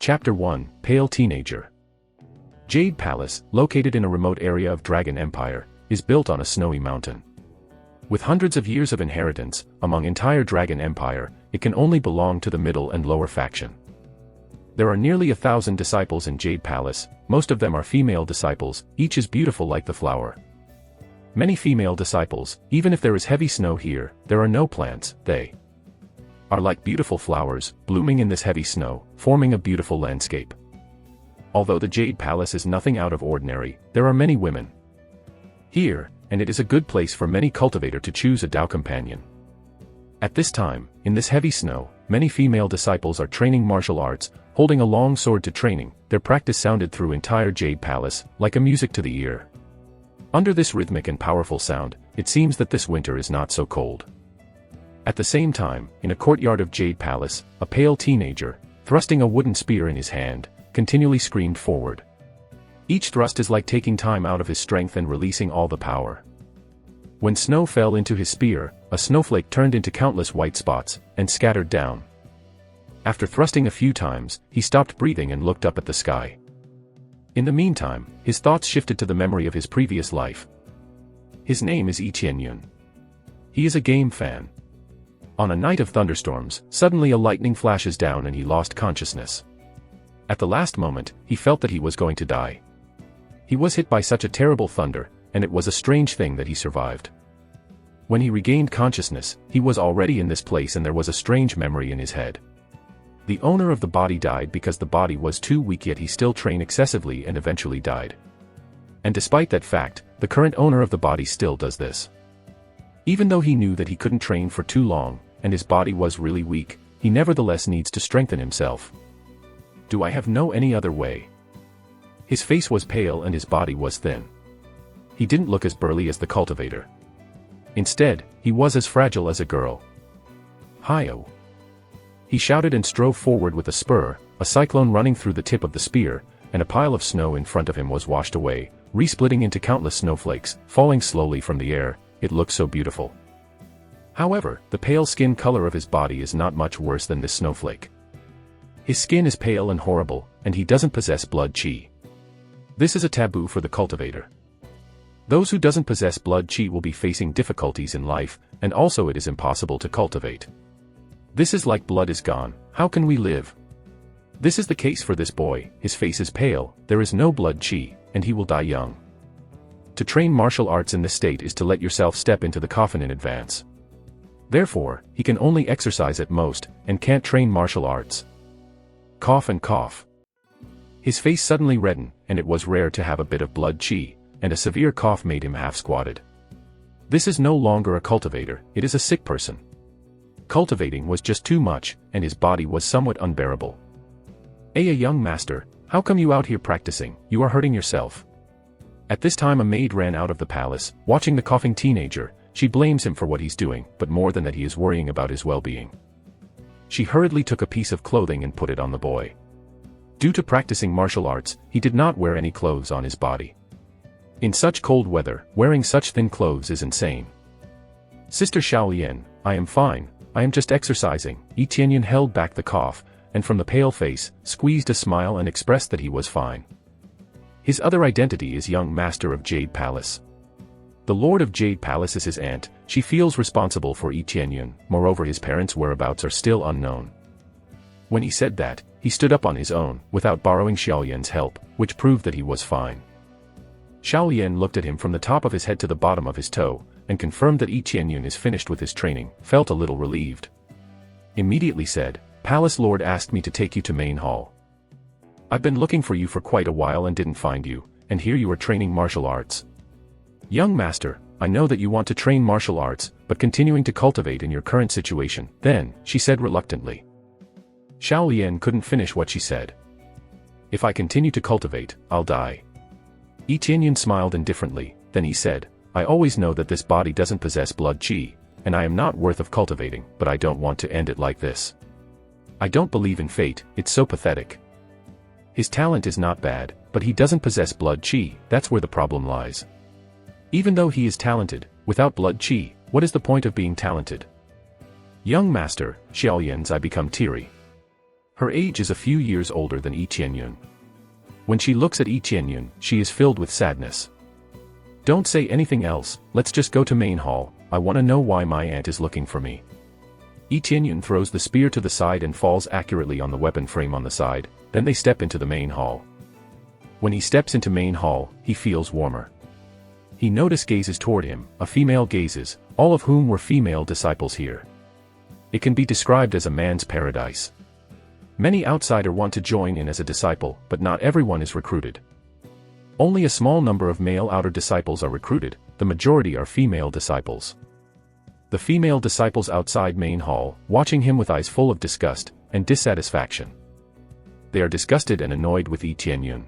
Chapter 1, Pale Teenager. Jade Palace, located in a remote area of Dragon Empire, is built on a snowy mountain. With hundreds of years of inheritance, among entire Dragon Empire, it can only belong to the middle and lower faction. There are nearly 1,000 disciples in Jade Palace, most of them are female disciples, each is beautiful like the flower. Many female disciples, even if there is heavy snow here, there are no plants, they are like beautiful flowers, blooming in this heavy snow, forming a beautiful landscape. Although the Jade Palace is nothing out of ordinary, there are many women here, and it is a good place for many cultivator to choose a Dao companion. At this time, in this heavy snow, many female disciples are training martial arts, holding a long sword to training. Their practice sounded through entire Jade Palace, like a music to the ear. Under this rhythmic and powerful sound, it seems that this winter is not so cold. At the same time, in a courtyard of Jade Palace, a pale teenager, thrusting a wooden spear in his hand, continually screamed forward. Each thrust is like taking time out of his strength and releasing all the power. When snow fell into his spear, a snowflake turned into countless white spots, and scattered down. After thrusting a few times, he stopped breathing and looked up at the sky. In the meantime, his thoughts shifted to the memory of his previous life. His name is Yi Tianyun. He is a game fan. On a night of thunderstorms, suddenly a lightning flashes down and he lost consciousness. At the last moment, he felt that he was going to die. He was hit by such a terrible thunder, and it was a strange thing that he survived. When he regained consciousness, he was already in this place and there was a strange memory in his head. The owner of the body died because the body was too weak, yet he still trained excessively and eventually died. And despite that fact, the current owner of the body still does this. Even though he knew that he couldn't train for too long, and his body was really weak, he nevertheless needs to strengthen himself. Do I have no any other way? His face was pale and his body was thin. He didn't look as burly as the cultivator. Instead, he was as fragile as a girl. Hi-oh! He shouted and strove forward with a spur, a cyclone running through the tip of the spear, and a pile of snow in front of him was washed away, re-splitting into countless snowflakes, falling slowly from the air. It looked so beautiful. However, the pale skin color of his body is not much worse than this snowflake. His skin is pale and horrible, and he doesn't possess blood chi. This is a taboo for the cultivator. Those who doesn't possess blood chi will be facing difficulties in life, and also it is impossible to cultivate. This is like blood is gone, how can we live? This is the case for this boy, his face is pale, there is no blood chi, and he will die young. To train martial arts in this state is to let yourself step into the coffin in advance. Therefore, he can only exercise at most, and can't train martial arts. Cough and cough. His face suddenly reddened, and it was rare to have a bit of blood chi, and a severe cough made him half squatted. This is no longer a cultivator, it is a sick person. Cultivating was just too much, and his body was somewhat unbearable. Hey, a young master, how come you out here practicing? You are hurting yourself. At this time a maid ran out of the palace, watching the coughing teenager. She blames him for what he's doing, but more than that he is worrying about his well-being. She hurriedly took a piece of clothing and put it on the boy. Due to practicing martial arts, he did not wear any clothes on his body. In such cold weather, wearing such thin clothes is insane. Sister Xiaolian, I am fine, I am just exercising. Yi Tianyun held back the cough, and from the pale face, squeezed a smile and expressed that he was fine. His other identity is young master of Jade Palace. The Lord of Jade Palace is his aunt. She feels responsible for Yi Tianyun, moreover his parents' whereabouts are still unknown. When he said that, he stood up on his own, without borrowing Xiaolian's help, which proved that he was fine. Xiaolian looked at him from the top of his head to the bottom of his toe, and confirmed that Yi Tianyun is finished with his training, felt a little relieved. Immediately said, Palace Lord asked me to take you to main hall. I've been looking for you for quite a while and didn't find you, and here you are training martial arts. Young master, I know that you want to train martial arts, but continuing to cultivate in your current situation, then, she said reluctantly. Xiaolian couldn't finish what she said. If I continue to cultivate, I'll die. Yi Tianyun smiled indifferently, then he said, I always know that this body doesn't possess blood chi, and I am not worth of cultivating, but I don't want to end it like this. I don't believe in fate, it's so pathetic. His talent is not bad, but he doesn't possess blood chi, that's where the problem lies. Even though he is talented, without blood chi, what is the point of being talented? Young master, Xiaolian's I become teary. Her age is a few years older than Yi Qianyun. When she looks at Yi Qianyun, she is filled with sadness. "Don't say anything else, let's just go to main hall, I want to know why my aunt is looking for me." Yi Qianyun throws the spear to the side and falls accurately on the weapon frame on the side, then they step into the main hall. When he steps into main hall, he feels warmer. He gazes toward him, a female gazes, all of whom were female disciples here. It can be described as a man's paradise. Many outsider want to join in as a disciple, but not everyone is recruited. Only a small number of male outer disciples are recruited, the majority are female disciples. The female disciples outside main hall, watching him with eyes full of disgust and dissatisfaction. They are disgusted and annoyed with Yi Qianyun.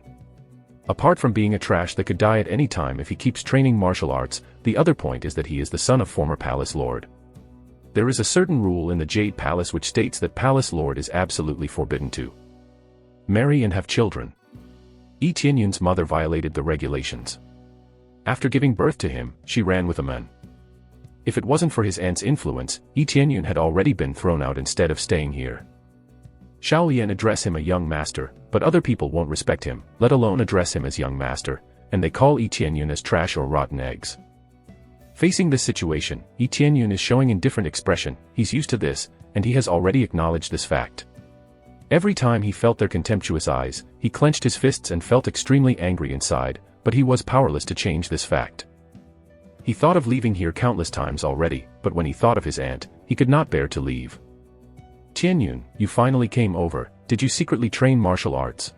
Apart from being a trash that could die at any time if he keeps training martial arts, the other point is that he is the son of former palace lord. There is a certain rule in the Jade Palace which states that palace lord is absolutely forbidden to marry and have children. Yi Qianyun's mother violated the regulations. After giving birth to him, she ran with a man. If it wasn't for his aunt's influence, Yi Qianyun had already been thrown out instead of staying here. Shaolian address him a young master, but other people won't respect him, let alone address him as young master, and they call Yi Qianyun as trash or rotten eggs. Facing this situation, Yi Qianyun is showing indifferent expression, he's used to this, and he has already acknowledged this fact. Every time he felt their contemptuous eyes, he clenched his fists and felt extremely angry inside, but he was powerless to change this fact. He thought of leaving here countless times already, but when he thought of his aunt, he could not bear to leave. "Qianyun, you finally came over, did you secretly train martial arts?"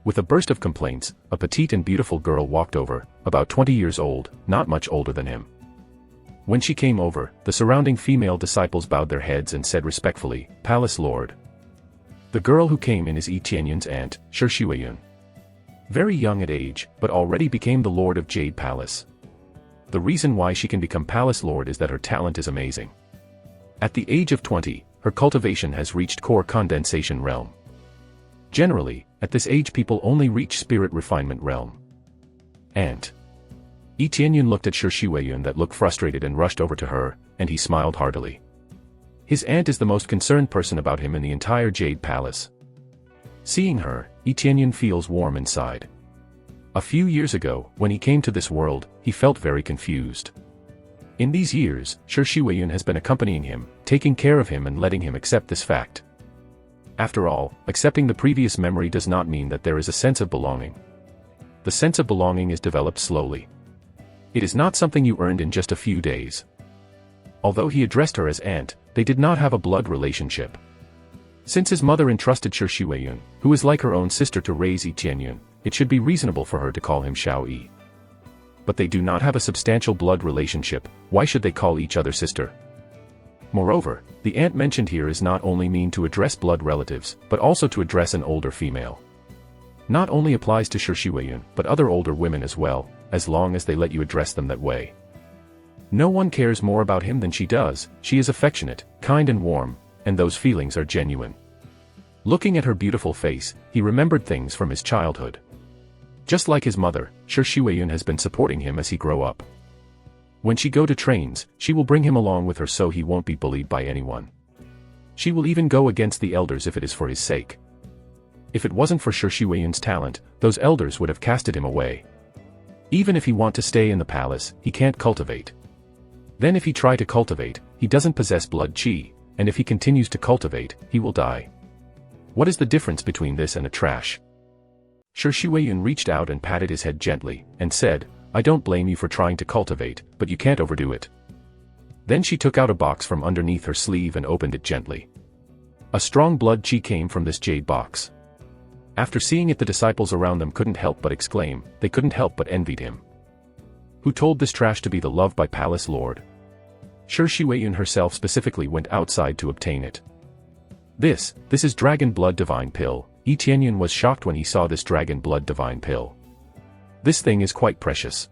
With a burst of complaints, a petite and beautiful girl walked over, about 20 years old, not much older than him. When she came over, the surrounding female disciples bowed their heads and said respectfully, "Palace Lord." The girl who came in is Yi Qianyun's aunt, Shiweyun. Very young at age, but already became the Lord of Jade Palace. The reason why she can become Palace Lord is that her talent is amazing. At the age of 20, her cultivation has reached core condensation realm. Generally, at this age people only reach spirit refinement realm. Aunt. Yi Qianyun looked at Shiweyun that looked frustrated and rushed over to her, and he smiled heartily. His aunt is the most concerned person about him in the entire Jade Palace. Seeing her, Yi Qianyun feels warm inside. A few years ago, when he came to this world, he felt very confused. In these years, Shiweyun has been accompanying him, taking care of him and letting him accept this fact. After all, accepting the previous memory does not mean that there is a sense of belonging. The sense of belonging is developed slowly. It is not something you earned in just a few days. Although he addressed her as aunt, they did not have a blood relationship. Since his mother entrusted Shiweyun, who is like her own sister, to raise Yi Qianyun, it should be reasonable for her to call him Xiao Yi. But they do not have a substantial blood relationship, why should they call each other sister? Moreover, the aunt mentioned here is not only mean to address blood relatives, but also to address an older female. Not only applies to Shiweyun, but other older women as well, as long as they let you address them that way. No one cares more about him than she does, she is affectionate, kind and warm, and those feelings are genuine. Looking at her beautiful face, he remembered things from his childhood. Just like his mother, Shiweyun has been supporting him as he grow up. When she go to trains, she will bring him along with her so he won't be bullied by anyone. She will even go against the elders if it is for his sake. If it wasn't for Shiweyun's talent, those elders would have casted him away. Even if he want to stay in the palace, he can't cultivate. Then if he try to cultivate, he doesn't possess blood chi, and if he continues to cultivate, he will die. What is the difference between this and a trash? Shiweyun reached out and patted his head gently, and said, "I don't blame you for trying to cultivate, but you can't overdo it." Then she took out a box from underneath her sleeve and opened it gently. A strong blood chi came from this jade box. After seeing it, the disciples around them couldn't help but exclaim, they couldn't help but envied him. Who told this trash to be the loved by Palace Lord? Shiweyun herself specifically went outside to obtain it. This is Dragon Blood Divine Pill. Yi Qianyun was shocked when he saw this Dragon Blood Divine Pill. This thing is quite precious.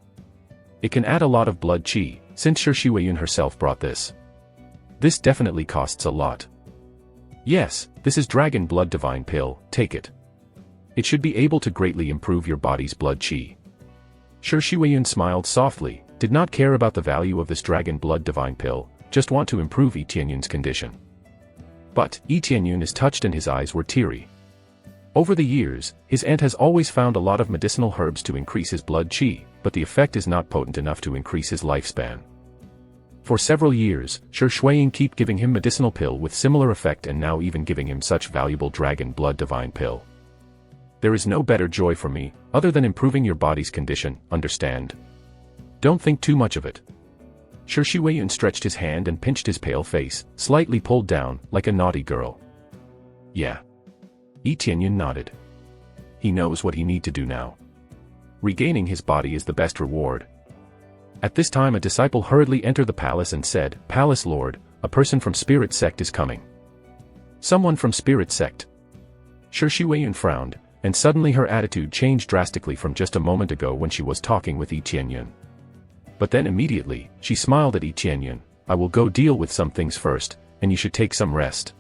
It can add a lot of blood chi, since Shiweyun herself brought this. This definitely costs a lot. Yes, this is Dragon Blood Divine Pill, take it. It should be able to greatly improve your body's blood chi. Shiweyun smiled softly, did not care about the value of this Dragon Blood Divine Pill, just want to improve Yi Qianyun's condition. But Yi Tianyun is touched and his eyes were teary. Over the years, his aunt has always found a lot of medicinal herbs to increase his blood qi, but the effect is not potent enough to increase his lifespan. For several years, Shi Shuiying keep giving him medicinal pill with similar effect and now even giving him such valuable dragon blood divine pill. There is no better joy for me, other than improving your body's condition, understand? Don't think too much of it. Shi Shuiying stretched his hand and pinched his pale face, slightly pulled down, like a naughty girl. Yeah. Yi Tianyun nodded. He knows what he need to do now. Regaining his body is the best reward. At this time a disciple hurriedly entered the palace and said, "Palace Lord, a person from Spirit Sect is coming." Someone from Spirit Sect. Shi Shuiying frowned, and suddenly her attitude changed drastically from just a moment ago when she was talking with Yi Tianyun. But then immediately, she smiled at Yi Tianyun. "I will go deal with some things first, and you should take some rest."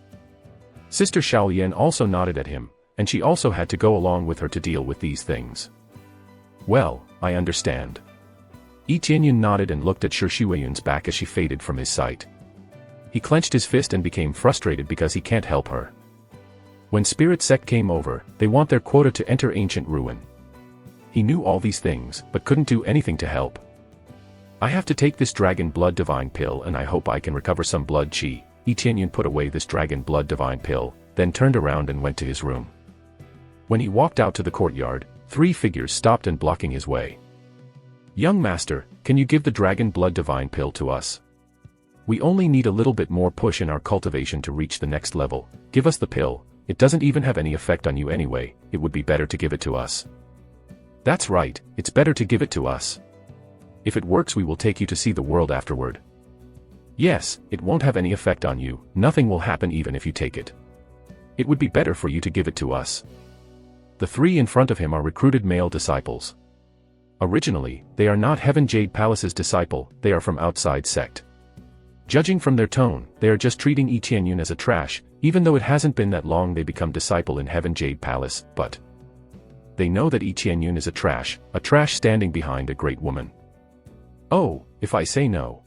Sister Shaoyan also nodded at him, and she also had to go along with her to deal with these things. "Well, I understand." Yi Tianyun nodded and looked at Shi Shuiying's back as she faded from his sight. He clenched his fist and became frustrated because he can't help her. When Spirit Sect came over, they want their quota to enter ancient ruin. He knew all these things, but couldn't do anything to help. "I have to take this dragon blood divine pill and I hope I can recover some blood qi." Yi Tianyun put away this dragon blood divine pill, then turned around and went to his room. When he walked out to the courtyard, 3 figures stopped and blocking his way. "Young master, can you give the dragon blood divine pill to us? We only need a little bit more push in our cultivation to reach the next level. Give us the pill. It doesn't even have any effect on you anyway, it would be better to give it to us." "That's right, it's better to give it to us. If it works we will take you to see the world afterward." "Yes, it won't have any effect on you, nothing will happen even if you take it. It would be better for you to give it to us." The 3 in front of him are recruited male disciples. Originally, they are not Heaven Jade Palace's disciple, they are from outside sect. Judging from their tone, they are just treating Yi Tianyun as a trash, even though it hasn't been that long they become disciple in Heaven Jade Palace, but they know that Yi Tianyun is a trash standing behind a great woman. "Oh, if I say no."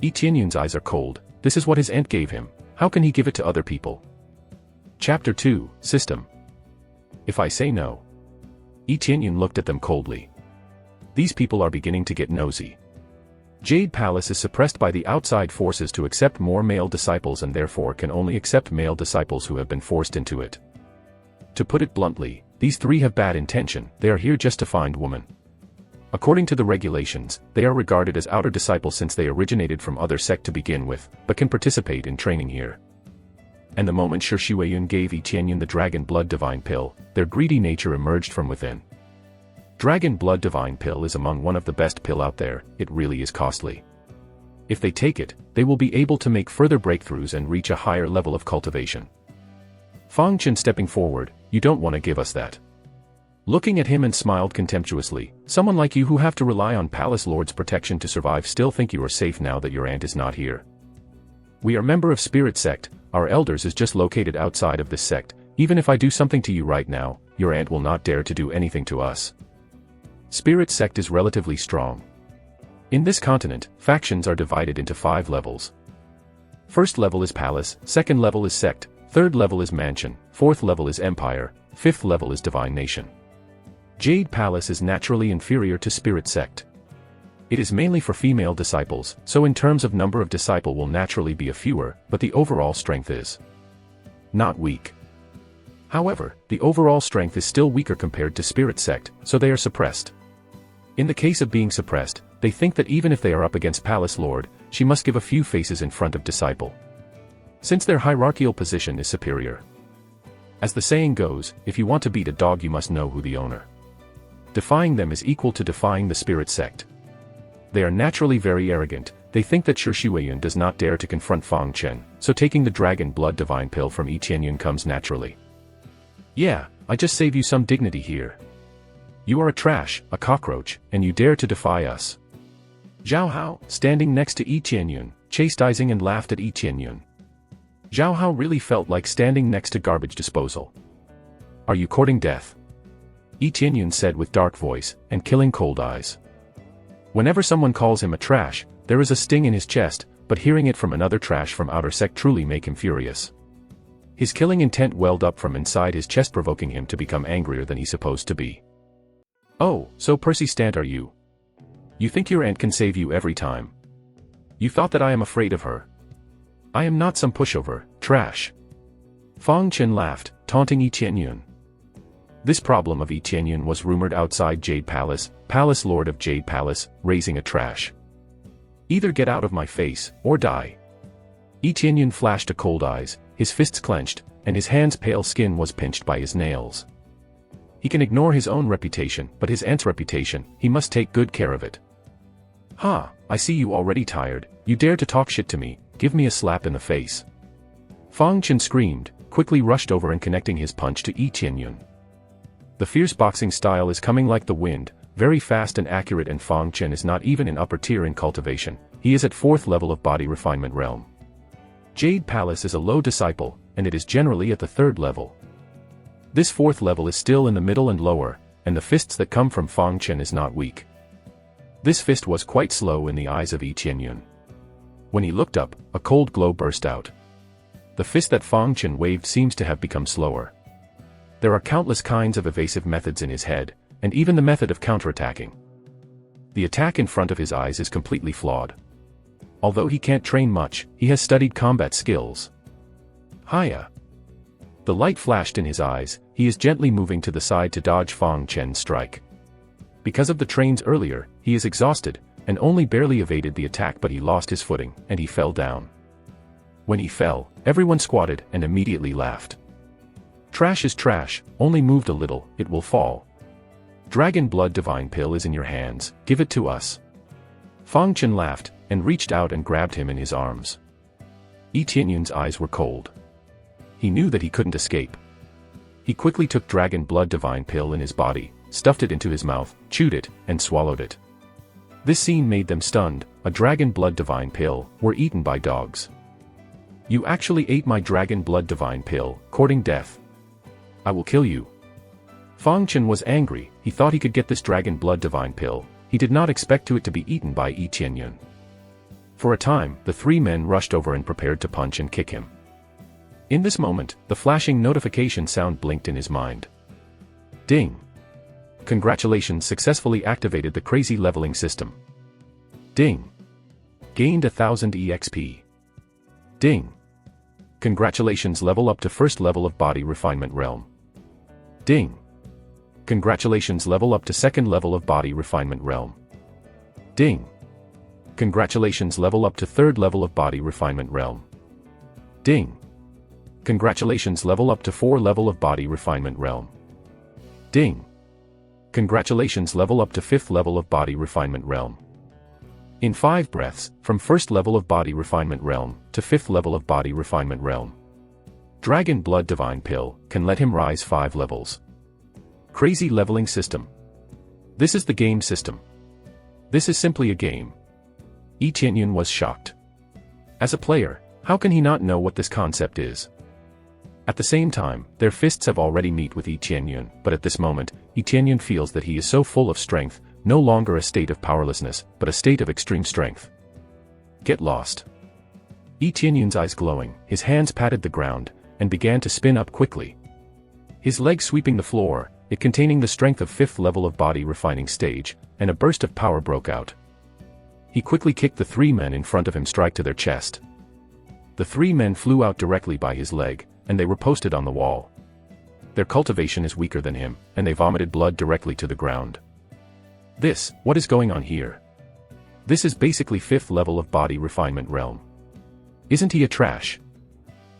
Yi Tianyun's eyes are cold, this is what his aunt gave him, how can he give it to other people? Chapter 2, System. If I say no. Yi Tianyun looked at them coldly. These people are beginning to get nosy. Jade Palace is suppressed by the outside forces to accept more male disciples and therefore can only accept male disciples who have been forced into it. To put it bluntly, these 3 have bad intention, they are here just to find women. According to the regulations, they are regarded as outer disciples since they originated from other sect to begin with, but can participate in training here. And the moment Shi Shuiying gave Yi Tianyun the dragon blood divine pill, their greedy nature emerged from within. Dragon blood divine pill is among one of the best pill out there, it really is costly. If they take it, they will be able to make further breakthroughs and reach a higher level of cultivation. Fang Chen stepping forward, "You don't want to give us that." Looking at him and smiled contemptuously, "Someone like you who have to rely on Palace Lord's protection to survive still think you are safe now that your aunt is not here. We are member of Spirit Sect, our elders is just located outside of this sect, even if I do something to you right now, your aunt will not dare to do anything to us. Spirit Sect is relatively strong. In this continent, factions are divided into 5 levels. First level is Palace, second level is Sect, third level is Mansion, fourth level is Empire, fifth level is Divine Nation. Jade Palace is naturally inferior to Spirit Sect. It is mainly for female disciples, so in terms of number of disciple will naturally be a fewer, but the overall strength is not weak. However, the overall strength is still weaker compared to Spirit Sect, so they are suppressed. In the case of being suppressed, they think that even if they are up against Palace Lord, she must give a few faces in front of disciple. Since their hierarchical position is superior. As the saying goes, if you want to beat a dog you must know who the owner. Defying them is equal to defying the Spirit Sect. They are naturally very arrogant, they think that Shi Shuiying does not dare to confront Fang Chen, so taking the dragon blood divine pill from Yi Tianyun comes naturally. Yeah, I just save you some dignity here. You are a trash, a cockroach, and you dare to defy us. Zhao Hao, standing next to Yi Tianyun, chastising and laughed at Yi Tianyun. Zhao Hao really felt like standing next to garbage disposal. Are you courting death? Yi Tianyun said with dark voice, and killing cold eyes. Whenever someone calls him a trash, there is a sting in his chest, but hearing it from another trash from outer sect truly make him furious. His killing intent welled up from inside his chest, provoking him to become angrier than he's supposed to be. "Oh, so persistent are you? You think your aunt can save you every time? You thought that I am afraid of her? I am not some pushover, trash." Fang Chen laughed, taunting Yi Qianyun. This problem of Yi Qianyun was rumored outside Jade Palace, Palace Lord of Jade Palace, raising a trash. "Either get out of my face, or die." Yi Qianyun flashed a cold eyes, his fists clenched, and his hand's pale skin was pinched by his nails. He can ignore his own reputation, but his aunt's reputation, he must take good care of it. "Ha, I see you already tired, you dare to talk shit to me, give me a slap in the face." Fang Chen screamed, quickly rushed over and connecting his punch to Yi Qianyun. The fierce boxing style is coming like the wind, very fast and accurate, and Fang Chen is not even in upper tier in cultivation, he is at 4th level of body refinement realm. Jade Palace is a low disciple, and it is generally at the 3rd level. This 4th level is still in the middle and lower, and the fists that come from Fang Chen is not weak. This fist was quite slow in the eyes of Yi Qianyun. When he looked up, a cold glow burst out. The fist that Fang Chen waved seems to have become slower. There are countless kinds of evasive methods in his head, and even the method of counterattacking. The attack in front of his eyes is completely flawed. Although he can't train much, he has studied combat skills. Hiya! The light flashed in his eyes, he is gently moving to the side to dodge Fang Chen's strike. Because of the trains earlier, he is exhausted, and only barely evaded the attack, but he lost his footing, and he fell down. When he fell, everyone squatted and immediately laughed. "Trash is trash, only moved a little, it will fall. Dragon Blood Divine Pill is in your hands, give it to us." Fang Chen laughed, and reached out and grabbed him in his arms. Yi Qianyun's eyes were cold. He knew that he couldn't escape. He quickly took Dragon Blood Divine Pill in his body, stuffed it into his mouth, chewed it, and swallowed it. This scene made them stunned. A Dragon Blood Divine Pill were eaten by dogs. "You actually ate my Dragon Blood Divine Pill, courting death. I will kill you." Fang Chen was angry, he thought he could get this Dragon Blood Divine Pill, he did not expect it to be eaten by Yi Qianyun. For a time, the 3 men rushed over and prepared to punch and kick him. In this moment, the flashing notification sound blinked in his mind. Ding! Congratulations, successfully activated the crazy leveling system. Ding! Gained 1000 EXP. Ding! Congratulations, level up to 1st level of body refinement realm. Ding! Congratulations, level up to 2nd level of body refinement realm. Ding! Congratulations, level up to 3rd level of body refinement realm. Ding! Congratulations, level up to 4 level of body refinement realm. Ding! Congratulations, level up to 5th level of body refinement realm. In 5 breaths, from 1st level of body refinement realm to 5th level of body refinement realm. Dragon Blood Divine Pill can let him rise 5 levels. Crazy leveling system. This is the game system. This is simply a game. Yi Qianyun was shocked. As a player, how can he not know what this concept is? At the same time, their fists have already met with Yi Qianyun, but at this moment, Yi Qianyun feels that he is so full of strength, no longer a state of powerlessness, but a state of extreme strength. Get lost. Yi Qianyun's eyes glowing, his hands patted the ground, and began to spin up quickly. His legs sweeping the floor, it containing the strength of 5th level of body refining stage, and a burst of power broke out. He quickly kicked the 3 men in front of him strike to their chest. The 3 men flew out directly by his leg, and they were posted on the wall. Their cultivation is weaker than him, and they vomited blood directly to the ground. What is going on here? This is basically 5th level of body refinement realm. Isn't he a trash?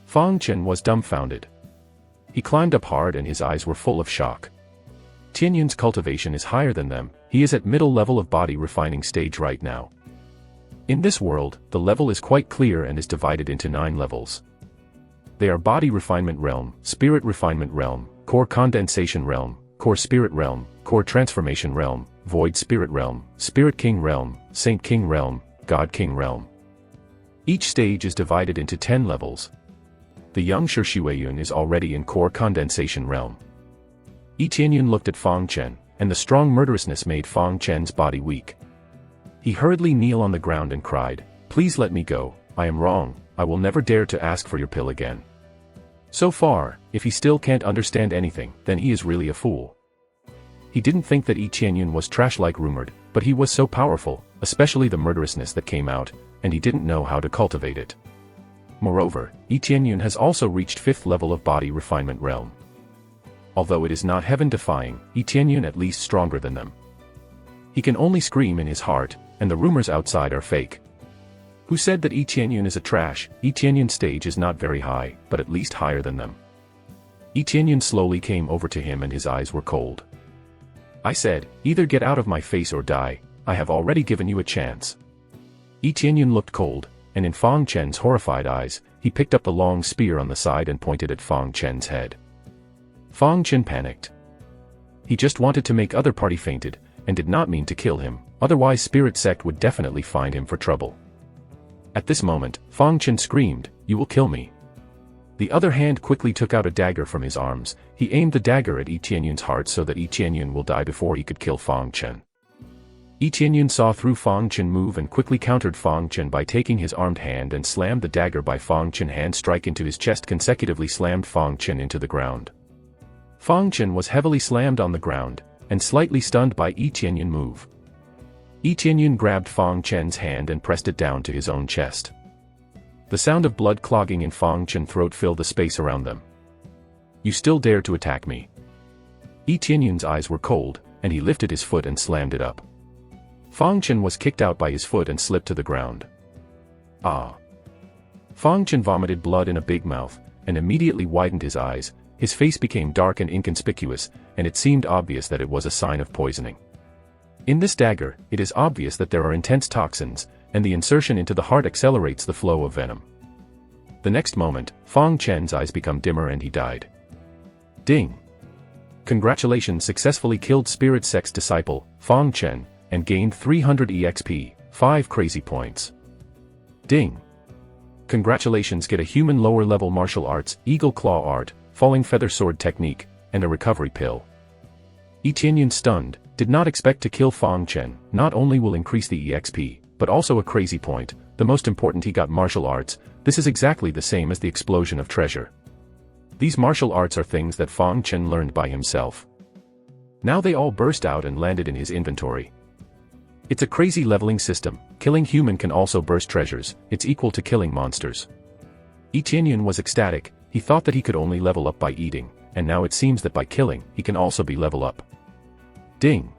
Fang Chen was dumbfounded. He climbed up hard and his eyes were full of shock. Qianyun's cultivation is higher than them, he is at middle level of body refining stage right now. In this world, the level is quite clear and is divided into 9 levels. They are Body Refinement Realm, Spirit Refinement Realm, Core Condensation Realm, Core Spirit Realm, Core Transformation Realm, Void Spirit Realm, Spirit King Realm, Saint King Realm, God King Realm. Each stage is divided into 10 levels. The young Shuiyun is already in Core Condensation Realm. Yi Qianyun looked at Fang Chen, and the strong murderousness made Fang Chen's body weak. He hurriedly kneeled on the ground and cried, "Please let me go, I am wrong, I will never dare to ask for your pill again." So far, if he still can't understand anything, then he is really a fool. He didn't think that Yi Qianyun was trash like rumored, but he was so powerful, especially the murderousness that came out, and he didn't know how to cultivate it. Moreover, Yi Qianyun has also reached 5th level of body refinement realm. Although it is not heaven-defying, Yi Qianyun at least stronger than them. He can only scream in his heart, and the rumors outside are fake. Who said that Yi Qianyun is a trash? Yi Qianyun's stage is not very high, but at least higher than them. Yi Qianyun slowly came over to him and his eyes were cold. I said, either get out of my face or die, I have already given you a chance. Yi Qianyun looked cold, and in Fang Chen's horrified eyes, he picked up the long spear on the side and pointed at Fang Chen's head. Fang Chen panicked. He just wanted to make other party fainted, and did not mean to kill him, otherwise Spirit Sect would definitely find him for trouble. At this moment, Fang Chen screamed, "You will kill me." The other hand quickly took out a dagger from his arms. He aimed the dagger at Yi Qianyun's heart so that Yi Qianyun will die before he could kill Fang Chen. Yi Qianyun saw through Fang Chen move and quickly countered Fang Chen by taking his armed hand and slammed the dagger by Fang Chen hand strike into his chest, consecutively slammed Fang Chen into the ground. Fang Chen was heavily slammed on the ground, and slightly stunned by Yi Qianyun move. Yi Qianyun grabbed Fang Chen's hand and pressed it down to his own chest. The sound of blood clogging in Fang Chen's throat filled the space around them. "You still dare to attack me?" Yi Qianyun's eyes were cold, and he lifted his foot and slammed it up. Fang Chen was kicked out by his foot and slipped to the ground. Ah! Fang Chen vomited blood in a big mouth, and immediately widened his eyes. His face became dark and inconspicuous, and it seemed obvious that it was a sign of poisoning. In this dagger, it is obvious that there are intense toxins, and the insertion into the heart accelerates the flow of venom. The next moment, Fang Chen's eyes become dimmer and he died. Ding! Congratulations, successfully killed Spirit Sect's disciple, Fang Chen, and gained 300 EXP, 5 crazy points. Ding! Congratulations, get a human lower level martial arts, eagle claw art, falling feather sword technique, and a recovery pill. Yi Qianyun stunned, did not expect to kill Fang Chen. Not only will increase the EXP, but also a crazy point. The most important, he got martial arts. This is exactly the same as the explosion of treasure. These martial arts are things that Fang Chen learned by himself. Now they all burst out and landed in his inventory. It's a crazy leveling system. Killing human can also burst treasures. It's equal to killing monsters. Yi Qianyun was ecstatic. He thought that he could only level up by eating, and now it seems that by killing, he can also be level up. Ding!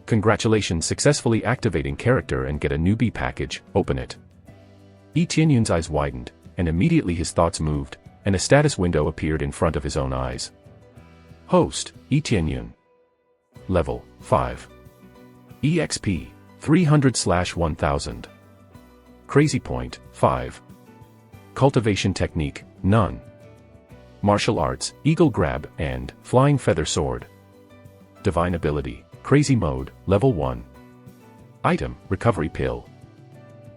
Congratulations, successfully activating character and get a newbie package, open it. Yi Qianyun's eyes widened, and immediately his thoughts moved, and a status window appeared in front of his own eyes. Host, Yi Qianyun. Level, 5. EXP, 300/1000. Crazy point, 5. Cultivation technique, none. Martial arts, eagle grab, and flying feather sword. Divine ability, crazy mode, level 1. Item, recovery pill.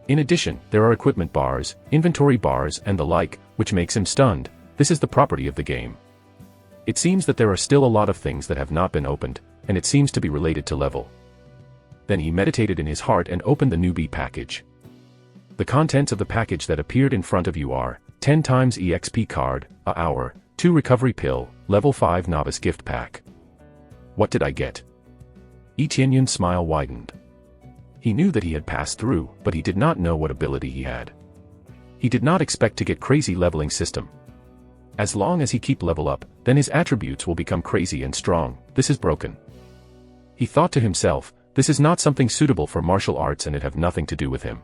In addition, there are equipment bars, inventory bars and the like, which makes him stunned. This is the property of the game. It seems that there are still a lot of things that have not been opened, and it seems to be related to level. Then he meditated in his heart and opened the newbie package. The contents of the package that appeared in front of you are 10 times EXP card, a hour, 2 recovery pill, level 5 novice gift pack. What did I get? Yi Qianyun's smile widened. He knew that he had passed through, but he did not know what ability he had. He did not expect to get crazy leveling system. As long as he keep level up, then his attributes will become crazy and strong. This is broken. He thought to himself, this is not something suitable for martial arts and it have nothing to do with him.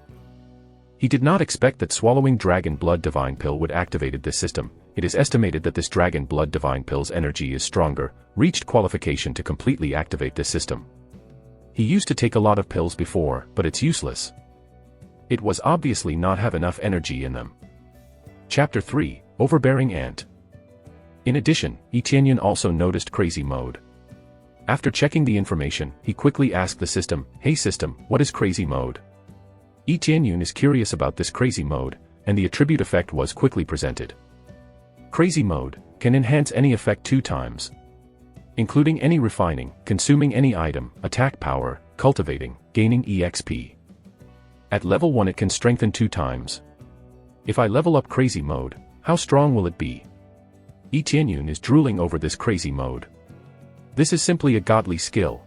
He did not expect that swallowing Dragon Blood Divine Pill would activate this system. It is estimated that this Dragon Blood Divine Pill's energy is stronger, reached qualification to completely activate this system. He used to take a lot of pills before, but it's useless. It was obviously not have enough energy in them. Chapter 3, Overbearing Ant. In addition, Yi Qianyun also noticed crazy mode. After checking the information, he quickly asked the system, "Hey system, what is crazy mode?" Yi Qianyun is curious about this crazy mode, and the attribute effect was quickly presented. Crazy mode can enhance any effect 2 times, including any refining, consuming any item, attack power, cultivating, gaining EXP. At level 1 it can strengthen 2 times. If I level up crazy mode, how strong will it be? Yi Tianyun is drooling over this crazy mode. This is simply a godly skill.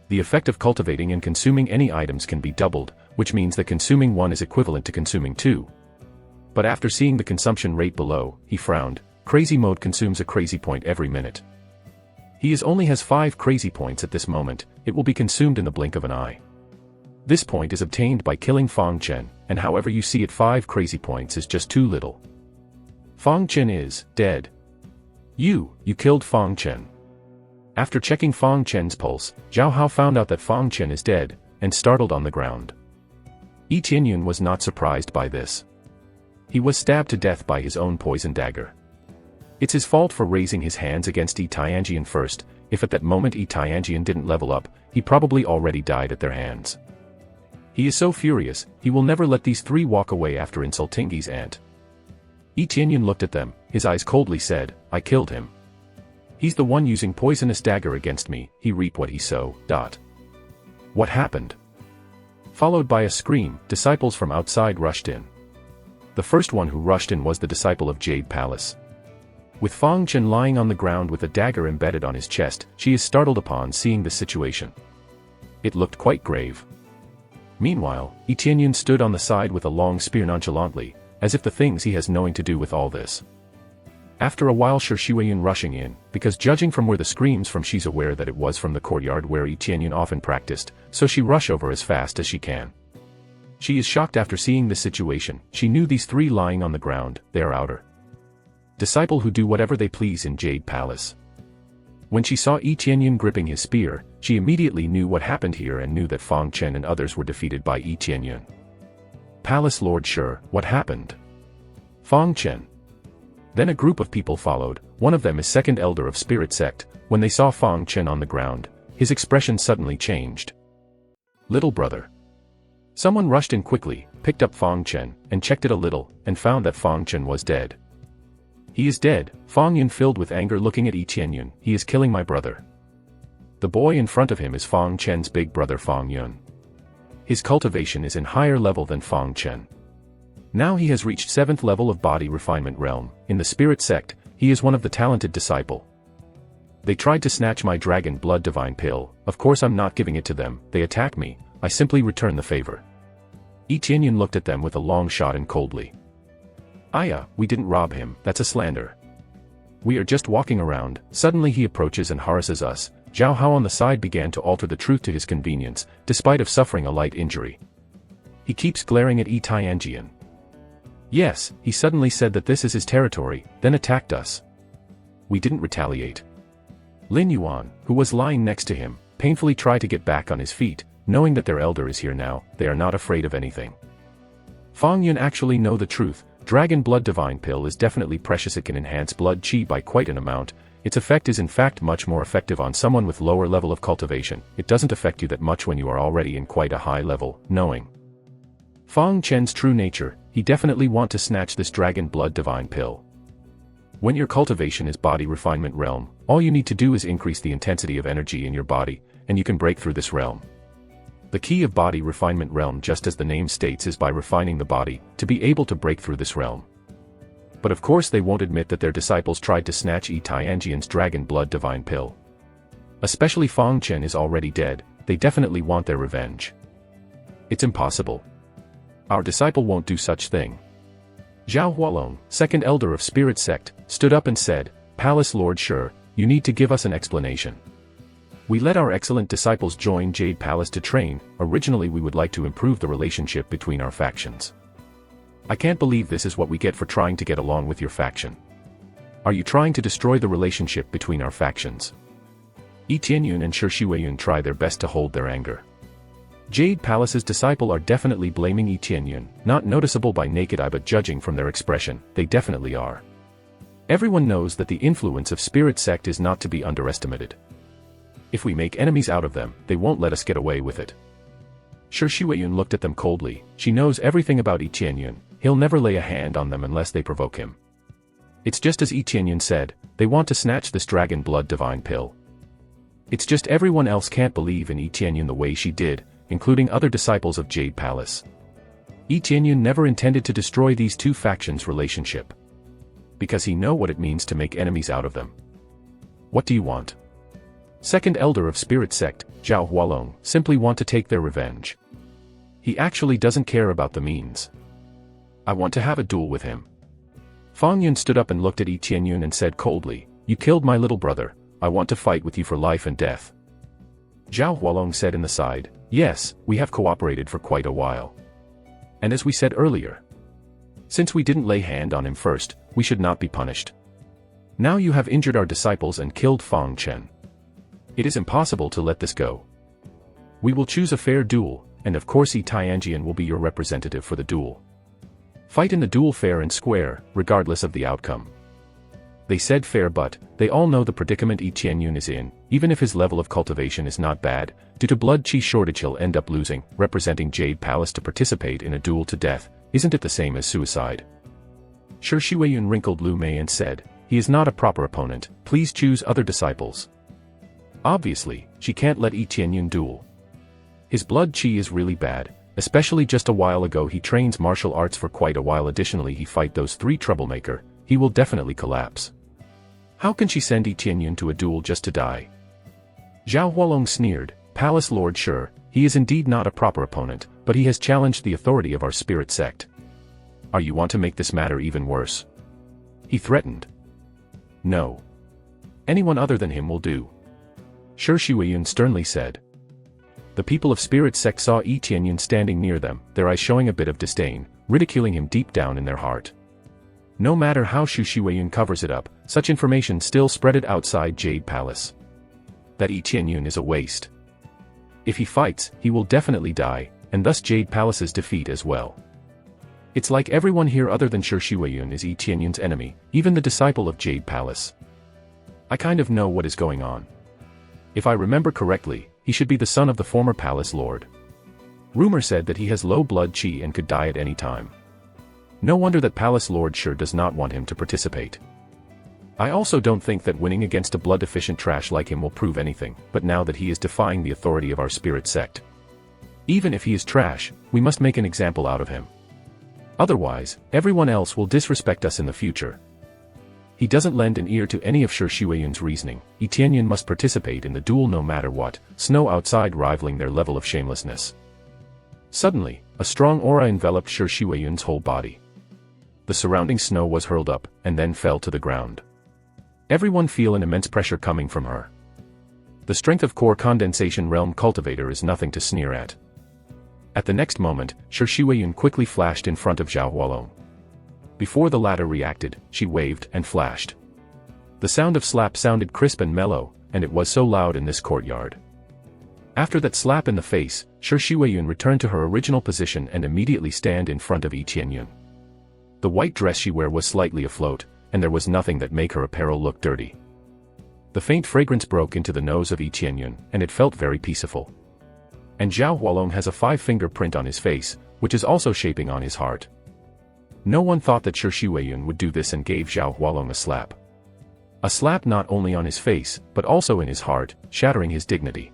The effect of cultivating and consuming any items can be doubled, which means that consuming one is equivalent to consuming two. But after seeing the consumption rate below, he frowned. Crazy mode consumes a crazy point every minute. He only has 5 crazy points at this moment. It will be consumed in the blink of an eye. This point is obtained by killing Fang Chen, and however you see it, 5 crazy points is just too little. Fang Chen is dead. You killed Fang Chen. After checking Fang Chen's pulse, Zhao Hao found out that Fang Chen is dead, and startled on the ground. Yi Tianyun was not surprised by this. He was stabbed to death by his own poison dagger. It's his fault for raising his hands against Yi Tianjian first. If at that moment Yi Tianjian didn't level up, he probably already died at their hands. He is so furious, he will never let these 3 walk away after insulting Yi's aunt. Yi Tianyun looked at them, his eyes coldly said, I killed him. He's the one using poisonous dagger against me, he reap what he sow. What happened? Followed by a scream, disciples from outside rushed in. The first one who rushed in was the disciple of Jade Palace. With Fang Chen lying on the ground with a dagger embedded on his chest, she is startled upon seeing this situation. It looked quite grave. Meanwhile, Yi Tianyun stood on the side with a long spear nonchalantly, as if the things he has nothing to do with all this. After a while Shi Shuiyun rushing in, because judging from where the screams from, she's aware that it was from the courtyard where Yi Tianyun often practiced, so she rush over as fast as she can. She is shocked after seeing this situation. She knew these 3 lying on the ground, they are outer disciple who do whatever they please in Jade Palace. When she saw Yi Tianyun gripping his spear, she immediately knew what happened here and knew that Fang Chen and others were defeated by Yi Tianyun. Palace Lord Shi, what happened? Fang Chen. Then a group of people followed. One of them is second elder of Spirit Sect. When they saw Fang Chen on the ground, his expression suddenly changed. Little brother. Someone rushed in quickly, picked up Fang Chen, and checked it a little, and found that Fang Chen was dead. He is dead. Fang Yun filled with anger looking at Yi Tianyun. He is killing my brother. The boy in front of him is Fang Chen's big brother Fang Yun. His cultivation is in higher level than Fang Chen. Now he has reached 7th level of body refinement realm. In the Spirit Sect, he is one of the talented disciple. They tried to snatch my dragon blood divine pill. Of course I'm not giving it to them. They attack me. I simply return the favor. Yi Tianyun looked at them with a long shot and coldly. Aya, we didn't rob him, that's a slander. We are just walking around. Suddenly he approaches and harasses us. Zhao Hao on the side began to alter the truth to his convenience, despite of suffering a light injury. He keeps glaring at Yi Tianjian. Yes, he suddenly said that this is his territory, then attacked us. We didn't retaliate. Lin Yuan, who was lying next to him, painfully tried to get back on his feet, knowing that their elder is here now. They are not afraid of anything. Fang Yun actually know the truth. Dragon blood divine pill is definitely precious. It can enhance blood chi by quite an amount. Its effect is in fact much more effective on someone with lower level of cultivation. It doesn't affect you that much when you are already in quite a high level. Knowing Fang Chen's true nature, he definitely want to snatch this dragon blood divine pill. When your cultivation is body refinement realm, all you need to do is increase the intensity of energy in your body, and you can break through this realm. The key of body refinement realm, just as the name states, is by refining the body, to be able to break through this realm. But of course they won't admit that their disciples tried to snatch Yi Tianjian's dragon blood divine pill. Especially Fang Chen is already dead, they definitely want their revenge. It's impossible. Our disciple won't do such thing. Zhao Hualong, second elder of Spirit Sect, stood up and said, Palace Lord Shi, you need to give us an explanation. We let our excellent disciples join Jade Palace to train. Originally we would like to improve the relationship between our factions. I can't believe this is what we get for trying to get along with your faction. Are you trying to destroy the relationship between our factions? Yi Tianyun and Shi Shuiyun try their best to hold their anger. Jade Palace's disciple are definitely blaming Yi Tianyun, not noticeable by naked eye but judging from their expression, they definitely are. Everyone knows that the influence of Spirit Sect is not to be underestimated. If we make enemies out of them, they won't let us get away with it. Shi Shuiyun looked at them coldly. She knows everything about Yi Tianyun. He'll never lay a hand on them unless they provoke him. It's just as Yi Tianyun said, they want to snatch this dragon blood divine pill. It's just everyone else can't believe in Yi Tianyun the way she did, including other disciples of Jade Palace. Yi Tianyun never intended to destroy these two factions' relationship. because he know what it means to make enemies out of them. What do you want? Second elder of Spirit Sect, Zhao Hualong, simply want to take their revenge. He actually doesn't care about the means. I want to have a duel with him. Fang Yun stood up and looked at Yi Qianyun and said coldly, "You killed my little brother, I want to fight with you for life and death." Zhao Hualong said in the side, "Yes, we have cooperated for quite a while. And as we said earlier, since we didn't lay hand on him first, we should not be punished. Now you have injured our disciples and killed Fang Chen. It is impossible to let this go. We will choose a fair duel, and of course Yi Tianjian will be your representative for the duel. Fight in the duel fair and square, regardless of the outcome." They said fair, but they all know the predicament Yi Qianyun is in. Even if his level of cultivation is not bad, due to blood qi shortage he'll end up losing. Representing Jade Palace to participate in a duel to death, isn't it the same as suicide? Shi Shuiyun wrinkled Lu Mei and said, "He is not a proper opponent, please choose other disciples." Obviously, she can't let Yi Qianyun duel. His blood qi is really bad, especially just a while ago he trains martial arts for quite a while. Additionally he fight those three troublemaker, he will definitely collapse. How can she send Yi Qianyun to a duel just to die? Zhao Hualong sneered, "Palace Lord, sure, he is indeed not a proper opponent, but he has challenged the authority of our spirit sect. Are you want to make this matter even worse?" He threatened. "No. Anyone other than him will do," Shi Shuiyun sternly said. The people of Spirit Sect saw Yi Qianyun standing near them, their eyes showing a bit of disdain, ridiculing him deep down in their heart. No matter how Shi Shuiyun covers it up, such information still spreaded outside Jade Palace. That Yi Qianyun is a waste. If he fights, he will definitely die, and thus Jade Palace's defeat as well. It's like everyone here other than Shi Shuiyun is Yi Qianyun's enemy, even the disciple of Jade Palace. I kind of know what is going on. If I remember correctly, he should be the son of the former palace lord. Rumor said that he has low blood qi and could die at any time. No wonder that Palace Lord sure does not want him to participate. I also don't think that winning against a blood-deficient trash like him will prove anything, but now that he is defying the authority of our spirit sect. Even if he is trash, we must make an example out of him. Otherwise, everyone else will disrespect us in the future. He doesn't lend an ear to any of Shi Shuiyun's reasoning. Yi Qianyun must participate in the duel no matter what, snow outside rivaling their level of shamelessness. Suddenly, a strong aura enveloped Shi Shuiyun's whole body. The surrounding snow was hurled up, and then fell to the ground. Everyone feel an immense pressure coming from her. The strength of core condensation realm cultivator is nothing to sneer at. At the next moment, Shi Shuiyun quickly flashed in front of Zhao Hualong. Before the latter reacted, she waved and flashed. The sound of slap sounded crisp and mellow, and it was so loud in this courtyard. After that slap in the face, Shi Shuiyun returned to her original position and immediately stand in front of Yi Qianyun. The white dress she wore was slightly afloat, and there was nothing that make her apparel look dirty. The faint fragrance broke into the nose of Yi Qianyun, and it felt very peaceful. And Zhao Hualong has a 5-finger print on his face, which is also shaping on his heart. No one thought that Shi Shuiyun would do this and gave Zhao Hualong a slap. A slap not only on his face, but also in his heart, shattering his dignity.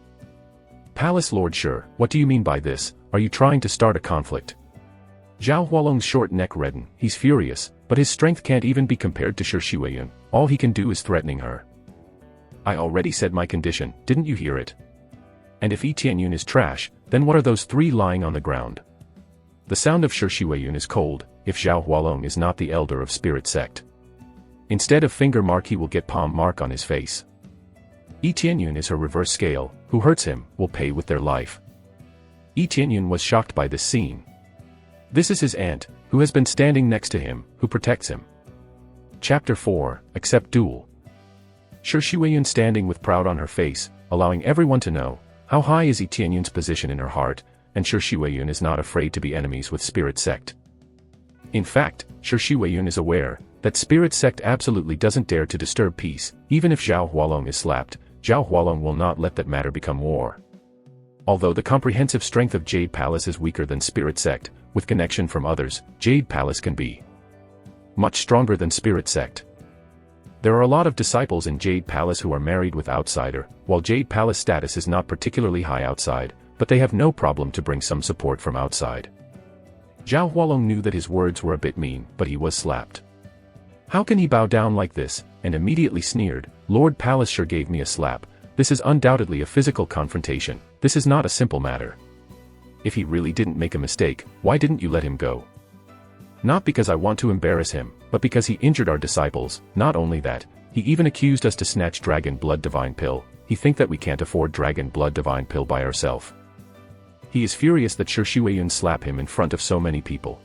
Palace Lord Shi, what do you mean by this? Are you trying to start a conflict? Zhao Hualong's short neck reddened. He's furious, but his strength can't even be compared to Shi Shuiyun. All he can do is threatening her. I already said my condition, didn't you hear it? And if Yi Qianyun is trash, then what are those three lying on the ground? The sound of Shi Shuiyun is cold, if Zhao Hualong is not the elder of Spirit Sect. Instead of finger mark he will get palm mark on his face. Yi Qianyun is her reverse scale, who hurts him, will pay with their life. Yi Qianyun was shocked by this scene. This is his aunt, who has been standing next to him, who protects him. Chapter 4, Accept Duel. Shi Shuiyun standing with proud on her face, allowing everyone to know how high is Yi Qianyun's position in her heart, and Shi Shuiyun is not afraid to be enemies with Spirit Sect. In fact, Shi Shuiyun is aware that Spirit Sect absolutely doesn't dare to disturb peace. Even if Zhao Hualong is slapped, Zhao Hualong will not let that matter become war. Although the comprehensive strength of Jade Palace is weaker than Spirit Sect, with connection from others, Jade Palace can be much stronger than Spirit Sect. There are a lot of disciples in Jade Palace who are married with outsider, while Jade Palace status is not particularly high outside, but they have no problem to bring some support from outside. Zhao Hualong knew that his words were a bit mean, but he was slapped. How can he bow down like this? And immediately sneered, Lord Palace sure gave me a slap. This is undoubtedly a physical confrontation. This is not a simple matter. If he really didn't make a mistake, why didn't you let him go? Not because I want to embarrass him, but because he injured our disciples. Not only that, he even accused us to snatch Dragon Blood Divine Pill. He think that we can't afford Dragon Blood Divine Pill by ourselves. He is furious that Shi Weiyun slap him in front of so many people.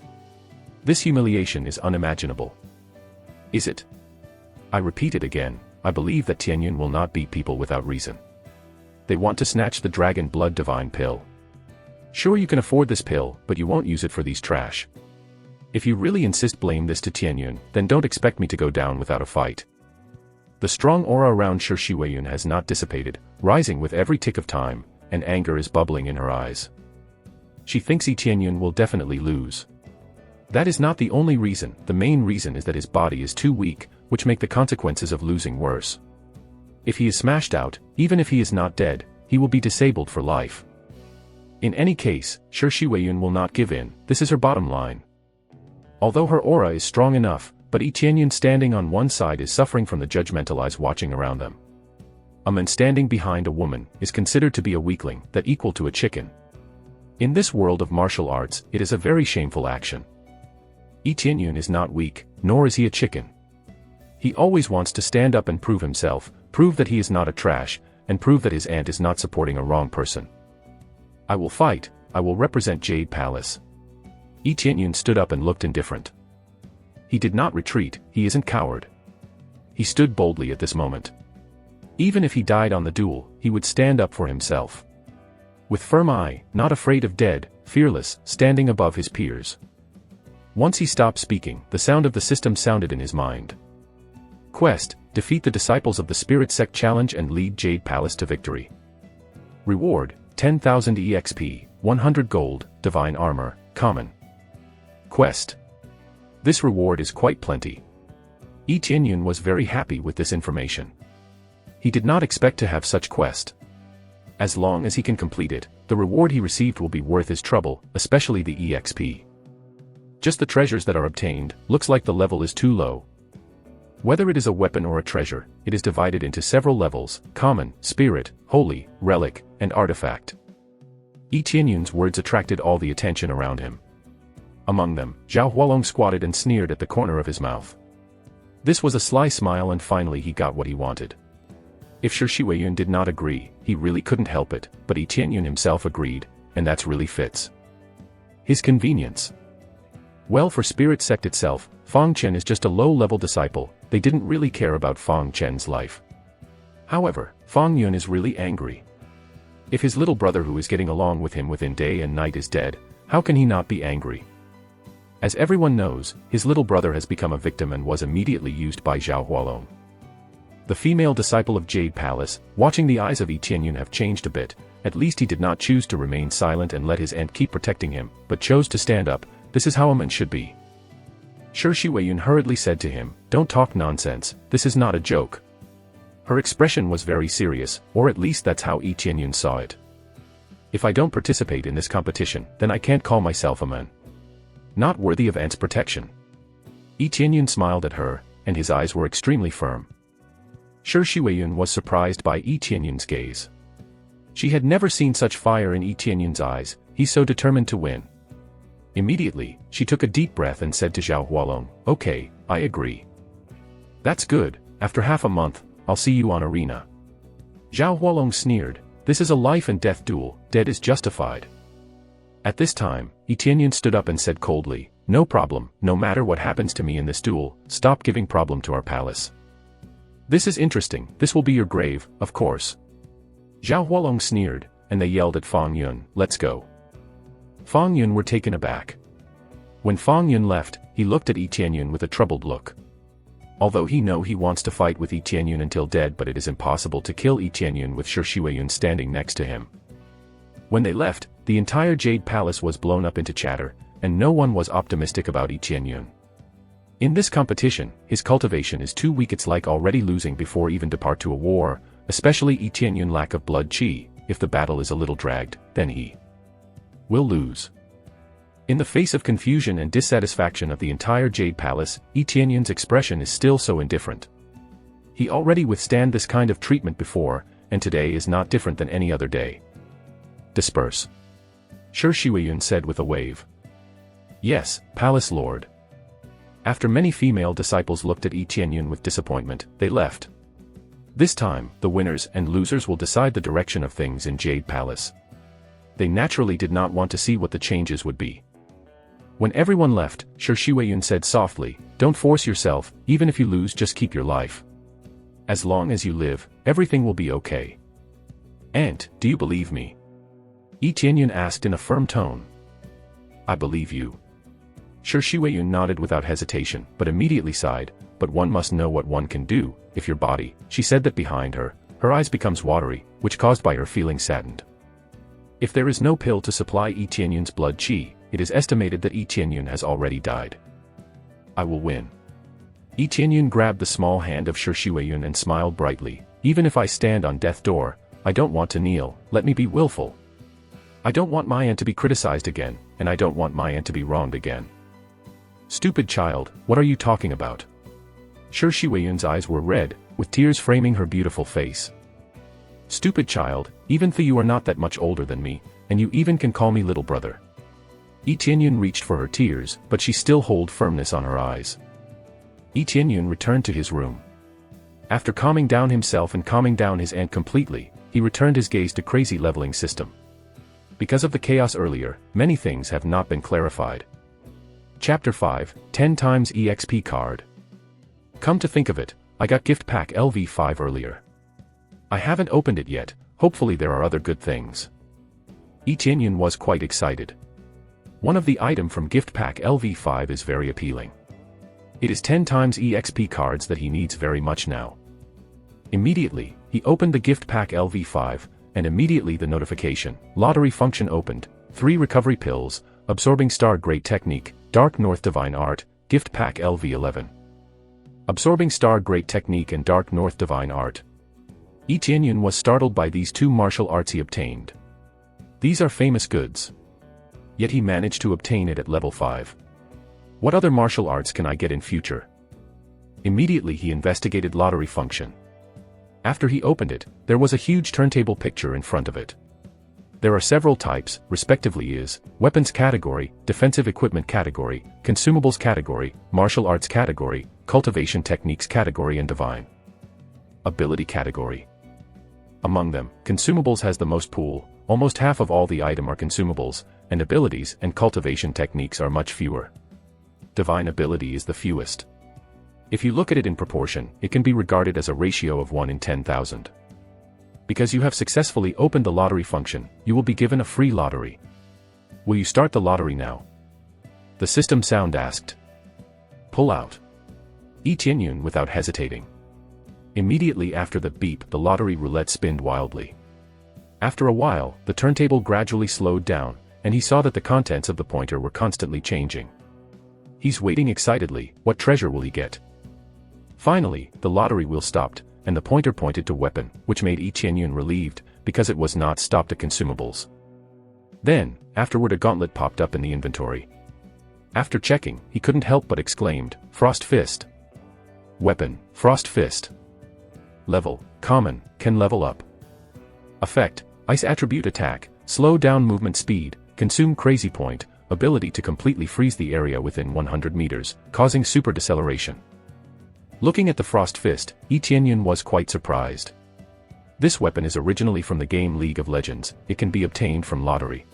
This humiliation is unimaginable. Is it? I repeat it again, I believe that Tianyun will not beat people without reason. They want to snatch the Dragon Blood Divine Pill. Sure, you can afford this pill, but you won't use it for these trash. If you really insist blame this to Tianyun, then don't expect me to go down without a fight. The strong aura around Shi Weiyun has not dissipated, rising with every tick of time, and anger is bubbling in her eyes. She thinks Tianyun will definitely lose. That is not the only reason. The main reason is that his body is too weak, which make the consequences of losing worse. If he is smashed out, even if he is not dead, he will be disabled for life. In any case, Shi Weiyun will not give in. This is her bottom line. Although her aura is strong enough, but Tianyun standing on one side is suffering from the judgmental eyes watching around them. A man standing behind a woman is considered to be a weakling, that equal to a chicken. In this world of martial arts, it is a very shameful action. Tianyun is not weak, nor is he a chicken. He always wants to stand up and prove himself, prove that he is not a trash, and prove that his aunt is not supporting a wrong person. I will fight, I will represent Jade Palace. Tianyun stood up and looked indifferent. He did not retreat, he isn't coward. He stood boldly at this moment. Even if he died on the duel, he would stand up for himself. With firm eye, not afraid of dead, fearless, standing above his peers. Once he stopped speaking, the sound of the system sounded in his mind. Quest: defeat the disciples of the Spirit Sect Challenge and lead Jade Palace to victory. Reward: 10,000 EXP, 100 gold, divine armor, common. Quest. This reward is quite plenty. Tianyun was very happy with this information. He did not expect to have such quest. As long as he can complete it, the reward he received will be worth his trouble, especially the EXP. Just the treasures that are obtained, looks like the level is too low. Whether it is a weapon or a treasure, it is divided into several levels: common, spirit, holy, relic, and artifact. Tianyun's words attracted all the attention around him. Among them, Zhao Hualong squatted and sneered at the corner of his mouth. This was a sly smile, and finally he got what he wanted. If Shi Weiyun did not agree, he really couldn't help it, but Tianyun himself agreed, and that's really fits his convenience. Well, for Spirit Sect itself, Fang Chen is just a low-level disciple. They didn't really care about Fang Chen's life. However, Fang Yun is really angry. If his little brother who is getting along with him within day and night is dead, how can he not be angry? As everyone knows, his little brother has become a victim and was immediately used by Zhao Hualong. The female disciple of Jade Palace, watching the eyes of Tianyun have changed a bit. At least he did not choose to remain silent and let his aunt keep protecting him, but chose to stand up. This is how a man should be. Shi Weiyun hurriedly said to him, "Don't talk nonsense, this is not a joke." Her expression was very serious, or at least that's how Tianyun saw it. If I don't participate in this competition, then I can't call myself a man. Not worthy of aunt's protection. Tianyun smiled at her, and his eyes were extremely firm. Shi Weiyun was surprised by Tianyun's gaze. She had never seen such fire in Tianyun's eyes. He's so determined to win. Immediately, she took a deep breath and said to Zhao Hualong, "Okay, I agree." "That's good, after half a month, I'll see you on arena." Zhao Hualong sneered, "This is a life and death duel, dead is justified." At this time, Tianyun stood up and said coldly, "No problem, no matter what happens to me in this duel, stop giving problem to our palace. This is interesting, this will be your grave, of course." Zhao Hualong sneered, and they yelled at Fang Yun, "Let's go." Fang Yun were taken aback. When Fang Yun left, he looked at Tianyun with a troubled look. Although he wants to fight with Tianyun until dead, but it is impossible to kill Tianyun with Shi Weiyun standing next to him. When they left, the entire Jade Palace was blown up into chatter, and no one was optimistic about Tianyun. In this competition, his cultivation is too weak. It's like already losing before even depart to a war, especially Tianyun lack of blood chi. If the battle is a little dragged, then he will lose. In the face of confusion and dissatisfaction of the entire Jade Palace, Yi Tianyun's expression is still so indifferent. He already withstand this kind of treatment before, and today is not different than any other day. Disperse. Shi Shuiyun said with a wave. Yes, Palace Lord. After many female disciples looked at Yi Tianyun with disappointment, they left. This time, the winners and losers will decide the direction of things in Jade Palace. They naturally did not want to see what the changes would be. When everyone left, Shi Shuiyun said softly, "Don't force yourself, even if you lose, just keep your life. As long as you live, everything will be okay." "Aunt, do you believe me?" Yi Tianyun asked in a firm tone. "I believe you." Shi Shuiyun nodded without hesitation, but immediately sighed, "But one must know what one can do, if your body," she said that behind her, her eyes becomes watery, which caused by her feeling saddened. If there is no pill to supply Yi Tianyun's blood qi, it is estimated that Yi Tianyun has already died. "I will win." Yi Tianyun grabbed the small hand of Shi Shuiyun and smiled brightly. "Even if I stand on death door, I don't want to kneel, let me be willful. I don't want my aunt to be criticized again, and I don't want my aunt to be wronged again." "Stupid child, what are you talking about?" Shi Shuiyun's eyes were red, with tears framing her beautiful face. "Stupid child, even though you are not that much older than me, and you even can call me little brother." Yi Tianyun reached for her tears, but she still held firmness on her eyes. Yi Tianyun returned to his room. After calming down himself and calming down his aunt completely, he returned his gaze to crazy leveling system. Because of the chaos earlier, many things have not been clarified. Chapter 5, 10 times EXP card. Come to think of it, I got gift pack LV5 earlier. I haven't opened it yet, hopefully there are other good things. Yi Tianyun was quite excited. One of the item from gift pack LV5 is very appealing. It is 10 times EXP cards that he needs very much now. Immediately, he opened the gift pack LV5, and immediately the notification, lottery function opened, 3 recovery pills, absorbing star great technique, dark north divine art, gift pack LV11. Absorbing star great technique and dark north divine art. Yi Tianyun was startled by these 2 martial arts he obtained. These are famous goods. Yet he managed to obtain it at level 5. What other martial arts can I get in future? Immediately he investigated lottery function. After he opened it, there was a huge turntable picture in front of it. There are several types, respectively is, weapons category, defensive equipment category, consumables category, martial arts category, cultivation techniques category and divine ability category. Among them, consumables has the most pool, almost half of all the item are consumables, and abilities and cultivation techniques are much fewer. Divine ability is the fewest. If you look at it in proportion, it can be regarded as a ratio of 1 in 10,000. Because you have successfully opened the lottery function, you will be given a free lottery. Will you start the lottery now? The system sound asked. Pull out. Yi Tianyun without hesitating. Immediately after the beep, the lottery roulette spinned wildly. After a while, the turntable gradually slowed down, and he saw that the contents of the pointer were constantly changing. He's waiting excitedly, what treasure will he get? Finally, the lottery wheel stopped, and the pointer pointed to weapon, which made Yi Tianyun relieved, because it was not stopped at consumables. Then, afterward a gauntlet popped up in the inventory. After checking, he couldn't help but exclaimed, Frost Fist. Weapon, Frost Fist. Level, Common, can level up. Effect, Ice Attribute Attack, slow down movement speed, consume Crazy Point, ability to completely freeze the area within 100 meters, causing super deceleration. Looking at the Frost Fist, Yi Tianyun was quite surprised. This weapon is originally from the game League of Legends, it can be obtained from lottery.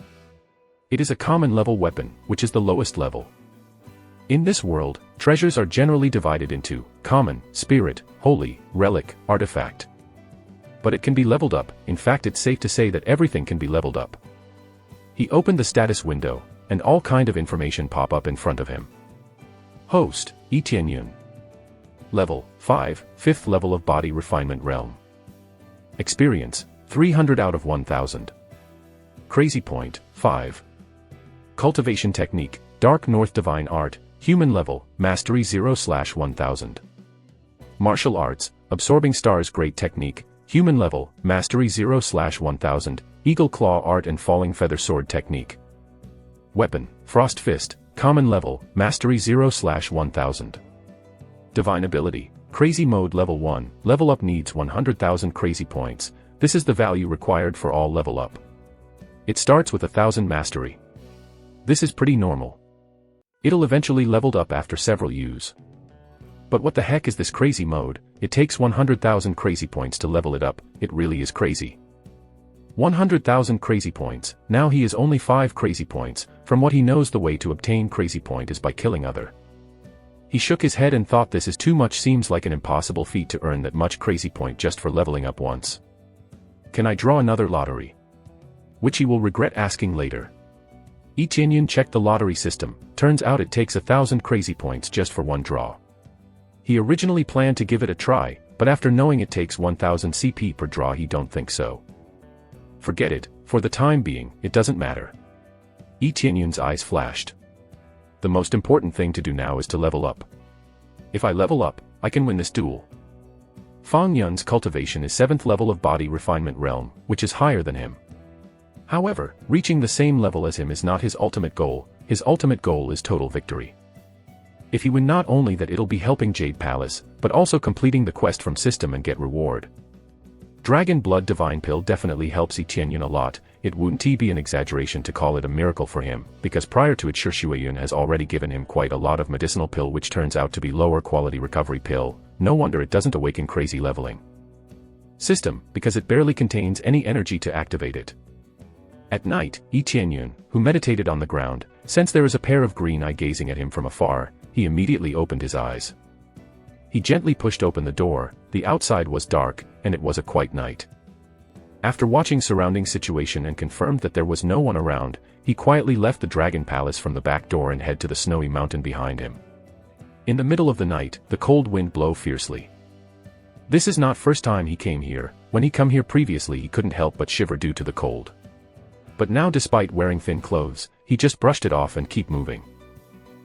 It is a common level weapon, which is the lowest level. In this world, treasures are generally divided into common, spirit, holy, relic, artifact. But it can be leveled up, in fact it's safe to say that everything can be leveled up. He opened the status window, and all kind of information pop up in front of him. Host, Yi Tianyun. Level, 5, 5th level of Body Refinement Realm. Experience, 300 out of 1000. Crazy Point, 5. Cultivation Technique, Dark North Divine Art, Human Level, Mastery 0/1000. Martial Arts, Absorbing Stars Great Technique, Human Level, Mastery 0/1000, Eagle Claw Art and Falling Feather Sword Technique. Weapon, Frost Fist, Common Level, Mastery 0/1000. Divine Ability, Crazy Mode Level 1, Level Up needs 100,000 crazy points. This is the value required for all level up. It starts with 1,000 Mastery. This is pretty normal. It'll eventually leveled up after several use. But what the heck is this crazy mode? It takes 100,000 crazy points to level it up. It really is crazy. 100,000 crazy points. Now he is only 5 crazy points. From what he knows, the way to obtain crazy point is by killing other. He shook his head and thought this is too much. Seems like an impossible feat to earn that much crazy point just for leveling up once. Can I draw another lottery? Which he will regret asking later. Yi Tianyun checked the lottery system. Turns out it takes 1,000 crazy points just for one draw. He originally planned to give it a try, but after knowing it takes 1,000 CP per draw, he don't think so. Forget it, for the time being, it doesn't matter. Yi Tianyun's eyes flashed. The most important thing to do now is to level up. If I level up, I can win this duel. Fang Yun's cultivation is 7th level of body refinement realm, which is higher than him. However, reaching the same level as him is not his ultimate goal. His ultimate goal is total victory. If he win, not only that it'll be helping Jade Palace, but also completing the quest from system and get reward. Dragon Blood Divine Pill definitely helps Yi Tianyun a lot. It wouldn't be an exaggeration to call it a miracle for him, because prior to it Shi Shuiyun has already given him quite a lot of medicinal pill which turns out to be lower quality recovery pill. No wonder it doesn't awaken crazy leveling system, because it barely contains any energy to activate it. At night, Yi Tianyun, who meditated on the ground, sensed there is a pair of green eye gazing at him from afar. He immediately opened his eyes. He gently pushed open the door. The outside was dark, and it was a quiet night. After watching surrounding situation and confirmed that there was no one around, he quietly left the Dragon Palace from the back door and head to the snowy mountain behind him. In the middle of the night, the cold wind blew fiercely. This is not first time he came here. When he come here previously, he couldn't help but shiver due to the cold. But now, despite wearing thin clothes, he just brushed it off and keep moving.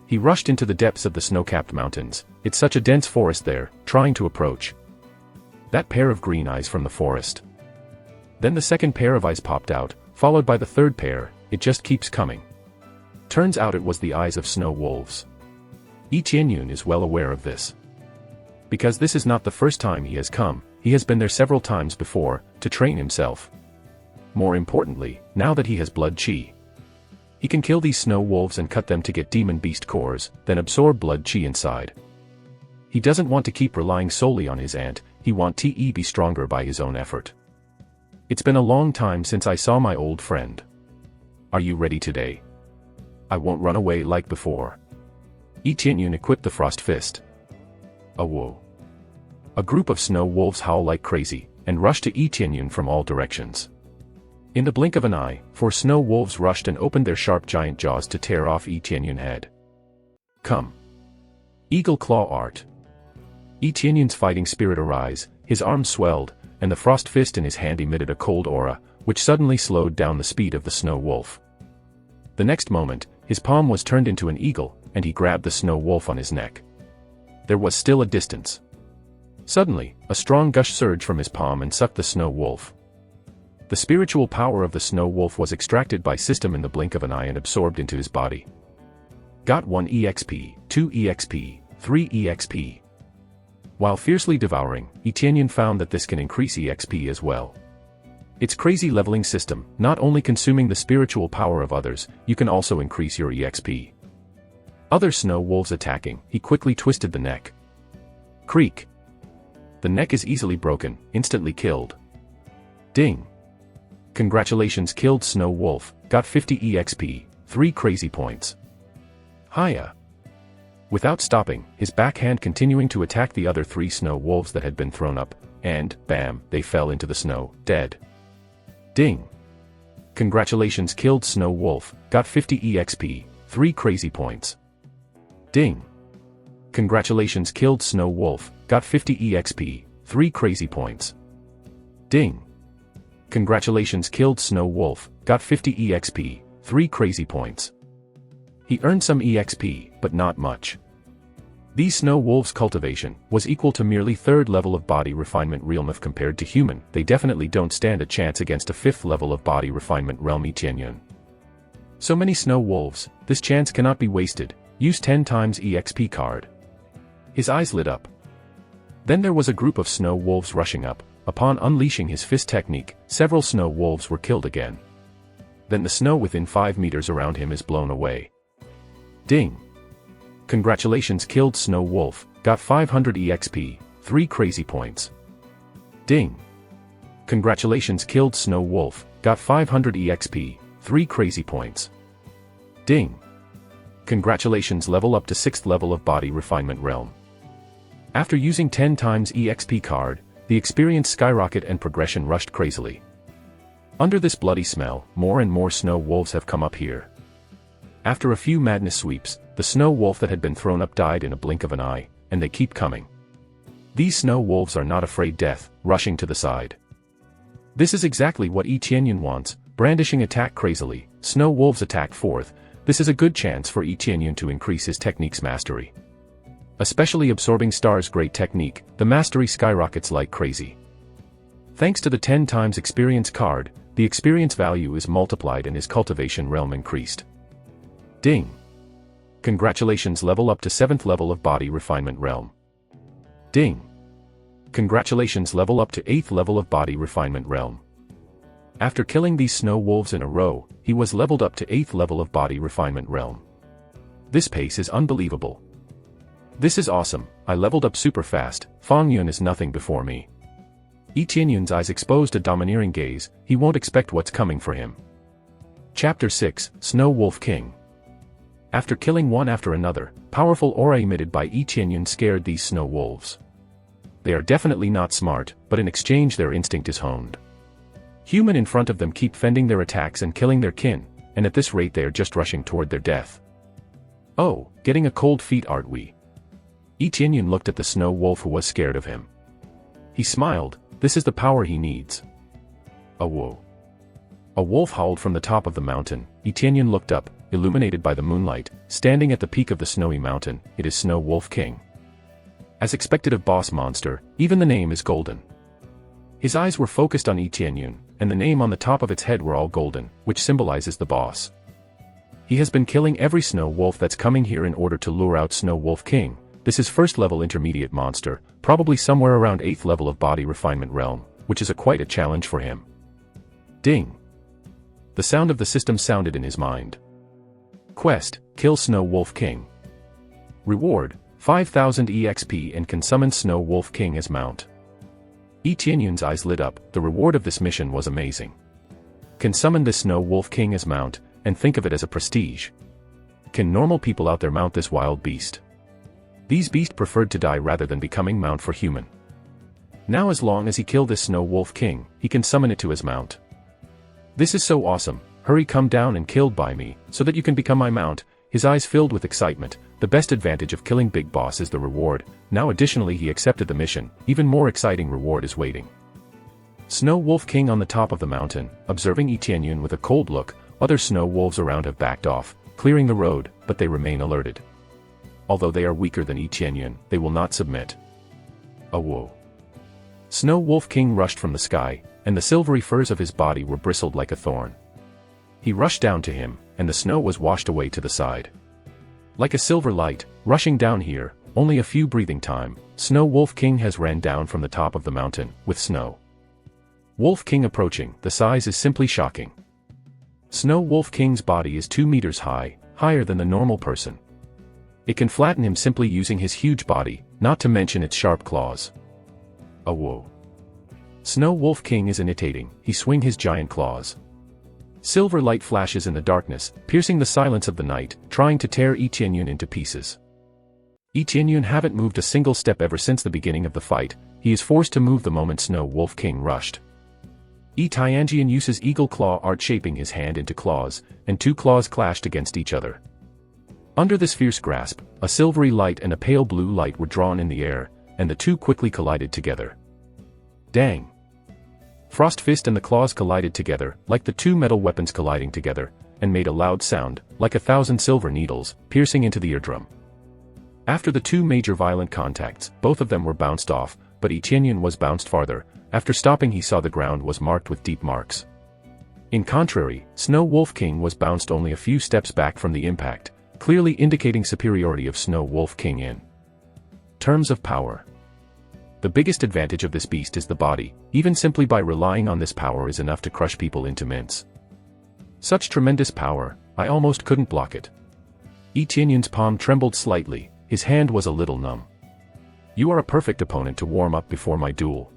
He rushed into the depths of the snow-capped mountains. It's such a dense forest there, trying to approach. That pair of green eyes from the forest. Then the second pair of eyes popped out, followed by the third pair. It just keeps coming. Turns out it was the eyes of snow wolves. Yi Tianyun is well aware of this. Because this is not the first time he has come, he has been there several times before, to train himself. More importantly, now that he has blood chi, he can kill these snow wolves and cut them to get demon beast cores, then absorb blood chi inside. He doesn't want to keep relying solely on his aunt. He want to be stronger by his own effort. It's been a long time since I saw my old friend. Are you ready today? I won't run away like before. Yi Tianyun equipped the Frost Fist. Whoa. A group of snow wolves howl like crazy, and rush to Yi Tianyun from all directions. In the blink of an eye, 4 snow wolves rushed and opened their sharp giant jaws to tear off Yi Tianyun's head. Come. Eagle Claw Art. Yi Tianyun's fighting spirit arise, his arms swelled, and the Frost Fist in his hand emitted a cold aura, which suddenly slowed down the speed of the snow wolf. The next moment, his palm was turned into an eagle, and he grabbed the snow wolf on his neck. There was still a distance. Suddenly, a strong gush surged from his palm and sucked the snow wolf. The spiritual power of the snow wolf was extracted by system in the blink of an eye and absorbed into his body. Got 1 EXP, 2 EXP, 3 EXP. While fiercely devouring, Yi Tianyun found that this can increase EXP as well. It's crazy leveling system, not only consuming the spiritual power of others, you can also increase your EXP. Other snow wolves attacking, he quickly twisted the neck. Creak. The neck is easily broken, instantly killed. Ding. Congratulations, killed snow wolf, got 50 EXP, 3 crazy points. Hiya. Without stopping, his backhand continuing to attack the other 3 snow wolves that had been thrown up, and, bam, they fell into the snow, dead. Ding. Congratulations, killed snow wolf, got 50 EXP, 3 crazy points. Ding. Congratulations, killed snow wolf, got 50 EXP, 3 crazy points. Ding. Congratulations, killed snow wolf, got 50 EXP, 3 crazy points. He earned some EXP, but not much. These snow wolves' cultivation was equal to merely 3rd level of body refinement realm. If compared to human, they definitely don't stand a chance against a 5th level of body refinement realm Yi Tianyun. So many snow wolves, this chance cannot be wasted. Use 10 times EXP card. His eyes lit up. Then there was a group of snow wolves rushing up. Upon unleashing his fist technique, several snow wolves were killed again. Then the snow within 5 meters around him is blown away. Ding! Congratulations, killed snow wolf, got 500 EXP, 3 crazy points. Ding! Congratulations, killed snow wolf, got 500 EXP, 3 crazy points. Ding! Congratulations, level up to 6th level of body refinement realm. After using 10 times EXP card, the experience skyrocket and progression rushed crazily. Under this bloody smell, more and more snow wolves have come up here. After a few madness sweeps, the snow wolf that had been thrown up died in a blink of an eye, and they keep coming. These snow wolves are not afraid death, rushing to the side. This is exactly what Yi Qianyan wants, brandishing attack crazily. Snow wolves attack 4th, this is a good chance for Yi Qianyan to increase his technique's mastery. Especially absorbing stars great technique, the mastery skyrockets like crazy. Thanks to the 10 times experience card, the experience value is multiplied and his cultivation realm increased. Ding! Congratulations, level up to 7th level of body refinement realm. Ding! Congratulations, level up to 8th level of body refinement realm. After killing these snow wolves in a row, he was leveled up to 8th level of body refinement realm. This pace is unbelievable. This is awesome, I leveled up super fast, Fang Yun is nothing before me. Yi Qianyan's eyes exposed a domineering gaze, he won't expect what's coming for him. Chapter 6, Snow Wolf King. After killing one after another, powerful aura emitted by Yi Qianyan scared these snow wolves. They are definitely not smart, but in exchange their instinct is honed. Human in front of them keep fending their attacks and killing their kin, and at this rate they are just rushing toward their death. Oh, getting a cold feet aren't we? Yi Qianyan looked at the snow wolf who was scared of him. He smiled, this is the power he needs. Whoa! A wolf howled from the top of the mountain. Yi Qianyan looked up, illuminated by the moonlight, standing at the peak of the snowy mountain, it is Snow Wolf King. As expected of boss monster, even the name is golden. His eyes were focused on Yi Qianyan, and the name on the top of its head were all golden, which symbolizes the boss. He has been killing every snow wolf that's coming here in order to lure out Snow Wolf King. This is 1st level intermediate monster, probably somewhere around 8th level of body refinement realm, which is quite a challenge for him. Ding! The sound of the system sounded in his mind. Quest, kill Snow Wolf King. Reward, 5,000 EXP and can summon Snow Wolf King as mount. Yi Qianyan's eyes lit up, the reward of this mission was amazing. Can summon this Snow Wolf King as mount, and think of it as a prestige. Can normal people out there mount this wild beast? These beasts preferred to die rather than becoming mount for human. Now as long as he kill this Snow Wolf King, he can summon it to his mount. This is so awesome, hurry come down and killed by me, so that you can become my mount. His eyes filled with excitement, the best advantage of killing Big Boss is the reward, now additionally he accepted the mission, even more exciting reward is waiting. Snow Wolf King on the top of the mountain, observing Yi Qianyan with a cold look, other snow wolves around have backed off, clearing the road, but they remain alerted. Although they are weaker than Yi Qianyan, they will not submit. Whoa! Snow Wolf King rushed from the sky, and the silvery furs of his body were bristled like a thorn. He rushed down to him, and the snow was washed away to the side. Like a silver light, rushing down here, only a few breathing time, Snow Wolf King has ran down from the top of the mountain, with Snow Wolf King approaching, the size is simply shocking. Snow Wolf King's body is 2 meters high, higher than the normal person. It can flatten him simply using his huge body, not to mention its sharp claws. Whoa! Snow Wolf King is imitating, he swing his giant claws. Silver light flashes in the darkness, piercing the silence of the night, trying to tear Yi Qianyan into pieces. Yi Qianyan haven't moved a single step ever since the beginning of the fight, he is forced to move the moment Snow Wolf King rushed. Yi Tianjian uses eagle claw art shaping his hand into claws, and 2 claws clashed against each other. Under this fierce grasp, a silvery light and a pale blue light were drawn in the air, and the 2 quickly collided together. Dang! Frost Fist and the claws collided together, like the 2 metal weapons colliding together, and made a loud sound, like 1,000 silver needles, piercing into the eardrum. After the 2 major violent contacts, both of them were bounced off, but Yi Qianyan was bounced farther. After stopping he saw the ground was marked with deep marks. In contrary, Snow Wolf King was bounced only a few steps back from the impact, clearly indicating superiority of Snow Wolf King in terms of power. The biggest advantage of this beast is the body. Even simply by relying on this power is enough to crush people into mince. Such tremendous power, I almost couldn't block it. Yi Tianyun's palm trembled slightly, his hand was a little numb. You are a perfect opponent to warm up before my duel.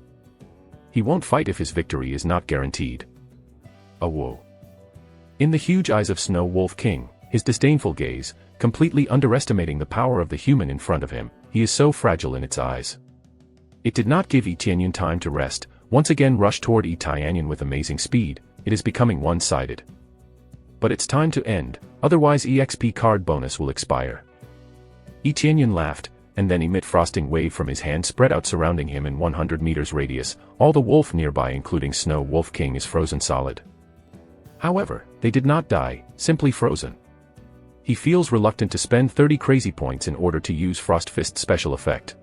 He won't fight if his victory is not guaranteed. A whoa. In the huge eyes of Snow Wolf King, his disdainful gaze, completely underestimating the power of the human in front of him, he is so fragile in its eyes. It did not give Yi Tianyun time to rest, once again rushed toward Yi Tianyun with amazing speed. It is becoming one-sided. But it's time to end, otherwise EXP card bonus will expire. Yi Tianyun laughed, and then emit frosting wave from his hand spread out surrounding him in 100 meters radius. All the wolf nearby including Snow Wolf King is frozen solid. However, they did not die, simply frozen. He feels reluctant to spend 30 crazy points in order to use Frost Fist special effect.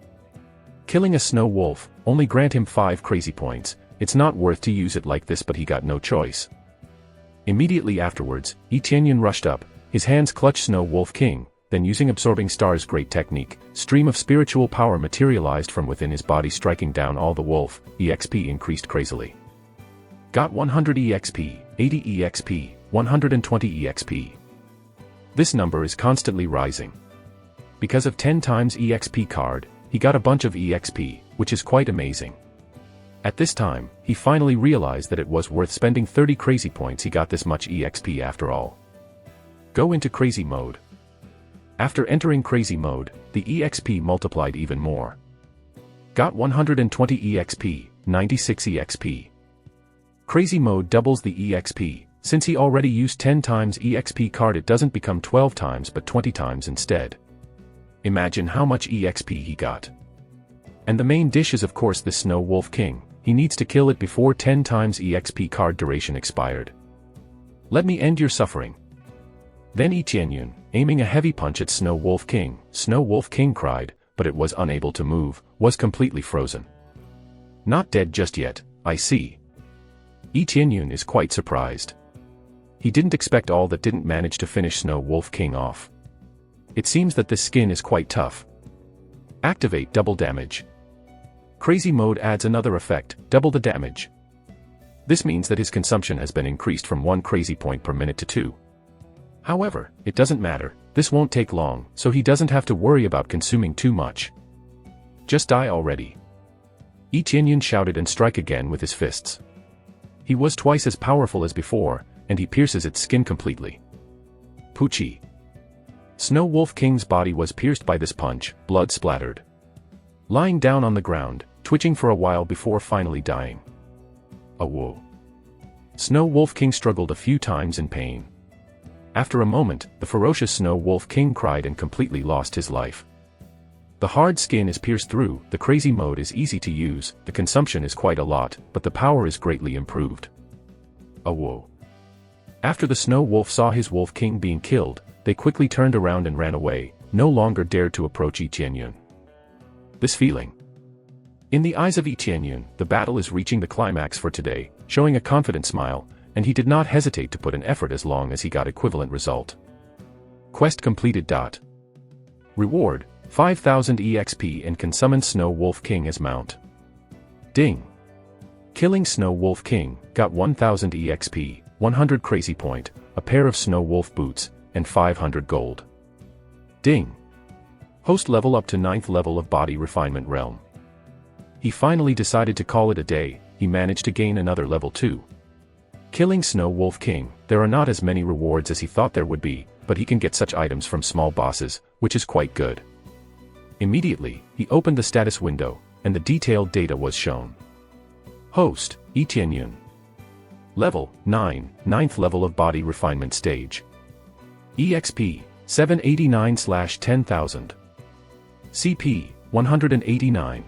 Killing a snow wolf, only grant him 5 crazy points. It's not worth to use it like this, but he got no choice. Immediately afterwards, Yi Tianyun rushed up, his hands clutched Snow Wolf King, then using Absorbing Star's great technique, stream of spiritual power materialized from within his body striking down all the wolf. EXP increased crazily. Got 100 EXP, 80 EXP, 120 EXP. This number is constantly rising. Because of 10 times EXP card, he got a bunch of EXP, which is quite amazing. At this time, he finally realized that it was worth spending 30 crazy points. He got this much EXP after all. Go into crazy mode. After entering crazy mode, the EXP multiplied even more. Got 120 EXP, 96 EXP. Crazy mode doubles the EXP. Since he already used 10 times EXP card, it doesn't become 12 times but 20 times instead. Imagine how much EXP he got. And the main dish is of course the Snow Wolf King. He needs to kill it before 10 times EXP card duration expired. Let me end your suffering. Then Yi Tianyun, aiming a heavy punch at Snow Wolf King. Snow Wolf King cried, but it was unable to move, was completely frozen. Not dead just yet, I see. Yi Tianyun is quite surprised. He didn't expect all that, didn't manage to finish Snow Wolf King off. It seems that this skin is quite tough. Activate double damage. Crazy mode adds another effect, double the damage. This means that his consumption has been increased from 1 crazy point per minute to 2. However, it doesn't matter, this won't take long, so he doesn't have to worry about consuming too much. Just die already. Yi Tianyun shouted and strike again with his fists. He was twice as powerful as before, and he pierces its skin completely. Poochie. Snow Wolf King's body was pierced by this punch, blood splattered. Lying down on the ground, twitching for a while before finally dying. A whoa. Snow Wolf King struggled a few times in pain. After a moment, the ferocious Snow Wolf King cried and completely lost his life. The hard skin is pierced through, the crazy mode is easy to use, the consumption is quite a lot, but the power is greatly improved. A whoa. After the Snow Wolf saw his Wolf King being killed, they quickly turned around and ran away, no longer dared to approach Yi Tianyun. This feeling. In the eyes of Yi Tianyun, the battle is reaching the climax for today, showing a confident smile, and he did not hesitate to put an effort as long as he got equivalent result. Quest completed. Reward, 5000 EXP and can summon Snow Wolf King as mount. Ding. Killing Snow Wolf King, got 1000 EXP, 100 crazy point, a pair of Snow Wolf boots, and 500 gold. Ding. Host level up to 9th level of Body Refinement Realm. He finally decided to call it a day. He managed to gain another level 2. Killing Snow Wolf King, there are not as many rewards as he thought there would be, but he can get such items from small bosses, which is quite good. Immediately, he opened the status window, and the detailed data was shown. Host, Yi Tianyun. Level, 9, 9th level of Body Refinement Stage. EXP, 789/10,000. CP, 189.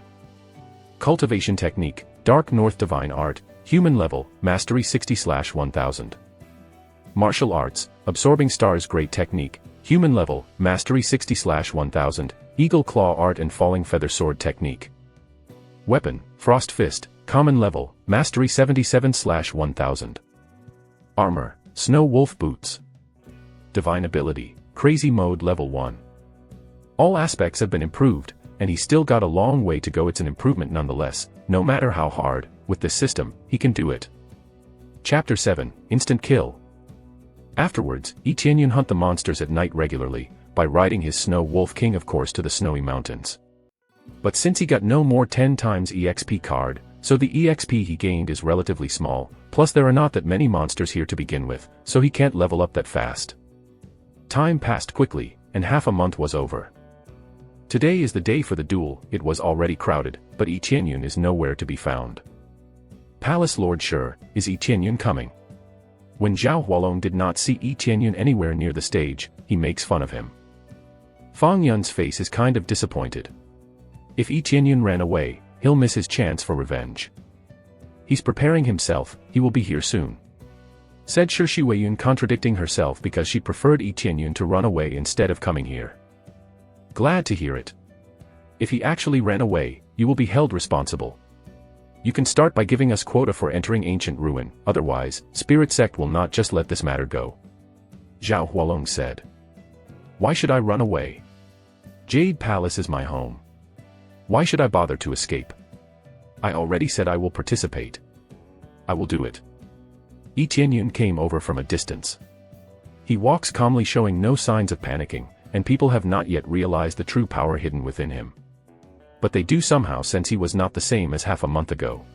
Cultivation Technique, Dark North Divine Art, Human Level, Mastery 60/1000. Martial Arts, Absorbing Star's Great Technique, Human Level, Mastery 60/1000, Eagle Claw Art and Falling Feather Sword Technique. Weapon, Frost Fist, Common Level, Mastery 77/1000. Armor, Snow Wolf Boots. Divine Ability, Crazy Mode Level 1. All aspects have been improved, and he's still got a long way to go. It's an improvement nonetheless. No matter how hard, with this system, he can do it. Chapter 7, Instant Kill. Afterwards, Yi Qianyun hunt the monsters at night regularly, by riding his Snow Wolf King of course to the snowy mountains. But since he got no more 10 times EXP card, so the EXP he gained is relatively small, plus there are not that many monsters here to begin with, so he can't level up that fast. Time passed quickly, and half a month was over. Today is the day for the duel. It was already crowded, but Yi Qianyun is nowhere to be found. Palace Lord Shi, is Yi Qianyun coming? When Zhao Hualong did not see Yi Qianyun anywhere near the stage, he makes fun of him. Fang Yun's face is kind of disappointed. If Yi Qianyun ran away, he'll miss his chance for revenge. He's preparing himself, he will be here soon. Said Shi Shiweiyun, contradicting herself because she preferred Yi Qianyun to run away instead of coming here. Glad to hear it. If he actually ran away, you will be held responsible. You can start by giving us quota for entering ancient ruin, otherwise, Spirit Sect will not just let this matter go. Zhao Hualong said. Why should I run away? Jade Palace is my home. Why should I bother to escape? I already said I will participate. I will do it. Yi Qianyun came over from a distance. He walks calmly, showing no signs of panicking, and people have not yet realized the true power hidden within him. But they do somehow, since he was not the same as half a month ago.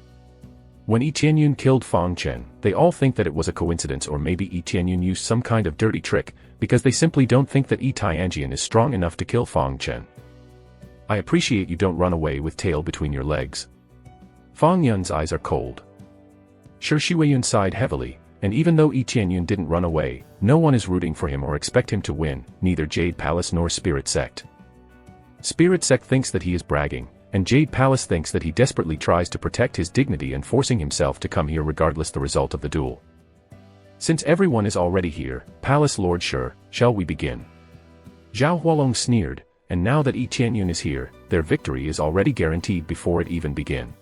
When Yi Qianyun killed Fang Chen, they all think that it was a coincidence, or maybe Yi Qianyun used some kind of dirty trick, because they simply don't think that Yi Tianjian is strong enough to kill Fang Chen. I appreciate you don't run away with tail between your legs. Fang Yun's eyes are cold. Shi Shiweiyun sighed heavily, and even though Yi Qianyun didn't run away, no one is rooting for him or expect him to win, neither Jade Palace nor Spirit Sect. Spirit Sect thinks that he is bragging, and Jade Palace thinks that he desperately tries to protect his dignity and forcing himself to come here regardless the result of the duel. Since everyone is already here, Palace Lord Shi, shall we begin? Zhao Hualong sneered, and now that Yi Qianyun is here, their victory is already guaranteed before it even begin.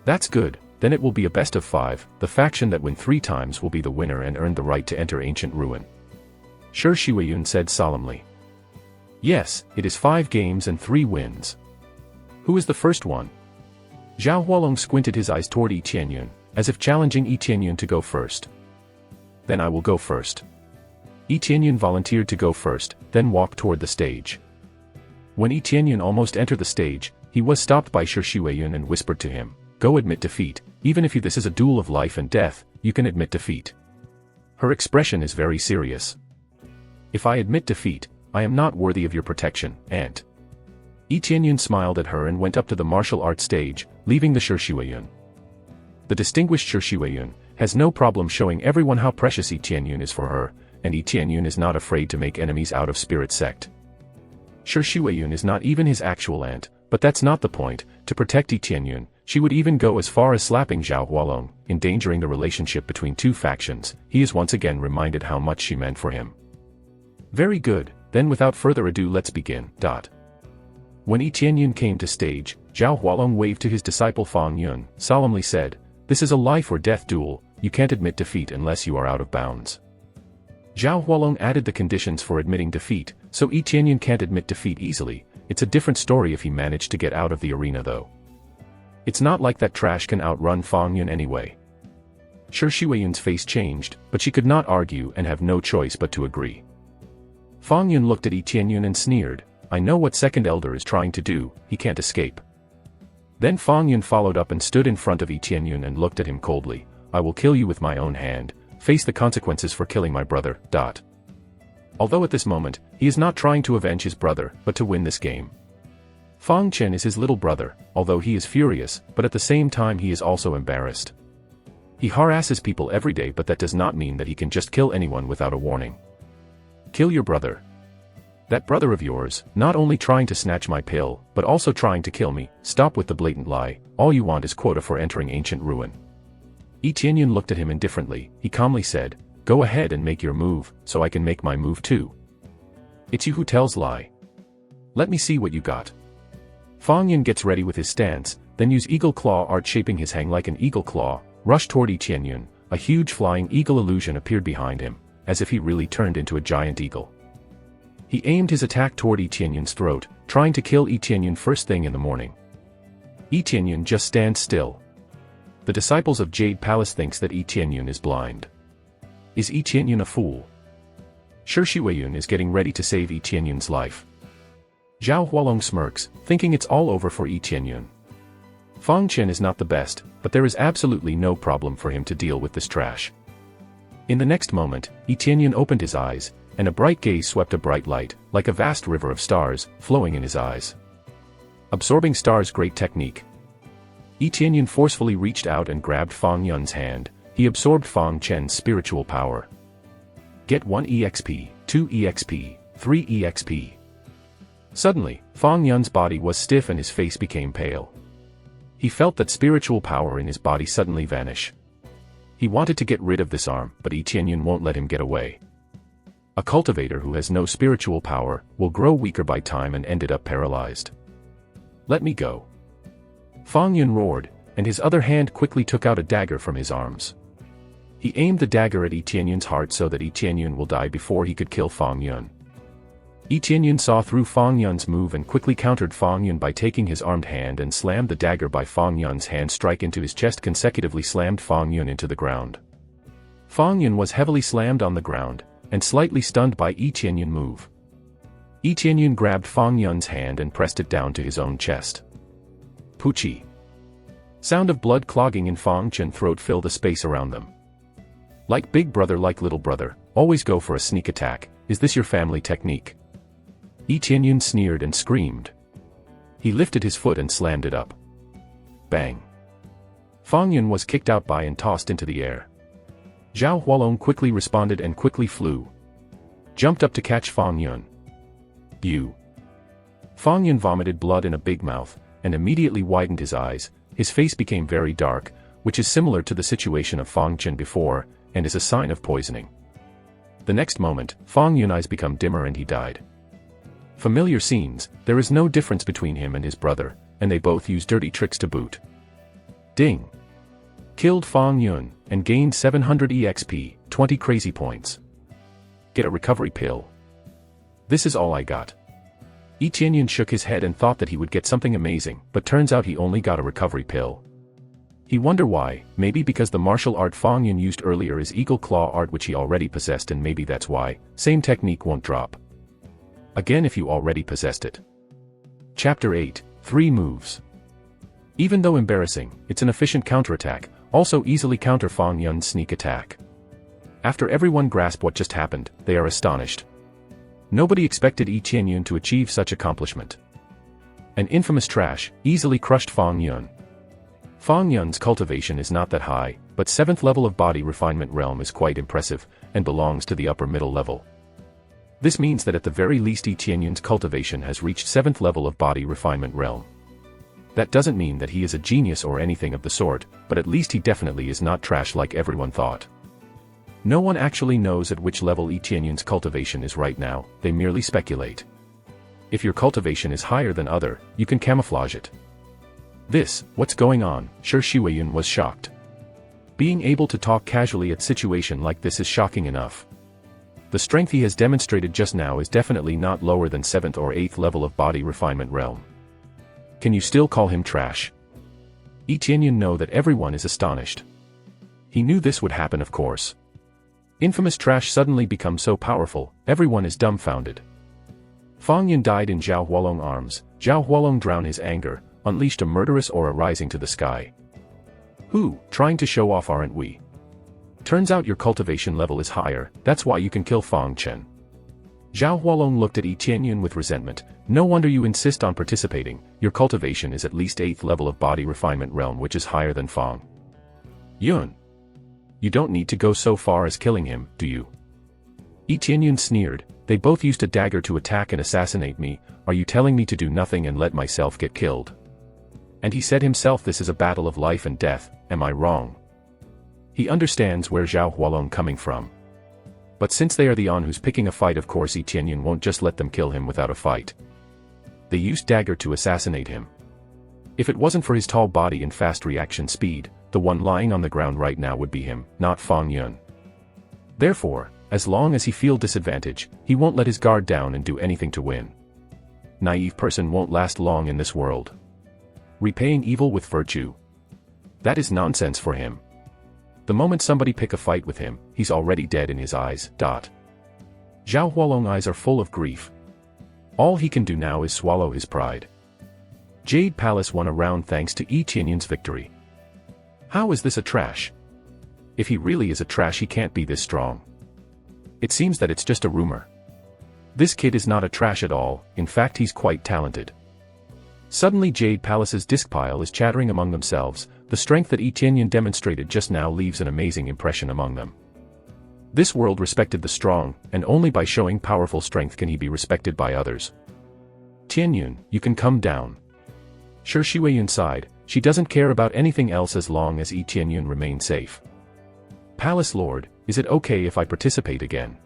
That's good, then it will be a best of 5, the faction that win 3 times will be the winner and earn the right to enter ancient ruin. Shi Shiweiyun said solemnly. Yes, it is 5 games and 3 wins. Who is the first one? Zhao Hualong squinted his eyes toward Yi Qianyun, as if challenging Yi Qianyun to go first. Then I will go first. Yi Qianyun volunteered to go first, then walked toward the stage. When Yi Qianyun almost entered the stage, he was stopped by Shi Shiweiyun and whispered to him, "Go admit defeat, even if this is a duel of life and death, you can admit defeat." Her expression is very serious. If I admit defeat, I am not worthy of your protection, aunt. Yi Qianyun smiled at her and went up to the martial arts stage, leaving the Shi Shiweiyun. The distinguished Shi Shiweiyun has no problem showing everyone how precious Yi Qianyun is for her, and Yi Qianyun is not afraid to make enemies out of Spirit Sect. Shi Shiweiyun is not even his actual aunt, but that's not the point. To protect Yi Qianyun, she would even go as far as slapping Zhao Hualong, endangering the relationship between 2 factions. He is once again reminded how much she meant for him. Very good, then without further ado let's begin. When Yi Qianyun came to stage, Zhao Hualong waved to his disciple Fang Yun, solemnly said, "This is a life or death duel, you can't admit defeat unless you are out of bounds." Zhao Hualong added the conditions for admitting defeat, so Yi Qianyun can't admit defeat easily. It's a different story if he managed to get out of the arena though. It's not like that trash can outrun Fang Yun anyway. Shi Shiweiyun's face changed, but she could not argue and have no choice but to agree. Fang Yun looked at Yi Qianyun and sneered, "I know what Second Elder is trying to do, he can't escape." Then Fang Yun followed up and stood in front of Yi Qianyun and looked at him coldly, "I will kill you with my own hand, face the consequences for killing my brother." Although at this moment, he is not trying to avenge his brother, but to win this game. Fang Chen is his little brother, although he is furious, but at the same time he is also embarrassed. He harasses people every day, but that does not mean that he can just kill anyone without a warning. Kill your brother. That brother of yours, not only trying to snatch my pill, but also trying to kill me. Stop with the blatant lie, all you want is quota for entering ancient ruin. Yi Qianyun looked at him indifferently. He calmly said, "Go ahead and make your move, so I can make my move too." "It's you who tells lie. Let me see what you got." Fang Yun gets ready with his stance, then use eagle claw art shaping his hang like an eagle claw, rush toward Yi Qianyun, a huge flying eagle illusion appeared behind him, as if he really turned into a giant eagle. He aimed his attack toward Yi Tianyun's throat, trying to kill Yi Tianyun first thing in the morning. Yi Tianyun just stands still. The disciples of Jade Palace thinks that Yi Tianyun is blind. Is Yi Tianyun a fool? Sure, Shi Weiyun is getting ready to save Yi Tianyun's life. Zhao Hualong smirks, thinking it's all over for Yi Tianyun. Fang Chen is not the best, but there is absolutely no problem for him to deal with this trash. In the next moment, Yi Tianyun opened his eyes, and a bright gaze swept a bright light, like a vast river of stars, flowing in his eyes. Absorbing stars' great technique. Yi Tianyun forcefully reached out and grabbed Fang Yun's hand. He absorbed Fang Chen's spiritual power. Get 1 EXP, 2 EXP, 3 EXP. Suddenly, Fang Yun's body was stiff and his face became pale. He felt that spiritual power in his body suddenly vanish. He wanted to get rid of this arm, but Yi Tianyun won't let him get away. A cultivator who has no spiritual power will grow weaker by time and ended up paralyzed. Let me go. Fang Yun roared, and his other hand quickly took out a dagger from his arms. He aimed the dagger at Yi Tianyun's heart so that Yi Tianyun will die before he could kill Fang Yun. Yi Tianyun saw through Fang Yun's move and quickly countered Fang Yun by taking his armed hand and slammed the dagger by Fang Yun's hand strike into his chest, consecutively slammed Fang Yun into the ground. Fang Yun was heavily slammed on the ground, and slightly stunned by Yi Tianyun's move. Yi Tianyun grabbed Fang Yun's hand and pressed it down to his own chest. Puchi. Sound of blood clogging in Fang Chen's throat filled the space around them. Like big brother, like little brother, always go for a sneak attack. Is this your family technique? Yi Tianyun sneered and screamed. He lifted his foot and slammed it up. Bang. Fang Yun was kicked out by and tossed into the air. Zhao Hualong quickly responded and quickly flew. Jumped up to catch Fang Yun. You. Fang Yun vomited blood in a big mouth, and immediately widened his eyes. His face became very dark, which is similar to the situation of Fang Chen before, and is a sign of poisoning. The next moment, Fang Yun's eyes become dimmer and he died. Familiar scenes, there is no difference between him and his brother, and they both use dirty tricks to boot. Ding. Killed Fang Yun, and gained 700 EXP, 20 crazy points. Get a recovery pill. This is all I got. Yi Tianyun shook his head and thought that he would get something amazing, but turns out he only got a recovery pill. He wondered why, maybe because the martial art Fang Yun used earlier is Eagle Claw art which he already possessed, and maybe that's why, same technique won't drop. Again if you already possessed it. Chapter 8, 3 moves. Even though embarrassing, it's an efficient counterattack, also easily counter Fang Yun's sneak attack. After everyone grasp what just happened, they are astonished. Nobody expected Yi Tianyun to achieve such accomplishment. An infamous trash, easily crushed Fang Yun. Fang Yun's cultivation is not that high, but 7th level of body refinement realm is quite impressive, and belongs to the upper middle level. This means that at the very least Yi Tianyun's cultivation has reached 7th level of body refinement realm. That doesn't mean that he is a genius or anything of the sort, but at least he definitely is not trash like everyone thought. No one actually knows at which level Yi Tianyun's cultivation is right now, they merely speculate. If your cultivation is higher than other, you can camouflage it. What's going on? Sure, Shi Weiyun was shocked. Being able to talk casually at situation like this is shocking enough. The strength he has demonstrated just now is definitely not lower than 7th or 8th level of body refinement realm. Can you still call him trash? Yi Tianyun know that everyone is astonished. He knew this would happen, of course. Infamous trash suddenly becomes so powerful, everyone is dumbfounded. Fang Yun died in Zhao Hualong's arms. Zhao Hualong drowned his anger, unleashed a murderous aura rising to the sky. Who, trying to show off, aren't we? Turns out your cultivation level is higher, that's why you can kill Fang Chen. Zhao Hualong looked at Yi Tianyun with resentment. No wonder you insist on participating, your cultivation is at least 8th level of body refinement realm, which is higher than Fang Yun. You don't need to go so far as killing him, do you? Yi Tianyun sneered. They both used a dagger to attack and assassinate me. Are you telling me to do nothing and let myself get killed? And he said himself, this is a battle of life and death, am I wrong? He understands where Zhao Hualong coming from. But since they are the on who's picking a fight, of course Yi Tianyun won't just let them kill him without a fight. They used dagger to assassinate him. If it wasn't for his tall body and fast reaction speed, the one lying on the ground right now would be him, not Fang Yun. Therefore, as long as he feels disadvantage, he won't let his guard down and do anything to win. Naive person won't last long in this world. Repaying evil with virtue. That is nonsense for him. The moment somebody pick a fight with him, he's already dead in his eyes. Zhao Hualong's eyes are full of grief. All he can do now is swallow his pride. Jade Palace won a round thanks to Yi Qianyun's victory. How is this a trash? If he really is a trash, he can't be this strong. It seems that it's just a rumor. This kid is not a trash at all, in fact he's quite talented. Suddenly Jade Palace's disc pile is chattering among themselves. The strength that Yi Qianyun demonstrated just now leaves an amazing impression among them. This world respected the strong, and only by showing powerful strength can he be respected by others. Qianyun, you can come down. Sure, Shiweiyun sighed. She doesn't care about anything else as long as Yi Qianyun remains safe. Palace Lord, is it okay if I participate again?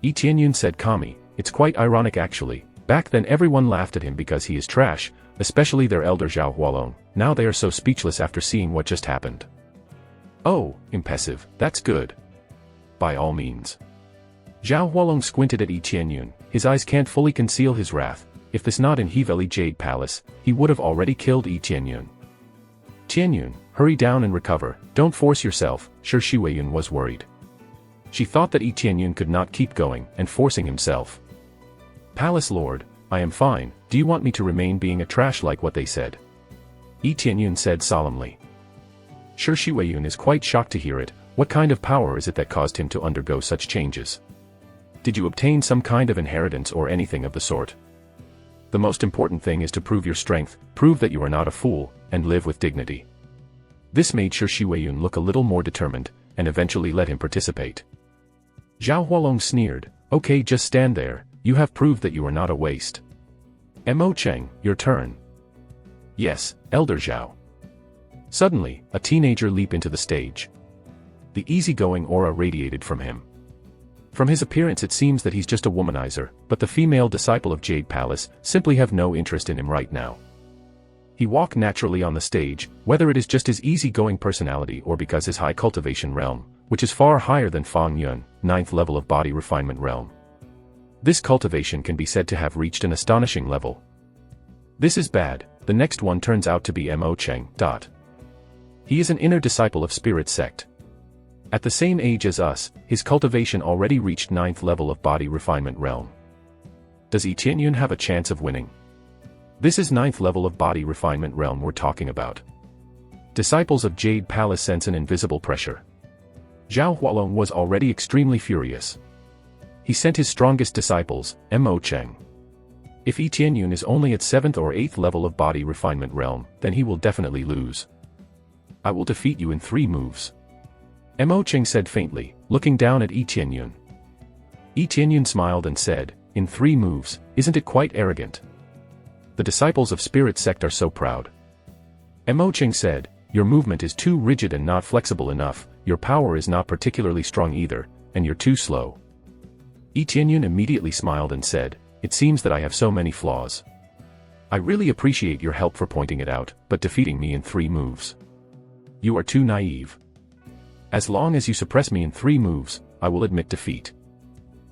Yi Qianyun said calmly. It's quite ironic actually. Back then everyone laughed at him because he is trash, especially their elder Zhao Hualong. Now they are so speechless after seeing what just happened. Oh, impassive, that's good. By all means. Zhao Hualong squinted at Yi Qianyun. His eyes can't fully conceal his wrath. If this not in Heavily Jade Palace, he would have already killed Yi Qianyun. Qianyun, hurry down and recover, don't force yourself. Sure, Shiweiyun was worried. She thought that Yi Qianyun could not keep going and forcing himself. Palace Lord, I am fine. Do you want me to remain being a trash like what they said? Yi Qianyun said solemnly. Sure, Shiweiyun is quite shocked to hear it. What kind of power is it that caused him to undergo such changes? Did you obtain some kind of inheritance or anything of the sort? The most important thing is to prove your strength, prove that you are not a fool, and live with dignity. This made Sure Shiweiyun look a little more determined, and eventually let him participate. Zhao Hualong sneered, okay, just stand there, you have proved that you are not a waste. Mo Cheng, your turn. Yes, Elder Zhao. Suddenly, a teenager leaped into the stage. The easygoing aura radiated from him. From his appearance it seems that he's just a womanizer, but the female disciple of Jade Palace simply have no interest in him right now. He walked naturally on the stage, whether it is just his easygoing personality or because his high cultivation realm, which is far higher than Fang Yun, 9th level of body refinement realm. This cultivation can be said to have reached an astonishing level. This is bad. The next one turns out to be Mo Cheng. He is an inner disciple of Spirit Sect. At the same age as us, his cultivation already reached 9th level of body refinement realm. Does Yi Qianyun have a chance of winning? This is 9th level of body refinement realm we're talking about. Disciples of Jade Palace sense an invisible pressure. Zhao Hualong was already extremely furious. He sent his strongest disciples, Mo Cheng. If Yi Qianyun is only at 7th or 8th level of body refinement realm, then he will definitely lose. I will defeat you in 3 moves. Mo Cheng said faintly, looking down at Yi Qianyun. Yi Qianyun smiled and said, in 3 moves, isn't it quite arrogant? The disciples of Spirit Sect are so proud. Mo Cheng said, your movement is too rigid and not flexible enough, your power is not particularly strong either, and you're too slow. Yi Qianyun immediately smiled and said, it seems that I have so many flaws. I really appreciate your help for pointing it out, but defeating me in 3 moves. You are too naive. As long as you suppress me in 3 moves, I will admit defeat.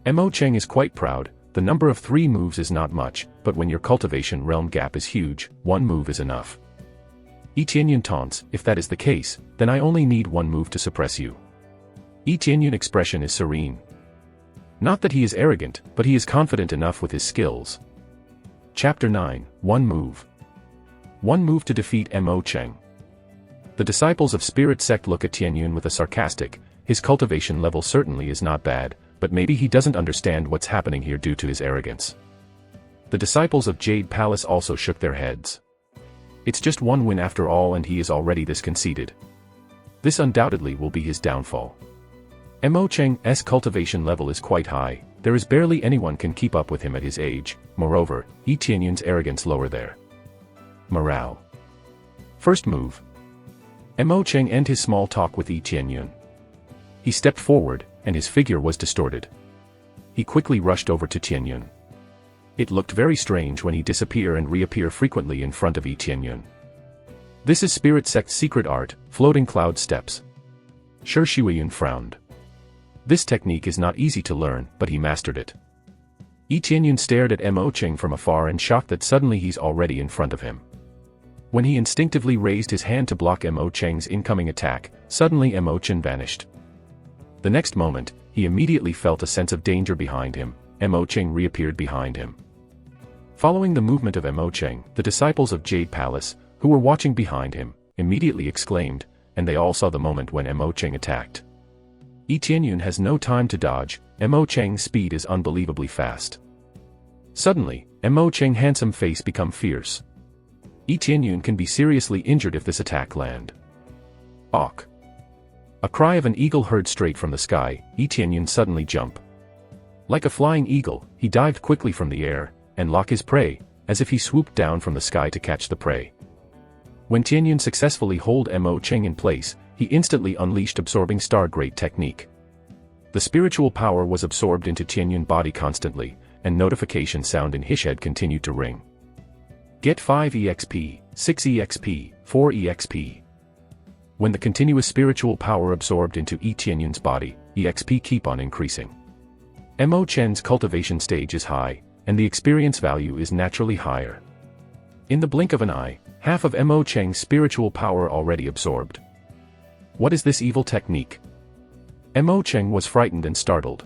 Mo Cheng is quite proud. The number of 3 moves is not much, but when your cultivation realm gap is huge, 1 move is enough. Yi Qianyun taunts, if that is the case, then I only need 1 move to suppress you. Yi Qianyun's expression is serene. Not that he is arrogant, but he is confident enough with his skills. Chapter 9, 1 move. 1 move to defeat Mo Cheng. The disciples of Spirit Sect look at Qianyun with a sarcastic, his cultivation level certainly is not bad, but maybe he doesn't understand what's happening here due to his arrogance. The disciples of Jade Palace also shook their heads. It's just 1 win after all and he is already this conceited. This undoubtedly will be his downfall. Mo Cheng's cultivation level is quite high, there is barely anyone can keep up with him at his age, moreover, Yi Qianyun's arrogance lower there. Morale. First move. Mo Cheng ended his small talk with Yi Qianyun. He stepped forward, and his figure was distorted. He quickly rushed over to Qianyun. It looked very strange when he disappear and reappear frequently in front of Yi Qianyun. This is Spirit Sect's secret art, floating cloud steps. Shi Shuiyun frowned. This technique is not easy to learn, but he mastered it. Yi Tianyun stared at Mo Qing from afar and shocked that suddenly he's already in front of him. When he instinctively raised his hand to block Mo Qing's incoming attack, suddenly Mo Qing vanished. The next moment, he immediately felt a sense of danger behind him. Mo Qing reappeared behind him. Following the movement of Mo Qing, the disciples of Jade Palace, who were watching behind him, immediately exclaimed, and they all saw the moment when Mo Qing attacked. Yi Tianyun has no time to dodge. Mo Qing's speed is unbelievably fast. Suddenly, Mo Qing's handsome face become fierce. Yi Tianyun can be seriously injured if this attack land. Awk! A cry of an eagle heard straight from the sky. Yi Tianyun suddenly jump. Like a flying eagle, he dived quickly from the air, and lock his prey, as if he swooped down from the sky to catch the prey. When Tianyun successfully hold Mo Qing in place, he instantly unleashed Absorbing Star Great Technique. The spiritual power was absorbed into Tianyun's body constantly, and notification sound in his head continued to ring. Get 5 EXP, 6 EXP, 4 EXP. When the continuous spiritual power absorbed into Yi Tianyun's body, EXP keep on increasing. Mo Qing's cultivation stage is high, and the experience value is naturally higher. In the blink of an eye, half of Mo Qing's spiritual power already absorbed. What is this evil technique? Mo Qing was frightened and startled.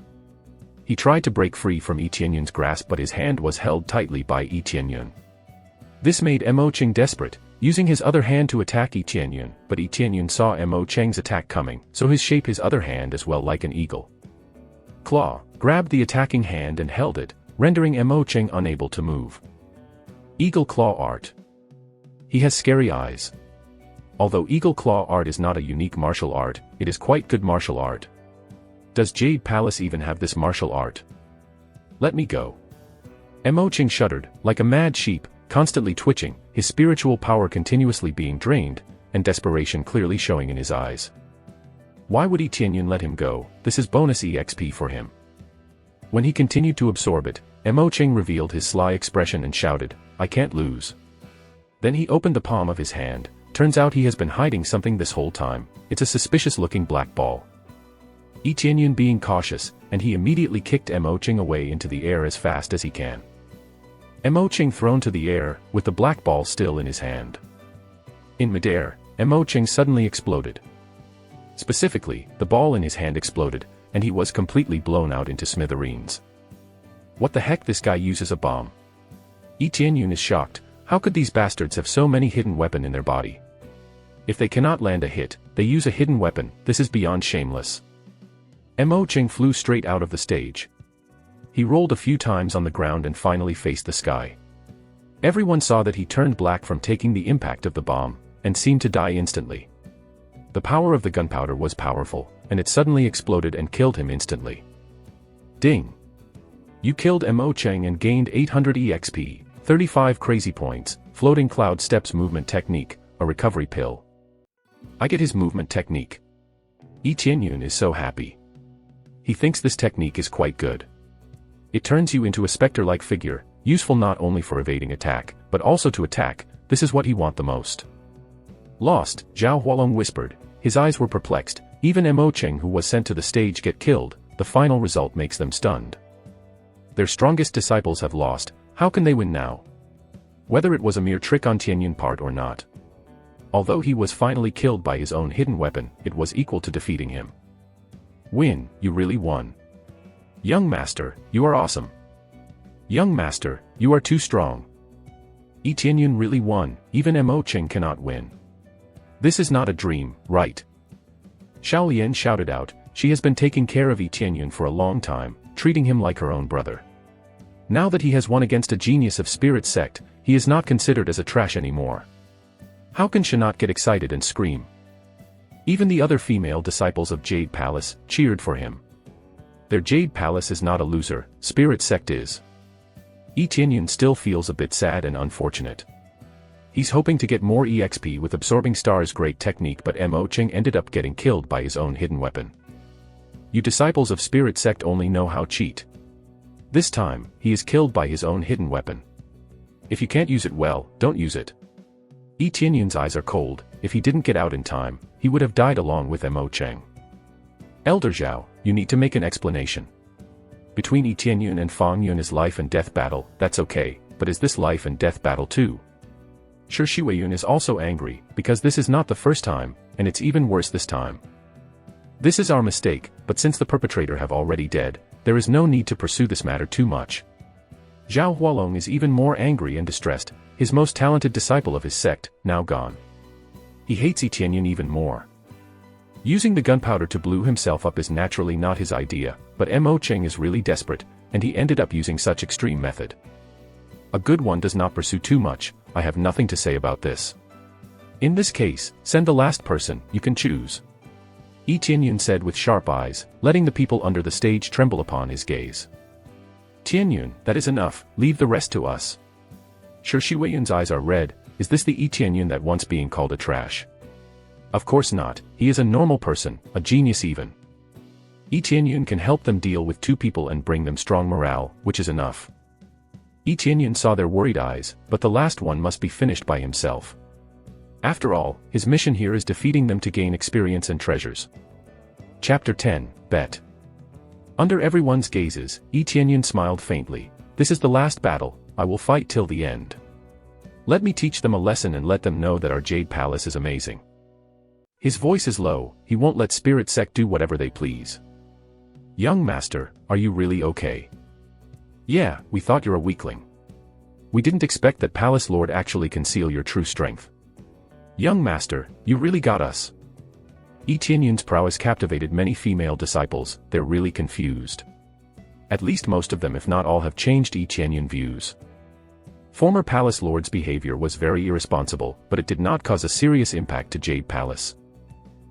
He tried to break free from Yi Tianyun's grasp, but his hand was held tightly by Yi Tianyun. This made Mo Qing desperate, using his other hand to attack Yi Tianyun, but Yi Tianyun saw Mo Qing's attack coming, so he shaped his other hand as well like an eagle. Claw grabbed the attacking hand and held it, rendering Mo Qing unable to move. Eagle Claw Art. He has scary eyes. Although Eagle Claw Art is not a unique martial art, it is quite good martial art. Does Jade Palace even have this martial art? Let me go. Mo Qing shuddered, like a mad sheep, constantly twitching, his spiritual power continuously being drained, and desperation clearly showing in his eyes. Why would Yi Tianyun let him go? This is bonus EXP for him. When he continued to absorb it, Mo Qing revealed his sly expression and shouted, "I can't lose." Then he opened the palm of his hand. Turns out he has been hiding something this whole time. It's a suspicious-looking black ball. Yi Tianyun being cautious, and he immediately kicked Mo Qing away into the air as fast as he can. Mo Qing thrown to the air, with the black ball still in his hand. In midair, Mo Qing suddenly exploded. Specifically, the ball in his hand exploded, and he was completely blown out into smithereens. What the heck, this guy uses a bomb? Yi Tianyun is shocked. How could these bastards have so many hidden weapons in their body? If they cannot land a hit, they use a hidden weapon. This is beyond shameless. Mo Qing flew straight out of the stage. He rolled a few times on the ground and finally faced the sky. Everyone saw that he turned black from taking the impact of the bomb, and seemed to die instantly. The power of the gunpowder was powerful, and it suddenly exploded and killed him instantly. Ding! You killed Mo Qing and gained 800 EXP, 35 crazy points, floating cloud steps movement technique, a recovery pill. I get his movement technique. Yi Tianyun is so happy. He thinks this technique is quite good. It turns you into a specter-like figure, useful not only for evading attack, but also to attack. This is what he wants the most. Lost, Zhao Hualong whispered. His eyes were perplexed. Even Mo Qing, who was sent to the stage, get killed. The final result makes them stunned. Their strongest disciples have lost. How can they win now? Whether it was a mere trick on Tianyun's part or not. Although he was finally killed by his own hidden weapon, it was equal to defeating him. Win, you really won. Young master, you are awesome. Young master, you are too strong. Yi Tianyun really won. Even Mo Qing cannot win. This is not a dream, right? Shaolian shouted out. She has been taking care of Yi Tianyun for a long time, treating him like her own brother. Now that he has won against a genius of Spirit Sect, he is not considered as a trash anymore. How can she not get excited and scream? Even the other female disciples of Jade Palace cheered for him. Their Jade Palace is not a loser, Spirit Sect is. Yi Tianyun still feels a bit sad and unfortunate. He's hoping to get more EXP with Absorbing Star's great technique, but Mo Qing ended up getting killed by his own hidden weapon. You disciples of Spirit Sect only know how cheat. This time, he is killed by his own hidden weapon. If you can't use it well, don't use it. Yi Tianyun's eyes are cold. If he didn't get out in time, he would have died along with Mo Cheng. Elder Zhao, you need to make an explanation. Between Yi Tianyun and Fang Yun is life and death battle, that's okay, but is this life and death battle too? Shi Shuiyun is also angry, because this is not the first time, and it's even worse this time. This is our mistake, but since the perpetrator have already dead, there is no need to pursue this matter too much. Zhao Hualong is even more angry and distressed, his most talented disciple of his sect, now gone. He hates Yi Tianyun even more. Using the gunpowder to blow himself up is naturally not his idea, but Mo Cheng is really desperate, and he ended up using such extreme method. A good one does not pursue too much. I have nothing to say about this. In this case, send the last person you can choose. Yi Tianyun said with sharp eyes, letting the people under the stage tremble upon his gaze. Tianyun, that is enough, leave the rest to us. Shi Shuiyun's eyes are red. Is this the Yi Tianyun that once being called a trash? Of course not, he is a normal person, a genius even. Yi Tianyun can help them deal with two people and bring them strong morale, which is enough. Yi Tianyun saw their worried eyes, but the last one must be finished by himself. After all, his mission here is defeating them to gain experience and treasures. Chapter 10, Bet. Under everyone's gazes, Yi Tianyun smiled faintly. This is the last battle, I will fight till the end. Let me teach them a lesson and let them know that our Jade Palace is amazing. His voice is low, he won't let Spirit Sect do whatever they please. Young master, are you really okay? Yeah, we thought you're a weakling. We didn't expect that Palace Lord actually conceal your true strength. Young master, you really got us. Yi Tianyun's prowess captivated many female disciples, they're really confused. At least most of them if not all have changed Yi Tianyun views. Former Palace Lord's behavior was very irresponsible, but it did not cause a serious impact to Jade Palace.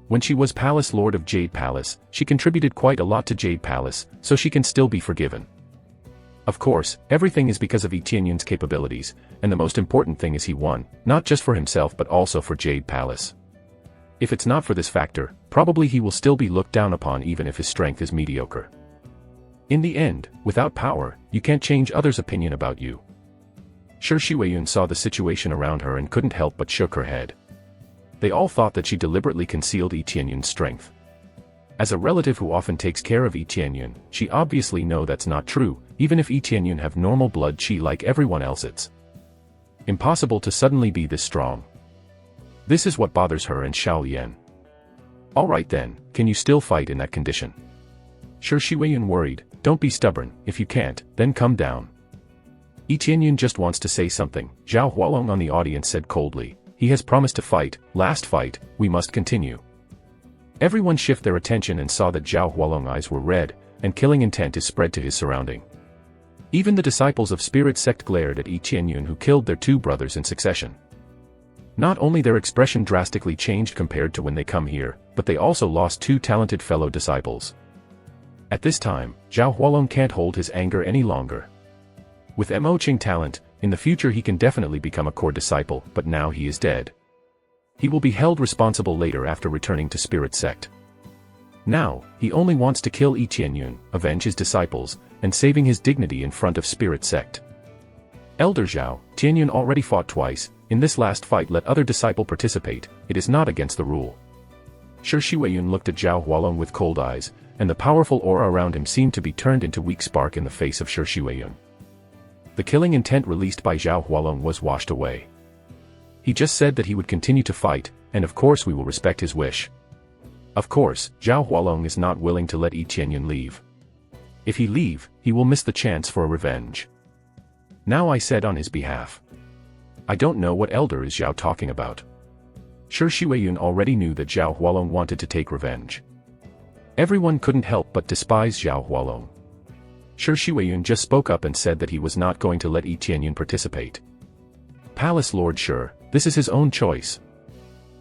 When she was Palace Lord of Jade Palace, she contributed quite a lot to Jade Palace, so she can still be forgiven. Of course, everything is because of Yi Tianyun's capabilities, and the most important thing is he won, not just for himself but also for Jade Palace. If it's not for this factor, probably he will still be looked down upon even if his strength is mediocre. In the end, without power, you can't change others' opinion about you. Shi Shuiyun saw the situation around her and couldn't help but shook her head. They all thought that she deliberately concealed Yi Tianyun's strength. As a relative who often takes care of Yi Tianyun, she obviously know that's not true, even if Yi Tianyun have normal blood chi like everyone else it's impossible to suddenly be this strong. This is what bothers her and Xiao Yan. Alright then, can you still fight in that condition? Shi Shuiyun worried, don't be stubborn, if you can't, then come down. Yi Tianyun just wants to say something, Zhao Hualong on the audience said coldly. He has promised to fight, last fight, we must continue. Everyone shift their attention and saw that Zhao Hualong's eyes were red, and killing intent is spread to his surrounding. Even the disciples of Spirit Sect glared at Yi Tianyun who killed their two brothers in succession. Not only their expression drastically changed compared to when they come here, but they also lost two talented fellow disciples. At this time, Zhao Hualong can't hold his anger any longer. With Mo Cheng talent, in the future he can definitely become a core disciple, but now he is dead. He will be held responsible later after returning to Spirit Sect. Now, he only wants to kill Yi Tianyun, avenge his disciples, and saving his dignity in front of Spirit Sect. Elder Zhao, Tianyun already fought twice, in this last fight let other disciple participate, it is not against the rule. Shi Shuiyun looked at Zhao Hualong with cold eyes, and the powerful aura around him seemed to be turned into weak spark in the face of Shi Shuiyun. The killing intent released by Zhao Hualong was washed away. He just said that he would continue to fight, and of course we will respect his wish. Of course, Zhao Hualong is not willing to let Yi Tianyun leave. If he leave, he will miss the chance for a revenge. Now I said on his behalf. I don't know what elder is Zhao talking about. Shi Shuiyun already knew that Zhao Hualong wanted to take revenge. Everyone couldn't help but despise Zhao Hualong. Shi Shuiyun just spoke up and said that he was not going to let Yi Tianyun participate. Palace Lord sure, this is his own choice.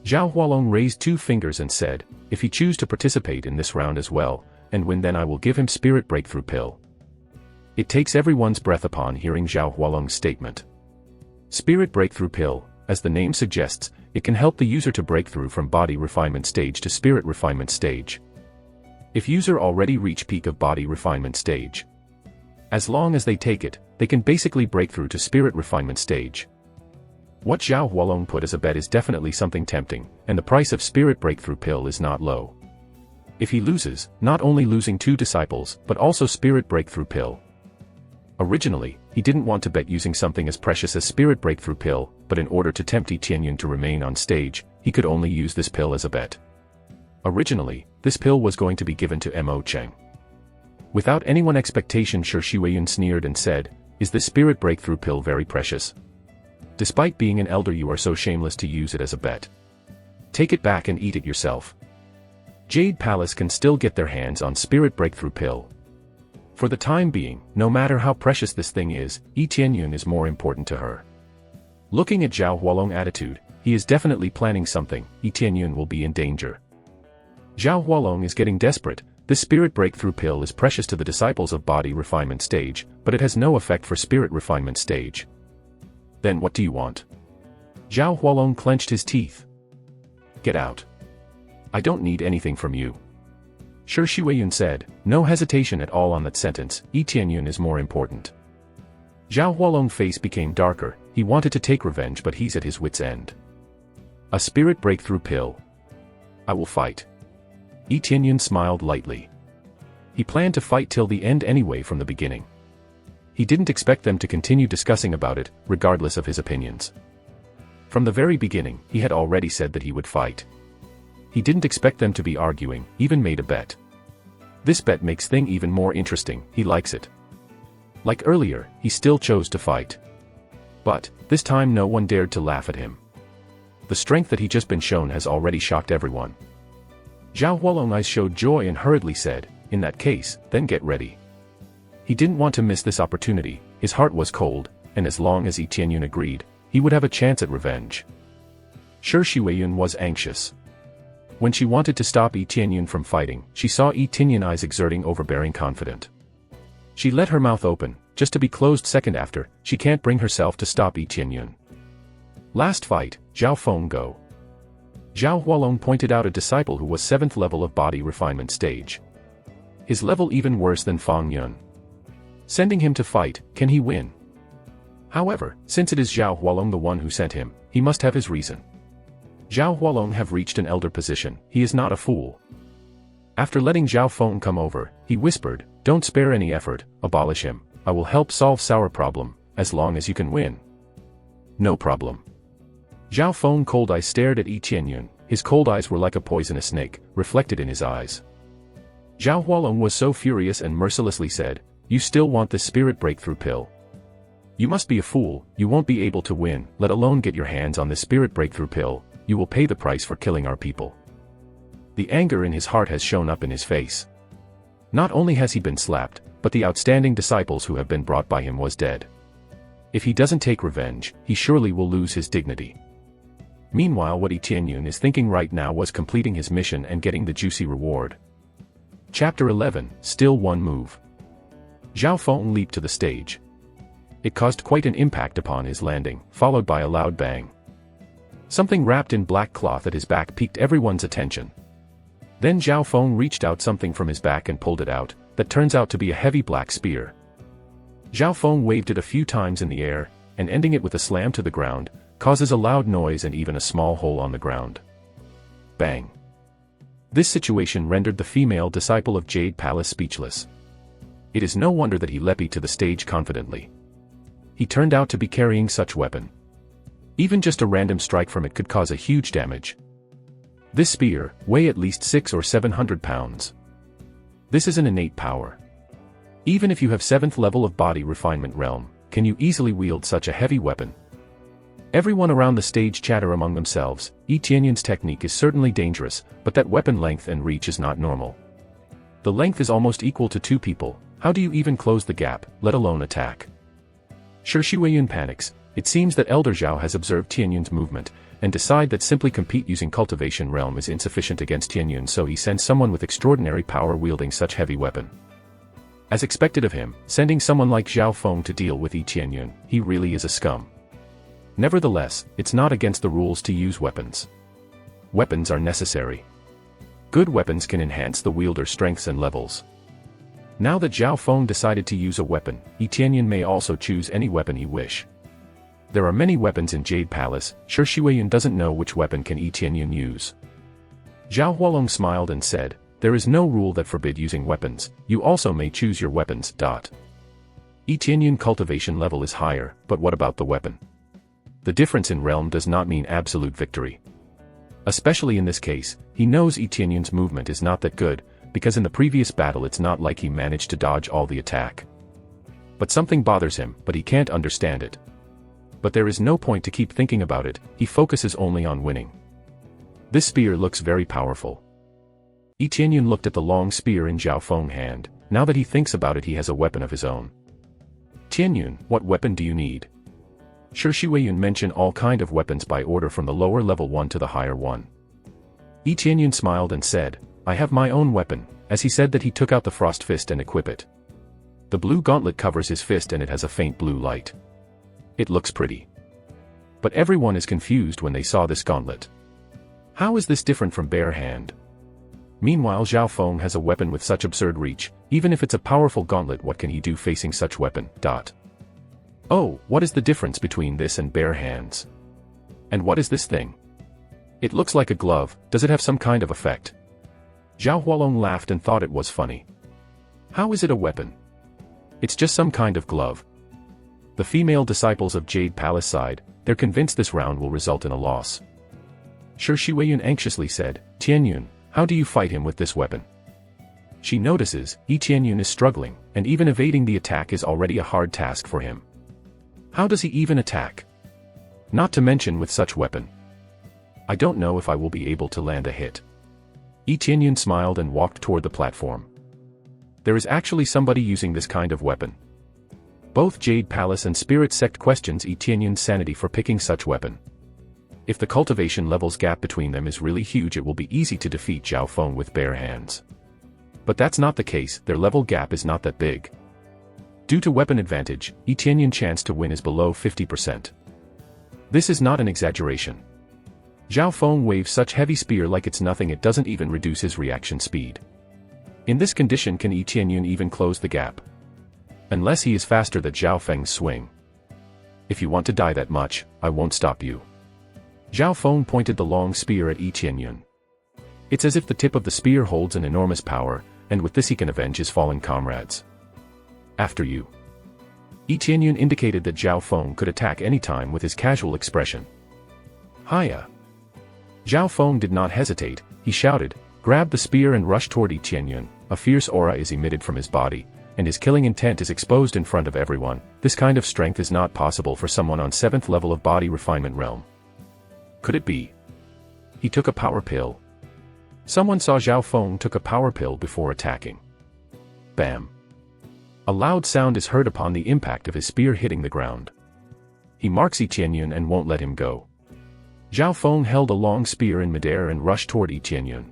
Zhao Hualong raised two fingers and said, if he choose to participate in this round as well, and win then I will give him Spirit Breakthrough Pill. It takes everyone's breath upon hearing Zhao Hualong's statement. Spirit Breakthrough Pill, as the name suggests, it can help the user to break through from body refinement stage to spirit refinement stage. If user already reach peak of body refinement stage, as long as they take it, they can basically break through to spirit refinement stage. What Zhao Hualong put as a bet is definitely something tempting, and the price of Spirit Breakthrough Pill is not low. If he loses, not only losing 2 disciples, but also Spirit Breakthrough Pill. Originally, he didn't want to bet using something as precious as Spirit Breakthrough Pill, but in order to tempt Yi Tianyun to remain on stage, he could only use this pill as a bet. Originally, this pill was going to be given to Mo Cheng. Without anyone expectation, Shi Weiyun sneered and said, "Is the Spirit Breakthrough Pill very precious? Despite being an elder, you are so shameless to use it as a bet. Take it back and eat it yourself." Jade Palace can still get their hands on Spirit Breakthrough Pill. For the time being, no matter how precious this thing is, Yi Tianyun is more important to her. Looking at Zhao Hualong's attitude, he is definitely planning something. Yi Tianyun will be in danger. Zhao Hualong is getting desperate. This Spirit Breakthrough Pill is precious to the disciples of Body Refinement Stage, but it has no effect for Spirit Refinement Stage. Then what do you want? Zhao Hualong clenched his teeth. Get out. I don't need anything from you. Shi Weiyun said, no hesitation at all on that sentence. Yi Tianyun is more important. Zhao Hualong's face became darker. He wanted to take revenge, but he's at his wit's end. A Spirit Breakthrough Pill. I will fight. Yi Tianyun smiled lightly. He planned to fight till the end anyway from the beginning. He didn't expect them to continue discussing about it, regardless of his opinions. From the very beginning, he had already said that he would fight. He didn't expect them to be arguing, even made a bet. This bet makes things even more interesting. He likes it. Like earlier, he still chose to fight. But, this time no one dared to laugh at him. The strength that he just been shown has already shocked everyone. Zhao Hualong's eyes showed joy and hurriedly said, in that case, then get ready. He didn't want to miss this opportunity. His heart was cold, and as long as Yi Tianyun agreed, he would have a chance at revenge. Shi Weiyun was anxious. When she wanted to stop Yi Tianyun from fighting, she saw Yi Tianyun's eyes exerting overbearing confidence. She let her mouth open, just to be closed second after. She can't bring herself to stop Yi Tianyun. Last fight, Zhao Feng go. Zhao Hualong pointed out a disciple who was 7th level of Body Refinement Stage. His level even worse than Fang Yun. Sending him to fight, can he win? However, since it is Zhao Hualong the one who sent him, he must have his reason. Zhao Hualong have reached an elder position. He is not a fool. After letting Zhao Feng come over, he whispered, don't spare any effort, abolish him. I will help solve Sour problem, as long as you can win. No problem. Zhao Feng's cold eyes stared at Yi Tianyun. His cold eyes were like a poisonous snake, reflected in his eyes. Zhao Hualong was so furious and mercilessly said, you still want this Spirit Breakthrough Pill? You must be a fool. You won't be able to win, let alone get your hands on this Spirit Breakthrough Pill. You will pay the price for killing our people. The anger in his heart has shown up in his face. Not only has he been slapped, but the outstanding disciples who have been brought by him was dead. If he doesn't take revenge, he surely will lose his dignity. Meanwhile, what Yi Tianyun is thinking right now was completing his mission and getting the juicy reward. Chapter 11, Still One Move. Zhao Feng leaped to the stage. It caused quite an impact upon his landing, followed by a loud bang. Something wrapped in black cloth at his back piqued everyone's attention. Then Zhao Feng reached out something from his back and pulled it out, that turns out to be a heavy black spear. Zhao Feng waved it a few times in the air, and ending it with a slam to the ground, causes a loud noise and even a small hole on the ground. Bang. This situation rendered the female disciple of Jade Palace speechless. It is no wonder that he leapt to the stage confidently. He turned out to be carrying such weapon. Even just a random strike from it could cause a huge damage. This spear weighs at least 600 or 700 pounds. This is an innate power. Even if you have 7th level of Body Refinement Realm, can you easily wield such a heavy weapon? Everyone around the stage chatter among themselves. Yi Tianyun's technique is certainly dangerous, but that weapon length and reach is not normal. The length is almost equal to 2 people. How do you even close the gap, let alone attack? Shi Weiyun panics. It seems that Elder Zhao has observed Tianyun's movement, and decide that simply compete using Cultivation Realm is insufficient against Tianyun, so he sends someone with extraordinary power wielding such heavy weapon. As expected of him, sending someone like Zhao Feng to deal with Yi Tianyun, he really is a scum. Nevertheless, it's not against the rules to use weapons. Weapons are necessary. Good weapons can enhance the wielder's strengths and levels. Now that Zhao Feng decided to use a weapon, Yi Tianyun may also choose any weapon he wish. There are many weapons in Jade Palace, sure Shiweiyun doesn't know which weapon can Yi Tianyun use. Zhao Hualong smiled and said, there is no rule that forbid using weapons, you also may choose your weapons. Yi Tianyun cultivation level is higher, but what about the weapon? The difference in realm does not mean absolute victory. Especially in this case, he knows Yi Tianyun's movement is not that good, because in the previous battle it's not like he managed to dodge all the attack. But something bothers him, but he can't understand it. But there is no point to keep thinking about it, he focuses only on winning. This spear looks very powerful. Yi Tianyun looked at the long spear in Zhao Feng's hand. Now that he thinks about it, he has a weapon of his own. Tianyun, what weapon do you need? Sure Shiweiyun mention all kind of weapons by order from the lower level one to the higher one. Yi Tianyun smiled and said, I have my own weapon, as he said that he took out the frost fist and equip it. The blue gauntlet covers his fist and it has a faint blue light. It looks pretty. But everyone is confused when they saw this gauntlet. How is this different from bare hand? Meanwhile Zhao Feng has a weapon with such absurd reach, even if it's a powerful gauntlet, what can he do facing such weapon? Oh, what is the difference between this and bare hands? And what is this thing? It looks like a glove, does it have some kind of effect? Zhao Hualong laughed and thought it was funny. How is it a weapon? It's just some kind of glove. The female disciples of Jade Palace sighed, they're convinced this round will result in a loss. Sure Shiweiyun anxiously said, Tianyun, how do you fight him with this weapon? She notices, Yi Tianyun is struggling, and even evading the attack is already a hard task for him. How does he even attack? Not to mention with such weapon. I don't know if I will be able to land a hit. Yi Tianyun smiled and walked toward the platform. There is actually somebody using this kind of weapon. Both Jade Palace and Spirit Sect questions Yi Tianyun's sanity for picking such weapon. If the cultivation levels gap between them is really huge, it will be easy to defeat Zhao Feng with bare hands. But that's not the case, their level gap is not that big. Due to weapon advantage, Yi Tianyun's chance to win is below 50%. This is not an exaggeration. Zhao Feng waves such heavy spear like it's nothing, it doesn't even reduce his reaction speed. In this condition can Yi Tianyun even close the gap? Unless he is faster than Zhao Feng's swing. If you want to die that much, I won't stop you. Zhao Feng pointed the long spear at Yi Tianyun. It's as if the tip of the spear holds an enormous power, and with this he can avenge his fallen comrades. After you. Yi Tianyun indicated that Zhao Feng could attack any time with his casual expression. Hiya! Zhao Feng did not hesitate, he shouted, grabbed the spear and rushed toward Yi Tianyun. A fierce aura is emitted from his body, and his killing intent is exposed in front of everyone. This kind of strength is not possible for someone on 7th level of body refinement realm. Could it be? He took a power pill. Someone saw Zhao Feng took a power pill before attacking. Bam! A loud sound is heard upon the impact of his spear hitting the ground. He marks Yi Tianyun and won't let him go. Zhao Feng held a long spear in midair and rushed toward Yi Tianyun.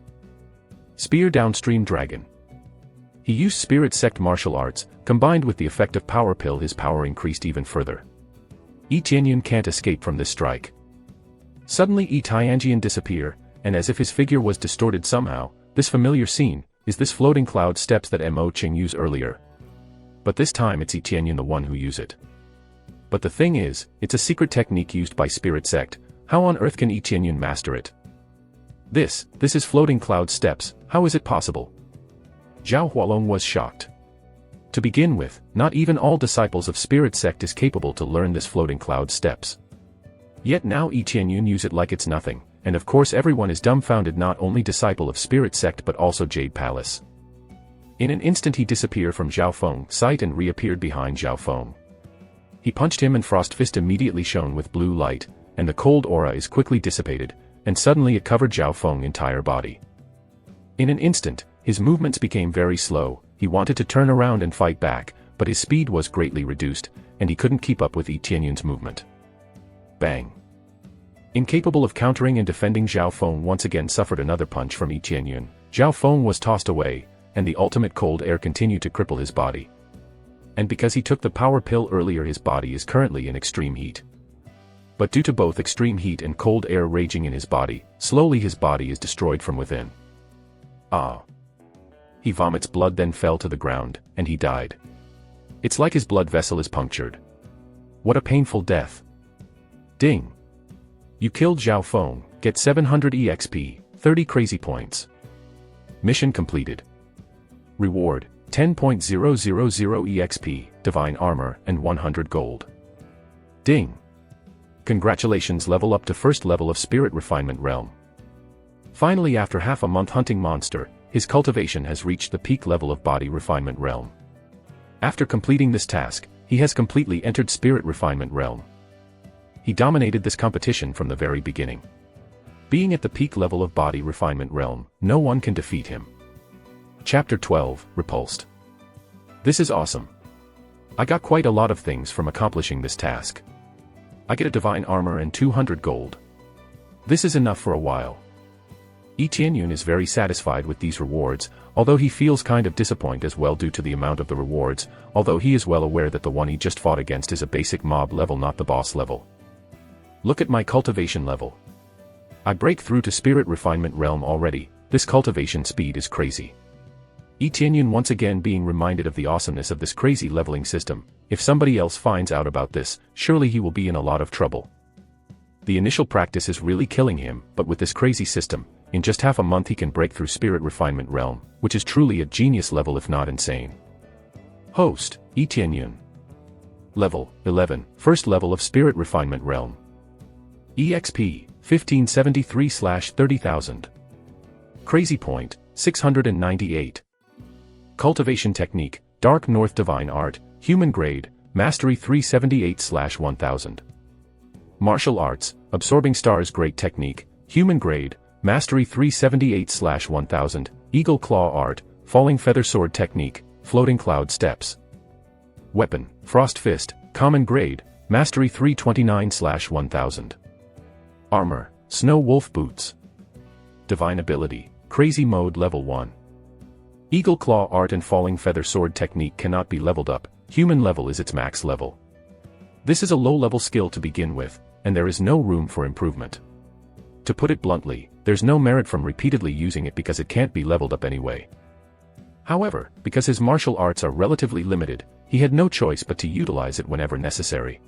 Spear downstream dragon. He used Spirit Sect martial arts, combined with the effect of power pill, his power increased even further. Yi Tianyun can't escape from this strike. Suddenly Yi Tianyun disappear, and as if his figure was distorted somehow, this familiar scene, is this floating cloud steps that Mo Qing used earlier. But this time it's Yi Tianyun the one who use it. But the thing is, it's a secret technique used by Spirit Sect, how on earth can Yi Tianyun master it? This is floating cloud steps, how is it possible? Zhao Hualong was shocked. To begin with, not even all disciples of Spirit Sect is capable to learn this floating cloud steps. Yet now Yi Tianyun use it like it's nothing, and of course everyone is dumbfounded, not only disciple of Spirit Sect but also Jade Palace. In an instant he disappeared from Zhao Feng's sight and reappeared behind Zhao Feng. He punched him and Frost Fist immediately shone with blue light, and the cold aura is quickly dissipated, and suddenly it covered Zhao Feng's entire body. In an instant, his movements became very slow, he wanted to turn around and fight back, but his speed was greatly reduced, and he couldn't keep up with Yi Tianyun's movement. Bang! Incapable of countering and defending, Zhao Feng once again suffered another punch from Yi Tianyun. Zhao Feng was tossed away, and the ultimate cold air continued to cripple his body. And because he took the power pill earlier, his body is currently in extreme heat. But due to both extreme heat and cold air raging in his body, slowly his body is destroyed from within. Ah! He vomits blood, then fell to the ground, and he died. It's like his blood vessel is punctured. What a painful death. Ding! You killed Zhao Feng, get 700 EXP, 30 crazy points. Mission completed. Reward, 10.000 EXP, Divine Armor, and 100 gold. Ding! Congratulations, level up to first level of Spirit Refinement Realm. Finally, after half a month hunting monster, his cultivation has reached the peak level of Body Refinement Realm. After completing this task, he has completely entered Spirit Refinement Realm. He dominated this competition from the very beginning. Being at the peak level of Body Refinement Realm, no one can defeat him. Chapter 12, Repulsed. This is awesome. I got quite a lot of things from accomplishing this task. I get a Divine Armor and 200 gold. This is enough for a while. Yi Tianyun is very satisfied with these rewards, although he feels kind of disappointed as well due to the amount of the rewards, although he is well aware that the one he just fought against is a basic mob level, not the boss level. Look at my cultivation level. I break through to Spirit Refinement Realm already. This cultivation speed is crazy. Yi Tianyun once again being reminded of the awesomeness of this crazy leveling system. If somebody else finds out about this, surely he will be in a lot of trouble. The initial practice is really killing him, but with this crazy system, in just half a month he can break through Spirit Refinement Realm, which is truly a genius level if not insane. Host, Yi Tianyun. Level, 11, first level of Spirit Refinement Realm. EXP, 1573/30,000. Crazy point, 698. Cultivation Technique, Dark North Divine Art, Human Grade, Mastery 378/1000. Martial Arts, Absorbing Stars Great Technique, Human Grade, Mastery 378/1000, Eagle Claw Art, Falling Feather Sword Technique, Floating Cloud Steps. Weapon, Frost Fist, Common Grade, Mastery 329/1000. Armor, Snow Wolf Boots. Divine Ability, Crazy Mode Level 1. Eagle Claw Art and Falling Feather Sword Technique cannot be leveled up, human level is its max level. This is a low-level skill to begin with, and there is no room for improvement. To put it bluntly, there's no merit from repeatedly using it because it can't be leveled up anyway. However, because his martial arts are relatively limited, he had no choice but to utilize it whenever necessary.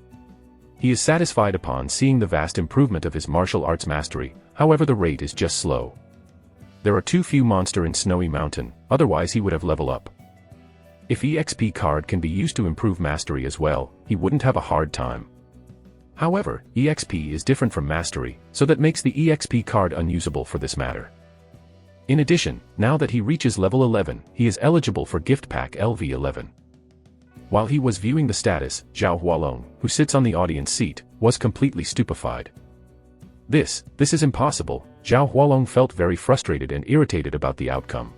He is satisfied upon seeing the vast improvement of his martial arts mastery, however the rate is just slow. There are too few monsters in Snowy Mountain, otherwise he would have leveled up. If EXP card can be used to improve mastery as well, he wouldn't have a hard time. However, EXP is different from mastery, so that makes the EXP card unusable for this matter. In addition, now that he reaches level 11, he is eligible for Gift Pack LV11. While he was viewing the status, Zhao Hualong, who sits on the audience seat, was completely stupefied. This is impossible. Zhao Hualong felt very frustrated and irritated about the outcome.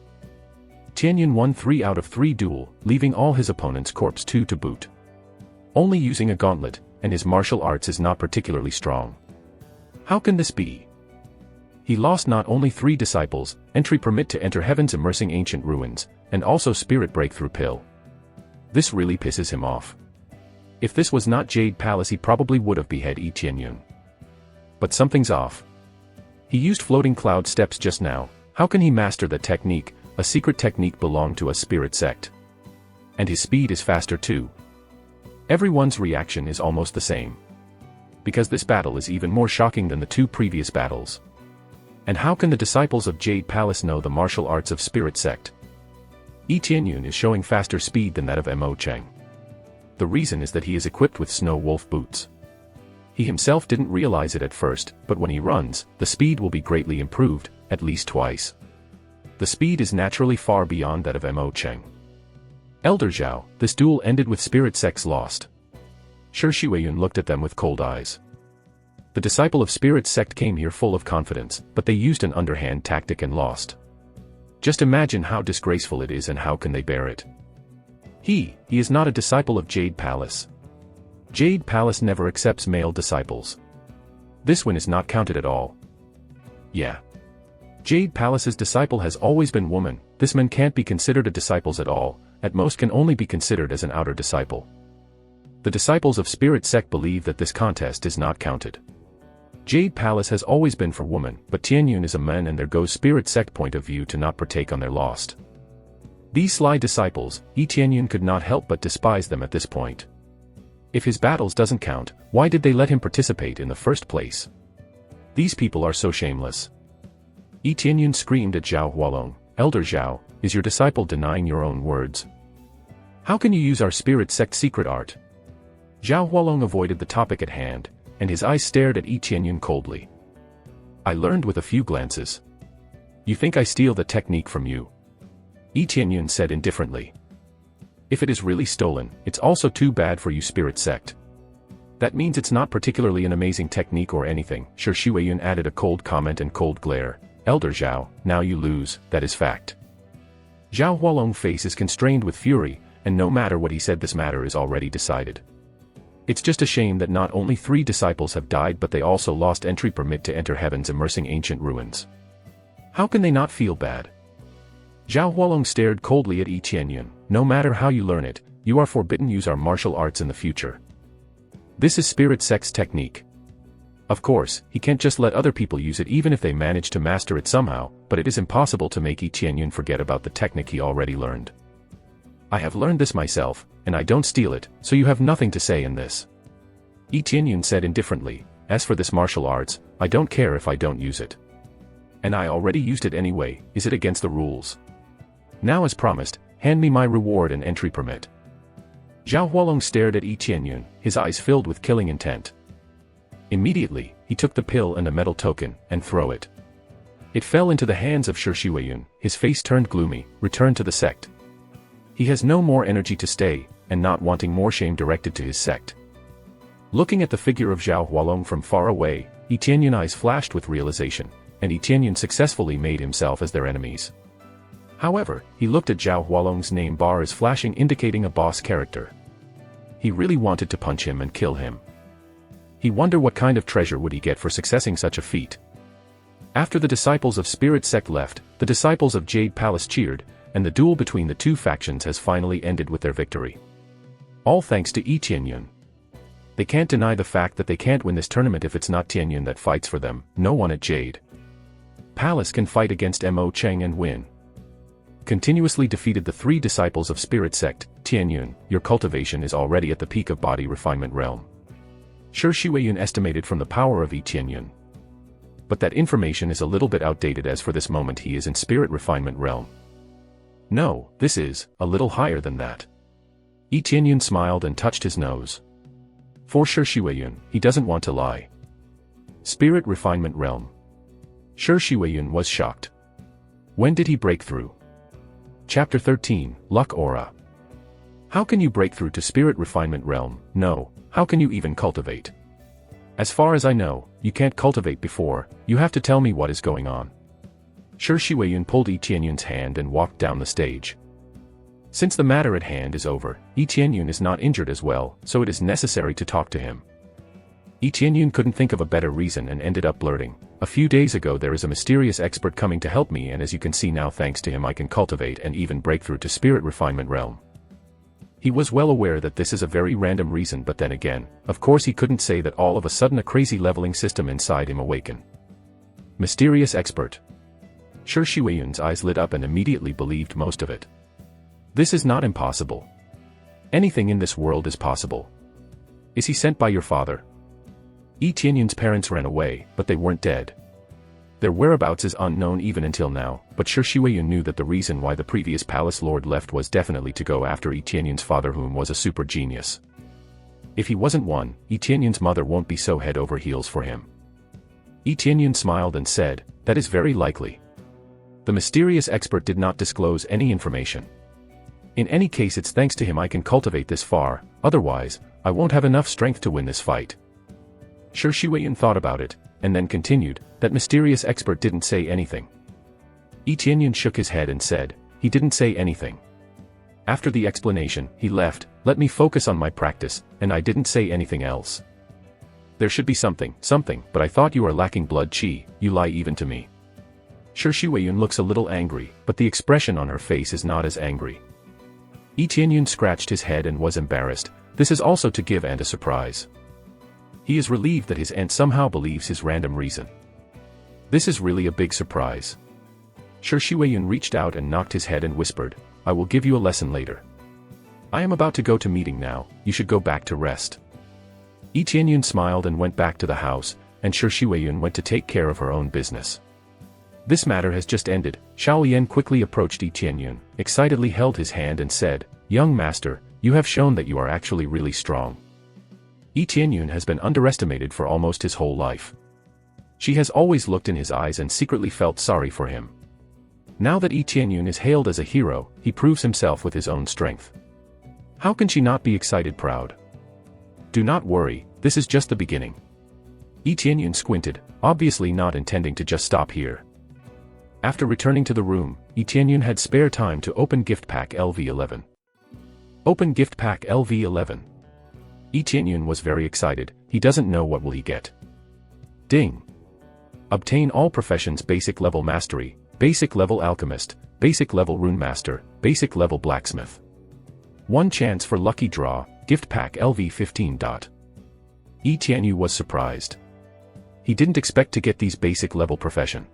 Tianyun won 3 out of 3 duel, leaving all his opponents corpse 2 to boot. Only using a gauntlet, and his martial arts is not particularly strong. How can this be? He lost not only 3 disciples, entry permit to enter Heaven's Immersing Ancient Ruins, and also Spirit Breakthrough Pill. This really pisses him off. If this was not Jade Palace, he probably would have beheaded Yi Tianyun. But something's off. He used Floating Cloud Steps just now. How can he master that technique? A secret technique belonged to a spirit sect. And his speed is faster too. Everyone's reaction is almost the same. Because this battle is even more shocking than the 2 previous battles. And how can the disciples of Jade Palace know the martial arts of spirit sect? Yi Tianyun is showing faster speed than that of Mo Cheng. The reason is that he is equipped with Snow Wolf Boots. He himself didn't realize it at first, but when he runs, the speed will be greatly improved, at least twice. The speed is naturally far beyond that of Mo Cheng. Elder Zhao, this duel ended with Spirit Sect's lost. Shi Huiyun looked at them with cold eyes. The disciple of Spirit Sect came here full of confidence, but they used an underhand tactic and lost. Just imagine how disgraceful it is and how can they bear it. He is not a disciple of Jade Palace. Jade Palace never accepts male disciples. This one is not counted at all. Yeah. Jade Palace's disciple has always been woman. This man can't be considered a disciples at all, at most can only be considered as an outer disciple. The disciples of Spirit Sect believe that this contest is not counted. Jade Palace has always been for woman, but Tianyun is a man and there goes Spirit Sect point of view to not partake on their lost. These sly disciples, Yi Tianyun could not help but despise them at this point. If his battles doesn't count, why did they let him participate in the first place? These people are so shameless. Yi Tianyun screamed at Zhao Hualong, Elder Zhao, is your disciple denying your own words? How can you use our spirit sect secret art? Zhao Hualong avoided the topic at hand, and his eyes stared at Yi Tianyun coldly. I learned with a few glances. You think I steal the technique from you? Yi Tianyun said indifferently. If it is really stolen, it's also too bad for you spirit sect. That means it's not particularly an amazing technique or anything. Shi Shuiyun added a cold comment and cold glare. Elder Zhao, now you lose, that is fact. Zhao Hualong's face is constrained with fury, and no matter what he said, this matter is already decided. It's just a shame that not only 3 disciples have died but they also lost entry permit to enter heaven's immersing ancient ruins. How can they not feel bad? Zhao Hualong stared coldly at Yi Tianyun. No matter how you learn it, you are forbidden use our martial arts in the future. This is spirit sect's technique. Of course, he can't just let other people use it even if they manage to master it somehow, but it is impossible to make Yi Tianyun forget about the technique he already learned. I have learned this myself, and I don't steal it, so you have nothing to say in this. Yi Tianyun said indifferently, as for this martial arts, I don't care if I don't use it. And I already used it anyway, is it against the rules? Now as promised, hand me my reward and entry permit. Zhao Hualong stared at Yi Tianyun, his eyes filled with killing intent. Immediately, he took the pill and a metal token, and threw it. It fell into the hands of Shi Shuiyun, his face turned gloomy, returned to the sect. He has no more energy to stay, and not wanting more shame directed to his sect. Looking at the figure of Zhao Hualong from far away, Yi Tianyun's eyes flashed with realization, and Yi Tianyun successfully made himself as their enemies. However, he looked at Zhao Hualong's name bar as flashing, indicating a boss character. He really wanted to punch him and kill him. He wondered what kind of treasure would he get for successing such a feat. After the disciples of Spirit Sect left, the disciples of Jade Palace cheered, and the duel between the 2 factions has finally ended with their victory. All thanks to Yi Tianyun. They can't deny the fact that they can't win this tournament if it's not Tianyun that fights for them. No one at Jade Palace can fight against Mo Cheng and win. Continuously defeated the 3 disciples of Spirit Sect. Tianyun, your cultivation is already at the peak of body refinement realm. Shi Shuiyun estimated from the power of Yi Tianyun. But that information is a little bit outdated, as for this moment he is in spirit refinement realm. No, this is a little higher than that. Yi Tianyun smiled and touched his nose. For Shi Shuiyun, he doesn't want to lie. Spirit refinement realm. Shi Shuiyun was shocked. When did he break through? Chapter 13, Luck Aura. How can you break through to spirit refinement realm? No, how can you even cultivate? As far as I know, you can't cultivate before, you have to tell me what is going on. Shi Shuiyun pulled Yi Tianyun's hand and walked down the stage. Since the matter at hand is over, Yi Tianyun is not injured as well, so it is necessary to talk to him. Yi Tianyun couldn't think of a better reason and ended up blurting, a few days ago there is a mysterious expert coming to help me, and as you can see now, thanks to him I can cultivate and even break through to spirit refinement realm. He was well aware that this is a very random reason, but then again, of course he couldn't say that all of a sudden a crazy leveling system inside him awakened. Mysterious expert. Shi Shuiyun's eyes lit up and immediately believed most of it. This is not impossible. Anything in this world is possible. Is he sent by your father? Yi Tianyun's parents ran away, but they weren't dead. Their whereabouts is unknown even until now, but Shi Shuiyun knew that the reason why the previous palace lord left was definitely to go after Yi Tianyun's father, whom was a super genius. If he wasn't one, Yi Tianyun's mother won't be so head over heels for him. Yi Tianyun smiled and said, that is very likely. The mysterious expert did not disclose any information. In any case, it's thanks to him I can cultivate this far, otherwise, I won't have enough strength to win this fight. Shi Shuiyun thought about it, and then continued, that mysterious expert didn't say anything. Yi Tianyun shook his head and said, he didn't say anything. After the explanation, he left, let me focus on my practice, and I didn't say anything else. There should be something, but I thought you are lacking blood chi, you lie even to me. Shi Shuiyun looks a little angry, but the expression on her face is not as angry. Yi Tianyun scratched his head and was embarrassed, this is also to give Aunt a surprise. He is relieved that his aunt somehow believes his random reason. This is really a big surprise. Shi Shuiyun reached out and knocked his head and whispered, I will give you a lesson later. I am about to go to meeting now, you should go back to rest. Yi Tianyun smiled and went back to the house, and Shi Shuiyun went to take care of her own business. This matter has just ended. Shaoyan quickly approached Yi Tianyun, excitedly held his hand and said, "Young master, you have shown that you are actually really strong." Yi Tianyun has been underestimated for almost his whole life. She has always looked in his eyes and secretly felt sorry for him. Now that Yi Tianyun is hailed as a hero, he proves himself with his own strength. How can she not be excited proud? Do not worry, this is just the beginning. Yi Tianyun squinted, obviously not intending to just stop here. After returning to the room, Yi Tianyun had spare time to open gift pack LV11. Open gift pack LV11. Yi Tianyun was very excited, he doesn't know what will he get. Ding! Obtain all professions basic level mastery, basic level alchemist, basic level rune master, basic level blacksmith. 1 chance for lucky draw, gift pack LV15. Yi Tianyun was surprised. He didn't expect to get these basic level profession.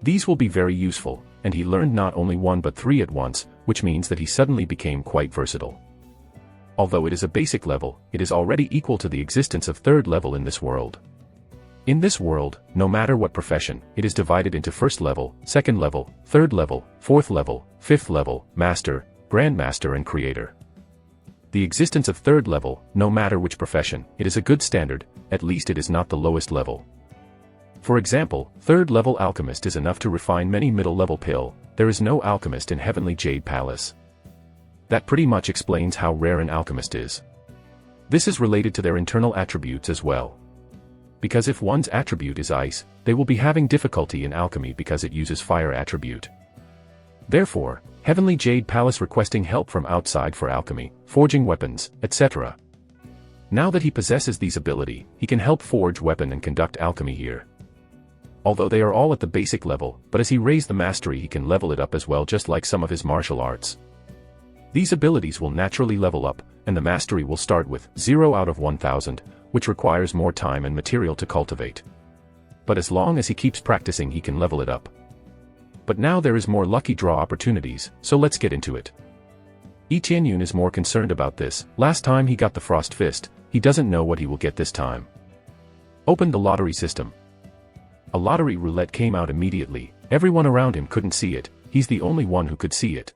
These will be very useful, and he learned not only 1 but 3 at once, which means that he suddenly became quite versatile. Although it is a basic level, it is already equal to the existence of 3rd level in this world. In this world, no matter what profession, it is divided into 1st level, 2nd level, 3rd level, 4th level, 5th level, master, grandmaster and creator. The existence of 3rd level, no matter which profession, it is a good standard, at least it is not the lowest level. For example, 3rd level alchemist is enough to refine many middle level pill, there is no alchemist in Heavenly Jade Palace. That pretty much explains how rare an alchemist is. This is related to their internal attributes as well. Because if one's attribute is ice, they will be having difficulty in alchemy because it uses fire attribute. Therefore, Heavenly Jade Palace requesting help from outside for alchemy, forging weapons, etc. Now that he possesses these ability, he can help forge weapon and conduct alchemy here. Although they are all at the basic level, but as he raised the mastery he can level it up as well just like some of his martial arts. These abilities will naturally level up, and the mastery will start with 0 out of 1000, which requires more time and material to cultivate. But as long as he keeps practicing he can level it up. But now there is more lucky draw opportunities, so let's get into it. Yi Tianyun is more concerned about this. Last time he got the Frost Fist, he doesn't know what he will get this time. Open the lottery system. A lottery roulette came out immediately, everyone around him couldn't see it, he's the only one who could see it.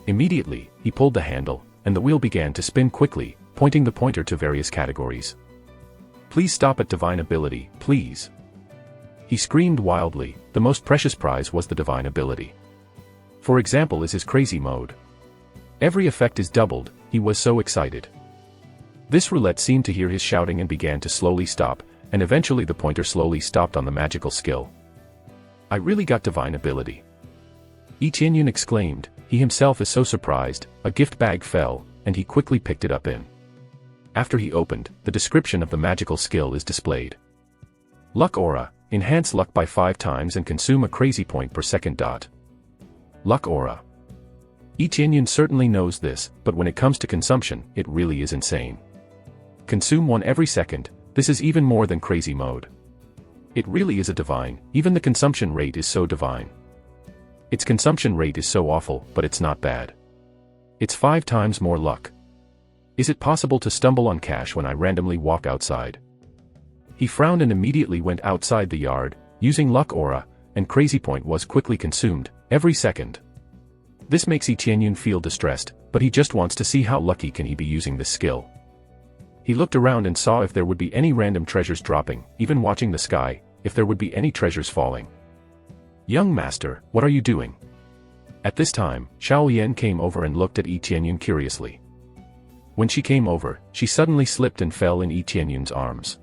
Immediately, he pulled the handle, and the wheel began to spin quickly, pointing the pointer to various categories. Please stop at divine ability, please. He screamed wildly, the most precious prize was the divine ability. For example is his crazy mode. Every effect is doubled, he was so excited. This roulette seemed to hear his shouting and began to slowly stop, and eventually the pointer slowly stopped on the magical skill. I really got divine ability. Yi Tianyun exclaimed, he himself is so surprised, a gift bag fell, and he quickly picked it up in. After he opened, the description of the magical skill is displayed. Luck Aura, enhance luck by 5 times and consume a crazy point per second. Luck Aura. Yi Tianyun certainly knows this, but when it comes to consumption, it really is insane. Consume 1 every second, this is even more than crazy mode. It really is a divine, even the consumption rate is so divine. Its consumption rate is so awful, but it's not bad. It's 5 times more luck. Is it possible to stumble on cash when I randomly walk outside? He frowned and immediately went outside the yard, using Luck Aura, and Crazy Point was quickly consumed, every second. This makes Yi Tianyun feel distressed, but he just wants to see how lucky can he be using this skill. He looked around and saw if there would be any random treasures dropping, even watching the sky, if there would be any treasures falling. Young master, what are you doing? At this time, Shaoyan came over and looked at Yi Tianyun curiously. When she came over, she suddenly slipped and fell in Yi Tianyun's arms.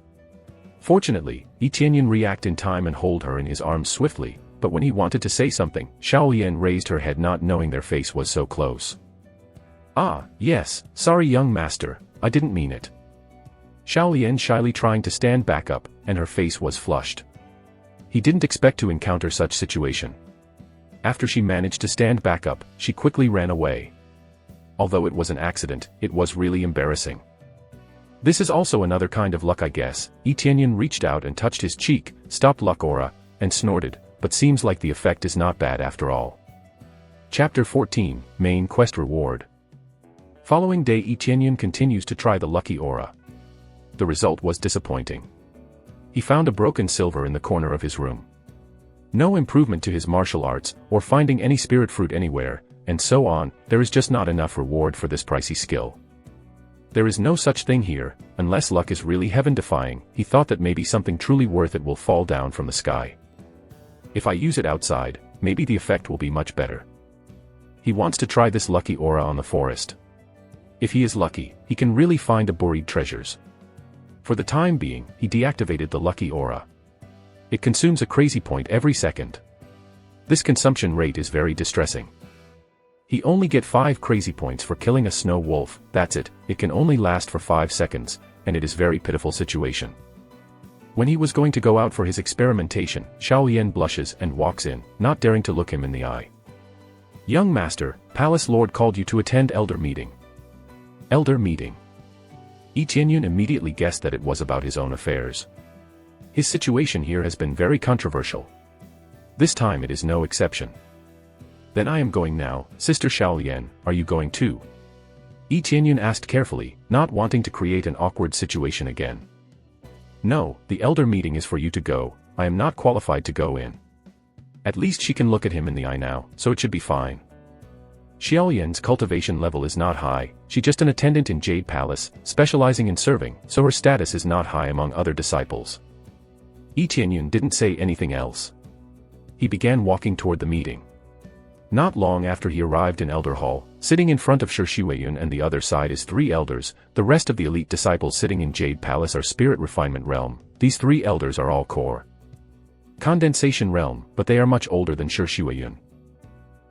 Fortunately, Yi Tianyun reacted in time and hold her in his arms swiftly, but when he wanted to say something, Shaoyan raised her head not knowing their face was so close. Ah, yes, sorry young master, I didn't mean it. Shaoyan shyly trying to stand back up, and her face was flushed. He didn't expect to encounter such situation. After she managed to stand back up, she quickly ran away. Although it was an accident, it was really embarrassing. This is also another kind of luck I guess. Yi Tianyun reached out and touched his cheek, stopped Luck Aura, and snorted, but seems like the effect is not bad after all. Chapter 14, Main Quest Reward. Following day, Yi Tianyun continues to try the lucky aura. The result was disappointing. He found a broken silver in the corner of his room. No improvement to his martial arts, or finding any spirit fruit anywhere, and so on. There is just not enough reward for this pricey skill. There is no such thing here, unless luck is really heaven-defying. He thought that maybe something truly worth it will fall down from the sky. If I use it outside, maybe the effect will be much better. He wants to try this lucky aura on the forest. If he is lucky, he can really find the buried treasures. For the time being, he deactivated the lucky aura. It consumes a crazy point every second. This consumption rate is very distressing. He only get 5 crazy points for killing a snow wolf. That's it. It can only last for 5 seconds, and it is very pitiful situation. When he was going to go out for his experimentation, Xiaolian blushes and walks in, not daring to look him in the eye. Young master, Palace Lord called you to attend elder meeting. Elder meeting. Yi Tianyun immediately guessed that it was about his own affairs. His situation here has been very controversial. This time it is no exception. Then I am going now. Sister Xiaolian, are you going too? Yi Tianyun asked carefully, not wanting to create an awkward situation again. No, the elder meeting is for you to go. I am not qualified to go in. At least she can look at him in the eye now, so it should be fine. Xiaolian's cultivation level is not high. She's just an attendant in Jade Palace, specializing in serving, so her status is not high among other disciples. Yi Tianyun didn't say anything else. He began walking toward the meeting. Not long after he arrived in Elder Hall, sitting in front of Shi Shuiyun and the other side is 3 elders. The rest of the elite disciples sitting in Jade Palace are Spirit Refinement Realm. These 3 elders are all Core Condensation Realm, but they are much older than Shi Shuiyun.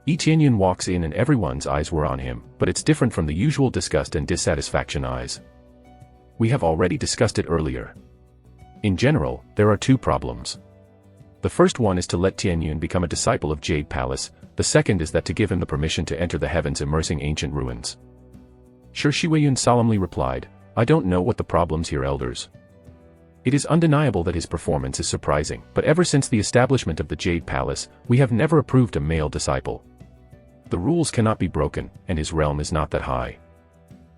Yi Tianyun walks in and everyone's eyes were on him, but it's different from the usual disgust and dissatisfaction eyes. We have already discussed it earlier. In general, there are 2 problems. The first one is to let Tianyun become a disciple of Jade Palace. The second is that to give him the permission to enter the heavens immersing ancient ruins. Shi Shuiyun solemnly replied, I don't know what the problems here, elders. It is undeniable that his performance is surprising, but ever since the establishment of the Jade Palace, we have never approved a male disciple. The rules cannot be broken, and his realm is not that high.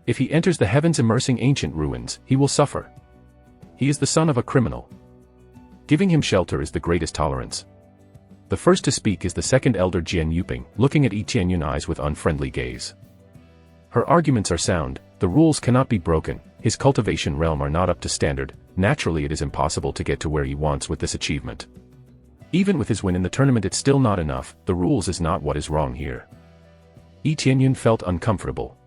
If he enters the heavens immersing ancient ruins, he will suffer. He is the son of a criminal. Giving him shelter is the greatest tolerance. The first to speak is the second elder Jian Yuping, looking at Yi Tianyun's eyes with unfriendly gaze. Her arguments are sound. The rules cannot be broken. His cultivation realm are not up to standard. Naturally it is impossible to get to where he wants with this achievement. Even with his win in the tournament it's still not enough. The rules is not what is wrong here. Yi Tianyun felt uncomfortable.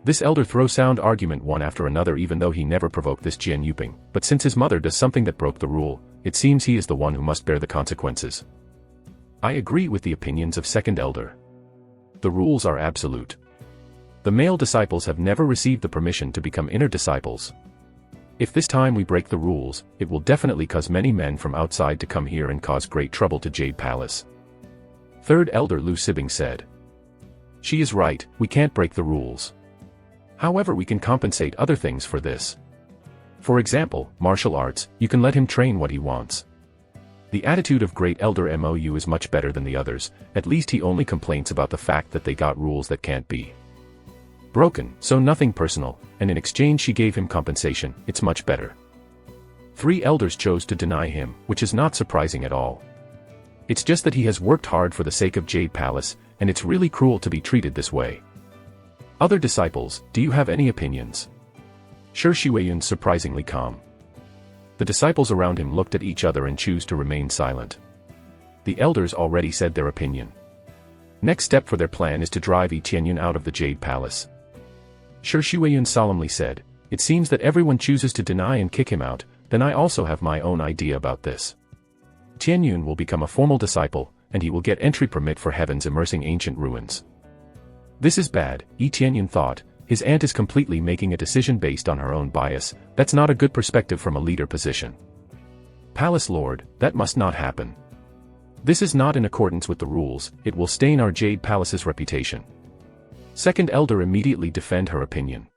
This elder throws sound argument one after another even though he never provoked this Jian Yuping, but since his mother does something that broke the rule, it seems he is the one who must bear the consequences. I agree with the opinions of second elder. The rules are absolute. The male disciples have never received the permission to become inner disciples. If this time we break the rules, it will definitely cause many men from outside to come here and cause great trouble to Jade Palace. Third elder Lu Sibing said. She is right, we can't break the rules. However, we can compensate other things for this. For example, martial arts, you can let him train what he wants. The attitude of Great Elder Mou is much better than the others. At least he only complains about the fact that they got rules that can't be broken, so nothing personal, and in exchange she gave him compensation. It's much better. 3 elders chose to deny him, which is not surprising at all. It's just that he has worked hard for the sake of Jade Palace, and it's really cruel to be treated this way. Other disciples, do you have any opinions? Shi Shuiyun surprisingly calm. The disciples around him looked at each other and chose to remain silent. The elders already said their opinion. Next step for their plan is to drive Yi Tianyun out of the Jade Palace. Shi Shuiyun solemnly said, it seems that everyone chooses to deny and kick him out, then I also have my own idea about this. Tianyun will become a formal disciple, and he will get entry permit for heavens immersing ancient ruins. This is bad, Yi Tianyun thought. His aunt is completely making a decision based on her own bias. That's not a good perspective from a leader position. Palace Lord, that must not happen. This is not in accordance with the rules. It will stain our Jade Palace's reputation. Second elder immediately defend her opinion.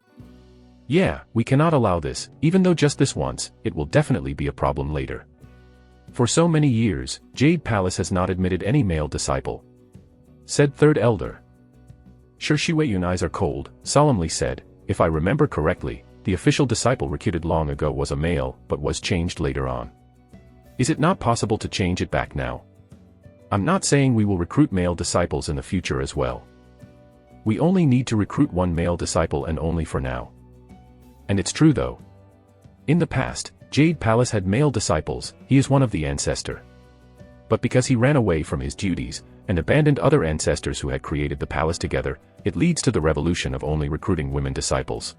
Yeah, we cannot allow this, even though just this once, it will definitely be a problem later. For so many years, Jade Palace has not admitted any male disciple. Said third elder. Shi Huiyun's eyes are cold, solemnly said, "If I remember correctly, the official disciple recruited long ago was a male but was changed later on. Is it not possible to change it back now? I'm not saying we will recruit male disciples in the future as well. We only need to recruit one male disciple and only for now. And it's true though. In the past, Jade Palace had male disciples, he is one of the ancestor. But because he ran away from his duties, and abandoned other ancestors who had created the palace together, it leads to the revolution of only recruiting women disciples.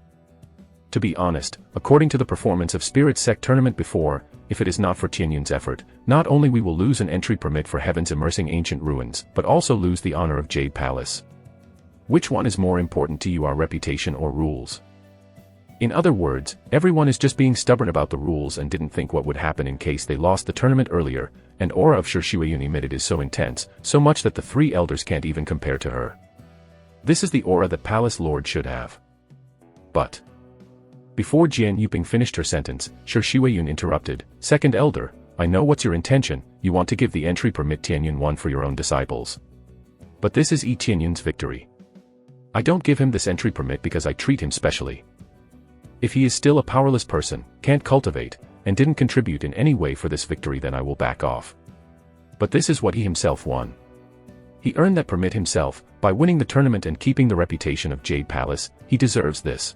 To be honest, according to the performance of Spirit Sect tournament before, if it is not for Tianyun's effort, not only we will lose an entry permit for Heaven's Immersing Ancient Ruins, but also lose the honor of Jade Palace. Which one is more important to you, our reputation or rules? In other words, everyone is just being stubborn about the rules and didn't think what would happen in case they lost the tournament earlier, and aura of Shi Huiyun emitted is so intense, so much that the three elders can't even compare to her. This is the aura that Palace Lord should have. But before Jian Yuping finished her sentence, Shi Huiyun interrupted, "Second elder, I know what's your intention, you want to give the entry permit Tianyun one for your own disciples. But this is Tianyun's victory. I don't give him this entry permit because I treat him specially. If he is still a powerless person, can't cultivate, and didn't contribute in any way for this victory, then I will back off. But this is what he himself won. He earned that permit himself, by winning the tournament and keeping the reputation of Jade Palace, he deserves this."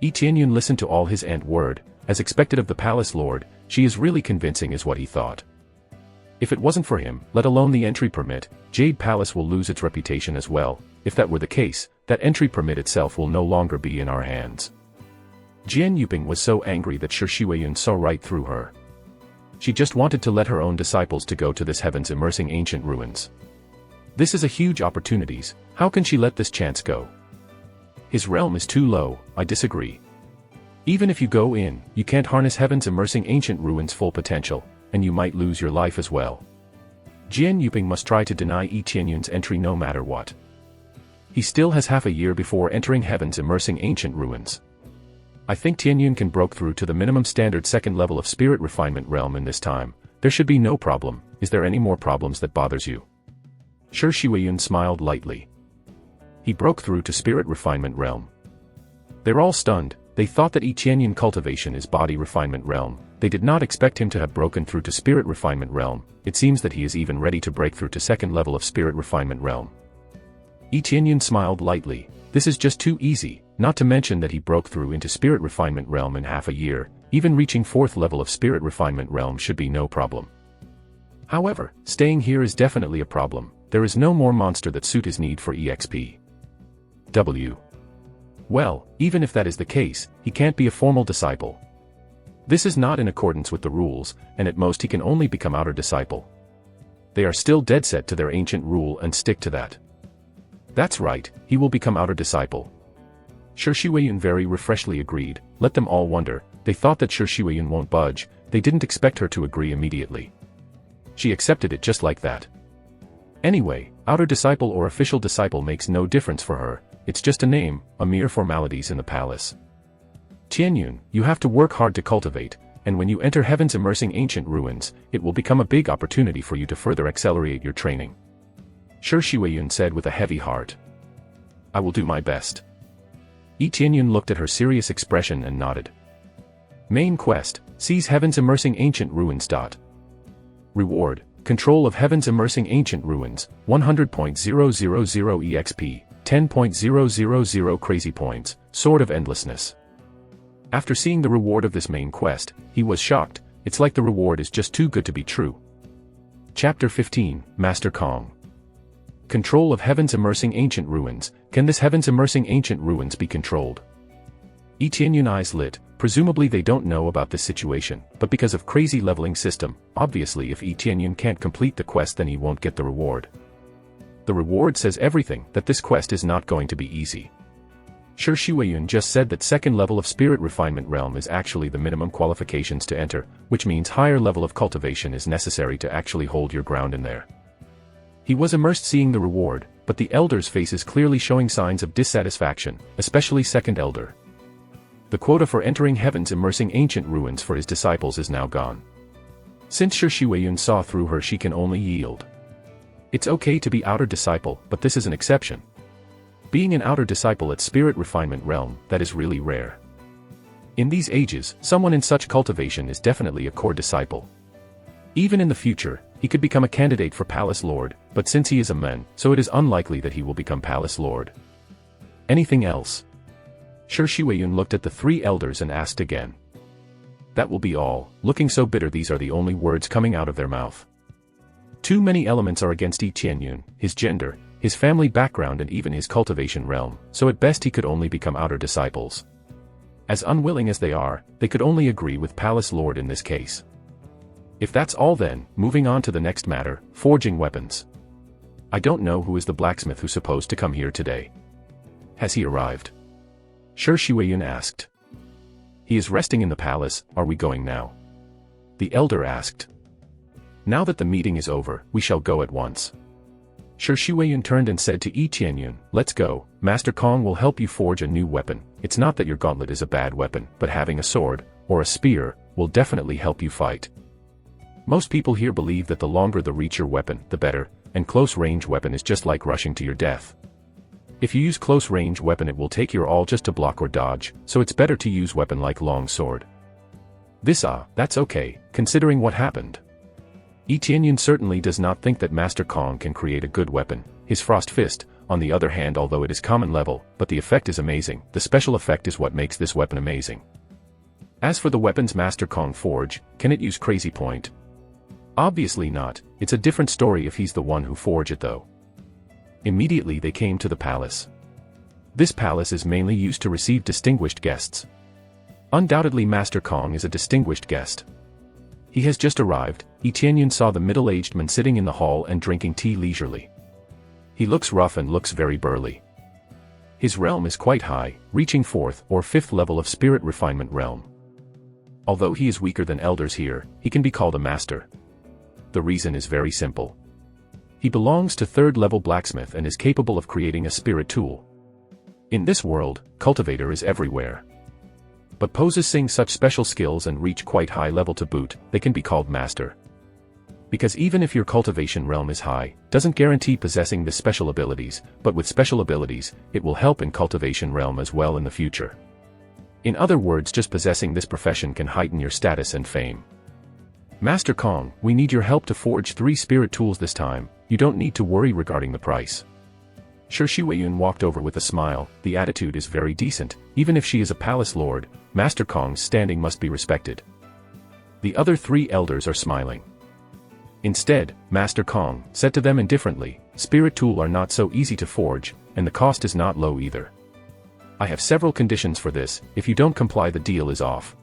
Tianyun listened to all his aunt word, as expected of the Palace Lord, she is really convincing is what he thought. If it wasn't for him, let alone the entry permit, Jade Palace will lose its reputation as well. If that were the case, that entry permit itself will no longer be in our hands. Jian Yuping was so angry that Shi Huiyun saw right through her. She just wanted to let her own disciples to go to this Heaven's Immersing Ancient Ruins. This is a huge opportunity, how can she let this chance go? His realm is too low, I disagree. Even if you go in, you can't harness Heaven's Immersing Ancient Ruins' full potential, and you might lose your life as well. Jian Yuping must try to deny Tianyun's entry no matter what. He still has half a year before entering Heaven's Immersing Ancient Ruins. I think Tianyun can break through to the minimum standard second level of Spirit Refinement Realm in this time. There should be no problem. Is there any more problems that bothers you? Shi Huiyun smiled lightly. He broke through to Spirit Refinement Realm. They're all stunned. They thought that Tianyun cultivation is Body Refinement Realm. They did not expect him to have broken through to Spirit Refinement Realm. It seems that he is even ready to break through to second level of Spirit Refinement Realm. Tianyun smiled lightly. This is just too easy, not to mention that he broke through into Spirit Refinement Realm in half a year. Even reaching fourth level of Spirit Refinement Realm should be no problem. However, staying here is definitely a problem. There is no more monster that suit his need for EXP. Well, even if that is the case, he can't be a formal disciple. This is not in accordance with the rules, and at most he can only become outer disciple. They are still dead set to their ancient rule and stick to that. That's right, he will become outer disciple. Shi Huiyun very refreshingly agreed. Let them all wonder, they thought that Shi Huiyun won't budge, they didn't expect her to agree immediately. She accepted it just like that. Anyway, outer disciple or official disciple makes no difference for her, it's just a name, a mere formalities in the palace. Tianyun, you have to work hard to cultivate, and when you enter Heaven's Immersing Ancient Ruins, it will become a big opportunity for you to further accelerate your training. Shi Huiyun said with a heavy heart. I will do my best. Tianyun looked at her serious expression and nodded. Main quest, seize Heaven's Immersing Ancient Ruins. Reward, control of Heaven's Immersing Ancient Ruins, 100.000 EXP, 10.000 crazy points, Sword of Endlessness. After seeing the reward of this main quest, he was shocked. It's like the reward is just too good to be true. Chapter 15, Master Kong. Control of Heaven's Immersing Ancient Ruins. Can this Heaven's Immersing Ancient Ruins be controlled? Tianyun eyes lit. Presumably they don't know about this situation, but because of crazy leveling system, obviously if Tianyun can't complete the quest then he won't get the reward. The reward says everything, that this quest is not going to be easy. Shi Huiyun just said that second level of Spirit Refinement Realm is actually the minimum qualifications to enter, which means higher level of cultivation is necessary to actually hold your ground in there. He was immersed seeing the reward, but the elder's face is clearly showing signs of dissatisfaction, especially second elder. The quota for entering Heaven's Immersing Ancient Ruins for his disciples is now gone. Since Shi Huiyun saw through her, she can only yield. It's okay to be outer disciple, but this is an exception. Being an outer disciple at spirit refinement realm, that is really rare. In these ages, someone in such cultivation is definitely a core disciple. Even in the future, he could become a candidate for Palace Lord, but since he is a man, so it is unlikely that he will become Palace Lord. Anything else? Shi Huiyun looked at the three elders and asked again. That will be all, looking so bitter these are the only words coming out of their mouth. Too many elements are against Yi Qianyun, his gender, his family background and even his cultivation realm, so at best he could only become outer disciples. As unwilling as they are, they could only agree with Palace Lord in this case. If that's all then, moving on to the next matter, forging weapons. I don't know who is the blacksmith who's supposed to come here today. Has he arrived? Shi Huiyun asked. He is resting in the palace, are we going now? The elder asked. Now that the meeting is over, we shall go at once. Shi Huiyun turned and said to Yi Qianyun, let's go, Master Kong will help you forge a new weapon. It's not that your gauntlet is a bad weapon, but having a sword, or a spear, will definitely help you fight. Most people here believe that the longer the reach your weapon, the better, and close-range weapon is just like rushing to your death. If you use close-range weapon it will take your all just to block or dodge, so it's better to use weapon like long sword. That's okay, considering what happened. Yi Qianyun certainly does not think that Master Kong can create a good weapon, his Frost Fist, on the other hand although it is common level, but the effect is amazing, the special effect is what makes this weapon amazing. As for the weapons Master Kong forge, can it use Crazy Point? Obviously not, it's a different story if he's the one who forged it though. Immediately they came to the palace. This palace is mainly used to receive distinguished guests. Undoubtedly Master Kong is a distinguished guest. He has just arrived. Yi Qianyun saw the middle-aged man sitting in the hall and drinking tea leisurely. He looks rough and looks very burly. His realm is quite high, reaching 4th or 5th level of spirit refinement realm. Although he is weaker than elders here, he can be called a master. The reason is very simple. He belongs to 3rd level blacksmith and is capable of creating a spirit tool. In this world, cultivator is everywhere. But possessing such special skills and reach quite high level to boot, they can be called master. Because even if your cultivation realm is high, doesn't guarantee possessing the special abilities, but with special abilities, it will help in cultivation realm as well in the future. In other words, just possessing this profession can heighten your status and fame. Master Kong, we need your help to forge 3 spirit tools this time, you don't need to worry regarding the price. Shi Huiyun walked over with a smile, the attitude is very decent, even if she is a palace lord, Master Kong's standing must be respected. The other 3 elders are smiling. Instead, Master Kong said to them indifferently, spirit tool are not so easy to forge, and the cost is not low either. I have several conditions for this, if you don't comply the deal is off.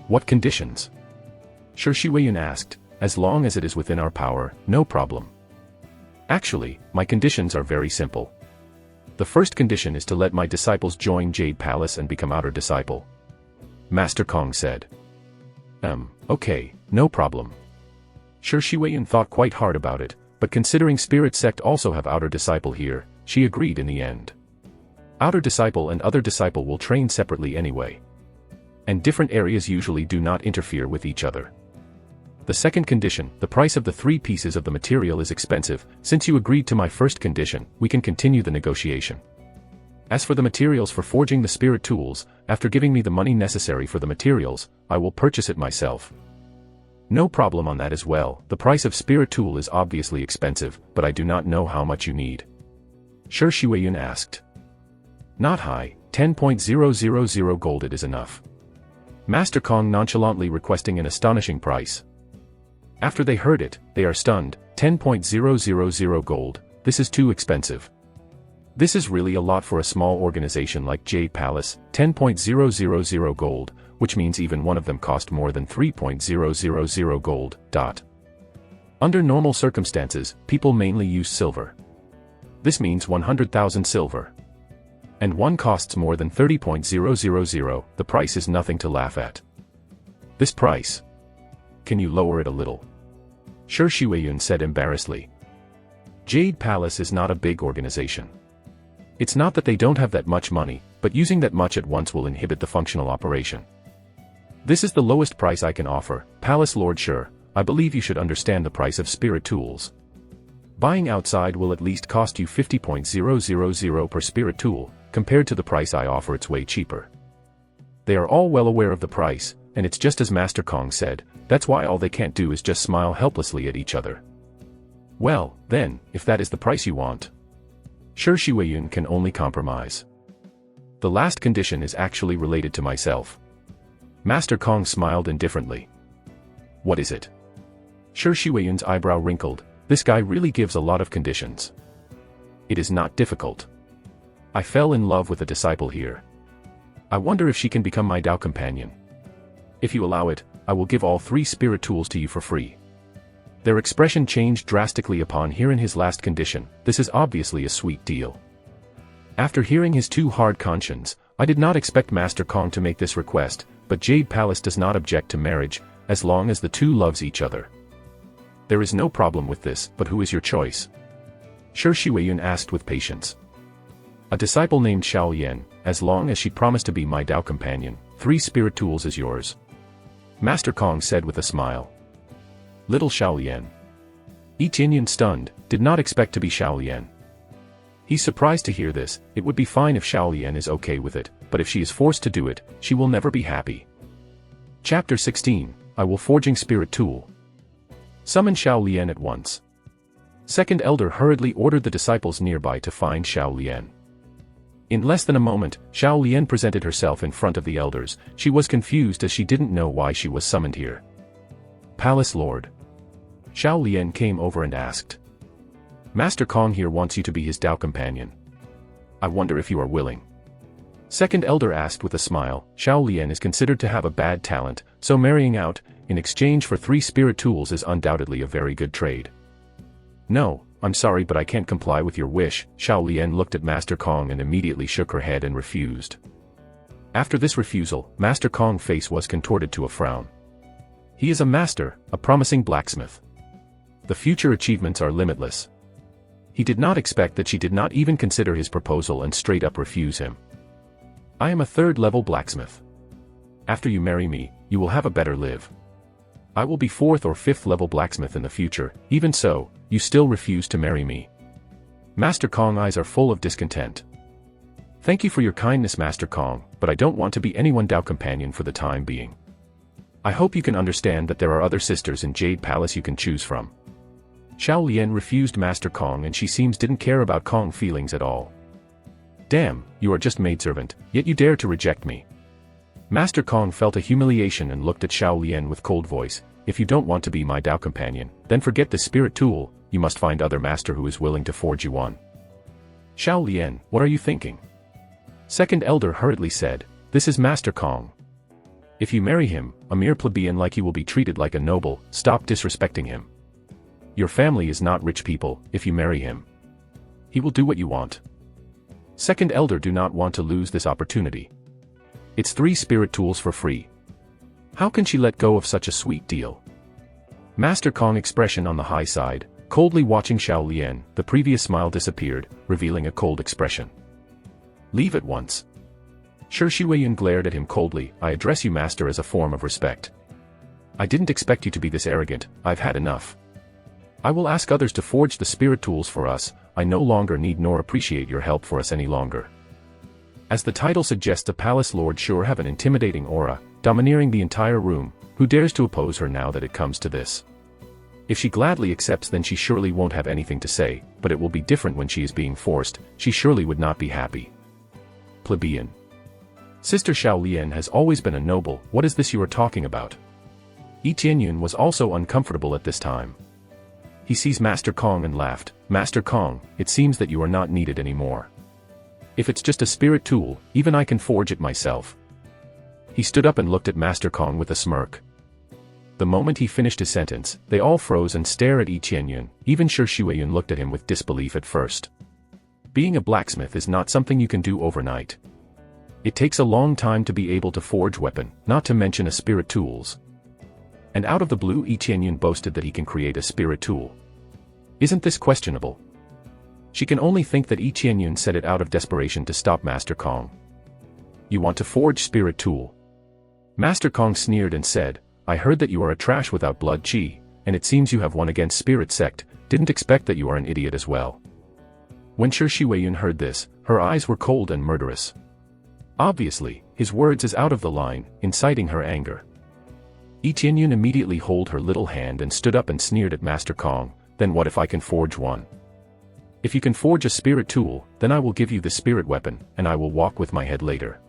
What conditions? Shi Huiyun asked, as long as it is within our power, no problem. Actually, my conditions are very simple. The first condition is to let my disciples join Jade Palace and become outer disciple. Master Kong said. Okay, no problem. Shi Huiyun thought quite hard about it, but considering Spirit Sect also have outer disciple here, she agreed in the end. Outer disciple and other disciple will train separately anyway. And different areas usually do not interfere with each other. The second condition, the price of the 3 pieces of the material is expensive, since you agreed to my first condition, we can continue the negotiation. As for the materials for forging the spirit tools, after giving me the money necessary for the materials, I will purchase it myself. No problem on that as well, the price of spirit tool is obviously expensive, but I do not know how much you need. Shi Huiyun asked. Not high, 10.000 gold it is enough. Master Kong nonchalantly requesting an astonishing price. After they heard it, they are stunned, 10.000 gold, this is too expensive. This is really a lot for a small organization like Jade Palace, 10.000 gold, which means even one of them cost more than 3.000 gold. Under normal circumstances, people mainly use silver. This means 100,000 silver. And one costs more than 30.000, the price is nothing to laugh at. This price? Can you lower it a little? Shi Huiyun said embarrassedly. Jade Palace is not a big organization. It's not that they don't have that much money, but using that much at once will inhibit the functional operation. This is the lowest price I can offer, Palace Lord. Sure, I believe you should understand the price of spirit tools. Buying outside will at least cost you 50.000 per spirit tool, compared to the price I offer it's way cheaper. They are all well aware of the price, and it's just as Master Kong said, that's why all they can't do is just smile helplessly at each other. Well, then, if that is the price you want, sure, Shi Weiyun can only compromise. The last condition is actually related to myself. Master Kong smiled indifferently. What is it? Sure, Shi Weiyun's eyebrow wrinkled. This guy really gives a lot of conditions. It is not difficult. I fell in love with a disciple here. I wonder if she can become my Dao companion. If you allow it, I will give all 3 spirit tools to you for free. Their expression changed drastically upon hearing his last condition. This is obviously a sweet deal. After hearing his 2 hard conditions, I did not expect Master Kong to make this request, but Jade Palace does not object to marriage, as long as the 2 loves each other. There is no problem with this, but who is your choice? Sure, Shi Weiyun asked with patience. A disciple named Xiao Lian, as long as she promised to be my Dao companion, 3 spirit tools is yours. Master Kong said with a smile. Little Xiao Lian. Yi Tianyan, stunned, did not expect to be Xiao Lian. He's surprised to hear this. It would be fine if Xiao Lian is okay with it, but if she is forced to do it, she will never be happy. Chapter 16, I will forging spirit tool. Summon Xiao Lian at once. Second elder hurriedly ordered the disciples nearby to find Xiao Lian. In less than a moment, Xiao Lian presented herself in front of the elders. She was confused as she didn't know why she was summoned here. Palace Lord. Xiao Lian came over and asked. Master Kong here wants you to be his Dao companion. I wonder if you are willing. Second elder asked with a smile. Xiao Lian is considered to have a bad talent, so marrying out, in exchange for 3 spirit tools is undoubtedly a very good trade. No, I'm sorry but I can't comply with your wish. Xiao Lian looked at Master Kong and immediately shook her head and refused. After this refusal, Master Kong's face was contorted to a frown. He is a master, a promising blacksmith. The future achievements are limitless. He did not expect that she did not even consider his proposal and straight up refuse him. I am a 3rd-level blacksmith. After you marry me, you will have a better live. I will be 4th or 5th level blacksmith in the future. Even so, you still refuse to marry me. Master Kong's eyes are full of discontent. Thank you for your kindness, Master Kong, but I don't want to be anyone Dao companion for the time being. I hope you can understand that there are other sisters in Jade Palace you can choose from. Xiao Lian refused Master Kong and she seems didn't care about Kong's feelings at all. Damn, you are just maidservant, yet you dare to reject me. Master Kong felt a humiliation and looked at Xiao Lian with cold voice. If you don't want to be my Dao companion, then forget the spirit tool, you must find other master who is willing to forge you one. Xiao Lian, what are you thinking? Second elder hurriedly said, this is Master Kong. If you marry him, a mere plebeian like you will be treated like a noble. Stop disrespecting him. Your family is not rich people. If you marry him, he will do what you want. Second elder do not want to lose this opportunity. It's 3 spirit tools for free. How can she let go of such a sweet deal? Master Kong expression on the high side, coldly watching Xiao Lian, the previous smile disappeared, revealing a cold expression. Leave at once. Sure, Shi Weiyun glared at him coldly. I address you master as a form of respect. I didn't expect you to be this arrogant. I've had enough. I will ask others to forge the spirit tools for us. I no longer need nor appreciate your help for us any longer. As the title suggests, a palace lord sure have an intimidating aura, domineering the entire room. Who dares to oppose her now that it comes to this? If she gladly accepts, then she surely won't have anything to say, but it will be different when she is being forced. She surely would not be happy. Plebeian. Sister Xiao Lian has always been a noble. What is this you are talking about? Yi Tianyun was also uncomfortable at this time. He sees Master Kong and laughed. Master Kong, it seems that you are not needed anymore. If it's just a spirit tool, even I can forge it myself. He stood up and looked at Master Kong with a smirk. The moment he finished his sentence, they all froze and stared at Yi Tianyun. Even Shi Weiyun looked at him with disbelief at first. Being a blacksmith is not something you can do overnight. It takes a long time to be able to forge weapon, not to mention a spirit tools. And out of the blue, Yi Tianyun boasted that he can create a spirit tool. Isn't this questionable? She can only think that Yi Tianyun said it out of desperation to stop Master Kong. You want to forge spirit tool? Master Kong sneered and said, I heard that you are a trash without blood chi, and it seems you have won against spirit sect. didn't expect that you are an idiot as well." When Shi Huiyun heard this, her eyes were cold and murderous. Obviously, his words is out of the line, inciting her anger. Yi Tianyun immediately held her little hand and stood up and sneered at Master Kong, "Then what if I can forge one? If you can forge a spirit tool, then I will give you the spirit weapon, and I will walk with my head later."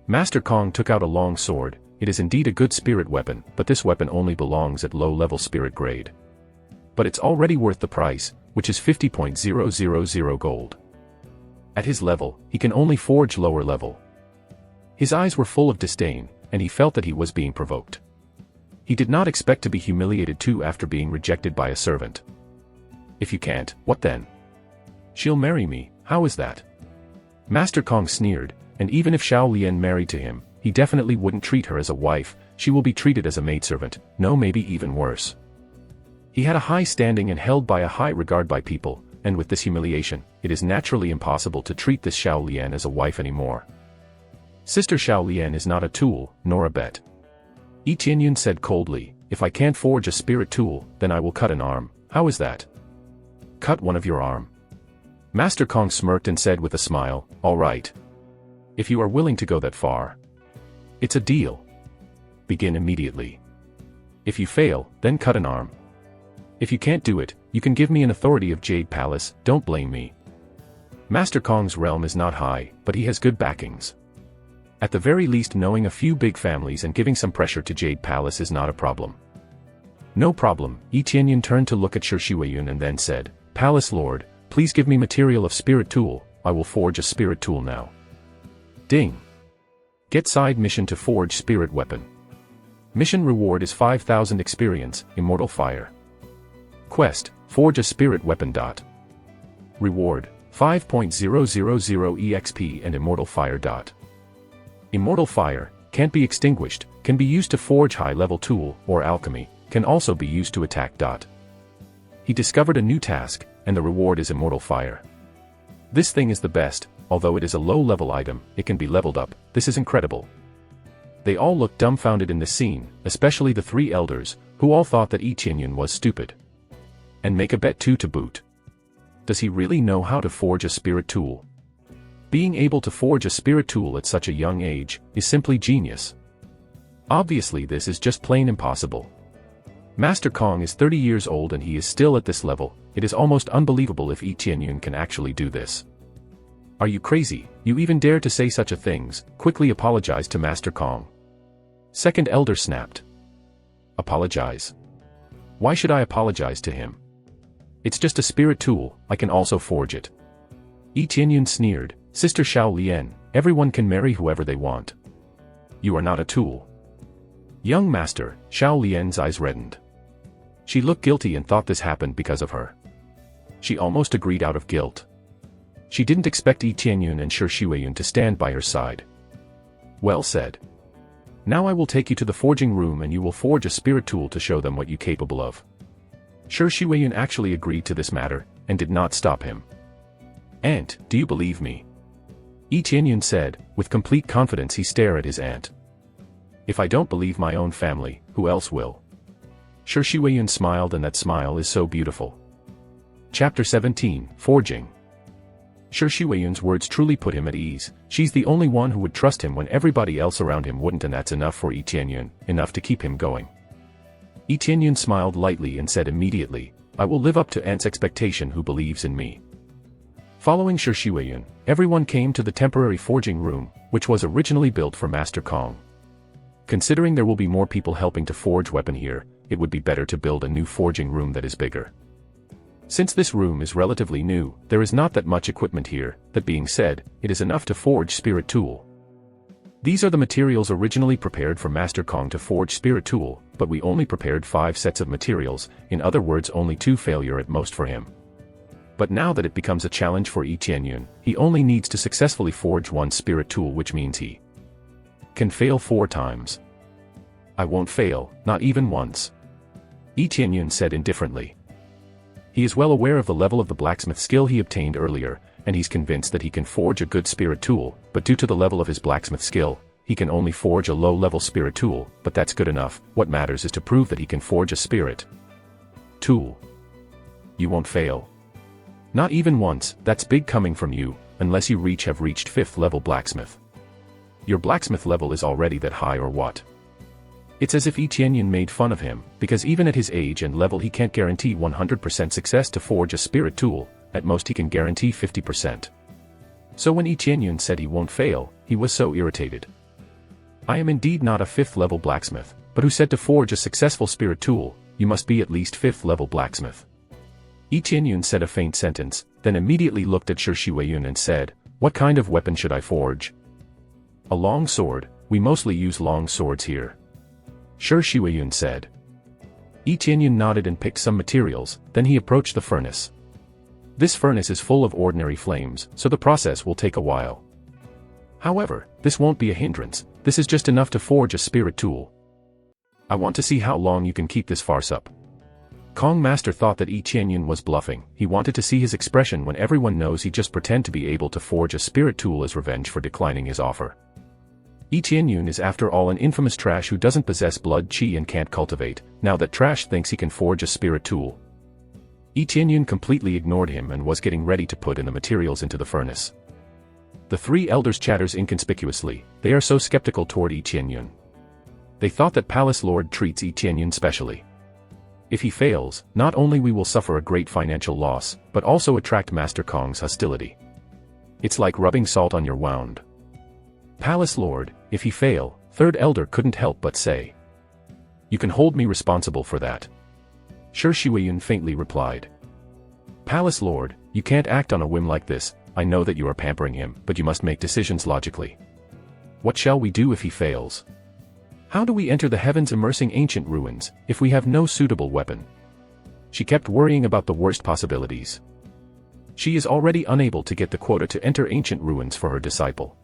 Master Kong took out a long sword. It is indeed a good spirit weapon, but this weapon only belongs at low-level spirit grade. But it's already worth the price, which is 50,000 gold. At his level, he can only forge lower level. His eyes were full of disdain, and he felt that he was being provoked. He did not expect to be humiliated too after being rejected by a servant. "If you can't, what then? She'll marry me, how is that?" Master Kong sneered, and even if Xiao Lian married to him, he definitely wouldn't treat her as a wife. She will be treated as a maidservant, no, maybe even worse. He had a high standing and held by a high regard by people, and with this humiliation, it is naturally impossible to treat this Xiao Lian as a wife anymore. Sister Xiao Lian is not a tool, nor a bet. Yi Tianyun said coldly, "If I can't forge a spirit tool, then I will cut an arm, how is that?" "Cut one of your arm." Master Kong smirked and said with a smile, "All right. If you are willing to go that far. It's a deal. Begin immediately. If you fail, then cut an arm. If you can't do it, you can give me an authority of Jade Palace, don't blame me." Master Kong's realm is not high, but he has good backings. At the very least, knowing a few big families and giving some pressure to Jade Palace is not a problem. "No problem." Yi Tianyun turned to look at Shi Huiyun and then said, "Palace Lord, please give me material of spirit tool, I will forge a spirit tool now." Ding! Get side mission to forge spirit weapon. Mission reward is 5,000 experience, Immortal Fire. Quest, forge a spirit weapon. Reward, 5.000 EXP and Immortal Fire. Immortal Fire, can't be extinguished, can be used to forge high-level tool, or alchemy, can also be used to attack. He discovered a new task, and the reward is Immortal Fire. This thing is the best, although it is a low-level item, it can be leveled up, this is incredible. They all looked dumbfounded in this scene, especially the three elders, who all thought that Yi Tianyun was stupid. And make a bet too to boot. Does he really know how to forge a spirit tool? Being able to forge a spirit tool at such a young age, is simply genius. Obviously this is just plain impossible. Master Kong is 30 years old and he is still at this level, it is almost unbelievable if Yi Tianyun can actually do this. "Are you crazy, you even dare to say such a things?" quickly apologized to Master Kong. Second elder snapped. "Apologize? Why should I apologize to him? It's just a spirit tool, I can also forge it." Yi Tianyun sneered, "Sister Xiao Lian, everyone can marry whoever they want. You are not a tool." Young master, Xiao Lian's eyes reddened. She looked guilty and thought this happened because of her. She almost agreed out of guilt. She didn't expect Yi Tianyun and Shi Huiyun to stand by her side. "Well said. Now I will take you to the forging room and you will forge a spirit tool to show them what you're capable of." Shi Huiyun actually agreed to this matter, and did not stop him. "Aunt, do you believe me?" Yi Tianyun said, with complete confidence he stared at his aunt. "If I don't believe my own family, who else will?" Shi Huiyun smiled and that smile is so beautiful. Chapter 17, Forging. Shi Huiyun's words truly put him at ease, she's the only one who would trust him when everybody else around him wouldn't, and that's enough for Yi Tianyun, enough to keep him going. Yi Tianyun smiled lightly and said immediately, "I will live up to aunt's expectation who believes in me." Following Shi Huiyun, everyone came to the temporary forging room, which was originally built for Master Kong. Considering there will be more people helping to forge weapon here, it would be better to build a new forging room that is bigger. Since this room is relatively new, there is not that much equipment here, that being said, it is enough to forge spirit tool. These are the materials originally prepared for Master Kong to forge spirit tool, but we only prepared 5 sets of materials, in other words only 2 failure at most for him. But now that it becomes a challenge for Yi Tianyun, he only needs to successfully forge 1 spirit tool, which means he can fail 4 times. "I won't fail, not even once," Yi Tianyun said indifferently. He is well aware of the level of the blacksmith skill he obtained earlier, and he's convinced that he can forge a good spirit tool, but due to the level of his blacksmith skill, he can only forge a low-level spirit tool, but that's good enough. What matters is to prove that he can forge a spirit tool. you won't fail. Not even once, that's big coming from you, unless you have reached 5th level blacksmith. Your blacksmith level is already that high or what? It's as if Yi Qianyun made fun of him, because even at his age and level he can't guarantee 100% success to forge a spirit tool, at most he can guarantee 50%. So when Yi Qianyun said he won't fail, he was so irritated. I am indeed not a 5th level blacksmith, but who said to forge a successful spirit tool, you must be at least 5th level blacksmith. Yi Qianyun said a faint sentence, then immediately looked at Shi Huiyun and said, what kind of weapon should I forge? A long sword, we mostly use long swords here. Shi Huiyun said. Yi Qianyun nodded and picked some materials, then he approached the furnace. This furnace is full of ordinary flames, so the process will take a while. However, this won't be a hindrance, this is just enough to forge a spirit tool. I want to see how long you can keep this farce up. Kong Master thought that Yi Qianyun was bluffing, he wanted to see his expression when everyone knows he just pretend to be able to forge a spirit tool as revenge for declining his offer. Yi Qianyun is after all an infamous trash who doesn't possess blood qi and can't cultivate, now that trash thinks he can forge a spirit tool. Yi Qianyun completely ignored him and was getting ready to put in the materials into the furnace. The 3 elders chatters inconspicuously, they are so skeptical toward Yi Qianyun. They thought that Palace Lord treats Yi Qianyun specially. If he fails, not only we will suffer a great financial loss, but also attract Master Kong's hostility. It's like rubbing salt on your wound. Palace Lord, if he fail, 3rd elder couldn't help but say. You can hold me responsible for that. Shi Huiyun faintly replied. Palace Lord, you can't act on a whim like this, I know that you are pampering him, but you must make decisions logically. What shall we do if he fails? How do we enter the heavens immersing ancient ruins, if we have no suitable weapon? She kept worrying about the worst possibilities. She is already unable to get the quota to enter ancient ruins for her disciple.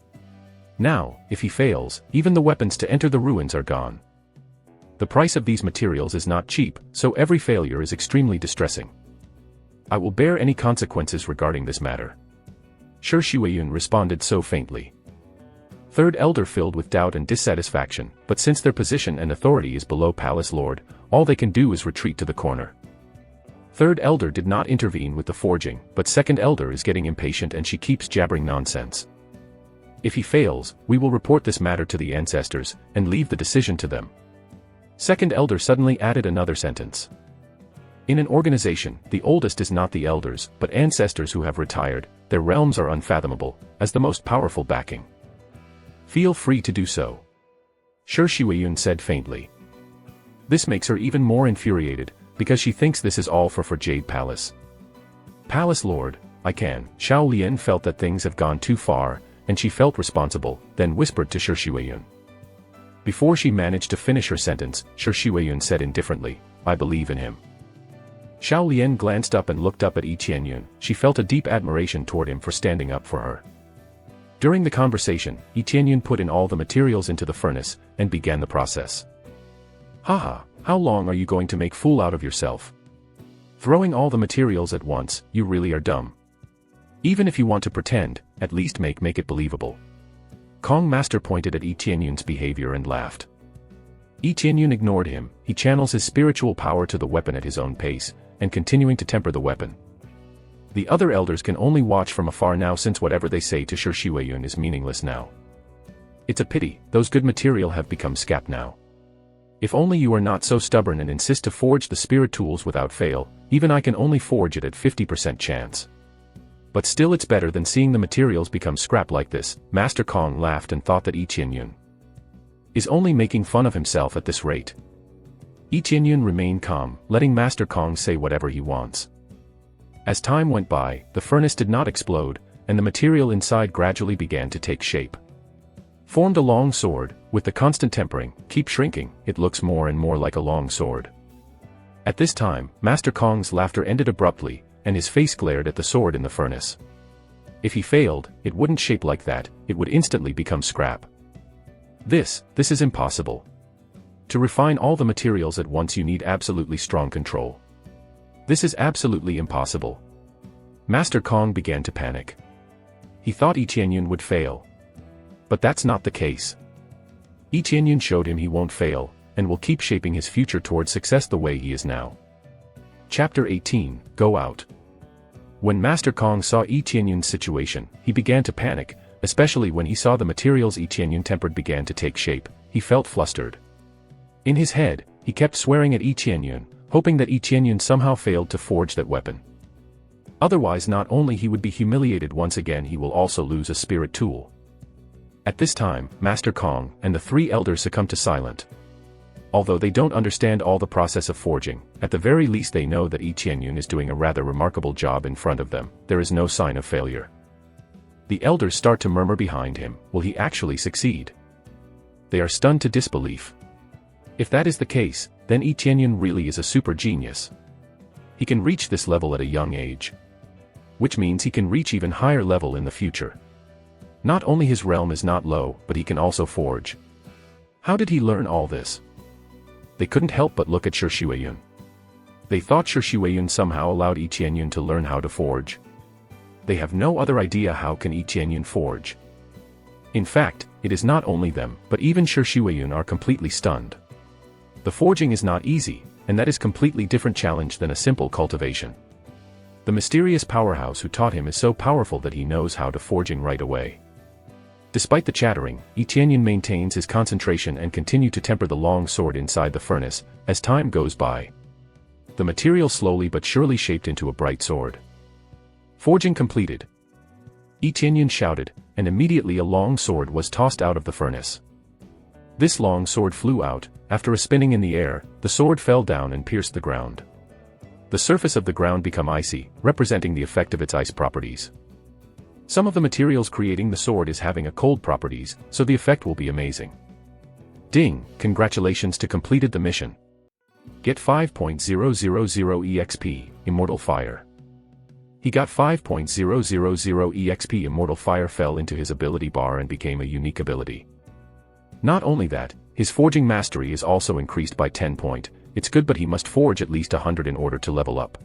Now, if he fails, even the weapons to enter the ruins are gone. The price of these materials is not cheap, so every failure is extremely distressing. I will bear any consequences regarding this matter. Shi Huiyun responded so faintly. 3rd elder filled with doubt and dissatisfaction, but since their position and authority is below Palace Lord, all they can do is retreat to the corner. 3rd elder did not intervene with the forging, but 2nd elder is getting impatient and she keeps jabbering nonsense. If he fails, we will report this matter to the ancestors, and leave the decision to them. 2nd elder suddenly added another sentence. In an organization, the oldest is not the elders, but ancestors who have retired, their realms are unfathomable, as the most powerful backing. Feel free to do so. Shi Huiyun said faintly. This makes her even more infuriated, because she thinks this is all for Jade Palace. Palace Lord, I can. Xiao Lian felt that things have gone too far, and she felt responsible, then whispered to Shi Huiyun. Before she managed to finish her sentence, Shi Huiyun said indifferently, I believe in him. Xiao Lian glanced up and looked up at Yi Qianyun, she felt a deep admiration toward him for standing up for her. During the conversation, Yi Qianyun put in all the materials into the furnace, and began the process. Haha, how long are you going to make fool out of yourself? Throwing all the materials at once, you really are dumb. Even if you want to pretend, at least make it believable. Kong Master pointed at Yi Qianyun's behavior and laughed. Yi Qianyun ignored him, he channels his spiritual power to the weapon at his own pace, and continuing to temper the weapon. The other elders can only watch from afar now since whatever they say to Shi Huiyun is meaningless now. It's a pity, those good material have become scrap now. If only you are not so stubborn and insist to forge the spirit tools without fail, even I can only forge it at 50% chance. But still it's better than seeing the materials become scrap like this. Master Kong laughed and thought that Yi Qianyun is only making fun of himself at this rate. Yi Qianyun remained calm, letting Master Kong say whatever he wants. As time went by, the furnace did not explode, and the material inside gradually began to take shape. Formed a long sword, with the constant tempering, keep shrinking, it looks more and more like a long sword. At this time, Master Kong's laughter ended abruptly, and his face glared at the sword in the furnace. If he failed, it wouldn't shape like that, it would instantly become scrap. This is impossible. To refine all the materials at once you need absolutely strong control. This is absolutely impossible. Master Kong began to panic. He thought Yi Qianyun would fail. But that's not the case. Yi Qianyun showed him he won't fail, and will keep shaping his future towards success the way he is now. Chapter 18, Go Out. When Master Kong saw Yi Qianyun's situation, he began to panic, especially when he saw the materials Yi Qianyun tempered began to take shape. He felt flustered. In his head, he kept swearing at Yi Qianyun, hoping that Yi Qianyun somehow failed to forge that weapon. Otherwise, not only he would be humiliated once again, he will also lose a spirit tool. At this time, Master Kong and the three elders succumb to silence. Although they don't understand all the process of forging, at the very least they know that Yi Qianyun is doing a rather remarkable job in front of them. There is no sign of failure. The elders start to murmur behind him, will he actually succeed? They are stunned to disbelief. If that is the case, then Yi Qianyun really is a super genius. He can reach this level at a young age. Which means he can reach even higher level in the future. Not only his realm is not low, but he can also forge. How did he learn all this? They couldn't help but look at Shi Xueyun. They thought Shi Xueyun somehow allowed Yi Qianyun to learn how to forge. They have no other idea how can Yi Qianyun forge. In fact, it is not only them, but even Shi Xueyun are completely stunned. The forging is not easy, and that is completely different challenge than a simple cultivation. The mysterious powerhouse who taught him is so powerful that he knows how to forging right away. Despite the chattering, Yi Qianyun maintains his concentration and continues to temper the long sword inside the furnace. As time goes by, the material slowly but surely shaped into a bright sword. Forging completed. Yi Qianyun shouted, and immediately a long sword was tossed out of the furnace. This long sword flew out. After a spinning in the air, the sword fell down and pierced the ground. The surface of the ground became icy, representing the effect of its ice properties. Some of the materials creating the sword is having a cold properties, so the effect will be amazing. Ding, congratulations to completed the mission. Get 5.000 EXP, Immortal Fire. He got 5.000 EXP. Immortal Fire fell into his ability bar and became a unique ability. Not only that, his forging mastery is also increased by 10 points. It's good, but he must forge at least 100 in order to level up.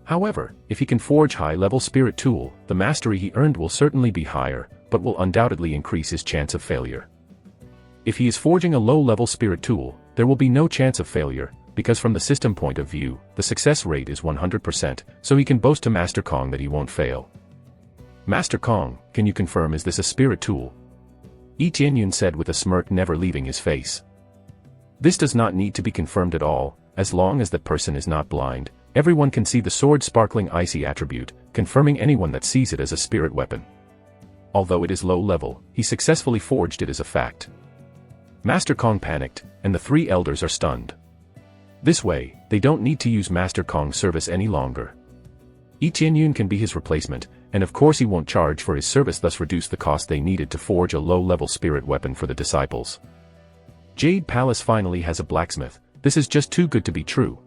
However, if he can forge high-level spirit tool, the mastery he earned will certainly be higher, but will undoubtedly increase his chance of failure. If he is forging a low-level spirit tool, there will be no chance of failure, because from the system point of view, the success rate is 100%, so he can boast to Master Kong that he won't fail. Master Kong, can you confirm is this a spirit tool? Yi Qianyun said with a smirk never leaving his face. This does not need to be confirmed at all, as long as that person is not blind. Everyone can see the sword's sparkling icy attribute, confirming anyone that sees it as a spirit weapon. Although it is low level, he successfully forged it as a fact. Master Kong panicked, and the three elders are stunned. This way, they don't need to use Master Kong's service any longer. Yi Qianyun can be his replacement, and of course he won't charge for his service, thus reduce the cost they needed to forge a low-level spirit weapon for the disciples. Jade Palace finally has a blacksmith. This is just too good to be true.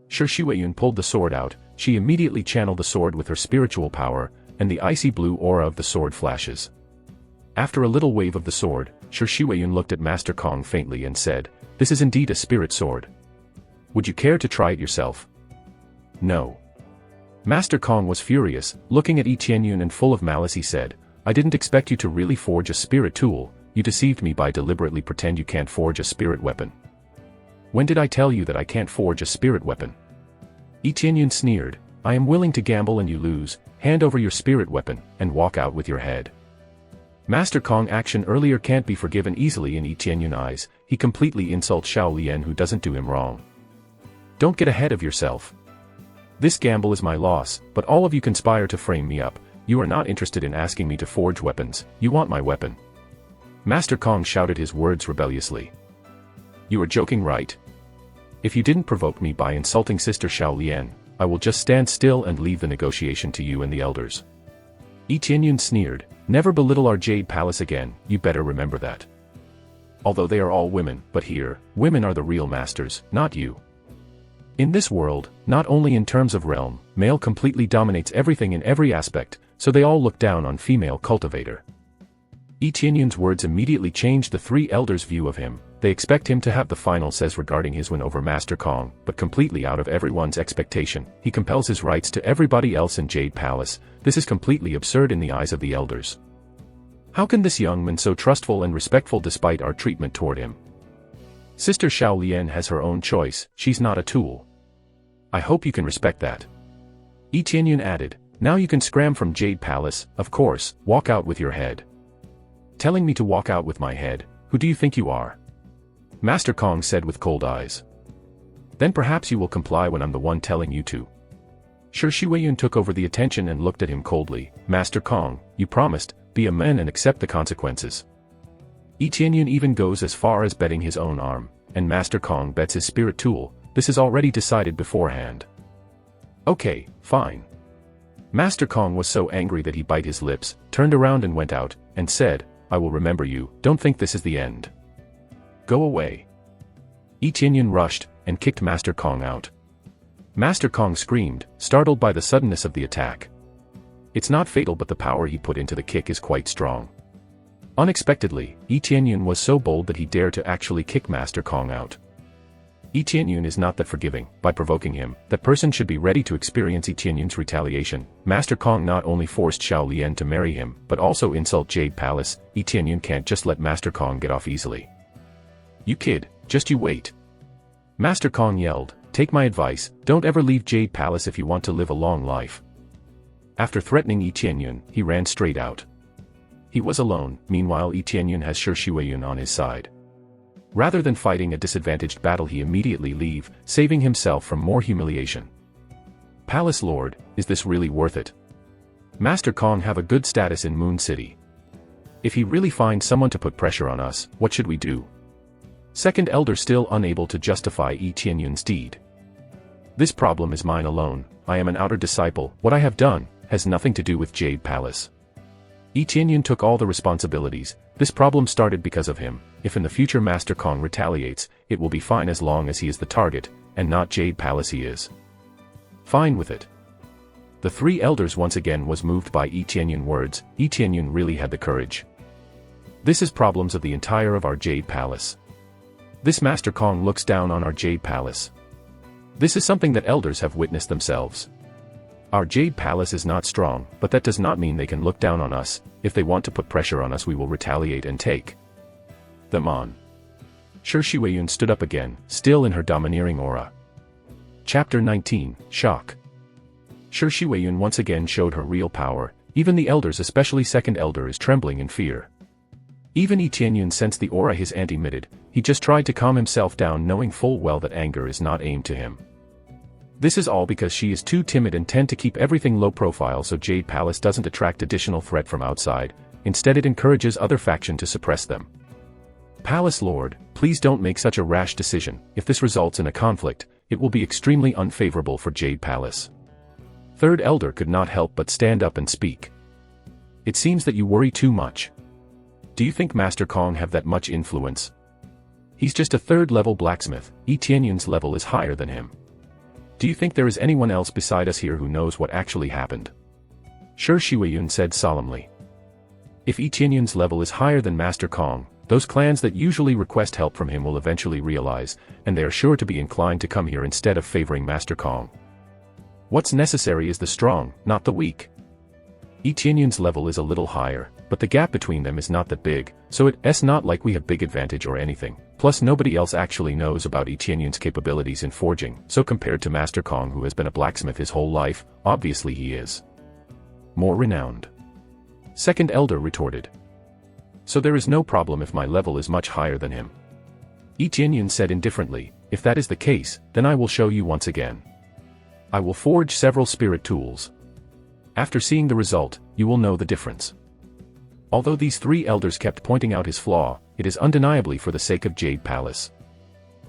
Shi Xueyun pulled the sword out. She immediately channeled the sword with her spiritual power, and the icy blue aura of the sword flashes. After a little wave of the sword, Shi Xueyun looked at Master Kong faintly and said, "This is indeed a spirit sword. Would you care to try it yourself?" "No." Master Kong was furious, looking at Yi Qianyun and full of malice he said, "I didn't expect you to really forge a spirit tool. You deceived me by deliberately pretend you can't forge a spirit weapon." "When did I tell you that I can't forge a spirit weapon?" Yi Qianyun sneered, "I am willing to gamble and you lose. Hand over your spirit weapon, and walk out with your head." Master Kong action earlier can't be forgiven easily in Yi Qianyun's eyes. He completely insults Xiao Lian who doesn't do him wrong. "Don't get ahead of yourself. This gamble is my loss, but all of you conspire to frame me up. You are not interested in asking me to forge weapons, you want my weapon." Master Kong shouted his words rebelliously. "You are joking, right? If you didn't provoke me by insulting Sister Xiao Lian, I will just stand still and leave the negotiation to you and the elders." Yi Qianyun sneered, "Never belittle our Jade Palace again, you better remember that. Although they are all women, but here, women are the real masters, not you. In this world, not only in terms of realm, male completely dominates everything in every aspect, so they all look down on female cultivator." Yi Qianyun's words immediately changed the three elders' view of him. They expect him to have the final says regarding his win over Master Kong, but completely out of everyone's expectation, he compels his rights to everybody else in Jade Palace. This is completely absurd in the eyes of the elders. How can this young man so trustful and respectful despite our treatment toward him? Sister Xiao Lian has her own choice, she's not a tool. I hope you can respect that. Yi Tianyun added, now you can scram from Jade Palace, of course, walk out with your head. Telling me to walk out with my head, who do you think you are? Master Kong said with cold eyes. Then perhaps you will comply when I'm the one telling you to. Shi Huiyun took over the attention and looked at him coldly. Master Kong, you promised, be a man and accept the consequences. Yi Tianyun even goes as far as betting his own arm, and Master Kong bets his spirit tool. This is already decided beforehand. Okay, fine. Master Kong was so angry that he bit his lips, turned around and went out, and said, I will remember you, don't think this is the end. Go away. Yi Tianyun rushed, and kicked Master Kong out. Master Kong screamed, startled by the suddenness of the attack. It's not fatal, but the power he put into the kick is quite strong. Unexpectedly, Yi Tianyun was so bold that he dared to actually kick Master Kong out. Yi Tianyun is not that forgiving. By provoking him, that person should be ready to experience Yi Tianyun's retaliation. Master Kong not only forced Xiao Lian to marry him, but also insult Jade Palace. Yi Tianyun can't just let Master Kong get off easily. You kid, just you wait. Master Kong yelled, take my advice, don't ever leave Jade Palace if you want to live a long life. After threatening Yi Tianyun, he ran straight out. He was alone. Meanwhile, Yi Tianyun has Shi Huiyun on his side. Rather than fighting a disadvantaged battle, he immediately leave, saving himself from more humiliation. Palace Lord, is this really worth it? Master Kong have a good status in Moon City. If he really finds someone to put pressure on us, what should we do? Second Elder still unable to justify Yi Tianyun's deed. This problem is mine alone. I am an outer disciple. What I have done has nothing to do with Jade Palace. Yi Tianyun took all the responsibilities. This problem started because of him. If in the future Master Kong retaliates, it will be fine as long as he is the target, and not Jade Palace he is. Fine with it. The three elders once again was moved by Yi Tianyun's words. Yi Tianyun really had the courage. This is problems of the entire of our Jade Palace. This Master Kong looks down on our Jade Palace. This is something that elders have witnessed themselves. Our Jade Palace is not strong, but that does not mean they can look down on us. If they want to put pressure on us, we will retaliate and take them on. Shi Huiyun stood up again, still in her domineering aura. Chapter 19, Shock. Shi Huiyun once again showed her real power. Even the elders, especially Second Elder, is trembling in fear. Even Yi Tianyun sensed the aura his aunt emitted. He just tried to calm himself down, knowing full well that anger is not aimed to him. This is all because she is too timid and tend to keep everything low profile, so Jade Palace doesn't attract additional threat from outside. Instead, it encourages other faction to suppress them. Palace Lord, please don't make such a rash decision. If this results in a conflict, it will be extremely unfavorable for Jade Palace. Third Elder could not help but stand up and speak. It seems that you worry too much. Do you think Master Kong have that much influence? He's just a third-level blacksmith. Yi Tianyun's level is higher than him. Do you think there is anyone else beside us here who knows what actually happened? Shi Huiyun said solemnly. If Yi Tianyun's level is higher than Master Kong, those clans that usually request help from him will eventually realize, and they are sure to be inclined to come here instead of favoring Master Kong. What's necessary is the strong, not the weak. Yi Tianyun's level is a little higher, but the gap between them is not that big, so it's not like we have big advantage or anything. Plus nobody else actually knows about Yi Tianyun's capabilities in forging, so compared to Master Kong, who has been a blacksmith his whole life, obviously he is more renowned. Second Elder retorted. So there is no problem if my level is much higher than him. Yi Tianyun said indifferently, if that is the case, then I will show you once again. I will forge several spirit tools. After seeing the result, you will know the difference. Although these three elders kept pointing out his flaw, it is undeniably for the sake of Jade Palace.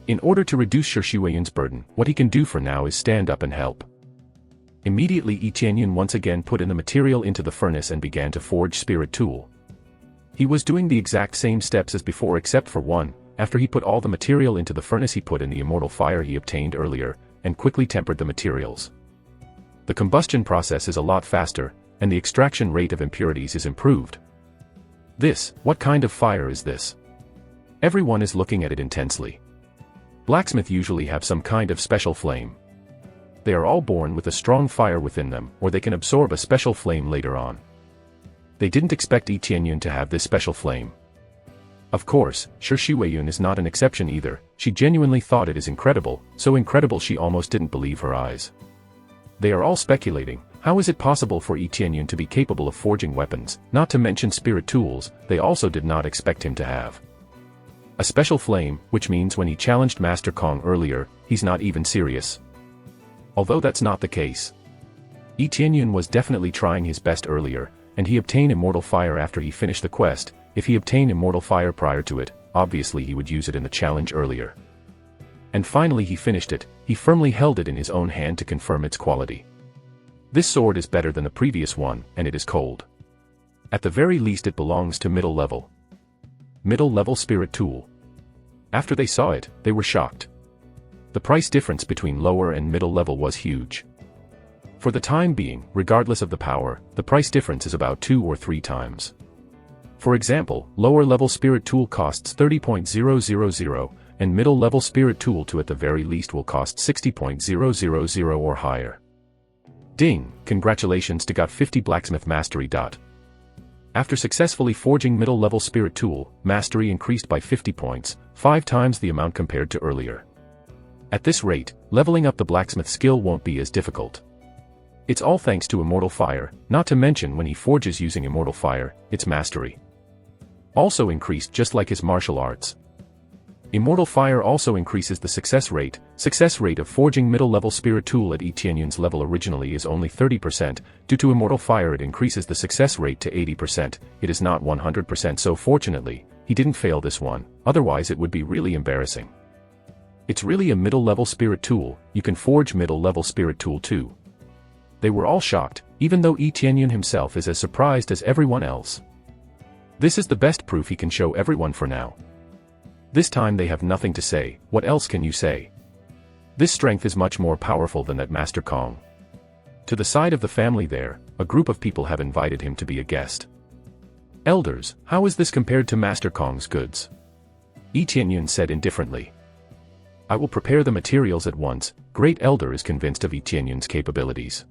In order to reduce Shi Huiyun's burden, what he can do for now is stand up and help. Immediately Yi Tianyun once again put in the material into the furnace and began to forge spirit tool. He was doing the exact same steps as before except for one. After he put all the material into the furnace, he put in the immortal fire he obtained earlier, and quickly tempered the materials. The combustion process is a lot faster, and the extraction rate of impurities is improved. What kind of fire is this? Everyone is looking at it intensely. Blacksmiths usually have some kind of special flame. They are all born with a strong fire within them, or they can absorb a special flame later on. They didn't expect Yi Tianyun to have this special flame. Of course, Shi Weiyun is not an exception either. She genuinely thought it is incredible, so incredible she almost didn't believe her eyes. They are all speculating, how is it possible for Yi Tianyun to be capable of forging weapons, not to mention spirit tools? They also did not expect him to have a special flame, which means when he challenged Master Kong earlier, he's not even serious. Although that's not the case. Yi Tianyun was definitely trying his best earlier, and he obtained Immortal Fire after he finished the quest. If he obtained Immortal Fire prior to it, obviously he would use it in the challenge earlier. And finally he finished it. He firmly held it in his own hand to confirm its quality. This sword is better than the previous one, and it is cold. At the very least it belongs to middle level. Middle level spirit tool. After they saw it, they were shocked. The price difference between lower and middle level was huge. For the time being, regardless of the power, the price difference is about 2 or 3 times. For example, lower level spirit tool costs 30.000, and middle level spirit tool to at the very least will cost 60.000 or higher. Ding, congratulations to got 50 blacksmith mastery. After successfully forging middle level spirit tool, mastery increased by 50 points, 5 times the amount compared to earlier. At this rate, leveling up the blacksmith skill won't be as difficult. It's all thanks to Immortal Fire, not to mention when he forges using Immortal Fire, its mastery also increased just like his martial arts. Immortal Fire also increases the success rate. Success rate of forging middle level spirit tool at Yi Tianyun's level originally is only 30%, due to Immortal Fire it increases the success rate to 80%, it is not 100%, so fortunately, he didn't fail this one, otherwise it would be really embarrassing. It's really a middle level spirit tool, you can forge middle level spirit tool too. They were all shocked, even though Yi Tianyun himself is as surprised as everyone else. This is the best proof he can show everyone for now. This time they have nothing to say. What else can you say? This strength is much more powerful than that Master Kong. To the side of the family there, a group of people have invited him to be a guest. Elders, how is this compared to Master Kong's goods? Yi Tianyun said indifferently. I will prepare the materials at once. Great Elder is convinced of Yi Tianyun's capabilities.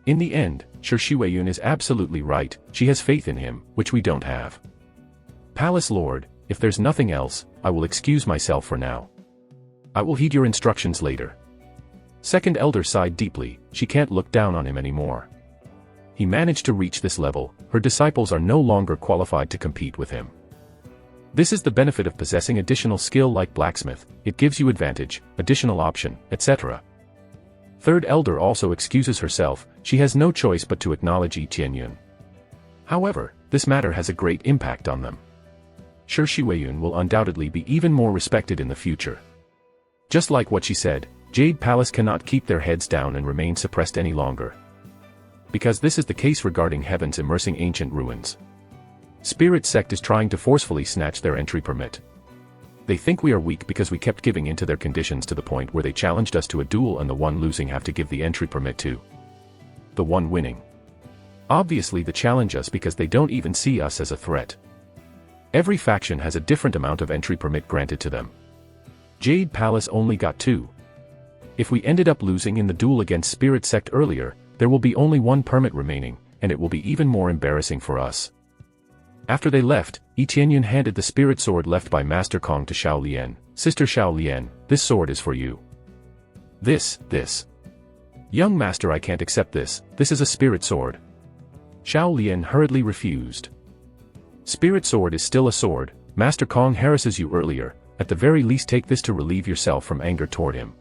In the end, Shi Weiyun is absolutely right, she has faith in him, which we don't have. Palace Lord, if there's nothing else, I will excuse myself for now. I will heed your instructions later. Second Elder sighed deeply, she can't look down on him anymore. He managed to reach this level, her disciples are no longer qualified to compete with him. This is the benefit of possessing additional skill like blacksmith, it gives you advantage, additional option, etc. Third Elder also excuses herself, she has no choice but to acknowledge Yi Tianyun. However, this matter has a great impact on them. Shi Weiyun will undoubtedly be even more respected in the future. Just like what she said, Jade Palace cannot keep their heads down and remain suppressed any longer. Because this is the case regarding Heaven's immersing ancient ruins. Spirit Sect is trying to forcefully snatch their entry permit. They think we are weak because we kept giving in to their conditions to the point where they challenged us to a duel and the one losing have to give the entry permit to the one winning. Obviously they challenge us because they don't even see us as a threat. Every faction has a different amount of entry permit granted to them. Jade Palace only got 2. If we ended up losing in the duel against Spirit Sect earlier, there will be only 1 permit remaining, and it will be even more embarrassing for us. After they left, Yi Tianyun handed the spirit sword left by Master Kong to Xiao Lian. Sister Xiao Lian, this sword is for you. This. Young master, I can't accept this, this is a spirit sword. Xiao Lian hurriedly refused. Spirit sword is still a sword, Master Kong harasses you earlier, at the very least take this to relieve yourself from anger toward him.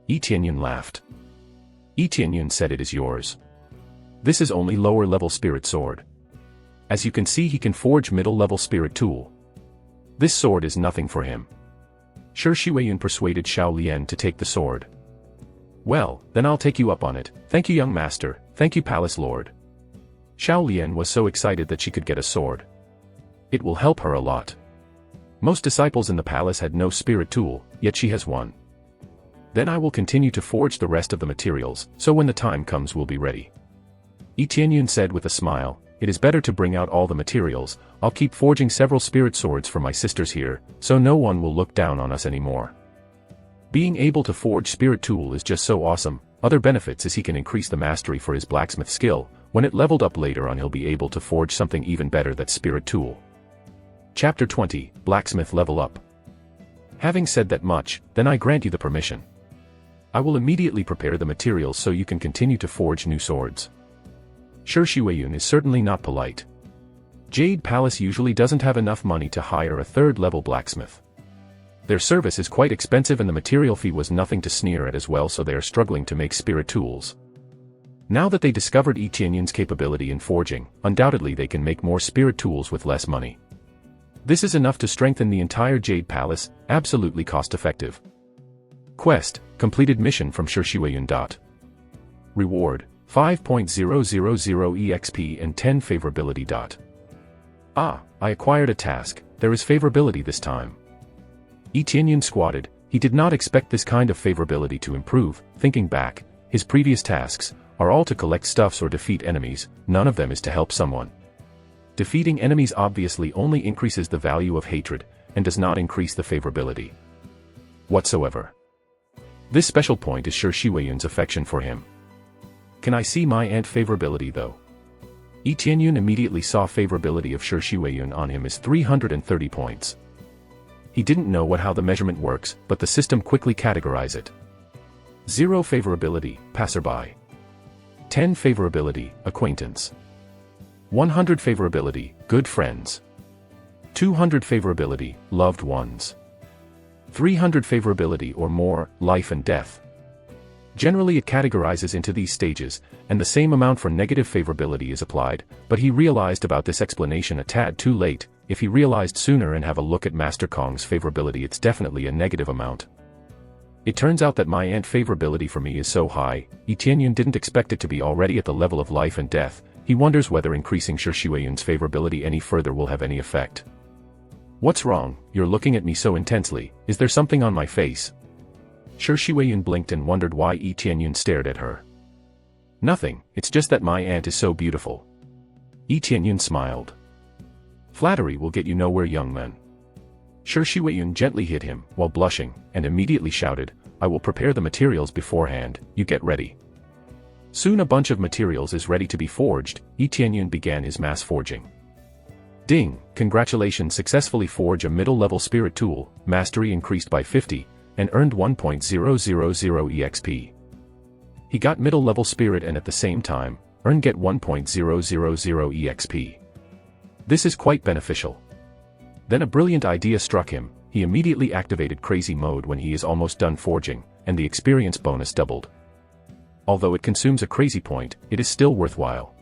Yi Tianyun laughed. Yi Tianyun said it is yours. This is only lower level spirit sword. As you can see he can forge middle level spirit tool. This sword is nothing for him. Shi Weiyun persuaded Xiao Lian to take the sword. Well, then I'll take you up on it, thank you young master, thank you Palace Lord. Xiao Lian was so excited that she could get a sword. It will help her a lot. Most disciples in the palace had no spirit tool, yet she has one. Then I will continue to forge the rest of the materials, so when the time comes we'll be ready. Yi Tianyun said with a smile, it is better to bring out all the materials, I'll keep forging several spirit swords for my sisters here, so no one will look down on us anymore. Being able to forge spirit tool is just so awesome. Other benefits is he can increase the mastery for his blacksmith skill, when it leveled up later on he'll be able to forge something even better that's spirit tool. Chapter 20, Blacksmith Level Up. Having said that much, then I grant you the permission. I will immediately prepare the materials so you can continue to forge new swords. Shi Weiyun is certainly not polite. Jade Palace usually doesn't have enough money to hire a third-level blacksmith. Their service is quite expensive and the material fee was nothing to sneer at as well, so they are struggling to make spirit tools. Now that they discovered Yi Tianyun's capability in forging, undoubtedly they can make more spirit tools with less money. This is enough to strengthen the entire Jade Palace, absolutely cost-effective. Quest, completed mission from Shi Weiyun. Reward, 5.000 EXP and 10 favorability. Ah, I acquired a task, there is favorability this time. Yi Tianyun squatted, he did not expect this kind of favorability to improve. Thinking back, his previous tasks are all to collect stuffs or defeat enemies, none of them is to help someone. Defeating enemies obviously only increases the value of hatred, and does not increase the favorability whatsoever. This special point is Shi Weiyun's affection for him. Can I see my aunt favorability though? Yi Tianyun immediately saw favorability of Shi Weiyun on him as 330 points. He didn't know how the measurement works, but the system quickly categorized it. 0 favorability, passerby. 10 favorability, acquaintance. 100 favorability, good friends. 200 favorability, loved ones. 300 favorability or more, life and death. Generally it categorizes into these stages, and the same amount for negative favorability is applied, but he realized about this explanation a tad too late. If he realized sooner and have a look at Master Kong's favorability, it's definitely a negative amount. It turns out that my aunt favorability for me is so high, Yi Tianyun didn't expect it to be already at the level of life and death. He wonders whether increasing Shi Weiyun's favorability any further will have any effect. What's wrong? You're looking at me so intensely, is there something on my face? Shi Weiyun blinked and wondered why Yi Tianyun stared at her. Nothing, it's just that my aunt is so beautiful. Yi Tianyun smiled. Flattery will get you nowhere, young man. Shi Weiyun gently hit him, while blushing, and immediately shouted, I will prepare the materials beforehand, you get ready. Soon a bunch of materials is ready to be forged. Yi Tianyun began his mass forging. Ding, congratulations, successfully forge a middle-level spirit tool, mastery increased by 50, and earned 1.000 EXP. He got middle-level spirit and at the same time, get 1.000 EXP. This is quite beneficial. Then a brilliant idea struck him. He immediately activated crazy mode when he is almost done forging, and the experience bonus doubled. Although it consumes a crazy point, it is still worthwhile.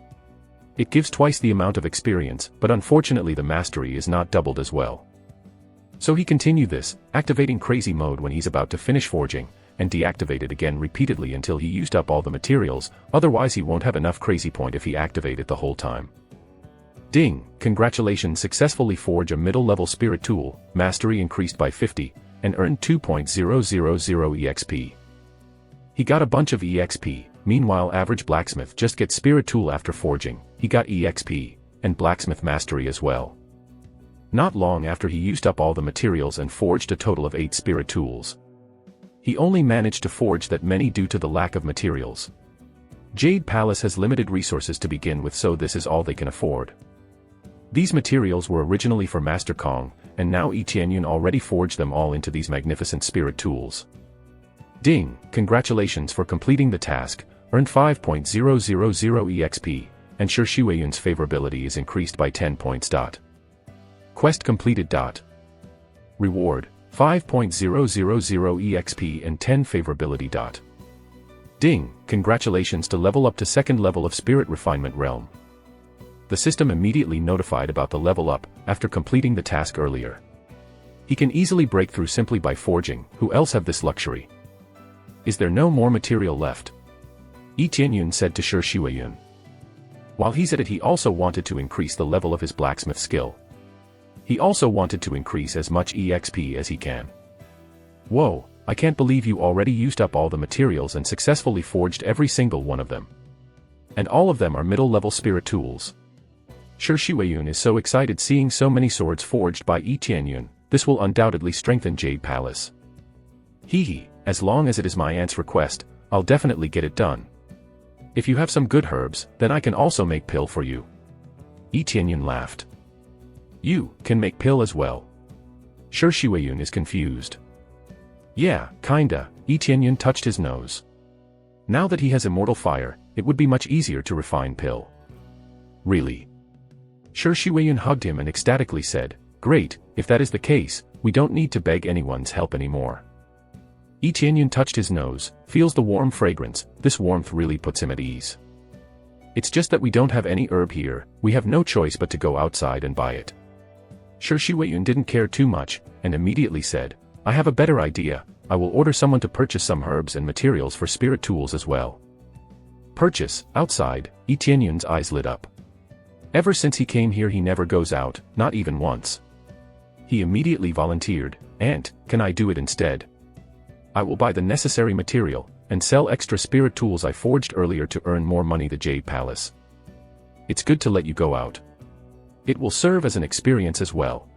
It gives twice the amount of experience, but unfortunately the mastery is not doubled as well. So he continued this, activating crazy mode when he's about to finish forging, and deactivate it again repeatedly until he used up all the materials, otherwise he won't have enough crazy point if he activate it the whole time. Ding, congratulations, successfully forge a middle-level spirit tool, mastery increased by 50, and earned 2.000 EXP. He got a bunch of EXP, meanwhile average blacksmith just gets spirit tool after forging, he got EXP, and blacksmith mastery as well. Not long after he used up all the materials and forged a total of 8 spirit tools. He only managed to forge that many due to the lack of materials. Jade Palace has limited resources to begin with, so this is all they can afford. These materials were originally for Master Kong, and now Yi Tianyun already forged them all into these magnificent spirit tools. Ding, congratulations for completing the task, earned 5.000 EXP, and Shi Weiyun's favorability is increased by 10 points. Quest completed. Reward, 5.000 EXP and 10 favorability. Ding, congratulations to level up to second level of Spirit Refinement Realm. The system immediately notified about the level up, after completing the task earlier. He can easily break through simply by forging, who else have this luxury? Is there no more material left? Yi Tianyun said to Shi Weiyun. While he's at it, he also wanted to increase the level of his blacksmith skill. He also wanted to increase as much EXP as he can. Whoa, I can't believe you already used up all the materials and successfully forged every single one of them. And all of them are middle-level spirit tools. Shi Weiyun is so excited seeing so many swords forged by Yi Tianyun, this will undoubtedly strengthen Jade Palace. Hee, as long as it is my aunt's request, I'll definitely get it done. If you have some good herbs, then I can also make pill for you. Yi Tianyun laughed. You can make pill as well. Shi Shuiyun is confused. Yeah, kinda. Yi Tianyun touched his nose. Now that he has immortal fire, it would be much easier to refine pill. Really? Shi Shuiyun hugged him and ecstatically said, great, if that is the case, we don't need to beg anyone's help anymore. Yi Tianyun touched his nose, feels the warm fragrance. This warmth really puts him at ease. It's just that we don't have any herb here, we have no choice but to go outside and buy it. Shi Shuiyun didn't care too much, and immediately said, I have a better idea, I will order someone to purchase some herbs and materials for spirit tools as well. Purchase, outside. Yi Tianyun's eyes lit up. Ever since he came here he never goes out, not even once. He immediately volunteered, Aunt, can I do it instead? I will buy the necessary material, and sell extra spirit tools I forged earlier to earn more money the Jade Palace. It's good to let you go out. It will serve as an experience as well.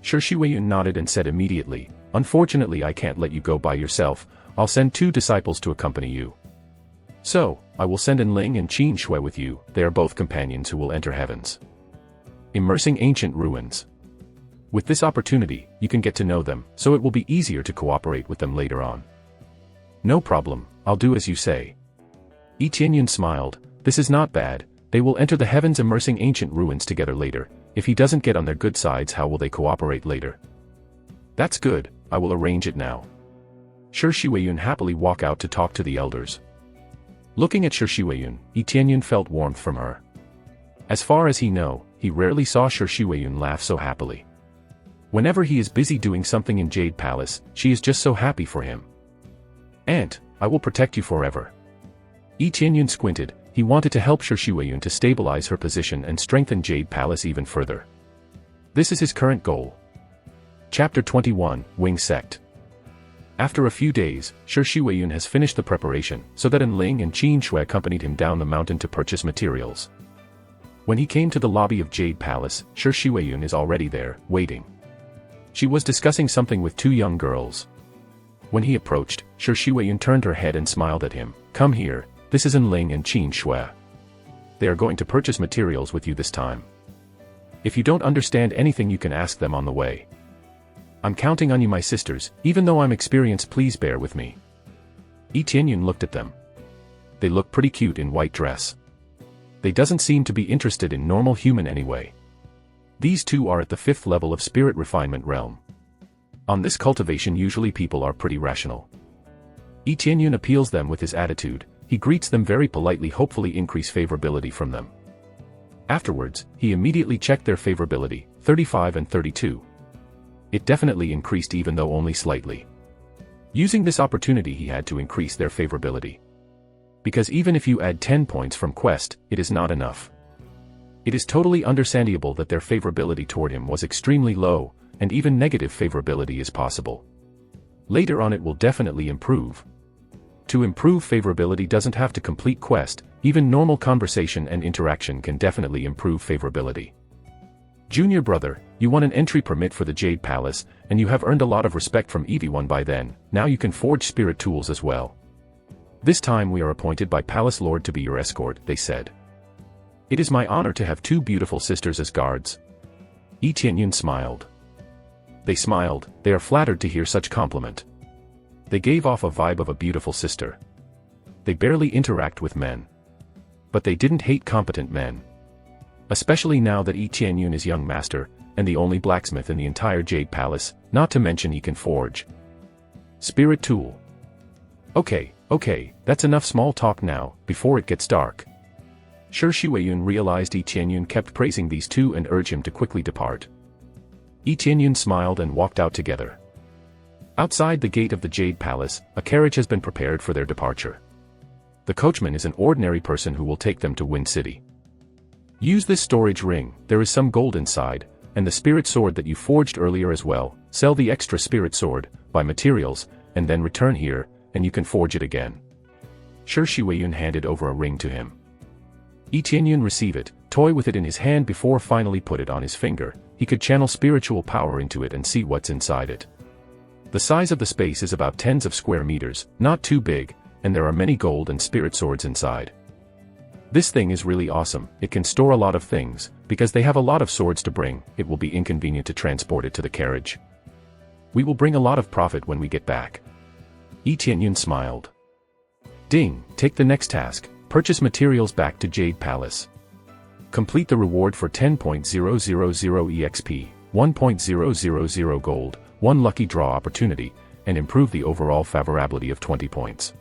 Shi Shuiyun nodded and said immediately, unfortunately I can't let you go by yourself, I'll send 2 disciples to accompany you. So, I will send Enling and Qin Shui with you, they are both companions who will enter heavens. Immersing ancient ruins. With this opportunity, you can get to know them, so it will be easier to cooperate with them later on. No problem, I'll do as you say. Yi Tianyun smiled, this is not bad, they will enter the heavens immersing ancient ruins together later, if he doesn't get on their good sides how will they cooperate later? That's good, I will arrange it now. Shi Shuiyun happily walk out to talk to the elders. Looking at Shi Shuiyun, Yi Tianyun felt warmth from her. As far as he know, he rarely saw Shi Shuiyun laugh so happily. Whenever he is busy doing something in Jade Palace, she is just so happy for him. Aunt, I will protect you forever. Yi Tianyun squinted, he wanted to help Shi Shuiyun to stabilize her position and strengthen Jade Palace even further. This is his current goal. Chapter 21, Wing Sect. After a few days, Shi Shuiyun has finished the preparation, so that Enling and Qin Shui accompanied him down the mountain to purchase materials. When he came to the lobby of Jade Palace, Shi Shuiyun is already there, waiting. She was discussing something with 2 young girls. When he approached, Shi Shuiyun turned her head and smiled at him, come here, this is Enling and Qin Shui. They are going to purchase materials with you this time. If you don't understand anything you can ask them on the way. I'm counting on you my sisters, even though I'm experienced please bear with me. Yi Tianyun looked at them. They look pretty cute in white dress. They doesn't seem to be interested in normal human anyway. These 2 are at the 5th level of spirit refinement realm. On this cultivation usually people are pretty rational. Yi Tianyun appeals them with his attitude, he greets them very politely hopefully increase favorability from them. Afterwards, he immediately checked their favorability, 35 and 32. It definitely increased even though only slightly. Using this opportunity he had to increase their favorability. Because even if you add 10 points from quest, it is not enough. It is totally understandable that their favorability toward him was extremely low, and even negative favorability is possible. Later on it will definitely improve. To improve favorability doesn't have to complete quest, even normal conversation and interaction can definitely improve favorability. Junior brother, you won an entry permit for the Jade Palace, and you have earned a lot of respect from everyone by then, now you can forge spirit tools as well. This time we are appointed by Palace Lord to be your escort, they said. It is my honor to have 2 beautiful sisters as guards. Yi Tianyun smiled. They smiled, they are flattered to hear such compliment. They gave off a vibe of a beautiful sister. They barely interact with men. But they didn't hate competent men. Especially now that Yi Tianyun is young master, and the only blacksmith in the entire Jade Palace, not to mention he can forge. Spirit tool. Okay, that's enough small talk now, before it gets dark. Shi Shuiyun realized Yi Tianyun kept praising these 2 and urged him to quickly depart. Yi Tianyun smiled and walked out together. Outside the gate of the Jade Palace, a carriage has been prepared for their departure. The coachman is an ordinary person who will take them to Wind City. Use this storage ring, there is some gold inside, and the spirit sword that you forged earlier as well, sell the extra spirit sword, buy materials, and then return here, and you can forge it again. Shi Shuiyun handed over a ring to him. Yi Tianyun received it, toy with it in his hand before finally put it on his finger, he could channel spiritual power into it and see what's inside it. The size of the space is about tens of square meters, not too big, and there are many gold and spirit swords inside. This thing is really awesome, it can store a lot of things, because they have a lot of swords to bring, it will be inconvenient to transport it to the carriage. We will bring a lot of profit when we get back. Yi Tianyun smiled. Ding, take the next task, purchase materials back to Jade Palace. Complete the reward for 10.000 EXP, 1.000 gold, 1 lucky draw opportunity, and improve the overall favorability of 20 points.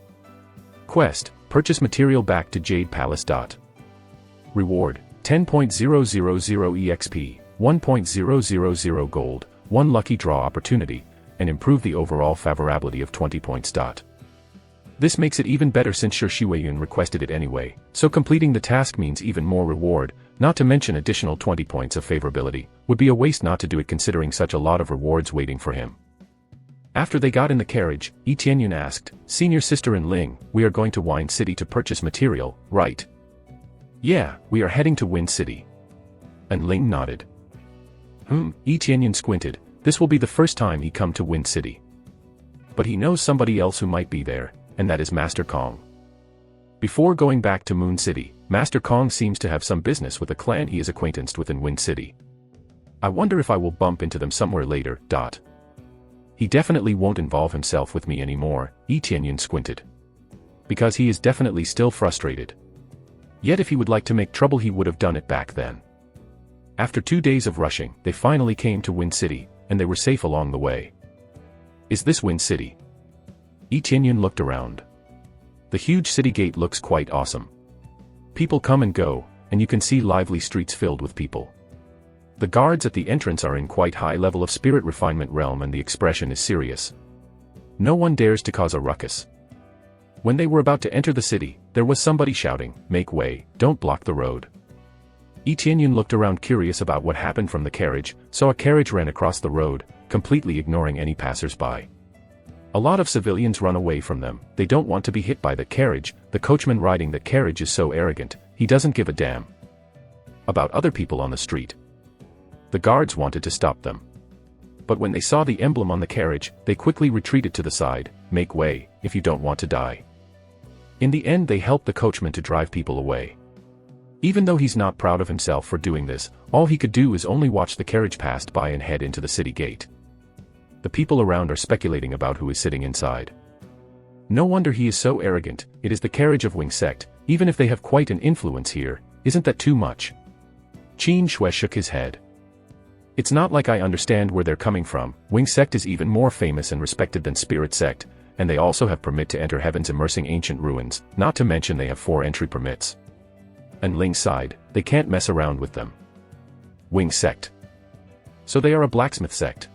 Quest, purchase material back to Jade Palace. Reward, 10.000 EXP, 1.000 gold, 1 lucky draw opportunity, and improve the overall favorability of 20 points. This makes it even better since Shi Weiyun requested it anyway, so completing the task means even more reward, not to mention additional 20 points of favorability. Would be a waste not to do it considering such a lot of rewards waiting for him. After they got in the carriage, Yi Tianyun asked, "Senior sister and Ling, we are going to Wine City to purchase material, right?" "Yeah, we are heading to Wind City." And Ling nodded. Yi Tianyun squinted. This will be the first time he come to Wind City. But he knows somebody else who might be there, and that is Master Kong. Before going back to Moon City, Master Kong seems to have some business with a clan he is acquaintanced with in Wind City. I wonder if I will bump into them somewhere later. He definitely won't involve himself with me anymore, Yi Tianyun squinted. Because he is definitely still frustrated. Yet if he would like to make trouble he would have done it back then. After 2 days of rushing, they finally came to Wind City, and they were safe along the way. Is this Wind City? Yi Tianyun looked around. The huge city gate looks quite awesome. People come and go, and you can see lively streets filled with people. The guards at the entrance are in quite high level of spirit refinement realm and the expression is serious. No one dares to cause a ruckus. When they were about to enter the city, there was somebody shouting, "Make way, don't block the road." Yi Tianyun looked around curious about what happened from the carriage, saw a carriage ran across the road, completely ignoring any passers-by. A lot of civilians run away from them, they don't want to be hit by the carriage. The coachman riding the carriage is so arrogant, he doesn't give a damn about other people on the street. The guards wanted to stop them. But when they saw the emblem on the carriage, they quickly retreated to the side. "Make way, if you don't want to die." In the end they helped the coachman to drive people away. Even though he's not proud of himself for doing this, all he could do is only watch the carriage pass by and head into the city gate. The people around are speculating about who is sitting inside. No wonder he is so arrogant. It is the carriage of Wing Sect. Even if they have quite an influence here, isn't that too much? Qin Shui shook his head. It's not like I understand where they're coming from. Wing Sect is even more famous and respected than Spirit Sect, and they also have permit to enter heaven's immersing ancient ruins, not to mention they have 4 entry permits. And Ling sighed, they can't mess around with them. Wing Sect. So they are a blacksmith sect.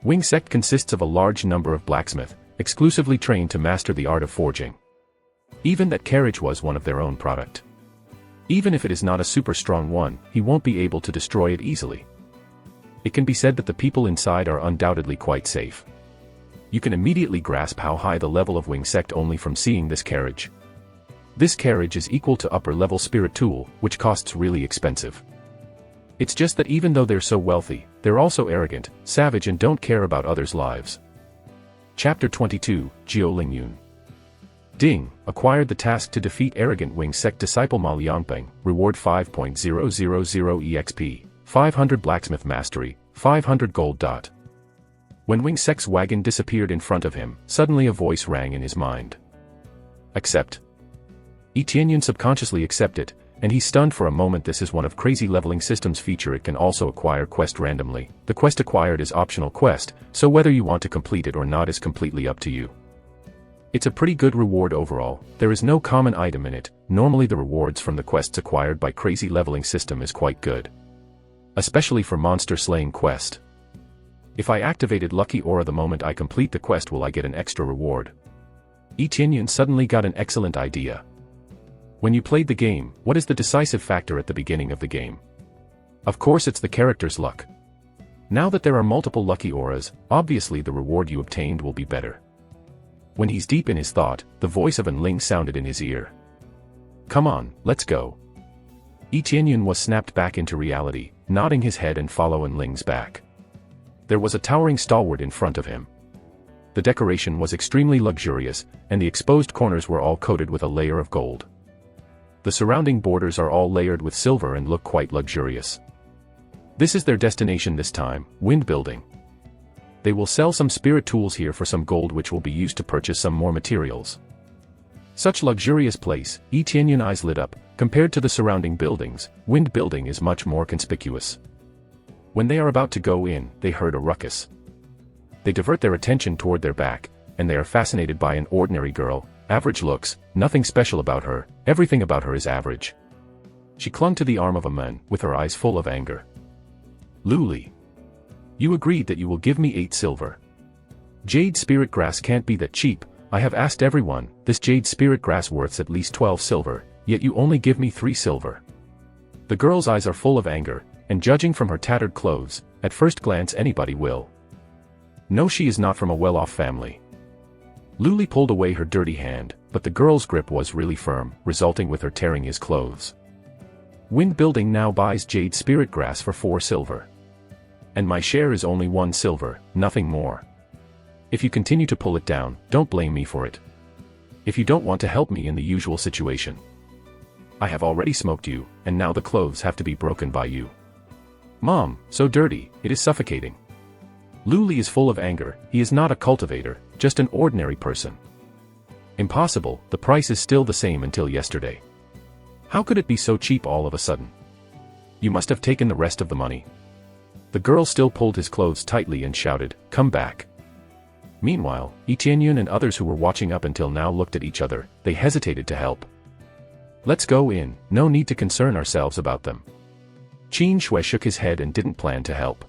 Wing Sect consists of a large number of blacksmiths, exclusively trained to master the art of forging. Even that carriage was one of their own product. Even if it is not a super strong one, he won't be able to destroy it easily. It can be said that the people inside are undoubtedly quite safe. You can immediately grasp how high the level of Wing Sect only from seeing this carriage. This carriage is equal to upper level spirit tool, which costs really expensive. It's just that even though they're so wealthy, they're also arrogant, savage and don't care about others' lives. Chapter 22, Jiu Lingyun. Ding, acquired the task to defeat arrogant Wing Sect disciple Ma Liangpeng, reward 5.000 EXP, 500 blacksmith mastery, 500 gold. When Wing Sect's wagon disappeared in front of him, suddenly a voice rang in his mind. Accept. Yi Tianyun subconsciously accepted, and he's stunned for a moment. This is one of crazy leveling systems feature. It can also acquire quest randomly. The quest acquired is optional quest, so whether you want to complete it or not is completely up to you. It's a pretty good reward overall. There is no common item in it. Normally the rewards from the quests acquired by crazy leveling system is quite good. Especially for monster slaying quest. If I activated Lucky Aura the moment I complete the quest, will I get an extra reward? Yi Tianyun suddenly got an excellent idea. When you played the game, what is the decisive factor at the beginning of the game? Of course it's the character's luck. Now that there are multiple lucky auras, obviously the reward you obtained will be better. When he's deep in his thought, the voice of An Ling sounded in his ear. Come on, let's go. Yi Tianyun was snapped back into reality, nodding his head and following An Ling's back. There was a towering stalwart in front of him. The decoration was extremely luxurious, and the exposed corners were all coated with a layer of gold. The surrounding borders are all layered with silver and look quite luxurious. This is their destination this time, Wind Building. They will sell some spirit tools here for some gold which will be used to purchase some more materials. Such luxurious place, Yi Tianyun eyes lit up. Compared to the surrounding buildings, Wind Building is much more conspicuous. When they are about to go in, they heard a ruckus. They divert their attention toward their back, and they are fascinated by an ordinary girl, average looks, nothing special about her, everything about her is average. She clung to the arm of a man, with her eyes full of anger. Luli. You agreed that you will give me 8 silver. Jade spirit grass can't be that cheap. I have asked everyone, this jade spirit grass worths at least 12 silver, yet you only give me 3 silver. The girl's eyes are full of anger, and judging from her tattered clothes, at first glance anybody will know she is not from a well-off family. Luli pulled away her dirty hand, but the girl's grip was really firm, resulting with her tearing his clothes. Wind Building now buys jade spirit grass for 4 silver. And my share is only 1 silver, nothing more. If you continue to pull it down, don't blame me for it. If you don't want to help me in the usual situation. I have already smoked you, and now the clothes have to be broken by you. Mom, so dirty, it is suffocating. Luli is full of anger. He is not a cultivator, just an ordinary person. Impossible, the price is still the same until yesterday. How could it be so cheap all of a sudden? You must have taken the rest of the money. The girl still pulled his clothes tightly and shouted, "Come back." Meanwhile, Yi Tianyun and others who were watching up until now looked at each other. They hesitated to help. Let's go in, no need to concern ourselves about them. Qin Shui shook his head and didn't plan to help.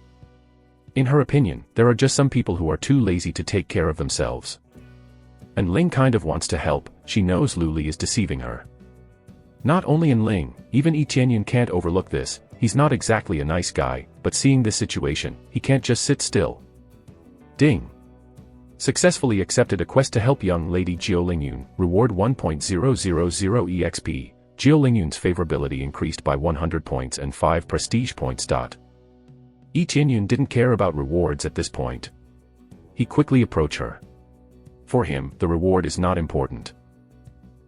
In her opinion, there are just some people who are too lazy to take care of themselves. And Ling kind of wants to help. She knows Luli is deceiving her. Not only in Ling, even Yi Tianyun can't overlook this. He's not exactly a nice guy, but seeing this situation, he can't just sit still. Ding. Successfully accepted a quest to help young lady Jiao Lingyun, reward 1.000 EXP, Jiao Lingyun's favorability increased by 100 points and 5 prestige points. Yi Tianyun didn't care about rewards at this point. He quickly approached her. For him, the reward is not important.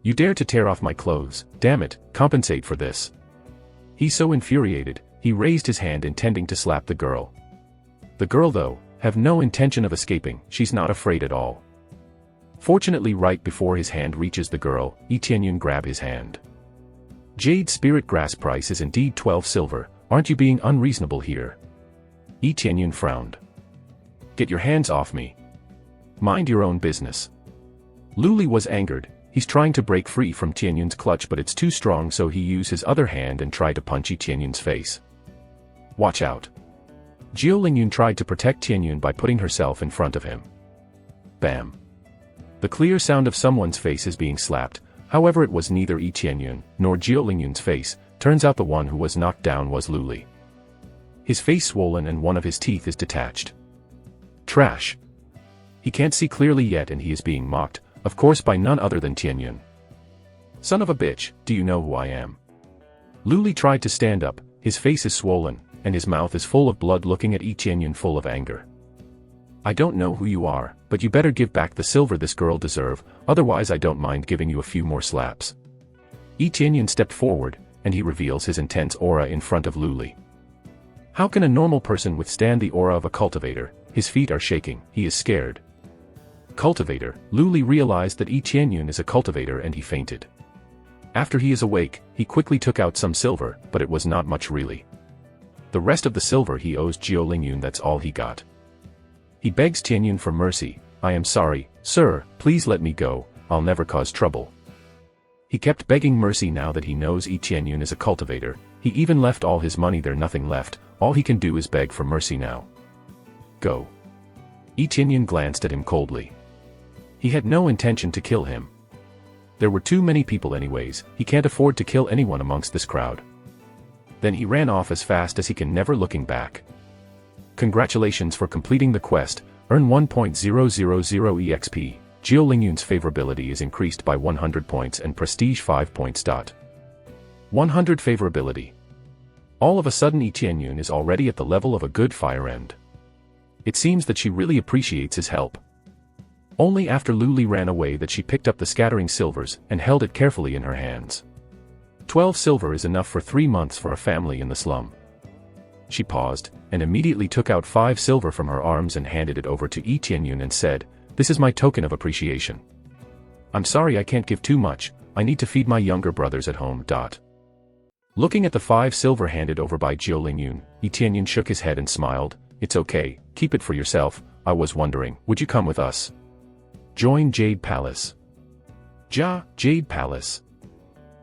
You dare to tear off my clothes, damn it, compensate for this. He's so infuriated, he raised his hand intending to slap the girl. The girl though, have no intention of escaping, she's not afraid at all. Fortunately right before his hand reaches the girl, Yi Tianyun grab his hand. Jade spirit grass price is indeed 12 silver, aren't you being unreasonable here? Yi Tianyun frowned. Get your hands off me. Mind your own business. Luli was angered, he's trying to break free from Tianyun's clutch but it's too strong so he used his other hand and tried to punch Yi Tianyun's face. Watch out. Jiao Lingyun tried to protect Tianyun by putting herself in front of him. Bam. The clear sound of someone's face is being slapped, however it was neither Yi Tianyun nor Jiao Lingyun's face, turns out the one who was knocked down was Luli. His face swollen and one of his teeth is detached. Trash. He can't see clearly yet and he is being mocked, of course by none other than Tianyun. Son of a bitch, do you know who I am? Luli tried to stand up, his face is swollen, and his mouth is full of blood looking at Yi Tianyun full of anger. I don't know who you are, but you better give back the silver this girl deserve, otherwise I don't mind giving you a few more slaps. Yi Tianyun stepped forward, and he reveals his intense aura in front of Luli. How can a normal person withstand the aura of a cultivator? His feet are shaking, he is scared. Cultivator, Luli realized that Yi Tianyun is a cultivator and he fainted. After he is awake, he quickly took out some silver, but it was not much really. The rest of the silver he owes Jiao Lingyun, that's all he got. He begs Tianyun for mercy, I am sorry, sir, please let me go, I'll never cause trouble. He kept begging mercy now that he knows Yi Tianyun is a cultivator, he even left all his money there, nothing left, all he can do is beg for mercy now. Go. Yi Tianyun glanced at him coldly. He had no intention to kill him. There were too many people anyways, he can't afford to kill anyone amongst this crowd. Then he ran off as fast as he can, never looking back. Congratulations for completing the quest, earn 1.000 EXP, Jiao Lingyun's favorability is increased by 100 points and prestige 5 points. 100 favorability. All of a sudden Yi Tianyun is already at the level of a good fire end. It seems that she really appreciates his help. Only after Luli ran away that she picked up the scattering silvers and held it carefully in her hands. 12 silver is enough for 3 months for a family in the slum. She paused, and immediately took out 5 silver from her arms and handed it over to Yi Tianyun and said, "This is my token of appreciation. I'm sorry I can't give too much, I need to feed my younger brothers at home." Looking at the 5 silver handed over by Jiu Lingyun, Yi Tianyun shook his head and smiled. "It's okay, keep it for yourself. I was wondering, would you come with us? Join Jade Palace." Jade Palace.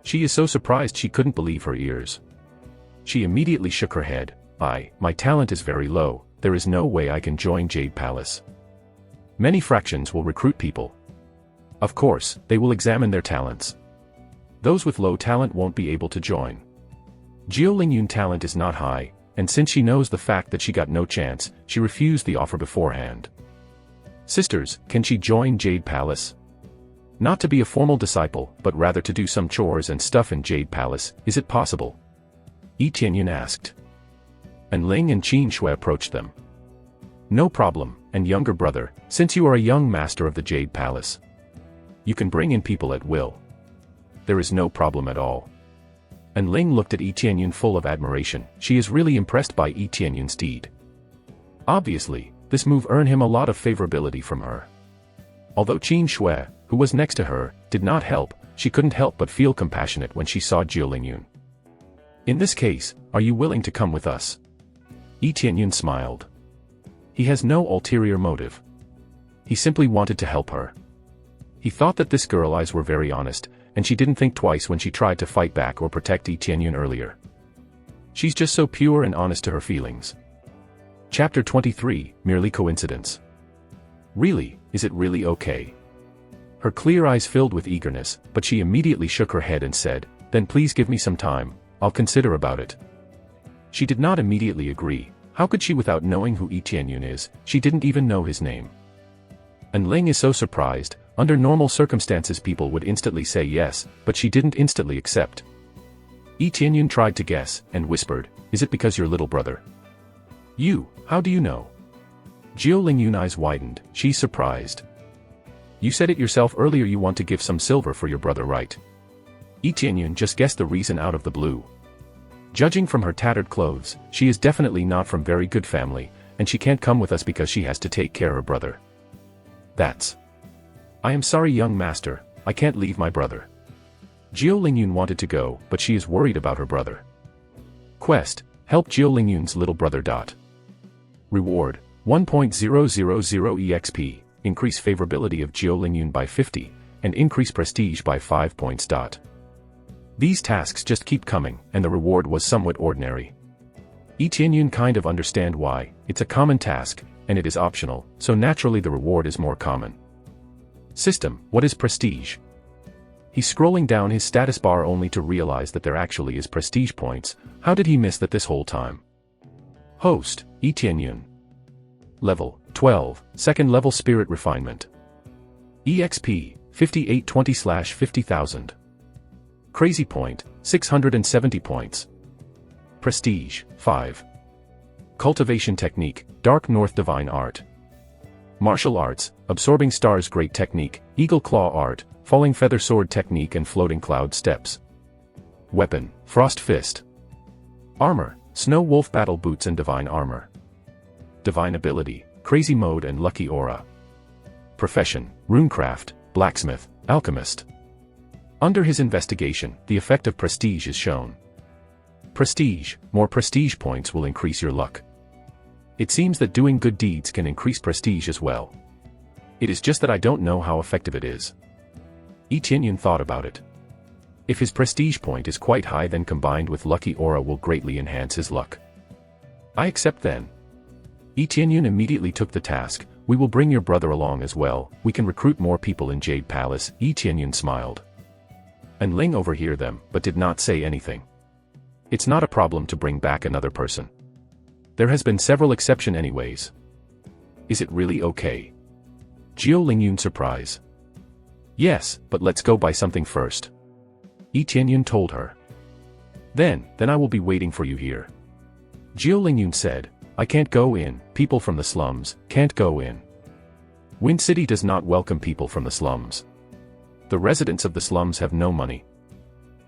She is so surprised she couldn't believe her ears. She immediately shook her head. My talent is very low, there is no way I can join Jade Palace. Many fractions will recruit people. Of course, they will examine their talents. Those with low talent won't be able to join. Jiu Lingyun's talent is not high, and since she knows the fact that she got no chance, she refused the offer beforehand. "Sisters, can she join Jade Palace? Not to be a formal disciple, but rather to do some chores and stuff in Jade Palace, is it possible?" Yi Tianyun asked. And Ling and Qin Shui approached them. "No problem, and younger brother, since you are a young master of the Jade Palace, you can bring in people at will. There is no problem at all." And Ling looked at Yi Tianyun full of admiration. She is really impressed by Yi Tianyun's deed. Obviously, this move earned him a lot of favorability from her. Although Qin Shui, who was next to her, did not help, she couldn't help but feel compassionate when she saw Jiu Lingyun. "In this case, are you willing to come with us?" Yi Tianyun smiled. He has no ulterior motive. He simply wanted to help her. He thought that this girl's eyes were very honest, and she didn't think twice when she tried to fight back or protect Yi Tianyun earlier. She's just so pure and honest to her feelings. Chapter 23, Merely Coincidence. "Really, is it really okay?" Her clear eyes filled with eagerness, but she immediately shook her head and said, "Then please give me some time, I'll consider about it." She did not immediately agree. How could she without knowing who Yi Tianyun is? She didn't even know his name. And Ling is so surprised. Under normal circumstances people would instantly say yes, but she didn't instantly accept. Yi Tianyun tried to guess, and whispered, "Is it because your little brother?" "You, how do you know?" Jiu Lingyun's eyes widened, she's surprised. "You said it yourself earlier, you want to give some silver for your brother, right?" Yi Tianyun just guessed the reason out of the blue. Judging from her tattered clothes, she is definitely not from very good family, and she can't come with us because she has to take care of her brother. "I am sorry, young master, I can't leave my brother." Jiu Lingyun wanted to go, but she is worried about her brother. Quest: help Jiu Lingyun's little brother. Reward: 1.000 EXP, increase favorability of Jiu Lingyun by 50, and increase prestige by 5 points. These tasks just keep coming, and the reward was somewhat ordinary. Yi Tianyun kind of understand why. It's a common task, and it is optional, so naturally the reward is more common. System: what is prestige? He's scrolling down his status bar only to realize that there actually is prestige points. How did he miss that this whole time? Host: Yi Tianyun. Level: 12, second level spirit refinement. EXP: 5820/50,000. Crazy point: 670 points. Prestige: 5. Cultivation technique: Dark North Divine Art. Martial arts: Absorbing Stars Great Technique, Eagle Claw Art, Falling Feather Sword Technique and Floating Cloud Steps. Weapon: Frost Fist. Armor: Snow Wolf Battle Boots and Divine Armor. Divine ability: Crazy Mode and Lucky Aura. Profession: Runecraft, Blacksmith, Alchemist. Under his investigation, the effect of prestige is shown. Prestige: more prestige points will increase your luck. It seems that doing good deeds can increase prestige as well. It is just that I don't know how effective it is. Yi Tianyun thought about it. If his prestige point is quite high, then combined with lucky aura will greatly enhance his luck. I accept then. Yi Tianyun immediately took the task. We will bring your brother along as well, we can recruit more people in Jade Palace. Yi Tianyun smiled. And Ling overheard them, but did not say anything. It's not a problem to bring back another person. There has been several exceptions anyways. Is it really okay? Jiu Lingyun surprise. Yes, but let's go buy something first. Yi Tianyun told her. Then I will be waiting for you here. Jiu Lingyun said, I can't go in, people from the slums, can't go in. Wind City does not welcome people from the slums. The residents of the slums have no money.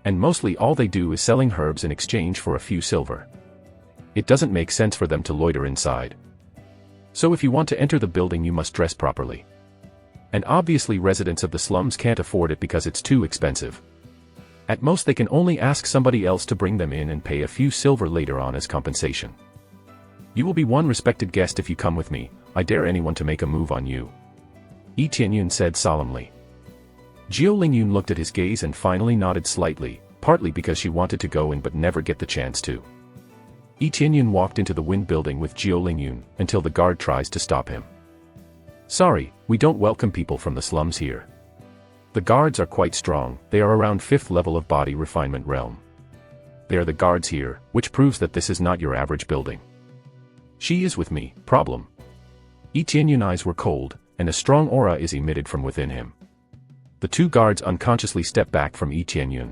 And mostly all they do is selling herbs in exchange for a few silver. It doesn't make sense for them to loiter inside. So if you want to enter the building you must dress properly. And obviously residents of the slums can't afford it because it's too expensive. At most they can only ask somebody else to bring them in and pay a few silver later on as compensation. You will be one respected guest if you come with me. I dare anyone to make a move on you. Yi Tianyun said solemnly. Jiao Lingyun looked at his gaze and finally nodded slightly, partly because she wanted to go in but never get the chance to. Yi Tianyun walked into the wind building with Jiao Lingyun until the guard tries to stop him. Sorry, we don't welcome people from the slums here. The guards are quite strong, they are around 5th level of body refinement realm. They are the guards here, which proves that this is not your average building. She is with me, problem. Yi Tianyun's eyes were cold, and a strong aura is emitted from within him. The two guards unconsciously step back from Yi Tianyun.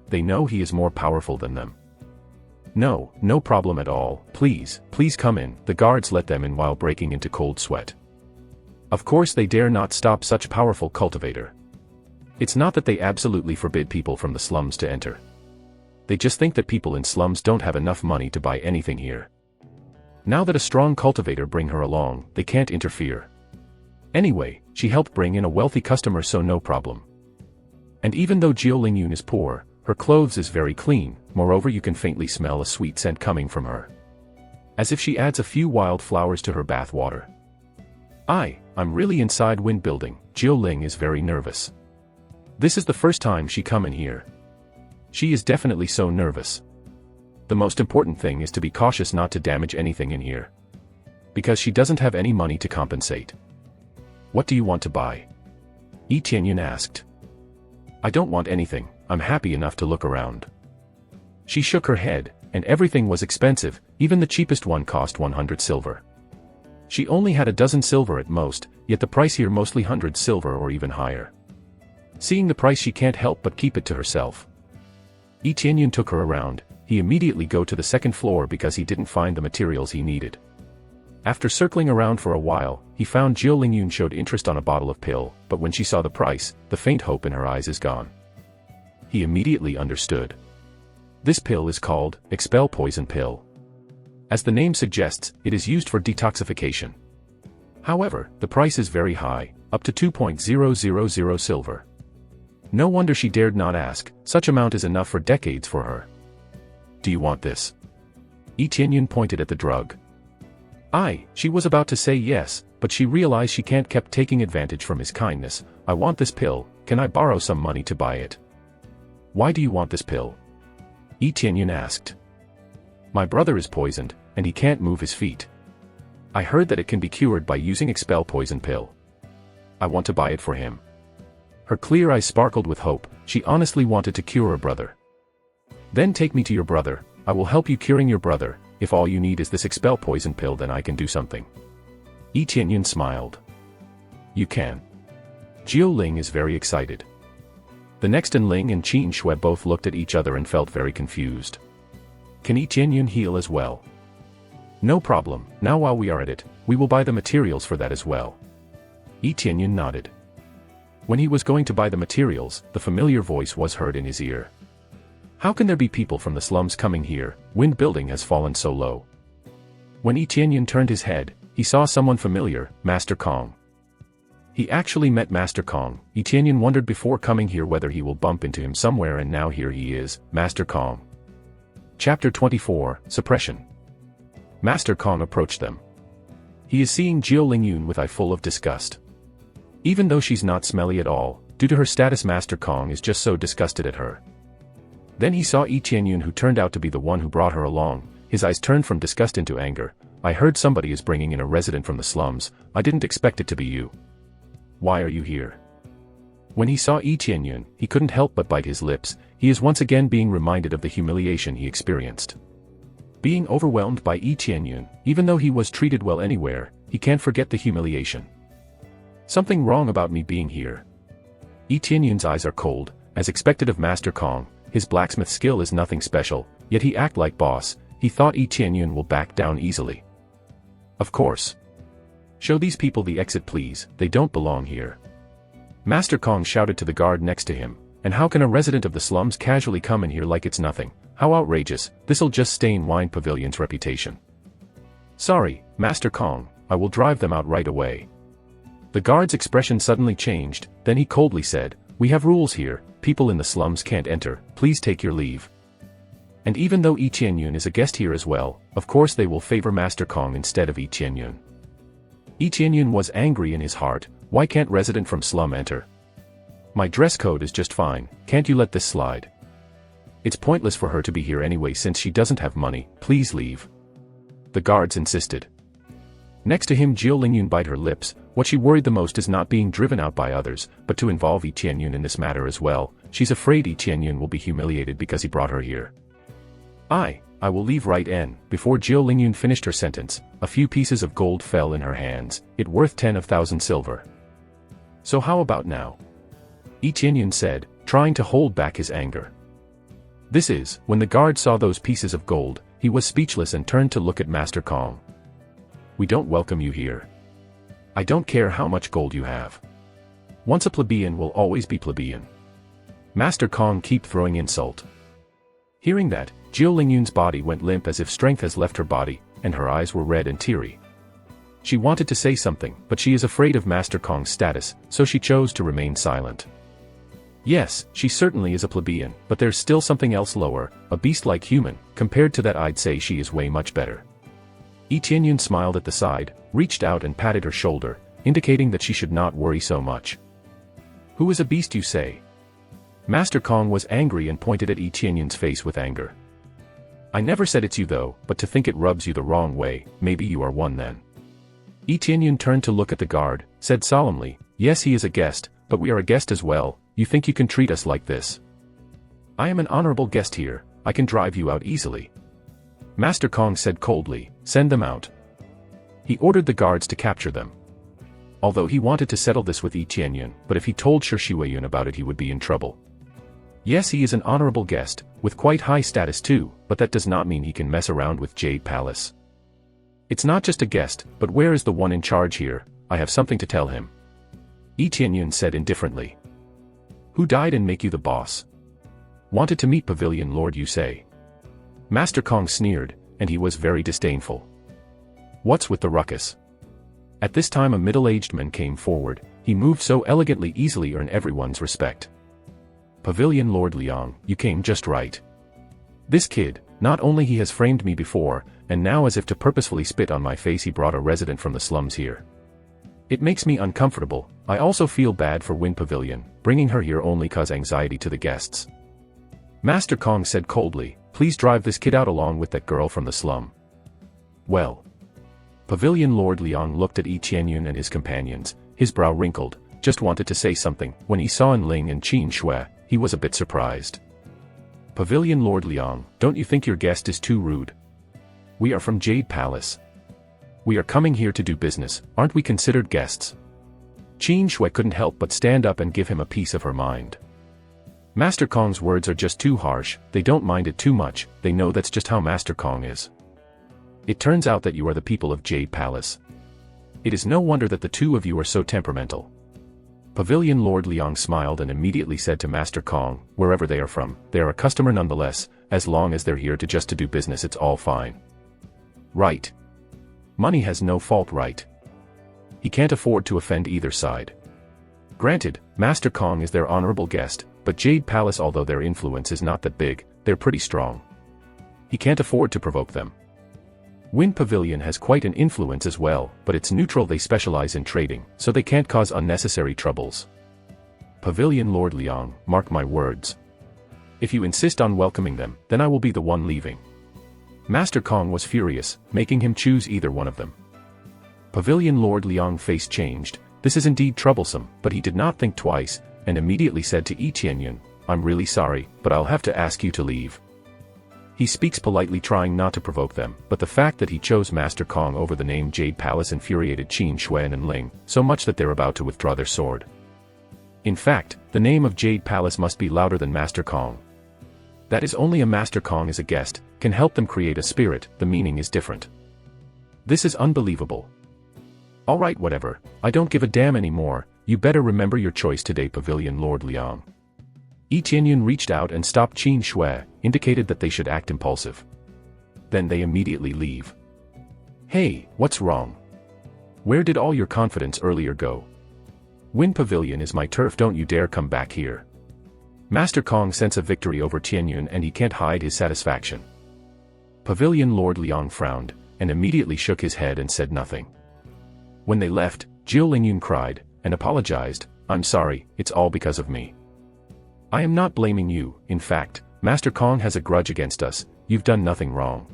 They know he is more powerful than them. No, no problem at all, please come in. The guards let them in while breaking into cold sweat. Of course they dare not stop such powerful cultivator. It's not that they absolutely forbid people from the slums to enter. They just think that people in slums don't have enough money to buy anything here. Now that a strong cultivator bring her along, they can't interfere. Anyway, she helped bring in a wealthy customer so no problem. And even though Jiao Lingyun is poor, her clothes is very clean, moreover you can faintly smell a sweet scent coming from her. As if she adds a few wild flowers to her bath water. I'm really inside wind building. Jiao Ling is very nervous. This is the first time she come in here. She is definitely so nervous. The most important thing is to be cautious not to damage anything in here. Because she doesn't have any money to compensate. What do you want to buy? Yi Tianyun asked. I don't want anything, I'm happy enough to look around. She shook her head, and everything was expensive, even the cheapest one cost 100 silver. She only had a dozen silver at most, yet the price here mostly 100 silver or even higher. Seeing the price she can't help but keep it to herself. Yi Tianyun took her around, he immediately go to the second floor because he didn't find the materials he needed. After circling around for a while, he found Jiao Lingyun showed interest on a bottle of pill, but when she saw the price, the faint hope in her eyes is gone. He immediately understood. This pill is called Expel Poison Pill. As the name suggests, it is used for detoxification. However, the price is very high, up to 2.000 silver. No wonder she dared not ask, such amount is enough for decades for her. Do you want this? Yi Tianyun pointed at the drug. She was about to say yes, but she realized she can't keep taking advantage from his kindness. I want this pill, can I borrow some money to buy it? Why do you want this pill? Yi Tianyun asked. My brother is poisoned, and he can't move his feet. I heard that it can be cured by using Expel Poison Pill. I want to buy it for him. Her clear eyes sparkled with hope, she honestly wanted to cure her brother. Then take me to your brother, I will help you curing your brother, if all you need is this Expel Poison Pill then I can do something. Yi Tianyun smiled. You can. Jiao Ling is very excited. The next Ling and Qin Shui both looked at each other and felt very confused. Can Yi Tianyun heal as well? No problem, now while we are at it, we will buy the materials for that as well. Yi Tianyun nodded. When he was going to buy the materials, the familiar voice was heard in his ear. How can there be people from the slums coming here, wind building has fallen so low. When Yi Tianyun turned his head, he saw someone familiar, Master Kong. He actually met Master Kong. Yi Tianyun wondered before coming here whether he will bump into him somewhere and now here he is, Master Kong. Chapter 24, Suppression. Master Kong approached them. He is seeing Jiao Lingyun with eye full of disgust. Even though she's not smelly at all, due to her status Master Kong is just so disgusted at her. Then he saw Yi Tianyun who turned out to be the one who brought her along, his eyes turned from disgust into anger. I heard somebody is bringing in a resident from the slums, I didn't expect it to be you. Why are you here? When he saw Yi Tianyun, he couldn't help but bite his lips, he is once again being reminded of the humiliation he experienced. Being overwhelmed by Yi Tianyun, even though he was treated well anywhere, he can't forget the humiliation. Something wrong about me being here. Yi Tianyun's eyes are cold, as expected of Master Kong, his blacksmith skill is nothing special, yet he act like boss, he thought Yi Tianyun will back down easily. Of course. Show these people the exit please, they don't belong here. Master Kong shouted to the guard next to him, And how can a resident of the slums casually come in here like it's nothing? How outrageous, this'll just stain Wine Pavilion's reputation. Sorry, Master Kong, I will drive them out right away. The guard's expression suddenly changed, then he coldly said, we have rules here, people in the slums can't enter, please take your leave. And even though Yi Qianyun is a guest here as well, of course they will favor Master Kong instead of Yi Qianyun. Yi Qianyun was angry in his heart, why can't resident from slum enter? My dress code is just fine, can't you let this slide? It's pointless for her to be here anyway since she doesn't have money, please leave. The guards insisted. Next to him Jiao Lingyun bit her lips, what she worried the most is not being driven out by others, but to involve Yi Qianyun in this matter as well, she's afraid Yi Qianyun will be humiliated because he brought her here. I will leave right in. Before Jiao Lingyun finished her sentence, a few pieces of gold fell in her hands, it worth 10,000 silver. So how about now? Yi Qianyun said, trying to hold back his anger. This is, when the guard saw those pieces of gold, he was speechless and turned to look at Master Kong. We don't welcome you here. I don't care how much gold you have. Once a plebeian will always be plebeian. Master Kong keep throwing insult. Hearing that, Jiao Lingyun's body went limp as if strength has left her body, and her eyes were red and teary. She wanted to say something, but she is afraid of Master Kong's status, so she chose to remain silent. Yes, she certainly is a plebeian, but there's still something else lower, a beast-like human, compared to that I'd say she is way much better. Yi Qianyun smiled at the side, reached out and patted her shoulder, indicating that she should not worry so much. Who is a beast you say? Master Kong was angry and pointed at Yi Qianyun's face with anger. I never said it's you though, but to think it rubs you the wrong way, maybe you are one then. Yi Qianyun turned to look at the guard, said solemnly, yes he is a guest, but we are a guest as well, you think you can treat us like this? I am an honorable guest here, I can drive you out easily. Master Kong said coldly, send them out. He ordered the guards to capture them. Although he wanted to settle this with Yi Qianyun, but if he told Shi Huiyun about it he would be in trouble. Yes he is an honorable guest, with quite high status too, but that does not mean he can mess around with Jade Palace. It's not just a guest, but where is the one in charge here? I have something to tell him. Yi Qianyun said indifferently. Who died and make you the boss? Wanted to meet Pavilion Lord you say? Master Kong sneered, and he was very disdainful. What's with the ruckus? At this time a middle-aged man came forward, he moved so elegantly easily earned everyone's respect. Pavilion Lord Liang, you came just right. This kid, not only he has framed me before, and now as if to purposefully spit on my face he brought a resident from the slums here. It makes me uncomfortable, I also feel bad for Win Pavilion, bringing her here only cause anxiety to the guests. Master Kong said coldly, please drive this kid out along with that girl from the slum. Well. Pavilion Lord Liang looked at Yi Qianyun and his companions, his brow wrinkled, just wanted to say something, when he saw Enling and Qin Shui, he was a bit surprised. Pavilion Lord Liang, don't you think your guest is too rude? We are from Jade Palace. We are coming here to do business, aren't we considered guests? Qin Shui couldn't help but stand up and give him a piece of her mind. Master Kong's words are just too harsh, they don't mind it too much, they know that's just how Master Kong is. It turns out that you are the people of Jade Palace. It is no wonder that the two of you are so temperamental. Pavilion Lord Liang smiled and immediately said to Master Kong, wherever they are from, they are a customer nonetheless, as long as they're here to do business it's all fine. Right. Money has no fault right. He can't afford to offend either side. Granted, Master Kong is their honorable guest, but Jade Palace although their influence is not that big, they're pretty strong. He can't afford to provoke them. Win Pavilion has quite an influence as well, but it's neutral they specialize in trading, so they can't cause unnecessary troubles. Pavilion Lord Liang, mark my words. If you insist on welcoming them, then I will be the one leaving. Master Kong was furious, making him choose either one of them. Pavilion Lord Liang's face changed, this is indeed troublesome, but he did not think twice, and immediately said to Yi Qianyun, I'm really sorry, but I'll have to ask you to leave. He speaks politely trying not to provoke them, but the fact that he chose Master Kong over the name Jade Palace infuriated Qin Shui and Ling, so much that they're about to withdraw their sword. In fact, the name of Jade Palace must be louder than Master Kong. That is only a Master Kong as a guest, can help them create a spirit, the meaning is different. This is unbelievable. Alright whatever, I don't give a damn anymore, you better remember your choice today Pavilion Lord Liang. Yi Tianyun reached out and stopped Qin Shui, indicated that they should act impulsive. Then they immediately leave. Hey, what's wrong? Where did all your confidence earlier go? Wind Pavilion is my turf, don't you dare come back here. Master Kong senses a victory over Tianyun and he can't hide his satisfaction. Pavilion Lord Liang frowned, and immediately shook his head and said nothing. When they left, Jiu Lingyun cried, and apologized, I'm sorry, it's all because of me. I am not blaming you, in fact, Master Kong has a grudge against us, you've done nothing wrong.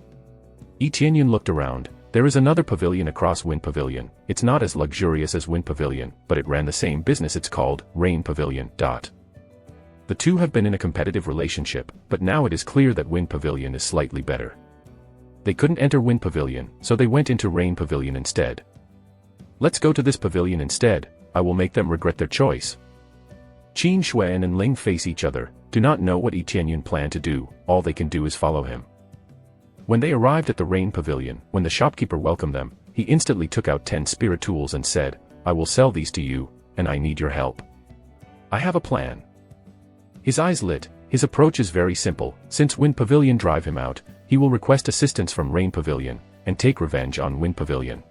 Yi Tianyun looked around, there is another pavilion across Wind Pavilion, it's not as luxurious as Wind Pavilion, but it ran the same business, it's called Rain Pavilion. The two have been in a competitive relationship, but now it is clear that Wind Pavilion is slightly better. They couldn't enter Wind Pavilion, so they went into Rain Pavilion instead. Let's go to this pavilion instead, I will make them regret their choice. Qin Shui and Ling face each other, do not know what Yi Tianyun planned to do, all they can do is follow him. When they arrived at the Rain Pavilion, when the shopkeeper welcomed them, he instantly took out 10 spirit tools and said, I will sell these to you, and I need your help. I have a plan. His eyes lit, his approach is very simple, since Wind Pavilion drive him out, he will request assistance from Rain Pavilion, and take revenge on Wind Pavilion.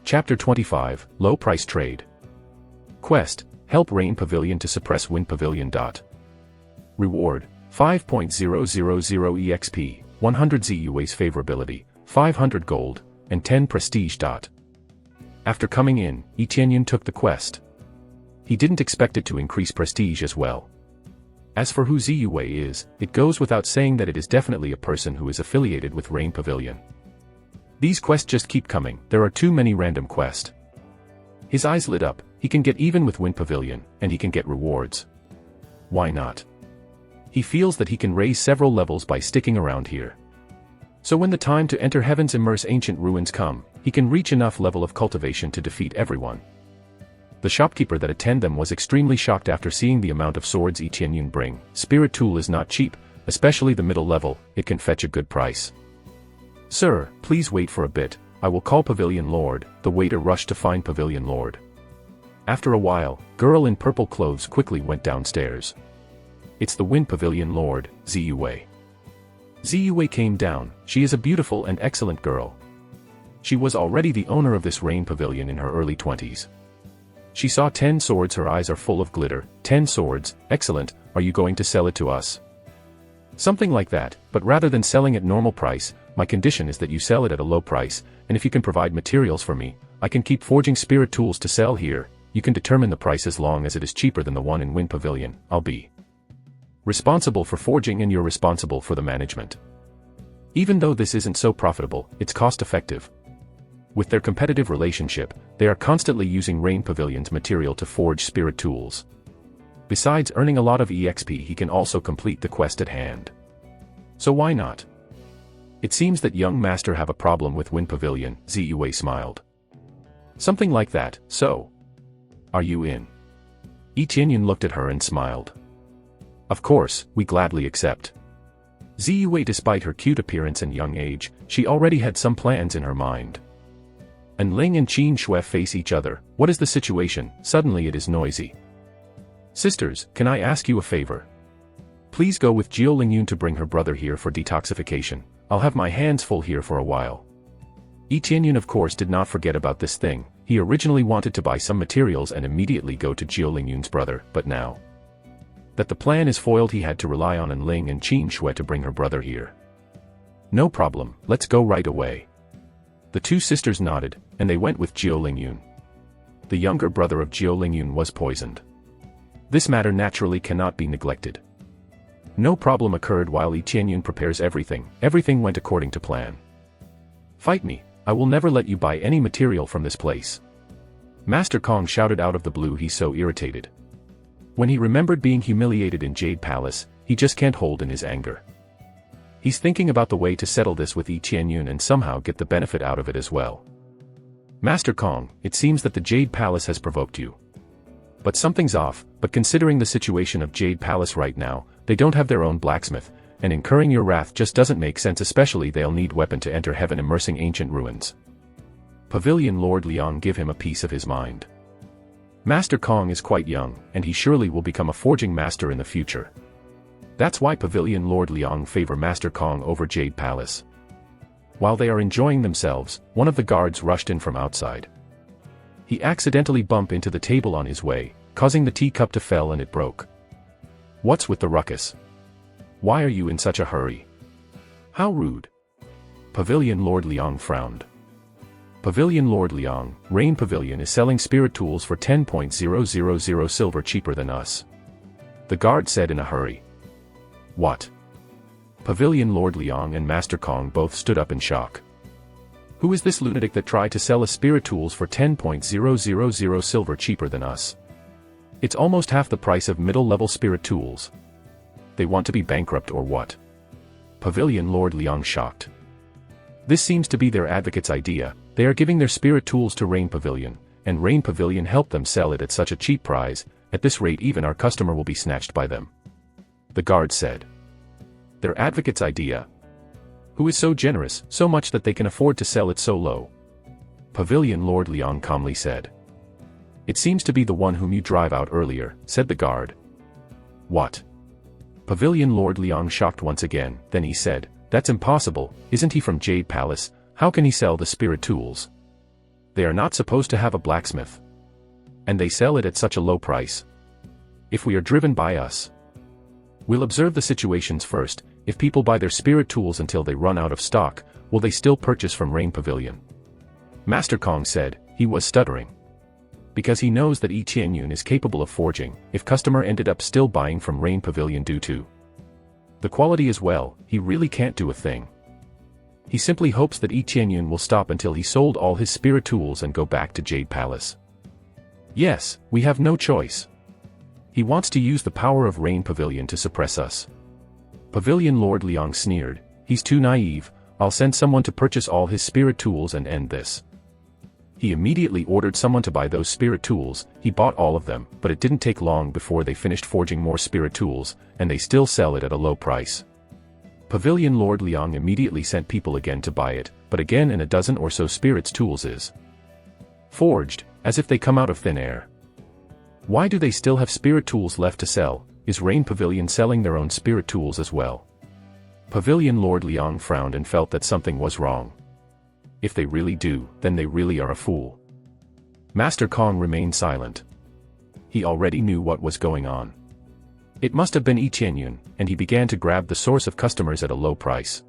Chapter 25, Low Price Trade. Quest, help Rain Pavilion to suppress Wind Pavilion. Reward, 5.000 EXP, 100 ZUA's favorability, 500 gold, and 10 prestige. After coming in, Yi Tianyun took the quest. He didn't expect it to increase prestige as well. As for who ZUA is, it goes without saying that it is definitely a person who is affiliated with Rain Pavilion. These quests just keep coming, there are too many random quests. His eyes lit up, he can get even with Wind Pavilion, and he can get rewards. Why not? He feels that he can raise several levels by sticking around here. So when the time to enter Heaven's Immerse Ancient Ruins come, he can reach enough level of cultivation to defeat everyone. The shopkeeper that attended them was extremely shocked after seeing the amount of swords Yi Tianyun bring. Spirit tool is not cheap, especially the middle level, it can fetch a good price. Sir, please wait for a bit, I will call Pavilion Lord. The waiter rushed to find Pavilion Lord. After a while, girl in purple clothes quickly went downstairs. It's the Wind Pavilion Lord, ZUA. ZUA came down, she is a beautiful and excellent girl. She was already the owner of this Rain Pavilion in her early 20s. She saw 10 swords, her eyes are full of glitter. 10 swords, excellent, are you going to sell it to us? Something like that, but rather than selling at normal price, my condition is that you sell it at a low price, and if you can provide materials for me, I can keep forging spirit tools to sell here. You can determine the price as long as it is cheaper than the one in Wind Pavilion. I'll be responsible for forging and you're responsible for the management. Even though this isn't so profitable, it's cost effective. With their competitive relationship, they are constantly using Rain Pavilion's material to forge spirit tools. Besides earning a lot of EXP, he can also complete the quest at hand. So why not? It seems that young master have a problem with Wind Pavilion, ZUA smiled. Something like that, so. Are you in? Yi Tianyun looked at her and smiled. Of course, we gladly accept. ZUA, despite her cute appearance and young age, she already had some plans in her mind. And Ling and Qin Shui face each other. What is the situation? Suddenly it is noisy. Sisters, can I ask you a favor? Please go with Jiu Lingyun to bring her brother here for detoxification. I'll have my hands full here for a while. Yi Tianyun of course did not forget about this thing. He originally wanted to buy some materials and immediately go to Jiu Lingyun's brother, but now that the plan is foiled, he had to rely on An Ling and Qin Shui to bring her brother here. No problem, let's go right away. The two sisters nodded, and they went with Jiu Lingyun. The younger brother of Jiu Lingyun was poisoned. This matter naturally cannot be neglected. No problem occurred while Yi Tianyun prepares everything. Everything went according to plan. Fight me, I will never let you buy any material from this place. Master Kong shouted out of the blue, he's so irritated. When he remembered being humiliated in Jade Palace, he just can't hold in his anger. He's thinking about the way to settle this with Yi Tianyun and somehow get the benefit out of it as well. Master Kong, it seems that the Jade Palace has provoked you. But something's off, but considering the situation of Jade Palace right now, they don't have their own blacksmith, and incurring your wrath just doesn't make sense, especially they'll need weapon to enter Heaven Immersing Ancient Ruins. Pavilion Lord Liang give him a piece of his mind. Master Kong is quite young, and he surely will become a forging master in the future. That's why Pavilion Lord Liang favor Master Kong over Jade Palace. While they are enjoying themselves, one of the guards rushed in from outside. He accidentally bumped into the table on his way, causing the teacup to fall and it broke. What's with the ruckus? Why are you in such a hurry? How rude. Pavilion Lord Liang frowned. Pavilion Lord Liang, Rain Pavilion is selling spirit tools for 10,000 silver cheaper than us. The guard said in a hurry. What? Pavilion Lord Liang and Master Kong both stood up in shock. Who is this lunatic that tried to sell us spirit tools for 10,000 silver cheaper than us? It's almost half the price of middle-level spirit tools. They want to be bankrupt or what? Pavilion Lord Liang shocked. This seems to be their advocate's idea. They are giving their spirit tools to Rain Pavilion, and Rain Pavilion helped them sell it at such a cheap price. At this rate even our customer will be snatched by them. The guard said. Their advocate's idea? Who is so generous, so much that they can afford to sell it so low? Pavilion Lord Liang calmly said. It seems to be the one whom you drive out earlier, said the guard. What? Pavilion Lord Liang shocked once again, then he said, that's impossible, isn't he from Jade Palace? How can he sell the spirit tools? They are not supposed to have a blacksmith. And they sell it at such a low price. If we are driven by us, we'll observe the situations first. If people buy their spirit tools until they run out of stock, will they still purchase from Rain Pavilion? Master Kong said, he was stuttering. Because he knows that Yi Qianyun is capable of forging, if customer ended up still buying from Rain Pavilion due to the quality as well, he really can't do a thing. He simply hopes that Yi Qianyun will stop until he sold all his spirit tools and go back to Jade Palace. Yes, we have no choice. He wants to use the power of Rain Pavilion to suppress us. Pavilion Lord Liang sneered, he's too naive, I'll send someone to purchase all his spirit tools and end this. He immediately ordered someone to buy those spirit tools. He bought all of them, but it didn't take long before they finished forging more spirit tools, and they still sell it at a low price. Pavilion Lord Liang immediately sent people again to buy it, but again and a dozen or so spirits tools is forged, as if they come out of thin air. Why do they still have spirit tools left to sell? Is Rain Pavilion selling their own spirit tools as well? Pavilion Lord Liang frowned and felt that something was wrong. If they really do, then they really are a fool. Master Kong remained silent. He already knew what was going on. It must have been Yi Qianyun, and he began to grab the source of customers at a low price.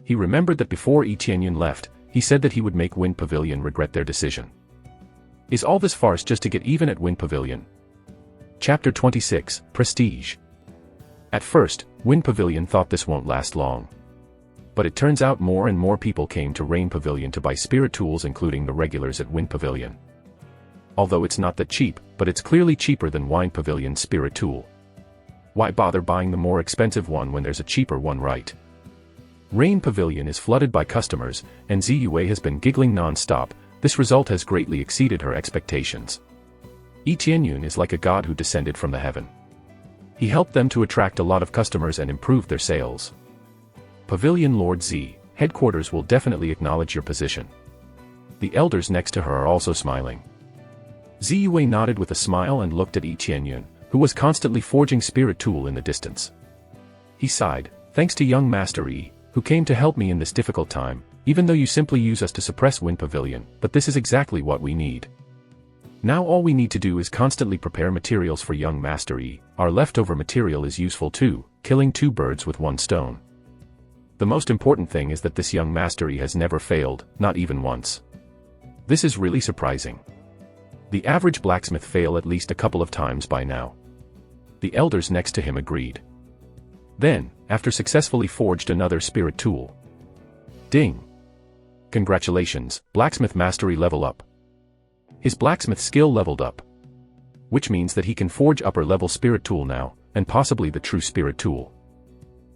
He remembered that before Yi Qianyun left, he said that he would make Wind Pavilion regret their decision. Is all this farce just to get even at Wind Pavilion? Chapter 26, Prestige. At first, Wind Pavilion thought this won't last long. But it turns out more and more people came to Rain Pavilion to buy spirit tools, including the regulars at Wind Pavilion. Although it's not that cheap, but it's clearly cheaper than Wine Pavilion's spirit tool. Why bother buying the more expensive one when there's a cheaper one, right? Rain Pavilion is flooded by customers, and Ziyue has been giggling non-stop. This result has greatly exceeded her expectations. Yi Qianyun is like a god who descended from the heaven. He helped them to attract a lot of customers and improve their sales. Pavilion Lord Z, headquarters will definitely acknowledge your position. The elders next to her are also smiling. Ziyue nodded with a smile and looked at Yi Qianyun, who was constantly forging spirit tool in the distance. He sighed, thanks to young Master Yi, who came to help me in this difficult time, even though you simply use us to suppress Wind Pavilion, but this is exactly what we need. Now all we need to do is constantly prepare materials for young Master Yi. Our leftover material is useful too, killing two birds with one stone. The most important thing is that this young Master Yi has never failed, not even once. This is really surprising. The average blacksmith fail at least a couple of times by now. The elders next to him agreed. Then, after successfully forged another spirit tool. Ding! Congratulations, blacksmith mastery level up. His blacksmith skill leveled up. Which means that he can forge upper level spirit tool now, and possibly the true spirit tool.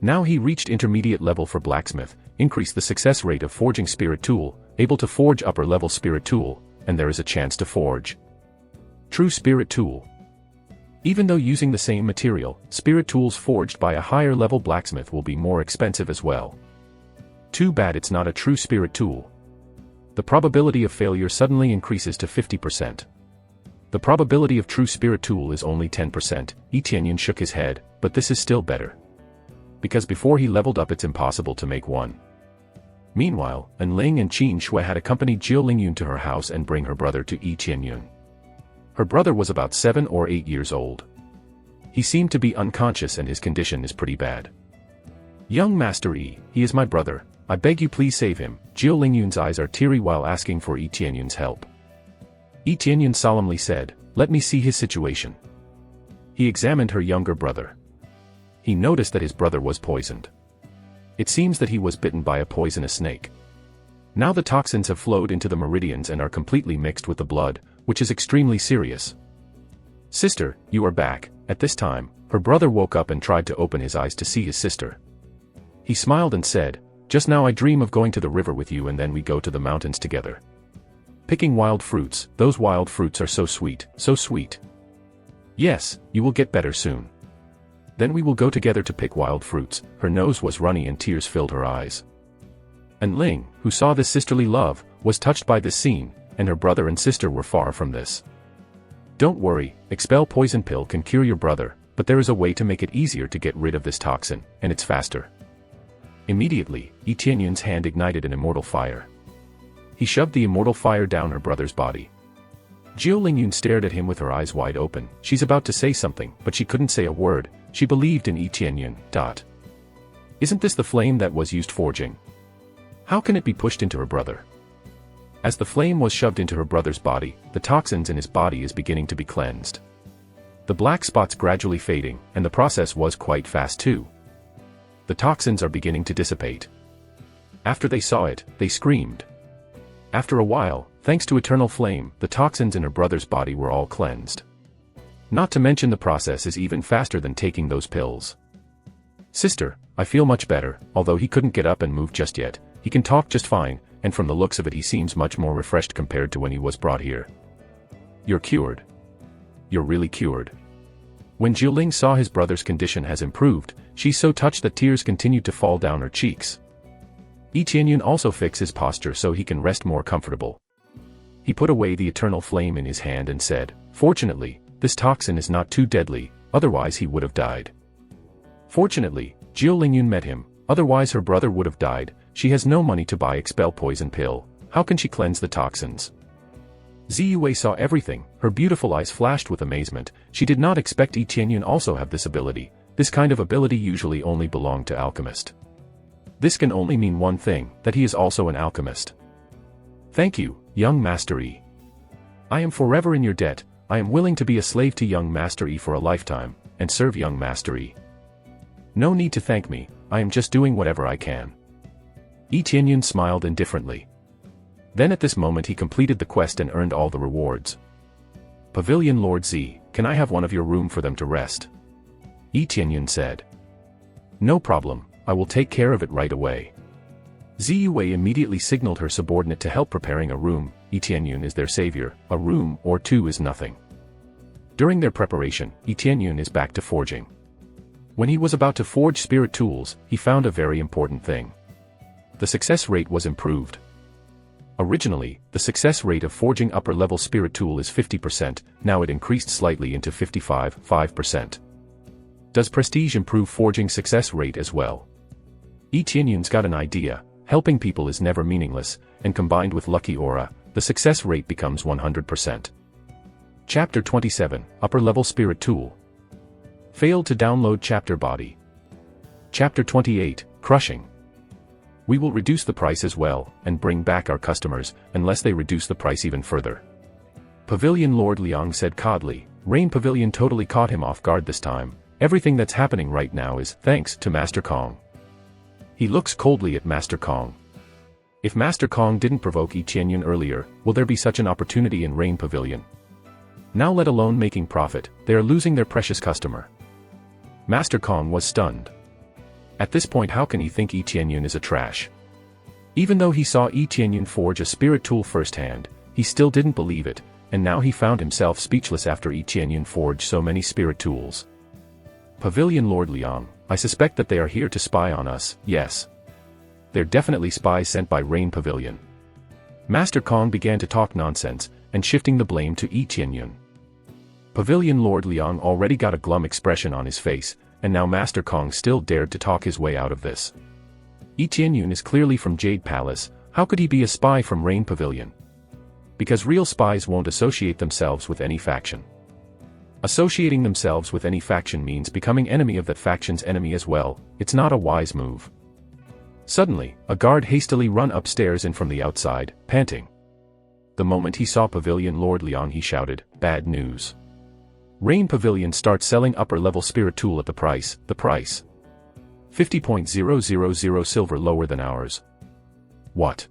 Now he reached intermediate level for blacksmith, increased the success rate of forging spirit tool, able to forge upper level spirit tool, and there is a chance to forge true spirit tool. Even though using the same material, spirit tools forged by a higher level blacksmith will be more expensive as well. Too bad it's not a true spirit tool. The probability of failure suddenly increases to 50%. The probability of true spirit tool is only 10%, Yi Tianyun shook his head, but this is still better. Because before he leveled up it's impossible to make one. Meanwhile, An Ling and Qin Shui had accompanied Jiu Lingyun to her house and bring her brother to Yi Tianyun. Her brother was about 7 or 8 years old. He seemed to be unconscious and his condition is pretty bad. Young Master Yi, he is my brother, I beg you please save him. Jiu Lingyun's eyes are teary while asking for Yi Tianyun's help. Yi Tianyun solemnly said, let me see his situation. He examined her younger brother. He noticed that his brother was poisoned. It seems that he was bitten by a poisonous snake. Now the toxins have flowed into the meridians and are completely mixed with the blood, which is extremely serious. Sister, you are back. At this time, her brother woke up and tried to open his eyes to see his sister. He smiled and said, just now I dream of going to the river with you and then we go to the mountains together. Picking wild fruits, those wild fruits are so sweet, so sweet. Yes, you will get better soon. Then we will go together to pick wild fruits. Her nose was runny and tears filled her eyes. An Ling, who saw this sisterly love, was touched by this scene, and her brother and sister were far from this. Don't worry, expel poison pill can cure your brother, but there is a way to make it easier to get rid of this toxin, and it's faster. Immediately, Yi Tianyun's hand ignited an immortal fire. He shoved the immortal fire down her brother's body. Jiu Lingyun stared at him with her eyes wide open. She's about to say something, but she couldn't say a word. She believed in Yi Tianyun. Isn't this the flame that was used forging? How can it be pushed into her brother? As the flame was shoved into her brother's body, the toxins in his body is beginning to be cleansed. The black spots gradually fading, and the process was quite fast too. The toxins are beginning to dissipate. After they saw it, they screamed. After a while, thanks to eternal flame, the toxins in her brother's body were all cleansed. Not to mention the process is even faster than taking those pills. Sister, I feel much better. Although he couldn't get up and move just yet, he can talk just fine, and from the looks of it he seems much more refreshed compared to when he was brought here. You're cured. You're really cured. When Jiuling saw his brother's condition has improved, she's so touched that tears continued to fall down her cheeks. Yi Tianyun also fixed his posture so he can rest more comfortable. He put away the eternal flame in his hand and said, fortunately, this toxin is not too deadly, otherwise he would have died. Fortunately, Jiu Lingyun met him, otherwise her brother would have died. She has no money to buy expel poison pill. How can she cleanse the toxins? Ziyue saw everything, her beautiful eyes flashed with amazement. She did not expect Yi Tianyun also have this ability. This kind of ability usually only belonged to alchemist. This can only mean one thing, that he is also an alchemist. Thank you, young Master Yi. I am forever in your debt. I am willing to be a slave to young Master Yi for a lifetime, and serve young Master Yi. No need to thank me, I am just doing whatever I can. Yi Tianyun smiled indifferently. Then at this moment he completed the quest and earned all the rewards. Pavilion Lord Z, can I have one of your room for them to rest? Yi Tianyun said. No problem, I will take care of it right away. Ziyue immediately signaled her subordinate to help preparing a room. Yi Tianyun is their savior, a room or two is nothing. During their preparation, Yi Tianyun is back to forging. When he was about to forge spirit tools, he found a very important thing. The success rate was improved. Originally, the success rate of forging upper-level spirit tool is 50%, now it increased slightly into 55%. Does prestige improve forging success rate as well? Yi Tianyun's got an idea. Helping people is never meaningless, and combined with lucky aura, the success rate becomes 100%. Chapter 27, Upper-Level Spirit Tool. Failed to download Chapter Body. Chapter 28, Crushing. We will reduce the price as well, and bring back our customers, unless they reduce the price even further. Pavilion Lord Liang said coldly. Rain Pavilion totally caught him off guard this time. Everything that's happening right now is thanks to Master Kong. He looks coldly at Master Kong. If Master Kong didn't provoke Yi Tianyun earlier, will there be such an opportunity in Rain Pavilion? Now let alone making profit, they are losing their precious customer. Master Kong was stunned. At this point how can he think Yi Tianyun is a trash? Even though he saw Yi Tianyun forge a spirit tool firsthand, he still didn't believe it, and now he found himself speechless after Yi Tianyun forged so many spirit tools. Pavilion Lord Liang, I suspect that they are here to spy on us, yes. They're definitely spies sent by Rain Pavilion. Master Kong began to talk nonsense, and shifting the blame to Yi Tianyun. Pavilion Lord Liang already got a glum expression on his face, and now Master Kong still dared to talk his way out of this. Yi Tianyun is clearly from Jade Palace, how could he be a spy from Rain Pavilion? Because real spies won't associate themselves with any faction. Associating themselves with any faction means becoming enemy of that faction's enemy as well. It's not a wise move. Suddenly, a guard hastily run upstairs in from the outside, panting. The moment he saw Pavilion Lord Liang, he shouted, "Bad news. Rain Pavilion starts selling upper-level spirit tool at the price 50.000 silver lower than ours." What?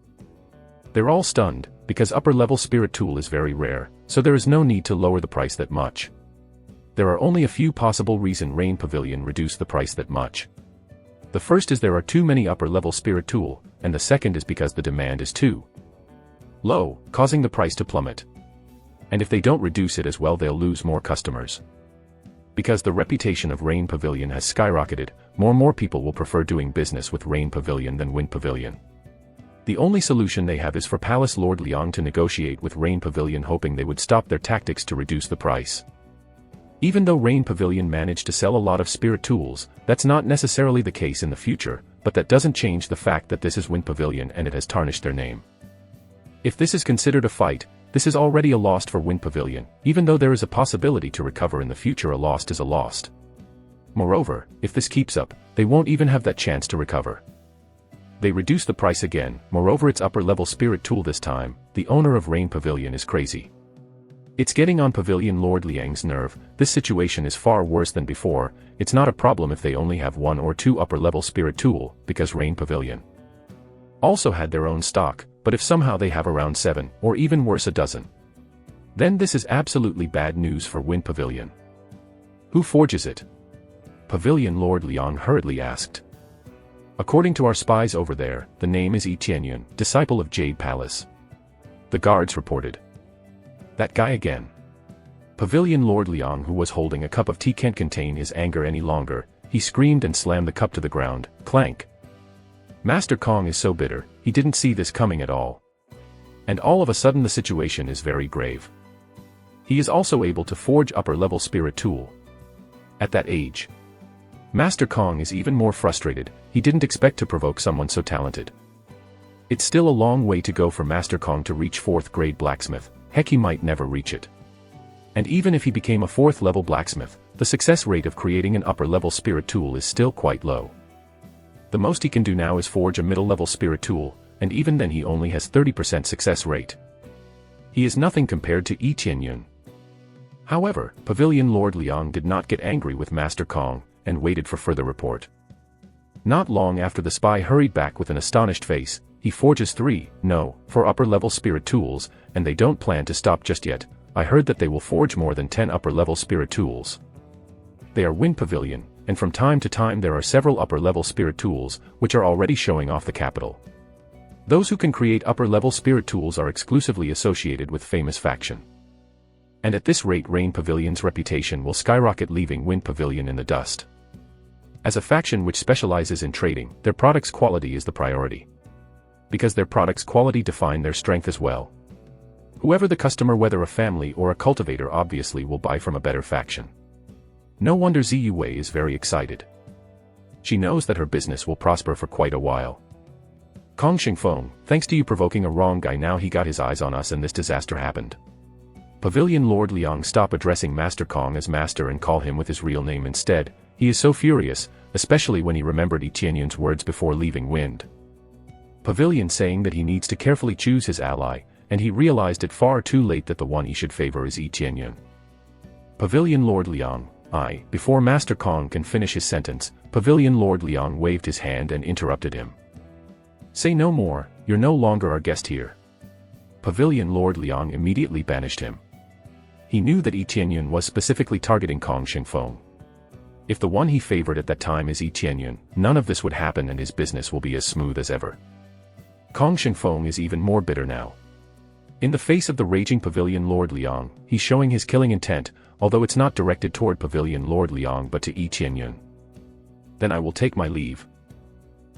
They're all stunned, because upper-level spirit tool is very rare, so there is no need to lower the price that much. There are only a few possible reasons Rain Pavilion reduced the price that much. The first is there are too many upper-level spirit tool, and the second is because the demand is too low, causing the price to plummet. And if they don't reduce it as well, they'll lose more customers. Because the reputation of Rain Pavilion has skyrocketed, more people will prefer doing business with Rain Pavilion than Wind Pavilion. The only solution they have is for Palace Lord Liang to negotiate with Rain Pavilion, hoping they would stop their tactics to reduce the price. Even though Rain Pavilion managed to sell a lot of spirit tools, that's not necessarily the case in the future, but that doesn't change the fact that this is Wind Pavilion and it has tarnished their name. If this is considered a fight, this is already a loss for Wind Pavilion. Even though there is a possibility to recover in the future, a loss is a loss. Moreover, if this keeps up, they won't even have that chance to recover. They reduce the price again, moreover it's upper-level spirit tool this time. The owner of Rain Pavilion is crazy. It's getting on Pavilion Lord Liang's nerve. This situation is far worse than before. It's not a problem if they only have 1 or 2 upper-level spirit tool, because Rain Pavilion also had their own stock, but if somehow they have around 7, or even worse a dozen, then this is absolutely bad news for Wind Pavilion. Who forges it? Pavilion Lord Liang hurriedly asked. According to our spies over there, the name is Yi Tianyun, disciple of Jade Palace. The guards reported. That guy again. Pavilion Lord Liang, who was holding a cup of tea, can't contain his anger any longer. He screamed and slammed the cup to the ground. Clank. Master Kong is so bitter, he didn't see this coming at all. And all of a sudden the situation is very grave. He is also able to forge upper-level spirit tool. At that age, Master Kong is even more frustrated. He didn't expect to provoke someone so talented. It's still a long way to go for Master Kong to reach 4th grade blacksmith. Heck, he might never reach it. And even if he became a 4th level blacksmith, the success rate of creating an upper-level spirit tool is still quite low. The most he can do now is forge a middle-level spirit tool, and even then he only has 30% success rate. He is nothing compared to Yi Tianyun. However, Pavilion Lord Liang did not get angry with Master Kong, and waited for further report. Not long after, the spy hurried back with an astonished face. He forges 4 upper-level spirit tools, and they don't plan to stop just yet. I heard that they will forge more than 10 upper-level spirit tools. They are Wind Pavilion, and from time to time there are several upper-level spirit tools, which are already showing off the capital. Those who can create upper-level spirit tools are exclusively associated with famous faction. And at this rate Rain Pavilion's reputation will skyrocket, leaving Wind Pavilion in the dust. As a faction which specializes in trading, their product's quality is the priority. Because their product's quality define their strength as well. Whoever the customer, whether a family or a cultivator, obviously will buy from a better faction. No wonder Ziyu Wei is very excited. She knows that her business will prosper for quite a while. Kong Xingfeng, thanks to you provoking a wrong guy, now he got his eyes on us and this disaster happened. Pavilion Lord Liang, stop addressing Master Kong as master and call him with his real name instead. He is so furious, especially when he remembered Yi Tianyun's words before leaving Wind Pavilion, saying that he needs to carefully choose his ally, and he realized it far too late that the one he should favor is Yi Tianyun. Pavilion Lord Liang, before Master Kong can finish his sentence, Pavilion Lord Liang waved his hand and interrupted him. Say no more, you're no longer our guest here. Pavilion Lord Liang immediately banished him. He knew that Yi Tianyun was specifically targeting Kong Xingfeng. If the one he favored at that time is Yi Tianyun, none of this would happen and his business will be as smooth as ever. Kong Xingfeng is even more bitter now. In the face of the raging Pavilion Lord Liang, he's showing his killing intent, although it's not directed toward Pavilion Lord Liang but to Yi Tianyun. Then I will take my leave.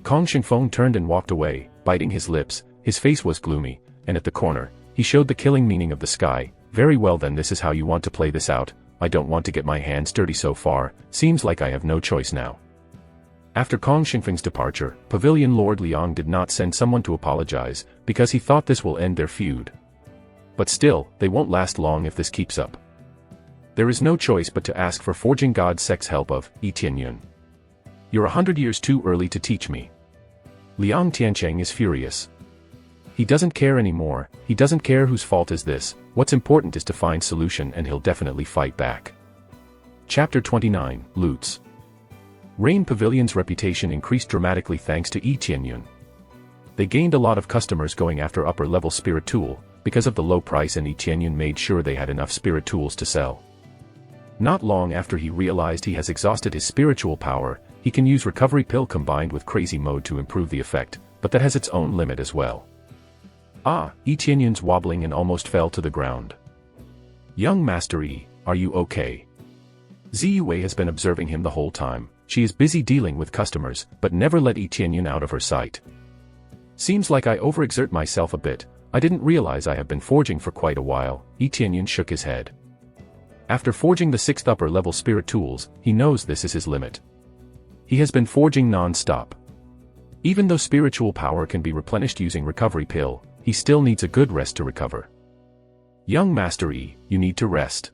Kong Xingfeng turned and walked away, biting his lips. His face was gloomy, and at the corner, he showed the killing meaning of the sky. Very well then, this is how you want to play this out. I don't want to get my hands dirty so far, seems like I have no choice now. After Kong Xingfeng's departure, Pavilion Lord Liang did not send someone to apologize, because he thought this will end their feud. But still, they won't last long if this keeps up. There is no choice but to ask for Forging God Sec's help of Yi Tianyun. You're 100 years too early to teach me. Liang Tiancheng is furious. He doesn't care anymore, he doesn't care whose fault is this, what's important is to find solution and he'll definitely fight back. Chapter 29, Loots. Rain Pavilion's reputation increased dramatically thanks to Yi Tianyun. They gained a lot of customers going after upper-level spirit tool, because of the low price, and Yi Tianyun made sure they had enough spirit tools to sell. Not long after he realized he has exhausted his spiritual power, he can use recovery pill combined with crazy mode to improve the effect, but that has its own limit as well. Yi Tianyun's wobbling and almost fell to the ground. Young Master Yi, are you okay? Ziyue has been observing him the whole time. She is busy dealing with customers, but never let Yi Tianyun out of her sight. Seems like I overexert myself a bit, I didn't realize I have been forging for quite a while. Yi Tianyun shook his head. After forging the 6th upper-level spirit tools, he knows this is his limit. He has been forging non-stop. Even though spiritual power can be replenished using recovery pill, he still needs a good rest to recover. Young Master Yi, you need to rest.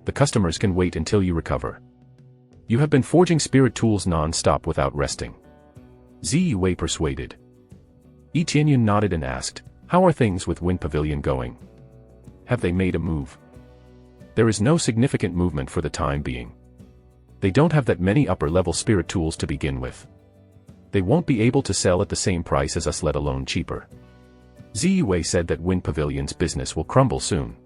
The customers can wait until you recover. You have been forging spirit tools non-stop without resting. Ziyue persuaded. Yi Tianyun nodded and asked, how are things with Wind Pavilion going? Have they made a move? There is no significant movement for the time being. They don't have that many upper-level spirit tools to begin with. They won't be able to sell at the same price as us, let alone cheaper. Ziyue said that Wind Pavilion's business will crumble soon.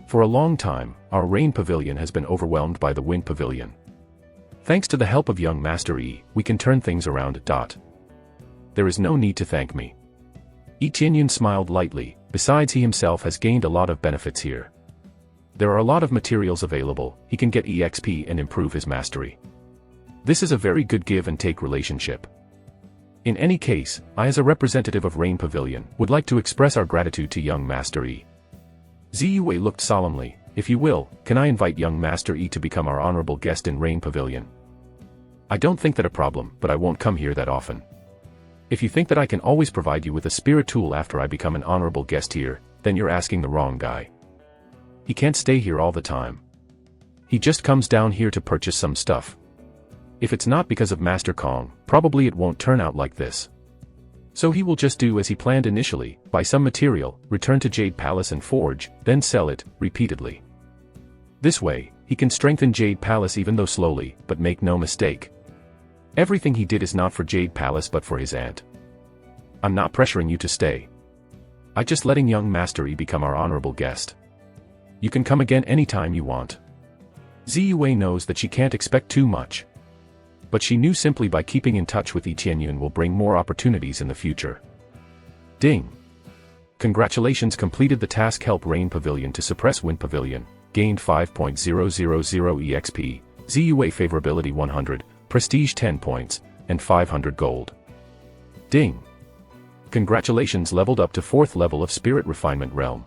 For a long time, our Rain Pavilion has been overwhelmed by the Wind Pavilion. Thanks to the help of young Master Yi, we can turn things around. There is no need to thank me. Yi Tianyun smiled lightly, besides he himself has gained a lot of benefits here. There are a lot of materials available, he can get EXP and improve his mastery. This is a very good give and take relationship. In any case, I as a representative of Rain Pavilion, would like to express our gratitude to young Master Yi. Ziyue looked solemnly. If you will, can I invite young Master Yi to become our honorable guest in Rain Pavilion? I don't think that a problem, but I won't come here that often. If you think that I can always provide you with a spirit tool after I become an honorable guest here, then you're asking the wrong guy. He can't stay here all the time. He just comes down here to purchase some stuff. If it's not because of Master Kong, probably it won't turn out like this. So he will just do as he planned initially, buy some material, return to Jade Palace and forge, then sell it, repeatedly. This way, he can strengthen Jade Palace even though slowly, but make no mistake. Everything he did is not for Jade Palace but for his aunt. I'm not pressuring you to stay. I just letting young Master Yi become our honorable guest. You can come again anytime you want. Ziyue knows that she can't expect too much. But she knew simply by keeping in touch with Yi Tianyun will bring more opportunities in the future. Ding! Congratulations, completed the task. Help Rain Pavilion to suppress Wind Pavilion, gained 5.000 EXP, Ziyue favorability 100, prestige 10 points, and 500 gold. Ding! Congratulations, leveled up to 4th level of Spirit Refinement Realm.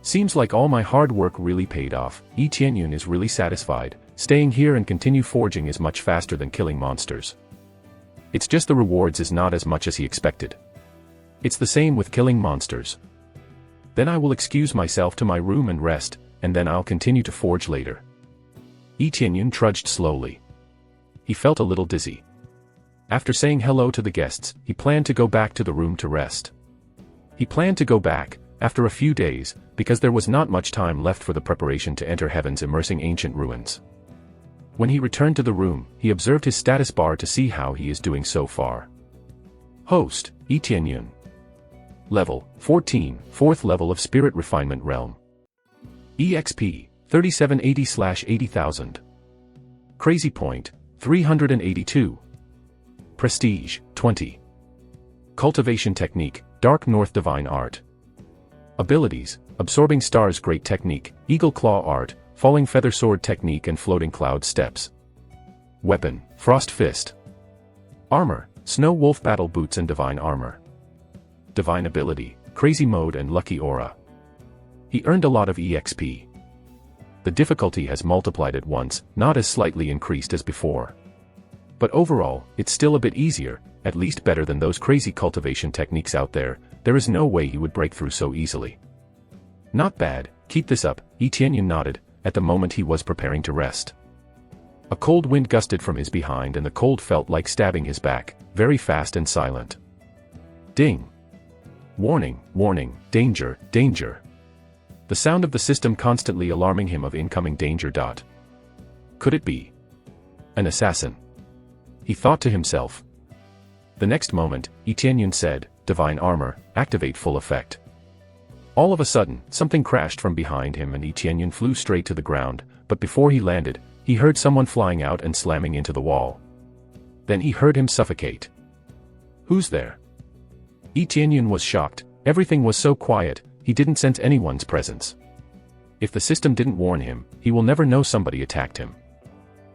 Seems like all my hard work really paid off. Yi Tianyun is really satisfied. Staying here and continue forging is much faster than killing monsters. It's just the rewards is not as much as he expected. It's the same with killing monsters. Then I will excuse myself to my room and rest, and then I'll continue to forge later. Yi Tianyun trudged slowly. He felt a little dizzy. After saying hello to the guests, he planned to go back to the room to rest. He planned to go back, after a few days, because there was not much time left for the preparation to enter Heaven's immersing ancient ruins. When he returned to the room, he observed his status bar to see how he is doing so far. Host, Yi Tianyun. Level, 14, 4th level of Spirit Refinement Realm. EXP, 3780/80,000. Crazy Point, 382. Prestige, 20. Cultivation Technique, Dark North Divine Art. Abilities, Absorbing Stars Great Technique, Eagle Claw Art, Falling Feather Sword Technique and Floating Cloud Steps. Weapon, Frost Fist. Armor, Snow Wolf Battle Boots and Divine Armor. Divine Ability, Crazy Mode and Lucky Aura. He earned a lot of EXP. the difficulty has multiplied at once, not as slightly increased as before. But overall, it's still a bit easier, at least better than those crazy cultivation techniques out there. There is no way he would break through so easily. Not bad, keep this up, Etienne nodded, at the moment he was preparing to rest. A cold wind gusted from his behind and the cold felt like stabbing his back, very fast and silent. Ding! Warning, warning, danger, danger. The sound of the system constantly alarming him of incoming danger. Could it be an assassin? He thought to himself. The next moment, Etienne said, "Divine armor, activate full effect." All of a sudden, something crashed from behind him and Etienne flew straight to the ground, but before he landed, he heard someone flying out and slamming into the wall. Then he heard him suffocate. Who's there? Etienne was shocked, everything was so quiet, he didn't sense anyone's presence. If the system didn't warn him, he will never know somebody attacked him.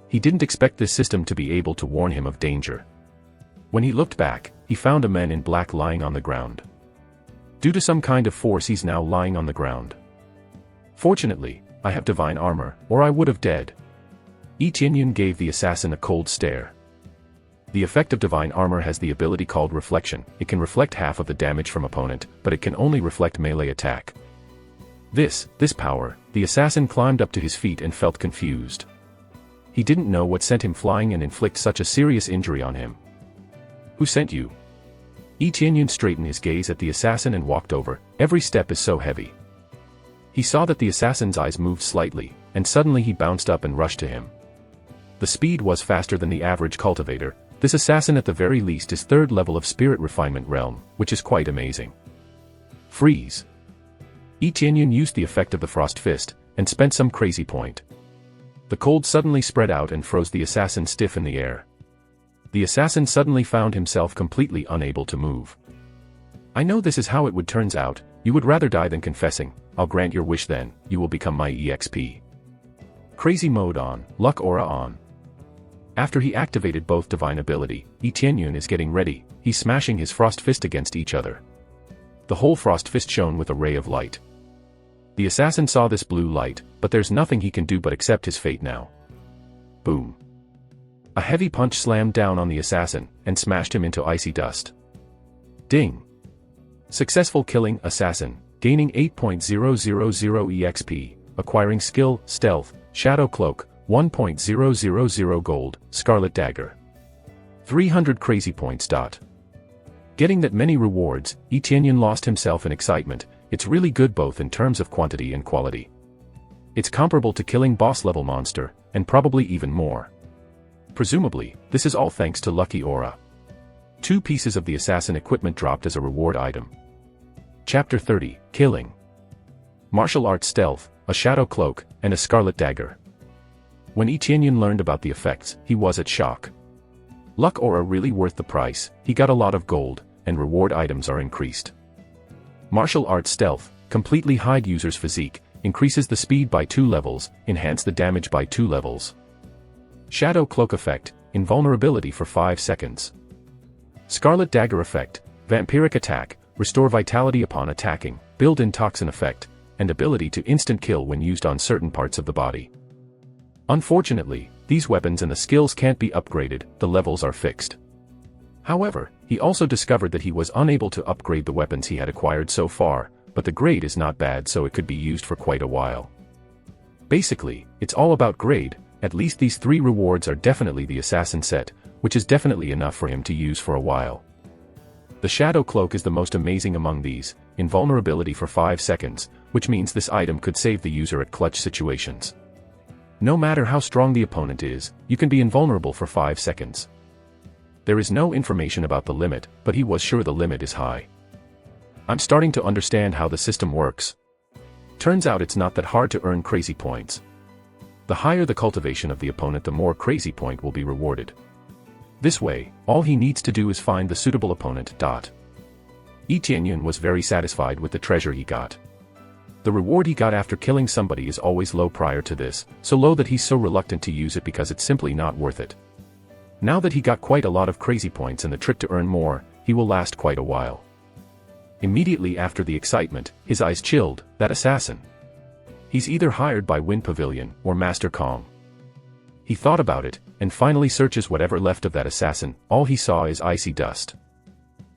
He didn't expect this system to be able to warn him of danger. When he looked back, he found a man in black lying on the ground. Due to some kind of force he's now lying on the ground. Fortunately, I have divine armor, or I would have dead. Etienne gave the assassin a cold stare. The effect of divine armor has the ability called reflection. It can reflect half of the damage from opponent, but it can only reflect melee attack. This power, the assassin climbed up to his feet and felt confused. He didn't know what sent him flying and inflict such a serious injury on him. Who sent you? Etienne straightened his gaze at the assassin and walked over. Every step is so heavy. He saw that the assassin's eyes moved slightly, and suddenly he bounced up and rushed to him. The speed was faster than the average cultivator. This assassin at the very least is 3rd level of spirit refinement realm, which is quite amazing. Freeze. Etienne used the effect of the frost fist, and spent some crazy point. The cold suddenly spread out and froze the assassin stiff in the air. The assassin suddenly found himself completely unable to move. I know this is how it would turns out, you would rather die than confessing. I'll grant your wish then, you will become my EXP. Crazy mode on, luck aura on. After he activated both divine ability, Etienne is getting ready, he's smashing his frost fist against each other. The whole frost fist shone with a ray of light. The assassin saw this blue light, but there's nothing he can do but accept his fate now. Boom. A heavy punch slammed down on the assassin, and smashed him into icy dust. Ding. Successful killing, assassin, gaining 8.000 EXP, acquiring skill, stealth, shadow cloak, 1.000 gold, scarlet dagger. 300 crazy points. Getting that many rewards, Etienne lost himself in excitement. It's really good both in terms of quantity and quality. It's comparable to killing boss-level monster, and probably even more. Presumably, this is all thanks to Lucky Aura. 2 pieces of the assassin equipment dropped as a reward item. Chapter 30, Killing. Martial arts stealth, a shadow cloak, and a scarlet dagger. When Etienne learned about the effects, he was at shock. Luck Aura really worth the price, he got a lot of gold, and reward items are increased. Martial arts stealth, completely hide user's physique, increases the speed by 2 levels, enhance the damage by 2 levels. Shadow cloak effect, invulnerability for 5 seconds. Scarlet dagger effect, vampiric attack, restore vitality upon attacking, build-in toxin effect, and ability to instant kill when used on certain parts of the body. Unfortunately, these weapons and the skills can't be upgraded, the levels are fixed. However, he also discovered that he was unable to upgrade the weapons he had acquired so far, but the grade is not bad so it could be used for quite a while. Basically, it's all about grade. At least these 3 rewards are definitely the assassin set, which is definitely enough for him to use for a while. The shadow cloak is the most amazing among these, invulnerability for 5 seconds, which means this item could save the user at clutch situations. No matter how strong the opponent is, you can be invulnerable for 5 seconds. There is no information about the limit, but he was sure the limit is high. I'm starting to understand how the system works. Turns out it's not that hard to earn crazy points. The higher the cultivation of the opponent, the more crazy point will be rewarded. This way, all he needs to do is find the suitable opponent. Etienne was very satisfied with the treasure he got. The reward he got after killing somebody is always low prior to this, so low that he's so reluctant to use it because it's simply not worth it. Now that he got quite a lot of crazy points and the trick to earn more, he will last quite a while. Immediately after the excitement, his eyes chilled. That assassin. He's either hired by Wind Pavilion or Master Kong. He thought about it, and finally searches whatever left of that assassin. All he saw is icy dust.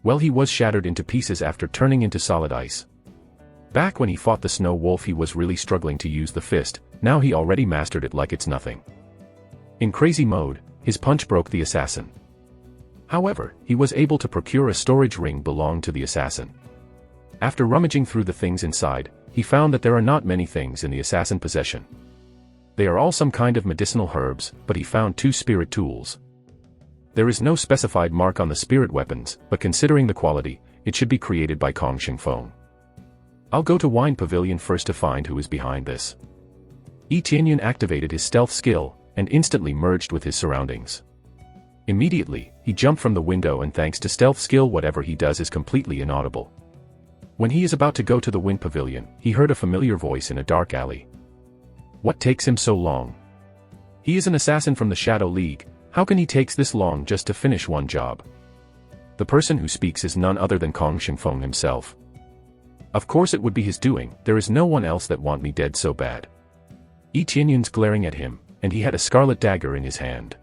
Well, he was shattered into pieces after turning into solid ice. Back when he fought the Snow Wolf, he was really struggling to use the fist. Now he already mastered it like it's nothing. In crazy mode, his punch broke the assassin. However, he was able to procure a storage ring belonging to the assassin. After rummaging through the things inside, he found that there are not many things in the assassin possession. They are all some kind of medicinal herbs, but he found 2 spirit tools. There is no specified mark on the spirit weapons, but considering the quality, it should be created by Kong Xingfeng. I'll go to Wine Pavilion first to find who is behind this. Yi Tianyun activated his stealth skill, and instantly merged with his surroundings. Immediately, he jumped from the window, and thanks to stealth skill, whatever he does is completely inaudible. When he is about to go to the Wind Pavilion, he heard a familiar voice in a dark alley. What takes him so long? He is an assassin from the Shadow League. How can he takes this long just to finish one job? The person who speaks is none other than Kong Xingfeng himself. Of course it would be his doing, there is no one else that want me dead so bad. Yi Tianyun's glaring at him, and he had a scarlet dagger in his hand.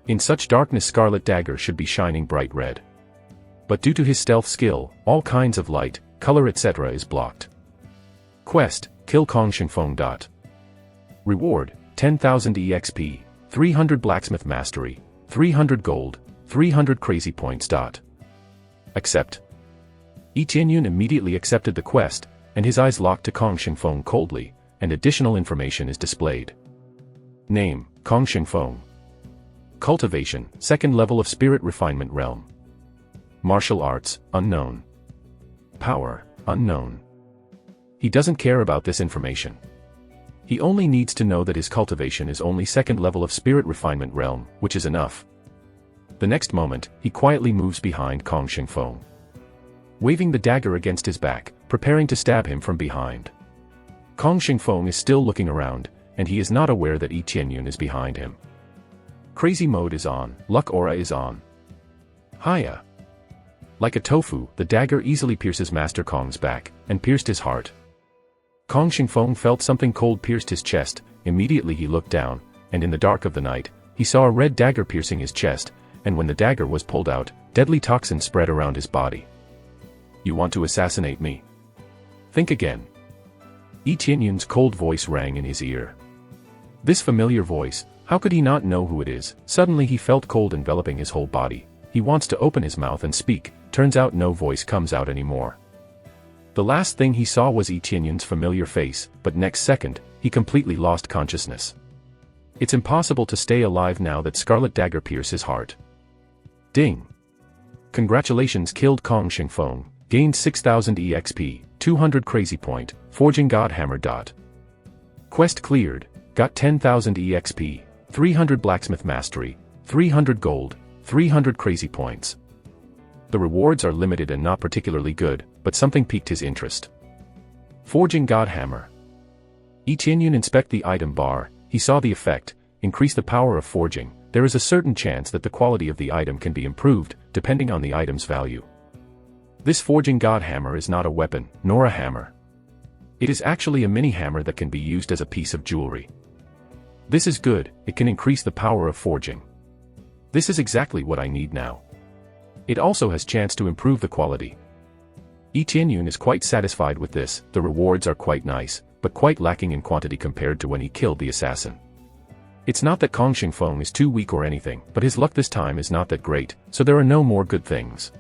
In such darkness, scarlet dagger should be shining bright red. But due to his stealth skill, all kinds of light, color etc. is blocked. Quest: kill Kong Xingfeng. Reward: 10,000 EXP, 300 blacksmith mastery, 300 gold, 300 crazy points. Accept. Yi Tianyun immediately accepted the quest, and his eyes locked to Kong Xingfeng coldly, and additional information is displayed. Name: Kong Xingfeng. Cultivation: 2nd level of Spirit Refinement Realm. Martial arts: unknown. Power: unknown. He doesn't care about this information. He only needs to know that his cultivation is only 2nd level of Spirit Refinement Realm, which is enough. The next moment, he quietly moves behind Kong Xingfeng, waving the dagger against his back, preparing to stab him from behind. Kong Xingfeng is still looking around, and he is not aware that Yi Tianyun is behind him. Crazy mode is on, luck aura is on. Hiya! Like a tofu, the dagger easily pierces Master Kong's back, and pierced his heart. Kong Xingfeng felt something cold pierced his chest. Immediately he looked down, and in the dark of the night, he saw a red dagger piercing his chest, and when the dagger was pulled out, deadly toxin spread around his body. You want to assassinate me? Think again. Yi Tianyun's cold voice rang in his ear. This familiar voice, how could he not know who it is? Suddenly he felt cold enveloping his whole body. He wants to open his mouth and speak, turns out no voice comes out anymore. The last thing he saw was Yi Tianyun's familiar face, but next second, he completely lost consciousness. It's impossible to stay alive now that Scarlet Dagger pierced his heart. Ding! Congratulations, killed Kong Xingfeng, gained 6,000 EXP, 200 crazy point, forging God Hammer. Quest cleared, got 10,000 EXP, 300 blacksmith mastery, 300 gold, 300 crazy points. The rewards are limited and not particularly good, but something piqued his interest. Forging God Hammer. Yi Tianyun inspect the item bar. He saw the effect, increase the power of forging. There is a certain chance that the quality of the item can be improved, depending on the item's value. This Forging God Hammer is not a weapon, nor a hammer. It is actually a mini hammer that can be used as a piece of jewelry. This is good, it can increase the power of forging. This is exactly what I need now. It also has chance to improve the quality. Yi Tianyun is quite satisfied with this. The rewards are quite nice, but quite lacking in quantity compared to when he killed the assassin. It's not that Kong Xingfeng is too weak or anything, but his luck this time is not that great, so there are no more good things.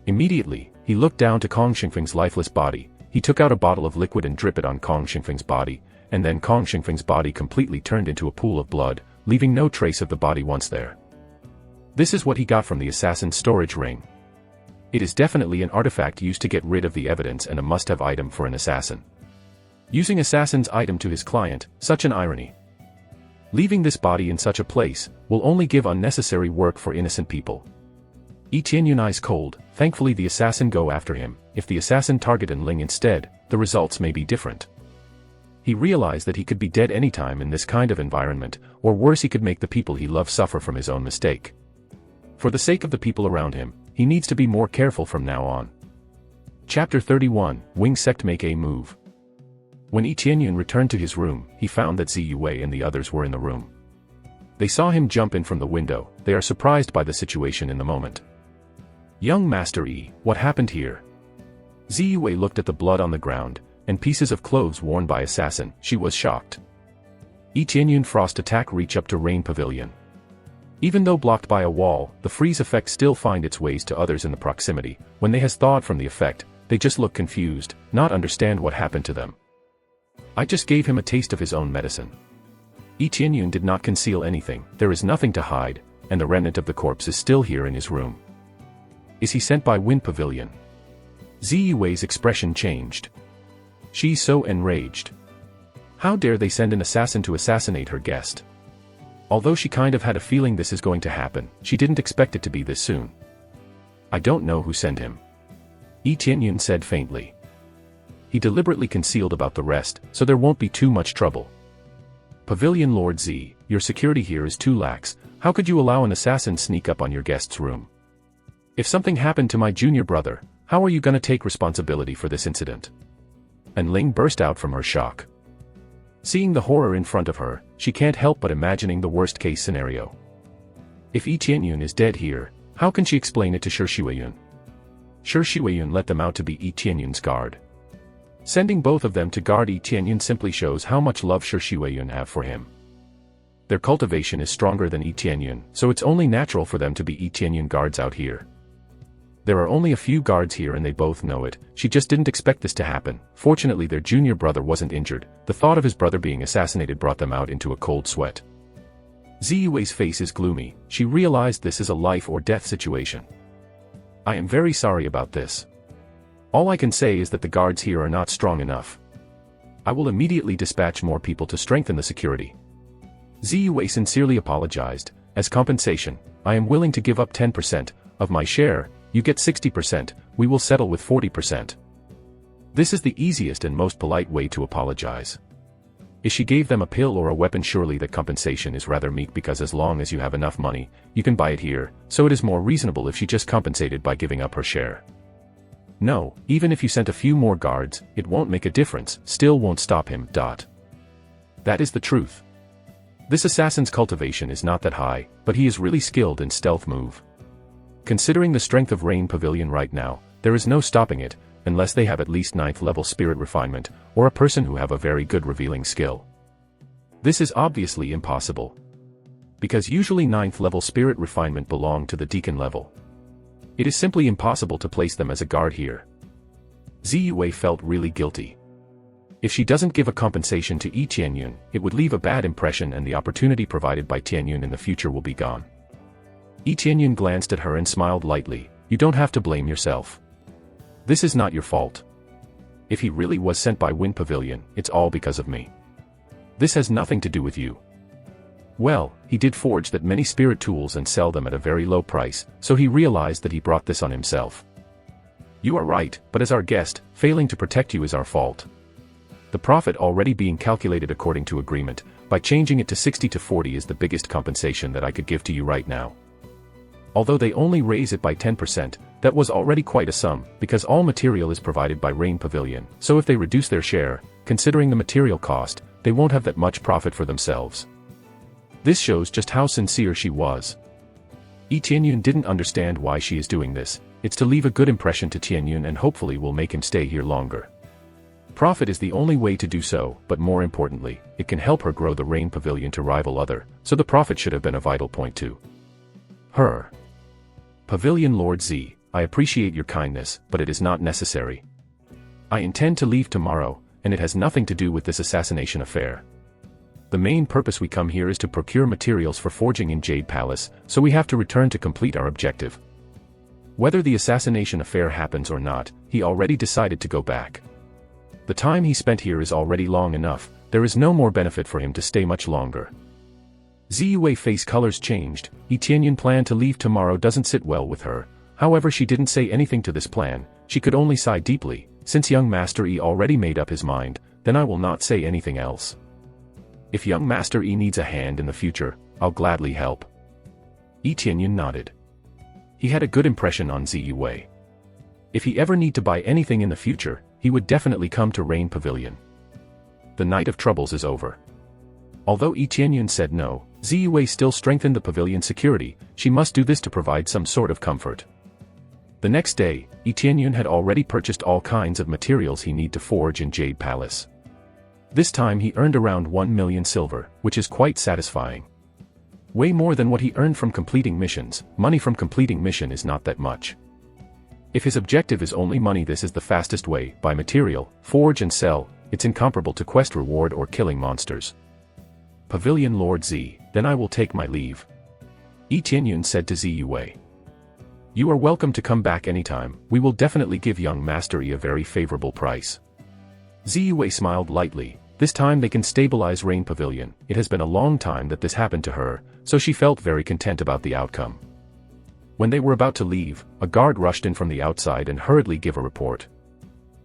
Immediately, he looked down to Kong Xingfeng's lifeless body. He took out a bottle of liquid and dripped it on Kong Xingfeng's body, and then Kong Xingfeng's body completely turned into a pool of blood, leaving no trace of the body once there. This is what he got from the assassin's storage ring. It is definitely an artifact used to get rid of the evidence and a must-have item for an assassin. Using assassin's item to his client, such an irony. Leaving this body in such a place, will only give unnecessary work for innocent people. Yi Tianyun eyes cold. Thankfully the assassin go after him. If the assassin target An Ling instead, the results may be different. He realized that he could be dead anytime in this kind of environment, or worse, he could make the people he loves suffer from his own mistake. For the sake of the people around him, he needs to be more careful from now on. Chapter 31, Wing Sect make a move. When Yi Tianyun returned to his room, he found that Ziyu Wei and the others were in the room. They saw him jump in from the window. They are surprised by the situation in the moment. Young Master Yi, what happened here? Ziyu Wei looked at the blood on the ground, and pieces of clothes worn by assassin. She was shocked. Yi Tianyun frost attack reach up to Rain Pavilion. Even though blocked by a wall, the freeze effect still find its ways to others in the proximity. When they has thawed from the effect, they just look confused, not understand what happened to them. I just gave him a taste of his own medicine. Yi Tianyun did not conceal anything. There is nothing to hide, and the remnant of the corpse is still here in his room. Is he sent by Wind Pavilion? Ziyu Wei's expression changed. She's so enraged. How dare they send an assassin to assassinate her guest? Although she kind of had a feeling this is going to happen, she didn't expect it to be this soon. I don't know who sent him. Yi Tianyun said faintly. He deliberately concealed about the rest, so there won't be too much trouble. Pavilion Lord Z, your security here is too lax. How could you allow an assassin sneak up on your guest's room? If something happened to my junior brother, how are you gonna take responsibility for this incident? And Ling burst out from her shock. Seeing the horror in front of her, she can't help but imagining the worst-case scenario. If Yi Tianyun is dead here, how can she explain it to Shiweyun? Shiweyun let them out to be Yi Tianyun's guard. Sending both of them to guard Yi Tianyun simply shows how much love Shiweyun have for him. Their cultivation is stronger than Yi Tianyun, so it's only natural for them to be Yi Tianyun guards out here. There are only a few guards here and they both know it. She just didn't expect this to happen. Fortunately their junior brother wasn't injured. The thought of his brother being assassinated brought them out into a cold sweat. Ziyu Wei's face is gloomy. She realized this is a life or death situation. I am very sorry about this. All I can say is that the guards here are not strong enough. I will immediately dispatch more people to strengthen the security. Ziyu Wei sincerely apologized. As compensation, I am willing to give up 10% of my share. You get 60%, we will settle with 40%. This is the easiest and most polite way to apologize. If she gave them a pill or a weapon, surely that compensation is rather meek, because as long as you have enough money, you can buy it here, so it is more reasonable if she just compensated by giving up her share. No, even if you sent a few more guards, it won't make a difference, still won't stop him. That is the truth. This assassin's cultivation is not that high, but he is really skilled in stealth move. Considering the strength of Rain Pavilion right now, there is no stopping it, unless they have at least 9th level spirit refinement, or a person who have a very good revealing skill. This is obviously impossible. Because usually 9th level spirit refinement belong to the deacon level. It is simply impossible to place them as a guard here. Ziyu Wei felt really guilty. If she doesn't give a compensation to Yi Tianyun, it would leave a bad impression and the opportunity provided by Tianyun in the future will be gone. Yi Tianyun glanced at her and smiled lightly. You don't have to blame yourself. This is not your fault. If he really was sent by Wind Pavilion, it's all because of me. This has nothing to do with you. Well, he did forge that many spirit tools and sell them at a very low price, so he realized that he brought this on himself. You are right, but as our guest, failing to protect you is our fault. The profit already being calculated according to agreement, by changing it to 60 to 40 is the biggest compensation that I could give to you right now. Although they only raise it by 10%, that was already quite a sum, because all material is provided by Rain Pavilion, so if they reduce their share, considering the material cost, they won't have that much profit for themselves. This shows just how sincere she was. Yi Tianyun didn't understand why she is doing this. It's to leave a good impression to Tianyun and hopefully will make him stay here longer. Profit is the only way to do so, but more importantly, it can help her grow the Rain Pavilion to rival other, so the profit should have been a vital point to her. Pavilion Lord Z, I appreciate your kindness, but it is not necessary. I intend to leave tomorrow, and it has nothing to do with this assassination affair. The main purpose we come here is to procure materials for forging in Jade Palace, so we have to return to complete our objective. Whether the assassination affair happens or not, he already decided to go back. The time he spent here is already long enough, there is no more benefit for him to stay much longer. Ziyu Wei face colors changed. Yi Tianyun plan to leave tomorrow doesn't sit well with her, however she didn't say anything to this plan, she could only sigh deeply. Since young Master Yi already made up his mind, then I will not say anything else. If young Master Yi needs a hand in the future, I'll gladly help. Yi Tianyun nodded. He had a good impression on Ziyu Wei. If he ever need to buy anything in the future, he would definitely come to Rain Pavilion. The night of troubles is over. Although Yi Tianyun said no, Ziyue still strengthened the pavilion security. She must do this to provide some sort of comfort. The next day, Yi Tianyun had already purchased all kinds of materials he need to forge in Jade Palace. This time he earned around 1 million silver, which is quite satisfying. Way more than what he earned from completing missions. Money from completing mission is not that much. If his objective is only money, this is the fastest way: buy material, forge and sell. It's incomparable to quest reward or killing monsters. Pavilion Lord Z, then I will take my leave. Yi Tianyun said to Ziyue. You are welcome to come back anytime. We will definitely give young Master Yi a very favorable price. Ziyue smiled lightly. This time they can stabilize Rain Pavilion. It has been a long time that this happened to her, so she felt very content about the outcome. When they were about to leave, a guard rushed in from the outside and hurriedly gave a report.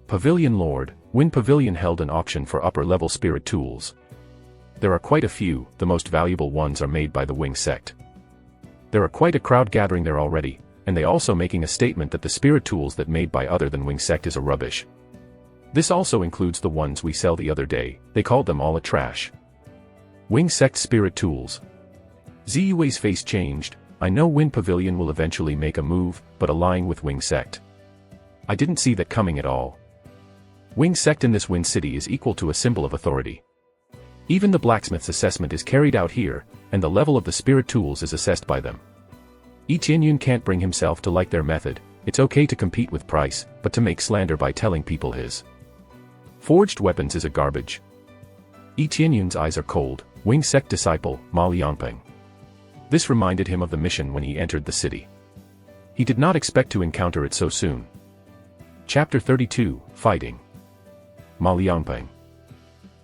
Pavilion Lord, Wind Pavilion held an auction for upper-level spirit tools. There are quite a few. The most valuable ones are made by the Wing Sect. There are quite a crowd gathering there already, and they also making a statement that the spirit tools that made by other than Wing Sect is a rubbish. This also includes the ones we sell the other day. They called them all a trash. Wing Sect spirit tools. Ziyue's face changed. I know Wind Pavilion will eventually make a move, but allying with Wing Sect. I didn't see that coming at all. Wing Sect in this Wind City is equal to a symbol of authority. Even the blacksmith's assessment is carried out here, and the level of the spirit tools is assessed by them. Yi Tianyun can't bring himself to like their method. It's okay to compete with price, but to make slander by telling people his forged weapons is a garbage. Yi Tianyun's eyes are cold. Wing Sect disciple, Ma Liangpeng. This reminded him of the mission when he entered the city. He did not expect to encounter it so soon. Chapter 32, Fighting. Ma Liangpeng.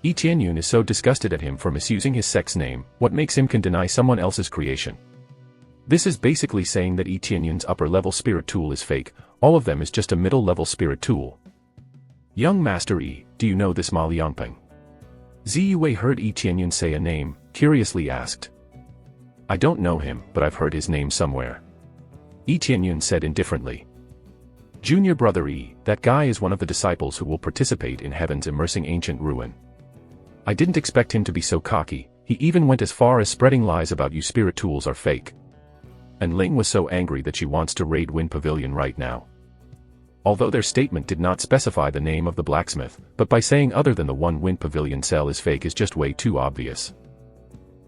Yi Tianyun is so disgusted at him for misusing his sect's name. What makes him can deny someone else's creation? This is basically saying that Yi Tianyun's upper-level spirit tool is fake. All of them is just a middle-level spirit tool. Young Master Yi, do you know this Ma Liangpeng? Ziyue heard Yi Tianyun say a name, curiously asked. I don't know him, but I've heard his name somewhere. Yi Tianyun said indifferently. Junior brother Yi, that guy is one of the disciples who will participate in Heaven's immersing ancient ruin. I didn't expect him to be so cocky. He even went as far as spreading lies about you spirit tools are fake. And Ling was so angry that she wants to raid Wind Pavilion right now. Although their statement did not specify the name of the blacksmith, but by saying other than the one Wind Pavilion cell is fake is just way too obvious.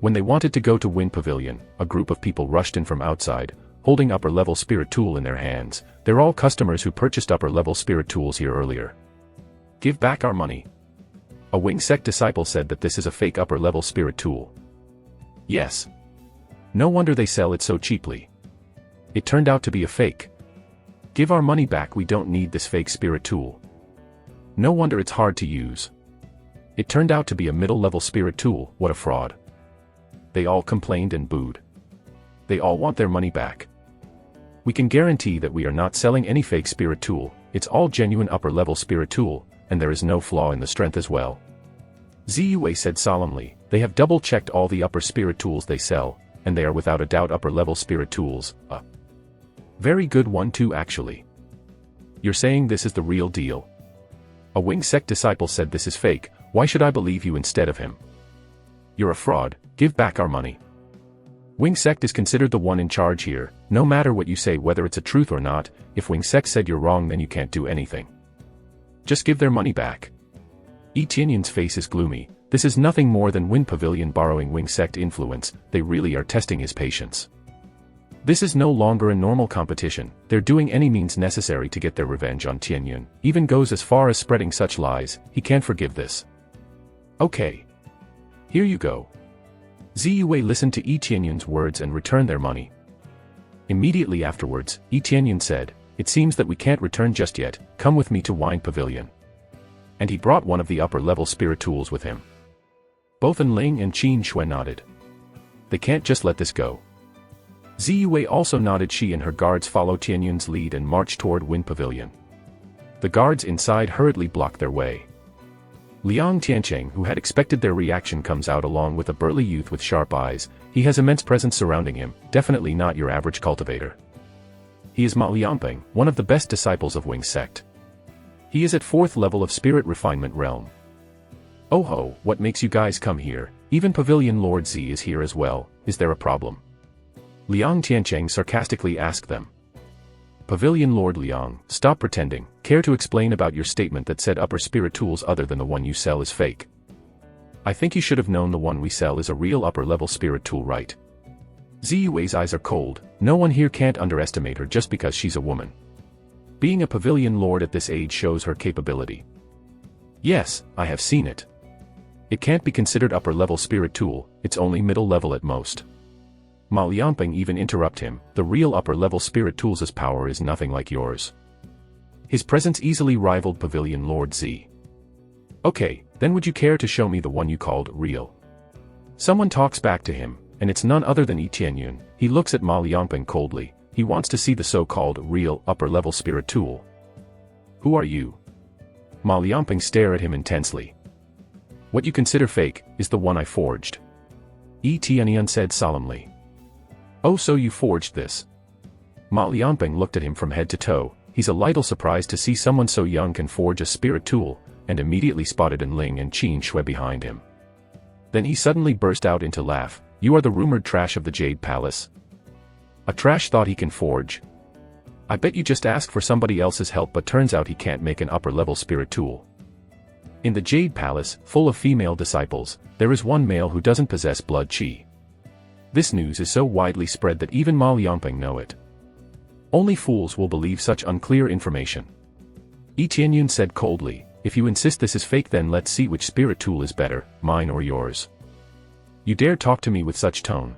When they wanted to go to Wind Pavilion, a group of people rushed in from outside, holding upper-level spirit tool in their hands. They're all customers who purchased upper-level spirit tools here earlier. Give back our money. A Wing Sect disciple said that this is a fake upper-level spirit tool. Yes. No wonder they sell it so cheaply. It turned out to be a fake. Give our money back, we don't need this fake spirit tool. No wonder it's hard to use. It turned out to be a middle-level spirit tool, what a fraud. They all complained and booed. They all want their money back. We can guarantee that we are not selling any fake spirit tool. It's all genuine upper-level spirit tool, and there is no flaw in the strength as well. Ziyue said solemnly, they have double-checked all the upper spirit tools they sell, and they are without a doubt upper-level spirit tools. Very good one too actually. You're saying this is the real deal? A Wing Sect disciple said this is fake. Why should I believe you instead of him? You're a fraud, give back our money. Wing Sect is considered the one in charge here. No matter what you say, whether it's a truth or not, if Wing Sect said you're wrong, then you can't do anything. Just give their money back. Yi Tianyun's face is gloomy. This is nothing more than Wind Pavilion borrowing Wing Sect influence. They really are testing his patience. This is no longer a normal competition. They're doing any means necessary to get their revenge on Tianyun. Even goes as far as spreading such lies. He can't forgive this. Okay. Here you go. Ziyue listened to Yi Tianyun's words and returned their money. Immediately afterwards, Yi Tianyun said, it seems that we can't return just yet. Come with me to Wine Pavilion. And he brought one of the upper-level spirit tools with him. Both An Ling and Qin Shui nodded. They can't just let this go. Ziyue also nodded. She and her guards follow Tianyun's lead and march toward Wind Pavilion. The guards inside hurriedly block their way. Liang Tiancheng, who had expected their reaction, comes out along with a burly youth with sharp eyes. He has immense presence surrounding him, definitely not your average cultivator. He is Ma Liangpeng, one of the best disciples of Wing Sect. He is at 4th level of Spirit Refinement Realm. Oh ho, what makes you guys come here? Even Pavilion Lord Z is here as well, is there a problem? Liang Tiancheng sarcastically asked them. Pavilion Lord Liang, stop pretending, care to explain about your statement that said upper spirit tools other than the one you sell is fake? I think you should have known the one we sell is a real upper level spirit tool, right? Ziyue's eyes are cold, no one here can't underestimate her just because she's a woman. Being a Pavilion Lord at this age shows her capability. Yes, I have seen it. It can't be considered upper level spirit tool, it's only middle level at most. Ma Liangping even interrupt him, the real upper level spirit tool's power is nothing like yours. His presence easily rivaled Pavilion Lord Z. Okay, then would you care to show me the one you called real? Someone talks back to him, and it's none other than Yi Tianyun. He looks at Ma Liangping coldly, he wants to see the so-called real upper level spirit tool. Who are you? Ma Liangping stare at him intensely. What you consider fake, is the one I forged. Yi Tianyun said solemnly. Oh, so you forged this? Ma Liangping looked at him from head to toe, he's a little surprised to see someone so young can forge a spirit tool, and immediately spotted An Ling and Qin Shui behind him. Then he suddenly burst out into laugh, you are the rumored trash of the Jade Palace? A trash thought he can forge? I bet you just asked for somebody else's help but turns out he can't make an upper level spirit tool. In the Jade Palace, full of female disciples, there is one male who doesn't possess blood qi. This news is so widely spread that even Ma Liangping know it. Only fools will believe such unclear information. Yi Tianyun said coldly, if you insist this is fake then let's see which spirit tool is better, mine or yours. You dare talk to me with such tone?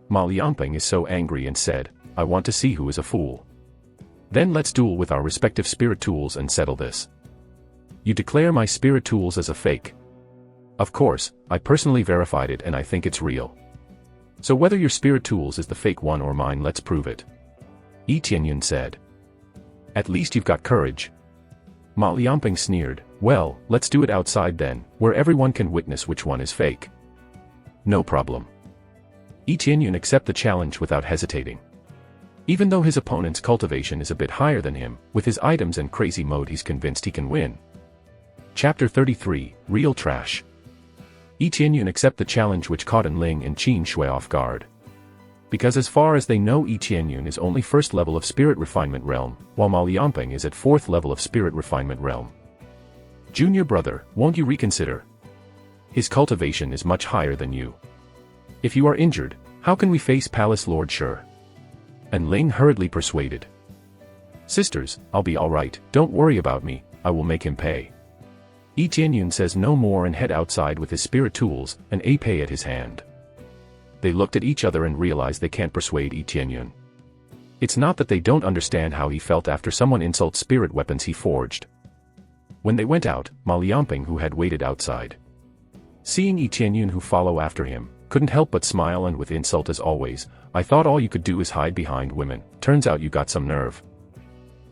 Ma Liangping is so angry and said, I want to see who is a fool. Then let's duel with our respective spirit tools and settle this. You declare my spirit tools as a fake. Of course, I personally verified it and I think it's real. So whether your spirit tools is the fake one or mine, let's prove it. Yi Tianyun said. At least you've got courage. Ma Liangping sneered, well, let's do it outside then, where everyone can witness which one is fake. No problem. Yi Tianyun accept the challenge without hesitating. Even though his opponent's cultivation is a bit higher than him, with his items and crazy mode he's convinced he can win. Chapter 33, Real Trash. Yi Tianyun accept the challenge which caught An Ling and Qin Shui off guard. Because as far as they know Yi Tianyun is only first level of spirit refinement realm, while Ma Liangping is at fourth level of spirit refinement realm. Junior brother, won't you reconsider? His cultivation is much higher than you. If you are injured, how can we face Palace Lord Shi? An Ling hurriedly persuaded. Sisters, I'll be alright, don't worry about me, I will make him pay. Yi Tianyun says no more and head outside with his spirit tools, an épée at his hand. They looked at each other and realized they can't persuade Yi Tianyun. It's not that they don't understand how he felt after someone insults spirit weapons he forged. When they went out, Ma Liangping, who had waited outside, seeing Yi Tianyun who follow after him, couldn't help but smile and with insult as always, I thought all you could do is hide behind women, turns out you got some nerve.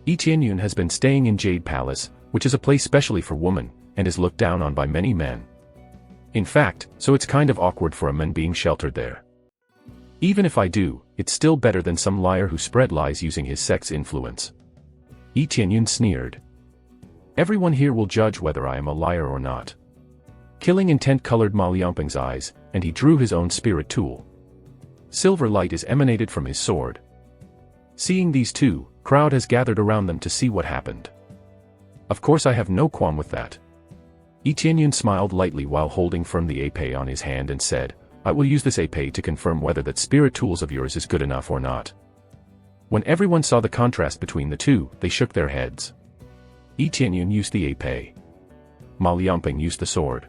Yi Tianyun has been staying in Jade Palace, which is a place specially for women, and is looked down on by many men. In fact, so it's kind of awkward for a man being sheltered there. Even if I do, it's still better than some liar who spread lies using his sex influence. Yi Tianyun sneered. Everyone here will judge whether I am a liar or not. Killing intent colored Ma Liangping's eyes, and he drew his own spirit tool. Silver light is emanated from his sword. Seeing these two, crowd has gathered around them to see what happened. Of course I have no qualm with that. Yi Tianyun smiled lightly while holding firm the épée on his hand and said, I will use this épée to confirm whether that spirit tools of yours is good enough or not. When everyone saw the contrast between the two, they shook their heads. Yi Tianyun used the épée. Ma Liangping used the sword.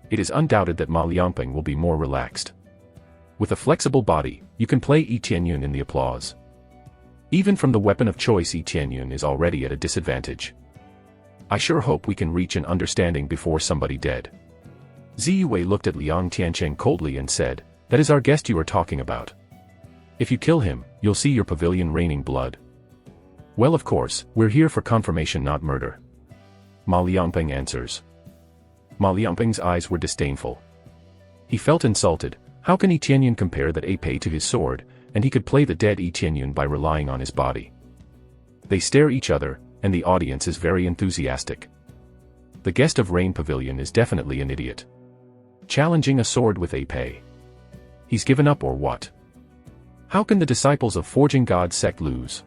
It is undoubted that Ma Liangping will be more relaxed. With a flexible body, you can play Yi Tianyun in the applause. Even from the weapon of choice, Yi Tianyun is already at a disadvantage. I sure hope we can reach an understanding before somebody dead. Ziyue looked at Liang Tiancheng coldly and said, that is our guest you are talking about. If you kill him, you'll see your pavilion raining blood. Well, of course, we're here for confirmation, not murder. Ma Liangping answers. Ma Liangping's eyes were disdainful. He felt insulted. How can Yi Tianyun compare that épée to his sword, and he could play the dead Yi Tianyun by relying on his body? They stare each other, and the audience is very enthusiastic. The guest of Rain Pavilion is definitely an idiot. Challenging a sword with Ape. He's given up or what? How can the disciples of Forging God sect lose?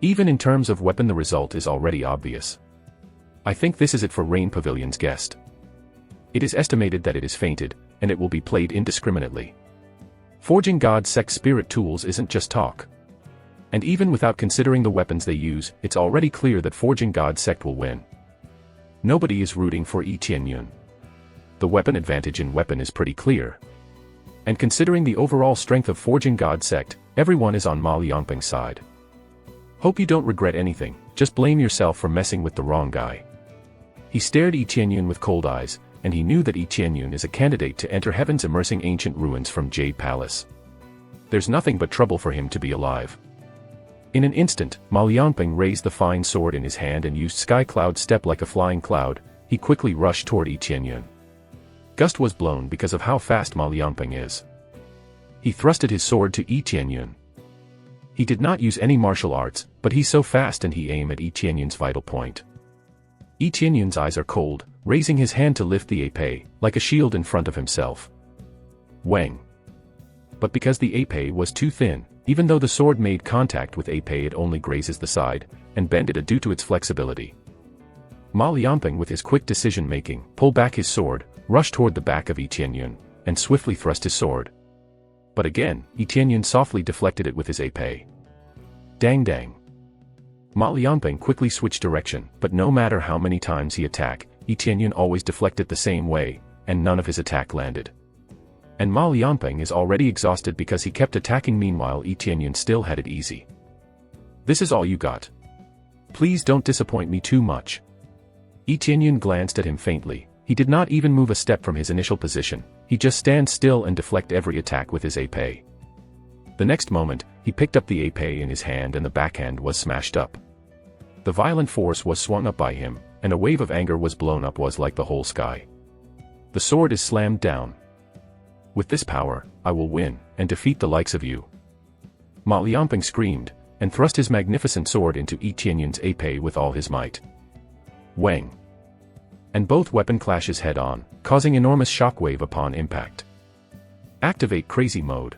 Even in terms of weapon, the result is already obvious. I think this is it for Rain Pavilion's guest. It is estimated that it is fainted, and it will be played indiscriminately. Forging God sect spirit tools isn't just talk. And even without considering the weapons they use, it's already clear that Forging God sect will win. Nobody is rooting for Yi Qianyun. The weapon advantage in weapon is pretty clear. And considering the overall strength of Forging God sect, everyone is on Ma Liangping's side. Hope you don't regret anything, just blame yourself for messing with the wrong guy. He stared Yi Qianyun with cold eyes, and he knew that Yi Qianyun is a candidate to enter heaven's immersing ancient ruins from Jade Palace. There's nothing but trouble for him to be alive. In an instant, Ma Liangping raised the fine sword in his hand and used Sky Cloud Step like a flying cloud. He quickly rushed toward Yi Qianyun. Gust was blown because of how fast Ma Liangping is. He thrusted his sword to Yi Qianyun. He did not use any martial arts, but he's so fast and he aimed at Yi Qianyun's vital point. Yi Qianyun's eyes are cold, raising his hand to lift the Ape, like a shield in front of himself. Wang. But because the Ape was too thin, even though the sword made contact with Ape, it only grazes the side, and bended due to its flexibility. Ma Liangping, with his quick decision-making, pulled back his sword, rushed toward the back of Yi Qianyun, and swiftly thrust his sword. But again, Yi Qianyun softly deflected it with his Ape. Dang dang. Ma Liangping quickly switched direction, but no matter how many times he attacked, Yi Qianyun always deflected the same way, and none of his attack landed. And Ma Liangping is already exhausted because he kept attacking. Meanwhile, Yi Qianyun still had it easy. This is all you got? Please don't disappoint me too much. Yi Qianyun glanced at him faintly. He did not even move a step from his initial position. He just stands still and deflect every attack with his Ape. The next moment, he picked up the Ape in his hand and the backhand was smashed up. The violent force was swung up by him, and a wave of anger was blown up, was like the whole sky. The sword is slammed down. With this power, I will win, and defeat the likes of you. Ma Liangping screamed, and thrust his magnificent sword into Yi Qianyun's Ape with all his might. Wang. And both weapon clashes head-on, causing enormous shockwave upon impact. Activate Crazy Mode.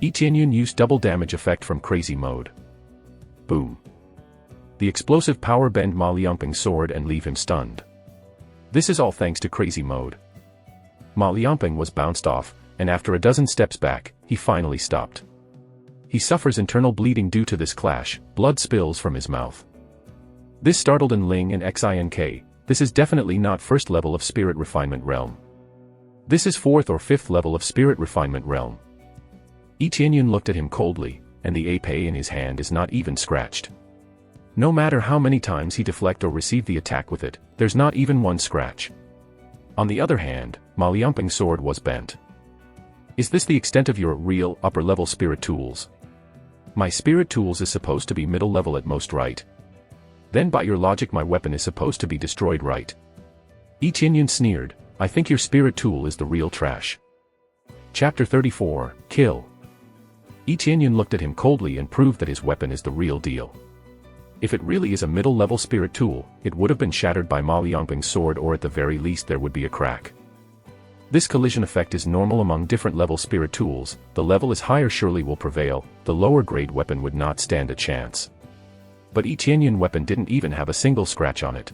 Yi Qianyun used double damage effect from Crazy Mode. Boom. The explosive power bend Ma Liangping's sword and leave him stunned. This is all thanks to Crazy Mode. Ma Liangping was bounced off, and after a dozen steps back, he finally stopped. He suffers internal bleeding due to this clash, blood spills from his mouth. This startled Ling and Xink. This is definitely not first level of Spirit Refinement Realm. This is fourth or fifth level of Spirit Refinement Realm. Yi Qianyun looked at him coldly, and the Ape in his hand is not even scratched. No matter how many times he deflect or receive the attack with it, there's not even one scratch. On the other hand, Ma Liangping's sword was bent. Is this the extent of your real, upper-level spirit tools? My spirit tools is supposed to be middle level at most, right? Then by your logic my weapon is supposed to be destroyed, right? Yi Qianyun sneered, I think your spirit tool is the real trash. Chapter 34, Kill. Yi Qianyun looked at him coldly and proved that his weapon is the real deal. If it really is a middle-level spirit tool, it would have been shattered by Ma Liangping's sword, or at the very least there would be a crack. This collision effect is normal among different level spirit tools. The level is higher surely will prevail, the lower grade weapon would not stand a chance. But Yi Qianyun's weapon didn't even have a single scratch on it.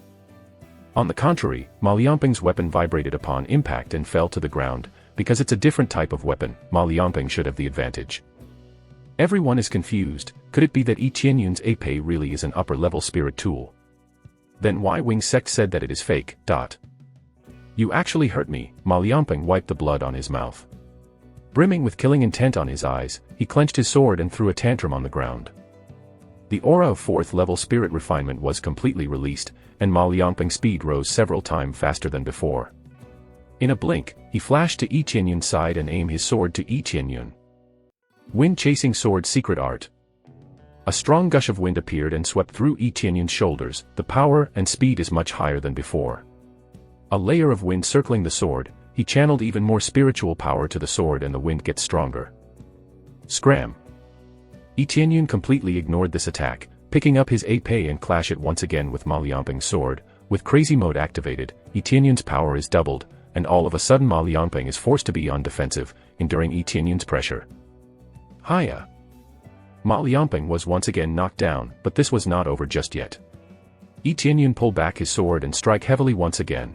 On the contrary, Ma Liangping's weapon vibrated upon impact and fell to the ground. Because it's a different type of weapon, Ma Liangping should have the advantage. Everyone is confused. Could it be that Yi Qianyun's Ape really is an upper-level spirit tool? Then why Wing Sect said that it is fake? You actually hurt me. Ma Liangping wiped the blood on his mouth. Brimming with killing intent on his eyes, he clenched his sword and threw a tantrum on the ground. The aura of 4th level spirit refinement was completely released, and Ma Liangping's speed rose several times faster than before. In a blink, he flashed to Yi Qianyun's side and aimed his sword to Yi Qianyun. Wind chasing sword secret art. A strong gush of wind appeared and swept through Yi Qianyun's shoulders. The power and speed is much higher than before. A layer of wind circling the sword, he channeled even more spiritual power to the sword and the wind gets stronger. Scram. Yi Qianyun completely ignored this attack, picking up his Ape and clash it once again with Ma Liangping's sword, With crazy mode activated, Yi Tianyun's power is doubled, and all of a sudden Ma Liangping is forced to be on defensive, enduring Yi Tianyun's pressure. Hiya! Ma Liangping was once again knocked down, but this was not over just yet. Yi Tianyun pulled back his sword and strike heavily once again.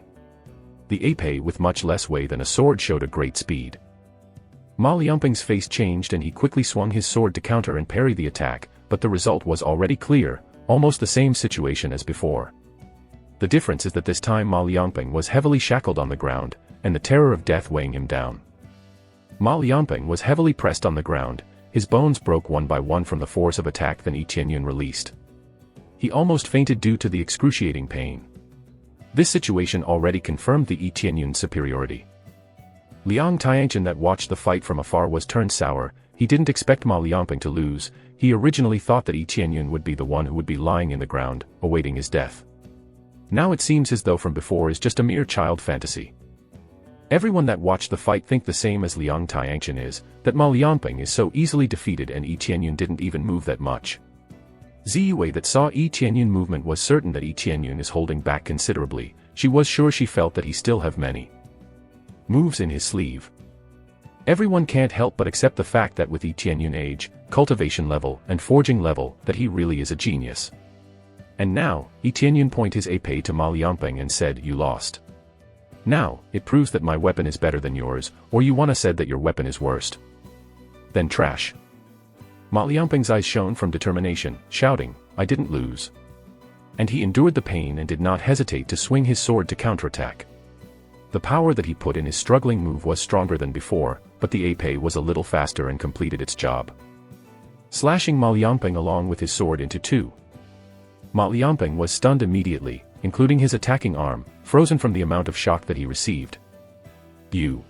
The épée with much less weight than a sword showed a great speed. Ma Liangping's face changed and he quickly swung his sword to counter and parry the attack, but the result was already clear, almost the same situation as before. The difference is that this time Ma Liangping was heavily shackled on the ground, and the terror of death weighing him down. Ma Liangping was heavily pressed on the ground, his bones broke one by one from the force of attack that Yi Tianyun released. He almost fainted due to the excruciating pain. This situation already confirmed the Yi Tianyun's superiority. Liang Tianqian that watched the fight from afar was turned sour. He didn't expect Ma Liangping to lose. He originally thought that Yi Tianyun would be the one who would be lying in the ground, awaiting his death. Now it seems as though from before is just a mere child fantasy. Everyone that watched the fight think the same as Liang Tianqian is, that Ma Liangping is so easily defeated and Yi Tianyun didn't even move that much. Ziyue that saw Yi Tianyun movement was certain that Yi Tianyun is holding back considerably. She was sure she felt that he still have many moves in his sleeve. Everyone can't help but accept the fact that with Yi Tianyun age, cultivation level, and forging level, that he really is a genius. And now, Yi Tianyun pointed his épée to Ma Liangping and said, "You lost. Now, it proves that my weapon is better than yours, or you wanna said that your weapon is worst. Then trash." Ma Liangping's eyes shone from determination, shouting, "I didn't lose." And he endured the pain and did not hesitate to swing his sword to counterattack. The power that he put in his struggling move was stronger than before, but the épée was a little faster and completed its job, slashing Ma Liangping along with his sword into two. Ma Liangping was stunned immediately, including his attacking arm, frozen from the amount of shock that he received. You!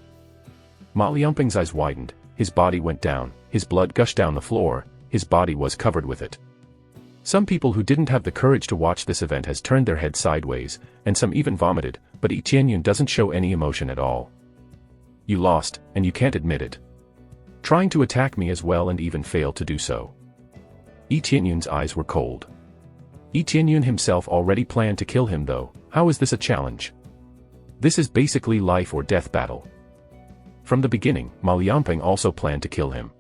Ma Liangping's eyes widened, his body went down, his blood gushed down the floor, his body was covered with it. Some people who didn't have the courage to watch this event has turned their head sideways, and some even vomited, but Yi Tianyun doesn't show any emotion at all. You lost, and you can't admit it. Trying to attack me as well and even failed to do so. Yi Tianyun's eyes were cold. Yi Tianyun himself already planned to kill him though. How is this a challenge? This is basically life or death battle. From the beginning, Ma Liangping also planned to kill him.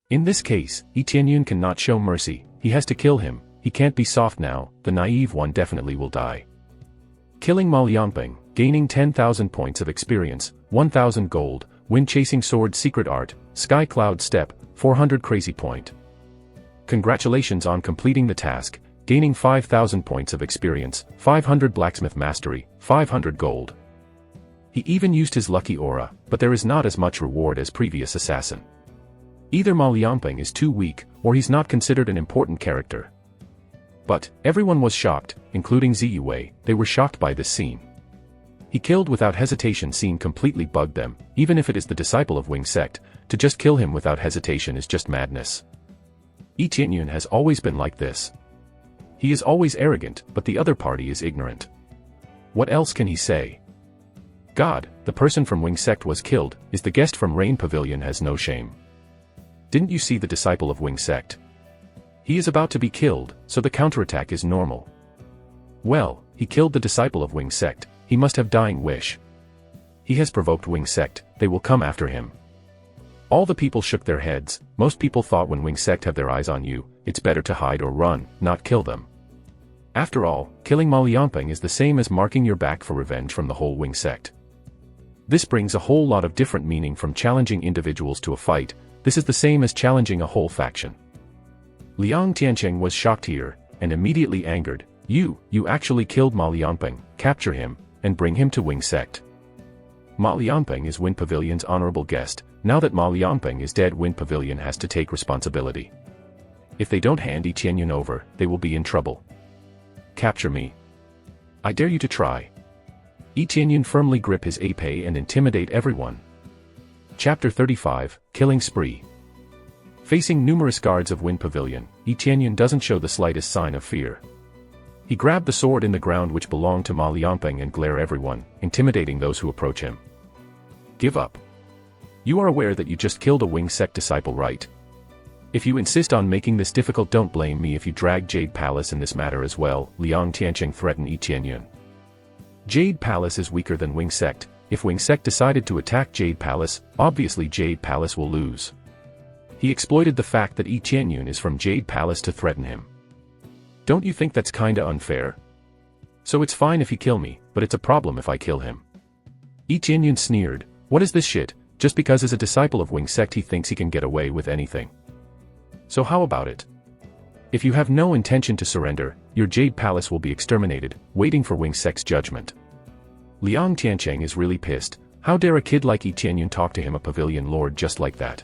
In this case, Yi Tianyun cannot show mercy, he has to kill him, he can't be soft now, the naive one definitely will die. Killing Ma Liangping, gaining 10,000 points of experience, 1,000 gold, wind chasing sword secret art, sky cloud step, 400 crazy point. Congratulations on completing the task, gaining 5,000 points of experience, 500 blacksmith mastery, 500 gold. He even used his lucky aura, but there is not as much reward as previous assassin. Either Ma Liangping is too weak, or he's not considered an important character. But, everyone was shocked, including Ziyue, they were shocked by this scene. He killed without hesitation scene completely bugged them, even if it is the disciple of Wing Sect, to just kill him without hesitation is just madness. Yi Tianyun has always been like this. He is always arrogant, but the other party is ignorant. What else can he say? God, the person from Wing Sect was killed, is the guest from Rain Pavilion has no shame. Didn't you see the disciple of Wing Sect? He is about to be killed, so the counterattack is normal. Well, he killed the disciple of Wing Sect, he must have dying wish. He has provoked Wing Sect, they will come after him. All the people shook their heads. Most people thought when Wing Sect have their eyes on you, it's better to hide or run, not kill them. After all, killing Ma Liangping is the same as marking your back for revenge from the whole Wing Sect. This brings a whole lot of different meaning from challenging individuals to a fight. This is the same as challenging a whole faction. Liang Tianqian was shocked here, and immediately angered. You actually killed Ma Liangping, capture him, and bring him to Wing Sect. Ma Liangping is Wind Pavilion's honorable guest. Now that Ma Liangping is dead, Wind Pavilion has to take responsibility. If they don't hand Yi Tianyun over, they will be in trouble. Capture me. I dare you to try. Yi Tianyun firmly grip his épée and intimidate everyone. Chapter 35, Killing Spree. Facing numerous guards of Wind Pavilion, Yi Tianyun doesn't show the slightest sign of fear. He grabbed the sword in the ground which belonged to Ma Liangping and glare everyone, intimidating those who approach him. Give up. You are aware that you just killed a Wing Sect disciple, right? If you insist on making this difficult, don't blame me if you drag Jade Palace in this matter as well, Liang Tianqian threatened Yi Tianyun. Jade Palace is weaker than Wing Sect. If Wing Sect decided to attack Jade Palace, obviously Jade Palace will lose. He exploited the fact that Yi Tianyun is from Jade Palace to threaten him. Don't you think that's kinda unfair? So it's fine if he kill me, but it's a problem if I kill him. Yi Tianyun sneered, what is this shit, just because as a disciple of Wing Sect he thinks he can get away with anything. So how about it? If you have no intention to surrender, your Jade Palace will be exterminated, waiting for Wing Sect's judgment. Liang Tiancheng is really pissed. How dare a kid like Yi Tianyun talk to him, a Pavilion Lord, just like that?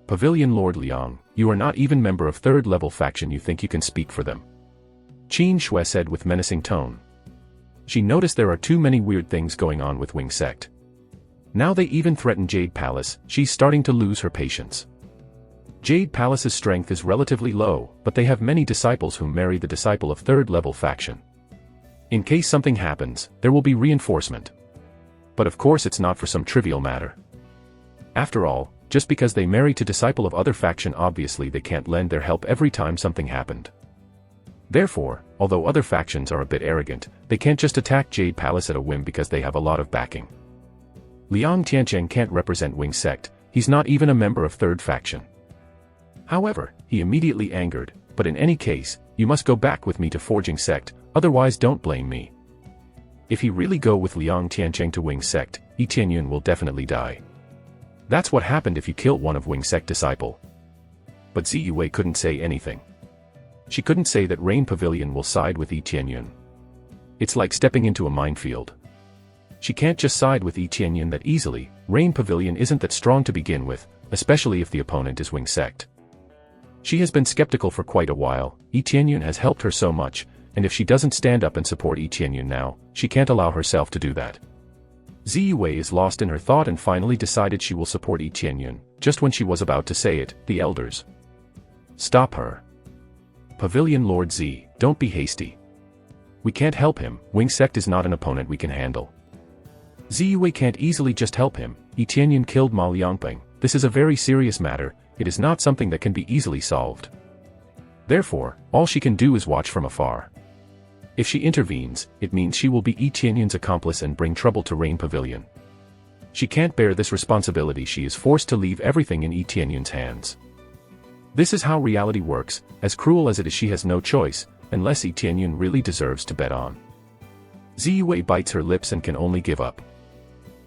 Pavilion Lord Liang, you are not even member of third level faction, you think you can speak for them? Qin Shui said with menacing tone. She noticed there are too many weird things going on with Wing Sect. Now they even threaten Jade Palace. She's starting to lose her patience. Jade Palace's strength is relatively low, but they have many disciples who marry the disciple of third level faction. In case something happens, there will be reinforcement. But of course it's not for some trivial matter. After all, just because they marry to disciple of other faction, obviously they can't lend their help every time something happened. Therefore, although other factions are a bit arrogant, they can't just attack Jade Palace at a whim because they have a lot of backing. Liang Tiancheng can't represent Wing Sect, he's not even a member of third faction. However, he immediately angered, but in any case, you must go back with me to Forging Sect, otherwise don't blame me. If he really go with Liang Tiancheng to Wing Sect, Yi Tianyun will definitely die. That's what happened if you kill one of Wing Sect disciple. But Ziyue couldn't say anything. She couldn't say that Rain Pavilion will side with Yi Tianyun. It's like stepping into a minefield. She can't just side with Yi Tianyun that easily. Rain Pavilion isn't that strong to begin with, especially if the opponent is Wing Sect. She has been skeptical for quite a while. Yi Tianyun has helped her so much, and if she doesn't stand up and support Yi Tianyun now, she can't allow herself to do that. Ziyue is lost in her thought and finally decided she will support Yi Tianyun. Just when she was about to say it, the elders stop her. Pavilion Lord Z, don't be hasty. We can't help him. Wing Sect is not an opponent we can handle. Ziyue can't easily just help him. Yi Tianyun killed Ma Liangping. This is a very serious matter. It is not something that can be easily solved. Therefore, all she can do is watch from afar. If she intervenes, it means she will be Yi Tianyun's accomplice and bring trouble to Rain Pavilion. She can't bear this responsibility. She is forced to leave everything in Yi Tianyun's hands. This is how reality works. As cruel as it is, she has no choice, unless Yi Tianyun really deserves to bet on. Ziyue bites her lips and can only give up.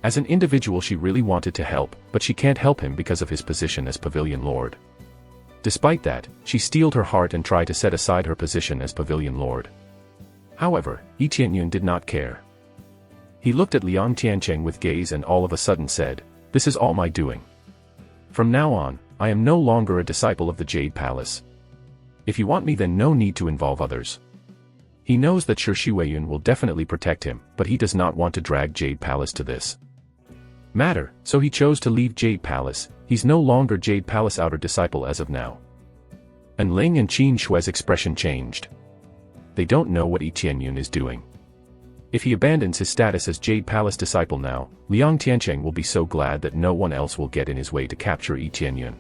As an individual she really wanted to help, but she can't help him because of his position as Pavilion Lord. Despite that, she steeled her heart and tried to set aside her position as Pavilion Lord. However, Yi Tianyun did not care. He looked at Liang Tiancheng with gaze and all of a sudden said, "This is all my doing. From now on, I am no longer a disciple of the Jade Palace. If you want me, then no need to involve others." He knows that Shi Shuiyun will definitely protect him, but he does not want to drag Jade Palace to this matter, so he chose to leave Jade Palace. He's no longer Jade Palace outer disciple as of now. And Ling and Qin Shui's expression changed. They don't know what Yi Tianyun is doing. If he abandons his status as Jade Palace disciple now, Liang Tiancheng will be so glad that no one else will get in his way to capture Yi Tianyun.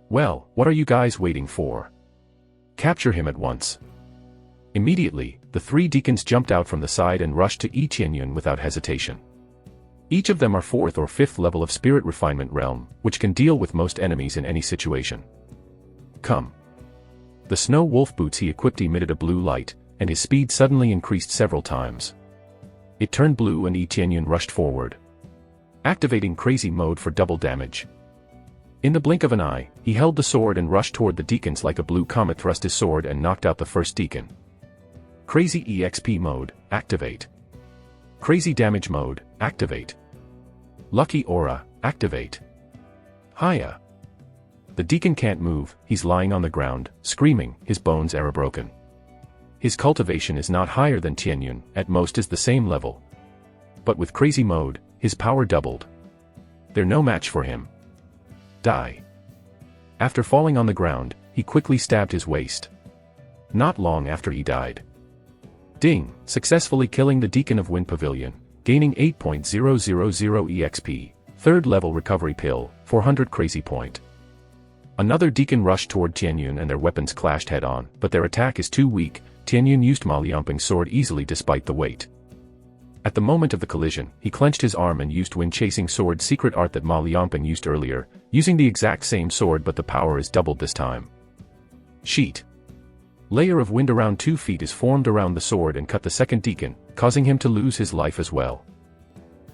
Well, what are you guys waiting for? Capture him at once. Immediately, the three deacons jumped out from the side and rushed to Yi Tianyun without hesitation. Each of them are 4th or 5th level of spirit refinement realm, which can deal with most enemies in any situation. Come. The snow wolf boots he equipped emitted a blue light, and his speed suddenly increased several times. It turned blue and Yi Tianyun rushed forward, activating crazy mode for double damage. In the blink of an eye, he held the sword and rushed toward the deacons like a blue comet, thrust his sword and knocked out the first deacon. Crazy EXP mode, activate. Crazy damage mode, activate. Lucky aura, activate. Hiya. The deacon can't move, he's lying on the ground, screaming, his bones are broken. His cultivation is not higher than Tianyun, at most is the same level. But with crazy mode, his power doubled. They're no match for him. Die. After falling on the ground, he quickly stabbed his waist. Not long after he died. Ding, successfully killing the Deacon of Wind Pavilion, gaining 8.000 EXP, 3rd level recovery pill, 400 crazy point. Another Deacon rushed toward Tianyun and their weapons clashed head-on, but their attack is too weak. Tianyun used Ma Liangping's sword easily despite the weight. At the moment of the collision, he clenched his arm and used wind-chasing sword secret art that Ma Liangping used earlier, using the exact same sword but the power is doubled this time. Sheet. Layer of wind around 2 feet is formed around the sword and cut the second deacon, causing him to lose his life as well.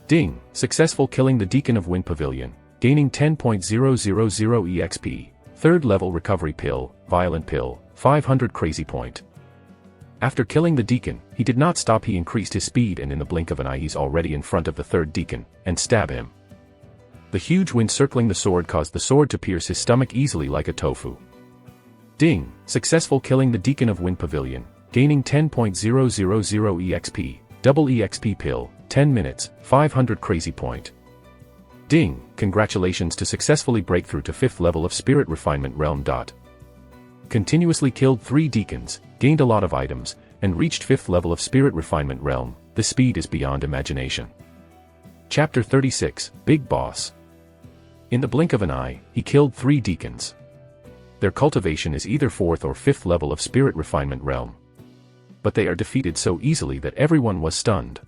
Ding! Successful killing the Deacon of Wind Pavilion, gaining 10.000 EXP, 3rd level recovery pill, violent pill, 500 crazy point. After killing the deacon, he did not stop. He increased his speed and in the blink of an eye he's already in front of the 3rd deacon, and stab him. The huge wind circling the sword caused the sword to pierce his stomach easily like a tofu. Ding! Successful killing the Deacon of Wind Pavilion, gaining 10.000 EXP, double EXP pill, 10 minutes, 500 crazy point. Ding! Congratulations to successfully break through to 5th level of Spirit Refinement Realm. Continuously killed 3 deacons, gained a lot of items, and reached 5th level of Spirit Refinement Realm. The speed is beyond imagination. Chapter 36, Big Boss. In the blink of an eye, he killed 3 deacons. Their cultivation is either 4th or 5th level of Spirit Refinement Realm. But they are defeated so easily that everyone was stunned.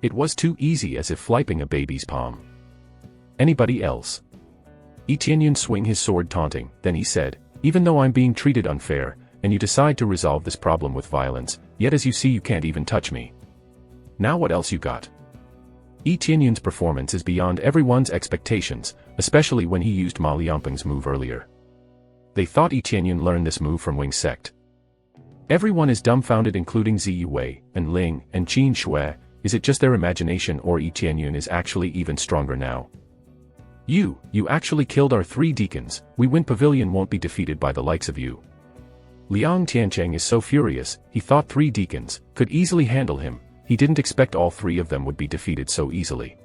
It was too easy, as if flipping a baby's palm. Anybody else? Yi Tianyun swung his sword taunting, then he said, even though I'm being treated unfair, and you decide to resolve this problem with violence, yet as you see you can't even touch me. Now what else you got? Yi Tianyun's performance is beyond everyone's expectations, especially when he used Ma Liangping's move earlier. They thought Yi Tianyun learned this move from Wing Sect. Everyone is dumbfounded including Ziyu Wei, and Ling, and Qin Shui. Is it just their imagination or Yi Tianyun is actually even stronger now? You actually killed our 3 deacons. We Wind Pavilion won't be defeated by the likes of you. Liang Tiancheng is so furious. He thought 3 deacons could easily handle him. He didn't expect all 3 of them would be defeated so easily.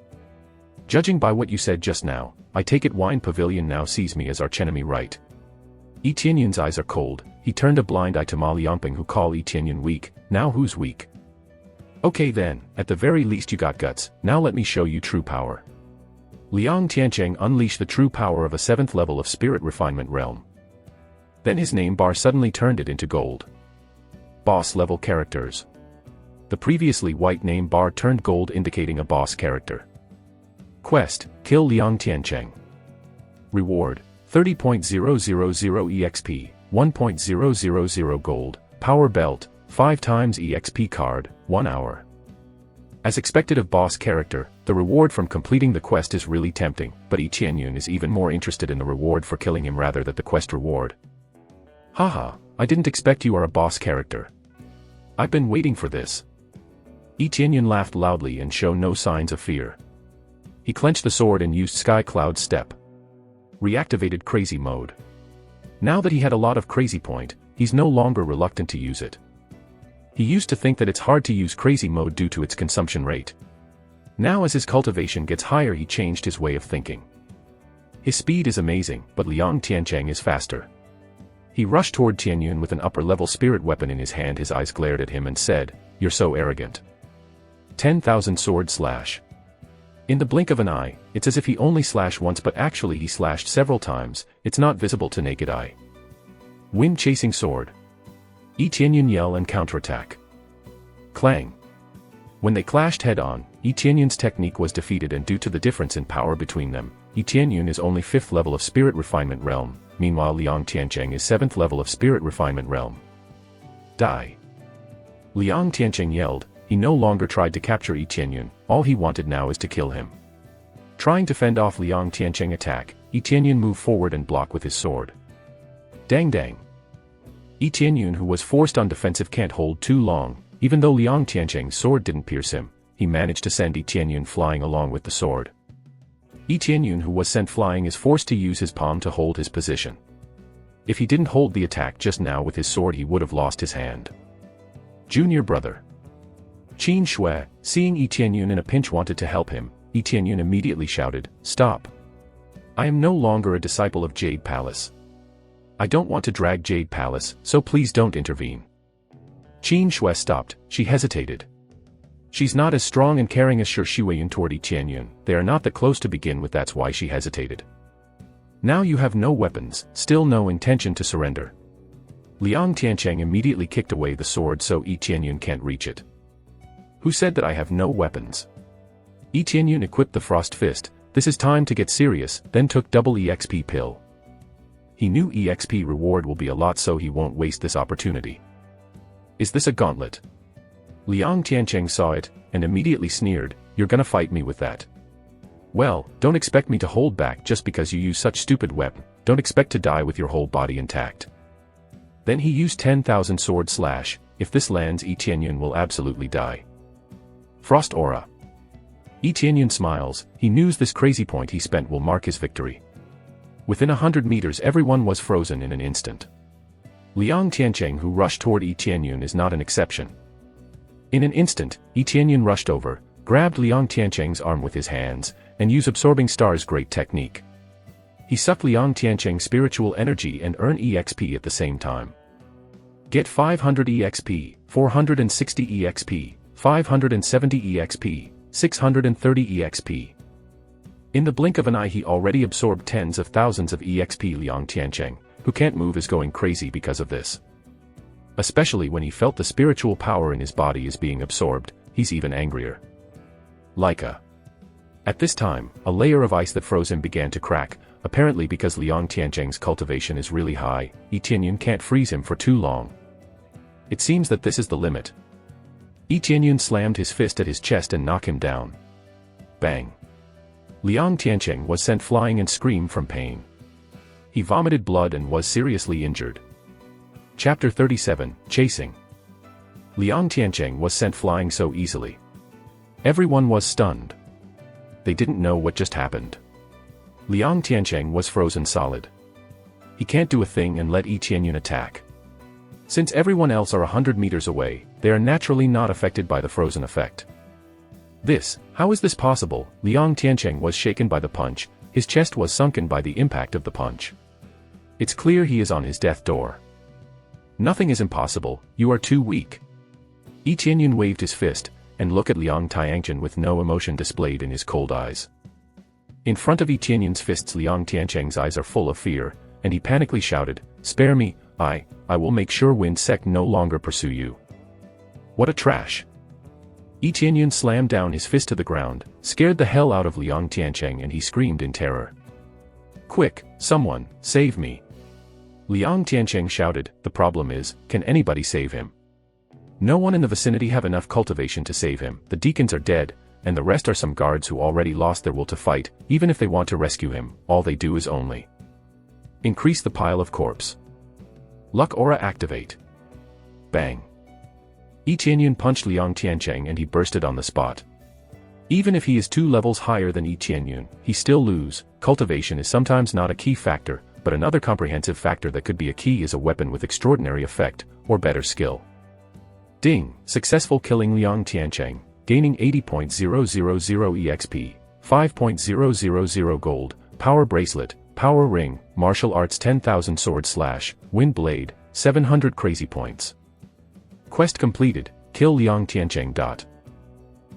Judging by what you said just now, I take it Wind Pavilion now sees me as archenemy, right? Yi Tianyun's eyes are cold. He turned a blind eye to Ma Liangping, who call Yi Tianyun weak. Now who's weak? Okay then, at the very least you got guts. Now let me show you true power. Liang Tiancheng unleashed the true power of a 7th level of Spirit Refinement Realm. Then his name bar suddenly turned it into gold. Boss level characters. The previously white name bar turned gold, indicating a boss character. Quest: kill Liang Tiancheng. Reward: 30.000 EXP, 1.000 gold, power belt, 5 times EXP card, 1 hour. As expected of boss character, the reward from completing the quest is really tempting, but Yi Tianyun is even more interested in the reward for killing him rather than the quest reward. Haha, I didn't expect you are a boss character. I've been waiting for this. Yi Tianyun laughed loudly and showed no signs of fear. He clenched the sword and used Sky Cloud Step. Reactivated Crazy Mode. Now that he had a lot of crazy point, he's no longer reluctant to use it. He used to think that it's hard to use crazy mode due to its consumption rate. Now as his cultivation gets higher, he changed his way of thinking. His speed is amazing, but Liang Tiancheng is faster. He rushed toward Tianyun with an upper-level spirit weapon in his hand. His eyes glared at him and said, "You're so arrogant." 10,000 sword slash. In the blink of an eye, it's as if he only slashed once, but actually he slashed several times. It's not visible to naked eye. Wind-chasing sword. Yi Tianyun yell and counterattack. Clang. When they clashed head-on, Yi Tianyun's technique was defeated, and due to the difference in power between them, Yi Tianyun is only 5th level of Spirit Refinement Realm, meanwhile Liang Tiancheng is 7th level of Spirit Refinement Realm. Die. Liang Tiancheng yelled. He no longer tried to capture Yi Tianyun, all he wanted now is to kill him. Trying to fend off Liang Tiancheng attack, Yi Tianyun moved forward and blocked with his sword. Dang dang. Yi Tianyun, who was forced on defensive, can't hold too long. Even though Liang Tiancheng's sword didn't pierce him, he managed to send Yi Tianyun flying along with the sword. Yi Tianyun, who was sent flying, is forced to use his palm to hold his position. If he didn't hold the attack just now with his sword, he would have lost his hand. Junior brother. Qin Shui, seeing Yi Tianyun in a pinch, wanted to help him. Yi Tianyun immediately shouted, "Stop! I am no longer a disciple of Jade Palace. I don't want to drag Jade Palace, so please don't intervene." Qin Shui stopped. She hesitated. She's not as strong and caring as Shi Huiyun toward Yi Tianyun. They are not that close to begin with, that's why she hesitated. Now you have no weapons, still no intention to surrender. Liang Tiancheng immediately kicked away the sword so Yi Tianyun can't reach it. Who said that I have no weapons? Yi Tianyun equipped the Frost Fist. This is time to get serious, then took double EXP pill. He knew EXP reward will be a lot, so he won't waste this opportunity. Is this a gauntlet? Liang Tiancheng saw it, and immediately sneered, "You're gonna fight me with that? Well, don't expect me to hold back just because you use such stupid weapon. Don't expect to die with your whole body intact." Then he used 10,000 sword slash. If this lands, Yi Tianyun will absolutely die. Frost Aura. Yi Tianyun smiles. He knew this crazy point he spent will mark his victory. Within 100 meters everyone was frozen in an instant. Liang Tiancheng, who rushed toward Yi Tianyun, is not an exception. In an instant, Yi Tianyun rushed over, grabbed Liang Tiancheng's arm with his hands, and used Absorbing Star's great technique. He sucked Liang Tiancheng's spiritual energy and earned EXP at the same time. Get 500 EXP, 460 EXP, 570 EXP, 630 EXP. In the blink of an eye he already absorbed tens of thousands of EXP. Liang Tiancheng, who can't move, is going crazy because of this. Especially when he felt the spiritual power in his body is being absorbed, he's even angrier. Leica. At this time, a layer of ice that froze him began to crack, apparently because Liang Tiancheng's cultivation is really high. Yi Tianyun can't freeze him for too long. It seems that this is the limit. Yi Tianyun slammed his fist at his chest and knocked him down. Bang. Liang Tiancheng was sent flying and screamed from pain. He vomited blood and was seriously injured. Chapter 37, Chasing. Liang Tiancheng was sent flying so easily. Everyone was stunned. They didn't know what just happened. Liang Tiancheng was frozen solid. He can't do a thing and let Yi Tianyun attack. Since everyone else are 100 meters away, they are naturally not affected by the frozen effect. How is this possible? Liang Tiancheng was shaken by the punch, his chest was sunken by the impact of the punch. It's clear he is on his death door. Nothing is impossible, you are too weak. Yi Tianyun waved his fist, and looked at Liang Tiancheng with no emotion displayed in his cold eyes. In front of Yi Tianyun's fists, Liang Tiancheng's eyes are full of fear, and he panically shouted, "Spare me, I will make sure Wind Sect no longer pursue you." What a trash! Yi Tianyun slammed down his fist to the ground, scared the hell out of Liang Tiancheng, and he screamed in terror. "Quick, someone, save me!" Liang Tiancheng shouted. The problem is, can anybody save him? No one in the vicinity have enough cultivation to save him. The deacons are dead, and the rest are some guards who already lost their will to fight. Even if they want to rescue him, all they do is only increase the pile of corpse. Luck Aura activate. Bang. Yi Tianyun punched Liang Tiancheng and he bursted on the spot. Even if he is 2 levels higher than Yi Tianyun, he still lose. Cultivation is sometimes not a key factor, but another comprehensive factor that could be a key is a weapon with extraordinary effect, or better skill. Ding! Successful killing Liang Tiancheng, gaining 80.000 EXP, 5.000 gold, Power Bracelet, Power Ring, Martial Arts 10,000 Sword Slash, Wind Blade, 700 Crazy Points. Quest completed, kill Liang Tiancheng.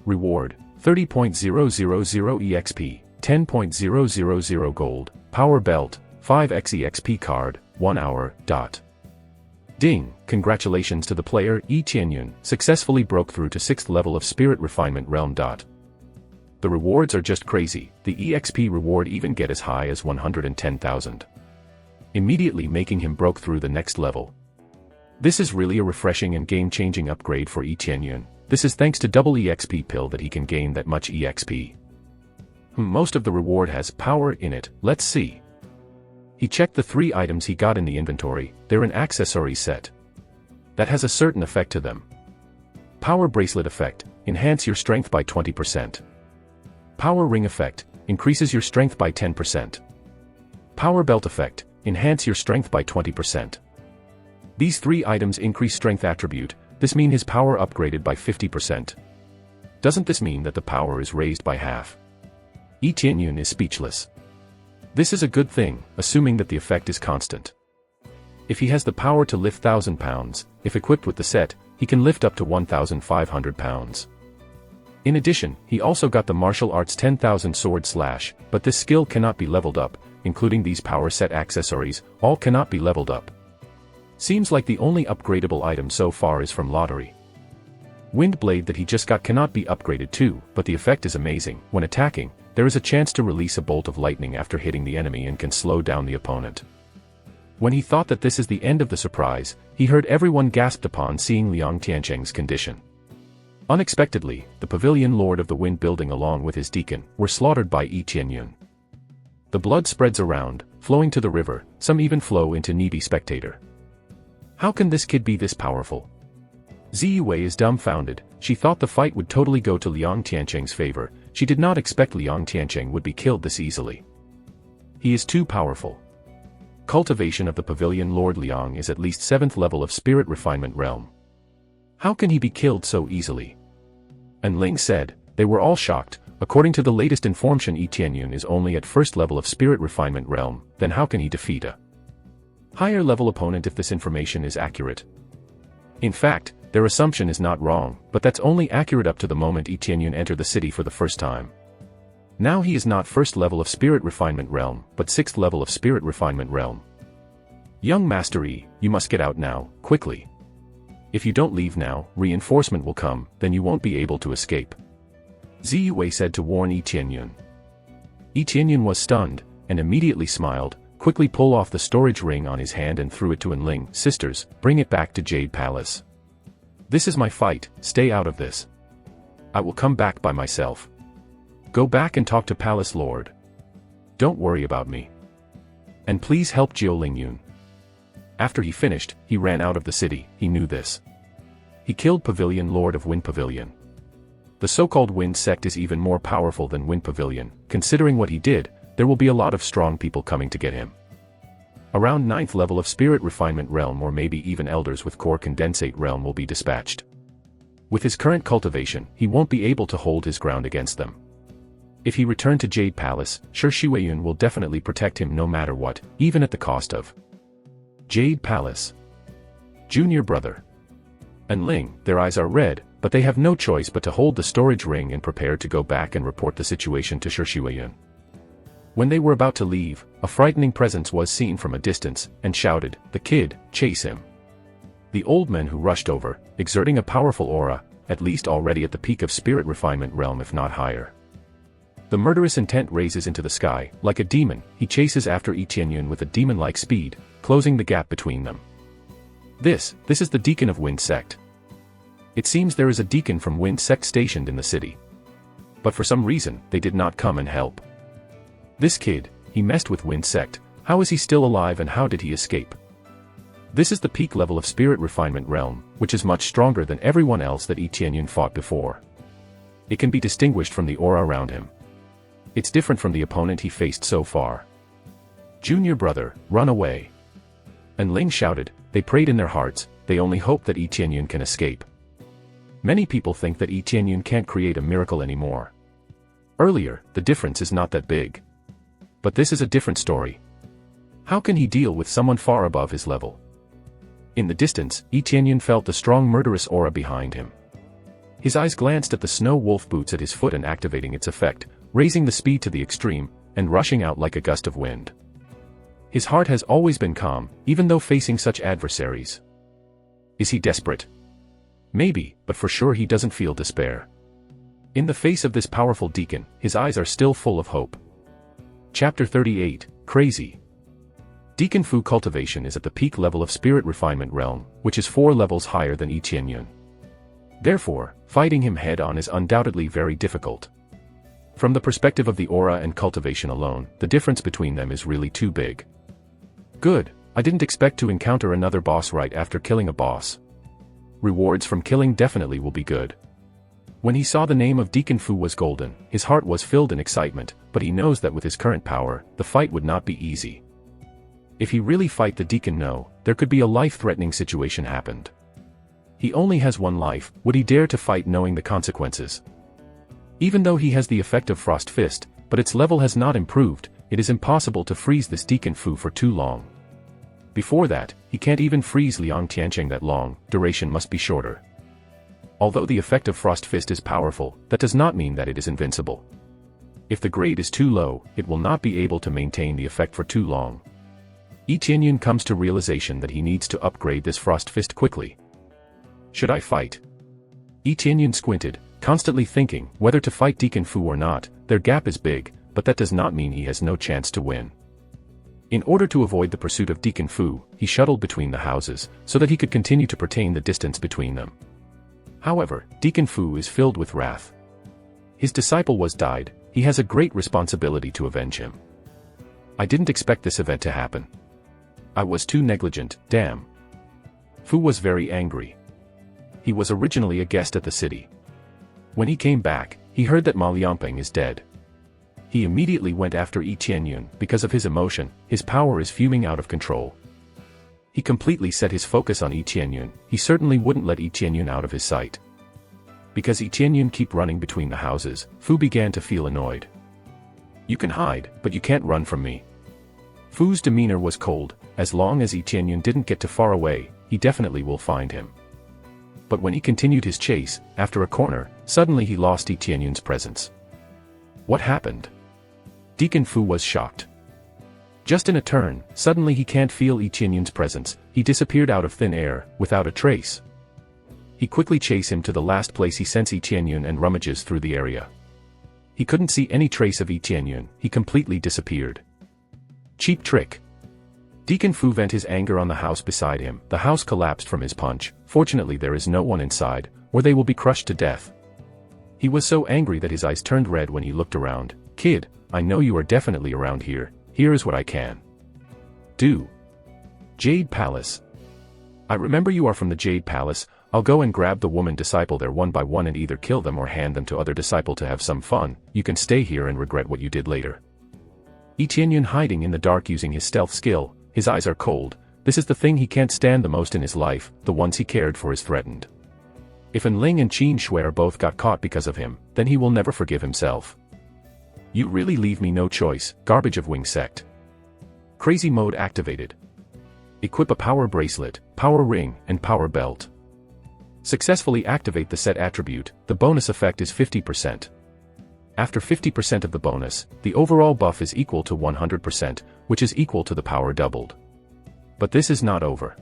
Reward, 30.000 EXP, 10.000 gold, Power Belt, 5x EXP card, 1 hour. Ding! Congratulations to the player. Yi Tianyun successfully broke through to 6th level of Spirit Refinement Realm. The rewards are just crazy. The EXP reward even get as high as 110,000. Immediately making him broke through the next level. This is really a refreshing and game-changing upgrade for Yi Tianyun. This is thanks to double EXP pill that he can gain that much EXP. Most of the reward has power in it. Let's see. He checked the 3 items he got in the inventory. They're an accessory set. That has a certain effect to them. Power Bracelet effect, enhance your strength by 20%. Power Ring effect, increases your strength by 10%. Power Belt effect, enhance your strength by 20%. These 3 items increase strength attribute. This means his power upgraded by 50%. Doesn't this mean that the power is raised by half? Yi Tianyun is speechless. This is a good thing, assuming that the effect is constant. If he has the power to lift 1,000 pounds, if equipped with the set, he can lift up to 1,500 pounds. In addition, he also got the Martial Arts 10,000 Sword Slash, but this skill cannot be leveled up, including these power set accessories, all cannot be leveled up. Seems like the only upgradable item so far is from lottery. Wind blade that he just got cannot be upgraded too, but the effect is amazing. When attacking, there is a chance to release a bolt of lightning after hitting the enemy and can slow down the opponent. When he thought that this is the end of the surprise, he heard everyone gasped upon seeing Liang Tiancheng's condition. Unexpectedly, the pavilion lord of the wind building along with his deacon were slaughtered by Yi Tianyun. The blood spreads around, flowing to the river, some even flow into needy spectator. How can this kid be this powerful? Ziyue is dumbfounded. She thought the fight would totally go to Liang Tiancheng's favor. She did not expect Liang Tiancheng would be killed this easily. He is too powerful. Cultivation of the pavilion Lord Liang is at least 7th level of spirit refinement realm. How can he be killed so easily? And Ling said, they were all shocked. According to the latest information, Yi Tianyun is only at 1st level of spirit refinement realm, then how can he defeat a higher level opponent if this information is accurate? In fact, their assumption is not wrong, but that's only accurate up to the moment Yi Tianyun entered the city for the first time. Now he is not 1st level of spirit refinement realm, but 6th level of spirit refinement realm. Young Master Yi, you must get out now, quickly. If you don't leave now, reinforcement will come, then you won't be able to escape. Ziyue said to warn Yi Tianyun. Yi Tianyun was stunned, and immediately smiled, quickly pulled off the storage ring on his hand and threw it to Ling. Sisters, bring it back to Jade Palace. This is my fight, stay out of this. I will come back by myself. Go back and talk to Palace Lord. Don't worry about me. And please help Jiu Lingyun. After he finished, he ran out of the city. He knew this. He killed Pavilion Lord of Wind Pavilion. The so-called Wind sect is even more powerful than Wind Pavilion. Considering what he did, there will be a lot of strong people coming to get him. Around 9th level of spirit refinement realm or maybe even elders with core condensate realm will be dispatched. With his current cultivation, he won't be able to hold his ground against them. If he returned to Jade Palace, sure Shueyun will definitely protect him no matter what, even at the cost of Jade Palace. Junior brother. And Ling, their eyes are red, but they have no choice but to hold the storage ring and prepare to go back and report the situation to Sir Shueyun. When they were about to leave, a frightening presence was seen from a distance, and shouted, "The kid, chase him." The old men who rushed over, exerting a powerful aura, at least already at the peak of spirit refinement realm if not higher. The murderous intent raises into the sky, like a demon. He chases after Yi Tianyun with a demon-like speed, closing the gap between them. This is the deacon of Wind Sect. It seems there is a deacon from Wind Sect stationed in the city. But for some reason, they did not come and help. This kid, he messed with Wind Sect. How is he still alive and how did he escape? This is the peak level of spirit refinement realm, which is much stronger than everyone else that Yi Tianyun fought before. It can be distinguished from the aura around him. It's different from the opponent he faced so far. Junior brother, run away. And Ling shouted. They prayed in their hearts, they only hope that Yi Tianyun can escape. Many people think that Yi Tianyun can't create a miracle anymore. Earlier, the difference is not that big. But this is a different story. How can he deal with someone far above his level? In the distance, Yi Tianyun felt the strong murderous aura behind him. His eyes glanced at the snow wolf boots at his foot and activating its effect, raising the speed to the extreme, and rushing out like a gust of wind. His heart has always been calm, even though facing such adversaries. Is he desperate? Maybe, but for sure he doesn't feel despair. In the face of this powerful deacon, his eyes are still full of hope. Chapter 38, Crazy. Deacon Fu cultivation is at the peak level of spirit refinement realm, which is 4 levels higher than Yi Tianyun. Therefore, fighting him head-on is undoubtedly very difficult. From the perspective of the aura and cultivation alone, the difference between them is really too big. Good, I didn't expect to encounter another boss right after killing a boss. Rewards from killing definitely will be good. When he saw the name of Deacon Fu was golden, his heart was filled in excitement, but he knows that with his current power, the fight would not be easy. If he really fight the Deacon, no, there could be a life-threatening situation happened. He only has one life, would he dare to fight knowing the consequences? Even though he has the effect of Frost Fist, but its level has not improved, it is impossible to freeze this Deacon Fu for too long. Before that, he can't even freeze Liang Tiancheng that long, duration must be shorter. Although the effect of Frost Fist is powerful, that does not mean that it is invincible. If the grade is too low, it will not be able to maintain the effect for too long. Yi Tianyun comes to realization that he needs to upgrade this Frost Fist quickly. Should I fight? Yi Tianyun squinted, constantly thinking whether to fight Deacon Fu or not. Their gap is big, but that does not mean he has no chance to win. In order to avoid the pursuit of Deacon Fu, he shuttled between the houses, so that he could continue to retain the distance between them. However, Deacon Fu is filled with wrath. His disciple was died, he has a great responsibility to avenge him. I didn't expect this event to happen. I was too negligent, damn. Fu was very angry. He was originally a guest at the city. When he came back, he heard that Ma Liangping is dead. He immediately went after Yi Tianyun because of his emotion. His power is fuming out of control. He completely set his focus on Yi Tianyun. He certainly wouldn't let Yi Tianyun out of his sight. Because Yi Tianyun kept running between the houses, Fu began to feel annoyed. You can hide, but you can't run from me. Fu's demeanor was cold. As long as Yi Tianyun didn't get too far away, he definitely will find him. But when he continued his chase, after a corner, suddenly he lost Yi Tianyun's presence. What happened? Deacon Fu was shocked. Just in a turn, suddenly he can't feel Yi Tianyun's presence. He disappeared out of thin air, without a trace. He quickly chased him to the last place he sends Yi Tianyun and rummages through the area. He couldn't see any trace of Yi Tianyun. He completely disappeared. Cheap trick. Deacon Fu vent his anger on the house beside him. The house collapsed from his punch. Fortunately there is no one inside, or they will be crushed to death. He was so angry that his eyes turned red when he looked around. Kid, I know you are definitely around here. Here is what I can do. Jade Palace. I remember you are from the Jade Palace. I'll go and grab the woman disciple there one by one and either kill them or hand them to other disciple to have some fun. You can stay here and regret what you did later. Yi Tianyun hiding in the dark using his stealth skill. His eyes are cold. This is the thing he can't stand the most in his life. The ones he cared for is threatened. If Enling and Qin Shuai both got caught because of him, then he will never forgive himself. You really leave me no choice, garbage of Wing Sect. Crazy mode activated. Equip a power bracelet, power ring, and power belt. Successfully activate the set attribute. The bonus effect is 50%. After 50% of the bonus, the overall buff is equal to 100%, which is equal to the power doubled. But this is not over.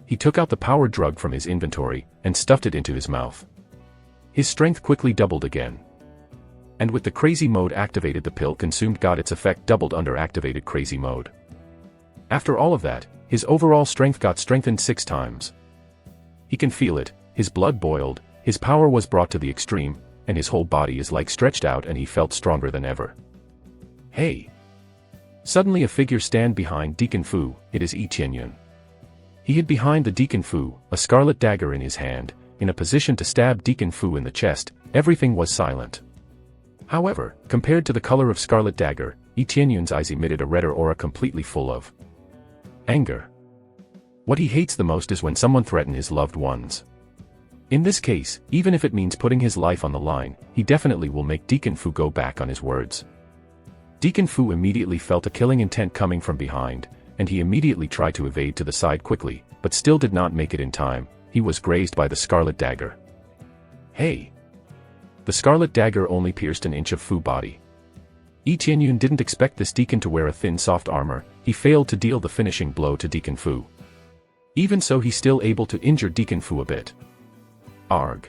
He took out the power drug from his inventory, and stuffed it into his mouth. His strength quickly doubled again. And with the crazy mode activated, the pill consumed got its effect doubled under activated crazy mode. After all of that, his overall strength got strengthened 6 times. He can feel it, his blood boiled, his power was brought to the extreme, and his whole body is like stretched out and he felt stronger than ever. Hey! Suddenly a figure stand behind Deacon Fu. It is Yi Tianyun. He hid behind the Deacon Fu, a scarlet dagger in his hand, in a position to stab Deacon Fu in the chest. Everything was silent. However, compared to the color of scarlet dagger, Yi Tianyun's eyes emitted a redder aura completely full of anger. What he hates the most is when someone threatens his loved ones. In this case, even if it means putting his life on the line, he definitely will make Deacon Fu go back on his words. Deacon Fu immediately felt a killing intent coming from behind, and he immediately tried to evade to the side quickly, but still did not make it in time. He was grazed by the scarlet dagger. Hey! The scarlet dagger only pierced an inch of Fu body. Yi Tianyun didn't expect this Deacon to wear a thin soft armor. He failed to deal the finishing blow to Deacon Fu. Even so, he's still able to injure Deacon Fu a bit. Arg.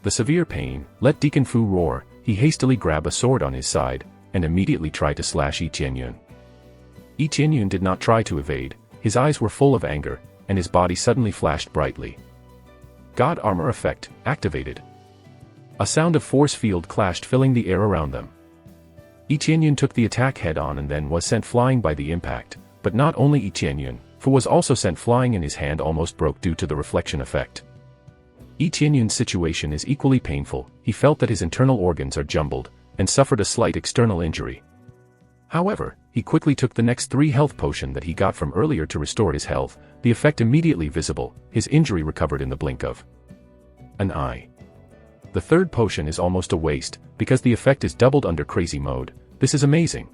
The severe pain let Deacon Fu roar. He hastily grabbed a sword on his side, and immediately tried to slash Yi Tianyun. Yi Tianyun did not try to evade. His eyes were full of anger, and his body suddenly flashed brightly. God armor effect activated. A sound of force field clashed, filling the air around them. Yi Tianyun took the attack head on and then was sent flying by the impact. But not only Yi Tianyun, Fu was also sent flying, and his hand almost broke due to the reflection effect. Yi Tianyun's situation is equally painful. He felt that his internal organs are jumbled, and suffered a slight external injury. However, he quickly took the next 3 health potion that he got from earlier to restore his health. The effect immediately visible. His injury recovered in the blink of an eye. The 3rd potion is almost a waste, because the effect is doubled under crazy mode. This is amazing.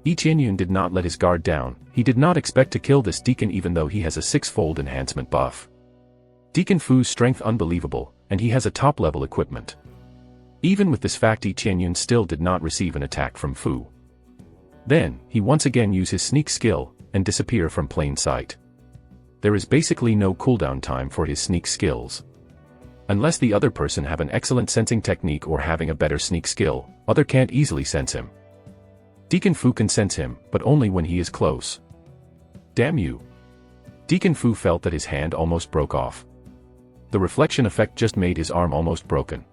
Yi Tianyun did not let his guard down. He did not expect to kill this Deacon even though he has a 6-fold enhancement buff. Deacon Fu's strength unbelievable, and he has a top-level equipment. Even with this fact, Yi Tianyun still did not receive an attack from Fu. Then, he once again used his sneak skill, and disappear from plain sight. There is basically no cooldown time for his sneak skills. Unless the other person have an excellent sensing technique or having a better sneak skill, other can't easily sense him. Deacon Fu can sense him, but only when he is close. Damn you. Deacon Fu felt that his hand almost broke off. The reflection effect just made his arm almost broken.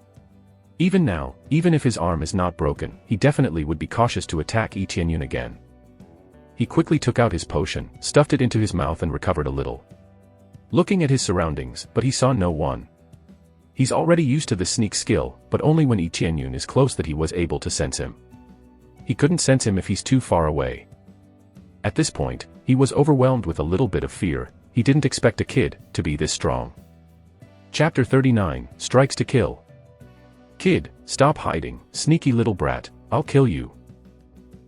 Even now, even if his arm is not broken, he definitely would be cautious to attack Yi Qianyun again. He quickly took out his potion, stuffed it into his mouth and recovered a little. Looking at his surroundings, but he saw no one. He's already used to the sneak skill, but only when Yi Qianyun is close that he was able to sense him. He couldn't sense him if he's too far away. At this point, he was overwhelmed with a little bit of fear. He didn't expect a kid to be this strong. Chapter 39, Strikes to Kill. Kid, stop hiding, sneaky little brat, I'll kill you.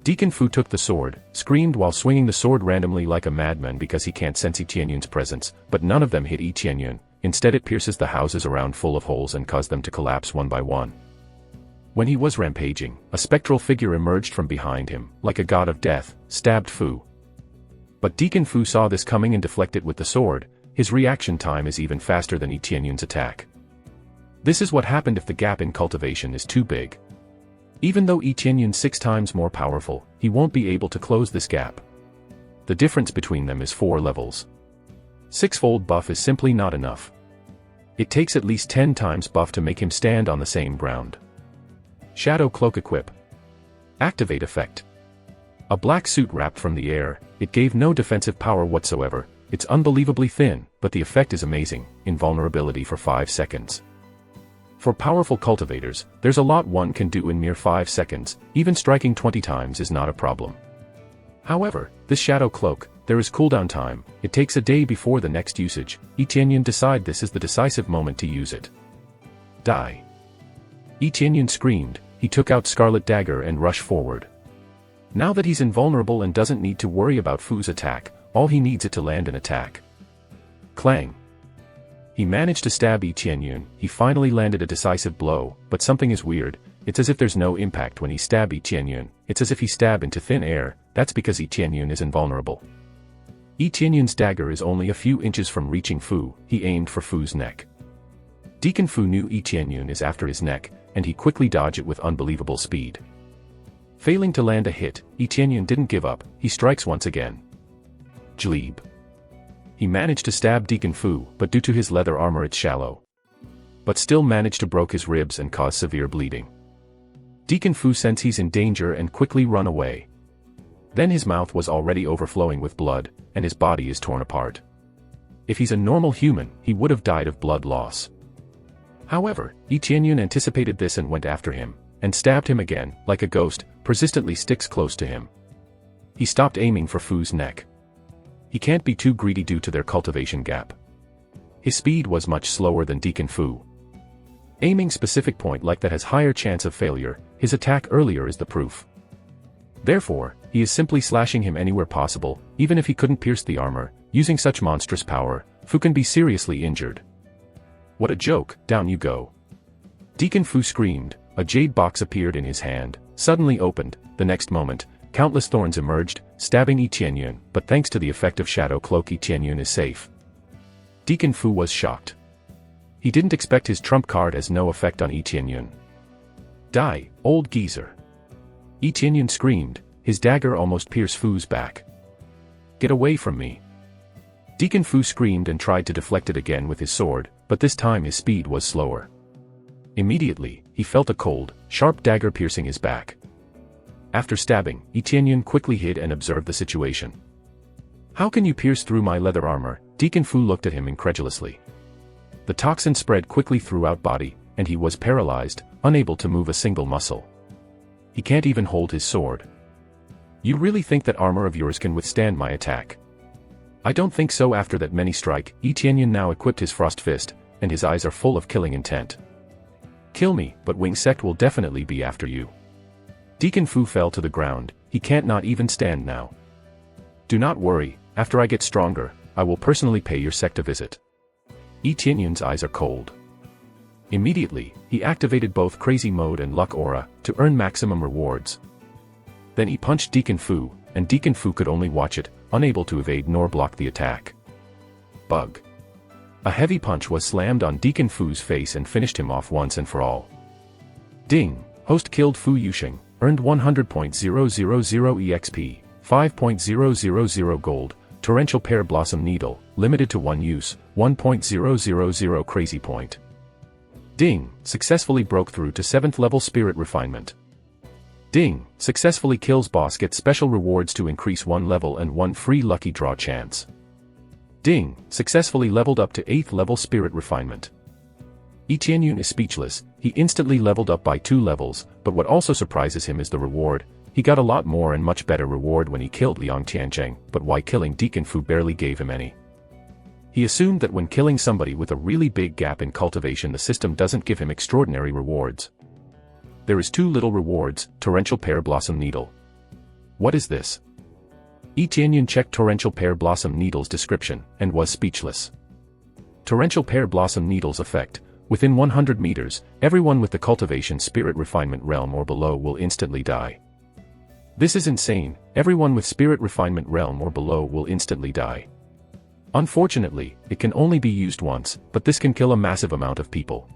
Deacon Fu took the sword, screamed while swinging the sword randomly like a madman because he can't sense Yi Qianyun's presence, but none of them hit Yi Qianyun. Instead it pierces the houses around full of holes and caused them to collapse one by one. When he was rampaging, a spectral figure emerged from behind him, like a god of death, stabbed Fu. But Deacon Fu saw this coming and deflected with the sword. His reaction time is even faster than Yi Qianyun's attack. This is what happened if the gap in cultivation is too big. Even though Yi Qianyun's 6 times more powerful, he won't be able to close this gap. The difference between them is 4 levels. 6-fold buff is simply not enough. It takes at least 10 times buff to make him stand on the same ground. Shadow Cloak Equip. Activate effect. A black suit wrapped from the air, it gave no defensive power whatsoever. It's unbelievably thin, but the effect is amazing, invulnerability for 5 seconds. For powerful cultivators, there's a lot one can do in mere 5 seconds, even striking 20 times is not a problem. However, this Shadow Cloak, there is cooldown time, it takes a day before the next usage. Yi Qianyun decide this is the decisive moment to use it. Die. Yi Qianyun screamed, he took out Scarlet Dagger and rushed forward. Now that he's invulnerable and doesn't need to worry about Fu's attack, all he needs is to land an attack. Clang. He managed to stab Yi Qianyun. He finally landed a decisive blow, but something is weird. It's as if there's no impact when he stab Yi Qianyun. It's as if he stab into thin air. That's because Yi Qianyun is invulnerable. Yi Qianyun's dagger is only a few inches from reaching Fu. He aimed for Fu's neck. Deacon Fu knew Yi Qianyun is after his neck, and he quickly dodged it with unbelievable speed. Failing to land a hit, Yi Qianyun didn't give up. He strikes once again. Jleeb. He managed to stab Deacon Fu, but due to his leather armor it's shallow. But still managed to broke his ribs and cause severe bleeding. Deacon Fu senses he's in danger and quickly run away. Then his mouth was already overflowing with blood, and his body is torn apart. If he's a normal human, he would have died of blood loss. However, Yi Qianyun anticipated this and went after him, and stabbed him again, like a ghost, persistently sticks close to him. He stopped aiming for Fu's neck. He can't be too greedy due to their cultivation gap. His speed was much slower than Deacon Fu. Aiming specific point like that has higher chance of failure. His attack earlier is the proof. Therefore, he is simply slashing him anywhere possible. Even if he couldn't pierce the armor, using such monstrous power, Fu can be seriously injured. What a joke, down you go. Deacon Fu screamed. A jade box appeared in his hand, suddenly opened. The next moment, countless thorns emerged, stabbing Yi Qianyun, but thanks to the effect of Shadow Cloak Yi Qianyun is safe. Deacon Fu was shocked. He didn't expect his trump card has no effect on Yi Qianyun. Die, old geezer. Yi Qianyun screamed, his dagger almost pierced Fu's back. Get away from me. Deacon Fu screamed and tried to deflect it again with his sword, but this time his speed was slower. Immediately, he felt a cold, sharp dagger piercing his back. After stabbing, Yi Qianyun quickly hid and observed the situation. How can you pierce through my leather armor? Deacon Fu looked at him incredulously. The toxin spread quickly throughout body, and he was paralyzed, unable to move a single muscle. He can't even hold his sword. You really think that armor of yours can withstand my attack? I don't think so. After that many strike, Yi Qianyun now equipped his frost fist, and his eyes are full of killing intent. Kill me, but Wing Sect will definitely be after you. Deacon Fu fell to the ground. He can't not even stand now. Do not worry, after I get stronger, I will personally pay your sect a visit. Yi Qianyun's eyes are cold. Immediately, he activated both Crazy Mode and Luck Aura, to earn maximum rewards. Then he punched Deacon Fu, and Deacon Fu could only watch it, unable to evade nor block the attack. Bug. A heavy punch was slammed on Deacon Fu's face and finished him off once and for all. Ding! Host killed Fu Yusheng, earned 100.000 EXP, 5.000 gold, Torrential Pear Blossom Needle, limited to one use, 1.000 Crazy Point. Ding! Successfully broke through to 7th level Spirit Refinement. Ding! Successfully kills boss, gets special rewards to increase 1 level and 1 free lucky draw chance. Ding! Successfully leveled up to 8th level Spirit Refinement. Yi Tianyun is speechless. He instantly leveled up by 2 levels, but what also surprises him is the reward. He got a lot more and much better reward when he killed Liang Tianzheng, but why killing Deacon Fu barely gave him any. He assumed that when killing somebody with a really big gap in cultivation, the system doesn't give him extraordinary rewards. There is 2 little rewards, Torrential Pear Blossom Needle. What is this? Yi Tianyun checked Torrential Pear Blossom Needle's description, and was speechless. Torrential Pear Blossom Needle's effect: within 100 meters, everyone with the Cultivation Spirit Refinement Realm or below will instantly die. This is insane. Everyone with Spirit Refinement Realm or below will instantly die. Unfortunately, it can only be used once, but this can kill a massive amount of people.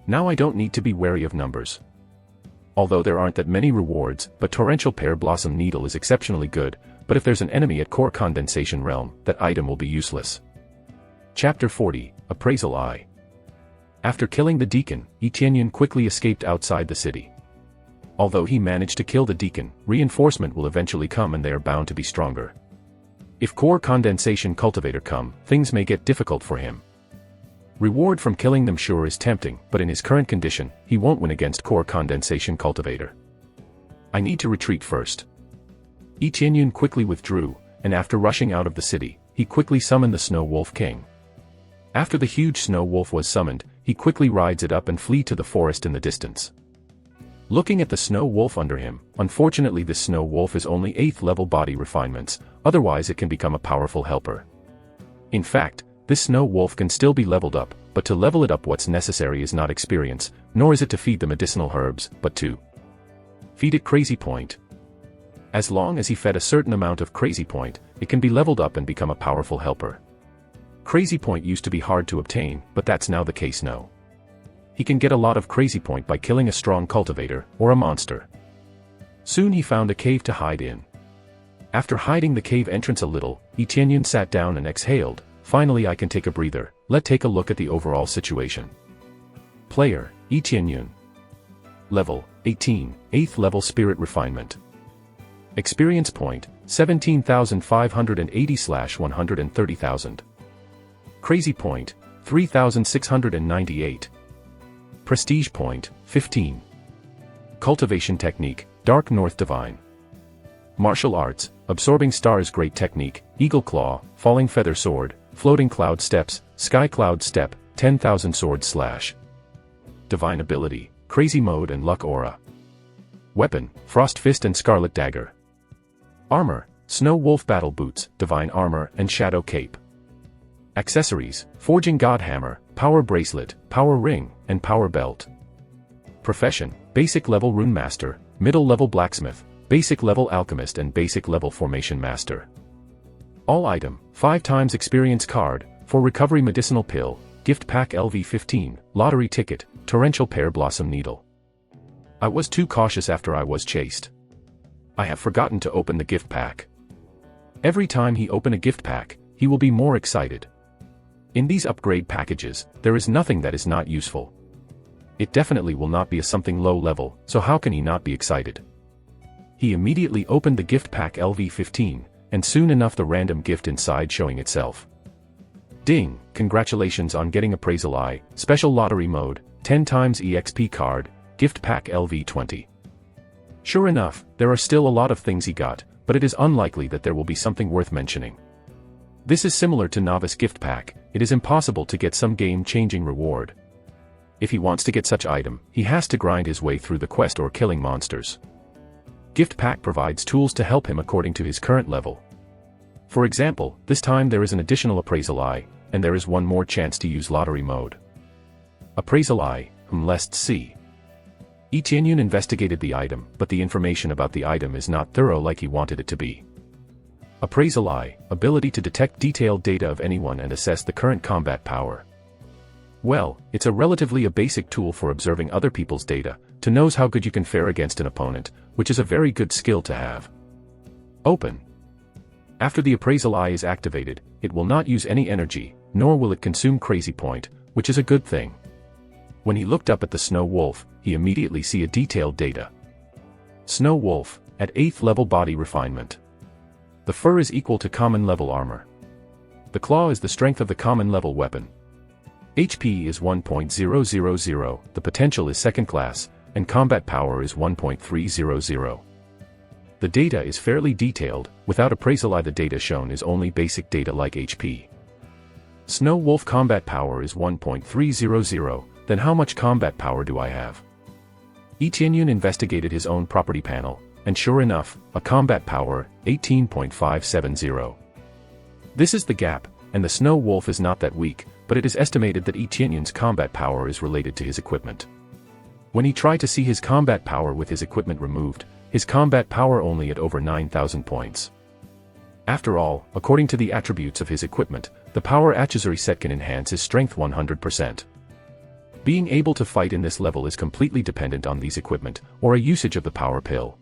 Now I don't need to be wary of numbers. Although there aren't that many rewards, but Torrential Pear Blossom Needle is exceptionally good, but if there's an enemy at Core Condensation Realm, that item will be useless. Chapter 40, Appraisal Eye. After killing the Deacon, Yi Tianyun quickly escaped outside the city. Although he managed to kill the Deacon, reinforcement will eventually come and they are bound to be stronger. If Core Condensation Cultivator come, things may get difficult for him. Reward from killing them sure is tempting, but in his current condition, he won't win against Core Condensation Cultivator. I need to retreat first. Yi Tianyun quickly withdrew, and after rushing out of the city, he quickly summoned the Snow Wolf King. After the huge Snow Wolf was summoned, he quickly rides it up and flee to the forest in the distance. Looking at the Snow Wolf under him, unfortunately this Snow Wolf is only 8th level body refinements, otherwise it can become a powerful helper. In fact, this Snow Wolf can still be leveled up, but to level it up what's necessary is not experience, nor is it to feed the medicinal herbs, but to feed it Crazy Point. As long as he fed a certain amount of Crazy Point, it can be leveled up and become a powerful helper. Crazy Point used to be hard to obtain, but that's now the case now. He can get a lot of Crazy Point by killing a strong cultivator, or a monster. Soon he found a cave to hide in. After hiding the cave entrance a little, Yi Tianyun sat down and exhaled. Finally I can take a breather. Let's take a look at the overall situation. Player, Yi Tianyun. Level, 18, 8th level Spirit Refinement. Experience point, 17,580/130,000. Crazy point, 3,698. Prestige point, 15. Cultivation technique, Dark North Divine. Martial arts, Absorbing Stars Great Technique, Eagle Claw, Falling Feather Sword, Floating Cloud Steps, Sky Cloud Step, 10,000 Sword Slash. Divine ability, Crazy Mode and Luck Aura. Weapon, Frost Fist and Scarlet Dagger. Armor, Snow Wolf Battle Boots, Divine Armor and Shadow Cape. Accessories, Forging God Hammer, Power Bracelet, Power Ring, and Power Belt. Profession, Basic Level Rune Master, Middle Level Blacksmith, Basic Level Alchemist and Basic Level Formation Master. All item, 5 times experience card, for recovery medicinal pill, gift pack LV15, lottery ticket, Torrential Pear Blossom Needle. I was too cautious after I was chased. I have forgotten to open the gift pack. Every time he open a gift pack, he will be more excited. In these upgrade packages, there is nothing that is not useful. It definitely will not be a something low level, so how can he not be excited? He immediately opened the gift pack LV15, and soon enough the random gift inside showing itself. Ding! Congratulations on getting Appraisal Eye, Special Lottery Mode, 10 times EXP card, gift pack LV20. Sure enough, there are still a lot of things he got, but it is unlikely that there will be something worth mentioning. This is similar to Novice Gift Pack. It is impossible to get some game-changing reward. If he wants to get such item, he has to grind his way through the quest or killing monsters. Gift Pack provides tools to help him according to his current level. For example, this time there is an additional Appraisal Eye, and there is one more chance to use Lottery Mode. Appraisal Eye, let's see. Yi Tianyun investigated the item, but the information about the item is not thorough like he wanted it to be. Appraisal I, ability to detect detailed data of anyone and assess the current combat power. Well, it's a relatively basic tool for observing other people's data, to knows how good you can fare against an opponent, which is a very good skill to have. Open. After the Appraisal Eye is activated, it will not use any energy, nor will it consume Crazy Point, which is a good thing. When he looked up at the Snow Wolf, he immediately see a detailed data. Snow Wolf, at 8th level body refinement. The fur is equal to common level armor. The claw is the strength of the common level weapon. HP is 1.000, the potential is second class, and combat power is 1.300. The data is fairly detailed. Without Appraisal Eye, the data shown is only basic data like HP. Snow Wolf combat power is 1.300, then how much combat power do I have? Yi Tianyun investigated his own property panel, and sure enough, a combat power, 18.570. This is the gap, and the Snow Wolf is not that weak, but it is estimated that Yi Tianyun's combat power is related to his equipment. When he tried to see his combat power with his equipment removed, his combat power only at over 9,000 points. After all, according to the attributes of his equipment, the power accessory set can enhance his strength 100%. Being able to fight in this level is completely dependent on these equipment, or a usage of the power pill.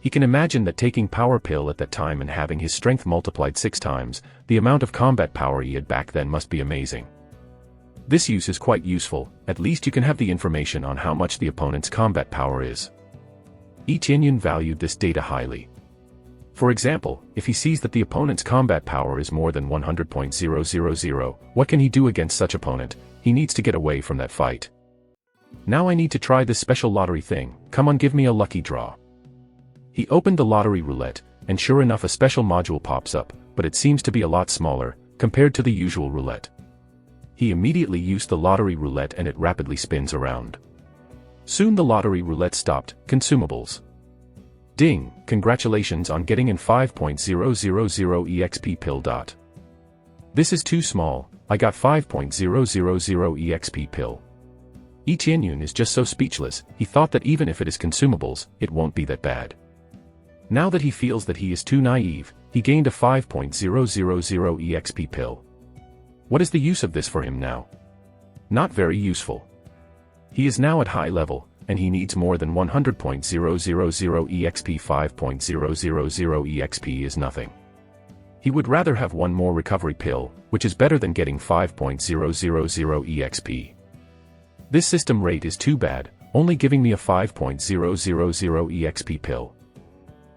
He can imagine that taking power pill at that time and having his strength multiplied 6 times, the amount of combat power he had back then must be amazing. This use is quite useful, at least you can have the information on how much the opponent's combat power is. Yi Tianyun valued this data highly. For example, if he sees that the opponent's combat power is more than 100.000, what can he do against such opponent? He needs to get away from that fight. Now I need to try this special lottery thing, come on, give me a lucky draw. He opened the lottery roulette, and sure enough a special module pops up, but it seems to be a lot smaller, compared to the usual roulette. He immediately used the lottery roulette and it rapidly spins around. Soon the lottery roulette stopped. Consumables. Ding, congratulations on getting in 5.000 EXP pill. This is too small, I got 5.000 EXP pill. Yi Tianyun is just so speechless, he thought that even if it is consumables, it won't be that bad. Now that he feels that he is too naive, he gained a 5.000 EXP pill. What is the use of this for him now? Not very useful. He is now at high level, and he needs more than 100.000 EXP. 5.000 EXP is nothing. He would rather have one more recovery pill, which is better than getting 5.000 EXP. This system rate is too bad, only giving me a 5.000 EXP pill.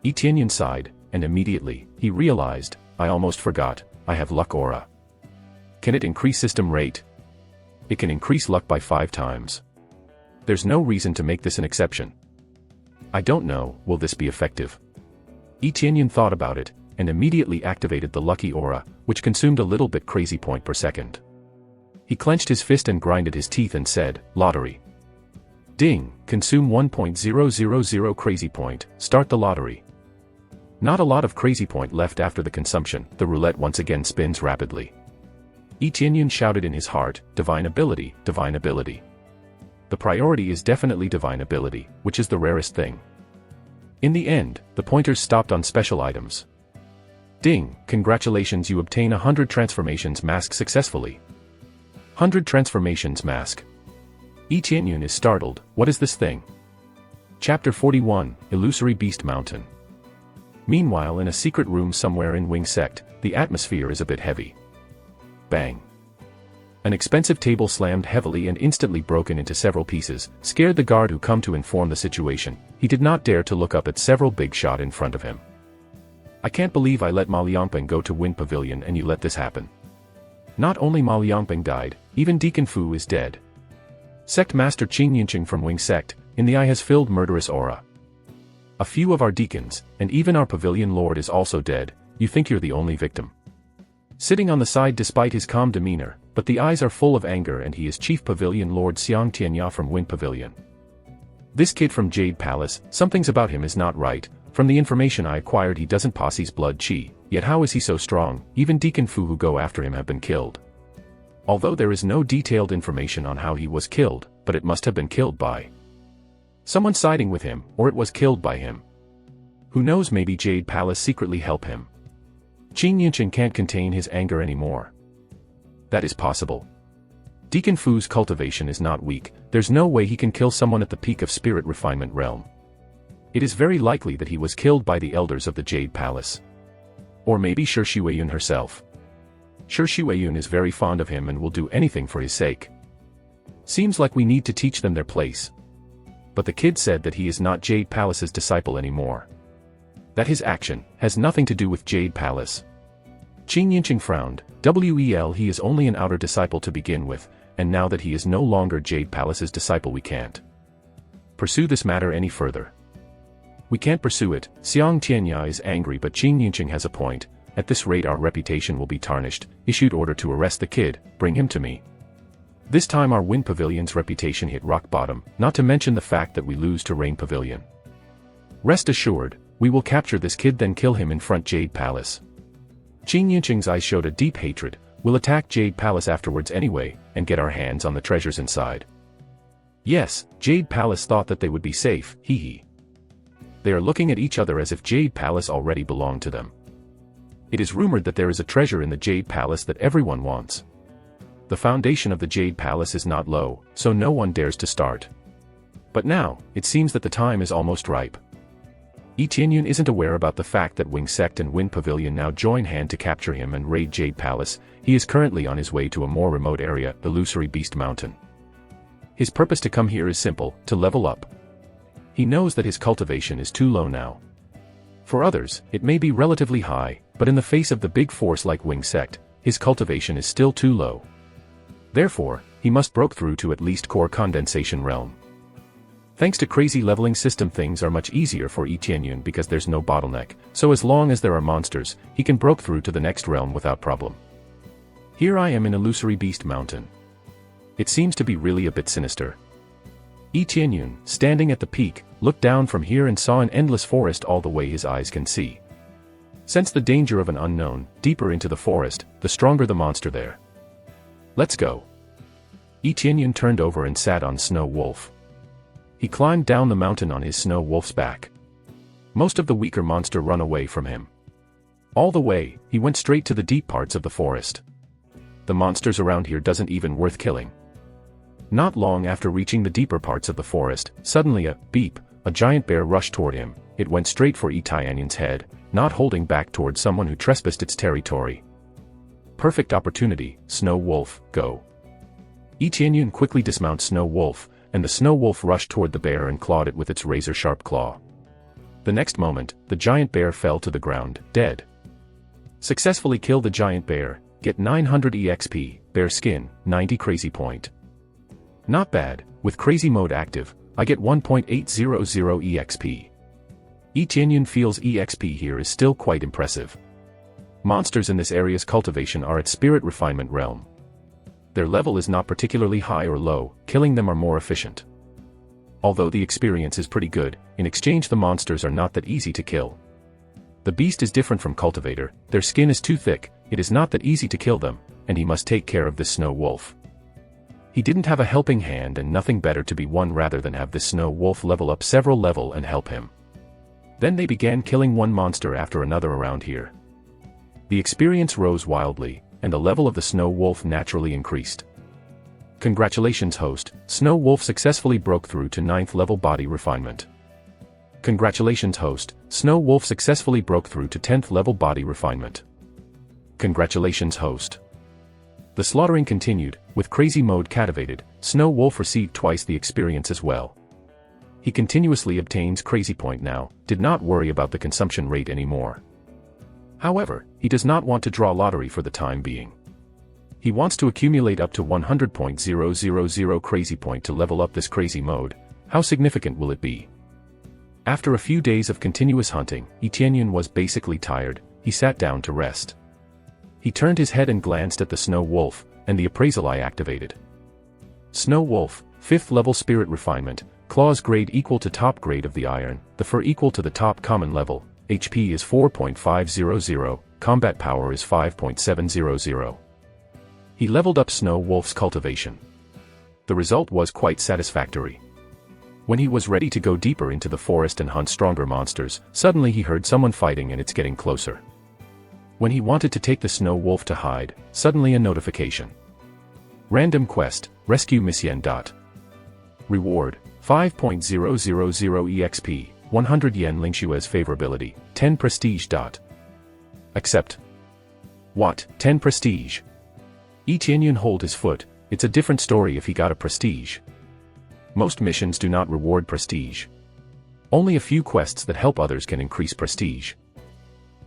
Yi Tianyun sighed, and immediately, he realized, I almost forgot, I have luck aura. Can it increase system rate? It can increase luck by 5 times. There's no reason to make this an exception. I don't know, will this be effective? Yi Tianyun thought about it, and immediately activated the lucky aura, which consumed a little bit crazy point per second. He clenched his fist and grinded his teeth and said, lottery. Ding, consume 1.000 crazy point, start the lottery. Not a lot of crazy point left after the consumption, the roulette once again spins rapidly. Yi Tianyun shouted in his heart, divine ability, divine ability. The priority is definitely divine ability, which is the rarest thing. In the end, the pointers stopped on special items. Ding, congratulations, you obtain 100 transformations mask successfully. 100 transformations mask. Yi Tianyun is startled, what is this thing? Chapter 41, Illusory Beast Mountain. Meanwhile, in a secret room somewhere in Wing Sect, the atmosphere is a bit heavy. Bang. An expensive table slammed heavily and instantly broken into several pieces, scared the guard who come to inform the situation. He did not dare to look up at several big shot in front of him. I can't believe I let Ma Liangping go to Wind Pavilion and you let this happen. Not only Ma Liangping died, even Deacon Fu is dead. Sect Master Qing Yinqing from Wing Sect, in the eye has filled murderous aura. A few of our deacons, and even our pavilion lord is also dead. You think you're the only victim. Sitting on the side despite his calm demeanor, but the eyes are full of anger, and he is Chief Pavilion Lord Xiang Tianya from Wind Pavilion. This kid from Jade Palace, something's about him is not right. From the information I acquired, he doesn't possess blood chi, yet how is he so strong? Even Deacon Fu who go after him have been killed. Although there is no detailed information on how he was killed, but it must have been killed by someone siding with him, or it was killed by him. Who knows, maybe Jade Palace secretly help him. Qin Yunqing can't contain his anger anymore. That is possible. Deacon Fu's cultivation is not weak, there's no way he can kill someone at the peak of spirit refinement realm. It is very likely that he was killed by the elders of the Jade Palace. Or maybe Shi Huiyun herself. Shi Huiyun is very fond of him and will do anything for his sake. Seems like we need to teach them their place. But the kid said that he is not Jade Palace's disciple anymore. That his action has nothing to do with Jade Palace. Qin Yunqing frowned. Well, he is only an outer disciple to begin with, and now that he is no longer Jade Palace's disciple, we can't pursue this matter any further. We can't pursue it. Xiang Tianya is angry, but Qin Yunqing has a point. At this rate our reputation will be tarnished. Issued order to arrest the kid, bring him to me. This time our Wind Pavilion's reputation hit rock bottom, not to mention the fact that we lose to Rain Pavilion. Rest assured, we will capture this kid then kill him in front Jade Palace. Qin Yunqing's eyes showed a deep hatred. We'll attack Jade Palace afterwards anyway, and get our hands on the treasures inside. Yes, Jade Palace thought that they would be safe, hee hee. They are looking at each other as if Jade Palace already belonged to them. It is rumored that there is a treasure in the Jade Palace that everyone wants. The foundation of the Jade Palace is not low, so no one dares to start. But now, it seems that the time is almost ripe. Yi Tianyun isn't aware about the fact that Wing Sect and Wind Pavilion now join hand to capture him and raid Jade Palace. He is currently on his way to a more remote area, Illusory Beast Mountain. His purpose to come here is simple, to level up. He knows that his cultivation is too low now. For others, it may be relatively high, but in the face of the big force like Wing Sect, his cultivation is still too low. Therefore, he must break through to at least core condensation realm. Thanks to crazy leveling system, things are much easier for Yi Tianyun because there's no bottleneck, so as long as there are monsters, he can break through to the next realm without problem. Here I am in Illusory Beast Mountain. It seems to be really a bit sinister. Yi Tianyun, standing at the peak, looked down from here and saw an endless forest all the way his eyes can see. Sense the danger of an unknown, deeper into the forest, the stronger the monster there. Let's go. Yi Tianyun turned over and sat on Snow Wolf. He climbed down the mountain on his Snow Wolf's back. Most of the weaker monster run away from him. All the way, he went straight to the deep parts of the forest. The monsters around here doesn't even worth killing. Not long after reaching the deeper parts of the forest, suddenly a giant bear rushed toward him. It went straight for Yi Tianyun's head, not holding back toward someone who trespassed its territory. Perfect opportunity, Snow Wolf, go. Yi Tianyun quickly dismounts Snow Wolf, and the Snow Wolf rushed toward the bear and clawed it with its razor-sharp claw. The next moment, the giant bear fell to the ground, dead. Successfully kill the giant bear, get 900 EXP, bear skin, 90 crazy point. Not bad, with crazy mode active, I get 1.800 EXP. Yi Tianyun feels EXP here is still quite impressive. Monsters in this area's cultivation are at spirit refinement realm. Their level is not particularly high or low, killing them are more efficient. Although the experience is pretty good, in exchange the monsters are not that easy to kill. The beast is different from cultivator, their skin is too thick, it is not that easy to kill them, and he must take care of this Snow Wolf. He didn't have a helping hand and nothing better to be won rather than have this Snow Wolf level up several level and help him. Then they began killing one monster after another around here. The experience rose wildly, and the level of the Snow Wolf naturally increased. Congratulations host, Snow Wolf successfully broke through to 9th level body refinement. Congratulations host, Snow Wolf successfully broke through to 10th level body refinement. Congratulations host. The slaughtering continued, with crazy mode captivated, Snow Wolf received twice the experience as well. He continuously obtains crazy point now, did not worry about the consumption rate anymore. However, he does not want to draw lottery for the time being. He wants to accumulate up to 100.000 crazy point to level up this crazy mode. How significant will it be? After a few days of continuous hunting, Yi Tianyun was basically tired, he sat down to rest. He turned his head and glanced at the Snow Wolf, and the appraisal eye activated. Snow Wolf, 5th level spirit refinement, claws grade equal to top grade of the iron, the fur equal to the top common level, HP is 4.500, combat power is 5.700. He leveled up Snow Wolf's cultivation. The result was quite satisfactory. When he was ready to go deeper into the forest and hunt stronger monsters, suddenly he heard someone fighting and it's getting closer. When he wanted to take the snow wolf to hide, suddenly a notification. Random quest, rescue Miss Yen. Reward, 5.000 EXP, 100 yen Lingshue's favorability, 10 prestige. Accept. What, 10 prestige? Yi Qianyun hold his foot. It's a different story if he got a prestige. Most missions do not reward prestige. Only a few quests that help others can increase prestige.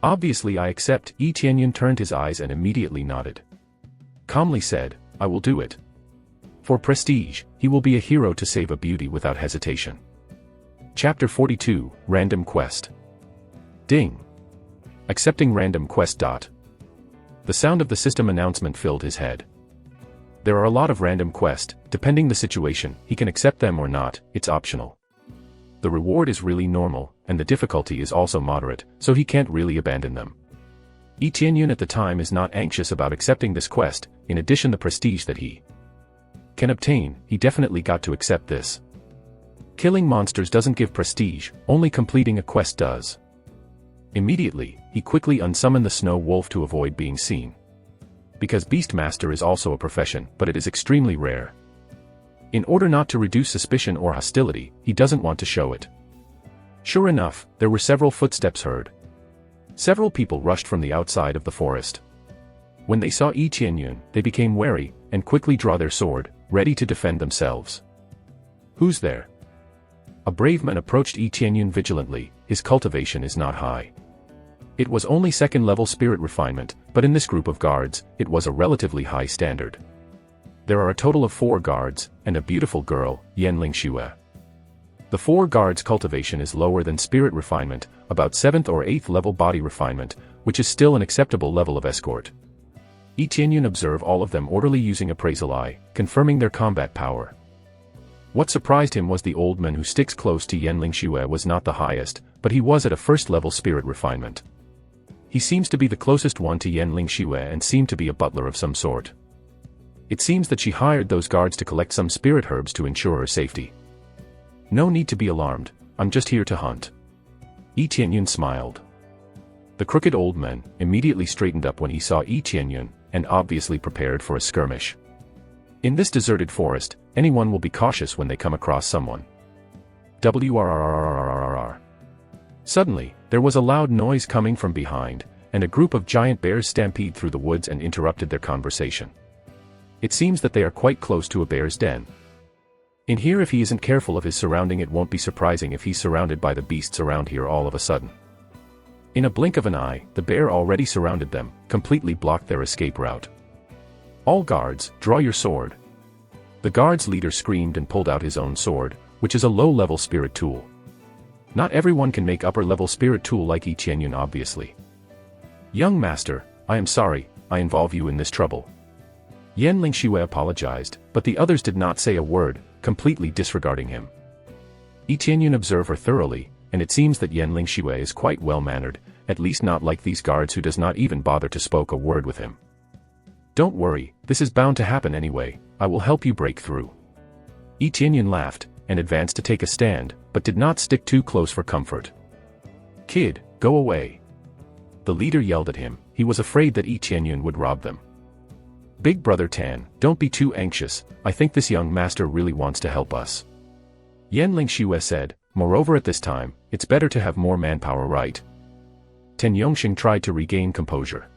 Obviously I accept. Yi Qianyun turned his eyes and immediately nodded. Calmly said, I will do it. For prestige, he will be a hero to save a beauty without hesitation. Chapter 42, Random Quest. Ding. Accepting random quest. The sound of the system announcement filled his head. There are a lot of random quests, depending the situation, he can accept them or not, it's optional. The reward is really normal, and the difficulty is also moderate, so he can't really abandon them. Yi Qianyun at the time is not anxious about accepting this quest. In addition the prestige that he can obtain, he definitely got to accept this. Killing monsters doesn't give prestige, only completing a quest does. Immediately, he quickly unsummoned the snow wolf to avoid being seen. Because Beastmaster is also a profession, but it is extremely rare. In order not to reduce suspicion or hostility, he doesn't want to show it. Sure enough, there were several footsteps heard. Several people rushed from the outside of the forest. When they saw Yi Qianyun, they became wary, and quickly draw their sword, ready to defend themselves. Who's there? A brave man approached Yi Qianyun vigilantly. His cultivation is not high. It was only second-level spirit refinement, but in this group of guards, it was a relatively high standard. There are a total of 4 guards, and a beautiful girl, Yen Lingxue. The 4 guards' cultivation is lower than spirit refinement, about 7th or 8th level body refinement, which is still an acceptable level of escort. Yi Qianyun observe all of them orderly using appraisal eye, confirming their combat power. What surprised him was the old man who sticks close to Yen Lingxue was not the highest, but he was at a first-level spirit refinement. He seems to be the closest one to Yen Lingxue and seemed to be a butler of some sort. It seems that she hired those guards to collect some spirit herbs to ensure her safety. No need to be alarmed, I'm just here to hunt. Yi Qianyun smiled. The crooked old man immediately straightened up when he saw Yi Qianyun, and obviously prepared for a skirmish. In this deserted forest, anyone will be cautious when they come across someone. WRRRRRRRR. Suddenly, there was a loud noise coming from behind, and a group of giant bears stampede through the woods and interrupted their conversation. It seems that they are quite close to a bear's den. In here, if he isn't careful of his surrounding, it won't be surprising if he's surrounded by the beasts around here all of a sudden. In a blink of an eye, the bear already surrounded them, completely blocked their escape route. All guards, draw your sword. The guard's leader screamed and pulled out his own sword, which is a low-level spirit tool. Not everyone can make upper-level spirit tool like Yi Qianyun obviously. Young master, I am sorry, I involve you in this trouble. Yen Lingxue apologized, but the others did not say a word, completely disregarding him. Yi Qianyun observed her thoroughly, and it seems that Yen Lingxue is quite well-mannered, at least not like these guards who does not even bother to spoke a word with him. Don't worry, this is bound to happen anyway, I will help you break through. Yi Qianyun laughed, and advanced to take a stand, but did not stick too close for comfort. Kid, go away. The leader yelled at him. He was afraid that Yi Qianyun would rob them. Big brother Tan, don't be too anxious, I think this young master really wants to help us. Yen Lingxue said, moreover at this time, it's better to have more manpower, right? Ten Yongxing tried to regain composure.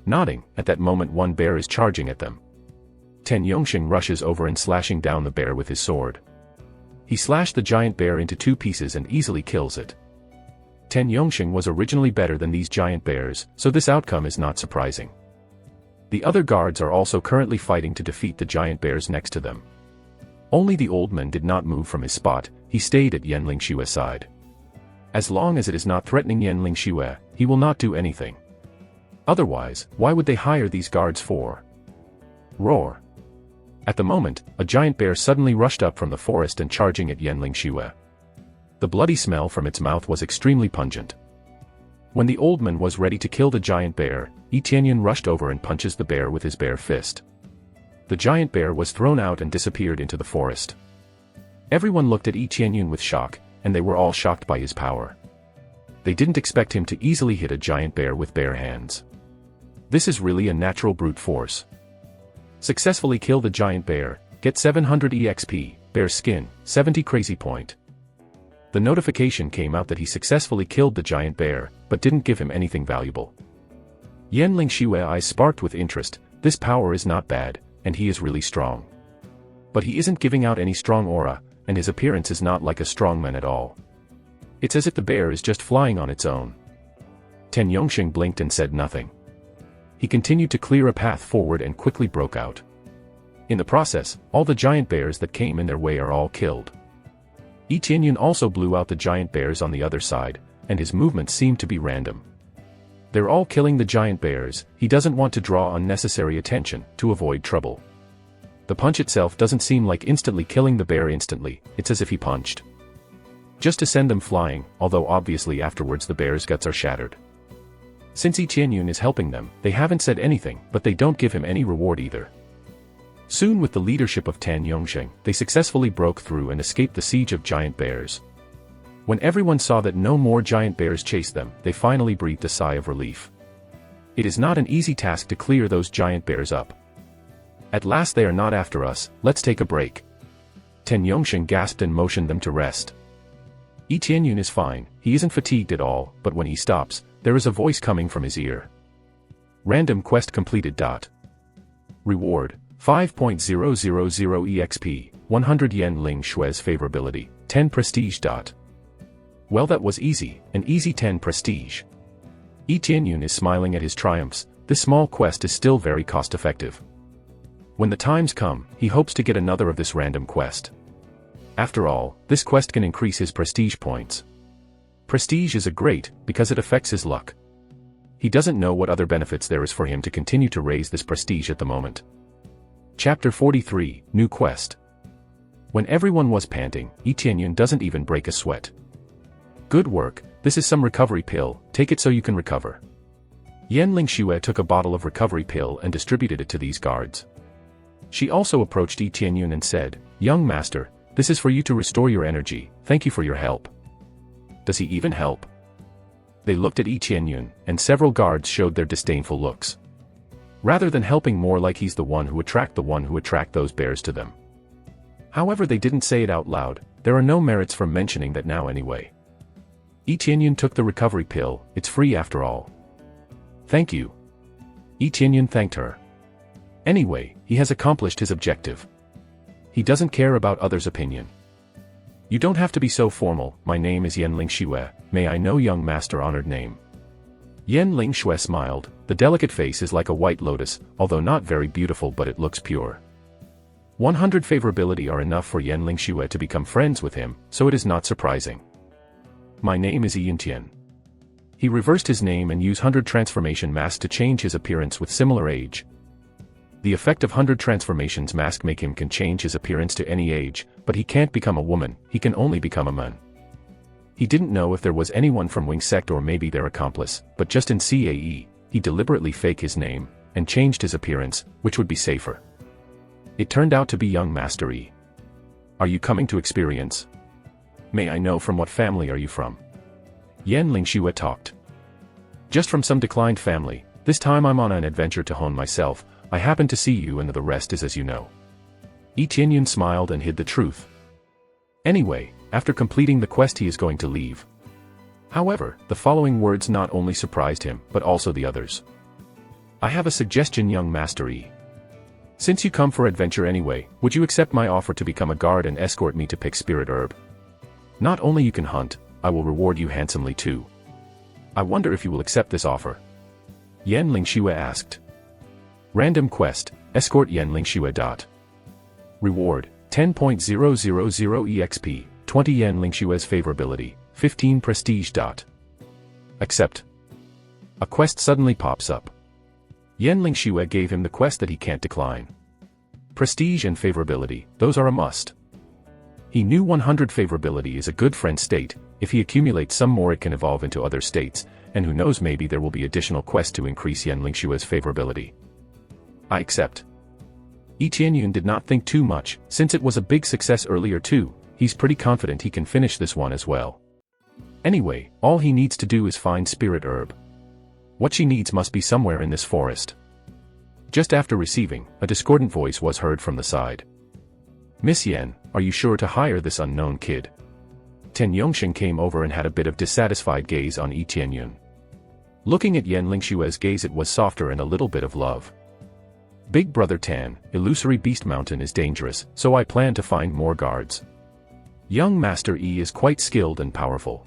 Nodding, at that moment one bear is charging at them. Ten Yongxing rushes over and slashing down the bear with his sword. He slashed the giant bear into 2 pieces and easily kills it. Ten Yongxing was originally better than these giant bears, so this outcome is not surprising. The other guards are also currently fighting to defeat the giant bears next to them. Only the old man did not move from his spot, he stayed at Yen Lingshue's side. As long as it is not threatening Yen Lingxue, he will not do anything. Otherwise, why would they hire these guards for? Roar. At the moment, a giant bear suddenly rushed up from the forest and charging at Yen Lingxue. The bloody smell from its mouth was extremely pungent. When the old man was ready to kill the giant bear, Yi Qianyun rushed over and punches the bear with his bare fist. The giant bear was thrown out and disappeared into the forest. Everyone looked at Yi Qianyun with shock, and they were all shocked by his power. They didn't expect him to easily hit a giant bear with bare hands. This is really a natural brute force. Successfully kill the giant bear, get 700 EXP, bear skin, 70 crazy point. The notification came out that he successfully killed the giant bear, but didn't give him anything valuable. Yanling Shiwei's eyes sparked with interest. This power is not bad, and he is really strong. But he isn't giving out any strong aura, and his appearance is not like a strong man at all. It's as if the bear is just flying on its own. Ten Yongxing blinked and said nothing. He continued to clear a path forward and quickly broke out. In the process, all the giant bears that came in their way are all killed. Yi Tianyun also blew out the giant bears on the other side, and his movements seemed to be random. They're all killing the giant bears. He doesn't want to draw unnecessary attention, to avoid trouble. The punch itself doesn't seem like instantly killing the bear instantly, it's as if he punched just to send them flying, although obviously afterwards the bear's guts are shattered. Since Yi Tianyun is helping them, they haven't said anything, but they don't give him any reward either. Soon with the leadership of Tan Yongxing, they successfully broke through and escaped the siege of giant bears. When everyone saw that no more giant bears chased them, they finally breathed a sigh of relief. It is not an easy task to clear those giant bears up. At last they are not after us, let's take a break. Ten Yongxing gasped and motioned them to rest. Yi Tianyun is fine, he isn't fatigued at all, but when he stops, there is a voice coming from his ear. Random quest completed. Reward, 5.000 EXP, 100 yen Ling Shui's favorability, 10 prestige. Well, that was easy, an easy 10 prestige. Yi Tianyun is smiling at his triumphs. This small quest is still very cost-effective. When the times come, he hopes to get another of this random quest. After all, this quest can increase his prestige points. Prestige is a great, because it affects his luck. He doesn't know what other benefits there is for him to continue to raise this prestige at the moment. Chapter 43, New Quest. When everyone was panting, Yi Tianyun doesn't even break a sweat. Good work, this is some recovery pill, take it so you can recover. Yanling Shui took a bottle of recovery pill and distributed it to these guards. She also approached Yi Tianyun and said, "Young master, this is for you to restore your energy, thank you for your help." Does he even help? They looked at Yi Tianyun, and several guards showed their disdainful looks. Rather than helping, more like he's the one who attract those bears to them. However, they didn't say it out loud, there are no merits for mentioning that now anyway. Yi Tianyun took the recovery pill, it's free after all. Thank you. Yi Tianyun thanked her. Anyway, he has accomplished his objective. He doesn't care about others' opinion. You don't have to be so formal, my name is Yanling Shui, may I know young master honored name. Yanling Shui smiled, the delicate face is like a white lotus, although not very beautiful, but it looks pure. 100 favorability are enough for Yanling Shui to become friends with him, so it is not surprising. My name is Yintian. He reversed his name and used 100 transformation mask to change his appearance with similar age. The effect of 100 transformations mask make him can change his appearance to any age, but he can't become a woman, he can only become a man. He didn't know if there was anyone from Wing Sect or maybe their accomplice, but just in CAE, he deliberately fake his name, and changed his appearance, which would be safer. It turned out to be young Master E. Are you coming to experience? May I know from what family are you from? Yanling Shui talked. Just from some declined family, this time I'm on an adventure to hone myself, I happen to see you and the rest is as you know. Yi Tianyun smiled and hid the truth. Anyway, after completing the quest he is going to leave. However, the following words not only surprised him, but also the others. I have a suggestion, young Master E. Since you come for adventure anyway, would you accept my offer to become a guard and escort me to pick spirit herb? Not only you can hunt, I will reward you handsomely too. I wonder if you will accept this offer. Yanling Shui asked. Random quest, escort Yanling Shui. Reward, 10.000 EXP, 20 Yanling Shui's favorability, 15 prestige. Accept. A quest suddenly pops up. Yanling Shui gave him the quest that he can't decline. Prestige and favorability, those are a must. He knew 100 favorability is a good friend state, if he accumulates some more it can evolve into other states, and who knows, maybe there will be additional quests to increase Yanling Shui's favorability. I accept. Yi Tianyun did not think too much, since it was a big success earlier too, he's pretty confident he can finish this one as well. Anyway, all he needs to do is find spirit herb. What she needs must be somewhere in this forest. Just after receiving, a discordant voice was heard from the side. Miss Yen, are you sure to hire this unknown kid? Ten Yongxing came over and had a bit of dissatisfied gaze on Yi Tianyun. Looking at Yen Lingshue's gaze, it was softer and a little bit of love. Big brother Tan, illusory beast mountain is dangerous, so I plan to find more guards. Young Master Yi is quite skilled and powerful.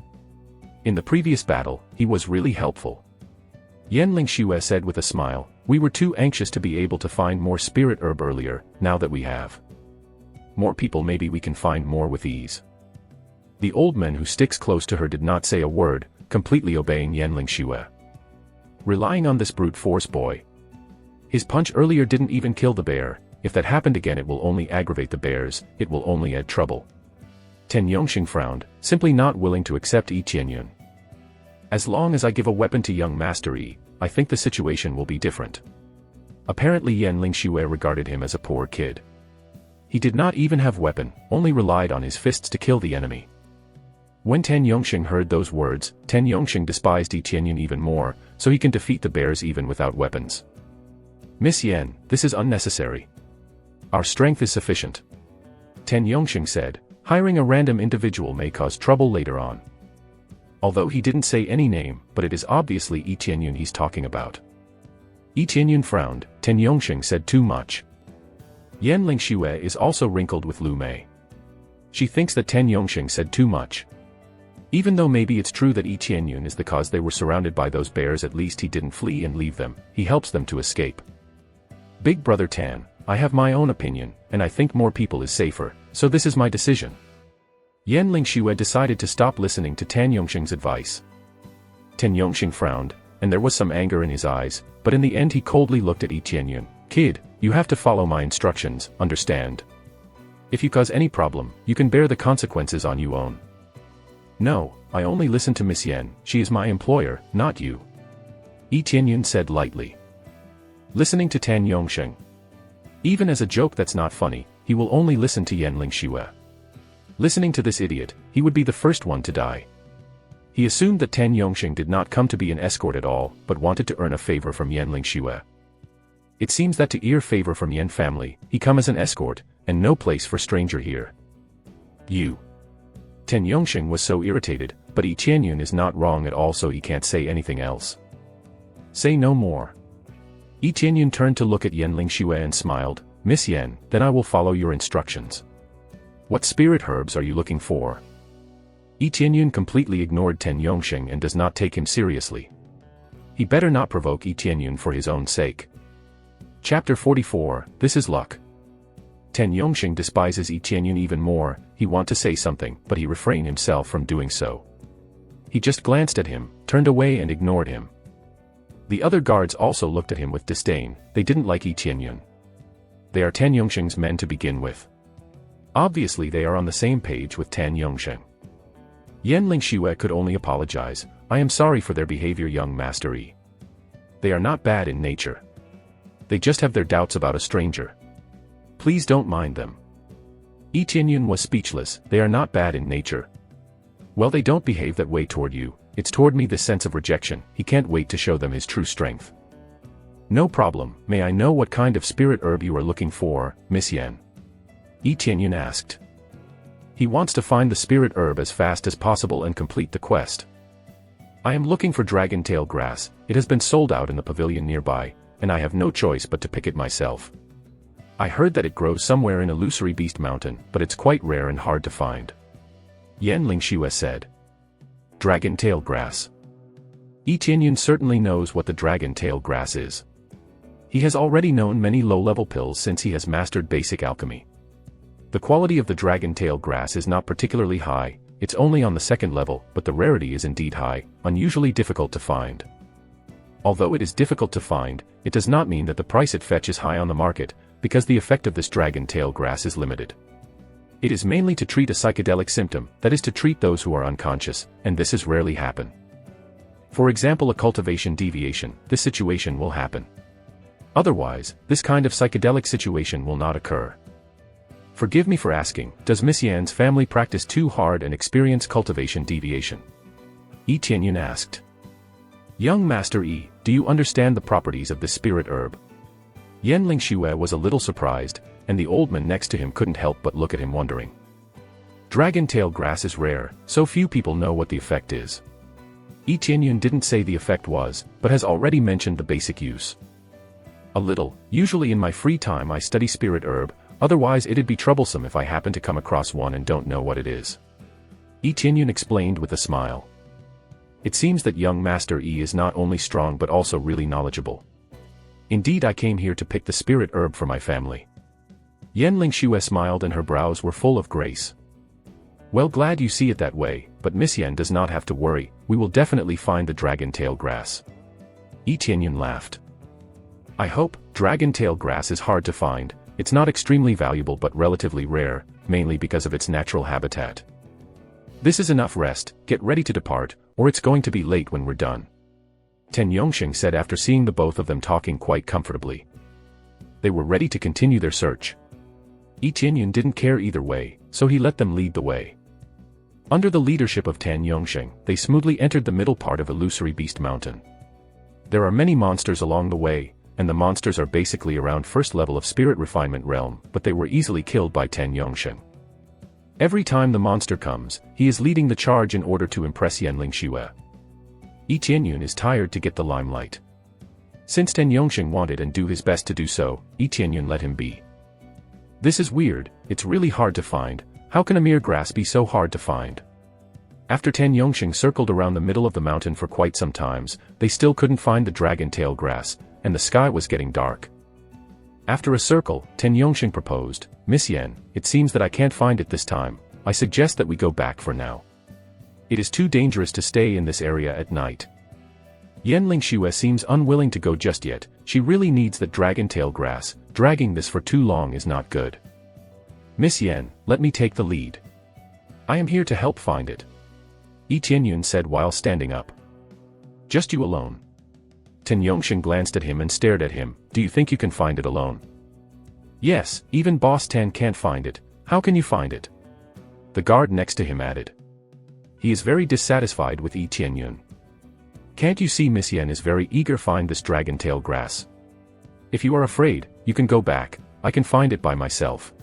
In the previous battle, he was really helpful. Yen Lingxue said with a smile, we were too anxious to be able to find more spirit herb earlier, now that we have more people, maybe we can find more with ease. The old man who sticks close to her did not say a word, completely obeying Yen Lingxue. Relying on this brute force boy. His punch earlier didn't even kill the bear. If that happened again, it will only aggravate the bears, it will only add trouble. Ten Yongxing frowned, simply not willing to accept Yi Tianyun. As long as I give a weapon to young Master Yi, I think the situation will be different. Apparently Yen Lingxue regarded him as a poor kid. He did not even have weapon, only relied on his fists to kill the enemy. When Ten Yongxing heard those words, Ten Yongxing despised Yi Tianyun even more, so he can defeat the bears even without weapons. Miss Yen, this is unnecessary. Our strength is sufficient. Ten Yongxing said, hiring a random individual may cause trouble later on. Although he didn't say any name, but it is obviously Yi Tianyun he's talking about. Yi Tianyun frowned. Ten Yongxing said too much. Yen Lingxue is also wrinkled with Lu Mei. She thinks that Ten Yongxing said too much. Even though maybe it's true that Yi Tianyun is the cause they were surrounded by those bears, at least he didn't flee and leave them, he helps them to escape. Big brother Tan, I have my own opinion, and I think more people is safer, so this is my decision. Yen Lingxue decided to stop listening to Ten Yongxing's advice. Ten Yongxing frowned, and there was some anger in his eyes, but in the end he coldly looked at Yi Tianyun. Kid, you have to follow my instructions, understand? If you cause any problem, you can bear the consequences on your own. No, I only listen to Miss Yen, she is my employer, not you. Yi Tianyun said lightly. Listening to Ten Yongxing. Even as a joke that's not funny, he will only listen to Yen Lingxue. Listening to this idiot, he would be the first one to die. He assumed that Ten Yongxing did not come to be an escort at all, but wanted to earn a favor from Yen Lingxue. It seems that to earn favor from Yen family, he come as an escort, and no place for stranger here. You. Ten Yongxing was so irritated, but Yi Tianyun is not wrong at all, so he can't say anything else. Say no more. Yi Tianyun turned to look at Yen Lingxue and smiled. Miss Yen, then I will follow your instructions. What spirit herbs are you looking for? Yi Tianyun completely ignored Ten Yongxing and does not take him seriously. He better not provoke Yi Tianyun for his own sake. Chapter 44, This is Luck. Ten Yongxing despises Yi Tianyun even more. He want to say something, but he refrained himself from doing so. He just glanced at him, turned away and ignored him. The other guards also looked at him with disdain. They didn't like Yi Tianyun. They are Ten Yongxing's men to begin with. Obviously they are on the same page with Ten Yongxing. Yen Lingxue could only apologize. I am sorry for their behavior, young Master Yi. They are not bad in nature. They just have their doubts about a stranger. Please don't mind them. Yi Tianyun was speechless. They are not bad in nature. Well, they don't behave that way toward you. It's toward me, this sense of rejection. He can't wait to show them his true strength. No problem. May I know what kind of spirit herb you are looking for, Miss Yen? Yi Tianyun asked. He wants to find the spirit herb as fast as possible and complete the quest. I am looking for dragon tail grass. It has been sold out in the pavilion nearby, and I have no choice but to pick it myself. I heard that it grows somewhere in illusory beast mountain, but it's quite rare and hard to find. Yen Lingxue said. Dragon tail grass. Yi Tianyun certainly knows what the dragon tail grass is. He has already known many low-level pills since he has mastered basic alchemy. The quality of the dragon tail grass is not particularly high, it's only on the second level, but the rarity is indeed high, unusually difficult to find. Although it is difficult to find, it does not mean that the price it fetches high on the market, because the effect of this dragon tail grass is limited. It is mainly to treat a psychedelic symptom, that is to treat those who are unconscious, and this is rarely happen. For example, a cultivation deviation, this situation will happen. Otherwise, this kind of psychedelic situation will not occur. Forgive me for asking, does Miss Yan's family practice too hard and experience cultivation deviation? Yi Tianyun asked. Young Master Yi, do you understand the properties of this spirit herb? Yan Lingxue was a little surprised, and the old man next to him couldn't help but look at him wondering. Dragon tail grass is rare, so few people know what the effect is. Yi Tianyun didn't say the effect was, but has already mentioned the basic use. A little, usually in my free time I study spirit herb, otherwise it'd be troublesome if I happen to come across one and don't know what it is. Yi Tianyun explained with a smile. It seems that young Master Yi is not only strong but also really knowledgeable. Indeed, I came here to pick the spirit herb for my family. Yan Lingxue smiled and her brows were full of grace. Well, glad you see it that way, but Miss Yan does not have to worry, we will definitely find the dragon tail grass. Yi Tianyun laughed. I hope. Dragon tail grass is hard to find, it's not extremely valuable but relatively rare, mainly because of its natural habitat. This is enough rest, get ready to depart, or it's going to be late when we're done. Ten Yongxing said after seeing the both of them talking quite comfortably. They were ready to continue their search. Yi Tianyun didn't care either way, so he let them lead the way. Under the leadership of Tan Yongxing, they smoothly entered the middle part of Illusory Beast Mountain. There are many monsters along the way, and the monsters are basically around first level of spirit refinement realm, but they were easily killed by Tan Yongxing. Every time the monster comes, he is leading the charge in order to impress Yan Lingxue. Yi Tianyun is tired to get the limelight. Since Tan Yongxing wanted and do his best to do so, Yi Tianyun let him be. This is weird, it's really hard to find. How can a mere grass be so hard to find? After Tan Yongxing circled around the middle of the mountain for quite some times, they still couldn't find the dragon tail grass, and the sky was getting dark. After a circle, Tan Yongxing proposed, Miss Yan, it seems that I can't find it this time, I suggest that we go back for now. It is too dangerous to stay in this area at night. Yan Lingxue seems unwilling to go just yet, she really needs that dragon tail grass, dragging this for too long is not good. Miss Yan, let me take the lead. I am here to help find it. Yi Tianyun said while standing up. Just you alone? Tan Yongxing glanced at him and stared at him, do you think you can find it alone? Yes, even Boss Tan can't find it, how can you find it? The guard next to him added. He is very dissatisfied with Yi Tianyun. Can't you see Miss Yan is very eager to find this dragon tail grass? If you are afraid, you can go back, I can find it by myself.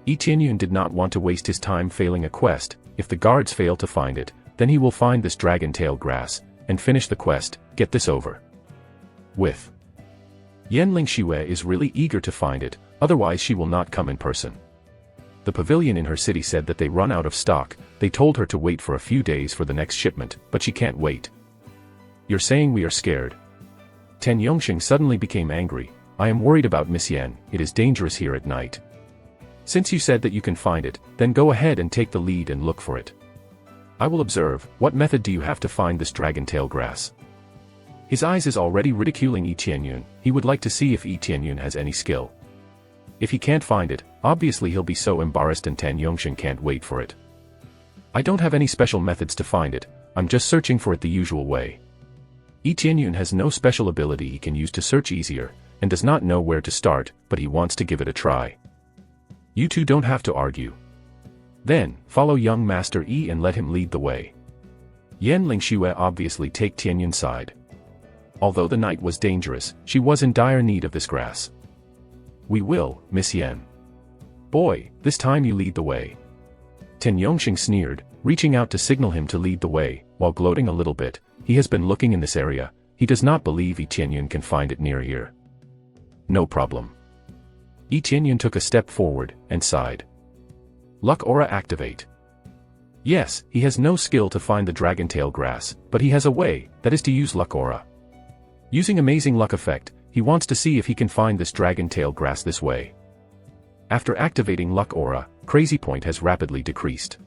Yi Tianyun did not want to waste his time failing a quest, if the guards fail to find it, then he will find this dragon tail grass, and finish the quest, get this over with. Yan Lingxue is really eager to find it, otherwise she will not come in person. The pavilion in her city said that they run out of stock, they told her to wait for a few days for the next shipment, but she can't wait. You're saying we are scared? Tan Yongxing suddenly became angry, I am worried about Miss Yan, it is dangerous here at night. Since you said that you can find it, then go ahead and take the lead and look for it. I will observe, what method do you have to find this dragon tail grass? His eyes is already ridiculing Yi Tianyun, he would like to see if Yi Tianyun has any skill. If he can't find it, obviously he'll be so embarrassed and Tan Yongxing can't wait for it. I don't have any special methods to find it, I'm just searching for it the usual way. Yi Tianyun has no special ability he can use to search easier, and does not know where to start, but he wants to give it a try. You two don't have to argue. Then, follow young Master Yi and let him lead the way. Yan Lingxue obviously take Tianyun's side. Although the night was dangerous, she was in dire need of this grass. We will, Miss Yan. Boy, this time you lead the way. Tan Yongxing sneered, reaching out to signal him to lead the way, while gloating a little bit, he has been looking in this area, he does not believe Yi Tianyun can find it near here. No problem. Yi Tianyun took a step forward, and sighed. Luck Aura activate. Yes, he has no skill to find the dragon tail grass, but he has a way, that is to use Luck Aura. Using amazing luck effect, he wants to see if he can find this dragon tail grass this way. After activating Luck Aura, Crazy Point has rapidly decreased.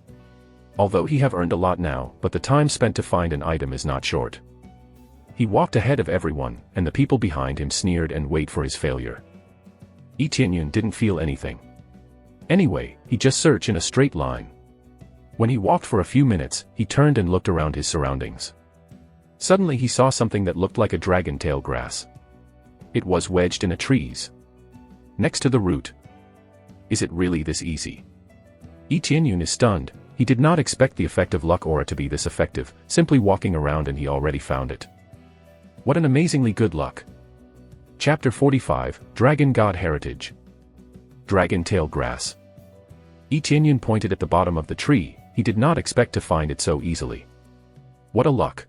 Although he have earned a lot now, but the time spent to find an item is not short. He walked ahead of everyone, and the people behind him sneered and wait for his failure. Yi Tianyun didn't feel anything. Anyway, he just searched in a straight line. When he walked for a few minutes, he turned and looked around his surroundings. Suddenly he saw something that looked like a dragon tail grass. It was wedged in a trees. Next to the root. Is it really this easy? Yi Tianyun is stunned, he did not expect the effect of Luck Aura to be this effective, simply walking around and he already found it. What an amazingly good luck. Chapter 45, Dragon God Heritage. Dragon Tail Grass. Yi Qianyun pointed at the bottom of the tree. He did not expect to find it so easily. What a luck.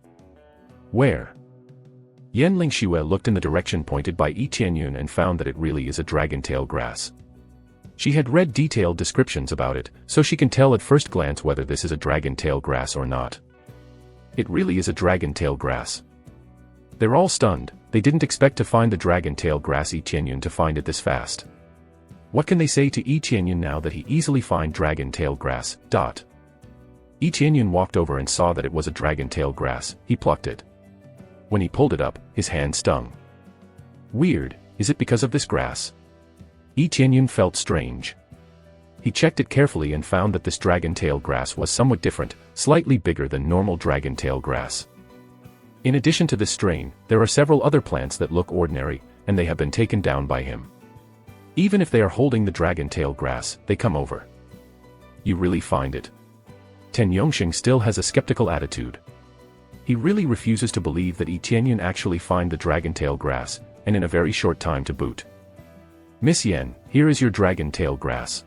Where? Yan Lingxue looked in the direction pointed by Yi Qianyun and found that it really is a dragon tail grass. She had read detailed descriptions about it, so she can tell at first glance whether this is a dragon tail grass or not. It really is a dragon tail grass. They're all stunned. They didn't expect to find the dragon tail grass. Yi Qianyun to find it this fast. What can they say to Yi Qianyun now that he easily find dragon tail grass? Yi Qianyun walked over and saw that it was a dragon tail grass. He plucked it. When he pulled it up, his hand stung. Weird, is it because of this grass? Yi Qianyun felt strange. He checked it carefully and found that this dragon tail grass was somewhat different, slightly bigger than normal dragon tail grass. In addition to this strain, there are several other plants that look ordinary, and they have been taken down by him. Even if they are holding the dragon tail grass, they come over. You really find it? Ten Yongxing still has a skeptical attitude. He really refuses to believe that Yi Qianyun actually find the dragon tail grass, and in a very short time to boot. Miss Yan, here is your dragon tail grass.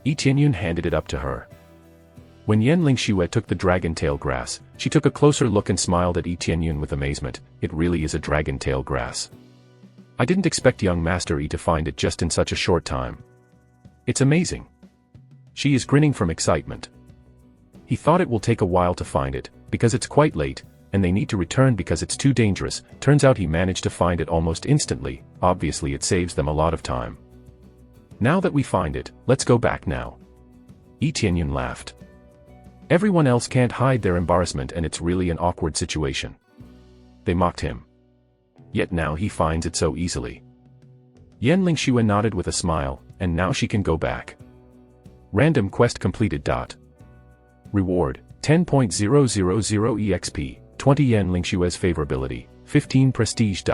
Yi Qianyun handed it up to her. When Yan Lingxue took the dragon tail grass, she took a closer look and smiled at Yi Qianyun with amazement. It really is a dragon tail grass. I didn't expect young Master Yi to find it just in such a short time. It's amazing. She is grinning from excitement. He thought it will take a while to find it, because it's quite late, and they need to return because it's too dangerous. Turns out he managed to find it almost instantly. Obviously it saves them a lot of time. Now that we find it, let's go back now. Yi Qianyun laughed. Everyone else can't hide their embarrassment and it's really an awkward situation. They mocked him. Yet now he finds it so easily. Yan Lingxue nodded with a smile, and now she can go back. Random quest completed. Reward, 10.000 EXP, 20 Yan Lingxue's favorability, 15 prestige.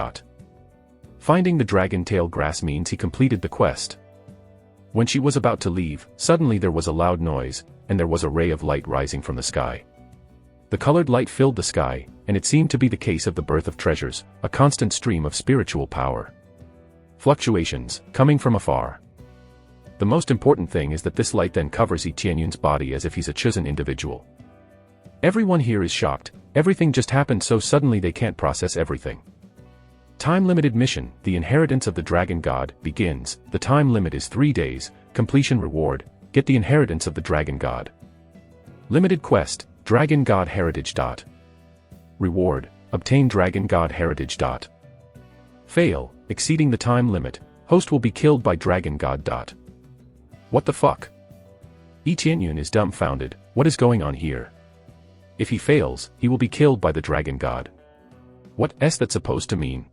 Finding the dragon tail grass means he completed the quest. When she was about to leave, suddenly there was a loud noise, and there was a ray of light rising from the sky. The colored light filled the sky, and it seemed to be the case of the birth of treasures, a constant stream of spiritual power. Fluctuations, coming from afar. The most important thing is that this light then covers Yi Qianyun's body as if he's a chosen individual. Everyone here is shocked. Everything just happened so suddenly they can't process everything. Time-limited mission, the inheritance of the dragon god, begins. The time limit is 3 days. Completion reward, get the inheritance of the dragon god. Limited quest, dragon god heritage. Reward, obtain dragon god heritage. Fail, exceeding the time limit, host will be killed by dragon god. What the fuck? Yi Qianyun is dumbfounded. What is going on here? If he fails, he will be killed by the dragon god. What's that supposed to mean?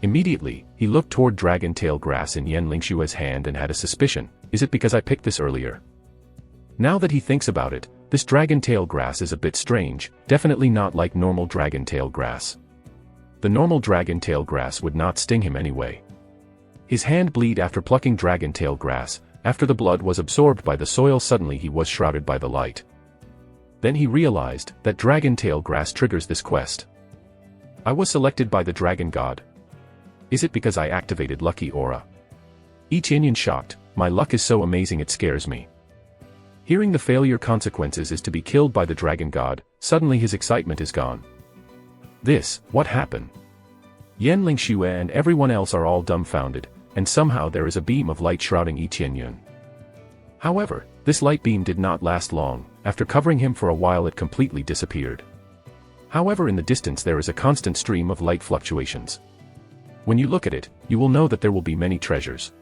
Immediately, he looked toward dragon tail grass in Yan Lingxue's hand and had a suspicion. Is it because I picked this earlier? Now that he thinks about it, this dragon tail grass is a bit strange, definitely not like normal dragon tail grass. The normal dragon tail grass would not sting him anyway. His hand bled after plucking dragon tail grass. After the blood was absorbed by the soil, suddenly he was shrouded by the light. Then he realized that dragon tail grass triggers this quest. I was selected by the dragon god. Is it because I activated lucky aura? Yi Qianyun shocked. My luck is so amazing it scares me. Hearing the failure consequences is to be killed by the dragon god, suddenly his excitement is gone. What happened? Yan Lingxue and everyone else are all dumbfounded, and somehow there is a beam of light shrouding Yi Qianyun. However, this light beam did not last long. After covering him for a while it completely disappeared. However, in the distance there is a constant stream of light fluctuations. When you look at it, you will know that there will be many treasures.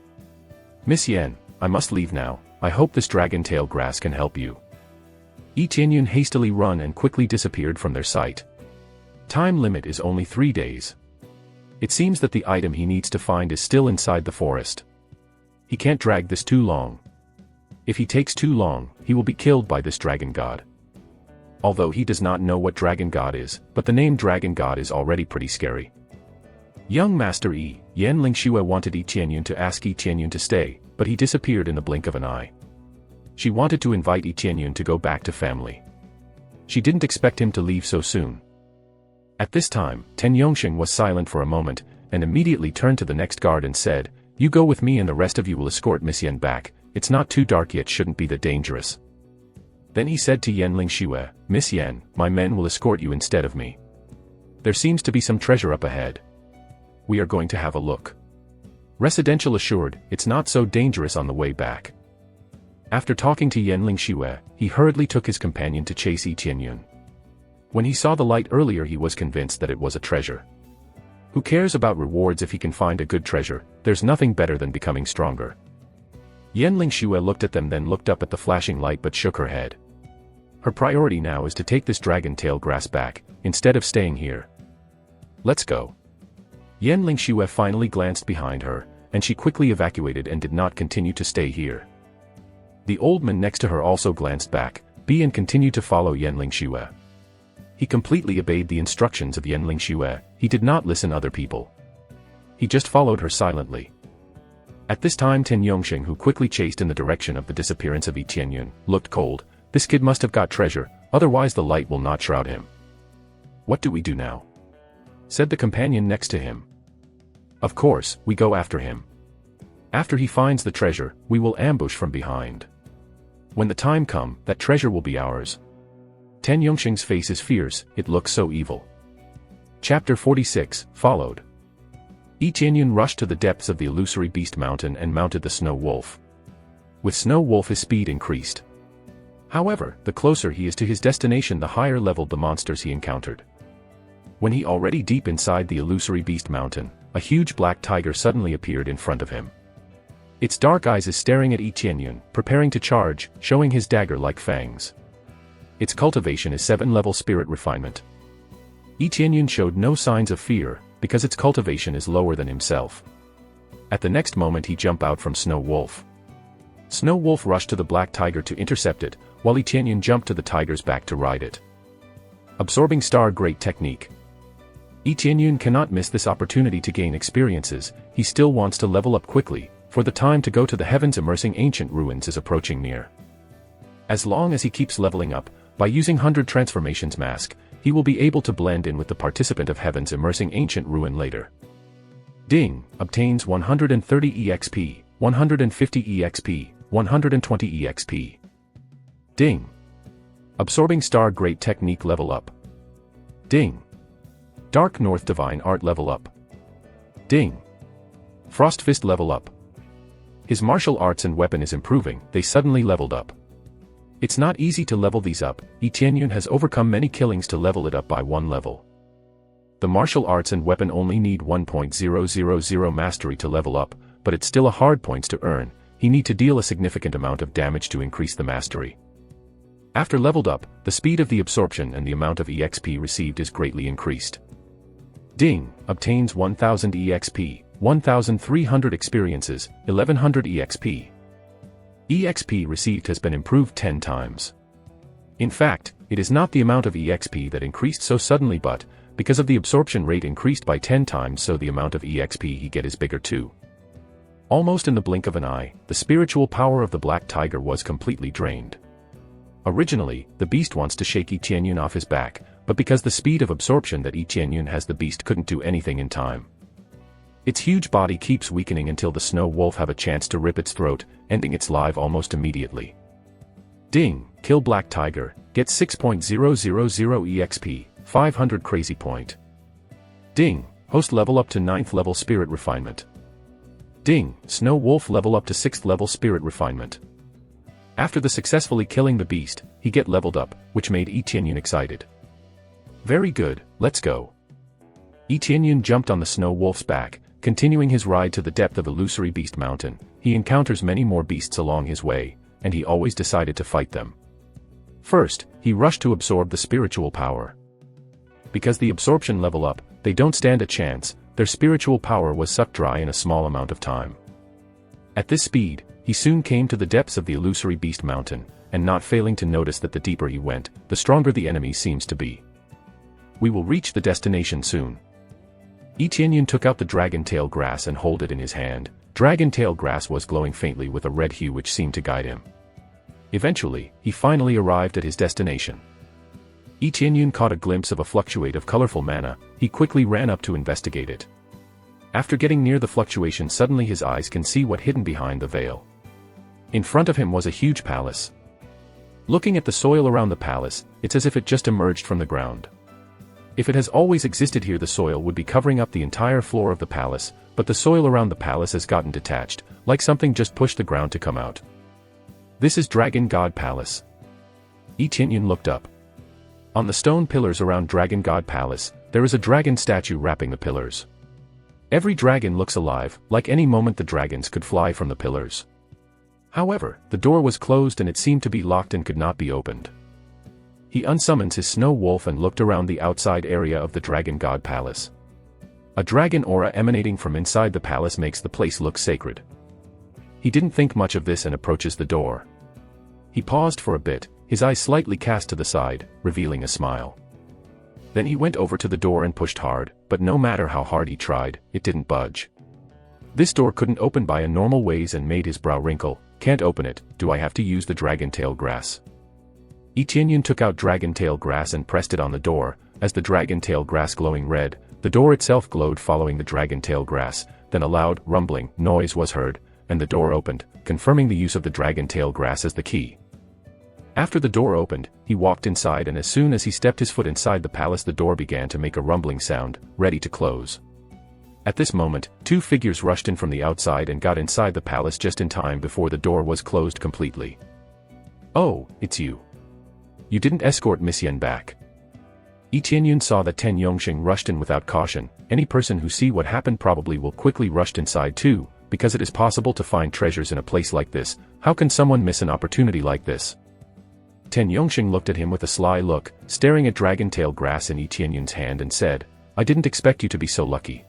Miss Yan, I must leave now. I hope this dragon tail grass can help you. Yi Qianyun hastily run and quickly disappeared from their sight. Time limit is only 3 days. It seems that the item he needs to find is still inside the forest. He can't drag this too long. If he takes too long, he will be killed by this dragon god. Although he does not know what dragon god is, but the name dragon god is already pretty scary. Young Master Yi, Yan Lingxue wanted Yi Qianyun to ask Yi Qianyun to stay, but he disappeared in the blink of an eye. She wanted to invite Yi Qianyun to go back to family. She didn't expect him to leave so soon. At this time, Ten Yongsheng was silent for a moment, and immediately turned to the next guard and said, "You go with me and the rest of you will escort Miss Yen back. It's not too dark yet, shouldn't be that dangerous." Then he said to Yanling Shue, "Miss Yen, my men will escort you instead of me. There seems to be some treasure up ahead. We are going to have a look." Residential assured, it's not so dangerous on the way back. After talking to Yanling Shue, he hurriedly took his companion to chase Yi Tianyun. When he saw the light earlier, he was convinced that it was a treasure. Who cares about rewards if he can find a good treasure? There's nothing better than becoming stronger. Yanling Shue looked at them, then looked up at the flashing light but shook her head. Her priority now is to take this dragon tail grass back, instead of staying here. Let's go. Yanling Shue finally glanced behind her, and she quickly evacuated and did not continue to stay here. The old man next to her also glanced back, and continued to follow Yanling Shue. He completely obeyed the instructions of Yanling Shue. He did not listen to other people. He just followed her silently. At this time, Ten Yongsheng, who quickly chased in the direction of the disappearance of Yi Tianyun, looked cold. This kid must have got treasure, otherwise the light will not shroud him. "What do we do now?" said the companion next to him. "Of course, we go after him. After he finds the treasure, we will ambush from behind. When the time comes, that treasure will be ours." Ten Yongsheng's face is fierce, it looks so evil. Chapter 46, followed. Yi Tianyun rushed to the depths of the illusory beast mountain and mounted the Snow Wolf. With Snow Wolf his speed increased. However, the closer he is to his destination, the higher leveled the monsters he encountered. When he already deep inside the illusory beast mountain, a huge black tiger suddenly appeared in front of him. Its dark eyes is staring at Yi Tianyun, preparing to charge, showing his dagger-like fangs. Its cultivation is 7-level spirit refinement. Yi Tianyun showed no signs of fear, because its cultivation is lower than himself. At the next moment he jumped out from Snow Wolf. Snow Wolf rushed to the black tiger to intercept it, while Yi Tianyun jumped to the tiger's back to ride it. Absorbing Star, great technique. Yi Tianyun cannot miss this opportunity to gain experiences. He still wants to level up quickly, for the time to go to the heavens immersing ancient ruins is approaching near. As long as he keeps leveling up, by using 100 transformations mask, he will be able to blend in with the participant of heavens immersing ancient ruin later. Ding, obtains 130 EXP, 150 EXP, 120 EXP. Ding. Absorbing Star, great technique level up. Ding. Dark North divine art level up. Ding. Frost Fist level up. His martial arts and weapon is improving, they suddenly leveled up. It's not easy to level these up. Yi Tianyun has overcome many killings to level it up by 1 level. The martial arts and weapon only need 1.000 mastery to level up, but it's still a hard points to earn. He need to deal a significant amount of damage to increase the mastery. After leveled up, the speed of the absorption and the amount of EXP received is greatly increased. Ding, obtains 1000 EXP, 1300 experiences, 1100 EXP. EXP received has been improved 10 times. In fact, it is not the amount of EXP that increased so suddenly, but, because of the absorption rate increased by 10 times, so the amount of EXP he get is bigger too. Almost in the blink of an eye, the spiritual power of the black tiger was completely drained. Originally, the beast wants to shake Yi Tianyun off his back, but because the speed of absorption that Yi Tianyun has, the beast couldn't do anything in time. Its huge body keeps weakening until the Snow Wolf have a chance to rip its throat, ending its life almost immediately. Ding, kill black tiger, get 6.000 EXP, 500 crazy point. Ding, host level up to 9th level spirit refinement. Ding, Snow Wolf level up to 6th level spirit refinement. After the successfully killing the beast, he get leveled up, which made Yi Tianyun excited. Very good, let's go. Yi Tianyun jumped on the Snow Wolf's back, continuing his ride to the depth of Illusory Beast Mountain. He encounters many more beasts along his way, and he always decided to fight them. First, he rushed to absorb the spiritual power. Because the absorption level up, they don't stand a chance, their spiritual power was sucked dry in a small amount of time. At this speed, he soon came to the depths of the Illusory Beast Mountain, and not failing to notice that the deeper he went, the stronger the enemy seems to be. We will reach the destination soon. Yi Tianyun took out the dragon tail grass and hold it in his hand. Dragon tail grass was glowing faintly with a red hue which seemed to guide him. Eventually, he finally arrived at his destination. Yi Tianyun caught a glimpse of a fluctuate of colorful mana. He quickly ran up to investigate it. After getting near the fluctuation, suddenly his eyes can see what hidden behind the veil. In front of him was a huge palace. Looking at the soil around the palace, it's as if it just emerged from the ground. If it has always existed here, the soil would be covering up the entire floor of the palace, but the soil around the palace has gotten detached, like something just pushed the ground to come out. This is Dragon God Palace. Yi Tianyun looked up. On the stone pillars around Dragon God Palace, there is a dragon statue wrapping the pillars. Every dragon looks alive, like any moment the dragons could fly from the pillars. However, the door was closed and it seemed to be locked and could not be opened. He unsummons his snow wolf and looked around the outside area of the Dragon God Palace. A dragon aura emanating from inside the palace makes the place look sacred. He didn't think much of this and approaches the door. He paused for a bit, his eyes slightly cast to the side, revealing a smile. Then he went over to the door and pushed hard, but no matter how hard he tried, it didn't budge. This door couldn't open by a normal ways and made his brow wrinkle. Can't open it, do I have to use the dragon tail grass? Yi Tianyun took out dragon tail grass and pressed it on the door. As the dragon tail grass glowing red, the door itself glowed following the dragon tail grass. Then a loud, rumbling noise was heard, and the door opened, confirming the use of the dragon tail grass as the key. After the door opened, he walked inside, and as soon as he stepped his foot inside the palace, the door began to make a rumbling sound, ready to close. At this moment, two figures rushed in from the outside and got inside the palace just in time before the door was closed completely. Oh, it's you. You didn't escort Miss Yen back. Yi Tianyun saw that Ten Yongxing rushed in without caution. Any person who see what happened probably will quickly rush inside too, because it is possible to find treasures in a place like this. How can someone miss an opportunity like this? Ten Yongxing looked at him with a sly look, staring at dragon tail grass in Yi Tianyun's hand, and said, I didn't expect you to be so lucky.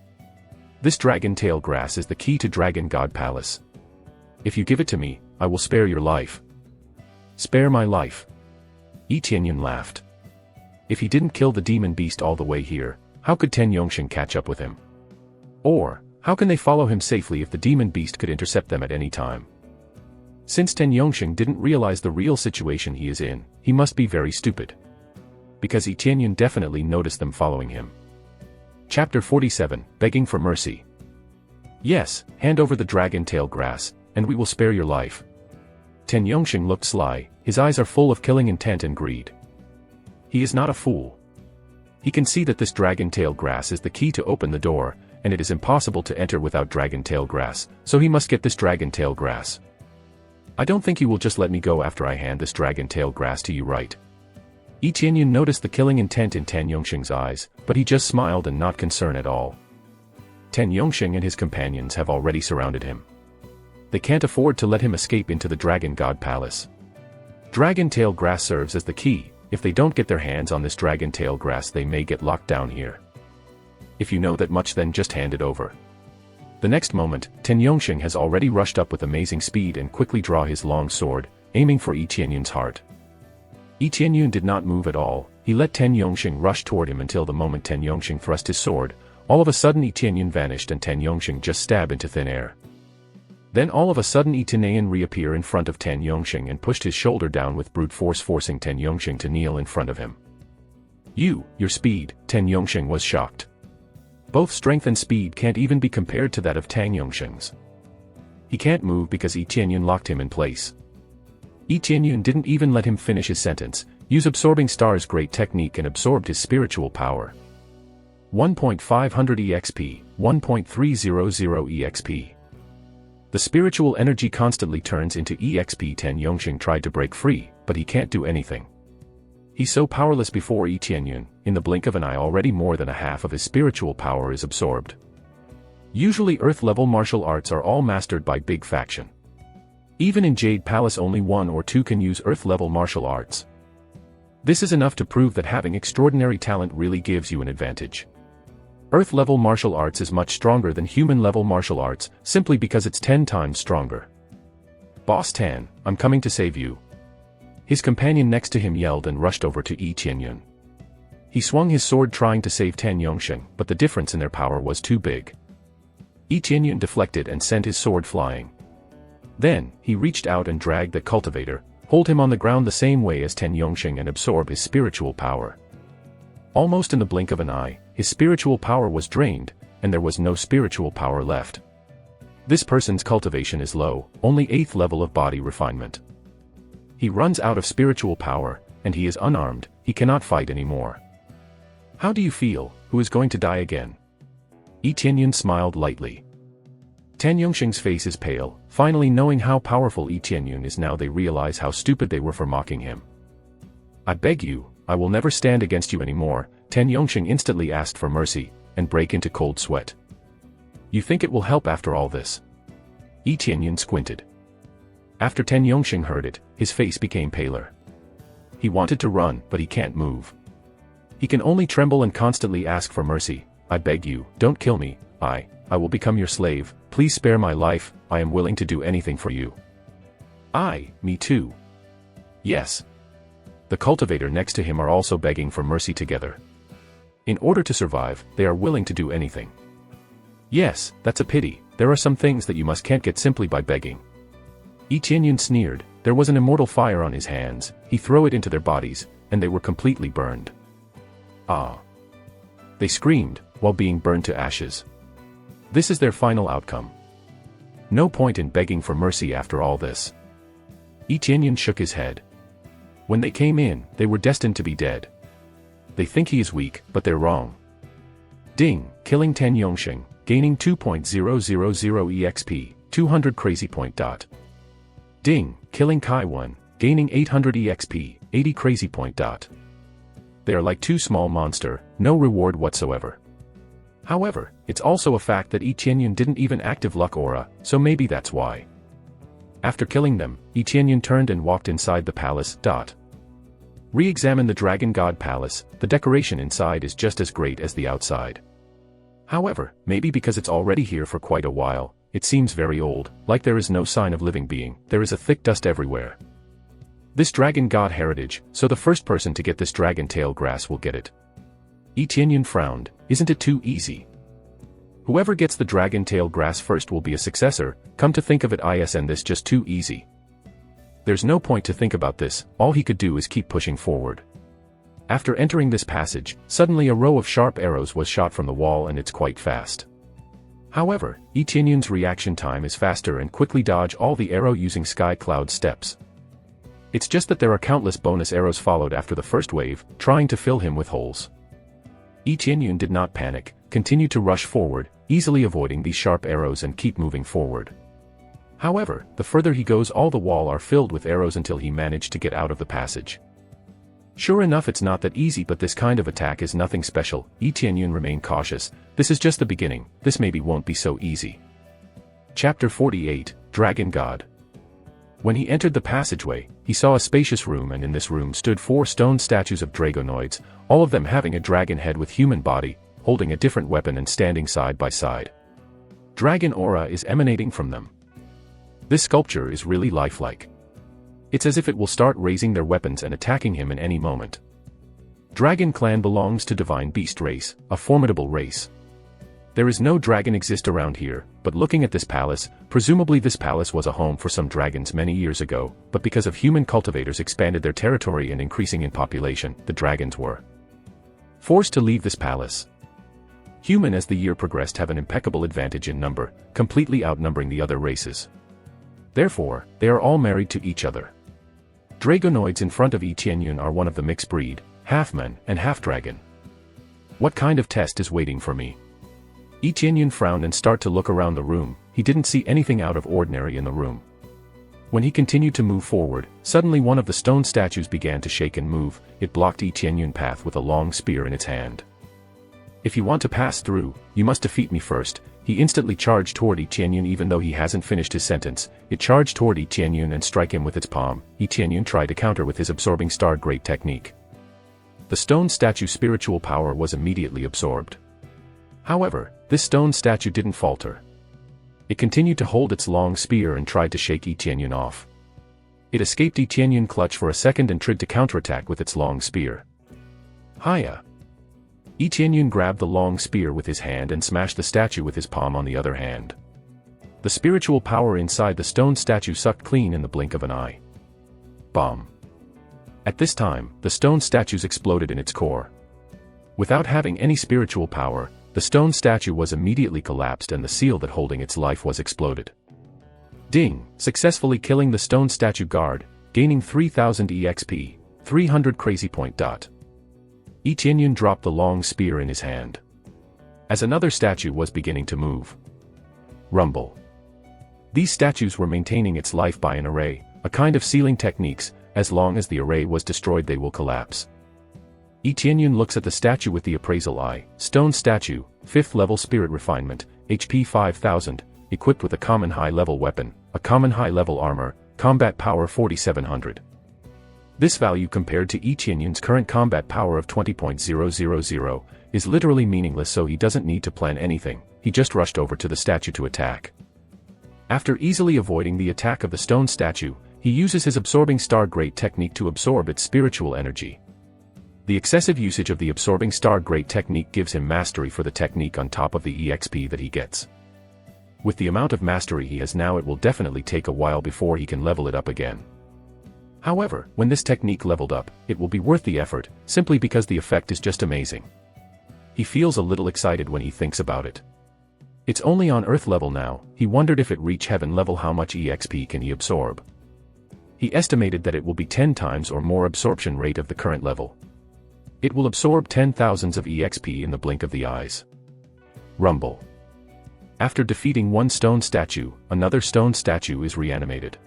This dragon tail grass is the key to Dragon God Palace. If you give it to me, I will spare your life. Spare my life? Yi Tianyun laughed. If he didn't kill the demon beast all the way here, how could Ten Yongxing catch up with him? Or, how can they follow him safely if the demon beast could intercept them at any time? Since Ten Yongxing didn't realize the real situation he is in, he must be very stupid. Because Yi Tianyun definitely noticed them following him. Chapter 47, Begging for Mercy. Yes, hand over the dragon tail grass, and we will spare your life. Ten Yongxing looked sly, his eyes are full of killing intent and greed. He is not a fool. He can see that this dragon tail grass is the key to open the door, and it is impossible to enter without dragon tail grass, so he must get this dragon tail grass. I don't think you will just let me go after I hand this dragon tail grass to you, right? Yi Tianyun noticed the killing intent in Ten Yongxing's eyes, but he just smiled and not concerned at all. Ten Yongxing and his companions have already surrounded him. They can't afford to let him escape into the Dragon God Palace. Dragon tail grass serves as the key. If they don't get their hands on this dragon tail grass, they may get locked down here. If you know that much, then just hand it over. The next moment, Ten Yongxing has already rushed up with amazing speed and quickly draw his long sword, aiming for Yi Tianyun's heart. Yi Tianyun did not move at all. He let Ten Yongxing rush toward him until the moment Ten Yongxing thrust his sword, all of a sudden Yi Tianyun vanished and Ten Yongxing just stabbed into thin air. Then all of a sudden Yi Tianyun reappeared in front of Ten Yongxing and pushed his shoulder down with brute force, forcing Ten Yongxing to kneel in front of him. Your speed, Ten Yongxing was shocked. Both strength and speed can't even be compared to that of Ten Yongxing's. He can't move because Yi Tianyun locked him in place. Yi Tianyun didn't even let him finish his sentence. Use Absorbing Star's great technique and absorbed his spiritual power. 1.500 EXP, 1.300 EXP. The spiritual energy constantly turns into EXP. Ten Yongxing tried to break free, but he can't do anything. He's so powerless before Yi Tianyun, in the blink of an eye already more than a half of his spiritual power is absorbed. Usually Earth-level martial arts are all mastered by big faction. Even in Jade Palace only 1 or 2 can use Earth-level martial arts. This is enough to prove that having extraordinary talent really gives you an advantage. Earth-level martial arts is much stronger than human-level martial arts, simply because it's 10 times stronger. Boss Tan, I'm coming to save you. His companion next to him yelled and rushed over to Yi Tianyun. He swung his sword trying to save Ten Yongxing, but the difference in their power was too big. Yi Tianyun deflected and sent his sword flying. Then, he reached out and dragged the cultivator, hold him on the ground the same way as Ten Yongxing and absorb his spiritual power. Almost in the blink of an eye, his spiritual power was drained, and there was no spiritual power left. This person's cultivation is low, only 8th level of body refinement. He runs out of spiritual power, and he is unarmed, he cannot fight anymore. How do you feel, who is going to die again? Yi Tianyun smiled lightly. Ten Yongxing's face is pale, finally knowing how powerful Yi Tianyun is now they realize how stupid they were for mocking him. I beg you, I will never stand against you anymore, Ten Yongxing instantly asked for mercy, and break into cold sweat. You think it will help after all this? Yi Tianyun squinted. After Ten Yongxing heard it, his face became paler. He wanted to run, but he can't move. He can only tremble and constantly ask for mercy. I beg you, don't kill me, I will become your slave, please spare my life, I am willing to do anything for you. Me too. Yes. The cultivator next to him are also begging for mercy together. In order to survive, they are willing to do anything. Yes, that's a pity, there are some things that you can't get simply by begging. Yi Tianyun sneered, there was an immortal fire on his hands, he threw it into their bodies, and they were completely burned. Ah! They screamed, while being burned to ashes. This is their final outcome. No point in begging for mercy after all this. Yi Tianyun shook his head. When they came in, they were destined to be dead. They think he is weak, but they're wrong. Ding, killing Ten Yongxing, gaining 2.000 EXP, 200 crazy point. Ding, killing Kai1, gaining 800 EXP, 80 crazy point. They are like two small monsters, no reward whatsoever. However, it's also a fact that Yi Tianyun didn't even active luck aura, so maybe that's why. After killing them, Yi Tianyun turned and walked inside the palace. Re-examine the Dragon God Palace, the decoration inside is just as great as the outside. However, maybe because it's already here for quite a while, it seems very old, like there is no sign of living being, there is a thick dust everywhere. This Dragon God heritage, so the first person to get this dragon tail grass will get it. Yi Tianyun frowned, isn't it too easy? Whoever gets the dragon tail grass first will be a successor, come to think of it isn't this just too easy? There's no point to think about this, all he could do is keep pushing forward. After entering this passage, suddenly a row of sharp arrows was shot from the wall and it's quite fast. However, Yi Tianyun's reaction time is faster and quickly dodge all the arrow using sky cloud steps. It's just that there are countless bonus arrows followed after the first wave, trying to fill him with holes. Yi Tianyun did not panic, continued to rush forward, easily avoiding these sharp arrows and keep moving forward. However, the further he goes all the wall are filled with arrows until he managed to get out of the passage. Sure enough it's not that easy but this kind of attack is nothing special, Yi Tianyun remained cautious, this is just the beginning, this maybe won't be so easy. Chapter 48, Dragon God. When he entered the passageway, he saw a spacious room and in this room stood 4 stone statues of dragonoids, all of them having a dragon head with human body, holding a different weapon and standing side by side. Dragon aura is emanating from them. This sculpture is really lifelike. It's as if it will start raising their weapons and attacking him in any moment. Dragon clan belongs to Divine Beast race, a formidable race. There is no dragon exist around here, but looking at this palace, presumably this palace was a home for some dragons many years ago, but because of human cultivators expanded their territory and increasing in population, the dragons were forced to leave this palace. Human as the year progressed have an impeccable advantage in number, completely outnumbering the other races. Therefore, they are all married to each other. Dragonoids in front of Yi Tianyun are one of the mixed breed, half-man and half-dragon. What kind of test is waiting for me? Yi Tianyun frowned and started to look around the room, he didn't see anything out of ordinary in the room. When he continued to move forward, suddenly one of the stone statues began to shake and move, it blocked Yi Tianyun's path with a long spear in its hand. If you want to pass through, you must defeat me first. He instantly charged toward Yi Tianyun even though he hasn't finished his sentence, it charged toward Yi Tianyun and strike him with its palm. Yi Tianyun tried to counter with his absorbing star great technique. The stone statue's spiritual power was immediately absorbed. However, this stone statue didn't falter. It continued to hold its long spear and tried to shake Yi Tianyun off. It escaped Yi Tianyun's clutch for a second and tried to counterattack with its long spear. Hiya! Yi Tianyun grabbed the long spear with his hand and smashed the statue with his palm on the other hand. The spiritual power inside the stone statue sucked clean in the blink of an eye. Bomb. At this time, the stone statues exploded in its core. Without having any spiritual power, the stone statue was immediately collapsed and the seal that holding its life was exploded. Ding, successfully killing the stone statue guard, gaining 3000 EXP, 300 crazy point. Yi Tianyun dropped the long spear in his hand. As another statue was beginning to move. Rumble. These statues were maintaining its life by an array, a kind of sealing techniques. As long as the array was destroyed they will collapse. Yi Tianyun looks at the statue with the appraisal eye. Stone statue, 5th level spirit refinement, HP 5000, equipped with a common high-level weapon, a common high-level armor, combat power 4700. This value compared to Yi Tianyun's current combat power of 20.000 is literally meaningless, so he doesn't need to plan anything, he just rushed over to the statue to attack. After easily avoiding the attack of the stone statue, he uses his absorbing star great technique to absorb its spiritual energy. The excessive usage of the absorbing star great technique gives him mastery for the technique on top of the EXP that he gets. With the amount of mastery he has now, it will definitely take a while before he can level it up again. However, when this technique leveled up, it will be worth the effort, simply because the effect is just amazing. He feels a little excited when he thinks about it. It's only on Earth level now. He wondered if it reach heaven level how much EXP can he absorb. He estimated that it will be 10 times or more absorption rate of the current level. It will absorb 10,000s of EXP in the blink of the eyes. Rumble. After defeating one stone statue, another stone statue is reanimated.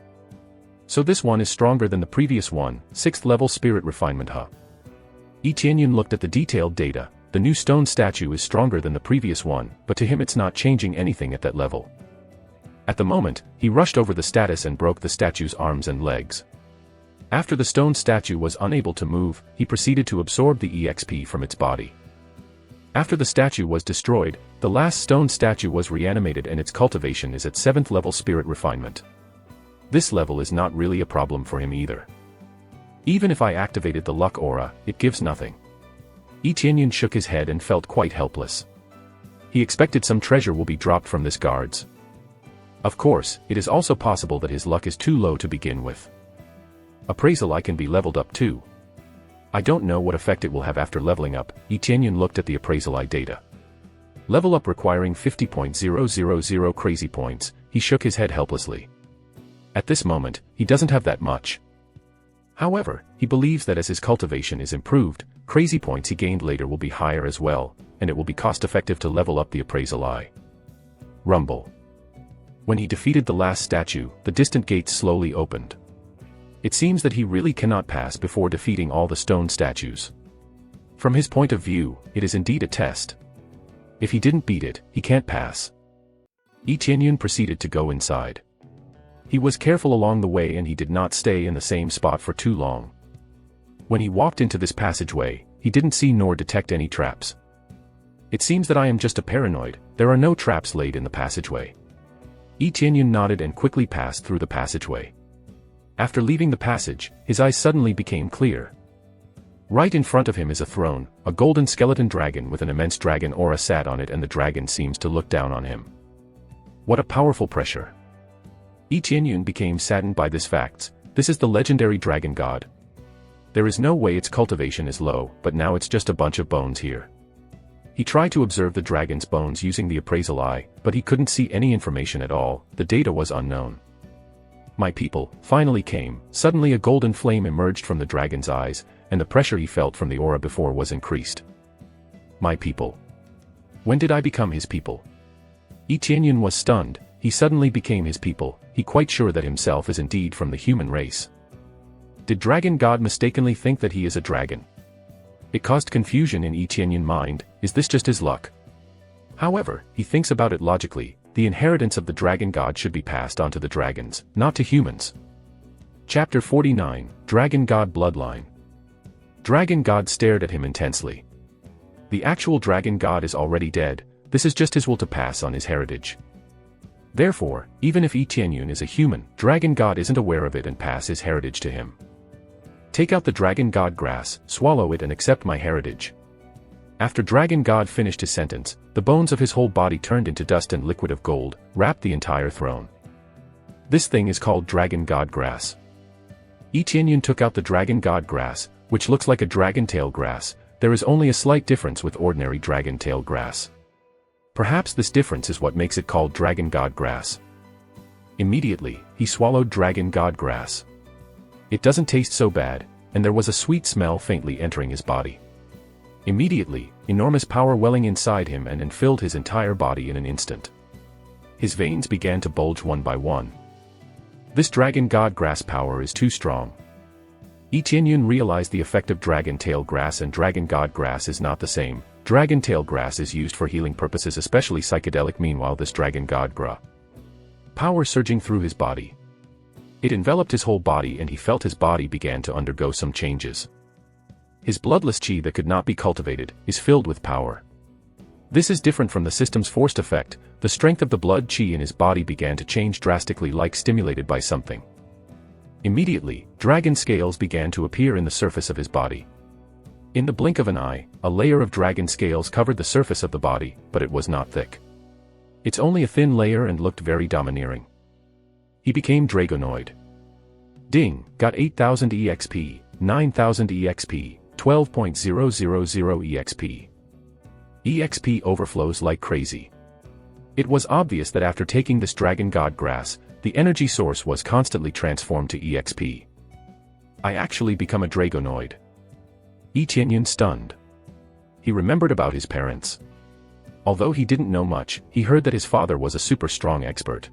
So this one is stronger than the previous one, 6th level spirit refinement. Yi Tianyun looked at the detailed data. The new stone statue is stronger than the previous one, but to him it's not changing anything at that level. At the moment, he rushed over the status and broke the statue's arms and legs. After the stone statue was unable to move, he proceeded to absorb the EXP from its body. After the statue was destroyed, the last stone statue was reanimated and its cultivation is at 7th level spirit refinement. This level is not really a problem for him either. Even if I activated the luck aura, it gives nothing. Yi Tianyun shook his head and felt quite helpless. He expected some treasure will be dropped from this guards. Of course, it is also possible that his luck is too low to begin with. Appraisal eye can be leveled up too. I don't know what effect it will have after leveling up. Yi Tianyun looked at the appraisal eye data. Level up requiring 50.000 crazy points. He shook his head helplessly. At this moment, he doesn't have that much. However, he believes that as his cultivation is improved, crazy points he gained later will be higher as well, and it will be cost-effective to level up the appraisal eye. Rumble. When he defeated the last statue, the distant gates slowly opened. It seems that he really cannot pass before defeating all the stone statues. From his point of view, it is indeed a test. If he didn't beat it, he can't pass. Yi Tianyun proceeded to go inside. He was careful along the way and he did not stay in the same spot for too long. When he walked into this passageway, he didn't see nor detect any traps. It seems that I am just a paranoid, there are no traps laid in the passageway. Yi Tianyun nodded and quickly passed through the passageway. After leaving the passage, his eyes suddenly became clear. Right in front of him is a throne, a golden skeleton dragon with an immense dragon aura sat on it and the dragon seems to look down on him. What a powerful pressure. Yi Tianyun became saddened by this fact. This is the legendary dragon god. There is no way its cultivation is low, but now it's just a bunch of bones here. He tried to observe the dragon's bones using the appraisal eye, but he couldn't see any information at all, the data was unknown. My people, finally came. Suddenly a golden flame emerged from the dragon's eyes, and the pressure he felt from the aura before was increased. My people. When did I become his people? Yi Tianyun was stunned. He suddenly became his people, he quite sure that himself is indeed from the human race. Did Dragon God mistakenly think that he is a dragon? It caused confusion in Yi Tianyun's mind. Is this just his luck? However, he thinks about it logically. The inheritance of the Dragon God should be passed on to the dragons, not to humans. Chapter 49, Dragon God Bloodline. Dragon God stared at him intensely. The actual Dragon God is already dead, this is just his will to pass on his heritage. Therefore, even if Yi Tianyun is a human, Dragon God isn't aware of it and pass his heritage to him. Take out the Dragon God grass, swallow it and accept my heritage. After Dragon God finished his sentence, the bones of his whole body turned into dust and liquid of gold, wrapped the entire throne. This thing is called Dragon God grass. Yi Qianyun took out the Dragon God grass, which looks like a dragon tail grass. There is only a slight difference with ordinary dragon tail grass. Perhaps this difference is what makes it called Dragon God grass. Immediately, he swallowed Dragon God grass. It doesn't taste so bad, and there was a sweet smell faintly entering his body. Immediately, enormous power welling inside him and filled his entire body in an instant. His veins began to bulge one by one. This Dragon God grass power is too strong. Yi Qianyun realized the effect of Dragon Tail grass and Dragon God grass is not the same. Dragon Tail grass is used for healing purposes, especially psychedelic. Meanwhile, this Dragon God power surging through his body. It enveloped his whole body and he felt his body began to undergo some changes. His bloodless qi that could not be cultivated is filled with power. This is different from the system's forced effect. The strength of the blood qi in his body began to change drastically, like stimulated by something. Immediately, dragon scales began to appear in the surface of his body. In the blink of an eye, a layer of dragon scales covered the surface of the body, but it was not thick. It's only a thin layer and looked very domineering. He became Dragonoid. Ding, got 8000 EXP, 9000 EXP, 12.000 EXP. EXP overflows like crazy. It was obvious that after taking this Dragon God grass, the energy source was constantly transformed to EXP. I actually become a Dragonoid. Yi Qianyun stunned. He remembered about his parents. Although he didn't know much, he heard that his father was a super strong expert.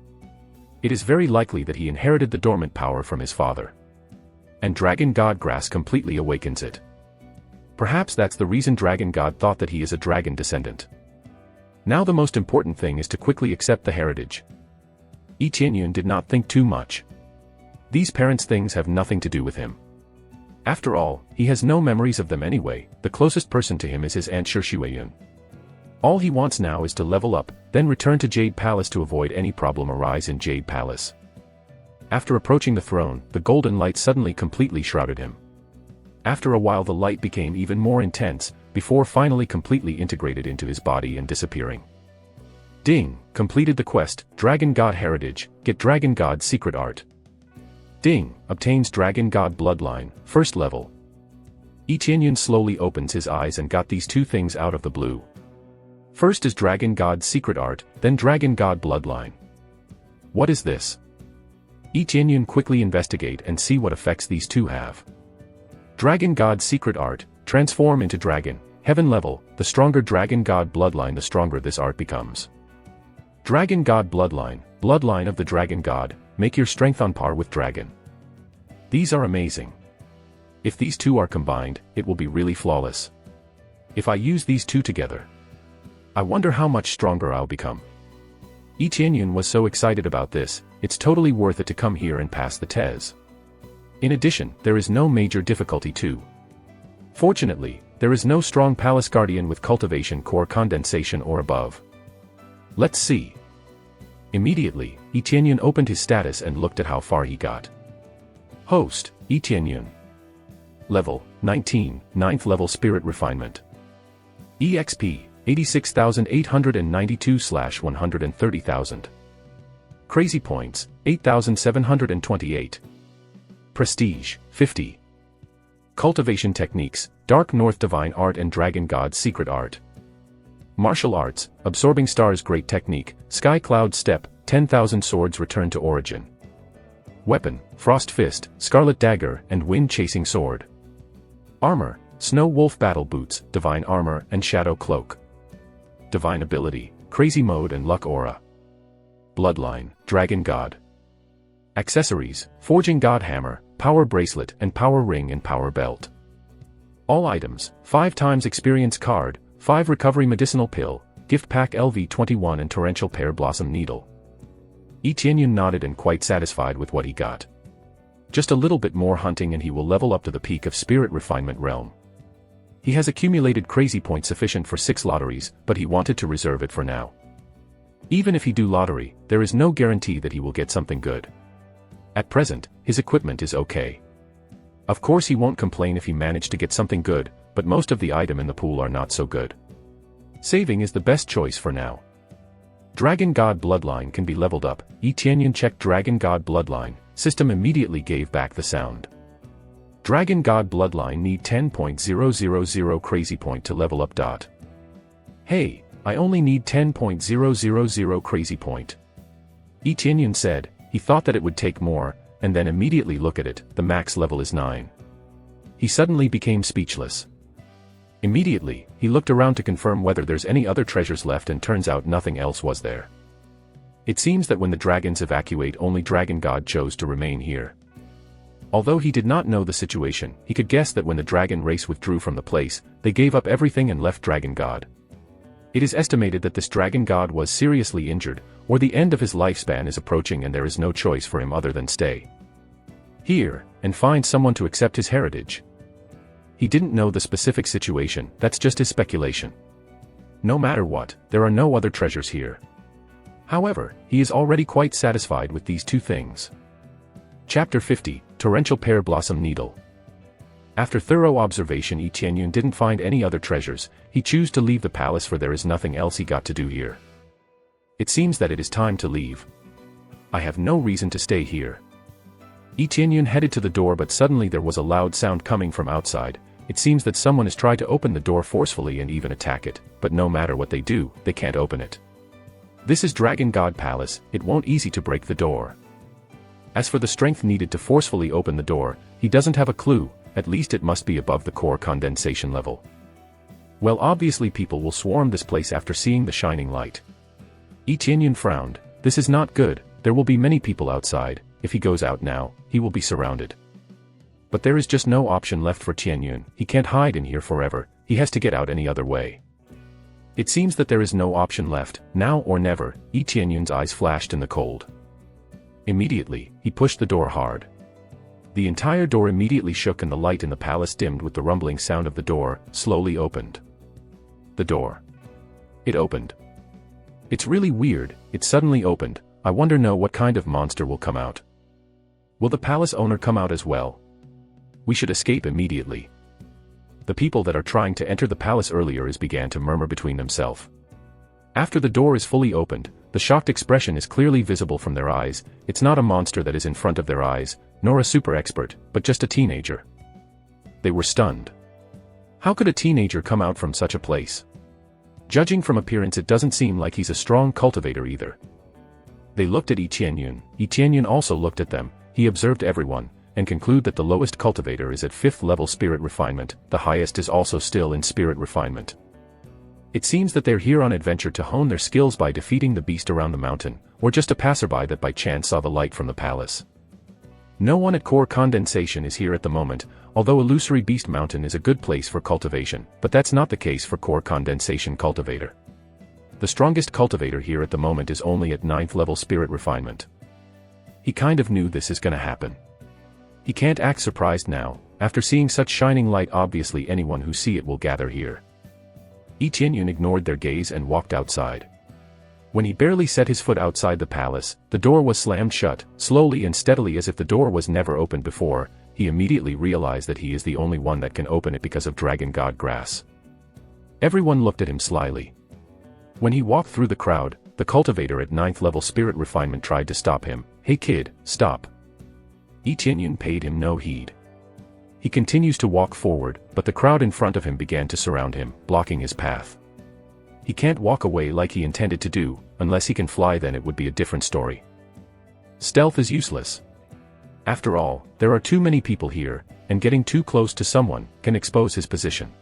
It is very likely that he inherited the dormant power from his father. And Dragon God grass completely awakens it. Perhaps that's the reason Dragon God thought that he is a dragon descendant. Now the most important thing is to quickly accept the heritage. Yi Qianyun did not think too much. These parents' things have nothing to do with him. After all, he has no memories of them anyway. The closest person to him is his aunt Shueyun. All he wants now is to level up, then return to Jade Palace to avoid any problem arise in Jade Palace. After approaching the throne, the golden light suddenly completely shrouded him. After a while the light became even more intense, before finally completely integrated into his body and disappearing. Ding, completed the quest, Dragon God Heritage, get Dragon God Secret Art. Ding, obtains Dragon God Bloodline, first level. Yi Qianyun slowly opens his eyes and got these two things out of the blue. First is Dragon God Secret Art, then Dragon God Bloodline. What is this? Yi Qianyun quickly investigate and see what effects these two have. Dragon God Secret Art, transform into dragon, heaven level, the stronger Dragon God Bloodline the stronger this art becomes. Dragon God Bloodline, bloodline of the Dragon God, make your strength on par with dragon. These are amazing. If these two are combined, it will be really flawless. If I use these two together, I wonder how much stronger I'll become. Yi Qianyun was so excited about this, it's totally worth it to come here and pass the test. In addition, there is no major difficulty too. Fortunately, there is no strong palace guardian with cultivation core condensation or above. Let's see. Immediately, Yi Qianyun opened his status and looked at how far he got. Host, Yi Qianyun. Level, 19, 9th level Spirit Refinement. EXP, 86,892/130,000. Crazy Points, 8,728. Prestige, 50. Cultivation Techniques, Dark North Divine Art and Dragon God Secret Art. Martial Arts, Absorbing Stars Great Technique, Sky Cloud Step, 10,000 Swords Return to Origin. Weapon, Frost Fist, Scarlet Dagger and Wind Chasing Sword. Armor, Snow Wolf Battle Boots, Divine Armor and Shadow Cloak. Divine Ability, Crazy Mode and Luck Aura. Bloodline, Dragon God. Accessories, Forging God Hammer, Power Bracelet and Power Ring and Power Belt. All items, 5 times Experience Card, 5 Recovery Medicinal Pill, Gift Pack LV21 and Torrential Pear Blossom Needle. Yi Qianyun nodded and quite satisfied with what he got. Just a little bit more hunting and he will level up to the peak of Spirit Refinement Realm. He has accumulated crazy points sufficient for 6 lotteries, but he wanted to reserve it for now. Even if he do lottery, there is no guarantee that he will get something good. At present, his equipment is okay. Of course he won't complain if he managed to get something good, but most of the item in the pool are not so good. Saving is the best choice for now. Dragon God Bloodline can be leveled up. Yi Qianyun checked Dragon God Bloodline, system immediately gave back the sound. Dragon God Bloodline need 10.000 crazy point to level up. Hey, I only need 10.000 crazy point. Lee Tianyun said. He thought that it would take more, and then immediately look at it, the max level is 9. He suddenly became speechless. Immediately, he looked around to confirm whether there's any other treasures left, and turns out nothing else was there. It seems that when the dragons evacuate, only Dragon God chose to remain here. Although he did not know the situation, he could guess that when the dragon race withdrew from the place, they gave up everything and left Dragon God. It is estimated that this Dragon God was seriously injured, or the end of his lifespan is approaching, and there is no choice for him other than stay here and find someone to accept his heritage. He didn't know the specific situation, that's just his speculation. No matter what, there are no other treasures here. However, he is already quite satisfied with these two things. Chapter 50, Torrential Pear Blossom Needle. After thorough observation, Lee Tianyun didn't find any other treasures. He chose to leave the palace, for there is nothing else he got to do here. It seems that it is time to leave. I have no reason to stay here. Lee Tianyun headed to the door, but suddenly there was a loud sound coming from outside. It seems that someone has tried to open the door forcefully and even attack it, but no matter what they do, they can't open it. This is Dragon God Palace, it won't easy to break the door. As for the strength needed to forcefully open the door, he doesn't have a clue. At least it must be above the core condensation level. Well, obviously people will swarm this place after seeing the shining light. Lee Tianyun frowned. This is not good, there will be many people outside. If he goes out now, he will be surrounded. But there is just no option left for Tianyun. He can't hide in here forever, he has to get out any other way. It seems that there is no option left, now or never. Lee Tianyun's eyes flashed in the cold. Immediately, he pushed the door hard. The entire door immediately shook, and the light in the palace dimmed with the rumbling sound of the door slowly opened. The door. It opened. It's really weird, it suddenly opened. I wonder what kind of monster will come out. Will the palace owner come out as well? We should escape immediately. The people that are trying to enter the palace earlier began to murmur between themselves. After the door is fully opened, the shocked expression is clearly visible from their eyes. It's not a monster that is in front of their eyes, nor a super expert, but just a teenager. They were stunned. How could a teenager come out from such a place? Judging from appearance, it doesn't seem like he's a strong cultivator either. They looked at Lee Tianyun. Lee Tianyun also looked at them. He observed everyone, and concluded that the lowest cultivator is at 5th level spirit refinement, the highest is also still in spirit refinement. It seems that they're here on adventure to hone their skills by defeating the beast around the mountain, or just a passerby that by chance saw the light from the palace. No one at core condensation is here at the moment, although Illusory Beast Mountain is a good place for cultivation, but that's not the case for core condensation cultivator. The strongest cultivator here at the moment is only at 9th level spirit refinement. He kind of knew this is gonna happen. He can't act surprised now. After seeing such shining light, obviously anyone who see it will gather here. Lee Tianyun ignored their gaze and walked outside. When he barely set his foot outside the palace, the door was slammed shut, slowly and steadily, as if the door was never opened before. He immediately realized that he is the only one that can open it because of Dragon God Grass. Everyone looked at him slyly. When he walked through the crowd, the cultivator at 9th level spirit refinement tried to stop him. Hey kid, stop. Lee Tianyun paid him no heed. He continues to walk forward, but the crowd in front of him began to surround him, blocking his path. He can't walk away like he intended to do. Unless he can fly, then it would be a different story. Stealth is useless. After all, there are too many people here, and getting too close to someone can expose his position.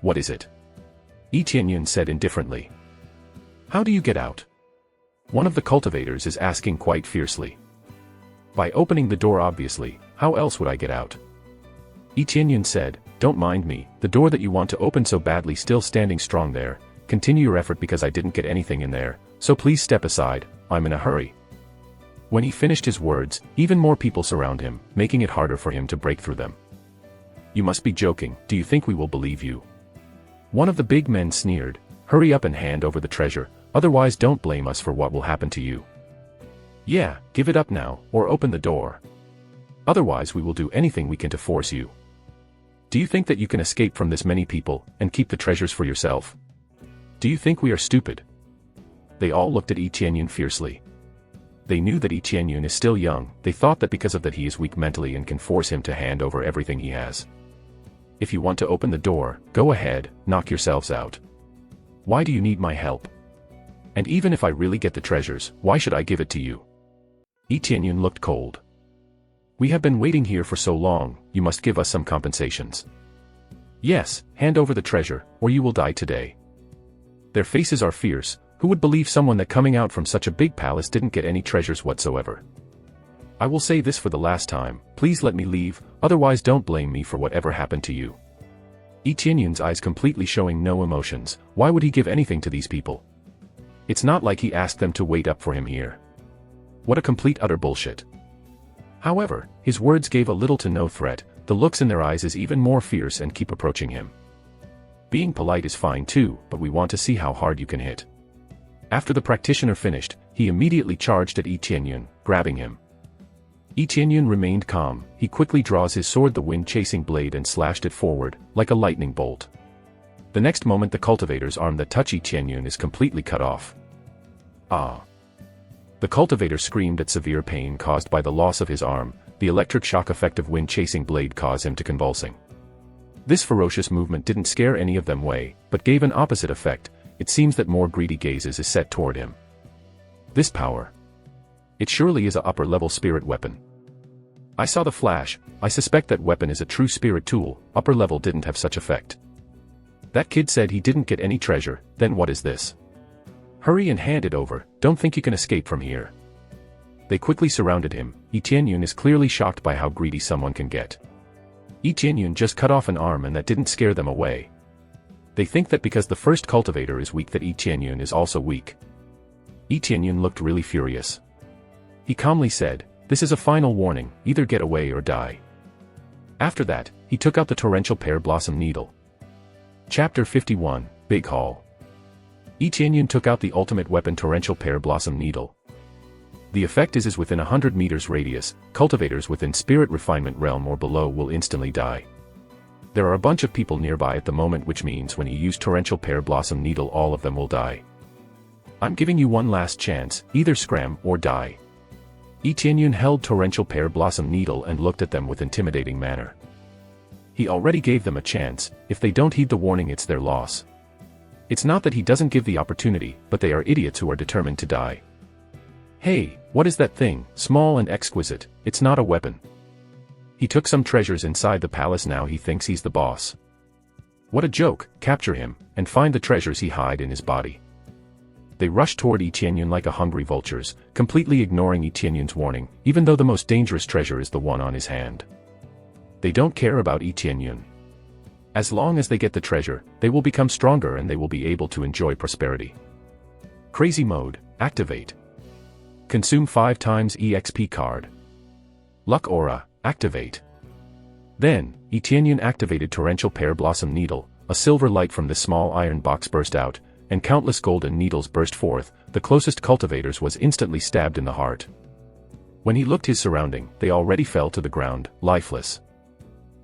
What is it? Lee Tianyun said indifferently. How do you get out? One of the cultivators is asking quite fiercely. By opening the door, obviously. How else would I get out? Lee Tianyun said, don't mind me, the door that you want to open so badly still standing strong there. Continue your effort because I didn't get anything in there, so please step aside, I'm in a hurry. When he finished his words, even more people surround him, making it harder for him to break through them. You must be joking, do you think we will believe you? One of the big men sneered, hurry up and hand over the treasure, otherwise don't blame us for what will happen to you. Yeah, give it up now, or open the door. Otherwise we will do anything we can to force you. Do you think that you can escape from this many people, and keep the treasures for yourself? Do you think we are stupid? They all looked at Lee Tianyun fiercely. They knew that Yi Qianyun is still young. They thought that because of that he is weak mentally and can force him to hand over everything he has. If you want to open the door, go ahead, knock yourselves out. Why do you need my help? And even if I really get the treasures, why should I give it to you? Yi Qianyun looked cold. We have been waiting here for so long, you must give us some compensations. Yes, hand over the treasure, or you will die today. Their faces are fierce. Who would believe someone that coming out from such a big palace didn't get any treasures whatsoever? I will say this for the last time, please let me leave, otherwise don't blame me for whatever happened to you. Yi Qianyun's eyes completely showing no emotions. Why would he give anything to these people? It's not like he asked them to wait up for him here. What a complete utter bullshit. However, his words gave a little to no threat. The looks in their eyes is even more fierce and keep approaching him. Being polite is fine too, but we want to see how hard you can hit. After the practitioner finished, he immediately charged at Yi Qianyun, grabbing him. Yi Qianyun remained calm. He quickly draws his sword, the wind-chasing blade, and slashed it forward, like a lightning bolt. The next moment the cultivator's arm that touched Yi Qianyun is completely cut off. Ah! The cultivator screamed at severe pain caused by the loss of his arm. The electric shock effect of wind-chasing blade caused him to convulsing. This ferocious movement didn't scare any of them away, but gave an opposite effect. It seems that more greedy gazes is set toward him. This power. It surely is a upper-level spirit weapon. I saw the flash. I suspect that weapon is a true spirit tool. Upper level didn't have such effect. That kid said he didn't get any treasure, then what is this? Hurry and hand it over, don't think you can escape from here. They quickly surrounded him. Yi Qianyun is clearly shocked by how greedy someone can get. Yi Qianyun just cut off an arm and that didn't scare them away. They think that because the first cultivator is weak that Yi Qianyun is also weak. Yi Qianyun looked really furious. He calmly said, "This is a final warning, either get away or die." After that, he took out the torrential pear blossom needle. Chapter 51, Big Hall. Yi Qianyun took out the ultimate weapon torrential pear blossom needle. The effect is within 100 meters radius, cultivators within spirit refinement realm or below will instantly die. There are a bunch of people nearby at the moment, which means when you use torrential pear blossom needle all of them will die. I'm giving you one last chance, either scram or die. Yi Qianyun held torrential pear blossom needle and looked at them with intimidating manner. He already gave them a chance. If they don't heed the warning, it's their loss. It's not that he doesn't give the opportunity, but they are idiots who are determined to die. Hey, what is that thing, small and exquisite? It's not a weapon. He took some treasures inside the palace, now he thinks he's the boss. What a joke, capture him, and find the treasures he hide in his body. They rushed toward Yi Qianyun like a hungry vultures, completely ignoring Yi Qianyun's warning, even though the most dangerous treasure is the one on his hand. They don't care about Yi Qianyun. As long as they get the treasure, they will become stronger and they will be able to enjoy prosperity. Crazy mode, activate. Consume 5 times EXP card. Luck aura, activate. Then, Yi Qianyun activated torrential pear blossom needle. A silver light from this small iron box burst out, and countless golden needles burst forth. The closest cultivators was instantly stabbed in the heart. When he looked his surrounding, they already fell to the ground, lifeless.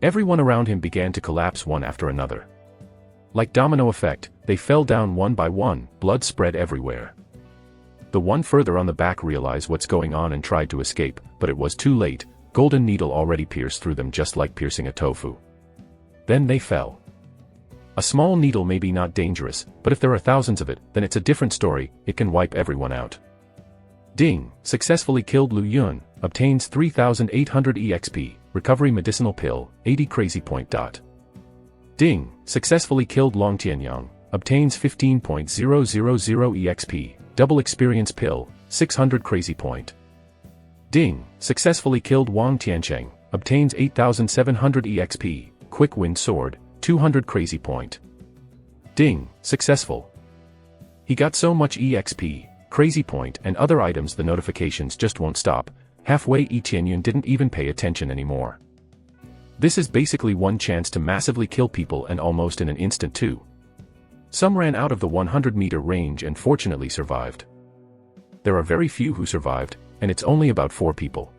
Everyone around him began to collapse one after another. Like domino effect, they fell down one by one, blood spread everywhere. The one further on the back realized what's going on and tried to escape, but it was too late. Golden needle already pierced through them just like piercing a tofu. Then they fell. A small needle may be not dangerous, but if there are thousands of it, then it's a different story. It can wipe everyone out. Ding, successfully killed Lu Yun, obtains 3,800 EXP, recovery medicinal pill, 80 crazy point. Ding, successfully killed Long Tianyang, obtains 15.000 EXP, double experience pill, 600 crazy point. Ding, successfully killed Wang Tiancheng, obtains 8,700 EXP, quick wind sword, 200 crazy point. Ding, successful. He got so much EXP, crazy point and other items the notifications just won't stop. Halfway Yi Qianyun didn't even pay attention anymore. This is basically one chance to massively kill people and almost in an instant too. Some ran out of the 100-meter range and fortunately survived. There are very few who survived, and it's only about 4 people.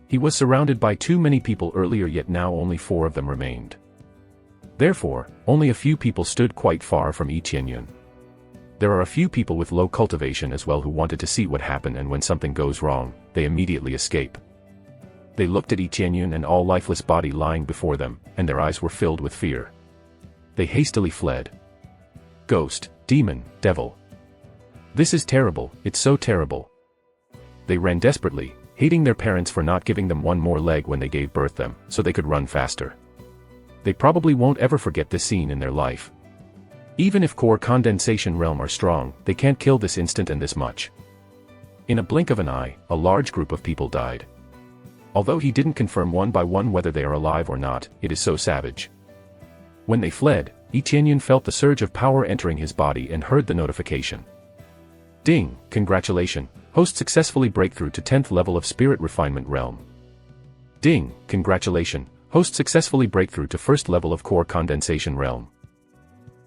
He was surrounded by too many people earlier, yet now only 4 of them remained. Therefore, only a few people stood quite far from Yi Qianyun. There are a few people with low cultivation as well who wanted to see what happened, and when something goes wrong, they immediately escape. They looked at Yi Tianyun and all lifeless body lying before them, and their eyes were filled with fear. They hastily fled. Ghost, demon, devil. This is terrible, it's so terrible. They ran desperately, hating their parents for not giving them one more leg when they gave birth them, so they could run faster. They probably won't ever forget this scene in their life. Even if core condensation realm are strong, they can't kill this instant and this much. In a blink of an eye, a large group of people died. Although he didn't confirm one by one whether they are alive or not, it is so savage. When they fled, Yi Tianyun felt the surge of power entering his body and heard the notification. Ding, congratulations, host successfully breakthrough to 10th level of spirit refinement realm. Ding, congratulations, host successfully breakthrough to 1st level of core condensation realm.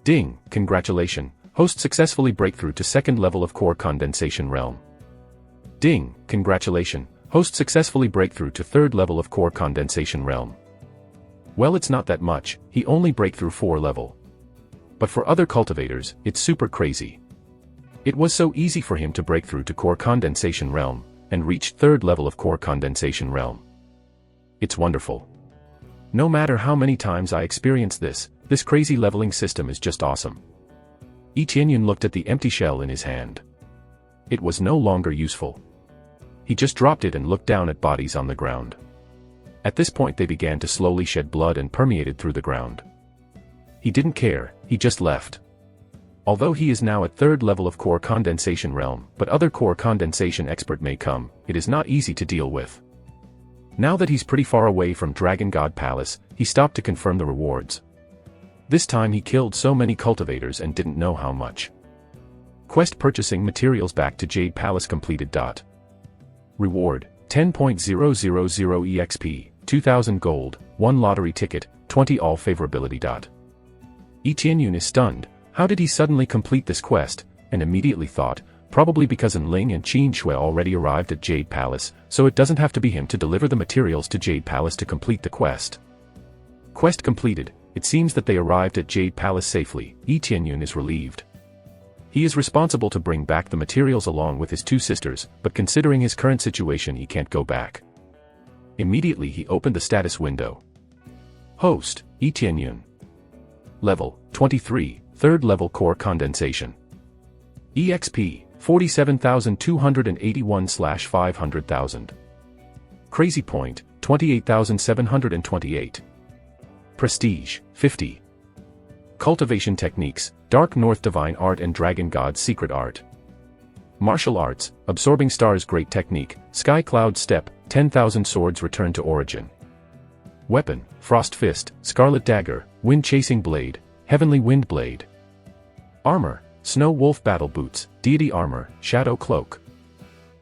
Ding, congratulations, host successfully breakthrough to 2nd level of core condensation realm. Ding, congratulations, host successfully breakthrough to 3rd level of core condensation realm. Well, it's not that much, he only break through 4 level. But for other cultivators, it's super crazy. It was so easy for him to break through to core condensation realm, and reach 3rd level of core condensation realm. It's wonderful. No matter how many times I experience this crazy leveling system is just awesome. Yi Tianyun looked at the empty shell in his hand. It was no longer useful. He just dropped it and looked down at bodies on the ground. At this point they began to slowly shed blood and permeated through the ground. He didn't care, he just left. Although he is now at 3rd level of core condensation realm, but other core condensation expert may come, it is not easy to deal with. Now that he's pretty far away from Dragon God Palace, he stopped to confirm the rewards. This time he killed so many cultivators and didn't know how much. Quest purchasing materials back to Jade Palace completed. Reward, 10.000 EXP, 2000 gold, 1 lottery ticket, 20 all favorability. Yi Tianyun is stunned. How did he suddenly complete this quest, and immediately thought, probably because Enling and Qin Shui already arrived at Jade Palace, so it doesn't have to be him to deliver the materials to Jade Palace to complete the quest. Quest completed. It seems that they arrived at Jade Palace safely. Yi Tianyun is relieved. He is responsible to bring back the materials along with his 2 sisters, but considering his current situation he can't go back. Immediately he opened the status window. Host, Yi Tianyun. Level, 23, 3rd level core condensation. EXP, 47,281/500,000. Crazy point, 28,728. Prestige, 50. Cultivation techniques, Dark North Divine Art and Dragon God's Secret Art. Martial arts, Absorbing Stars Great Technique, Sky Cloud Step, 10,000 Swords Return to Origin. Weapon, Frost Fist, Scarlet Dagger, Wind Chasing Blade, Heavenly Wind Blade. Armor, Snow Wolf Battle Boots, Deity Armor, Shadow Cloak.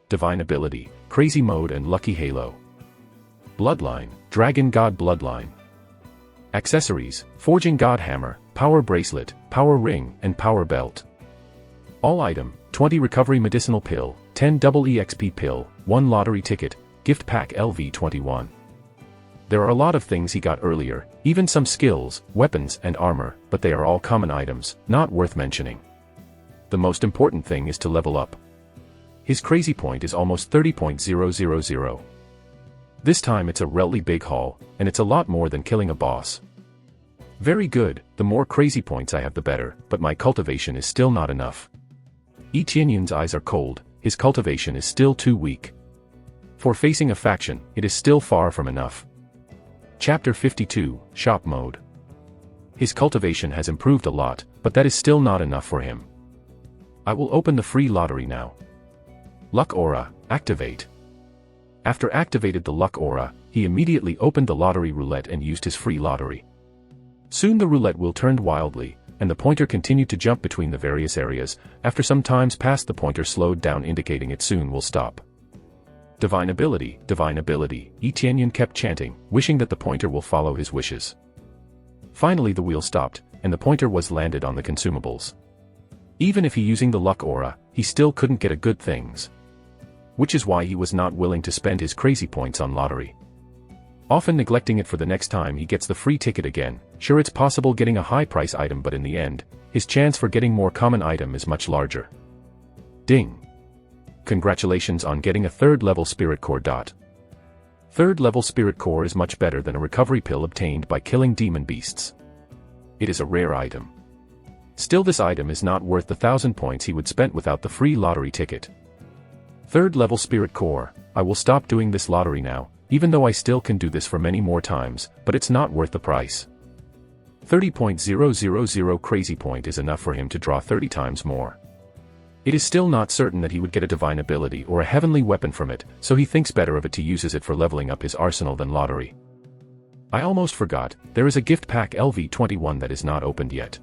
Divine Ability, Crazy Mode and Lucky Halo. Bloodline, Dragon God Bloodline. Accessories, Forging God Hammer, Power Bracelet, Power Ring, and Power Belt. All item, 20 Recovery Medicinal Pill, 10 Double EXP Pill, 1 Lottery Ticket, Gift Pack LV21. There are a lot of things he got earlier, even some skills, weapons and armor, but they are all common items, not worth mentioning. The most important thing is to level up. His crazy point is almost 30.000. This time it's a really big haul, and it's a lot more than killing a boss. Very good, the more crazy points I have the better, but my cultivation is still not enough. Yi Tianyun's eyes are cold, his cultivation is still too weak. For facing a faction, it is still far from enough. Chapter 52, Shop Mode. His cultivation has improved a lot, but that is still not enough for him. I will open the free lottery now. Luck Aura, activate. After activated the Luck Aura, he immediately opened the lottery roulette and used his free lottery. Soon the roulette will turn wildly, and the pointer continued to jump between the various areas. After some times passed, the pointer slowed down, indicating it soon will stop. Divine Ability, Divine Ability, Yi Tianyun kept chanting, wishing that the pointer will follow his wishes. Finally the wheel stopped, and the pointer was landed on the consumables. Even if he using the Luck Aura, he still couldn't get a good things. Which is why he was not willing to spend his crazy points on lottery. Often neglecting it for the next time he gets the free ticket again. Sure, it's possible getting a high price item, but in the end, his chance for getting more common item is much larger. Ding! Congratulations on getting a 3rd level spirit core. 3rd level spirit core is much better than a recovery pill obtained by killing demon beasts. It is a rare item. Still, this item is not worth the 1,000 points he would spend without the free lottery ticket. 3rd level spirit core. I will stop doing this lottery now, even though I still can do this for many more times, but it's not worth the price. 30.000 crazy point is enough for him to draw 30 times more. It is still not certain that he would get a divine ability or a heavenly weapon from it, so he thinks better of it to uses it for leveling up his arsenal than lottery. I almost forgot, there is a gift pack LV21 that is not opened yet.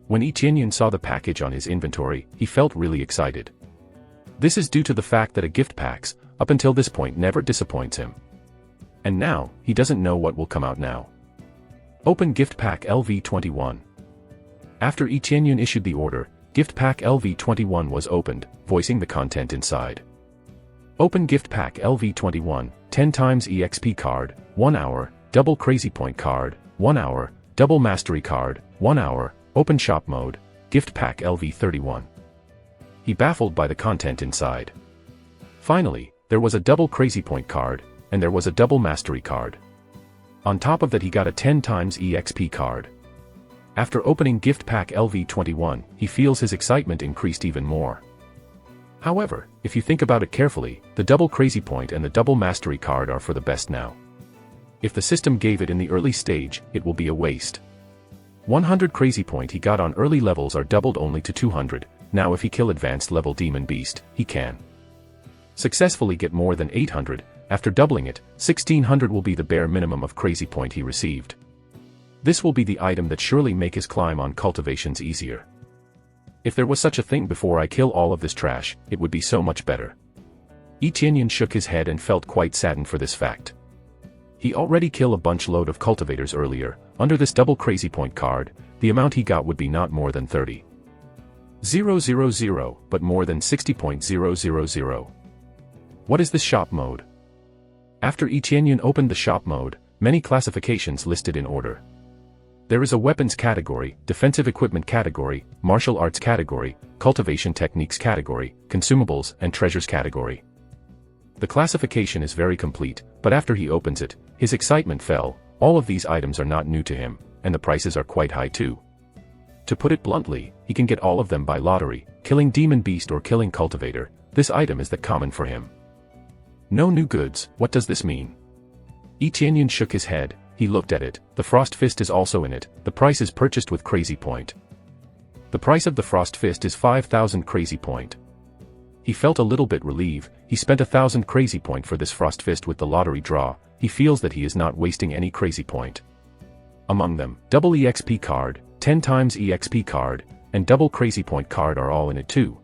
When Etienne saw the package on his inventory, he felt really excited. This is due to the fact that a gift packs, up until this point, never disappoints him. And now, he doesn't know what will come out now. Open gift pack LV21. After Etienne issued the order, gift pack LV21 was opened, voicing the content inside. Open gift pack LV21, 10 times EXP card, 1 hour, double crazy point card, 1 hour, double mastery card, 1 hour, open shop mode, gift pack LV31. He baffled by the content inside. Finally, there was a double crazy point card, and there was a double mastery card. On top of that, he got a 10 times EXP card. After opening gift pack LV21, he feels his excitement increased even more. However, if you think about it carefully, the double crazy point and the double mastery card are for the best now. If the system gave it in the early stage, it will be a waste. 100 crazy point he got on early levels are doubled only to 200, now if he kill advanced level demon beast, he can successfully get more than 800, after doubling it, 1600 will be the bare minimum of crazy point he received. This will be the item that surely make his climb on cultivations easier. If there was such a thing before I kill all of this trash, it would be so much better. Etienne shook his head and felt quite saddened for this fact. He already killed a bunch load of cultivators earlier. Under this double crazy point card, the amount he got would be not more than 30,000, but more than 60.000. What is this shop mode? After Etienne opened the shop mode, many classifications listed in order. There is a weapons category, defensive equipment category, martial arts category, cultivation techniques category, consumables and treasures category. The classification is very complete, but after he opens it, his excitement fell. All of these items are not new to him, and the prices are quite high too. To put it bluntly, he can get all of them by lottery, killing demon beast or killing cultivator. This item is that common for him. No new goods. What does this mean? Etienne shook his head. He looked at it. The frost fist is also in it. The price is purchased with crazy point. The price of the frost fist is 5,000 crazy point. He felt a little bit relieved. He spent 1,000 crazy point for this frost fist with the lottery draw. He feels that he is not wasting any crazy point. Among them, double EXP card, 10 times EXP card, and double crazy point card are all in it too.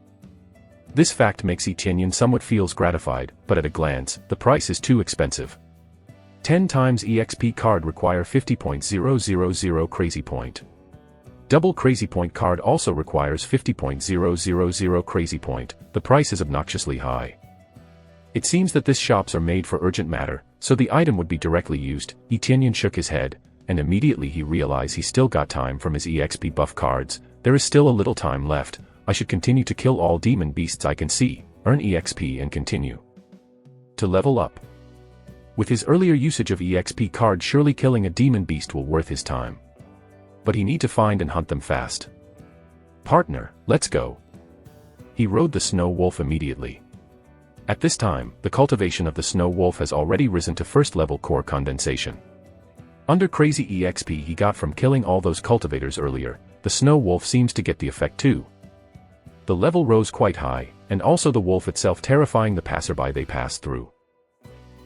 This fact makes Etienne somewhat feels gratified, but at a glance, the price is too expensive. 10 times EXP card require 50.000 crazy point. Double crazy point card also requires 50.000 crazy point. The price is obnoxiously high. It seems that these shops are made for urgent matter, so the item would be directly used. Etienne shook his head, and immediately he realized he still got time from his EXP buff cards. There is still a little time left. I should continue to kill all demon beasts I can see, earn EXP and continue to level up. With his earlier usage of EXP card, surely killing a demon beast will worth his time. But he need to find and hunt them fast. Partner, let's go. He rode the snow wolf immediately. At this time, the cultivation of the snow wolf has already risen to first level core condensation. Under crazy EXP he got from killing all those cultivators earlier, the snow wolf seems to get the effect too. The level rose quite high, and also the wolf itself terrifying the passerby they pass through.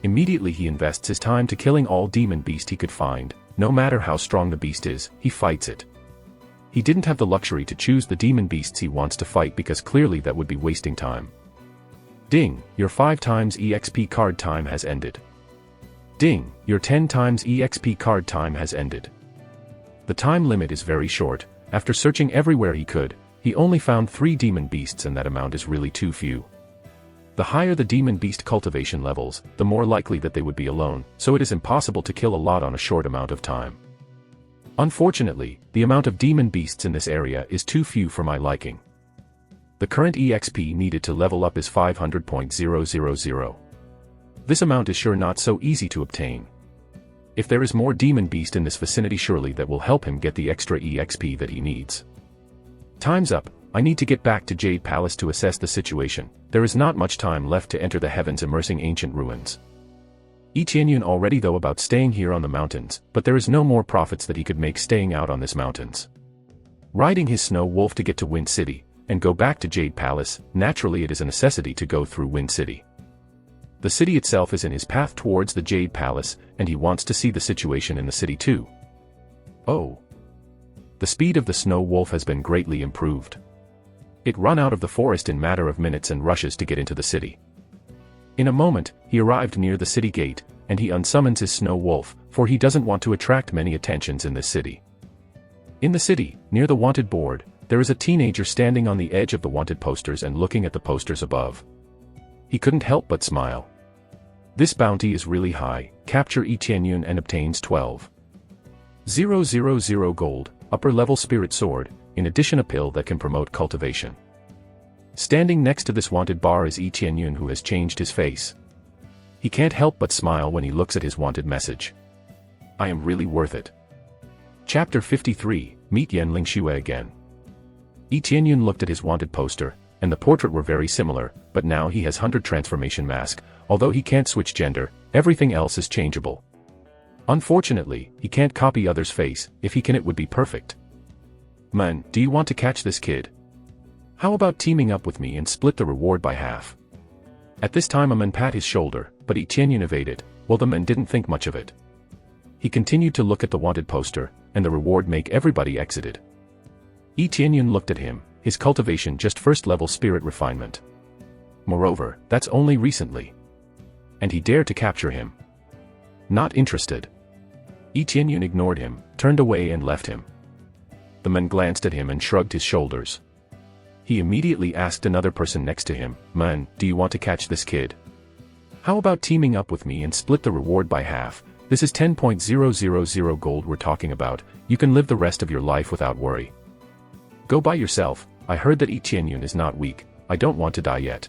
Immediately he invests his time to killing all demon beast he could find. No matter how strong the beast is, he fights it. He didn't have the luxury to choose the demon beasts he wants to fight because clearly that would be wasting time. Ding, your 5 times EXP card time has ended. Ding, your 10 times EXP card time has ended. The time limit is very short. After searching everywhere he could, he only found 3 demon beasts, and that amount is really too few. The higher the demon beast cultivation levels, the more likely that they would be alone, so it is impossible to kill a lot on a short amount of time. Unfortunately, the amount of demon beasts in this area is too few for my liking. The current EXP needed to level up is 500.000. This amount is sure not so easy to obtain. If there is more demon beast in this vicinity, surely that will help him get the extra EXP that he needs. Time's up, I need to get back to Jade Palace to assess the situation. There is not much time left to enter the heavens immersing ancient ruins. Yi Qianyun already thought about staying here on the mountains, but there is no more profits that he could make staying out on this mountains. Riding his snow wolf to get to Wind City, and go back to Jade Palace, naturally it is a necessity to go through Wind City. The city itself is in his path towards the Jade Palace, and he wants to see the situation in the city too. Oh! The speed of the snow wolf has been greatly improved. It run out of the forest in matter of minutes and rushes to get into the city. In a moment, he arrived near the city gate, and he unsummons his snow wolf, for he doesn't want to attract many attentions in this city. In the city, near the wanted board, there is a teenager standing on the edge of the wanted posters and looking at the posters above. He couldn't help but smile. This bounty is really high. Capture Yi Qianyun and obtains 12,000 gold, upper level spirit sword, in addition a pill that can promote cultivation. Standing next to this wanted bar is Yi Qianyun, who has changed his face. He can't help but smile when he looks at his wanted message. I am really worth it. Chapter 53, Meet Yanling Xue again. Yi Qianyun looked at his wanted poster, and the portrait were very similar, but now he has 100 transformation mask. Although he can't switch gender, everything else is changeable. Unfortunately, he can't copy others' face. If he can, it would be perfect. Man, do you want to catch this kid? How about teaming up with me and split the reward by half? At this time a man pat his shoulder, but Yi Qianyun evaded. Well, the man didn't think much of it. He continued to look at the wanted poster, and the reward make everybody exited. Yi Qianyun looked at him, his cultivation just first level spirit refinement. Moreover, that's only recently. And he dared to capture him. Not interested. Yi Qianyun ignored him, turned away and left him. The man glanced at him and shrugged his shoulders. He immediately asked another person next to him, Man, do you want to catch this kid? How about teaming up with me and split the reward by half? This is 10,000 gold we're talking about. You can live the rest of your life without worry. Go by yourself. I heard that Yi Qianyun is not weak. I don't want to die yet.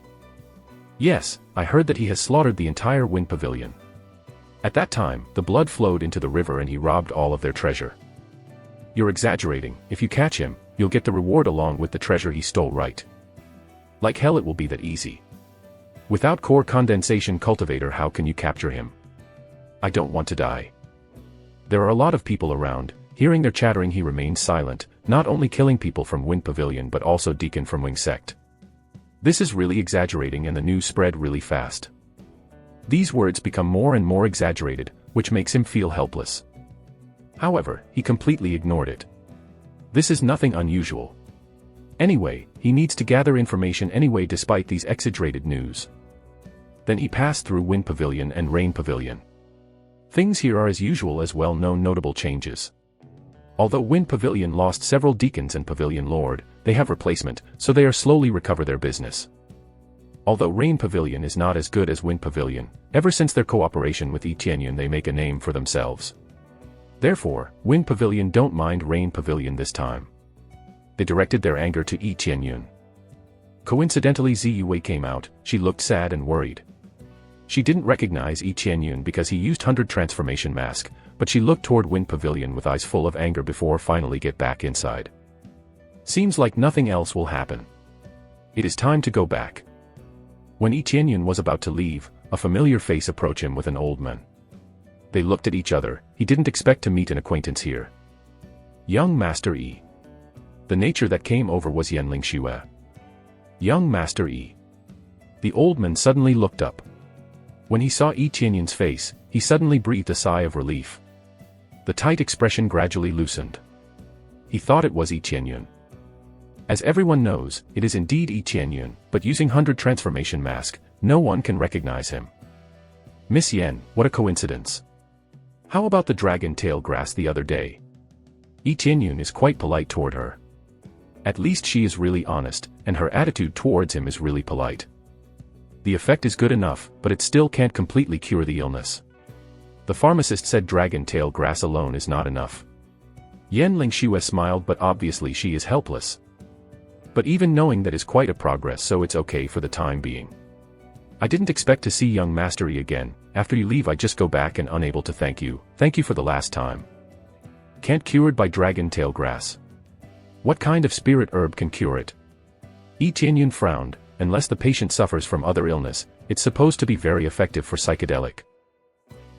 Yes, I heard that he has slaughtered the entire Wind Pavilion. At that time, the blood flowed into the river and he robbed all of their treasure. You're exaggerating. If you catch him, you'll get the reward along with the treasure he stole, right? Like hell it will be that easy. Without core condensation cultivator, how can you capture him? I don't want to die. There are a lot of people around. Hearing their chattering, he remained silent, not only killing people from Wind Pavilion but also Deacon from Wing Sect. This is really exaggerating, and the news spread really fast. These words become more and more exaggerated, which makes him feel helpless. However, he completely ignored it. This is nothing unusual. Anyway, he needs to gather information anyway despite these exaggerated news. Then he passed through Wind Pavilion and Rain Pavilion. Things here are as usual as well-known notable changes. Although Wind Pavilion lost several deacons and Pavilion Lord, they have replacement, so they are slowly recover their business. Although Rain Pavilion is not as good as Wind Pavilion, ever since their cooperation with Yi Qianyun they make a name for themselves. Therefore, Wind Pavilion don't mind Rain Pavilion this time. They directed their anger to Yi Qianyun. Coincidentally Ziyue came out. She looked sad and worried. She didn't recognize Yi Qianyun because he used 100 transformation mask, but she looked toward Wind Pavilion with eyes full of anger before finally get back inside. Seems like nothing else will happen. It is time to go back. When Yi Qianyun was about to leave, a familiar face approached him with an old man. They looked at each other. He didn't expect to meet an acquaintance here. Young Master Yi. The nature that came over was Yanling Xue. Young Master Yi. The old man suddenly looked up. When he saw Yi Qianyun's face, he suddenly breathed a sigh of relief. The tight expression gradually loosened. He thought it was Yi Qianyun. As everyone knows, it is indeed Yi Qianyun, but using 100 transformation mask, no one can recognize him. Miss Yen, what a coincidence. How about the dragon tail grass the other day? Yi Qianyun is quite polite toward her. At least she is really honest, and her attitude towards him is really polite. The effect is good enough, but it still can't completely cure the illness. The pharmacist said dragon tail grass alone is not enough. Yan Lingxue smiled, but obviously she is helpless. But even knowing that is quite a progress, so it's okay for the time being. I didn't expect to see young Mastery again. After you leave I just go back and unable to thank you. Thank you for the last time. Can't cured by dragon tail grass. What kind of spirit herb can cure it? Yi Tianyun frowned. Unless the patient suffers from other illness, it's supposed to be very effective for psychedelic.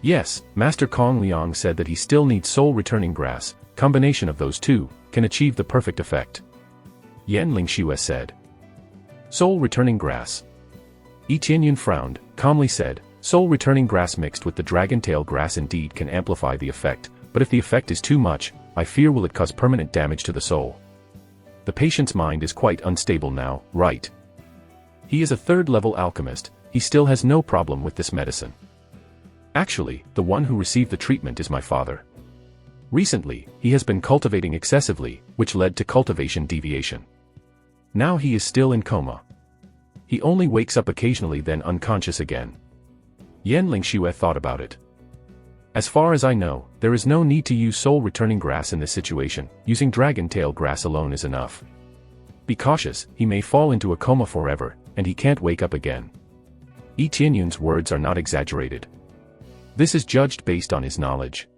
Yes, Master Kong Liang said that he still needs soul returning grass. Combination of those two can achieve the perfect effect. Yan Lingxue said. Soul returning grass. Yi Tianyun frowned, calmly said, soul returning grass mixed with the dragon tail grass indeed can amplify the effect, but if the effect is too much, I fear will it cause permanent damage to the soul. The patient's mind is quite unstable now, right? He is a third-level alchemist, he still has no problem with this medicine. Actually, the one who received the treatment is my father. Recently, he has been cultivating excessively, which led to cultivation deviation. Now he is still in coma. He only wakes up occasionally, then unconscious again. Yan Lingxue thought about it. As far as I know, there is no need to use soul-returning grass in this situation, using dragon tail grass alone is enough. Be cautious, he may fall into a coma forever, and he can't wake up again. Yi Tianyun's words are not exaggerated. This is judged based on his knowledge.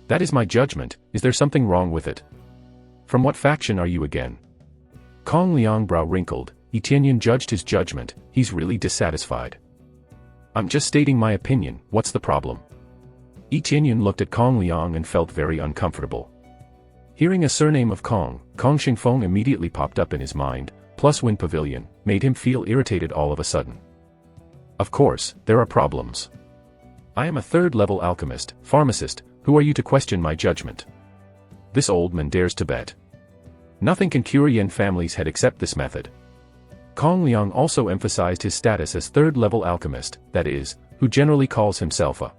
That is my judgment. Is there something wrong with it? From what faction are you again? Kong Liang brow wrinkled. Yi Tianyun judged his judgment, he's really dissatisfied. I'm just stating my opinion, what's the problem? Yi Tianyun looked at Kong Liang and felt very uncomfortable. Hearing a surname of Kong Xingfeng immediately popped up in his mind, plus Wind Pavilion, made him feel irritated all of a sudden. Of course, there are problems. I am a third-level alchemist, pharmacist, who are you to question my judgment? This old man dares to bet. Nothing can cure Yan family's head except this method. Kong Liang also emphasized his status as third-level alchemist, that is, who generally calls himself a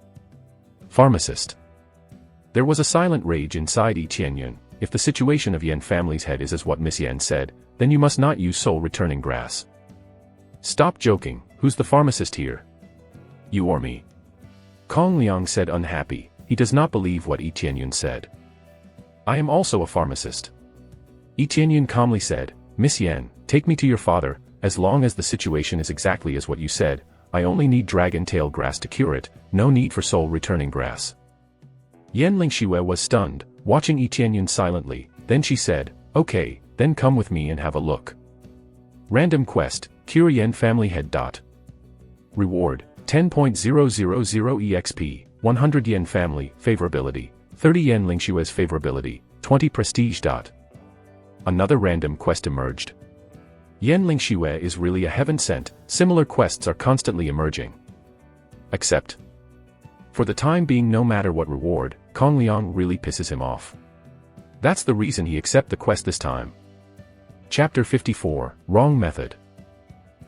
pharmacist. There was a silent rage inside Yi Tianyun. If the situation of Yan family's head is as what Miss Yan said, then you must not use soul-returning grass. Stop joking, who's the pharmacist here? You or me? Kong Liang said unhappy, he does not believe what Yi Tianyun said. I am also a pharmacist. Yi Tianyun calmly said, Miss Yan, take me to your father, as long as the situation is exactly as what you said, I only need dragon tail grass to cure it, no need for soul-returning grass. Yan Lingxue was stunned, watching Yi Tianyun silently, then she said, okay, then come with me and have a look. Random quest, cure Yan family head. Reward, 10.000 EXP, 100 Yan family, favorability, 30 Yan Lingxue's favorability, 20 prestige. Another random quest emerged. Yan Lingxue is really a heaven sent, similar quests are constantly emerging. Except, for the time being, no matter what reward, Kong Liang really pisses him off. That's the reason he accepts the quest this time. Chapter 54, Wrong Method.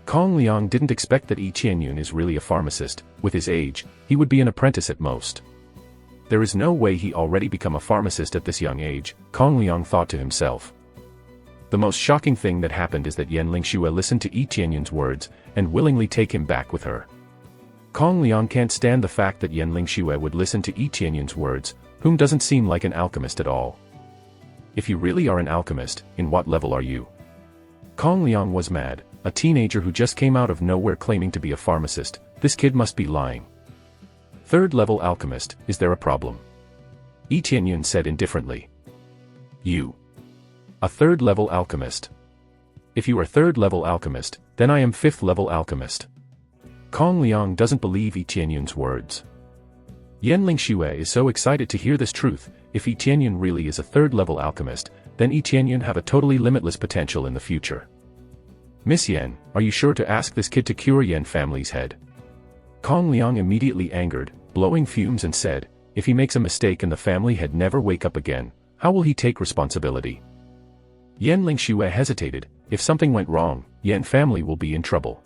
Kong Liang didn't expect that Yi Tianyun is really a pharmacist. With his age, he would be an apprentice at most. There is no way he already become a pharmacist at this young age, Kong Liang thought to himself. The most shocking thing that happened is that Yan Lingxue listened to Yi Tianyun's words, and willingly take him back with her. Kong Liang can't stand the fact that Yan Lingxue would listen to Yi Tianyun's words, whom doesn't seem like an alchemist at all. If you really are an alchemist, in what level are you? Kong Liang was mad, a teenager who just came out of nowhere claiming to be a pharmacist, this kid must be lying. Third-level alchemist, is there a problem? Yi Tianyun said indifferently. You. A third-level alchemist. If you are third-level alchemist, then I am fifth-level alchemist. Kong Liang doesn't believe Yi Tianyun's words. Yan Lingxue is so excited to hear this truth. If Yi Tianyun really is a third-level alchemist, then Yi Tianyun have a totally limitless potential in the future. Miss Yan, are you sure to ask this kid to cure Yan family's head? Kong Liang immediately angered, blowing fumes and said, if he makes a mistake and the family head never wake up again, how will he take responsibility? Yan Lingxue hesitated, if something went wrong, Yan family will be in trouble.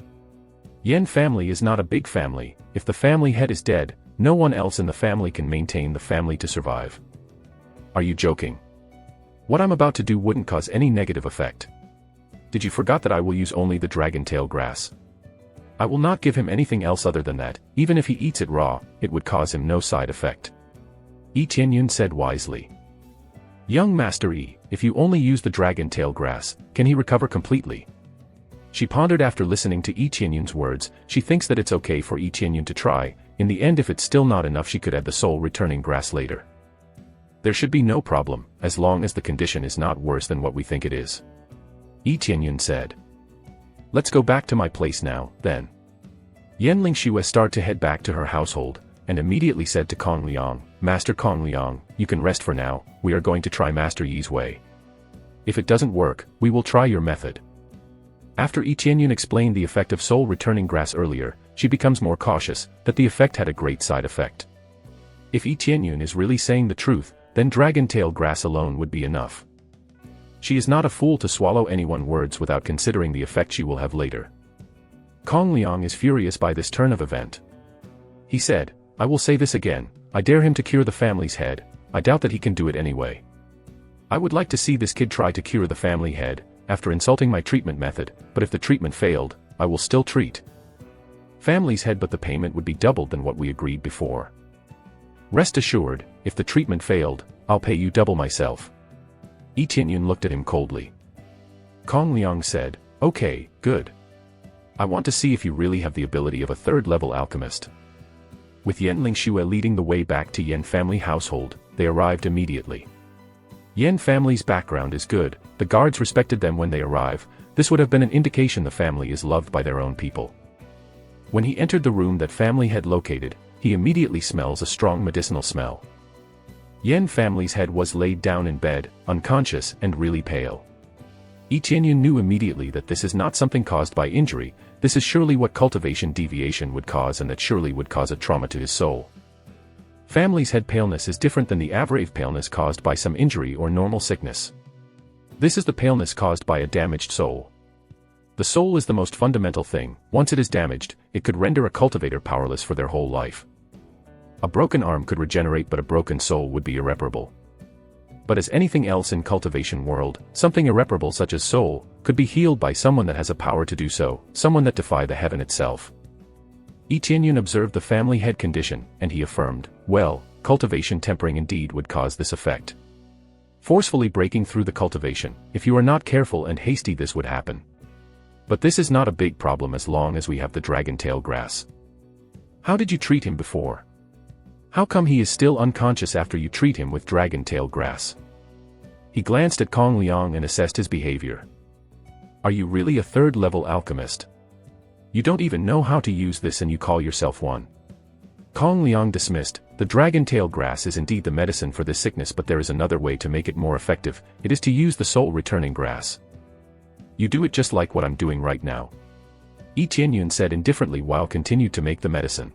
Yan family is not a big family, if the family head is dead, no one else in the family can maintain the family to survive. Are you joking? What I'm about to do wouldn't cause any negative effect. Did you forget that I will use only the dragon tail grass? I will not give him anything else other than that, even if he eats it raw, it would cause him no side effect. Yi Tianyun said wisely. Young Master Yi, if you only use the dragon tail grass, can he recover completely? She pondered after listening to Yi Qianyun's words. She thinks that it's okay for Yi Qianyun to try. In the end, if it's still not enough, she could add the soul returning grass later. There should be no problem, as long as the condition is not worse than what we think it is. Yi Qianyun said. Let's go back to my place now, then. Yanling Xue started to head back to her household, and immediately said to Kong Liang, Master Kong Liang, you can rest for now, we are going to try Master Yi's way. If it doesn't work, we will try your method. After Yi Qianyun explained the effect of soul returning grass earlier, she becomes more cautious, that the effect had a great side effect. If Yi Qianyun is really saying the truth, then dragon tail grass alone would be enough. She is not a fool to swallow anyone's words without considering the effect she will have later. Kong Liang is furious by this turn of event. He said, I will say this again, I dare him to cure the family's head, I doubt that he can do it anyway. I would like to see this kid try to cure the family head, after insulting my treatment method, but if the treatment failed, I will still treat family's head, but the payment would be doubled than what we agreed before. Rest assured, if the treatment failed, I'll pay you double myself. Yi Qianyun looked at him coldly. Kong Liang said, okay, good. I want to see if you really have the ability of a third-level alchemist. With Yanling Xue leading the way back to Yan family household, they arrived immediately. Yan family's background is good, the guards respected them when they arrive. This would have been an indication the family is loved by their own people. When he entered the room that family had located, he immediately smells a strong medicinal smell. Yan family's head was laid down in bed, unconscious and really pale. Yi Qianyun knew immediately that this is not something caused by injury, this is surely what cultivation deviation would cause, and that surely would cause a trauma to his soul. Family's head paleness is different than the average paleness caused by some injury or normal sickness. This is the paleness caused by a damaged soul. The soul is the most fundamental thing. Once it is damaged, it could render a cultivator powerless for their whole life. A broken arm could regenerate, but a broken soul would be irreparable. But as anything else in cultivation world, something irreparable such as soul, could be healed by someone that has a power to do so, someone that defy the heaven itself. Yi Qianyun observed the family head condition, and he affirmed, well, cultivation tempering indeed would cause this effect. Forcefully breaking through the cultivation, if you are not careful and hasty, this would happen. But this is not a big problem as long as we have the dragon tail grass. How did you treat him before? How come he is still unconscious after you treat him with dragon tail grass? He glanced at Kong Liang and assessed his behavior. Are you really a third-level alchemist? You don't even know how to use this and you call yourself one. Kong Liang dismissed, the dragon tail grass is indeed the medicine for this sickness, but there is another way to make it more effective, it is to use the soul returning grass. You do it just like what I'm doing right now. Yi Qianyun said indifferently while continued to make the medicine.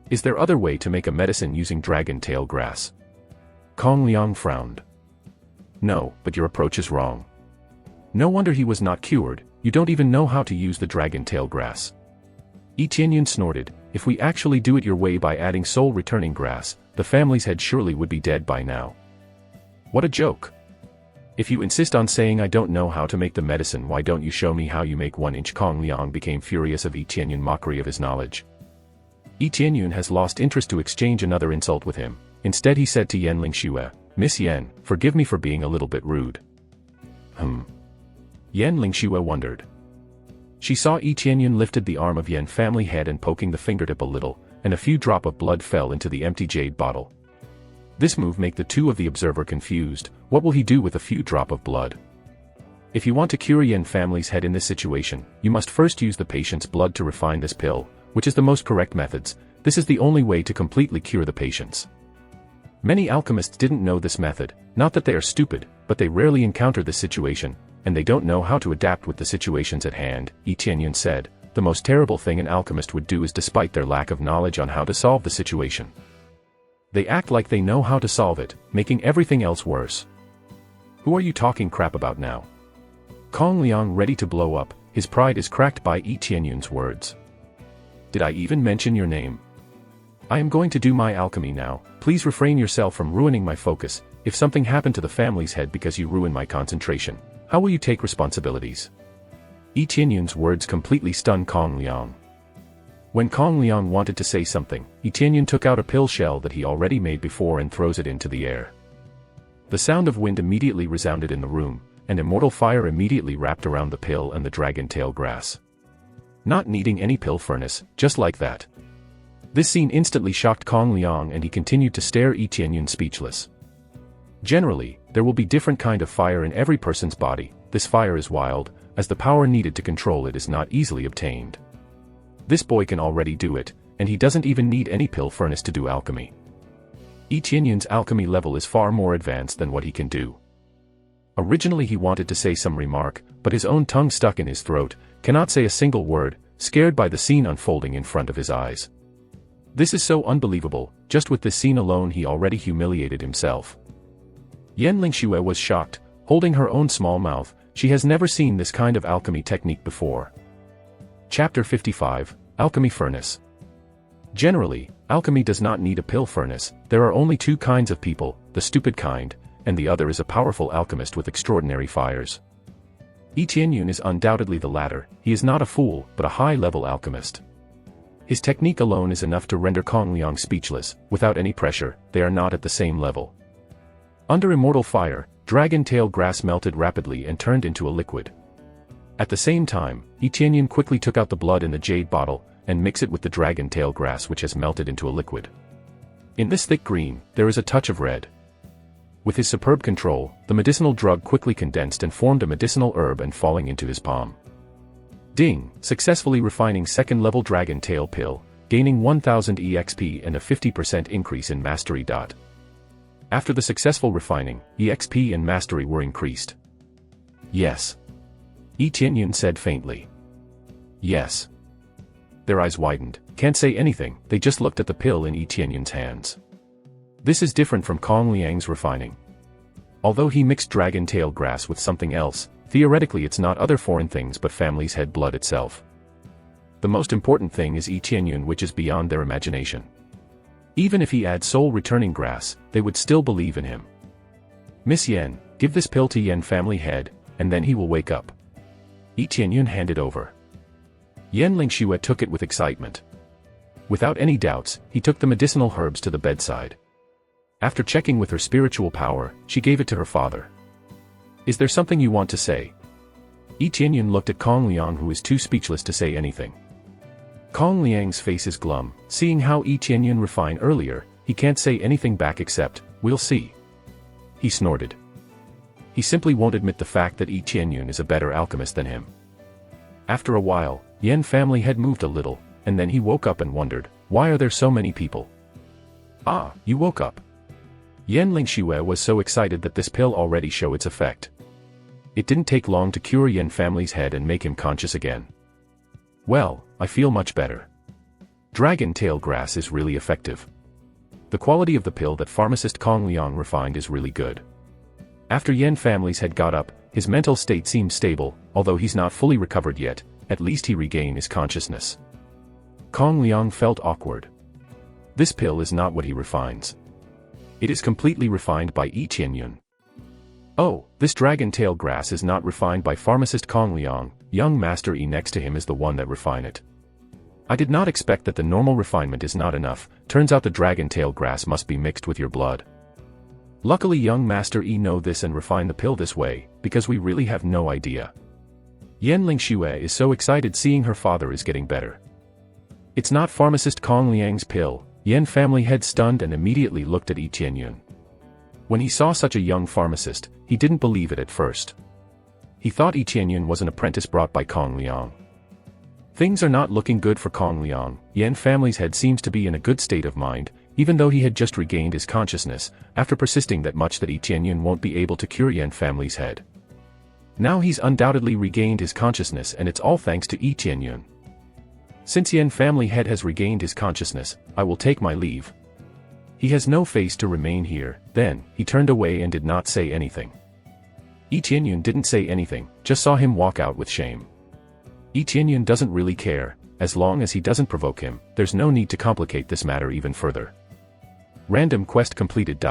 Is there other way to make a medicine using dragon tail grass? Kong Liang frowned. No, but your approach is wrong. No wonder he was not cured, you don't even know how to use the dragon tail grass. Yi Qianyun snorted, if we actually do it your way by adding soul returning grass, the family's head surely would be dead by now. What a joke. If you insist on saying I don't know how to make the medicine, why don't you show me how you make 1 inch? Kong Liang became furious of Yi Qianyun's mockery of his knowledge. Yi Qianyun has lost interest to exchange another insult with him. Instead he said to Yanling Xue, Miss Yan, forgive me for being a little bit rude. Yanling Xue wondered. She saw Yi Qianyun lifted the arm of Yan family head and poking the fingertip a little, and a few drop of blood fell into the empty jade bottle. This move made the two of the observer confused. What will he do with a few drop of blood? If you want to cure Yan family's head in this situation, you must first use the patient's blood to refine this pill, which is the most correct methods. This is the only way to completely cure the patients. Many alchemists didn't know this method, not that they are stupid, but they rarely encounter this situation, and they don't know how to adapt with the situations at hand. Yi Qianyun said, the most terrible thing an alchemist would do is, despite their lack of knowledge on how to solve the situation, they act like they know how to solve it, making everything else worse. Who are you talking crap about now? Kong Liang ready to blow up, his pride is cracked by Yi Qianyun's words. Did I even mention your name? I am going to do my alchemy now, please refrain yourself from ruining my focus. If something happened to the family's head because you ruin my concentration, how will you take responsibilities? Yi Qianyun's words completely stunned Kong Liang. When Kong Liang wanted to say something, Yi Qianyun took out a pill shell that he already made before and throws it into the air. The sound of wind immediately resounded in the room, and immortal fire immediately wrapped around the pill and the dragon tail grass. Not needing any pill furnace, just like that. This scene instantly shocked Kong Liang, and he continued to stare Yi Tianyun speechless. Generally, there will be different kind of fire in every person's body. This fire is wild, as the power needed to control it is not easily obtained. This boy can already do it, and he doesn't even need any pill furnace to do alchemy. Yi Tianyun's alchemy level is far more advanced than what he can do. Originally he wanted to say some remark, but his own tongue stuck in his throat, cannot say a single word, scared by the scene unfolding in front of his eyes. This is so unbelievable, just with this scene alone he already humiliated himself. Yan Lingxue was shocked, holding her own small mouth. She has never seen this kind of alchemy technique before. Chapter 55, Alchemy Furnace. Generally, alchemy does not need a pill furnace. There are only two kinds of people, the stupid kind, and the other is a powerful alchemist with extraordinary fires. Yi Tianyun is undoubtedly the latter. He is not a fool, but a high-level alchemist. His technique alone is enough to render Kong Liang speechless. Without any pressure, they are not at the same level. Under immortal fire, dragon tail grass melted rapidly and turned into a liquid. At the same time, Yi Tianyun quickly took out the blood in the jade bottle, and mixed it with the dragon tail grass, which has melted into a liquid. In this thick green, there is a touch of red. With his superb control, the medicinal drug quickly condensed and formed a medicinal herb and falling into his palm. Ding, successfully refining second-level dragon tail pill, gaining 1000 EXP and a 50% increase in mastery. After the successful refining, EXP and mastery were increased. Yes. Yi Tianyun said faintly. Yes. Their eyes widened, can't say anything, they just looked at the pill in Yi Tianyun's hands. This is different from Kong Liang's refining. Although he mixed dragon tail grass with something else, theoretically it's not other foreign things but family's head blood itself. The most important thing is Yi Tianyun, which is beyond their imagination. Even if he adds soul-returning grass, they would still believe in him. Miss Yan, give this pill to Yan family head, and then he will wake up. Yi Tianyun handed over. Yan Lingxue took it with excitement. Without any doubts, he took the medicinal herbs to the bedside. After checking with her spiritual power, she gave it to her father. Is there something you want to say? Yi Tianyun looked at Kong Liang, who is too speechless to say anything. Kong Liang's face is glum, seeing how Yi Tianyun refined earlier, he can't say anything back except, we'll see. He snorted. He simply won't admit the fact that Yi Tianyun is a better alchemist than him. After a while, Yan family had moved a little, and then he woke up and wondered, why are there so many people? Ah, you woke up. Yan Lingxue was so excited that this pill already showed its effect. It didn't take long to cure Yan family's head and make him conscious again. Well, I feel much better. Dragon tail grass is really effective. The quality of the pill that pharmacist Kong Liang refined is really good. After Yan family's head got up, his mental state seemed stable, although he's not fully recovered yet, at least he regained his consciousness. Kong Liang felt awkward. This pill is not what he refines. It is completely refined by Yi Tianyun. Oh, this dragon tail grass is not refined by pharmacist Kong Liang. Young Master Yi next to him is the one that refine it. I did not expect that the normal refinement is not enough. Turns out the dragon tail grass must be mixed with your blood. Luckily young Master Yi know this and refine the pill this way, because we really have no idea. Yan Lingxue is so excited seeing her father is getting better. It's not pharmacist Kong Liang's pill. Yan family head stunned and immediately looked at Yi Tianyun. When he saw such a young pharmacist, he didn't believe it at first. He thought Yi Tianyun was an apprentice brought by Kong Liang. Things are not looking good for Kong Liang. Yan family's head seems to be in a good state of mind, even though he had just regained his consciousness, after persisting that much that Yi Tianyun won't be able to cure Yan family's head. Now he's undoubtedly regained his consciousness, and it's all thanks to Yi Tianyun. Since Yan family head has regained his consciousness, I will take my leave. He has no face to remain here. Then, he turned away and did not say anything. Yi Tianyun didn't say anything, just saw him walk out with shame. Yi Tianyun doesn't really care. As long as he doesn't provoke him, there's no need to complicate this matter even further. Random quest completed.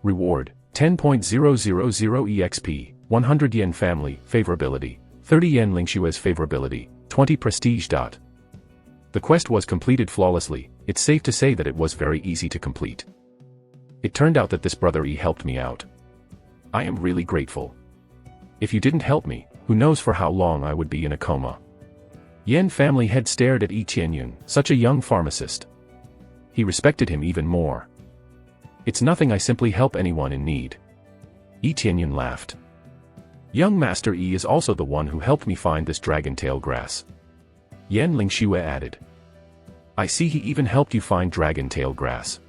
Reward, 10.000 EXP, 100 Yen family, favorability, 30 Yen Lingxue's favorability, 20 prestige. The quest was completed flawlessly. It's safe to say that it was very easy to complete. It turned out that this brother E helped me out. I am really grateful. If you didn't help me, who knows for how long I would be in a coma." Yan family head stared at Yi Qianyun, such a young pharmacist. He respected him even more. "It's nothing, I simply help anyone in need." Yi Qianyun laughed. "Young Master Yi is also the one who helped me find this dragon tail grass." Yan Lingxue added. "I see he even helped you find dragon tail grass.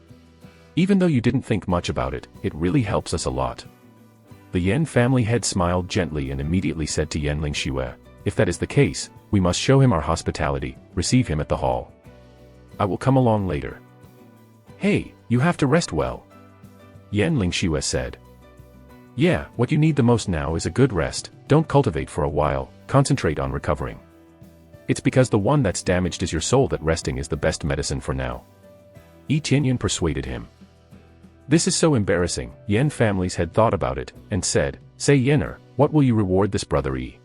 Even though you didn't think much about it, it really helps us a lot." The Yan family head smiled gently and immediately said to Yan Lingxue, "If that is the case, we must show him our hospitality, receive him at the hall. I will come along later." "Hey, you have to rest well," Yan Lingxue said. "Yeah, what you need the most now is a good rest, don't cultivate for a while, concentrate on recovering. It's because the one that's damaged is your soul that resting is the best medicine for now." Yi Qianyun persuaded him. "This is so embarrassing," Yan families had thought about it, and said, "Say Yener, what will you reward this brother E?"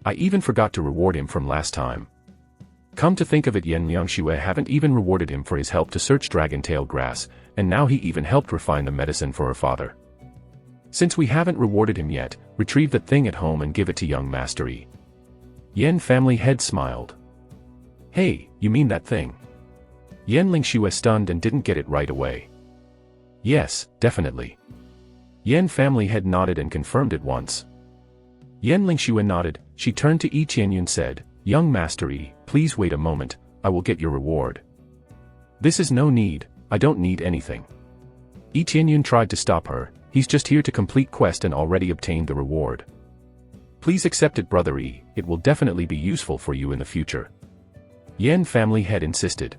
I even forgot to reward him from last time." Come to think of it, Yan Lingxue haven't even rewarded him for his help to search dragon tail grass, and now he even helped refine the medicine for her father. Since we haven't rewarded him yet, retrieve that thing at home and give it to young Master E. Yan family head smiled. "Hey, you mean that thing?" Yan Lingxue stunned and didn't get it right away. "Yes, definitely." Yan family head nodded and confirmed it once. Yan Lingxue nodded. She turned to Yi Qianyun and said, "Young Master E, please wait a moment, I will get your reward." "This is no need, I don't need anything." Yi Qianyun tried to stop her, "He's just here to complete quest and already obtained the reward. Please accept it, brother E, it will definitely be useful for you in the future." Yan family head insisted.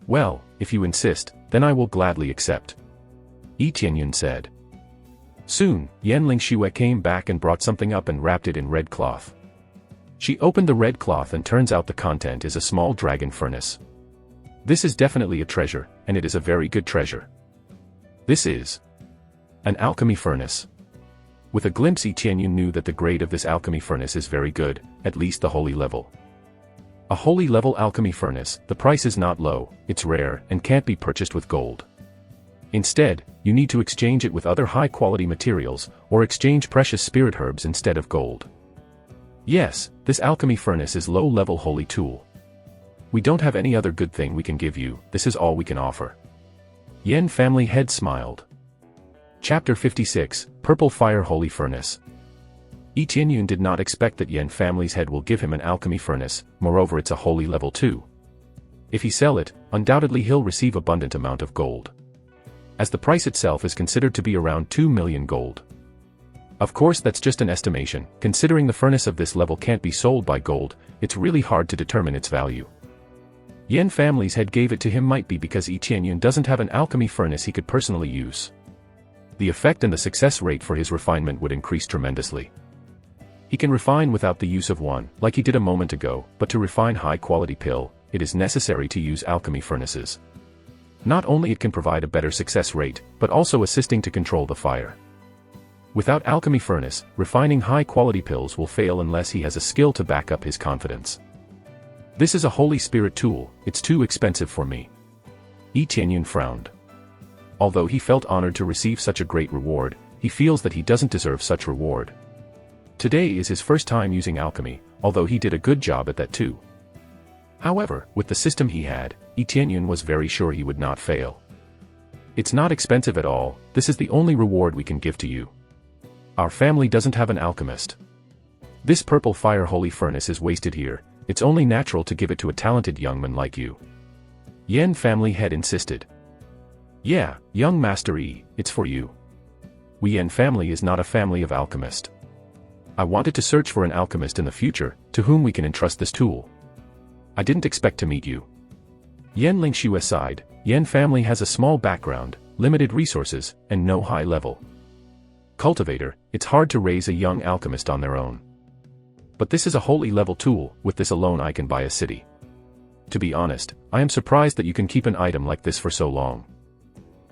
"Well, if you insist, then I will gladly accept," Yi Qianyun said. Soon, Yan Lingxue came back and brought something up and wrapped it in red cloth. She opened the red cloth and turns out the content is a small dragon furnace. This is definitely a treasure, and it is a very good treasure. This is an alchemy furnace. With a glimpse, Yi Qianyun knew that the grade of this alchemy furnace is very good, at least the holy level. A holy level alchemy furnace, the price is not low, it's rare, and can't be purchased with gold. Instead, you need to exchange it with other high-quality materials, or exchange precious spirit herbs instead of gold. Yes, this alchemy furnace is low-level holy tool. We don't have any other good thing we can give you, this is all we can offer. Yan family head smiled. Chapter 56, Purple Fire Holy Furnace. Yi Qianyun did not expect that Yan family's head will give him an alchemy furnace, moreover it's a holy level too. If he sell it, undoubtedly he'll receive abundant amount of gold. As the price itself is considered to be around 2 million gold. Of course that's just an estimation, considering the furnace of this level can't be sold by gold, it's really hard to determine its value. Yan family's head gave it to him might be because Yi Qianyun doesn't have an alchemy furnace he could personally use. The effect and the success rate for his refinement would increase tremendously. He can refine without the use of one, like he did a moment ago, but to refine high-quality pill, it is necessary to use alchemy furnaces. Not only it can provide a better success rate, but also assisting to control the fire. Without alchemy furnace, refining high-quality pills will fail unless he has a skill to back up his confidence. This is a holy spirit tool, it's too expensive for me. Yi Qianyun frowned. Although he felt honored to receive such a great reward, he feels that he doesn't deserve such reward. Today is his first time using alchemy, although he did a good job at that too. However, with the system he had, Yi Qianyun was very sure he would not fail. It's not expensive at all, this is the only reward we can give to you. Our family doesn't have an alchemist. This purple fire holy furnace is wasted here, it's only natural to give it to a talented young man like you. Yan family head insisted. Yeah, young Master Yi, it's for you. We Yan family is not a family of alchemists. I wanted to search for an alchemist in the future, to whom we can entrust this tool. I didn't expect to meet you. Yan Lingxue sighed. Yan family has a small background, limited resources, and no high level cultivator, it's hard to raise a young alchemist on their own. But this is a holy level tool, with this alone I can buy a city. To be honest, I am surprised that you can keep an item like this for so long.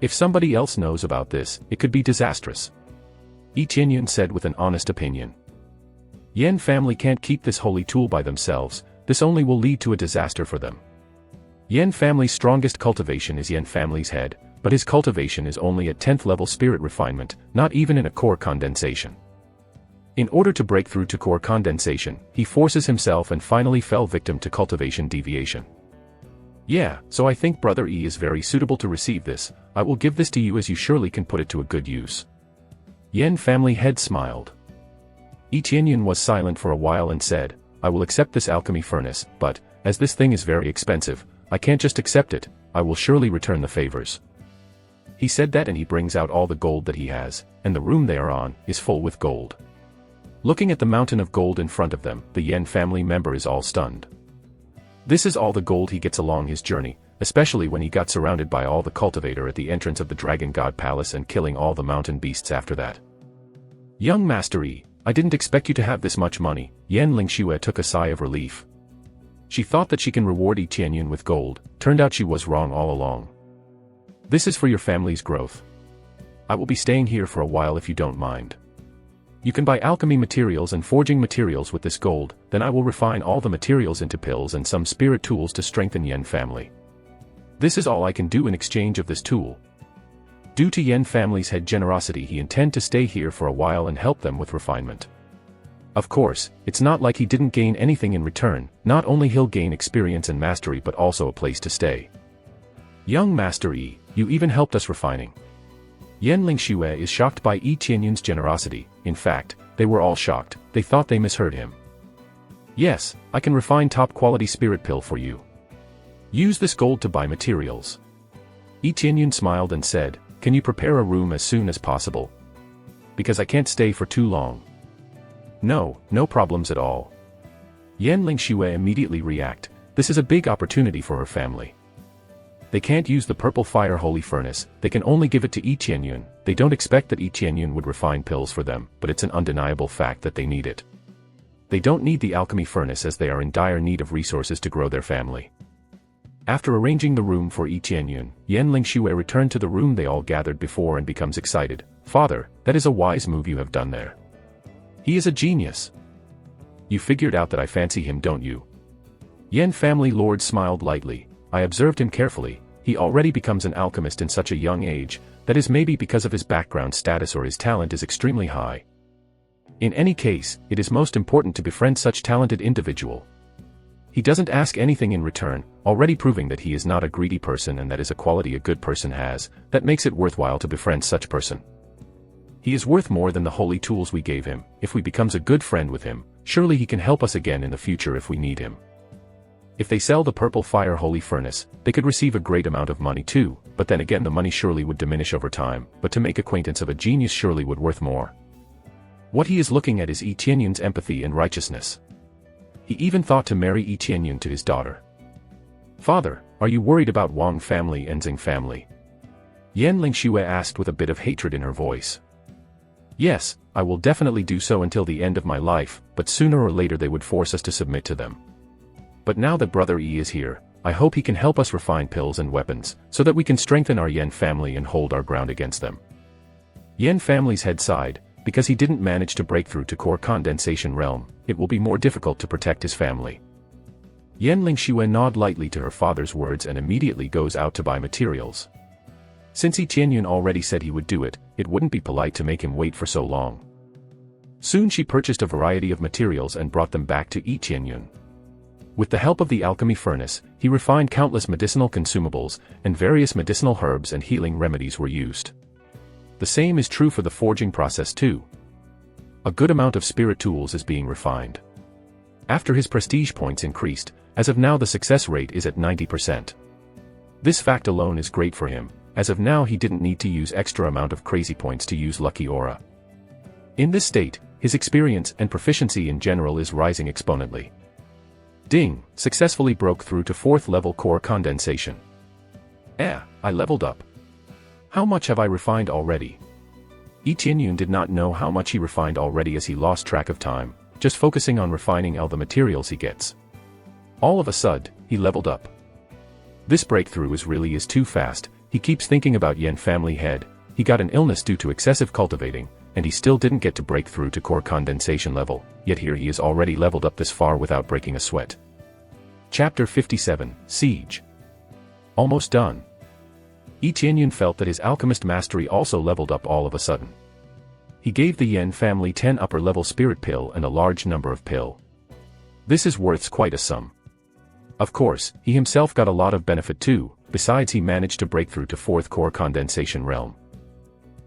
If somebody else knows about this, it could be disastrous. Yi Qianyun said with an honest opinion. Yan family can't keep this holy tool by themselves, this only will lead to a disaster for them. Yen family's strongest cultivation is Yen family's head, but his cultivation is only at 10th level spirit refinement, not even in a core condensation. In order to break through to core condensation, he forces himself and finally fell victim to cultivation deviation. Yeah, so I think Brother E is very suitable to receive this. I will give this to you as you surely can put it to a good use. Yen family head smiled. Yi Tianyun was silent for a while and said, I will accept this alchemy furnace, but, as this thing is very expensive, I can't just accept it, I will surely return the favors. He said that and he brings out all the gold that he has, and the room they are on is full with gold. Looking at the mountain of gold in front of them, the Yen family member is all stunned. This is all the gold he gets along his journey, especially when he got surrounded by all the cultivator at the entrance of the Dragon God Palace and killing all the mountain beasts after that. Young Master Yi, I didn't expect you to have this much money. Yen Lingxue took a sigh of relief. She thought that she can reward Yi Tianyun with gold, turned out she was wrong all along. This is for your family's growth. I will be staying here for a while if you don't mind. You can buy alchemy materials and forging materials with this gold, then I will refine all the materials into pills and some spirit tools to strengthen Yen family. This is all I can do in exchange of this tool. Due to Yen family's head generosity, he intend to stay here for a while and help them with refinement. Of course, it's not like he didn't gain anything in return, not only he'll gain experience and mastery but also a place to stay. Young Master Yi, you even helped us refining. Yen Lingxue is shocked by Yi Tianyun's generosity. In fact, they were all shocked, they thought they misheard him. Yes, I can refine top-quality spirit pill for you. Use this gold to buy materials. Yi Tianyun smiled and said, can you prepare a room as soon as possible? Because I can't stay for too long. No, no problems at all. Yen Lingxue immediately react, this is a big opportunity for her family. They can't use the purple fire holy furnace, they can only give it to Yi Tianyun. They don't expect that Yi Tianyun would refine pills for them, but it's an undeniable fact that they need it. They don't need the alchemy furnace as they are in dire need of resources to grow their family. After arranging the room for Yi Tianyun, Yen Lingxue returned to the room they all gathered before and becomes excited. Father, that is a wise move you have done there. He is a genius. You figured out that I fancy him, don't you? Yen family lord smiled lightly. I observed him carefully. He already becomes an alchemist in such a young age, that is maybe because of his background status or his talent is extremely high. In any case, it is most important to befriend such talented individual. He doesn't ask anything in return, already proving that he is not a greedy person and that is a quality a good person has, that makes it worthwhile to befriend such person. He is worth more than the holy tools we gave him. If we becomes a good friend with him, surely he can help us again in the future if we need him. If they sell the purple fire holy furnace, they could receive a great amount of money too, but then again the money surely would diminish over time, but to make acquaintance of a genius surely would worth more. What he is looking at is Yi Tianyun's empathy and righteousness. He even thought to marry Yi Tianyun to his daughter. Father, are you worried about Wang family and Xing family? Yen Lingxue asked with a bit of hatred in her voice. Yes, I will definitely do so until the end of my life, but sooner or later they would force us to submit to them. But now that Brother E is here, I hope he can help us refine pills and weapons, so that we can strengthen our Yen family and hold our ground against them. Yen family's head sighed, because he didn't manage to break through to core condensation realm, it will be more difficult to protect his family. Yen Lingxue nodded lightly to her father's words and immediately goes out to buy materials. Since Yi Tianyun already said he would do it, it wouldn't be polite to make him wait for so long. Soon she purchased a variety of materials and brought them back to Yi Tianyun. With the help of the alchemy furnace, he refined countless medicinal consumables, and various medicinal herbs and healing remedies were used. The same is true for the forging process too. A good amount of spirit tools is being refined. After his prestige points increased, as of now the success rate is at 90%. This fact alone is great for him, as of now he didn't need to use extra amount of crazy points to use lucky aura. In this state, his experience and proficiency in general is rising exponentially. Ding, successfully broke through to 4th level core condensation. I leveled up. How much have I refined already? Yi Tianyun did not know how much he refined already as he lost track of time, just focusing on refining all the materials he gets. All of a sudden, he leveled up. This breakthrough is too fast. He keeps thinking about Yen family head. He got an illness due to excessive cultivating, and he still didn't get to break through to core condensation level, yet here he is already leveled up this far without breaking a sweat. Chapter 57, Siege. Almost done. Yi Qianyun felt that his alchemist mastery also leveled up all of a sudden. He gave the Yan family 10 upper-level spirit pill and a large number of pill. This is worth quite a sum. Of course, he himself got a lot of benefit too, besides he managed to break through to 4th core condensation realm.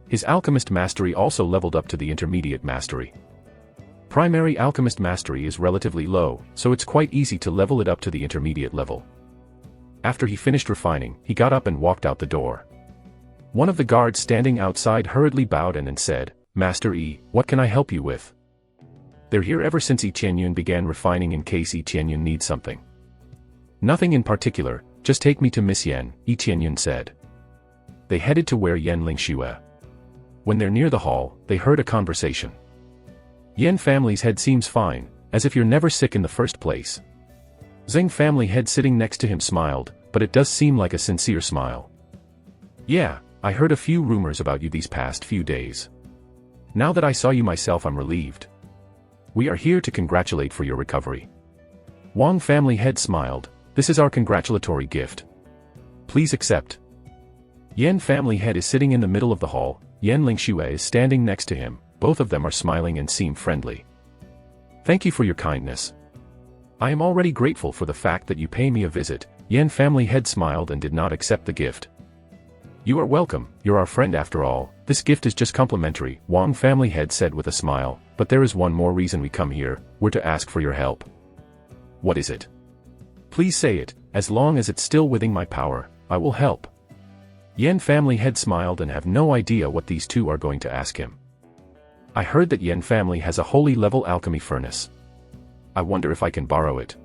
His alchemist mastery also leveled up to the intermediate mastery. Primary alchemist mastery is relatively low, so it's quite easy to level it up to the intermediate level. After he finished refining, he got up and walked out the door. One of the guards standing outside hurriedly bowed and said, "Master Yi, what can I help you with?" "They're here ever since Yi Qianyun began refining in case Yi Qianyun needs something." "Nothing in particular, just take me to Miss Yan," Yi Qianyun said. They headed to where Yan Lingxue. When they're near the hall, they heard a conversation. "Yan family's head seems fine, as if you're never sick in the first place." Zheng family head sitting next to him smiled, but it does seem like a sincere smile. "Yeah, I heard a few rumors about you these past few days. Now that I saw you myself, I'm relieved. We are here to congratulate for your recovery." Wang family head smiled. "This is our congratulatory gift. Please accept." Yan family head is sitting in the middle of the hall, Yan Lingxue is standing next to him, both of them are smiling and seem friendly. "Thank you for your kindness. I am already grateful for the fact that you pay me a visit." Yan family head smiled and did not accept the gift. "You are welcome, you're our friend after all, this gift is just complimentary," Wang family head said with a smile, "but there is one more reason we come here, we're to ask for your help." "What is it?" "Please say it, as long as it's still within my power, I will help." Yan family head smiled and have no idea what these two are going to ask him. "I heard that Yan family has a holy level alchemy furnace. I wonder if I can borrow it,"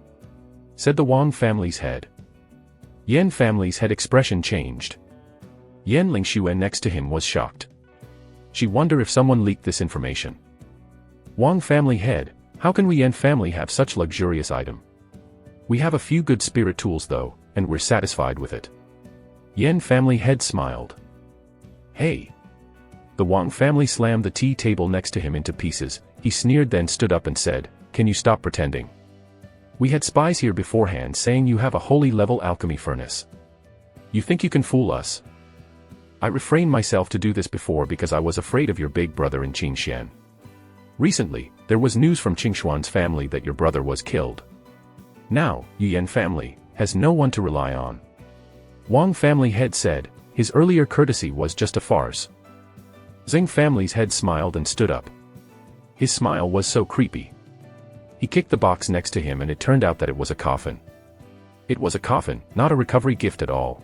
said the Wang family's head. Yan family's head expression changed. Yan Lingxue next to him was shocked. She wondered if someone leaked this information. Wang family head, "How can we Yan family have such luxurious item? We have a few good spirit tools though, and we're satisfied with it." Yan family head smiled. "Hey!" The Wang family slammed the tea table next to him into pieces. He sneered, then stood up and said, "Can you stop pretending? We had spies here beforehand saying you have a holy level alchemy furnace. You think you can fool us? I refrained myself to do this before because I was afraid of your big brother in Qingxian. Recently, there was news from Qingshuan's family that your brother was killed. Now, Yan family has no one to rely on." Wang family head said, his earlier courtesy was just a farce. Zheng family's head smiled and stood up. His smile was so creepy. He kicked the box next to him and it turned out that it was a coffin. It was a coffin, not a recovery gift at all.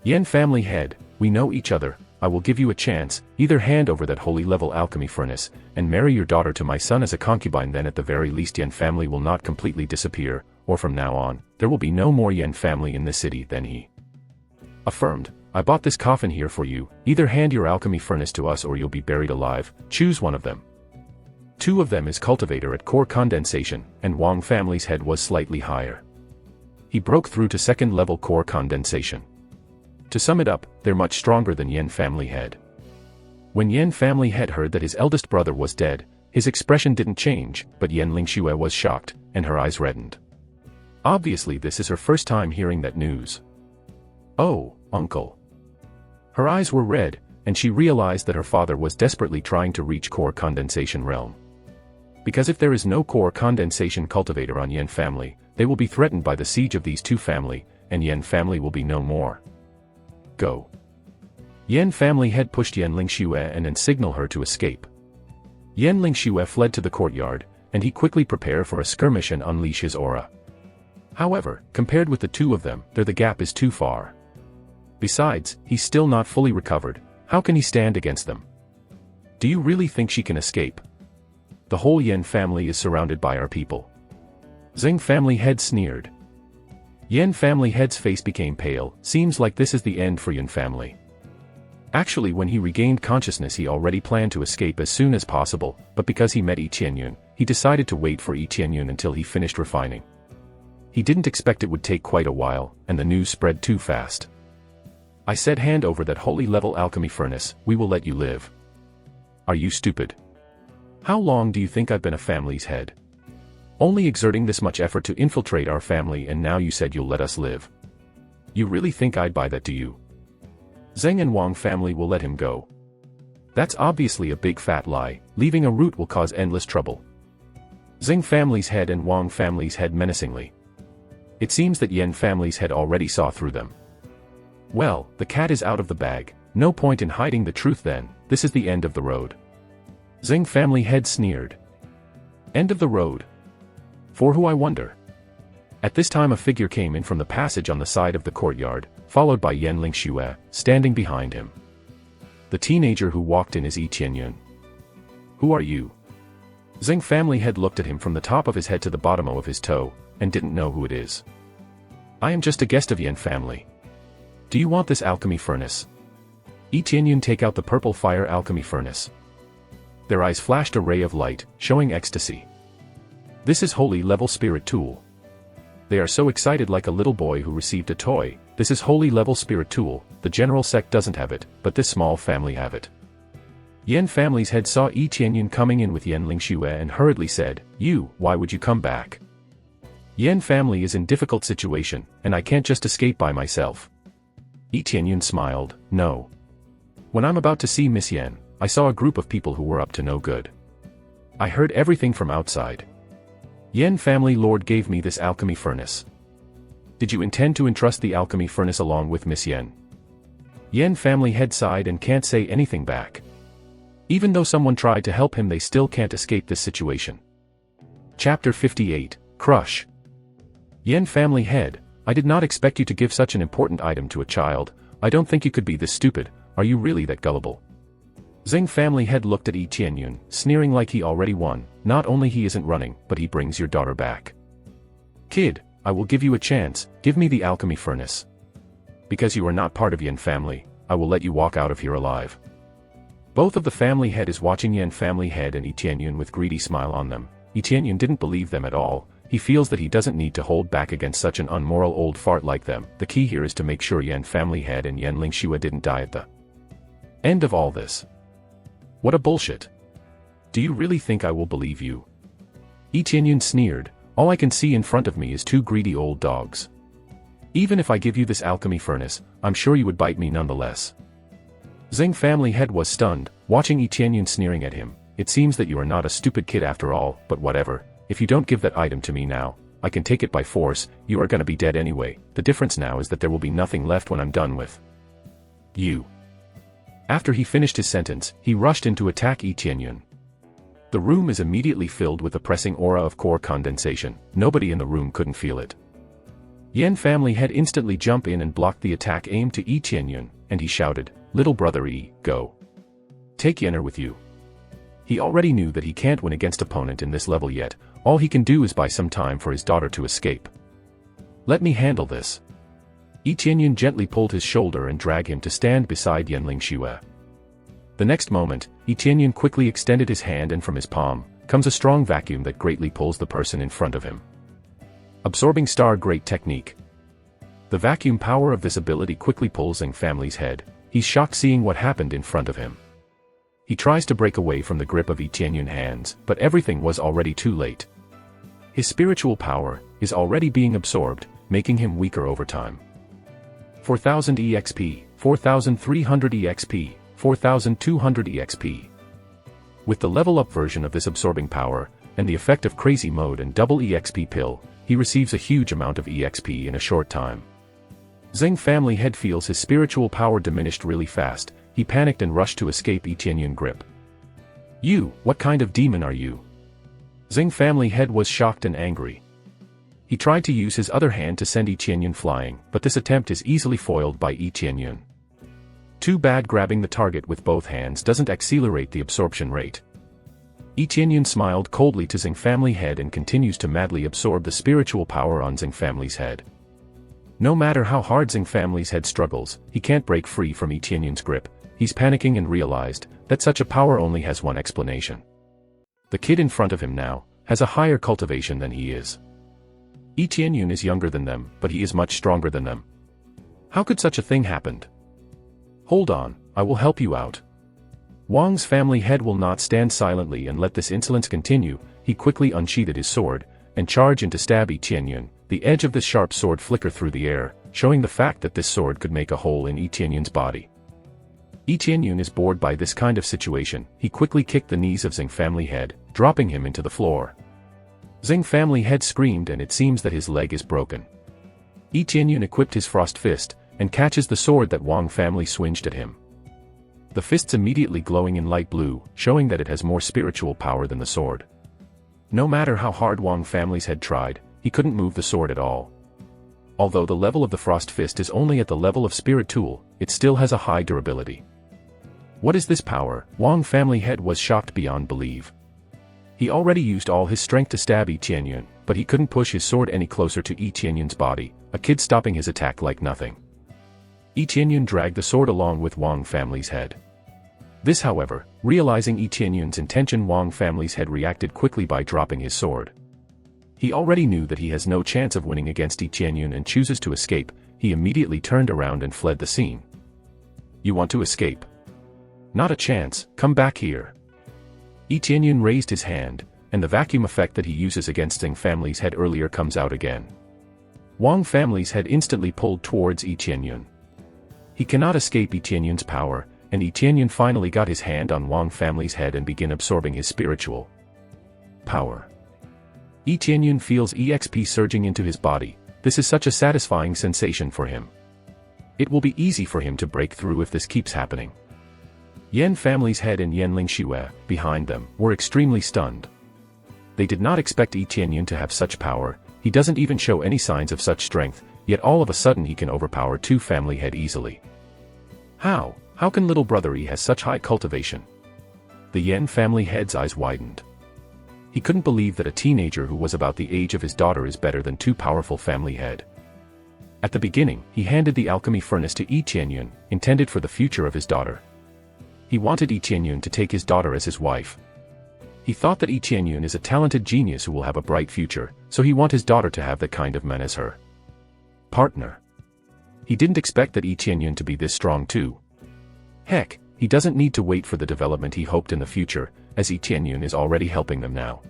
"Yan family head, we know each other, I will give you a chance, either hand over that holy level alchemy furnace, and marry your daughter to my son as a concubine, then at the very least Yan family will not completely disappear, or from now on, there will be no more Yan family in this city." Then he affirmed, "I bought this coffin here for you, either hand your alchemy furnace to us or you'll be buried alive, choose one of them." Two of them is cultivator at core condensation, and Wang family's head was slightly higher. He broke through to 2nd level core condensation. To sum it up, they're much stronger than Yan family head. When Yan family head heard that his eldest brother was dead, his expression didn't change, but Yan Lingxue was shocked, and her eyes reddened. Obviously this is her first time hearing that news. "Oh, uncle." Her eyes were red, and she realized that her father was desperately trying to reach core condensation realm. Because if there is no core condensation cultivator on Yan family, they will be threatened by the siege of these two family, and Yan family will be no more. "Go." Yan family head pushed Yan Lingxue and then signaled her to escape. Yan Lingxue fled to the courtyard, and he quickly prepared for a skirmish and unleash his aura. However, compared with the two of them, the gap is too far. Besides, he's still not fully recovered, how can he stand against them? "Do you really think she can escape? The whole Yan family is surrounded by our people." Zheng family head sneered. Yan family head's face became pale. Seems like this is the end for Yan family. Actually, when he regained consciousness he already planned to escape as soon as possible, but because he met Yi Qianyun, he decided to wait for Yi Qianyun until he finished refining. He didn't expect it would take quite a while, and the news spread too fast. "I said hand over that holy level alchemy furnace, we will let you live." "Are you stupid? How long do you think I've been a family's head? Only exerting this much effort to infiltrate our family, and now you said you'll let us live." You really think I'd buy that, do you? Zheng and Wang family will let him go. That's obviously a big fat lie. Leaving a route will cause endless trouble. Zheng family's head and Wang family's head menacingly. It seems that Yan family's head already saw through them. Well, the cat is out of the bag. No point in hiding the truth then. This is the end of the road. Zheng family head sneered. End of the road? For who, I wonder? At this time a figure came in from the passage on the side of the courtyard, followed by Yan Lingxue, standing behind him. The teenager who walked in is Yi Qianyun. Who are you? Zheng family head looked at him from the top of his head to the bottom of his toe, and didn't know who it is. I am just a guest of Yan family. Do you want this alchemy furnace? Yi Qianyun take out the purple fire alchemy furnace. Their eyes flashed a ray of light, showing ecstasy. This is holy level spirit tool. They are so excited like a little boy who received a toy. This is holy level spirit tool. The general sect doesn't have it, but this small family have it. Yan family's head saw Yi Qianyun coming in with Yan Lingxue and hurriedly said, why would you come back? Yan family is in difficult situation, and I can't just escape by myself. Yi Qianyun smiled, no. When I'm about to see Miss Yan, I saw a group of people who were up to no good. I heard everything from outside. Yan family lord gave me this alchemy furnace. Did you intend to entrust the alchemy furnace along with Miss Yan? Yan family head sighed and can't say anything back. Even though someone tried to help him, they still can't escape this situation. Chapter 58, Crush. Yan family head, I did not expect you to give such an important item to a child. I don't think you could be this stupid. Are you really that gullible? Zheng family head looked at Yi Qianyun, sneering like he already won. Not only he isn't running, but he brings your daughter back. Kid, I will give you a chance. Give me the alchemy furnace. Because you are not part of Yan family, I will let you walk out of here alive. Both of the family head is watching Yan family head and Yi Qianyun with greedy smile on them. Yi Qianyun didn't believe them at all. He feels that he doesn't need to hold back against such an unmoral old fart like them. The key here is to make sure Yan family head and Yan Lingxue didn't die at the end of all this. What a bullshit. Do you really think I will believe you? Yi Qianyun sneered, all I can see in front of me is two greedy old dogs. Even if I give you this alchemy furnace, I'm sure you would bite me nonetheless. Zheng family head was stunned, watching Yi Qianyun sneering at him. It seems that you are not a stupid kid after all, but whatever. If you don't give that item to me now, I can take it by force. You are gonna be dead anyway. The difference now is that there will be nothing left when I'm done with you. After he finished his sentence, he rushed in to attack Yi Qianyun. The room is immediately filled with a pressing aura of core condensation. Nobody in the room couldn't feel it. Yan family head instantly jumped in and blocked the attack aimed to Yi Qianyun, and he shouted, little brother Yi, go. Take Yenner with you. He already knew that he can't win against opponent in this level yet. All he can do is buy some time for his daughter to escape. Let me handle this. Yi Qianyun gently pulled his shoulder and dragged him to stand beside Yan Lingxue. The next moment, Yi Qianyun quickly extended his hand and from his palm comes a strong vacuum that greatly pulls the person in front of him. Absorbing star great technique. The vacuum power of this ability quickly pulls Zheng family's head. He's shocked seeing what happened in front of him. He tries to break away from the grip of Yi Qianyun's hands, but everything was already too late. His spiritual power is already being absorbed, making him weaker over time. 4000 EXP, 4300 EXP, 4200 EXP. With the level-up version of this absorbing power, and the effect of crazy mode and double EXP pill, he receives a huge amount of EXP in a short time. Zheng family head feels his spiritual power diminished really fast. He panicked and rushed to escape Yi Qianyun's grip. You, what kind of demon are you? Zheng family head was shocked and angry. He tried to use his other hand to send Yi Qianyun flying, but this attempt is easily foiled by Yi Qianyun. Too bad grabbing the target with both hands doesn't accelerate the absorption rate. Yi Qianyun smiled coldly to Zheng family head and continues to madly absorb the spiritual power on Zheng family's head. No matter how hard Zheng family's head struggles, he can't break free from Yi Qianyun's grip. He's panicking and realized that such a power only has one explanation. The kid in front of him now has a higher cultivation than he is. Yi Qianyun is younger than them, but he is much stronger than them. How could such a thing happen? Hold on, I will help you out. Wang's family head will not stand silently and let this insolence continue. He quickly unsheathed his sword and charged in to stab Yi Qianyun. The edge of this sharp sword flickered through the air, showing the fact that this sword could make a hole in Yi Tianyun's body. Yi Tianyun is bored by this kind of situation. He quickly kicked the knees of Xing Family Head, dropping him into the floor. Xing Family Head screamed, and it seems that his leg is broken. Yi Tianyun equipped his Frost Fist, and catches the sword that Wang family swinged at him. The fist's immediately glowing in light blue, showing that it has more spiritual power than the sword. No matter how hard Wang family's head tried, he couldn't move the sword at all. Although the level of the Frost Fist is only at the level of Spirit Tool, it still has a high durability. What is this power? Wang family head was shocked beyond belief. He already used all his strength to stab Yi Tianyun, but he couldn't push his sword any closer to Yi Tianyun's body, a kid stopping his attack like nothing. Yi Tianyun dragged the sword along with Wang family's head. This, however, realizing Yi Tianyun's intention, Wang family's head reacted quickly by dropping his sword. He already knew that he has no chance of winning against Yi Tianyun and chooses to escape. He immediately turned around and fled the scene. You want to escape? Not a chance, come back here. Yi Tianyun raised his hand, and the vacuum effect that he uses against Xing family's head earlier comes out again. Wang family's head instantly pulled towards Yi Tianyun. He cannot escape Yi Tianyun's power, and Yi Tianyun finally got his hand on Wang family's head and began absorbing his spiritual power. Yi Tianyun feels EXP surging into his body. This is such a satisfying sensation for him. It will be easy for him to break through if this keeps happening. Yan family's head and Yan Lingxue, behind them, were extremely stunned. They did not expect Yi Tianyun to have such power. He doesn't even show any signs of such strength, yet all of a sudden he can overpower two family head easily. How? How can little brother Yi has such high cultivation? The Yan family head's eyes widened. He couldn't believe that a teenager who was about the age of his daughter is better than two powerful family head. At the beginning, he handed the alchemy furnace to Yi Tianyun, intended for the future of his daughter. He wanted Yi Tianyun to take his daughter as his wife. He thought that Yi Tianyun is a talented genius who will have a bright future, so he wanted his daughter to have that kind of man as her partner. He didn't expect that Yi Tianyun to be this strong too. Heck, he doesn't need to wait for the development he hoped in the future, as Yi Tianyun is already helping them now.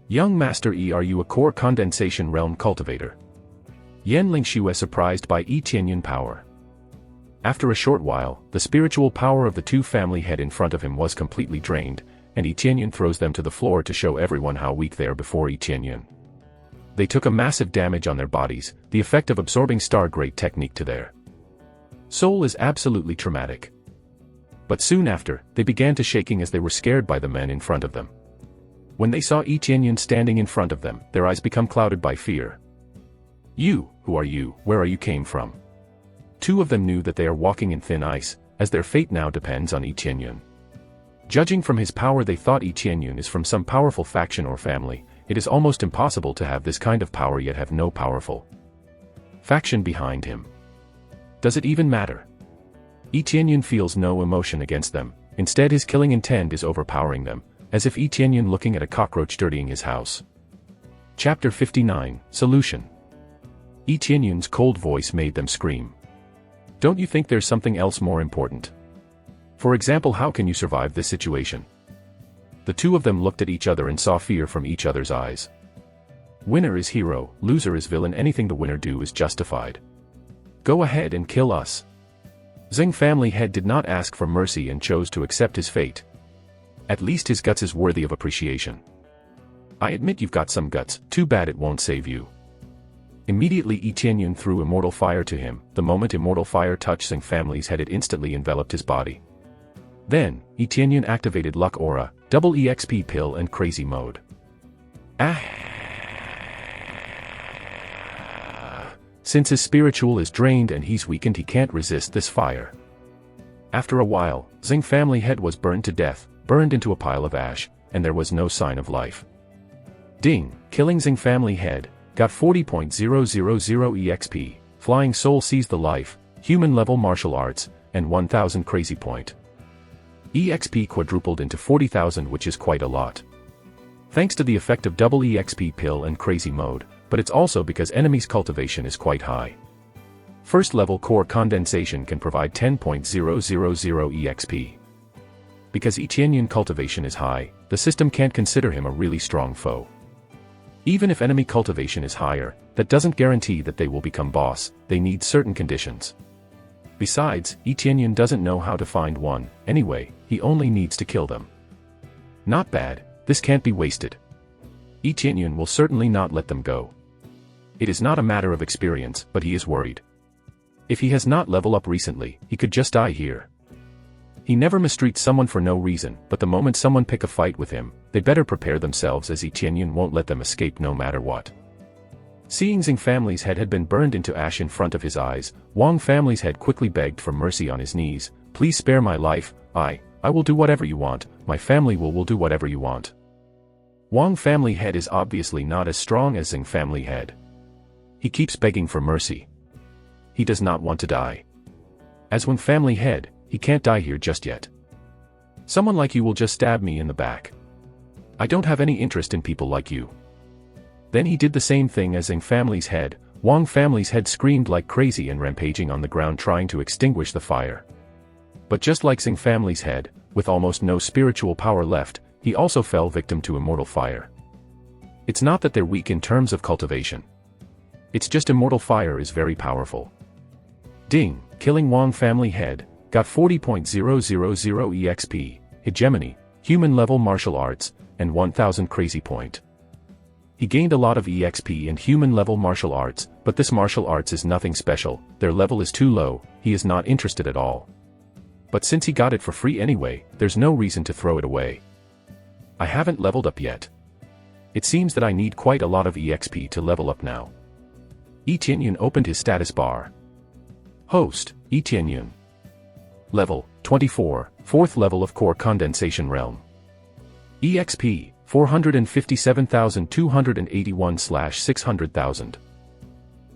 Young Master Yi, are you a core condensation realm cultivator? Yan Lingxue surprised by Yi Tianyun power. After a short while, the spiritual power of the two family head in front of him was completely drained, and Yi Tianyun throws them to the floor to show everyone how weak they are before Yi Tianyun. They took a massive damage on their bodies. The effect of absorbing Star-Grade technique to their soul is absolutely traumatic. But soon after, they began to shaking as they were scared by the men in front of them. When they saw Yi Tianyun standing in front of them, their eyes become clouded by fear. You, who are you, where are you came from? Two of them knew that they are walking in thin ice, as their fate now depends on Yi Tianyun. Judging from his power, they thought Yi Tianyun is from some powerful faction or family. It is almost impossible to have this kind of power yet have no powerful faction behind him. Does it even matter? Yi Tianyun feels no emotion against them. Instead, his killing intent is overpowering them, as if Yi Tianyun looking at a cockroach dirtying his house. Chapter 59, Solution. Yi Tianyun's cold voice made them scream. Don't you think there's something else more important? For example, how can you survive this situation? The two of them looked at each other and saw fear from each other's eyes. Winner is hero, loser is villain. Anything the winner do is justified. Go ahead and kill us. Xing family head did not ask for mercy and chose to accept his fate. At least his guts is worthy of appreciation. I admit you've got some guts, too bad it won't save you. Immediately Yi Tianyun threw immortal fire to him. The moment immortal fire touched Xing family's head, it instantly enveloped his body. Then, Yi Tianyun activated Luck Aura, Double EXP Pill and Crazy Mode. Since his spiritual is drained and he's weakened, he can't resist this fire. After a while, Xing family head was burned to death, burned into a pile of ash, and there was no sign of life. Ding, killing Xing family head, got 40.000 EXP, Flying Soul sees the life, human level martial arts, and 1000 crazy point. EXP quadrupled into 40,000, which is quite a lot. Thanks to the effect of Double EXP Pill and Crazy Mode, but it's also because enemies' cultivation is quite high. First level core condensation can provide 10.000 EXP. Because Yi Tianyun cultivation is high, the system can't consider him a really strong foe. Even if enemy cultivation is higher, that doesn't guarantee that they will become boss, they need certain conditions. Besides, Yi Tianyun doesn't know how to find one, anyway, he only needs to kill them. Not bad, this can't be wasted. Yi Tianyun will certainly not let them go. It is not a matter of experience, but he is worried. If he has not leveled up recently, he could just die here. He never mistreats someone for no reason, but the moment someone pick a fight with him, they better prepare themselves, as Yi Tianyun won't let them escape no matter what. Seeing Xing family's head had been burned into ash in front of his eyes, Wang family's head quickly begged for mercy on his knees. Please spare my life, I will do whatever you want, my family will do whatever you want. Wang family head is obviously not as strong as Xing family head. He keeps begging for mercy. He does not want to die. As Wang family head, he can't die here just yet. Someone like you will just stab me in the back. I don't have any interest in people like you. Then he did the same thing as Xing family's head. Wang family's head screamed like crazy and rampaging on the ground trying to extinguish the fire. But just like Xing family's head, with almost no spiritual power left, he also fell victim to immortal fire. It's not that they're weak in terms of cultivation. It's just immortal fire is very powerful. Ding, killing Wang family head, got 40.000 EXP, hegemony, human level martial arts, and 1000 crazy point. He gained a lot of EXP and human level martial arts, but this martial arts is nothing special, their level is too low, he is not interested at all. But since he got it for free anyway, there's no reason to throw it away. I haven't leveled up yet. It seems that I need quite a lot of EXP to level up now. Yi Tianyun opened his status bar. Host, Yi Tianyun. Level, 24, 4th level of Core Condensation Realm. EXP, 457,281/600,000.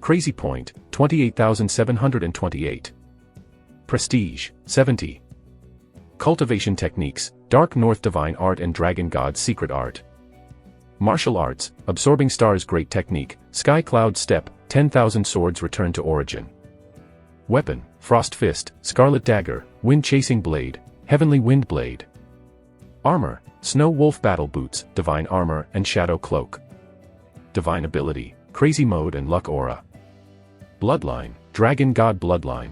Crazy Point, 28,728. Prestige, 70. Cultivation Techniques, Dark North Divine Art and Dragon God's Secret Art. Martial Arts, Absorbing Stars Great Technique, Sky Cloud Step, 10,000 Swords Return to Origin. Weapon, Frost Fist, Scarlet Dagger, Wind Chasing Blade, Heavenly Wind Blade. Armor, Snow Wolf Battle Boots, Divine Armor and Shadow Cloak. Divine Ability, Crazy Mode and Luck Aura. Bloodline, Dragon God Bloodline.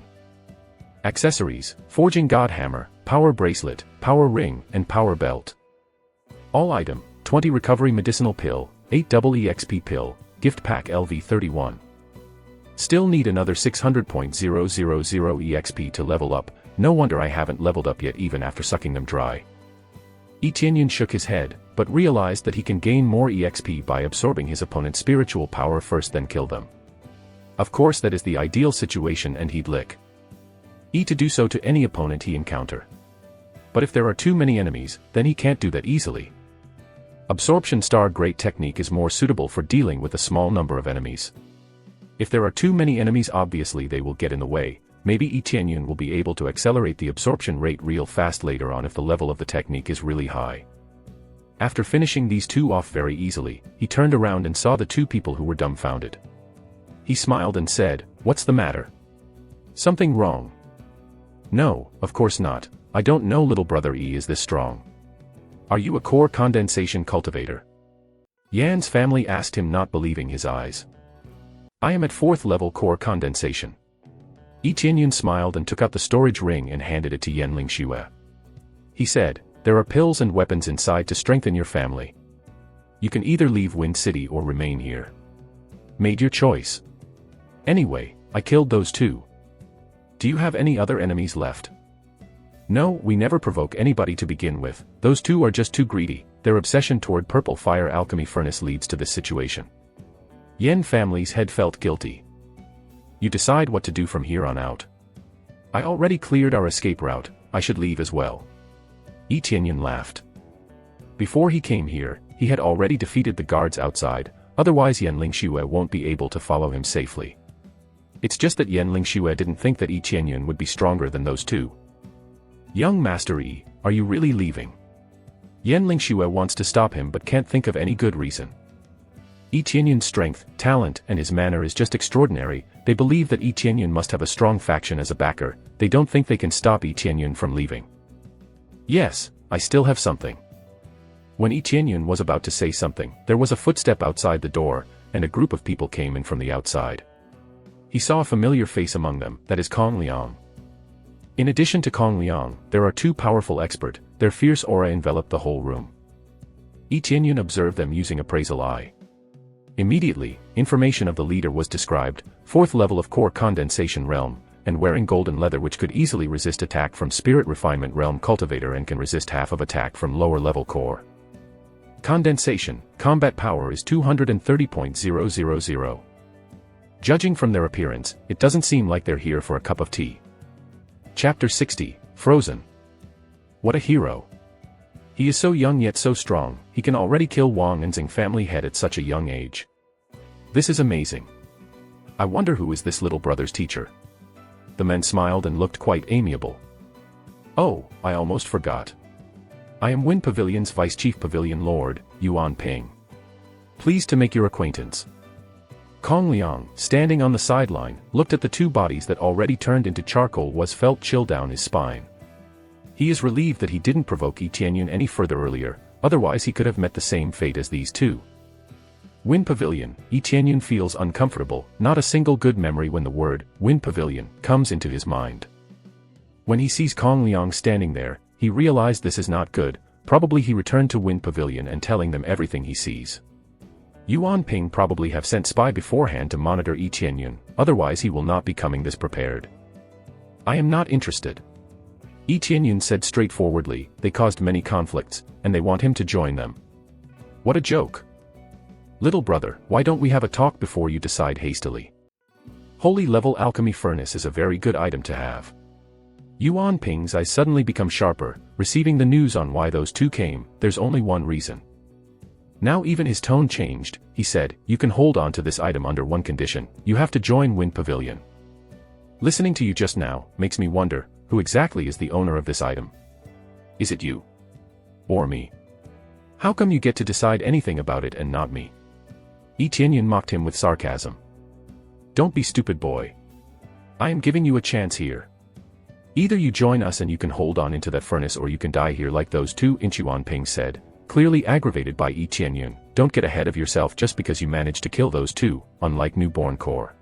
Accessories, Forging God Hammer, Power Bracelet, Power Ring, and Power Belt. All item, 20 Recovery Medicinal Pill, 8 Double EXP Pill, Gift Pack LV31. Still need another 600.000 EXP to level up, no wonder I haven't leveled up yet even after sucking them dry. Yi Tianyun shook his head, but realized that he can gain more EXP by absorbing his opponent's spiritual power first then kill them. Of course that is the ideal situation and he'd lick E to do so to any opponent he encounter. But if there are too many enemies, then he can't do that easily. Absorption Star Great Technique is more suitable for dealing with a small number of enemies. If there are too many enemies obviously they will get in the way, maybe Yi Tianyun will be able to accelerate the absorption rate real fast later on if the level of the technique is really high. After finishing these two off very easily, he turned around and saw the two people who were dumbfounded. He smiled and said, "What's the matter? Something wrong?" "No, of course not, I don't know little brother E is this strong. Are you a core condensation cultivator?" Yan's family asked him not believing his eyes. "I am at 4th level core condensation." Yi Tianyun smiled and took out the storage ring and handed it to Yan Lingxue. He said, "There are pills and weapons inside to strengthen your family. You can either leave Wind City or remain here. Made your choice. Anyway, I killed those two. Do you have any other enemies left?" "No, we never provoke anybody to begin with, those two are just too greedy, their obsession toward purple fire alchemy furnace leads to this situation." Yan family's head felt guilty. "You decide what to do from here on out. I already cleared our escape route, I should leave as well." Yi Tianyun laughed. Before he came here, he had already defeated the guards outside, otherwise Yan Lingxue won't be able to follow him safely. It's just that Yan Lingxue didn't think that Yi Tianyun would be stronger than those two. "Young Master Yi, are you really leaving?" Yan Lingxue wants to stop him but can't think of any good reason. Yi Tianyun's strength, talent, and his manner is just extraordinary. They believe that Yi Tianyun must have a strong faction as a backer. They don't think they can stop Yi Tianyun from leaving. "Yes, I still have something." When Yi Tianyun was about to say something, there was a footstep outside the door, and a group of people came in from the outside. He saw a familiar face among them, that is Kong Liang. In addition to Kong Liang, there are two powerful experts. Their fierce aura enveloped the whole room. Yi Tianyun observed them using appraisal eye. Immediately, information of the leader was described, 4th level of core condensation realm, and wearing golden leather which could easily resist attack from spirit refinement realm cultivator and can resist half of attack from lower level core. Condensation, combat power is 230.000. Judging from their appearance, it doesn't seem like they're here for a cup of tea. Chapter 60, Frozen. What a hero. He is so young yet so strong, he can already kill Wang and Xing family head at such a young age. This is amazing. I wonder who is this little brother's teacher. The men smiled and looked quite amiable. Oh, I almost forgot. I am Wind Pavilion's Vice Chief Pavilion Lord, Yuan Ping. Pleased to make your acquaintance. Kong Liang, standing on the sideline, looked at the two bodies that already turned into charcoal felt chill down his spine. He is relieved that he didn't provoke Yi Tianyun any further earlier, otherwise he could have met the same fate as these two. Wind Pavilion, Yi Tianyun feels uncomfortable, not a single good memory when the word, Wind Pavilion, comes into his mind. When he sees Kong Liang standing there, he realized this is not good, probably he returned to Wind Pavilion and telling them everything he sees. Yuan Ping probably have sent spy beforehand to monitor Yi Tianyun, otherwise he will not be coming this prepared. I am not interested. Yi Tianyun said straightforwardly, they caused many conflicts, and they want him to join them. What a joke. Little brother, why don't we have a talk before you decide hastily? Holy level alchemy furnace is a very good item to have. Yuan Ping's eyes suddenly become sharper, receiving the news on why those two came, there's only one reason. Now even his tone changed, he said, you can hold on to this item under one condition, you have to join Wind Pavilion. Listening to you just now, makes me wonder, who exactly is the owner of this item? Is it you? Or me? How come you get to decide anything about it and not me? Yi Tianyun mocked him with sarcasm. Don't be stupid, boy. I am giving you a chance here. Either you join us and you can hold on into that furnace or you can die here like those two, Yuan Ping said, clearly aggravated by Yi Tianyun. Don't get ahead of yourself just because you managed to kill those two, unlike newborn core.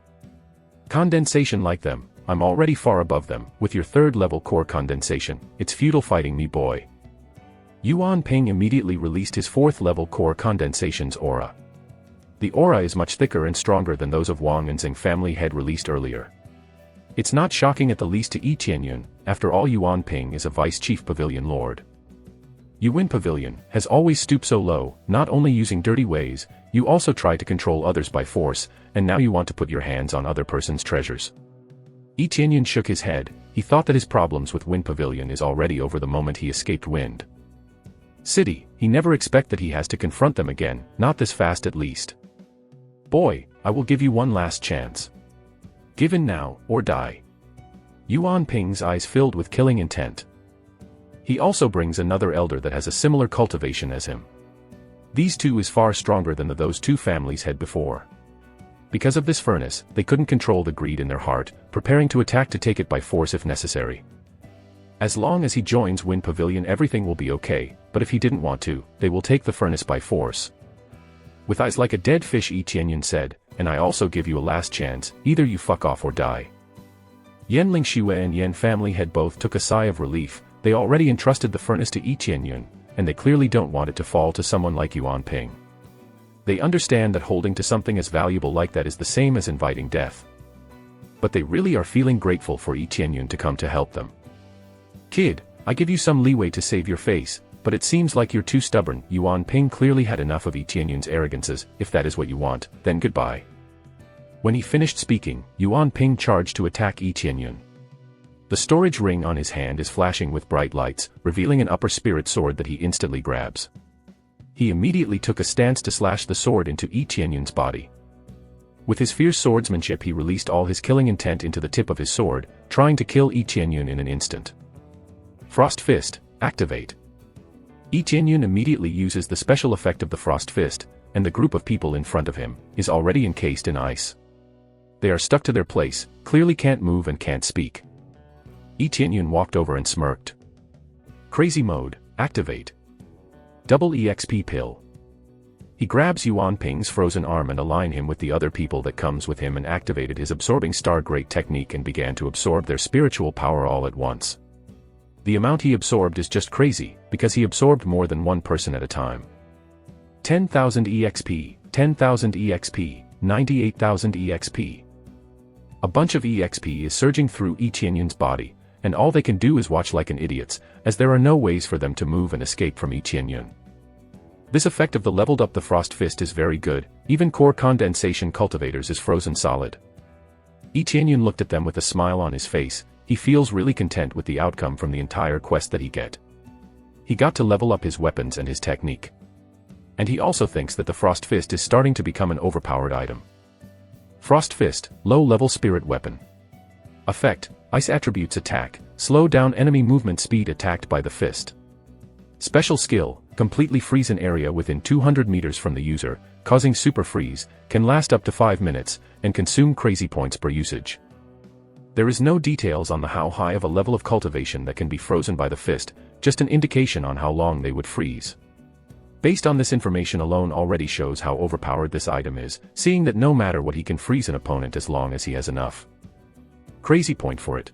Condensation like them, I'm already far above them, with your 3rd level core condensation, it's futile fighting me, boy. Yuan Ping immediately released his 4th level core condensation's aura. The aura is much thicker and stronger than those of Wang and Xing family had released earlier. It's not shocking at the least to Yi Tianyun, after all Yuan Ping is a Vice Chief Pavilion Lord. You Wind Pavilion has always stooped so low, not only using dirty ways, you also try to control others by force, and now you want to put your hands on other person's treasures. Yi Tianyun shook his head, he thought that his problems with Wind Pavilion is already over the moment he escaped Wind City, he never expect that he has to confront them again, not this fast at least. Boy, I will give you one last chance. Give in now, or die. Yuan Ping's eyes filled with killing intent. He also brings another elder that has a similar cultivation as him. These two is far stronger than those two families had before. Because of this furnace, they couldn't control the greed in their heart, preparing to attack to take it by force if necessary. As long as he joins Wind Pavilion everything will be okay, but if he didn't want to, they will take the furnace by force. With eyes like a dead fish, Yi Tianyun said, and I also give you a last chance, either you fuck off or die. Yan Lingxue and Yan family had both took a sigh of relief, they already entrusted the furnace to Yi Tianyun, and they clearly don't want it to fall to someone like Yuan Ping. They understand that holding to something as valuable like that is the same as inviting death. But they really are feeling grateful for Yi Tianyun to come to help them. Kid, I give you some leeway to save your face, but it seems like you're too stubborn. Yuan Ping clearly had enough of Yi Tianyun's arrogances. If that is what you want, then goodbye. When he finished speaking, Yuan Ping charged to attack Yi Tianyun. The storage ring on his hand is flashing with bright lights, revealing an upper spirit sword that he instantly grabs. He immediately took a stance to slash the sword into Yi Tianyun's body. With his fierce swordsmanship he released all his killing intent into the tip of his sword, trying to kill Yi Tianyun in an instant. Frost Fist, activate. Yi Tianyun immediately uses the special effect of the Frost Fist, and the group of people in front of him is already encased in ice. They are stuck to their place, clearly can't move and can't speak. Yi Tianyun walked over and smirked. Crazy mode, activate. double EXP pill. He grabs Yuan Ping's frozen arm and aligned him with the other people that comes with him and activated his absorbing star great technique and began to absorb their spiritual power all at once. The amount he absorbed is just crazy, because he absorbed more than one person at a time. 10,000 EXP, 10,000 EXP, 98,000 EXP. A bunch of EXP is surging through Yi Qianyun's body, and all they can do is watch like an idiots, as there are no ways for them to move and escape from Yi Qianyun. This effect of the leveled up the Frost Fist is very good, even core condensation cultivators is frozen solid. Yi Qianyun looked at them with a smile on his face. He feels really content with the outcome from the entire quest that he get. He got to level up his weapons and his technique. And he also thinks that the Frost Fist is starting to become an overpowered item. Frost Fist, low-level spirit weapon. Effect, Ice attributes attack, slow down enemy movement speed attacked by the fist. Special skill, completely freeze an area within 200 meters from the user, causing super freeze, can last up to 5 minutes, and consume crazy points per usage. There is no details on the how high of a level of cultivation that can be frozen by the fist, just an indication on how long they would freeze. Based on this information alone already shows how overpowered this item is, seeing that no matter what he can freeze an opponent as long as he has enough. Crazy point for it.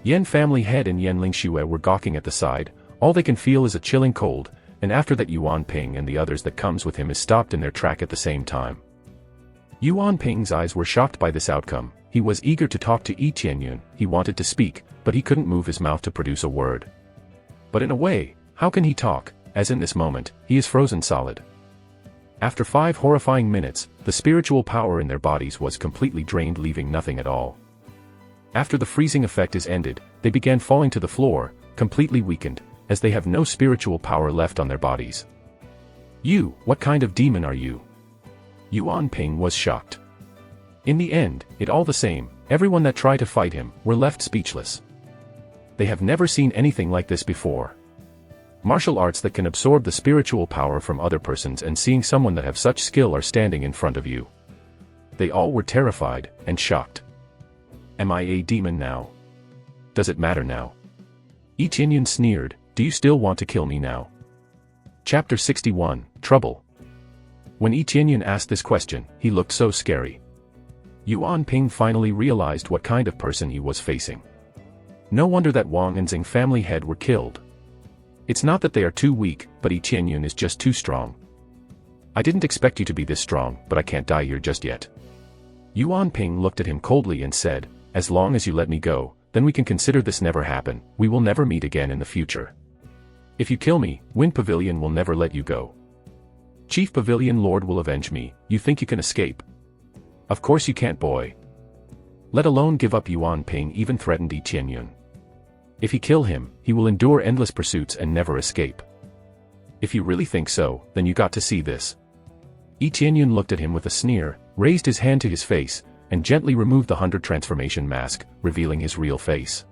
Yen family head and Yen Lingxue were gawking at the side. All they can feel is a chilling cold, and after that Yuan Ping and the others that comes with him is stopped in their track at the same time. Yuan Ping's eyes were shocked by this outcome. He was eager to talk to Yi Qianyun, he wanted to speak, but he couldn't move his mouth to produce a word. But in a way, how can he talk, as in this moment, he is frozen solid. After 5 horrifying minutes, the spiritual power in their bodies was completely drained, leaving nothing at all. After the freezing effect is ended, they began falling to the floor, completely weakened, as they have no spiritual power left on their bodies. You, what kind of demon are you? Yuan Ping was shocked. In the end, it all the same, everyone that tried to fight him, were left speechless. They have never seen anything like this before. Martial arts that can absorb the spiritual power from other persons, and seeing someone that have such skill are standing in front of you. They all were terrified, and shocked. Am I a demon now? Does it matter now? Yi Qianyun sneered, do you still want to kill me now? Chapter 61, Trouble. When Yi Qianyun asked this question, he looked so scary. Yuan Ping finally realized what kind of person he was facing. No wonder that Wang and Xing family head were killed. It's not that they are too weak, but Yi Qianyun is just too strong. I didn't expect you to be this strong, but I can't die here just yet. Yuan Ping looked at him coldly and said, as long as you let me go, then we can consider this never happen, we will never meet again in the future. If you kill me, Wind Pavilion will never let you go. Chief Pavilion Lord will avenge me, you think you can escape? Of course you can't, boy. Let alone give up. Yuan Ping even threatened Yi Qianyun. If he kill him, he will endure endless pursuits and never escape. If you really think so, then you got to see this. Yi Qianyun looked at him with a sneer, raised his hand to his face, and gently removed the 100 transformation mask, revealing his real face.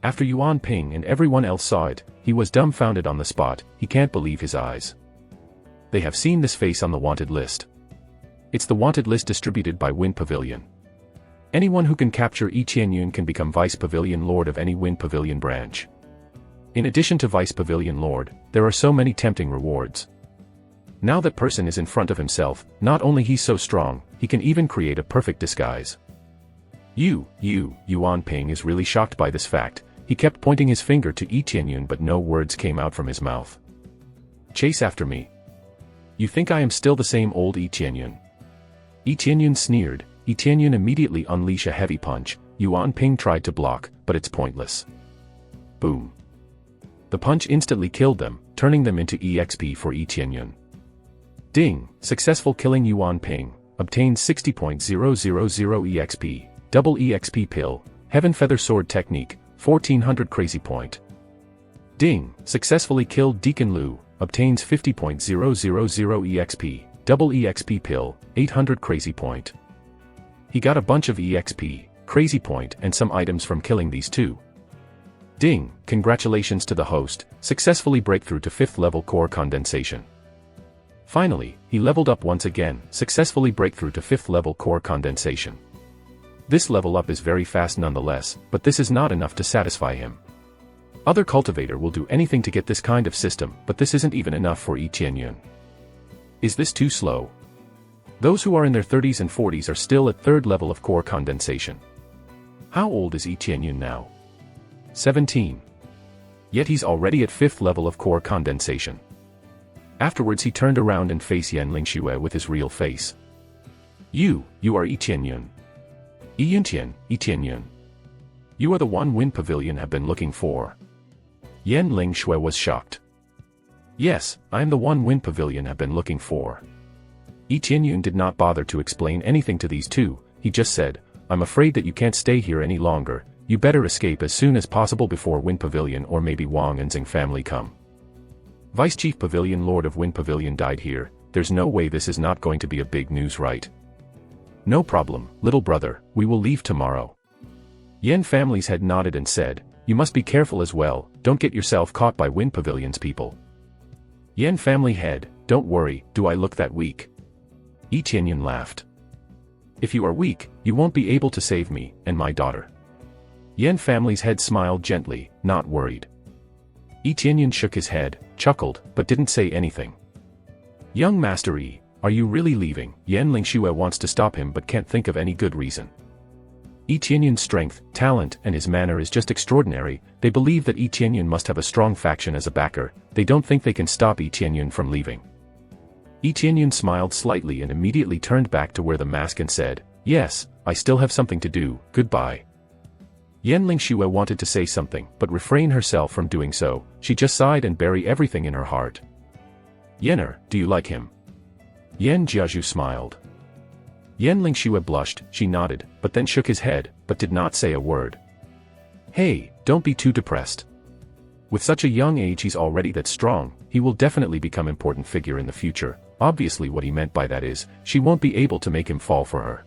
After Yuan Ping and everyone else saw it, he was dumbfounded on the spot. He can't believe his eyes. They have seen this face on the wanted list. It's the wanted list distributed by Wind Pavilion. Anyone who can capture Yi Qianyun can become Vice Pavilion Lord of any Wind Pavilion branch. In addition to Vice Pavilion Lord, there are so many tempting rewards. Now that person is in front of himself, not only he's so strong, he can even create a perfect disguise. Yuan Ping is really shocked by this fact. He kept pointing his finger to Yi Qianyun, but no words came out from his mouth. Chase after me. You think I am still the same old Yi Qianyun? Yi Qianyun sneered. Yi Qianyun immediately unleashed a heavy punch. Yuan Ping tried to block, but it's pointless. Boom. The punch instantly killed them, turning them into EXP for Yi Qianyun. Ding, successful killing Yuan Ping, obtained 60.000 EXP, double EXP pill, Heaven Feather Sword Technique, 1400 crazy point. Ding, successfully killed Deacon Lu, obtains 50.000 EXP, double EXP pill, 800 crazy point. He got a bunch of EXP, crazy point and some items from killing these two. Ding, congratulations to the host, successfully breakthrough to 5th level core condensation. Finally, he leveled up once again, successfully breakthrough to 5th level core condensation. This level up is very fast nonetheless, but this is not enough to satisfy him. Other cultivator will do anything to get this kind of system, but this isn't even enough for Yi Tianyun. Is this too slow? Those who are in their 30s and 40s are still at third level of core condensation. How old is Yi Tianyun now? 17. Yet he's already at 5th level of core condensation. Afterwards he turned around and faced Yan Lingxue with his real face. You are Yi Tianyun. Yi Tianyun. You are the one Wind Pavilion have been looking for. Yan Lingxue was shocked. Yes, I am the one Wind Pavilion have been looking for. Yi Tianyun did not bother to explain anything to these two, he just said, I'm afraid that you can't stay here any longer, you better escape as soon as possible before Wind Pavilion or maybe Wang and Xing family come. Vice Chief Pavilion Lord of Wind Pavilion died here, there's no way this is not going to be a big news, right? No problem, little brother, we will leave tomorrow. Yan family's head nodded and said, you must be careful as well, don't get yourself caught by Wind Pavilion's people. Yan family head, don't worry, do I look that weak? Yi Tianyun laughed. If you are weak, you won't be able to save me, and my daughter. Yan family's head smiled gently, not worried. Yi Tianyun shook his head, chuckled, but didn't say anything. Young Master Yi, are you really leaving? Yan Lingxue wants to stop him but can't think of any good reason. Yi Tianyun's strength, talent, and his manner is just extraordinary. They believe that Yi Tianyun must have a strong faction as a backer. They don't think they can stop Yi Tianyun from leaving. Yi Tianyun smiled slightly and immediately turned back to wear the mask and said, yes, I still have something to do, goodbye. Yan Lingxue wanted to say something, but refrained herself from doing so. She just sighed and buried everything in her heart. Yener, do you like him? Yan Jiazhu smiled. Yan Lingxue blushed, she nodded, but then shook his head, but did not say a word. Hey, don't be too depressed. With such a young age he's already that strong, he will definitely become important figure in the future. Obviously what he meant by that is, she won't be able to make him fall for her.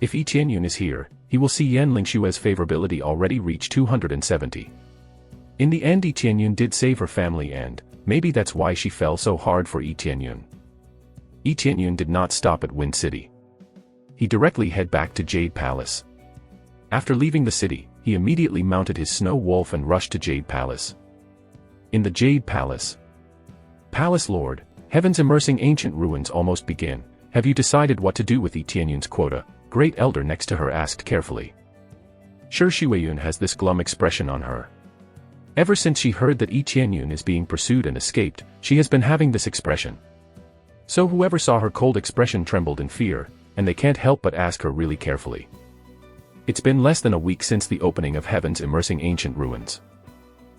If Yi Tianyun is here, he will see Yan Lingxue's favorability already reach 270. In the end Yi Tianyun did save her family and, maybe that's why she fell so hard for Yi Tianyun. Yi Tianyun did not stop at Wind City. He directly head back to Jade Palace. After leaving the city, he immediately mounted his snow wolf and rushed to Jade Palace. In the Jade Palace. Palace Lord, heaven's immersing ancient ruins almost begin. Have you decided what to do with Yi Tianyun's quota? Great Elder next to her asked carefully. Sure, Shuiyun has this glum expression on her. Ever since she heard that Yi Tianyun is being pursued and escaped, she has been having this expression. So whoever saw her cold expression trembled in fear, and they can't help but ask her really carefully. It's been less than a week since the opening of heaven's immersing ancient ruins.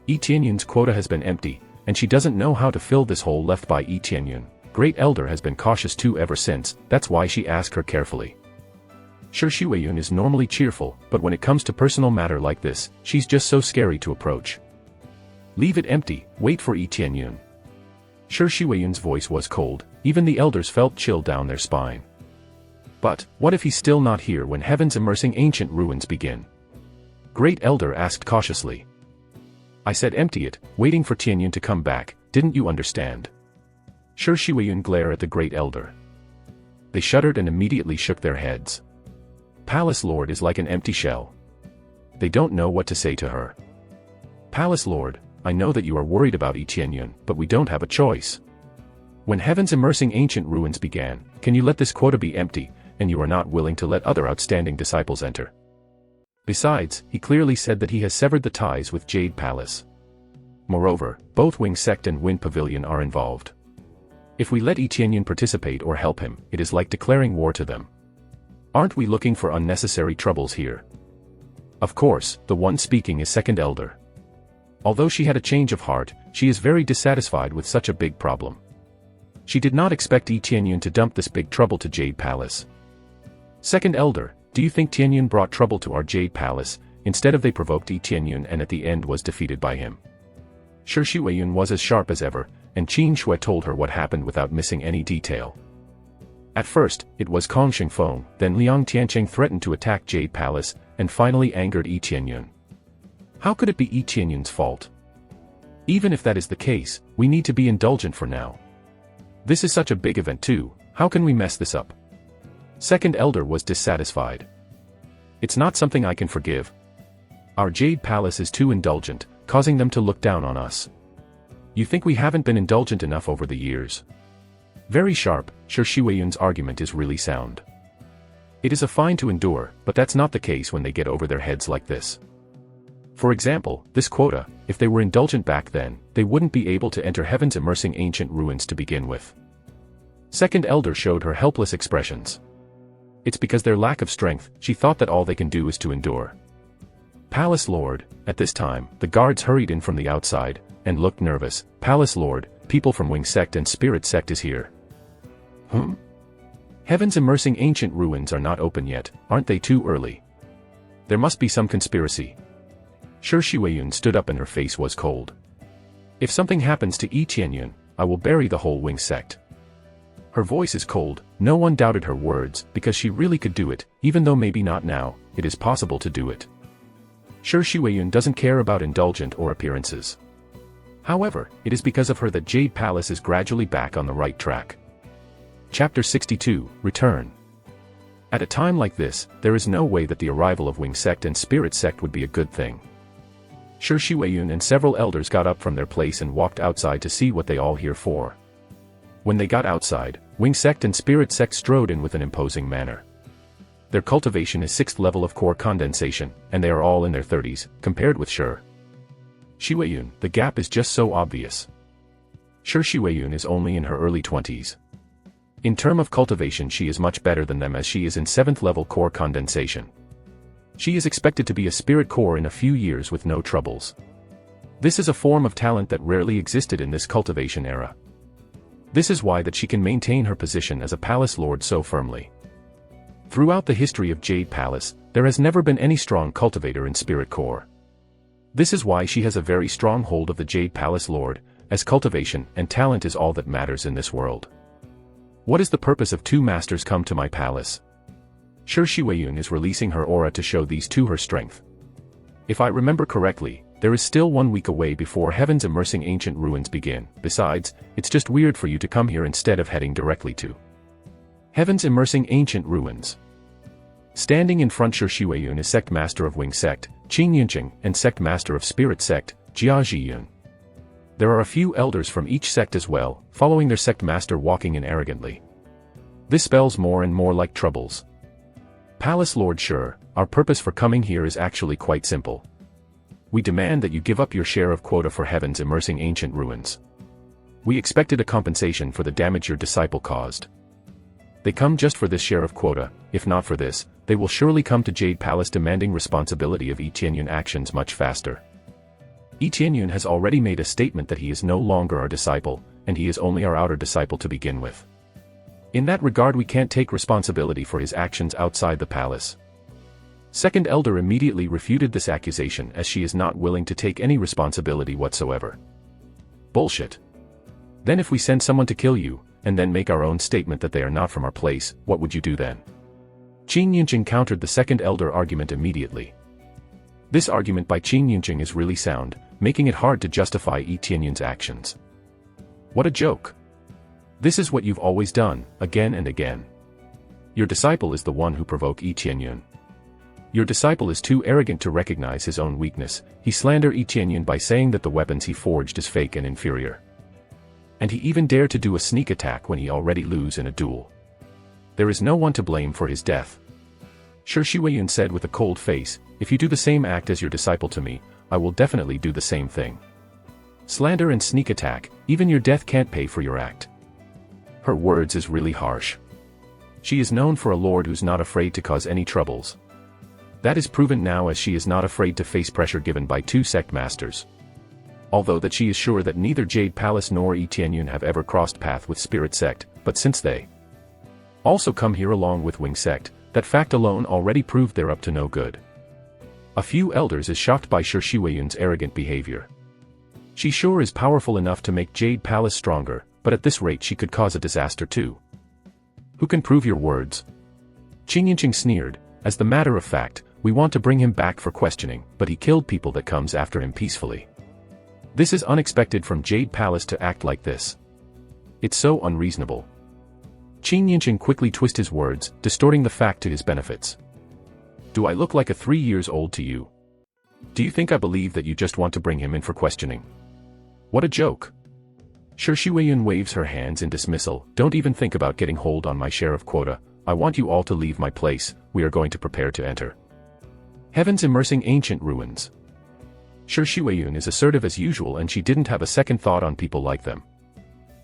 Yi Tianyun's quota has been empty, and she doesn't know how to fill this hole left by Yi Tianyun. Great Elder has been cautious too ever since, that's why she asked her carefully. Sure, Shuiyun is normally cheerful, but when it comes to personal matter like this, she's just so scary to approach. Leave it empty, wait for Yi Tianyun. Sure, Shuiyun's voice was cold, even the elders felt chill down their spine. But, what if he's still not here when heaven's immersing ancient ruins begin? Great Elder asked cautiously. I said empty it, waiting for Tianyun to come back, didn't you understand? Sure, Shuiyun glared at the Great Elder. They shuddered and immediately shook their heads. Palace Lord is like an empty shell. They don't know what to say to her. Palace Lord, I know that you are worried about Yi Tianyun, but we don't have a choice. When heaven's immersing ancient ruins began, can you let this quota be empty, and you are not willing to let other outstanding disciples enter? Besides, he clearly said that he has severed the ties with Jade Palace. Moreover, both Wing Sect and Wind Pavilion are involved. If we let Yi Tianyun participate or help him, it is like declaring war to them. Aren't we looking for unnecessary troubles here? Of course, the one speaking is Second Elder. Although she had a change of heart, she is very dissatisfied with such a big problem. She did not expect Yi Tianyun to dump this big trouble to Jade Palace. Second Elder, do you think Tianyun brought trouble to our Jade Palace, instead of they provoked Yi Tianyun and at the end was defeated by him? Sure, Shuiyun was as sharp as ever, and Qin Shui told her what happened without missing any detail. At first, it was Kong Shengfeng, then Liang Tiancheng threatened to attack Jade Palace, and finally angered Yi Tianyun. How could it be Yi Tianyun's fault? Even if that is the case, we need to be indulgent for now. This is such a big event too, how can we mess this up? Second Elder was dissatisfied. It's not something I can forgive. Our Jade Palace is too indulgent, causing them to look down on us. You think we haven't been indulgent enough over the years? Very sharp, Shi Shuiyun's argument is really sound. It is a fine to endure, but that's not the case when they get over their heads like this. For example, this quota, if they were indulgent back then, they wouldn't be able to enter heaven's immersing ancient ruins to begin with. Second elder showed her helpless expressions. It's because their lack of strength, she thought that all they can do is to endure. Palace Lord, at this time, the guards hurried in from the outside, and looked nervous. Palace Lord, people from Wing Sect and Spirit Sect is here. Heaven's immersing ancient ruins are not open yet, aren't they too early? There must be some conspiracy. Shi Shuiyun stood up and her face was cold. If something happens to Yi Tianyun, I will bury the whole Wing Sect. Her voice is cold. No one doubted her words, because she really could do it, even though maybe not now, it is possible to do it. Shi Shuiyun doesn't care about indulgent or appearances. However, it is because of her that Jade Palace is gradually back on the right track. Chapter 62, Return. At a time like this, there is no way that the arrival of Wing Sect and Spirit Sect would be a good thing. Shi Shuiyun and several elders got up from their place and walked outside to see what they all here for. When they got outside, Wing Sect and Spirit Sect strode in with an imposing manner. Their cultivation is 6th level of core condensation, and they are all in their 30s, compared with Shi Shuiyun, the gap is just so obvious. Shi Shuiyun is only in her early 20s. In term of cultivation she is much better than them as she is in 7th level core condensation. She is expected to be a spirit core in a few years with no troubles. This is a form of talent that rarely existed in this cultivation era. This is why that she can maintain her position as a palace lord so firmly. Throughout the history of Jade Palace, there has never been any strong cultivator in spirit core. This is why she has a very strong hold of the Jade Palace Lord, as cultivation and talent is all that matters in this world. What is the purpose of two masters come to my palace? Shi Shuiyun is releasing her aura to show these two her strength. If I remember correctly, there is still 1 week away before Heaven's immersing ancient ruins begin. Besides, it's just weird for you to come here instead of heading directly to Heaven's immersing ancient ruins. Standing in front Shi Shuiyun is Sect Master of Wing Sect, Qin Yunqing, and Sect Master of Spirit Sect, Jia Zhiyun. There are a few elders from each sect as well, following their sect master walking in arrogantly. This spells more and more like troubles. Palace Lord Shi, our purpose for coming here is actually quite simple. We demand that you give up your share of quota for Heaven's immersing ancient ruins. We expected a compensation for the damage your disciple caused. They come just for this share of quota. If not for this, they will surely come to Jade Palace demanding responsibility of Yi Tianyun actions much faster. Yi Tianyun has already made a statement that he is no longer our disciple, and he is only our outer disciple to begin with. In that regard we can't take responsibility for his actions outside the palace. Second elder immediately refuted this accusation as she is not willing to take any responsibility whatsoever. Bullshit. Then if we send someone to kill you, and then make our own statement that they are not from our place, what would you do then? Qin Yunqing countered the second elder argument immediately. This argument by Qin Yunqing is really sound, making it hard to justify Yi Tianyun's actions. What a joke. This is what you've always done, again and again. Your disciple is the one who provoked Yi Tianyun. Your disciple is too arrogant to recognize his own weakness. He slandered Yi Tianyun by saying that the weapons he forged is fake and inferior. And he even dared to do a sneak attack when he already lose in a duel. There is no one to blame for his death. Shi Shuiyun said with a cold face, if you do the same act as your disciple to me, I will definitely do the same thing. Slander and sneak attack, even your death can't pay for your act. Her words is really harsh. She is known for a lord who's not afraid to cause any troubles. That is proven now as she is not afraid to face pressure given by two sect masters. Although that she is sure that neither Jade Palace nor Yi Tianyun have ever crossed path with Spirit Sect, but since they also come here along with Wing Sect, that fact alone already proved they're up to no good. A few elders is shocked by Shi Shuiyun's arrogant behavior. She sure is powerful enough to make Jade Palace stronger, but at this rate she could cause a disaster too. Who can prove your words? Qin Yunqing sneered, as the matter of fact, we want to bring him back for questioning, but he killed people that comes after him peacefully. This is unexpected from Jade Palace to act like this. It's so unreasonable. Qin Yunqing quickly twists his words, distorting the fact to his benefits. Do I look like a 3 years old to you? Do you think I believe that you just want to bring him in for questioning? What a joke. Shi Huiyun waves her hands in dismissal. Don't even think about getting hold on my share of quota. I want you all to leave my place. We are going to prepare to enter Heaven's immersing ancient ruins. Shi Huiyun is assertive as usual, and she didn't have a second thought on people like them.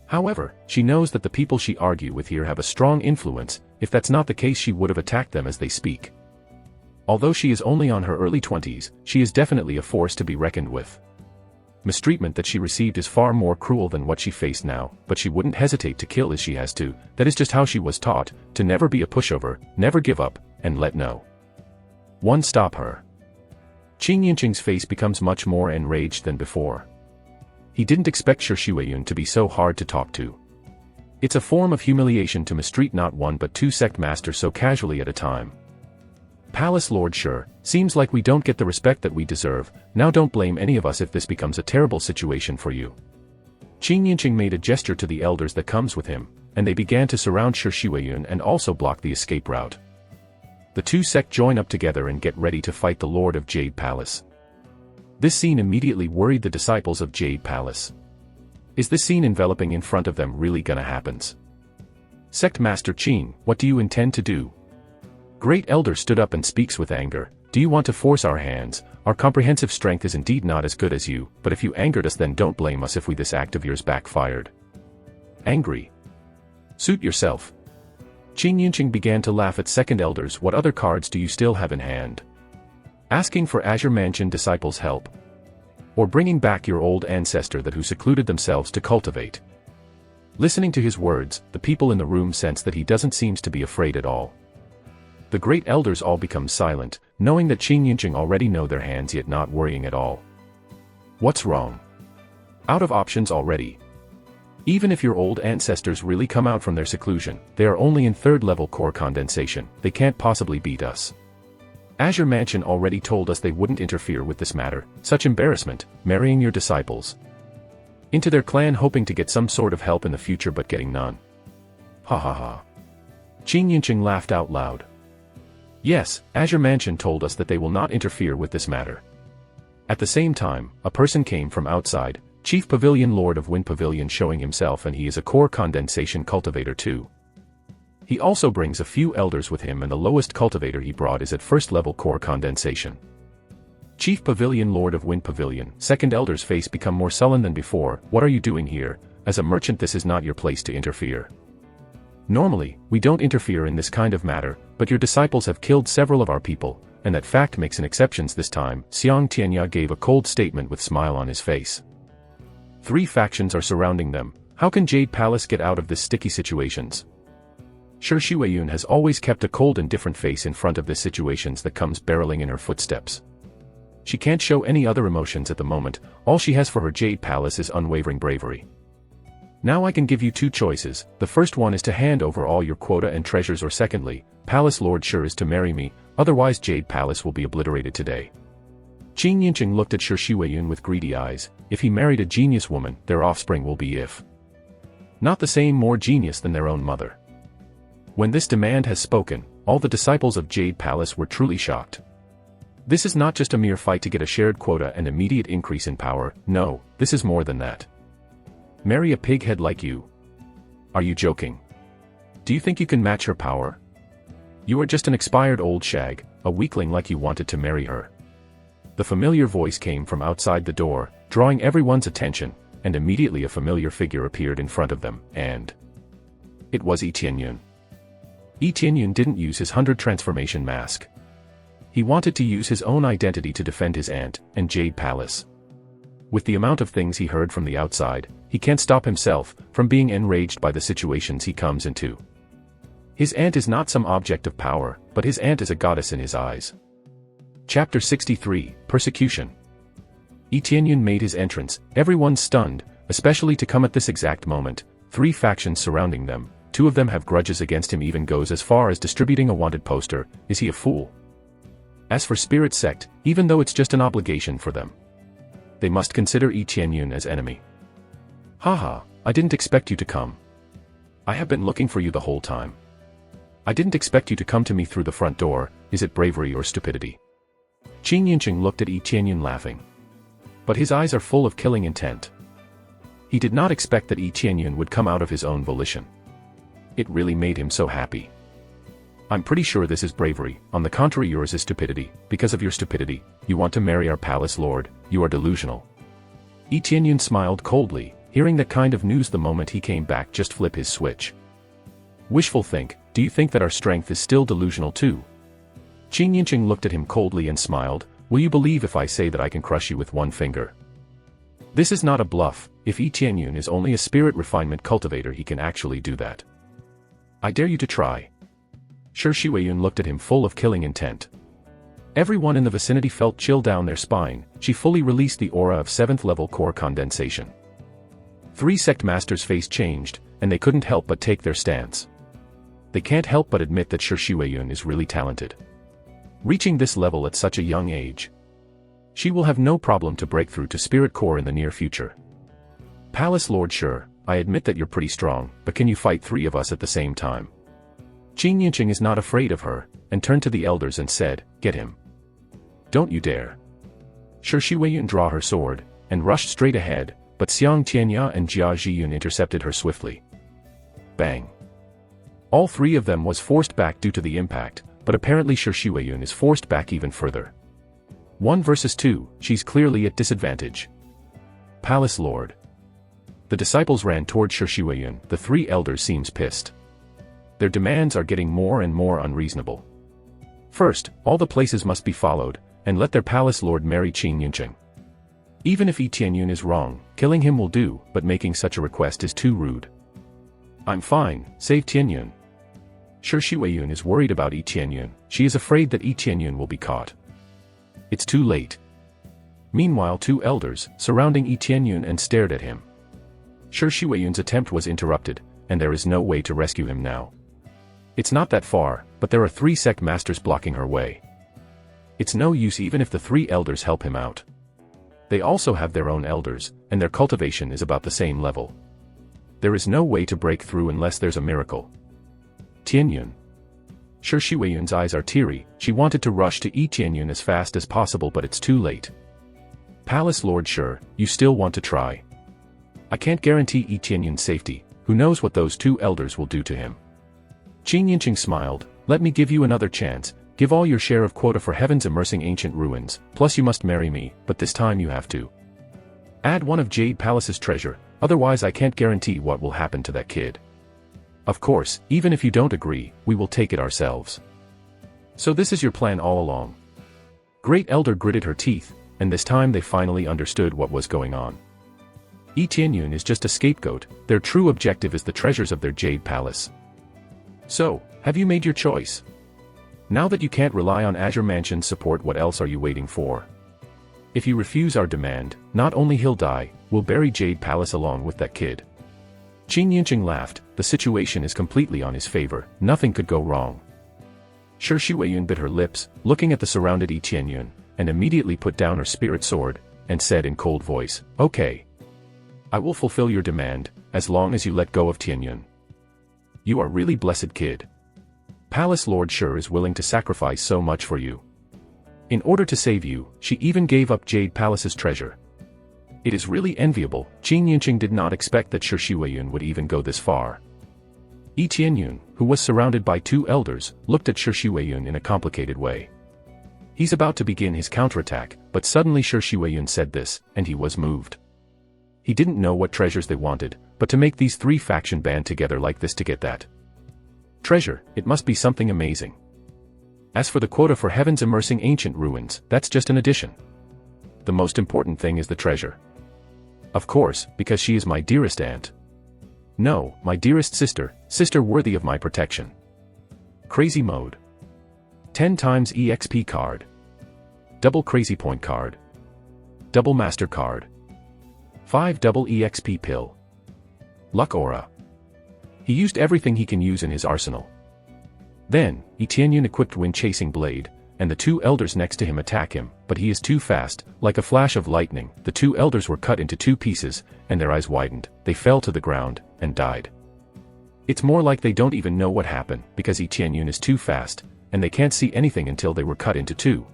However, she knows that the people she argue with here have a strong influence. If that's not the case, she would have attacked them as they speak. Although she is only on her early 20s, she is definitely a force to be reckoned with. Mistreatment that she received is far more cruel than what she faced now, but she wouldn't hesitate to kill as she has to. That is just how she was taught, to never be a pushover, never give up, and let no one stop her. Qin Yinqing's face becomes much more enraged than before. He didn't expect Shi Huiyun to be so hard to talk to. It's a form of humiliation to mistreat not one but two sect masters so casually at a time. Palace Lord Shi, seems like we don't get the respect that we deserve. Now don't blame any of us if this becomes a terrible situation for you. Qin Yinqing made a gesture to the elders that comes with him, and they began to surround Shi Huiyun and also block the escape route. The two sect join up together and get ready to fight the Lord of Jade Palace. This scene immediately worried the disciples of Jade Palace. Is this scene enveloping in front of them really gonna happen? Sect Master Qin, what do you intend to do? Great Elder stood up and speaks with anger. Do you want to force our hands? Our comprehensive strength is indeed not as good as you, but if you angered us, then don't blame us if this act of yours backfired. Angry? Suit yourself. Qin Yinqing began to laugh at second elders. What other cards do you still have in hand? Asking for Azure Mansion disciples' help? Or bringing back your old ancestor that who secluded themselves to cultivate? Listening to his words, the people in the room sense that he doesn't seem to be afraid at all. The great elders all become silent, knowing that Qin Yinqing already know their hands, yet not worrying at all. What's wrong? Out of options already. Even if your old ancestors really come out from their seclusion, they are only in third-level core condensation. They can't possibly beat us. Azure Mansion already told us they wouldn't interfere with this matter. Such embarrassment, marrying your disciples into their clan, hoping to get some sort of help in the future but getting none. Ha ha ha. Qin Yinqing laughed out loud. Yes, Azure Mansion told us that they will not interfere with this matter. At the same time, a person came from outside, Chief Pavilion Lord of Wind Pavilion, showing himself, and he is a core condensation cultivator too. He also brings a few elders with him, and the lowest cultivator he brought is at first level core condensation. Chief Pavilion Lord of Wind Pavilion, second elder's face become more sullen than before. What are you doing here? As a merchant, this is not your place to interfere. Normally, we don't interfere in this kind of matter, but your disciples have killed several of our people, and that fact makes an exception this time. Xiang Tianya gave a cold statement with smile on his face. 3 factions are surrounding them. How can Jade Palace get out of this sticky situations? Shi Huiyun has always kept a cold and different face in front of this situations that comes barreling in her footsteps. She can't show any other emotions at the moment. All she has for her Jade Palace is unwavering bravery. Now I can give you 2 choices. The first one is to hand over all your quota and treasures, or secondly, Palace Lord Shi is to marry me, otherwise Jade Palace will be obliterated today. Qin Yinqing looked at Shi Huiyun with greedy eyes. If he married a genius woman, their offspring will be, if not the same, more genius than their own mother. When this demand has spoken, all the disciples of Jade Palace were truly shocked. This is not just a mere fight to get a shared quota and immediate increase in power. No, this is more than that. Marry a pighead like you? Are you joking? Do you think you can match her power? You are just an expired old shag, a weakling like you wanted to marry her. The familiar voice came from outside the door, drawing everyone's attention, and immediately a familiar figure appeared in front of them, and it was Yi Tianyun. Yi Tianyun didn't use his 100 transformation mask. He wanted to use his own identity to defend his aunt and Jade Palace. With the amount of things he heard from the outside, he can't stop himself from being enraged by the situations he comes into. His aunt is not some object of power, but his aunt is a goddess in his eyes. Chapter 63, Persecution. Yi Tianyun made his entrance, everyone stunned, especially to come at this exact moment. 3 factions surrounding them, 2 of them have grudges against him, even goes as far as distributing a wanted poster. Is he a fool? As for Spirit Sect, even though it's just an obligation for them, they must consider Yi Tianyun as enemy. Haha, I didn't expect you to come. I have been looking for you the whole time. I didn't expect you to come to me through the front door. Is it bravery or stupidity? Qin Yincheng looked at Yi Tianyun laughing. But his eyes are full of killing intent. He did not expect that Yi Tianyun would come out of his own volition. It really made him so happy. I'm pretty sure this is bravery, on the contrary yours is stupidity. Because of your stupidity, you want to marry our palace lord, you are delusional. Yi Tianyun smiled coldly, hearing that kind of news the moment he came back. Just flip his switch. Wishful think, do you think that our strength is still delusional too? Qin Yincheng looked at him coldly and smiled, will you believe if I say that I can crush you with one finger? This is not a bluff, if Yi Tianyun is only a spirit refinement cultivator he can actually do that. I dare you to try. Shi Huiyun looked at him full of killing intent. Everyone in the vicinity felt chill down their spine. She fully released the aura of 7th level core condensation. 3 sect masters' face changed, and they couldn't help but take their stance. They can't help but admit that Shi Huiyun is really talented. Reaching this level at such a young age, she will have no problem to break through to spirit core in the near future. Palace Lord Shi, I admit that you're pretty strong, but can you fight 3 of us at the same time? Qin Yincheng is not afraid of her, and turned to the elders and said, get him. Don't you dare. Shi Huiyun draw her sword, and rushed straight ahead, but Xiang Tianya and Jia Zhiyun intercepted her swiftly. Bang. All 3 of them was forced back due to the impact, but apparently Shi Huiyun is forced back even further. 1 versus 2, she's clearly at disadvantage. Palace Lord. The disciples ran toward Shi Huiyun. The 3 elders seems pissed. Their demands are getting more and more unreasonable. First, all the places must be followed, and let their palace lord marry Qin Yincheng. Even if Yi Tianyun is wrong, killing him will do, but making such a request is too rude. I'm fine, save Tianyun. Shi Huiyun is worried about Yi Tianyun. She is afraid that Yi Tianyun will be caught. It's too late. Meanwhile 2 elders, surrounding Yi Tianyun and stared at him. Shi Huiyun's attempt was interrupted, and there is no way to rescue him now. It's not that far, but there are 3 sect masters blocking her way. It's no use even if the 3 elders help him out. They also have their own elders, and their cultivation is about the same level. There is no way to break through unless there's a miracle. Tianyun. Shi Huiyun's eyes are teary. She wanted to rush to Yi Tianyun as fast as possible, but it's too late. Palace Lord Shi, you still want to try. I can't guarantee Yi Tianyun's safety. Who knows what those 2 elders will do to him? Qin Yincheng smiled, let me give you another chance, give all your share of quota for heaven's immersing ancient ruins, plus you must marry me, but this time you have to add 1 of Jade Palace's treasure, otherwise I can't guarantee what will happen to that kid. Of course, even if you don't agree, we will take it ourselves. So this is your plan all along. Great Elder gritted her teeth, and this time they finally understood what was going on. Yi Tianyun is just a scapegoat, their true objective is the treasures of their Jade Palace. So, have you made your choice? Now that you can't rely on Azure Mansion's support, what else are you waiting for? If you refuse our demand, not only he'll die, we'll bury Jade Palace along with that kid. Qin Yincheng laughed, the situation is completely on his favor, nothing could go wrong. Shi Huiyun bit her lips, looking at the surrounded Yi Tianyun, and immediately put down her spirit sword, and said in cold voice, okay. I will fulfill your demand, as long as you let go of Tianyun. You are really blessed kid. Palace Lord Shi is willing to sacrifice so much for you. In order to save you, she even gave up Jade Palace's treasure. It is really enviable. Qin Yincheng did not expect that Shi Huiyun would even go this far. Yi Tianyun, who was surrounded by 2 elders, looked at Shi Huiyun in a complicated way. He's about to begin his counterattack, but suddenly Shi Huiyun said this, and he was moved. He didn't know what treasures they wanted, but to make these 3 faction band together like this to get that treasure, it must be something amazing. As for the quota for heaven's immersing ancient ruins, that's just an addition. The most important thing is the treasure. Of course, because she is my dearest aunt. No, my dearest sister, sister worthy of my protection. Crazy mode. 10 times EXP card. Double crazy point card. Double master card. 5 double EXP pill. Luck aura. He used everything he can use in his arsenal. Then, Yi Tianyun equipped wind-chasing blade, and the 2 elders next to him attack him, but he is too fast. Like a flash of lightning, the 2 elders were cut into 2 pieces, and their eyes widened, they fell to the ground, and died. It's more like they don't even know what happened, because Yi Tianyun is too fast, and they can't see anything until they were cut into 2.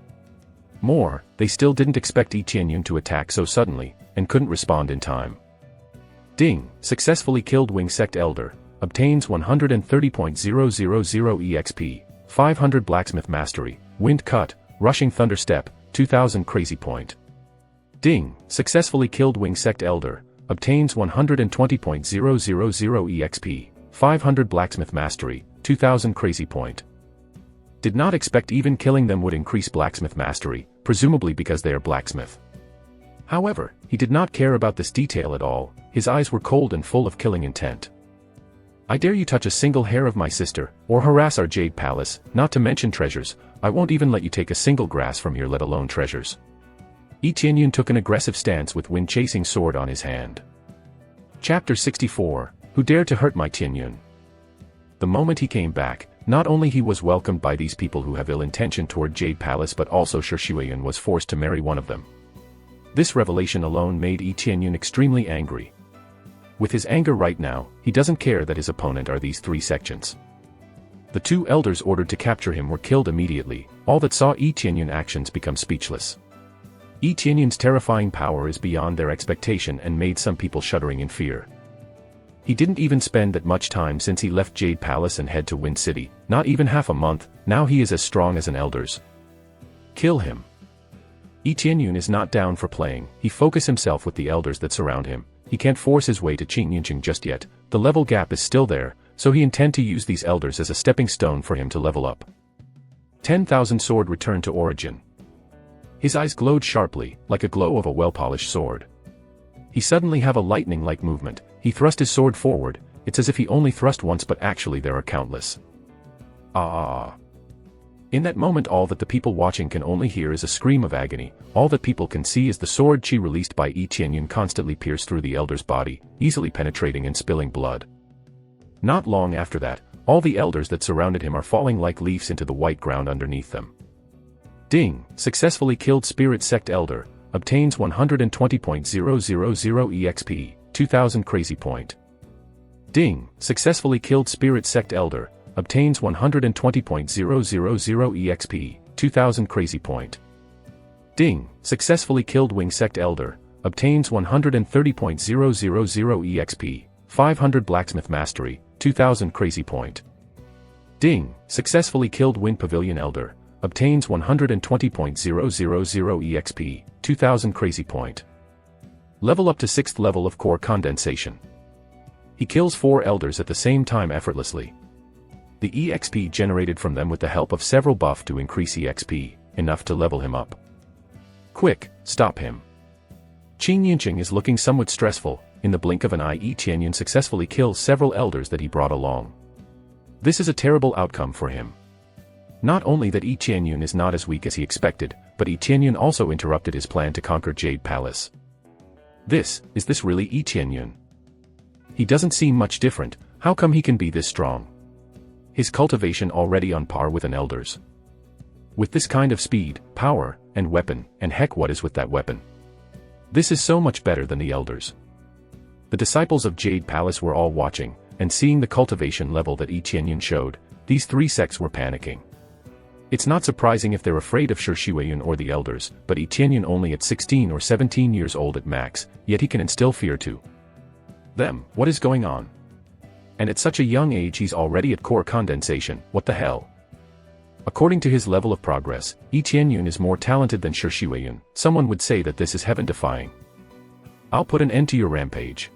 More, they still didn't expect Yi Qianyun to attack so suddenly, and couldn't respond in time. Ding, successfully killed Wing Sect Elder, obtains 130.000 EXP, 500 Blacksmith Mastery, Wind Cut, Rushing Thunder Step, 2000 Crazy Point. Ding, successfully killed Wing Sect Elder, obtains 120.000 EXP, 500 Blacksmith Mastery, 2000 Crazy Point. Did not expect even killing them would increase Blacksmith Mastery, presumably because they are blacksmith. However, he did not care about this detail at all, his eyes were cold and full of killing intent. I dare you touch a single hair of my sister, or harass our Jade Palace, not to mention treasures, I won't even let you take a single grass from here, let alone treasures. Yi Qianyun took an aggressive stance with wind-chasing sword on his hand. Chapter 64, Who Dared to Hurt My Qianyun? The moment he came back, not only he was welcomed by these people who have ill intention toward Jade Palace, but also Shi Xueyun was forced to marry one of them. This revelation alone made Yi Qianyun extremely angry. With his anger right now, he doesn't care that his opponent are these three sections. The two elders ordered to capture him were killed immediately, all that saw Yi Qianyun's actions become speechless. Yi Qianyun's terrifying power is beyond their expectation and made some people shuddering in fear. He didn't even spend that much time since he left Jade Palace and head to Wind City, not even half a month, now he is as strong as an elders. Kill him. Yi Qianyun is not down for playing, he focus himself with the elders that surround him, he can't force his way to Qingyunqing just yet, the level gap is still there, so he intend to use these elders as a stepping stone for him to level up. 10,000 sword returned to origin. His eyes glowed sharply, like a glow of a well-polished sword. He suddenly have a lightning-like movement, he thrust his sword forward, it's as if he only thrust once but actually there are countless. Ah! In that moment all that the people watching can only hear is a scream of agony, all that people can see is the sword chi released by Yi Qianyun constantly pierce through the elder's body, easily penetrating and spilling blood. Not long after that, all the elders that surrounded him are falling like leaves into the white ground underneath them. Ding, successfully killed Spirit Sect Elder, obtains 120.000 EXP, 2000 Crazy Point. Ding, successfully killed Spirit Sect Elder, obtains 120.000 EXP, 2000 Crazy Point. Ding, successfully killed Wing Sect Elder, obtains 130.000 EXP, 500 Blacksmith Mastery, 2000 Crazy Point. Ding, successfully killed Wind Pavilion Elder, obtains 120.000 EXP, 2000 Crazy Point. Level up to 6th level of Core Condensation. He kills 4 elders at the same time effortlessly. The EXP generated from them with the help of several buff to increase EXP, enough to level him up. Quick, stop him. Qingyunqing is looking somewhat stressful, in the blink of an eye Yi Qianyun successfully kills several elders that he brought along. This is a terrible outcome for him. Not only that Yi Qianyun is not as weak as he expected, but Yi Qianyun also interrupted his plan to conquer Jade Palace. Is this really Yi Qianyun? He doesn't seem much different, how come he can be this strong? His cultivation already on par with an elder's. With this kind of speed, power, and weapon, and heck what is with that weapon? This is so much better than the elders. The disciples of Jade Palace were all watching, and seeing the cultivation level that Yi Qianyun showed, these three sects were panicking. It's not surprising if they're afraid of Shi Xueyun or the elders, but Yi Qianyun only at 16 or 17 years old at max, yet he can instill fear to them. What is going on? And at such a young age he's already at core condensation, what the hell? According to his level of progress, Yi Qianyun is more talented than Shi Xueyun, someone would say that this is heaven-defying. I'll put an end to your rampage.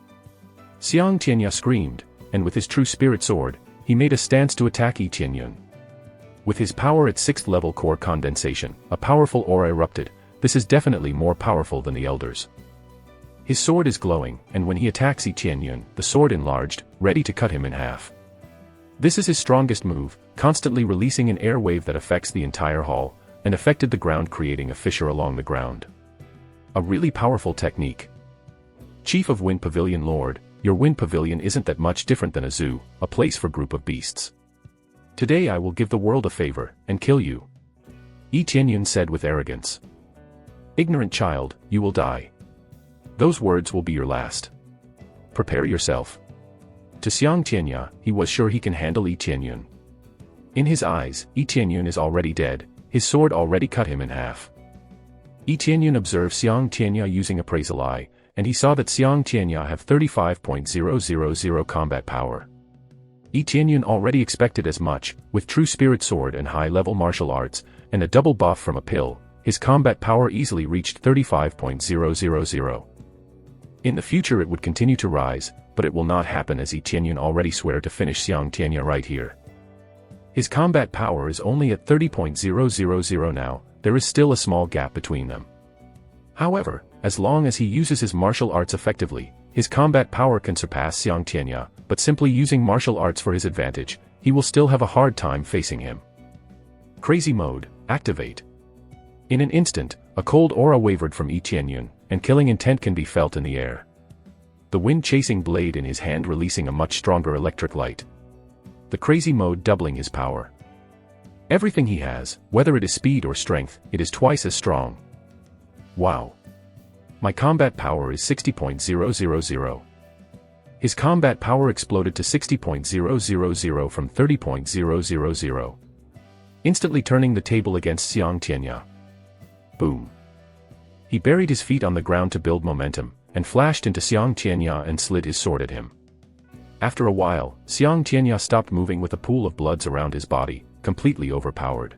Xiang Tianya screamed, and with his true spirit sword, he made a stance to attack Yi Qianyun. With his power at 6th level core condensation, a powerful aura erupted, this is definitely more powerful than the elders. His sword is glowing, and when he attacks Yi Qianyun, the sword enlarged, ready to cut him in half. This is his strongest move, constantly releasing an air wave that affects the entire hall, and affected the ground, creating a fissure along the ground. A really powerful technique. Chief of Wind Pavilion Lord, your Wind Pavilion isn't that much different than a zoo, a place for group of beasts. Today I will give the world a favor, and kill you. Yi Qianyun said with arrogance. Ignorant child, you will die. Those words will be your last. Prepare yourself. To Xiang Tianya, he was sure he can handle Yi Qianyun. In his eyes, Yi Qianyun is already dead, his sword already cut him in half. Yi Tianyun observed Xiang Tianya using appraisal eye, and he saw that Xiang Tianya have 35,000 combat power. Yi Tianyun already expected as much. With true spirit sword and high-level martial arts, and a double buff from a pill, his combat power easily reached 35,000. In the future it would continue to rise, but it will not happen as Yi Tianyun already swear to finish Xiang Tianya right here. His combat power is only at 30,000 now. There is still a small gap between them. However, as long as he uses his martial arts effectively, his combat power can surpass Xiang Tianya, but simply using martial arts for his advantage, he will still have a hard time facing him. Crazy Mode, activate. In an instant, a cold aura wavered from Yi Tianyun, and killing intent can be felt in the air. The wind-chasing blade in his hand releasing a much stronger electric light. The Crazy Mode doubling his power. Everything he has, whether it is speed or strength, it is twice as strong. Wow. My combat power is 60,000. His combat power exploded to 60,000 from 30,000. Instantly turning the table against Xiang Tianya. Boom. He buried his feet on the ground to build momentum, and flashed into Xiang Tianya and slid his sword at him. After a while, Xiang Tianya stopped moving with a pool of bloods around his body, completely overpowered.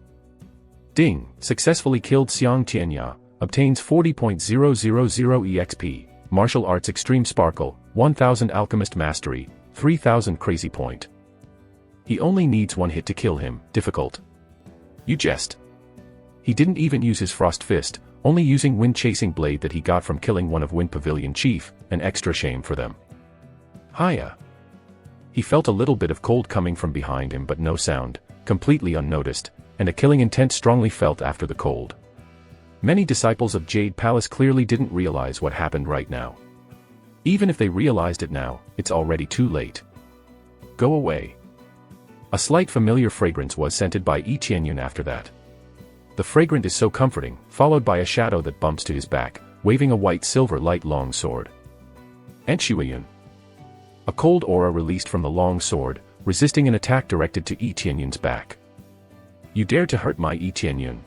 Ding, successfully killed Xiang Tianya, obtains 40,000 EXP, Martial Arts Extreme Sparkle, 1000 Alchemist Mastery, 3000 Crazy Point. He only needs one hit to kill him, difficult. You jest. He didn't even use his Frost Fist, only using wind-chasing blade that he got from killing one of Wind Pavilion Chief, an extra shame for them. Hiya. He felt a little bit of cold coming from behind him but no sound, completely unnoticed, and a killing intent strongly felt after the cold. Many disciples of Jade Palace clearly didn't realize what happened right now. Even if they realized it now, it's already too late. Go away. A slight familiar fragrance was scented by Yi Tianyun after that. The fragrance is so comforting, followed by a shadow that bumps to his back, waving a white-silver light long sword. Enshuiyun. A cold aura released from the long sword, resisting an attack directed to Yi Tianyun's back. You dare to hurt my Yi Tianyun.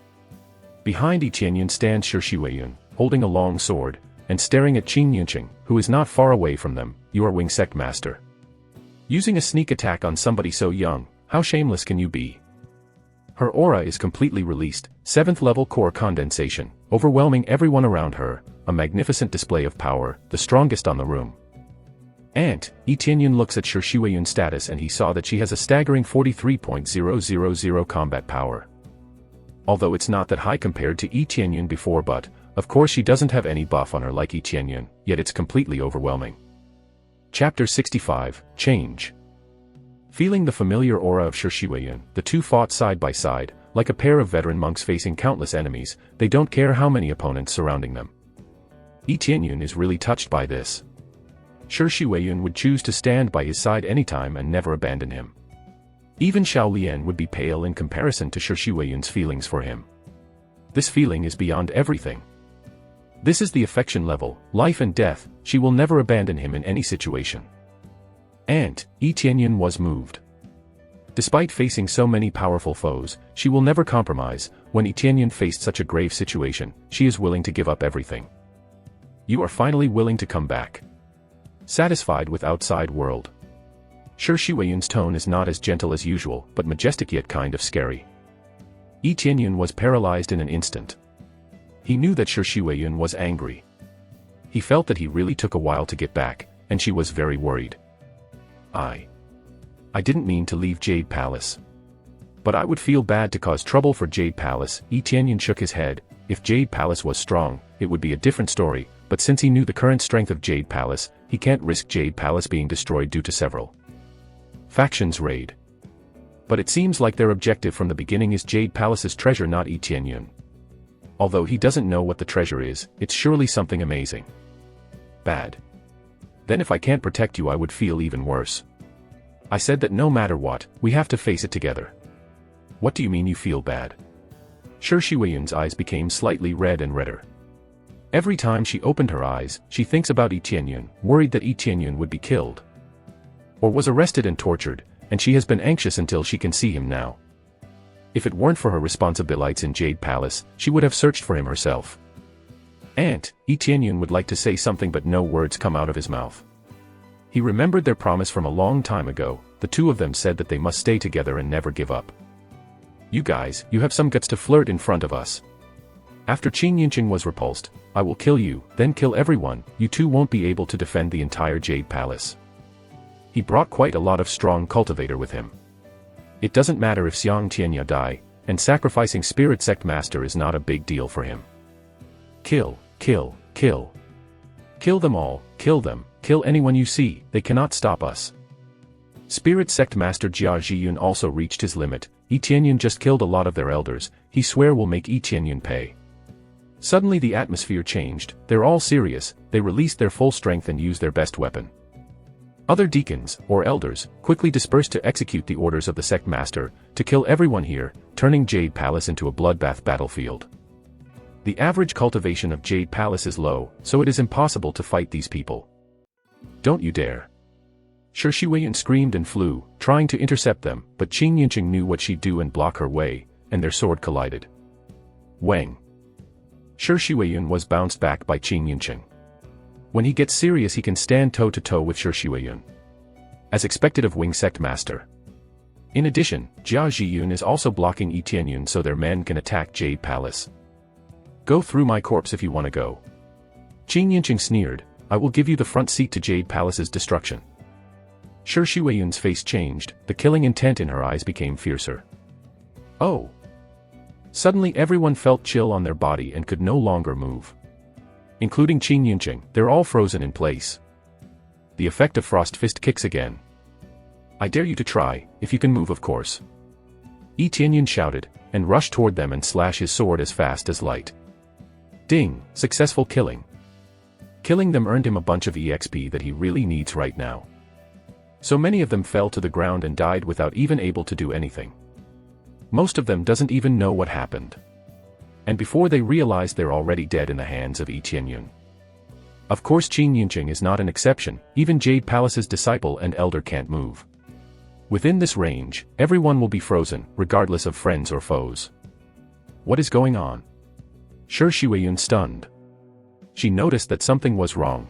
Behind Yi Tianyun stands Shuiyun, holding a long sword, and staring at Qing Yunqing, who is not far away from them. You are Wing Sect Master. Using a sneak attack on somebody so young, how shameless can you be? Her aura is completely released, 7th level core condensation, overwhelming everyone around her, a magnificent display of power, the strongest on the room. Yi Tianyun looks at Shuiyun's status and he saw that she has a staggering 43,000 combat power. Although it's not that high compared to Yi Tianyun before, but, of course she doesn't have any buff on her like Yi Tianyun, yet it's completely overwhelming. Chapter 65, Change. Feeling the familiar aura of Shuiyun, the two fought side by side, like a pair of veteran monks facing countless enemies. They don't care how many opponents surrounding them. Yi Tianyun is really touched by this. Shuiyun would choose to stand by his side anytime and never abandon him. Even Xiao Lian would be pale in comparison to Shuiyun's feelings for him. This feeling is beyond everything. This is the affection level, life and death. She will never abandon him in any situation. Yi Tianyun was moved. Despite facing so many powerful foes, she will never compromise. When Yi Tianyun faced such a grave situation, she is willing to give up everything. You are finally willing to come back. Satisfied with outside world. Shuiyun's tone is not as gentle as usual, but majestic yet kind of scary. Yi Tianyun was paralyzed in an instant. He knew that Shuiyun was angry. He felt that he really took a while to get back, and she was very worried. I didn't mean to leave Jade Palace. But I would feel bad to cause trouble for Jade Palace. Yi Tianyun shook his head. If Jade Palace was strong, it would be a different story, but since he knew the current strength of Jade Palace, he can't risk Jade Palace being destroyed due to several factions raid. But it seems like their objective from the beginning is Jade Palace's treasure, not Yi Tianyun. Although he doesn't know what the treasure is, it's surely something amazing. Bad. Then if I can't protect you I would feel even worse. I said that no matter what, we have to face it together. What do you mean you feel bad? Shuiyun's eyes became slightly red and redder. Every time she opened her eyes, she thinks about Yi Tianyun, worried that Yi Tianyun would be killed. Or was arrested and tortured, and she has been anxious until she can see him now. If it weren't for her responsibilities in Jade Palace, she would have searched for him herself. Aunt, Yi Tianyun would like to say something but no words come out of his mouth. He remembered their promise from a long time ago. The two of them said that they must stay together and never give up. You guys, you have some guts to flirt in front of us. After Qin Yunqing was repulsed, I will kill you, then kill everyone. You two won't be able to defend the entire Jade Palace. He brought quite a lot of strong cultivator with him. It doesn't matter if Xiang Tianya die, and sacrificing Spirit Sect Master is not a big deal for him. Kill, kill, kill. Kill them all, kill them, kill anyone you see, they cannot stop us. Spirit Sect Master Jia Zhiyun also reached his limit. Yi Tianyun just killed a lot of their elders, he swear will make Yi Tianyun pay. Suddenly the atmosphere changed, they're all serious, they released their full strength and used their best weapon. Other deacons, or elders, quickly dispersed to execute the orders of the sect master, to kill everyone here, turning Jade Palace into a bloodbath battlefield. The average cultivation of Jade Palace is low, so it is impossible to fight these people. Don't you dare. Shi Shiweyan screamed and flew, trying to intercept them, but Qin Yunqing knew what she'd do and block her way, and their sword collided. Wang. Shi Shiweyan was bounced back by Qin Yunqing. When he gets serious he can stand toe-to-toe with Shi Shiweyan. As expected of Wing Sect Master. In addition, Jia Zhiyun is also blocking Yi Tianyun so their men can attack Jade Palace. Go through my corpse if you want to go. Qin Yunqing sneered, I will give you the front seat to Jade Palace's destruction. Shi Shiweyan's face changed, the killing intent in her eyes became fiercer. Oh! Suddenly everyone felt chill on their body and could no longer move. Including Qin Yunqing, they're all frozen in place. The effect of Frost Fist kicks again. I dare you to try, if you can move of course. Yi Tianyun shouted, and rushed toward them and slashed his sword as fast as light. Ding, successful killing. Killing them earned him a bunch of EXP that he really needs right now. So many of them fell to the ground and died without even able to do anything. Most of them doesn't even know what happened. And before they realize they're already dead in the hands of Yi Tianyun. Of course Qin Yunqing is not an exception, even Jade Palace's disciple and elder can't move. Within this range, everyone will be frozen, regardless of friends or foes. What is going on? Shi Shiweyan stunned. She noticed that something was wrong.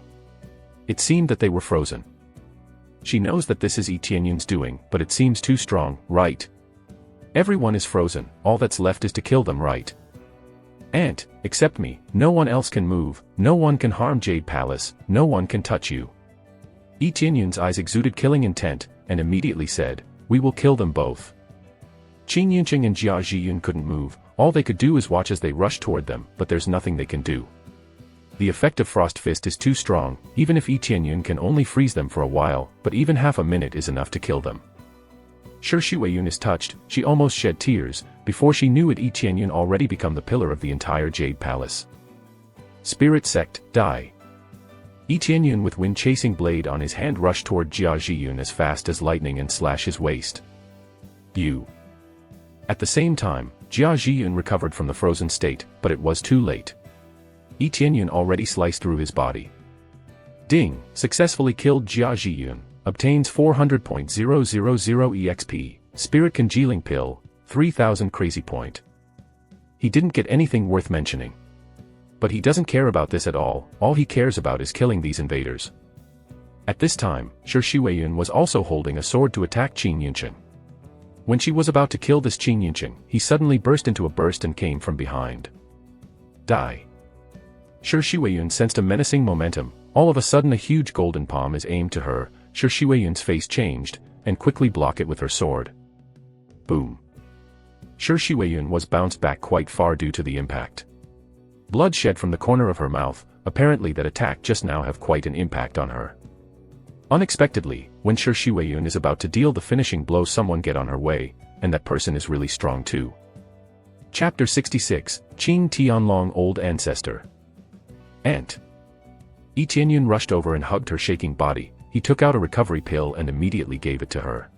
It seemed that they were frozen. She knows that this is Yi Tianyun's doing, but it seems too strong, right? Everyone is frozen, all that's left is to kill them, right? Aunt, except me, no one else can move, no one can harm Jade Palace, no one can touch you. Yi Tianyun's eyes exuded killing intent, and immediately said, we will kill them both. Qin Yunqing and Jia Zhiyun couldn't move, all they could do is watch as they rushed toward them, but there's nothing they can do. The effect of Frost Fist is too strong, even if Yi Tianyun can only freeze them for a while, but even half a minute is enough to kill them. Shi Shiweyan is touched, she almost shed tears, before she knew it Yi Tianyun already become the pillar of the entire Jade Palace. Spirit Sect, die. Yi Tianyun with wind-chasing blade on his hand rushed toward Jia Zhiyun as fast as lightning and slash his waist. You. At the same time, Jia Zhiyun recovered from the frozen state, but it was too late. Yi Tianyun already sliced through his body. Ding, successfully killed Jia Zhiyun. Obtains 400.000 EXP, Spirit Congealing Pill, 3000 Crazy Point. He didn't get anything worth mentioning. But he doesn't care about this at all he cares about is killing these invaders. At this time, Shi Shiweyan was also holding a sword to attack Qin Yunqing. When she was about to kill this Qin Yunqing, he suddenly burst into a burst and came from behind. Die. Shi Shiweyan sensed a menacing momentum, all of a sudden a huge golden palm is aimed to her. Shi Shiweyan's face changed, and quickly block it with her sword. Boom. Shi Shiweyan was bounced back quite far due to the impact. Blood shed from the corner of her mouth, apparently that attack just now have quite an impact on her. Unexpectedly, when Shi Shiweyan is about to deal the finishing blow someone get on her way, and that person is really strong too. Chapter 66, Qin Tianlong Old Ancestor. Aunt. Yi Tianyun rushed over and hugged her shaking body. He took out a recovery pill and immediately gave it to her.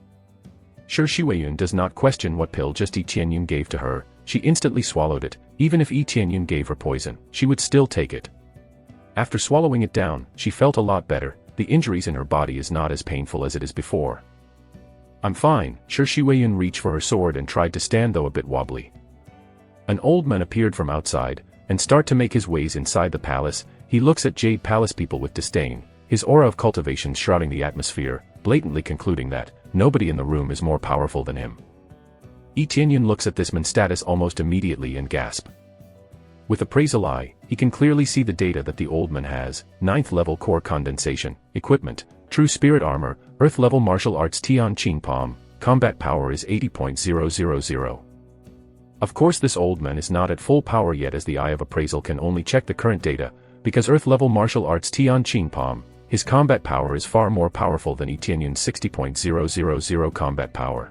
Shi Shiweyan does not question what pill just Yi Tianyun gave to her, she instantly swallowed it, even if Yi Tianyun gave her poison, she would still take it. After swallowing it down, she felt a lot better, the injuries in her body is not as painful as it is before. I'm fine, Shi Shiweyan reached for her sword and tried to stand though a bit wobbly. An old man appeared from outside, and start to make his ways inside the palace. He looks at Jade Palace people with disdain, his aura of cultivation shrouding the atmosphere, blatantly concluding that nobody in the room is more powerful than him. Yi Tianyun looks at this man's status almost immediately and gasps. With appraisal eye, he can clearly see the data that the old man has: 9th level core condensation, equipment, true spirit armor, earth level martial arts Tian Qing Palm, combat power is 80.000. Of course this old man is not at full power yet, as the eye of appraisal can only check the current data, because earth level martial arts Tian Qing Palm, his combat power is far more powerful than Yi Tianyun's 60.000 combat power.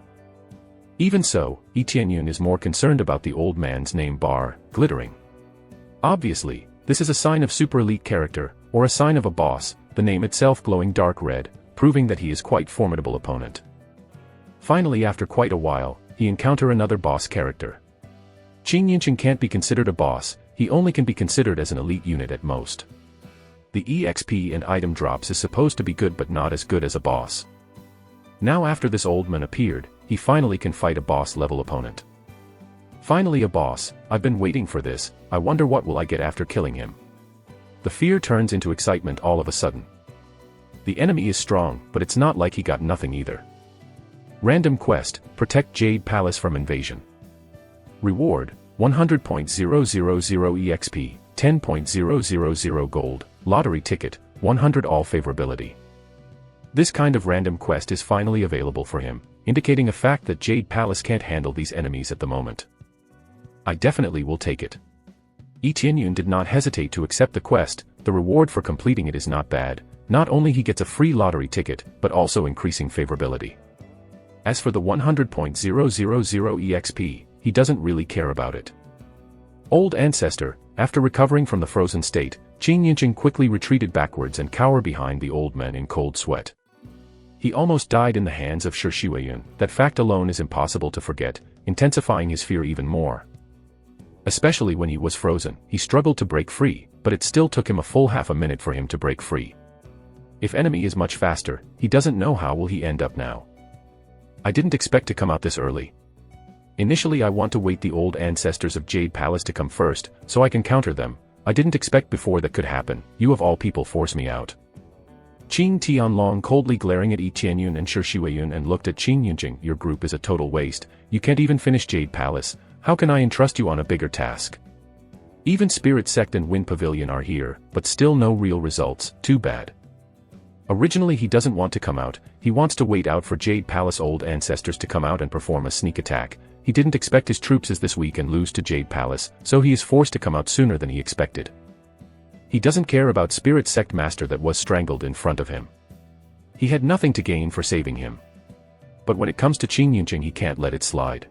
Even so, Yi Tianyun is more concerned about the old man's name bar, glittering. Obviously, this is a sign of super elite character, or a sign of a boss, the name itself glowing dark red, proving that he is quite formidable opponent. Finally, after quite a while, he encounter another boss character. Qing Yinqing can't be considered a boss, he only can be considered as an elite unit at most. The EXP and item drops is supposed to be good but not as good as a boss. Now after this old man appeared, he finally can fight a boss level opponent. Finally a boss, I've been waiting for this, I wonder what will I get after killing him. The fear turns into excitement all of a sudden. The enemy is strong, but it's not like he got nothing either. Random quest, protect Jade Palace from invasion. Reward, 100.000 EXP, 10.000 gold, lottery ticket, 100 all favorability. This kind of random quest is finally available for him, indicating a fact that Jade Palace can't handle these enemies at the moment. I definitely will take it. Yi Tianyun did not hesitate to accept the quest. The reward for completing it is not bad. Not only he gets a free lottery ticket, but also increasing favorability. As for the 100.000 EXP, he doesn't really care about it. Old Ancestor, after recovering from the frozen state, Qing Yinqing quickly retreated backwards and cowered behind the old man in cold sweat. He almost died in the hands of Shi Weiyun. That fact alone is impossible to forget, intensifying his fear even more. Especially when he was frozen, he struggled to break free, but it still took him a full half a minute for him to break free. If enemy is much faster, he doesn't know how will he end up now. I didn't expect to come out this early. Initially I want to wait the old ancestors of Jade Palace to come first, so I can counter them. I didn't expect before that could happen. You of all people force me out. Qing Tianlong coldly glaring at Yi Tianyun and Shi Weiyun and looked at Qing Yinqing. Your group is a total waste, you can't even finish Jade Palace, how can I entrust you on a bigger task? Even Spirit Sect and Wind Pavilion are here, but still no real results, too bad. Originally he doesn't want to come out, he wants to wait out for Jade Palace old ancestors to come out and perform a sneak attack. He didn't expect his troops as this weak and lose to Jade Palace, so he is forced to come out sooner than he expected. He doesn't care about Spirit Sect Master that was strangled in front of him. He had nothing to gain for saving him. But when it comes to Qing Yinqing he can't let it slide.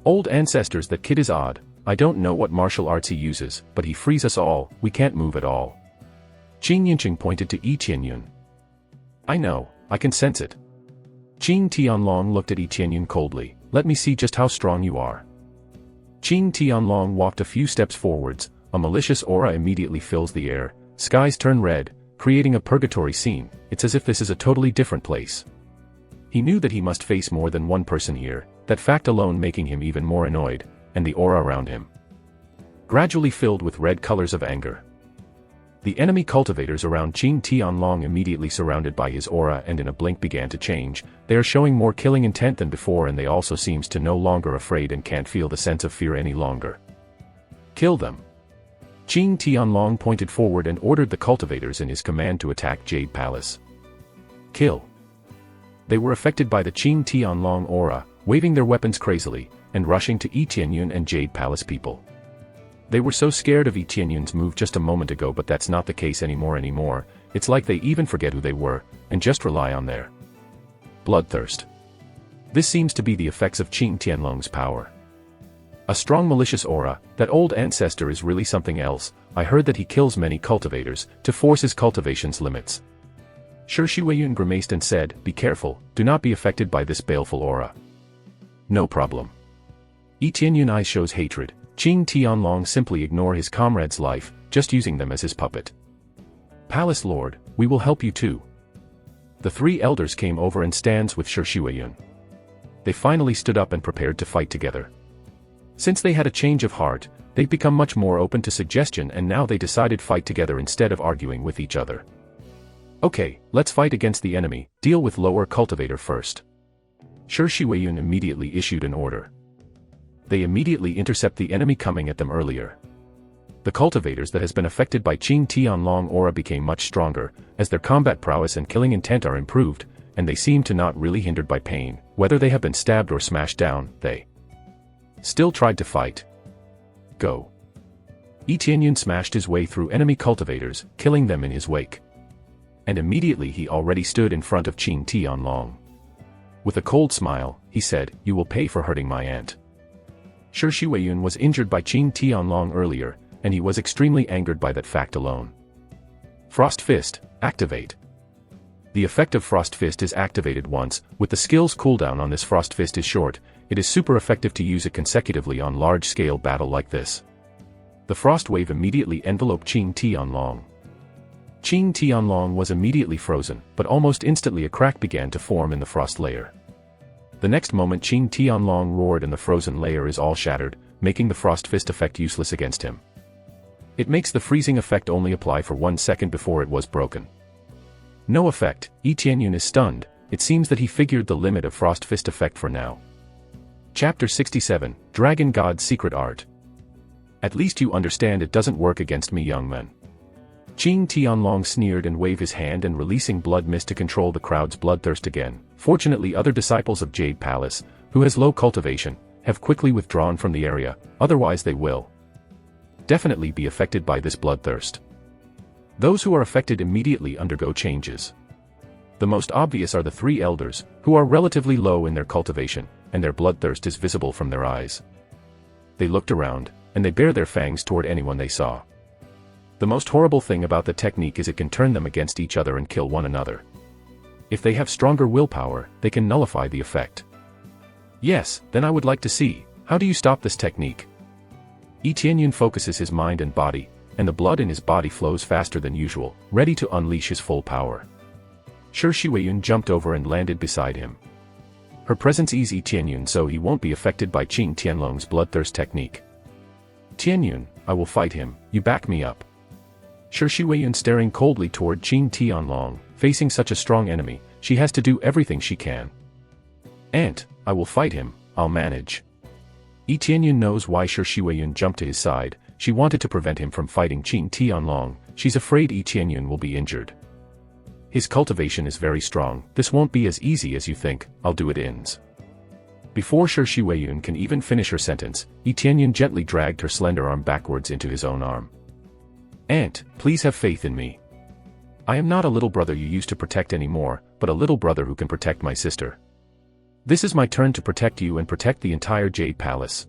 Old ancestors, that kid is odd, I don't know what martial arts he uses, but he frees us all, we can't move at all. Qing Yinqing pointed to Yi Tianyun. I know, I can sense it. Qing Tianlong looked at Yi Tianyun coldly, let me see just how strong you are. Qing Tianlong walked a few steps forwards, a malicious aura immediately fills the air, skies turn red, creating a purgatory scene. It's as if this is a totally different place. He knew that he must face more than one person here, that fact alone making him even more annoyed, and the aura around him gradually filled with red colors of anger. The enemy cultivators around Qing Tianlong immediately surrounded by his aura and in a blink began to change. They are showing more killing intent than before, and they also seems to no longer afraid and can't feel the sense of fear any longer. Kill them. Qing Tianlong pointed forward and ordered the cultivators in his command to attack Jade Palace. Kill. They were affected by the Qing Tianlong aura, waving their weapons crazily, and rushing to Yi Tianyun and Jade Palace people. They were so scared of Yi Tianyun's move just a moment ago, but that's not the case anymore. It's like they even forget who they were, and just rely on their bloodthirst. This seems to be the effects of Qing Tianlong's power. A strong malicious aura. That old ancestor is really something else. I heard that he kills many cultivators, to force his cultivation's limits. Shi Weiyun grimaced and said, be careful, do not be affected by this baleful aura. No problem. Yi Tianyun eyes shows hatred. Qing Tianlong simply ignore his comrade's life, just using them as his puppet. Palace Lord, we will help you too. The three elders came over and stands with Shi Weiyun. They finally stood up and prepared to fight together. Since they had a change of heart, they've become much more open to suggestion, and now they decided fight together instead of arguing with each other. Okay, let's fight against the enemy, deal with lower cultivator first. Shi Shiweiyun immediately issued an order. They immediately intercept the enemy coming at them earlier. The cultivators that has been affected by Qing Tianlong aura became much stronger, as their combat prowess and killing intent are improved, and they seem to not really hindered by pain. Whether they have been stabbed or smashed down, they still tried to fight. Go. Yi Tianyun smashed his way through enemy cultivators, killing them in his wake. And immediately he already stood in front of Qing Tianlong. With a cold smile, he said, "You will pay for hurting my aunt." Shi Shiweiyun was injured by Qing Tianlong earlier, and he was extremely angered by that fact alone. Frost Fist, activate. The effect of Frost Fist is activated once. With the skill's cooldown on this Frost Fist is short, it is super effective to use it consecutively on large-scale battle like this. The Frost Wave immediately enveloped Qing Tianlong. Qing Tianlong was immediately frozen, but almost instantly a crack began to form in the frost layer. The next moment Qing Tianlong roared and the frozen layer is all shattered, making the Frost Fist effect useless against him. It makes the freezing effect only apply for 1 second before it was broken. No effect. Yi Tianyun is stunned. It seems that he figured the limit of Frost Fist effect for now. Chapter 67, Dragon God's Secret Art. At least you understand it doesn't work against me, young man. Qing Tianlong sneered and waved his hand and releasing blood mist to control the crowd's bloodthirst again. Fortunately, other disciples of Jade Palace, who has low cultivation, have quickly withdrawn from the area, otherwise they will definitely be affected by this bloodthirst. Those who are affected immediately undergo changes. The most obvious are the 3 elders, who are relatively low in their cultivation, and their bloodthirst is visible from their eyes. They looked around, and they bare their fangs toward anyone they saw. The most horrible thing about the technique is it can turn them against each other and kill one another. If they have stronger willpower, they can nullify the effect. Yes, then I would like to see, how do you stop this technique? Yi Tianyun focuses his mind and body, and the blood in his body flows faster than usual, ready to unleash his full power. Shi Shiweiyun jumped over and landed beside him. Her presence eases Yi Tianyun so he won't be affected by Qing Tianlong's bloodthirst technique. Tianyun, I will fight him, you back me up. Shi Shiweiyun staring coldly toward Qing Tianlong, facing such a strong enemy, she has to do everything she can. Aunt, I will fight him, I'll manage. Yi Tianyun knows why Shi Shiweiyun jumped to his side. She wanted to prevent him from fighting Qing Tianlong. She's afraid Yi Tianyun will be injured. His cultivation is very strong, this won't be as easy as you think, I'll do it ins. Before Shi Shiweiyun can even finish her sentence, Yi Tianyun gently dragged her slender arm backwards into his own arm. Aunt, please have faith in me. I am not a little brother you used to protect anymore, but a little brother who can protect my sister. This is my turn to protect you and protect the entire Jade Palace.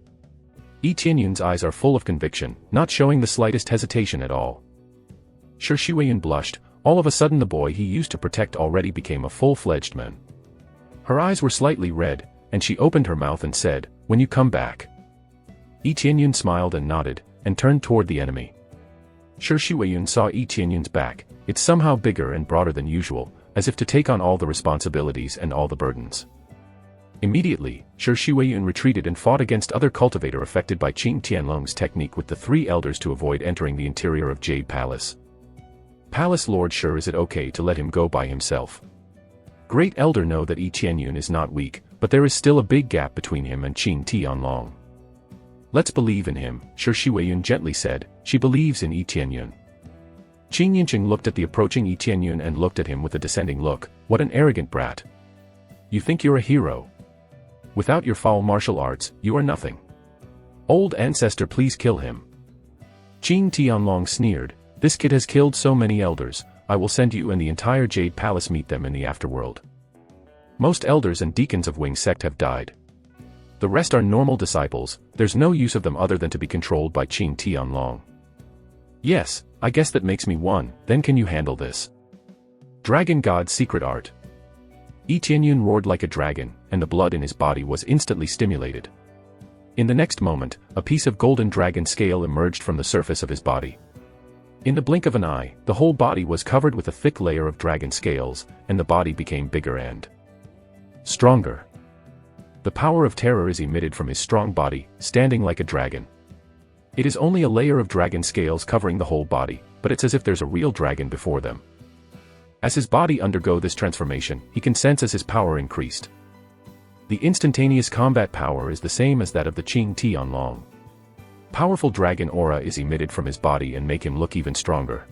Yi Tianyun's eyes are full of conviction, not showing the slightest hesitation at all. Shi Shiweiyun blushed. All of a sudden the boy he used to protect already became a full-fledged man. Her eyes were slightly red, and she opened her mouth and said, "When you come back." Yi Tianyun smiled and nodded, and turned toward the enemy. Shi Shiweiyun saw Yi Tianyun's back. It's somehow bigger and broader than usual, as if to take on all the responsibilities and all the burdens. Immediately, Shi Shiweiyun retreated and fought against other cultivator affected by Qing Tianlong's technique with the 3 elders to avoid entering the interior of Jade Palace. Palace Lord Shi, is it okay to let him go by himself? Great Elder know that Yi Tianyun is not weak, but there is still a big gap between him and Qing Tianlong. Let's believe in him, Shi Shiweiyun gently said. She believes in Yi Tianyun. Qing Yinqing looked at the approaching Yi Tianyun and looked at him with a descending look. What an arrogant brat. You think you're a hero? Without your foul martial arts, you are nothing. Old ancestor, please kill him. Qing Tianlong sneered. This kid has killed so many elders, I will send you and the entire Jade Palace meet them in the afterworld. Most elders and deacons of Wing Sect have died. The rest are normal disciples, there's no use of them other than to be controlled by Qing Tianlong. Yes, I guess that makes me one, then can you handle this? Dragon God's Secret Art. Yi Tianyun roared like a dragon, and the blood in his body was instantly stimulated. In the next moment, a piece of golden dragon scale emerged from the surface of his body. In the blink of an eye, the whole body was covered with a thick layer of dragon scales, and the body became bigger and stronger. The power of terror is emitted from his strong body, standing like a dragon. It is only a layer of dragon scales covering the whole body, but it's as if there's a real dragon before them. As his body undergo this transformation, he can sense as his power increased. The instantaneous combat power is the same as that of the Qing Tianlong. Powerful dragon aura is emitted from his body and make him look even stronger.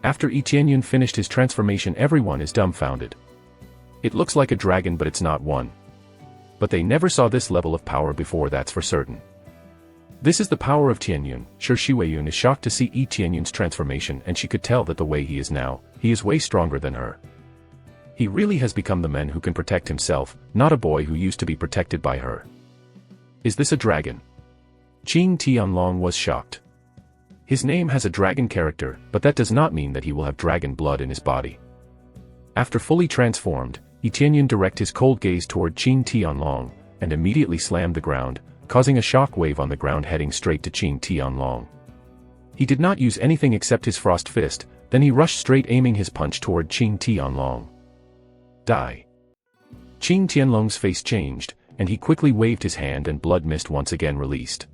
After Yi Tianyun finished his transformation, everyone is dumbfounded. It looks like a dragon, but it's not one. But they never saw this level of power before, that's for certain. This is the power of Tianyun. Sure, Shiweiyun is shocked to see Yi Tianyun's transformation, and she could tell that the way he is now, he is way stronger than her. He really has become the man who can protect himself, not a boy who used to be protected by her. Is this a dragon? Qing Tianlong was shocked. His name has a dragon character, but that does not mean that he will have dragon blood in his body. After fully transformed, Yi Tianyun directed his cold gaze toward Qing Tianlong, and immediately slammed the ground, causing a shock wave on the ground heading straight to Qing Tianlong. He did not use anything except his frost fist, then he rushed straight, aiming his punch toward Qing Tianlong. Die. Qing Tianlong's face changed, and he quickly waved his hand and blood mist once again released.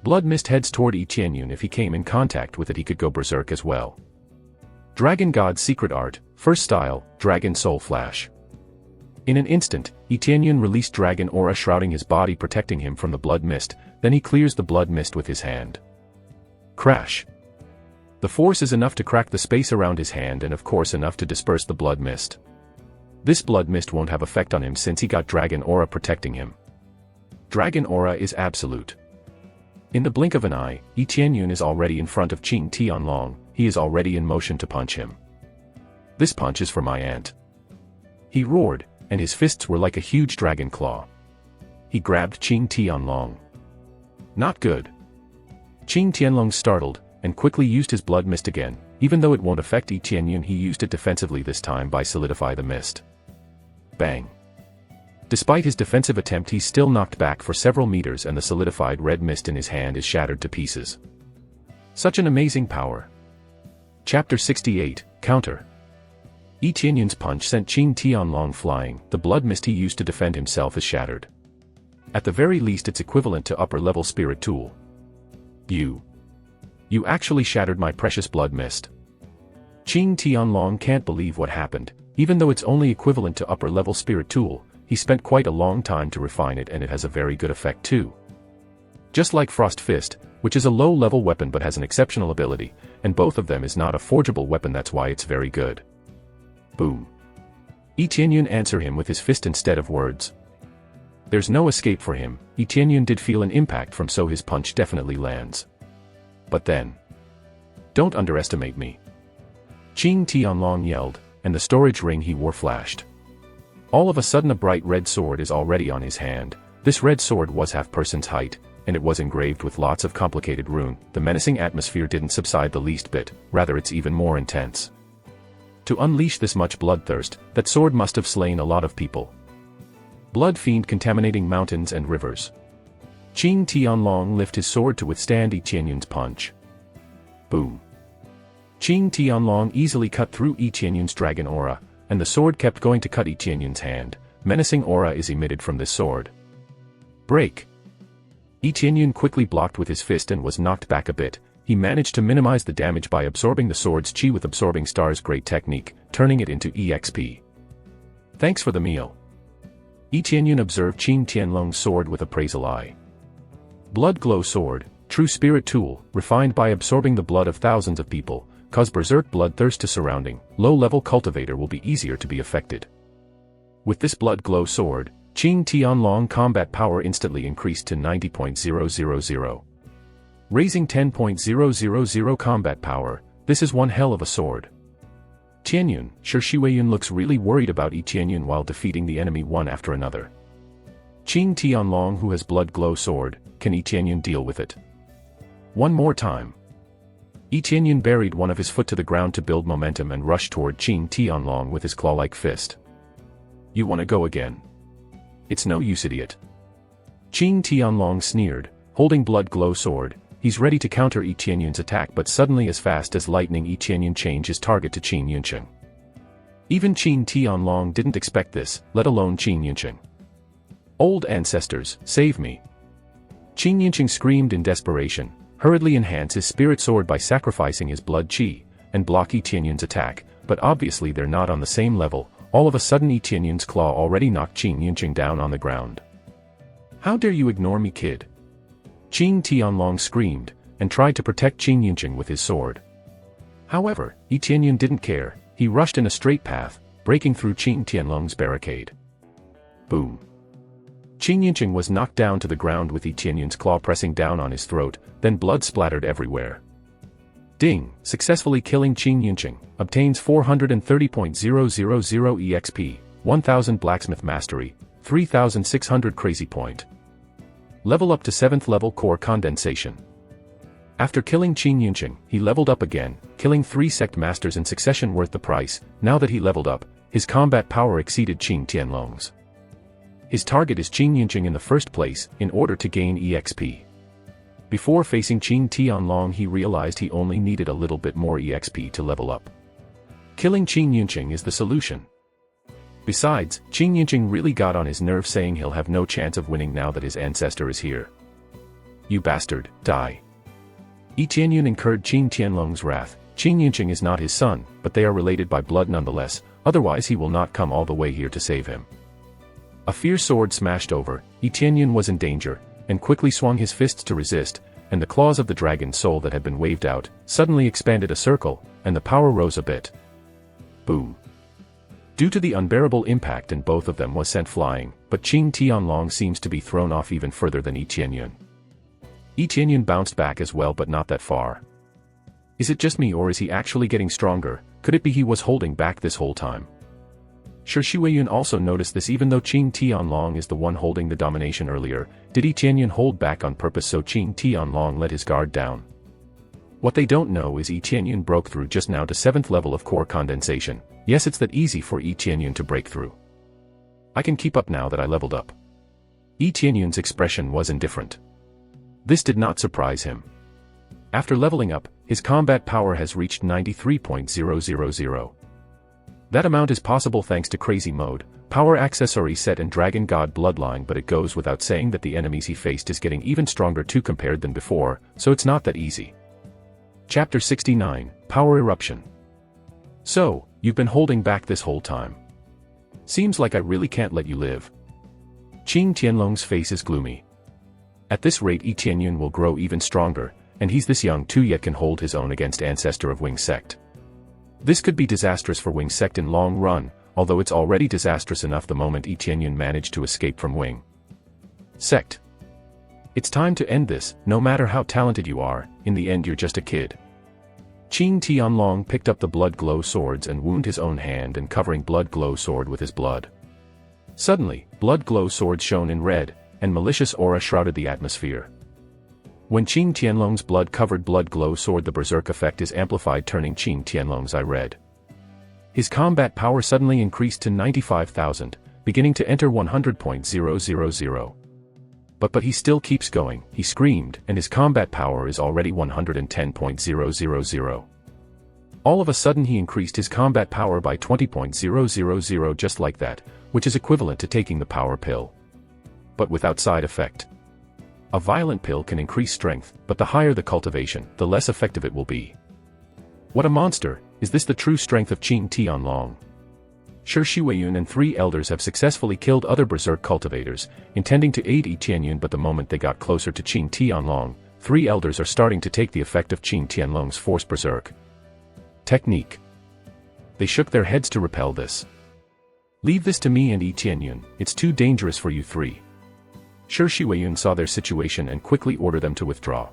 Blood mist heads toward Yi Tianyun. If he came in contact with it, he could go berserk as well. Dragon God's secret art, first style, Dragon Soul Flash. In an instant, Yi Tianyun released dragon aura shrouding his body, protecting him from the blood mist, then he clears the blood mist with his hand. Crash. The force is enough to crack the space around his hand, and of course enough to disperse the blood mist. This blood mist won't have effect on him since he got dragon aura protecting him. Dragon aura is absolute. In the blink of an eye, Yi Tianyun is already in front of Qing Tianlong. He is already in motion to punch him. This punch is for my aunt. He roared, and his fists were like a huge dragon claw. He grabbed Qing Tianlong. Not good. Qing Tianlong startled, and quickly used his blood mist again. Even though it won't affect Yi Tianyun, he used it defensively this time by solidify the mist. Bang. Despite his defensive attempt, he's still knocked back for several meters, and the solidified red mist in his hand is shattered to pieces. Such an amazing power. Chapter 68, Counter. Yi Tianyun's punch sent Qing Tianlong flying. The blood mist he used to defend himself is shattered. At the very least, it's equivalent to upper-level spirit tool. You actually shattered my precious blood mist. Qing Tianlong can't believe what happened. Even though it's only equivalent to upper-level spirit tool, he spent quite a long time to refine it, and it has a very good effect too. Just like Frost Fist, which is a low-level weapon but has an exceptional ability, and both of them is not a forgeable weapon, that's why it's very good. Boom. Yi Tianyun answered him with his fist instead of words. There's no escape for him. Yi Tianyun did feel an impact from, so his punch definitely lands. But then... Don't underestimate me. Qing Tianlong yelled, and the storage ring he wore flashed. All of a sudden, a bright red sword is already on his hand. This red sword was half person's height, and it was engraved with lots of complicated rune. The menacing atmosphere didn't subside the least bit, rather it's even more intense. To unleash this much bloodthirst, that sword must have slain a lot of people. Blood fiend contaminating mountains and rivers. Qing Tianlong lifted his sword to withstand Yi Tianyun's punch. Boom. Qing Tianlong easily cut through Yi Tianyun's dragon aura, and the sword kept going to cut Yi Tianyun's hand. Menacing aura is emitted from this sword. Break. Yi Tianyun quickly blocked with his fist and was knocked back a bit. He managed to minimize the damage by absorbing the sword's chi with absorbing star's great technique, turning it into EXP. Thanks for the meal. Yi Tianyun observed Qing Tianlong's sword with appraisal eye. Blood glow sword, true spirit tool, refined by absorbing the blood of thousands of people, cause berserk bloodthirst to surrounding. Low-level cultivator will be easier to be affected. With this blood glow sword, Qing Tianlong combat power instantly increased to 90.000. Raising 10.000 combat power, this is one hell of a sword. Tianyun, sure Shiweiyun looks really worried about Yi Tianyun while defeating the enemy one after another. Qing Tianlong, who has blood glow sword, can Yi Tianyun deal with it? One more time. Yi Tianyun buried one of his foot to the ground to build momentum and rushed toward Qing Tianlong with his claw-like fist. You wanna go again? It's no use, idiot. Qing Tianlong sneered, holding blood glow sword. He's ready to counter Yi Tianyun's attack, but suddenly as fast as lightning Yi Tianyun changed his target to Qing Yuncheng. Even Qing Tianlong didn't expect this, let alone Qing Yuncheng. Old ancestors, save me. Qin Yinqing screamed in desperation, hurriedly enhance his spirit sword by sacrificing his blood qi, and block Yi Tianyun's attack, but obviously they're not on the same level. All of a sudden Yi Tianyun's claw already knocked Qin Yinqing down on the ground. "How dare you ignore me, kid?" Qin Tianlong screamed, and tried to protect Qin Yinqing with his sword. However, Yi Tianyun didn't care. He rushed in a straight path, breaking through Qin Tianlong's barricade. Boom. Qin Yinqing was knocked down to the ground with Yi Tianyun's claw pressing down on his throat, then blood splattered everywhere. Ding, successfully killing Qin Yinqing, obtains 430.000 EXP, 1000 Blacksmith Mastery, 3600 Crazy Point. Level up to 7th level Core Condensation. After killing Qin Yinqing, he leveled up again, killing 3 sect masters in succession worth the price. Now that he leveled up, his combat power exceeded Qin Tianlong's. His target is Qin Yinqing in the first place, in order to gain EXP. Before facing Qin Tianlong he realized he only needed a little bit more EXP to level up. Killing Qin Yinqing is the solution. Besides, Qin Yinqing really got on his nerve saying he'll have no chance of winning now that his ancestor is here. "You bastard, die." Yi Tianyun incurred Qin Tianlong's wrath. Qin Yinqing is not his son, but they are related by blood nonetheless, otherwise he will not come all the way here to save him. A fierce sword smashed over, Yi Tianyun was in danger, and quickly swung his fists to resist, and the claws of the dragon soul that had been waved out, suddenly expanded a circle, and the power rose a bit. Boom. Due to the unbearable impact and both of them was sent flying, but Qin Tianlong seems to be thrown off even further than Yi Tianyun. Yi Tianyun bounced back as well but not that far. Is it just me or is he actually getting stronger? Could it be he was holding back this whole time? Sure, Shi Weiyun also noticed this. Even though Qin Tianlong is the one holding the domination earlier, did Yi Tianyun hold back on purpose so Qin Tianlong let his guard down? What they don't know is Yi Tianyun broke through just now to 7th level of core condensation. Yes, it's that easy for Yi Tianyun to break through. I can keep up now that I leveled up. Yi Tianyun's expression was indifferent. This did not surprise him. After leveling up, his combat power has reached 93.000. That amount is possible thanks to Crazy Mode, Power Accessory Set and Dragon God Bloodline, but it goes without saying that the enemies he faced is getting even stronger too compared than before, so it's not that easy. Chapter 69, Power Eruption. So, you've been holding back this whole time. Seems like I really can't let you live. Qin Tianlong's face is gloomy. At this rate Yi Tianyun will grow even stronger, and he's this young too yet can hold his own against Ancestor of Wing Sect. This could be disastrous for Wing Sect in long run, although it's already disastrous enough the moment Yi Tianyun managed to escape from Wing Sect. It's time to end this. No matter how talented you are, in the end you're just a kid. Qin Tianlong picked up the blood glow swords and wounded his own hand and covering blood glow sword with his blood. Suddenly, blood glow sword shone in red, and malicious aura shrouded the atmosphere. When Qin Tianlong's blood-covered blood glow sword, the berserk effect is amplified, turning Qin Tianlong's eye red. His combat power suddenly increased to 95,000, beginning to enter 100.000. But he still keeps going, he screamed, and his combat power is already 110.000. All of a sudden he increased his combat power by 20.000 just like that, which is equivalent to taking the power pill. But without side effect. A violent pill can increase strength, but the higher the cultivation, the less effective it will be. What a monster! Is this the true strength of Qin Tianlong? Sure, Shi Weiyun and 3 elders have successfully killed other berserk cultivators, intending to aid Yi Tianyun, but the moment they got closer to Qin Tianlong, 3 elders are starting to take the effect of Qin Tianlong's force berserk technique. They shook their heads to repel this. Leave this to me and Yi Tianyun, it's too dangerous for you 3. Sure, Shi Weiyun saw their situation and quickly ordered them to withdraw.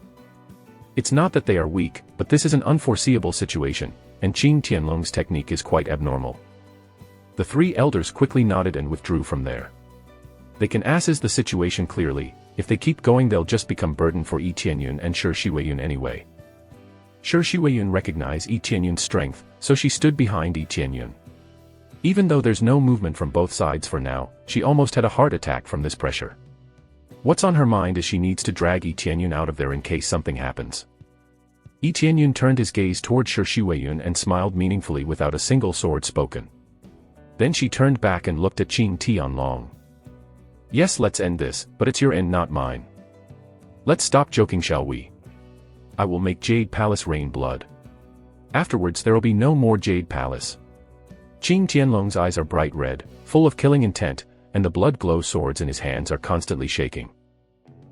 It's not that they are weak, but this is an unforeseeable situation, and Qin Tianlong's technique is quite abnormal. The 3 elders quickly nodded and withdrew from there. They can assess the situation clearly. If they keep going they'll just become burden for Yi Tianyun and Sure Shi Weiyun anyway. Sure, Shi Weiyun recognized Yi Tianyun's strength, so she stood behind Yi Tianyun. Even though there's no movement from both sides for now, she almost had a heart attack from this pressure. What's on her mind is she needs to drag Yi Tianyun out of there in case something happens. Yi Tianyun turned his gaze toward Sure Shi Weiyun and smiled meaningfully without a single sword spoken. Then she turned back and looked at Qin Tianlong. Yes, let's end this, but it's your end, not mine. Let's stop joking, shall we? I will make Jade Palace rain blood. Afterwards there'll be no more Jade Palace. Qing Tianlong's eyes are bright red, full of killing intent, and the blood glow swords in his hands are constantly shaking.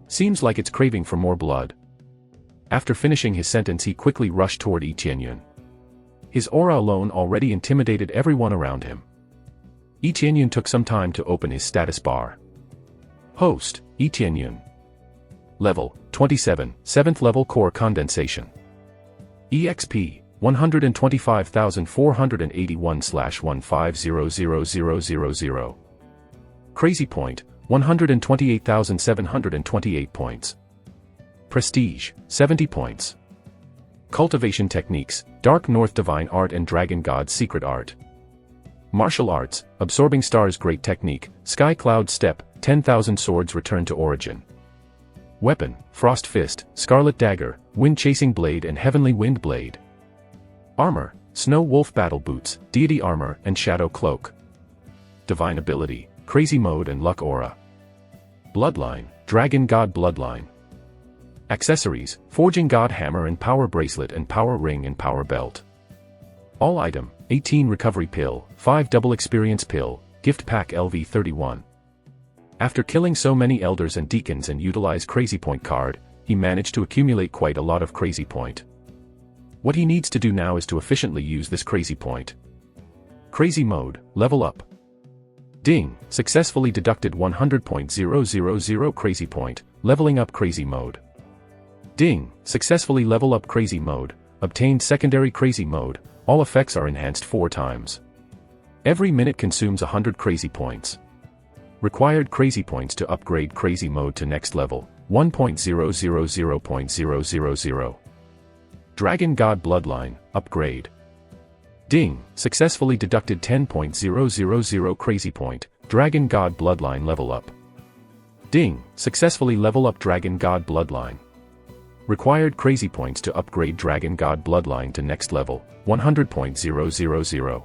Seems like it's craving for more blood. After finishing his sentence, he quickly rushed toward Yi Tianyun. His aura alone already intimidated everyone around him. Yi Tianyun took some time to open his status bar. Host, Yi Tianyun. Level, 27, 7th level core condensation. EXP, 125,481/1500000. Crazy point, 128,728 points. Prestige, 70 points. Cultivation techniques, Dark North Divine Art and Dragon God's Secret Art. Martial arts, Absorbing Stars Great Technique, Sky Cloud Step, 10,000 Swords Return to Origin. Weapon, Frost Fist, Scarlet Dagger, Wind Chasing Blade and Heavenly Wind Blade. Armor, Snow Wolf Battle Boots, Deity Armor and Shadow Cloak. Divine Ability, Crazy Mode and Luck Aura. Bloodline, Dragon God Bloodline. Accessories, Forging God Hammer and Power Bracelet and Power Ring and Power Belt. All item, 18 Recovery Pill, 5 Double Experience Pill, Gift Pack LV31. After killing so many elders and deacons and utilize Crazy Point card, he managed to accumulate quite a lot of Crazy Point. What he needs to do now is to efficiently use this Crazy Point. Crazy Mode, Level Up. Ding, successfully deducted 100.000 Crazy Point, leveling up Crazy Mode. Ding, successfully level up Crazy Mode, obtained secondary Crazy Mode, all effects are enhanced 4 times. Every minute consumes 100 Crazy Points. Required Crazy Points to upgrade Crazy Mode to next level, 1.000.000. Dragon God Bloodline, Upgrade. Ding, successfully deducted 10.000 Crazy Point, Dragon God Bloodline level up. Ding, successfully level up Dragon God Bloodline. Required Crazy Points to upgrade Dragon God Bloodline to next level, 100.000.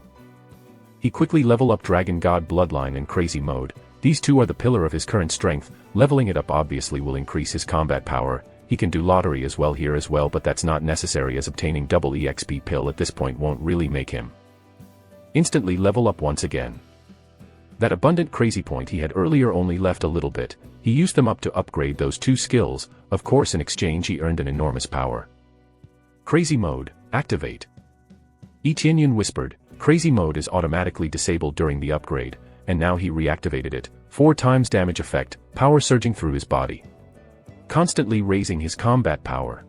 He quickly level up Dragon God Bloodline and Crazy Mode. These two are the pillar of his current strength. Leveling it up obviously will increase his combat power. He can do lottery as well here as well, but that's not necessary as obtaining double EXP pill at this point won't really make him instantly level up once again. That abundant Crazy Point he had earlier only left a little bit. He used them up to upgrade those 2 skills. Of course, in exchange he earned an enormous power. Crazy Mode, Activate. Yi Tianyun whispered, Crazy Mode is automatically disabled during the upgrade, and now he reactivated it. 4 times damage effect, power surging through his body, constantly raising his combat power.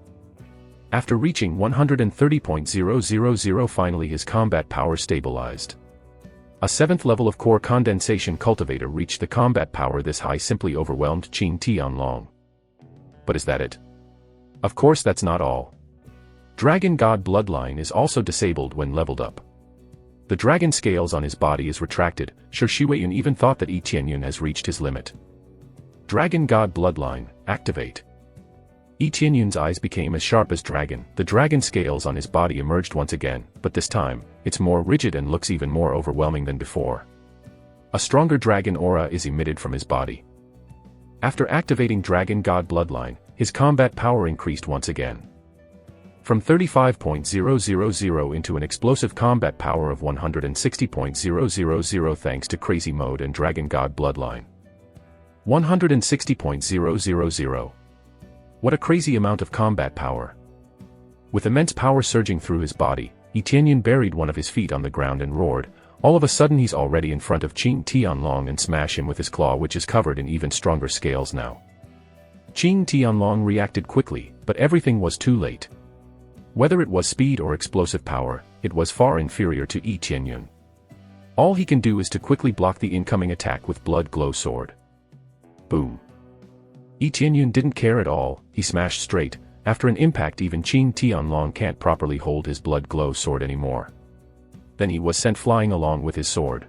After reaching 130.000, finally his combat power stabilized. A 7th level of Core Condensation Cultivator reached the combat power this high simply overwhelmed Qing Tianlong. But is that it? Of course that's not all. Dragon God Bloodline is also disabled when leveled up. The dragon scales on his body is retracted. Shi Shuiyun even thought that Yi Tianyun has reached his limit. Dragon God Bloodline, Activate. Yi Tianyun's eyes became as sharp as dragon. The dragon scales on his body emerged once again, but this time, it's more rigid and looks even more overwhelming than before. A stronger dragon aura is emitted from his body. After activating Dragon God Bloodline, his combat power increased once again. From 35.000 into an explosive combat power of 160.000 thanks to Crazy Mode and Dragon God Bloodline. 160.000. What a crazy amount of combat power. With immense power surging through his body, Yi Tianyun buried one of his feet on the ground and roared. All of a sudden he's already in front of Qing Tianlong and smash him with his claw, which is covered in even stronger scales now. Qing Tianlong reacted quickly, but everything was too late. Whether it was speed or explosive power, it was far inferior to Yi Tianyun. All he can do is to quickly block the incoming attack with Blood Glow Sword. Boom. Yi Tianyun didn't care at all, he smashed straight. After an impact even Qing Tianlong can't properly hold his Blood Glow Sword anymore. Then he was sent flying along with his sword.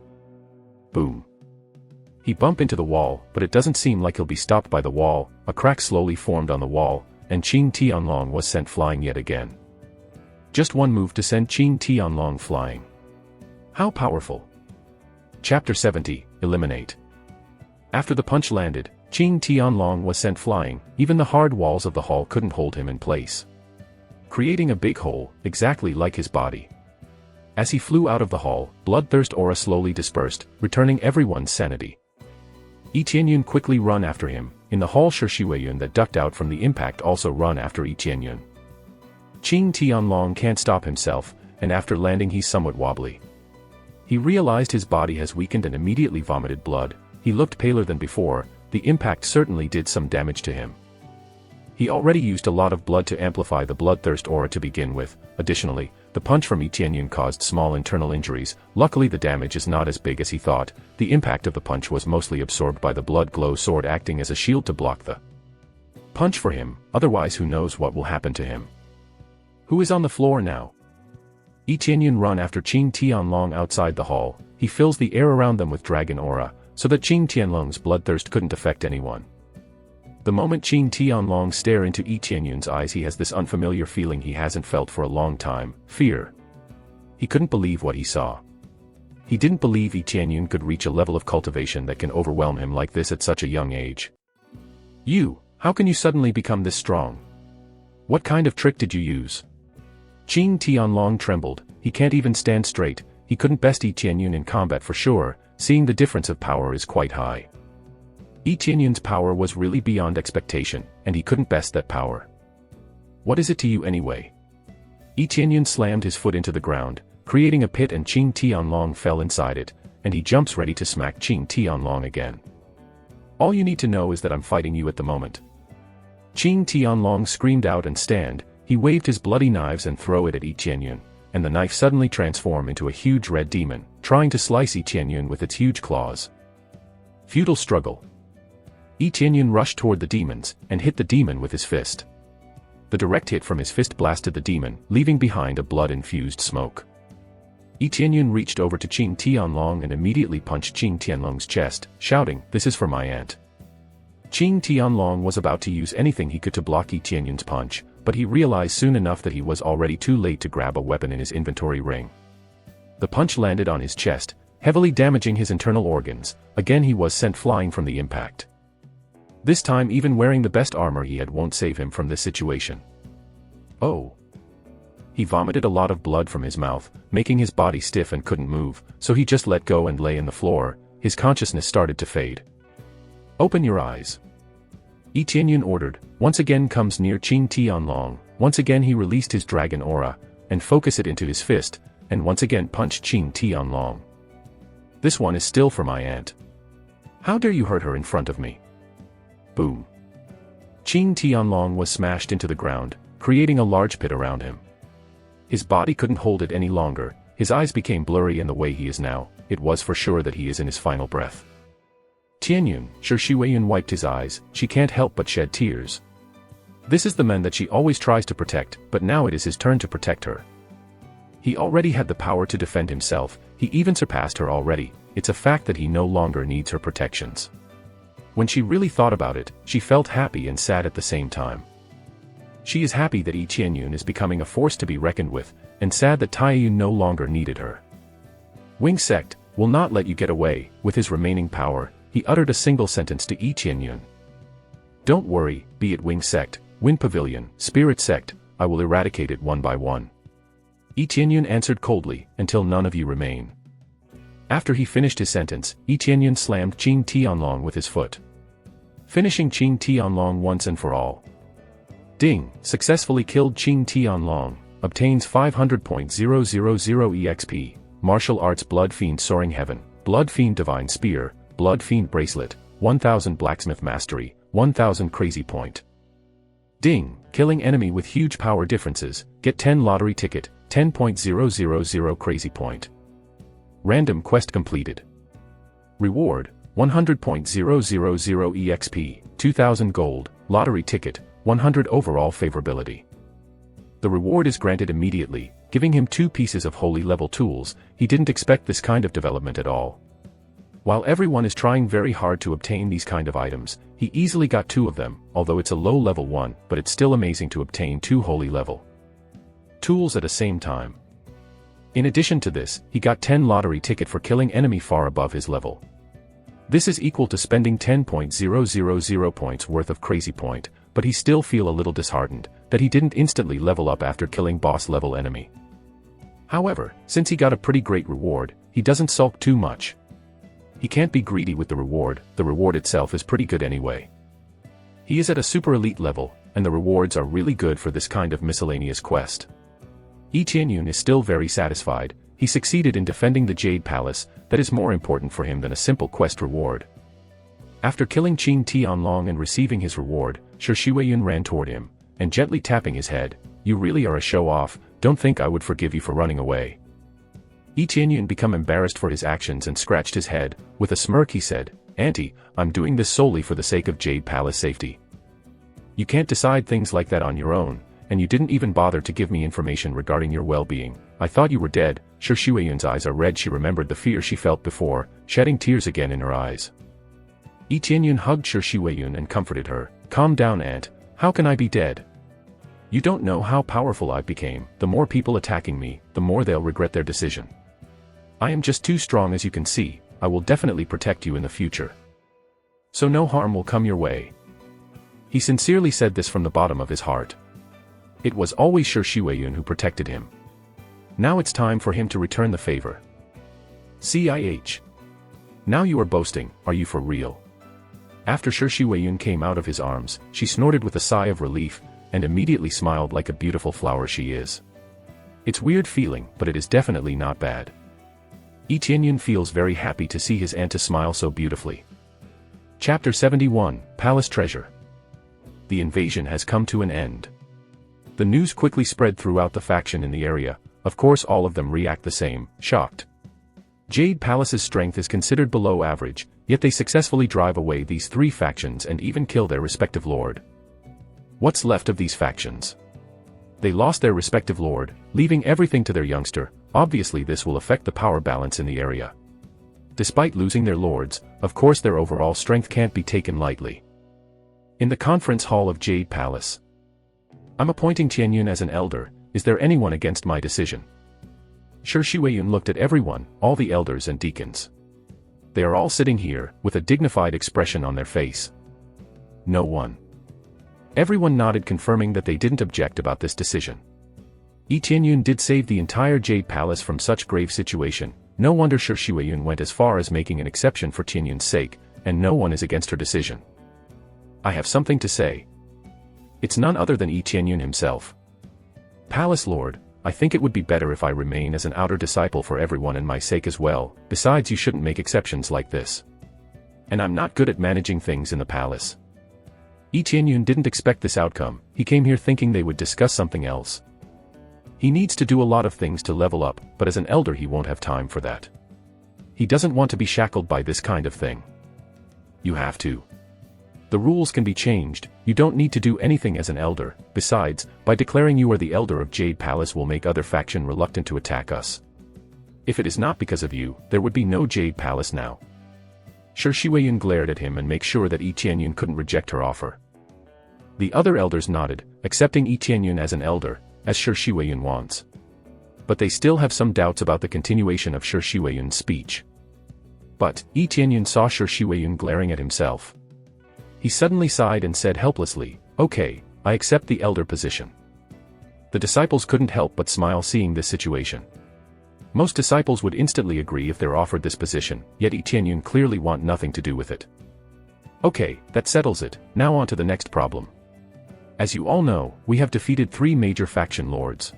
Boom. He bumped into the wall, but it doesn't seem like he'll be stopped by the wall. A crack slowly formed on the wall, and Qing Tianlong was sent flying yet again. Just one move to send Qing Tianlong flying. How powerful. Chapter 70, Eliminate. After the punch landed, Qing Tianlong was sent flying, even the hard walls of the hall couldn't hold him in place, creating a big hole, exactly like his body. As he flew out of the hall, bloodthirst aura slowly dispersed, returning everyone's sanity. Yi Qianyun quickly run after him. In the hall, Shuiyuan that ducked out from the impact also run after Yi Qianyun. Qing Tianlong can't stop himself, and after landing he's somewhat wobbly. He realized his body has weakened and immediately vomited blood. He looked paler than before. The impact certainly did some damage to him. He already used a lot of blood to amplify the bloodthirst aura to begin with. Additionally, the punch from Yi Qianyun caused small internal injuries. Luckily the damage is not as big as he thought. The impact of the punch was mostly absorbed by the blood glow sword, acting as a shield to block the punch for him, otherwise who knows what will happen to him. Who is on the floor now? Yi Qianyun run after Qing Tianlong outside the hall. He fills the air around them with dragon aura, so that Qing Tianlong's bloodthirst couldn't affect anyone. The moment Qing Tianlong stare into Yi Qianyun's eyes, he has this unfamiliar feeling he hasn't felt for a long time: fear. He couldn't believe what he saw. He didn't believe Yi Qianyun could reach a level of cultivation that can overwhelm him like this at such a young age. How can you suddenly become this strong? What kind of trick did you use? Qing Tianlong trembled. He can't even stand straight. He couldn't best Yi Qianyun in combat for sure, seeing the difference of power is quite high. Yi Qianyun's power was really beyond expectation, and he couldn't best that power. What is it to you anyway? Yi Qianyun slammed his foot into the ground, creating a pit, and Qing Tianlong fell inside it, and he jumps ready to smack Qing Tianlong again. All you need to know is that I'm fighting you at the moment. Qing Tianlong screamed out and stand. He waved his bloody knives and throw it at Yi Qianyun, and the knife suddenly transformed into a huge red demon, trying to slice Yi Qianyun with its huge claws. Futile struggle. Yi Qianyun rushed toward the demons, and hit the demon with his fist. The direct hit from his fist blasted the demon, leaving behind a blood-infused smoke. Yi Qianyun reached over to Qing Tianlong and immediately punched Qing Tianlong's chest, shouting, "This is for my aunt." Qing Tianlong was about to use anything he could to block Yi Qianyun's punch, but he realized soon enough that he was already too late to grab a weapon in his inventory ring. The punch landed on his chest, heavily damaging his internal organs. Again he was sent flying from the impact. This time even wearing the best armor he had won't save him from this situation. Oh. He vomited a lot of blood from his mouth, making his body stiff and couldn't move, so he just let go and lay in the floor. His consciousness started to fade. "Open your eyes." Yi Qianyun ordered. Once again comes near Qing Tianlong. Once again he released his dragon aura, and focused it into his fist, and once again punched Qing Tianlong. "This one is still for my aunt. How dare you hurt her in front of me?" Boom. Qing Tianlong was smashed into the ground, creating a large pit around him. His body couldn't hold it any longer. His eyes became blurry, and the way he is now, it was for sure that he is in his final breath. Tianyun, Shuiyuan wiped his eyes. She can't help but shed tears. This is the man that she always tries to protect, but now it is his turn to protect her. He already had the power to defend himself. He even surpassed her already. It's a fact that he no longer needs her protections. When she really thought about it, she felt happy and sad at the same time. She is happy that Yi Qianyun is becoming a force to be reckoned with, and sad that Taiyun no longer needed her. "Wing Sect will not let you get away." With his remaining power, he uttered a single sentence to Yi Qianyun. "Don't worry, be it Wing Sect, Wind Pavilion, Spirit Sect, I will eradicate it one by one." Yi Qianyun answered coldly, "Until none of you remain." After he finished his sentence, Yi Qianyun slammed Qing Tianlong with his foot, finishing Qing Tianlong once and for all. Ding, successfully killed Qing Tianlong, obtains 500.000 EXP, Martial Arts Blood Fiend Soaring Heaven, Blood Fiend Divine Spear, Blood Fiend Bracelet, 1000 Blacksmith Mastery, 1000 Crazy Point. Ding, killing enemy with huge power differences, get 10 lottery ticket, 10.000 Crazy Point. Random quest completed. Reward, 100.000 EXP, 2000 gold, lottery ticket, 100 overall favorability. The reward is granted immediately, giving him 2 pieces of holy level tools. He didn't expect this kind of development at all. While everyone is trying very hard to obtain these kind of items, he easily got 2 of them, although it's a low level one, but it's still amazing to obtain 2 holy level tools at the same time. In addition to this, he got 10 lottery ticket for killing enemy far above his level. This is equal to spending 10.000 points worth of crazy point, but he still feel a little disheartened that he didn't instantly level up after killing boss level enemy. However, since he got a pretty great reward, he doesn't sulk too much. He can't be greedy with the reward itself is pretty good anyway. He is at a super elite level, and the rewards are really good for this kind of miscellaneous quest. Yi Qianyun is still very satisfied. He succeeded in defending the Jade Palace. That is more important for him than a simple quest reward. After killing Qin Tianlong and receiving his reward, Shi Huiyun ran toward him, and gently tapping his head, "You really are a show-off, don't think I would forgive you for running away." Yi Qianyun became embarrassed for his actions and scratched his head. With a smirk he said, "Auntie, I'm doing this solely for the sake of Jade Palace safety. You can't decide things like that on your own, and you didn't even bother to give me information regarding your well-being. I thought you were dead." Shi Huiyun's eyes are red. She remembered the fear she felt before, shedding tears again in her eyes. Yi Qianyun hugged Shi Huiyun and comforted her. "Calm down, aunt, how can I be dead? You don't know how powerful I became. The more people attacking me, the more they'll regret their decision. I am just too strong, as you can see. I will definitely protect you in the future. So no harm will come your way." He sincerely said this from the bottom of his heart. It was always Shi Huiyun who protected him. Now it's time for him to return the favor. "CIH. Now you are boasting, are you for real?" After Shi Huiyun came out of his arms, she snorted with a sigh of relief, and immediately smiled like a beautiful flower she is. It's weird feeling, but it is definitely not bad. Yi Qianyun feels very happy to see his aunt smile so beautifully. Chapter 71, Palace Treasure. The invasion has come to an end. The news quickly spread throughout the faction in the area. Of course all of them react the same, shocked. Jade Palace's strength is considered below average, yet they successfully drive away these three factions and even kill their respective lord. What's left of these factions? They lost their respective lord, leaving everything to their youngster. Obviously this will affect the power balance in the area. Despite losing their lords, of course their overall strength can't be taken lightly. In the conference hall of Jade Palace. "I'm appointing Qianyun as an elder. Is there anyone against my decision?" Shi Huiyun looked at everyone, all the elders and deacons. They are all sitting here, with a dignified expression on their face. No one. Everyone nodded, confirming that they didn't object about this decision. Yi Qianyun did save the entire Jade Palace from such grave situation. No wonder Shi Huiyun went as far as making an exception for Qianyun's sake, and no one is against her decision. "I have something to say. It's none other than Yi Qianyun himself. Palace Lord, I think it would be better if I remain as an outer disciple for everyone and my sake as well. Besides, you shouldn't make exceptions like this. And I'm not good at managing things in the palace." Yi Qianyun didn't expect this outcome. He came here thinking they would discuss something else. He needs to do a lot of things to level up, but as an elder he won't have time for that. He doesn't want to be shackled by this kind of thing. You have to. The rules can be changed. You don't need to do anything as an elder. Besides, by declaring you are the elder of Jade Palace will make other faction reluctant to attack us. If it is not because of you, there would be no Jade Palace now. Shi Huiyun glared at him and make sure that Yi Qianyun couldn't reject her offer. The other elders nodded, accepting Yi Qianyun as an elder, as Shi Huiyun wants. But they still have some doubts about the continuation of Shi Huiyun's speech. But Yi Qianyun saw Shi Huiyun glaring at himself. He suddenly sighed and said helplessly, "Okay, I accept the elder position." The disciples couldn't help but smile seeing this situation. Most disciples would instantly agree if they're offered this position, yet Yi Qianyun clearly want nothing to do with it. Okay, that settles it. Now on to the next problem. As you all know, we have defeated 3 major faction lords.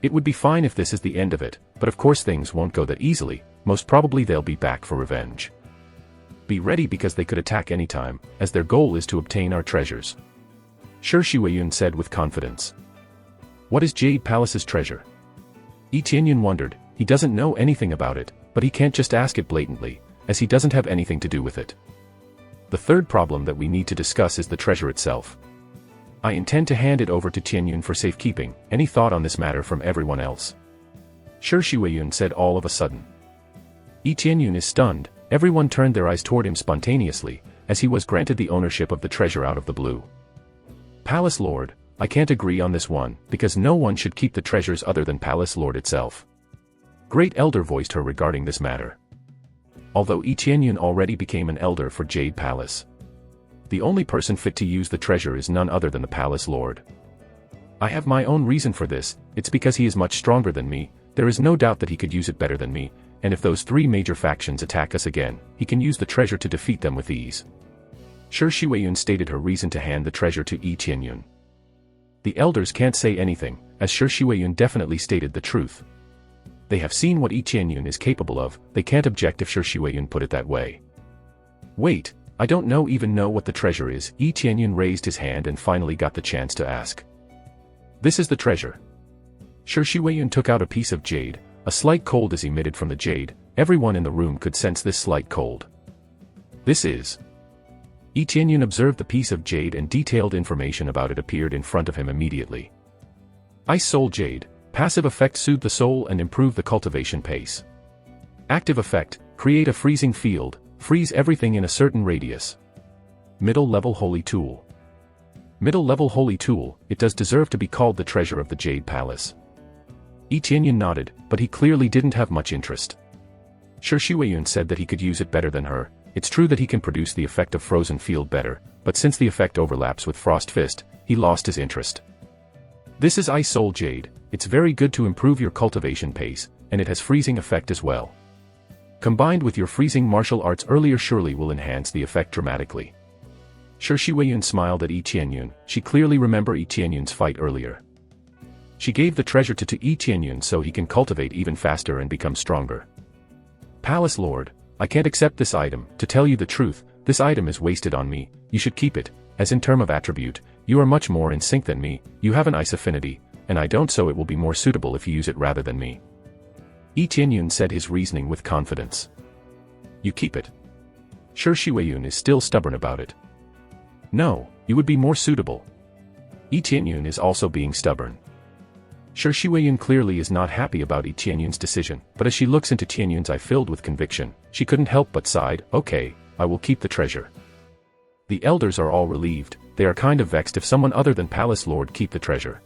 It would be fine if this is the end of it, but of course things won't go that easily. Most probably they'll be back for revenge. Be ready because they could attack anytime, as their goal is to obtain our treasures. Shi Huiyun said with confidence. What is Jade Palace's treasure? Yi Qianyun wondered. He doesn't know anything about it, but he can't just ask it blatantly, as he doesn't have anything to do with it. The third problem that we need to discuss is the treasure itself. I intend to hand it over to Qianyun for safekeeping. Any thought on this matter from everyone else? Shi Huiyun said all of a sudden. Yi Qianyun is stunned. Everyone turned their eyes toward him spontaneously, as he was granted the ownership of the treasure out of the blue. Palace Lord, I can't agree on this one, because no one should keep the treasures other than Palace Lord itself. Great Elder voiced her regarding this matter. although Yi Qianyun already became an elder for Jade Palace. The only person fit to use the treasure is none other than the Palace Lord. I have my own reason for this, it's because he is much stronger than me, there is no doubt that he could use it better than me, and if those three major factions attack us again, he can use the treasure to defeat them with ease. Shi Shuiyun stated her reason to hand the treasure to Yi Qianyun. The elders can't say anything, as Shi Shuiyun definitely stated the truth. They have seen what Yi Qianyun is capable of, they can't object if Shi Shuiyun put it that way. Wait, I don't even know what the treasure is. Yi Qianyun raised his hand and finally got the chance to ask. This is the treasure. Shi Shuiyun took out a piece of jade, a slight cold is emitted from the jade, everyone in the room could sense this slight cold. This is. Yi Qianyun observed the piece of jade and detailed information about it appeared in front of him immediately. Ice Soul Jade. Passive effect: soothe the soul and improve the cultivation pace. Active effect: create a freezing field, freeze everything in a certain radius. Middle level holy tool. Middle level holy tool, it does deserve to be called the treasure of the Jade Palace. Yi Qianyun nodded, but he clearly didn't have much interest. Shi Shuiyun said that he could use it better than her. It's true that he can produce the effect of frozen field better, but since the effect overlaps with Frost Fist, he lost his interest. This is Ice Soul Jade, it's very good to improve your cultivation pace, and it has freezing effect as well. Combined with your freezing martial arts earlier surely will enhance the effect dramatically. Shi Shuiyun smiled at Yi Qianyun, she clearly remembered Yi Qianyun's fight earlier. She gave the treasure to Yi Qianyun so he can cultivate even faster and become stronger. Palace Lord, I can't accept this item, to tell you the truth, this item is wasted on me, you should keep it, as in term of attribute, you are much more in sync than me, you have an ice affinity, and I don't, so it will be more suitable if you use it rather than me. Yi Qianyun said his reasoning with confidence. You keep it. Shi Shuiyun is still stubborn about it. No, you would be more suitable. Yi Qianyun is also being stubborn. Shi Shuiyun clearly is not happy about Yi Qianyun's decision, but as she looks into Qianyun's eye filled with conviction, she couldn't help but sighed, okay, I will keep the treasure. The elders are all relieved, they are kind of vexed if someone other than Palace Lord keep the treasure.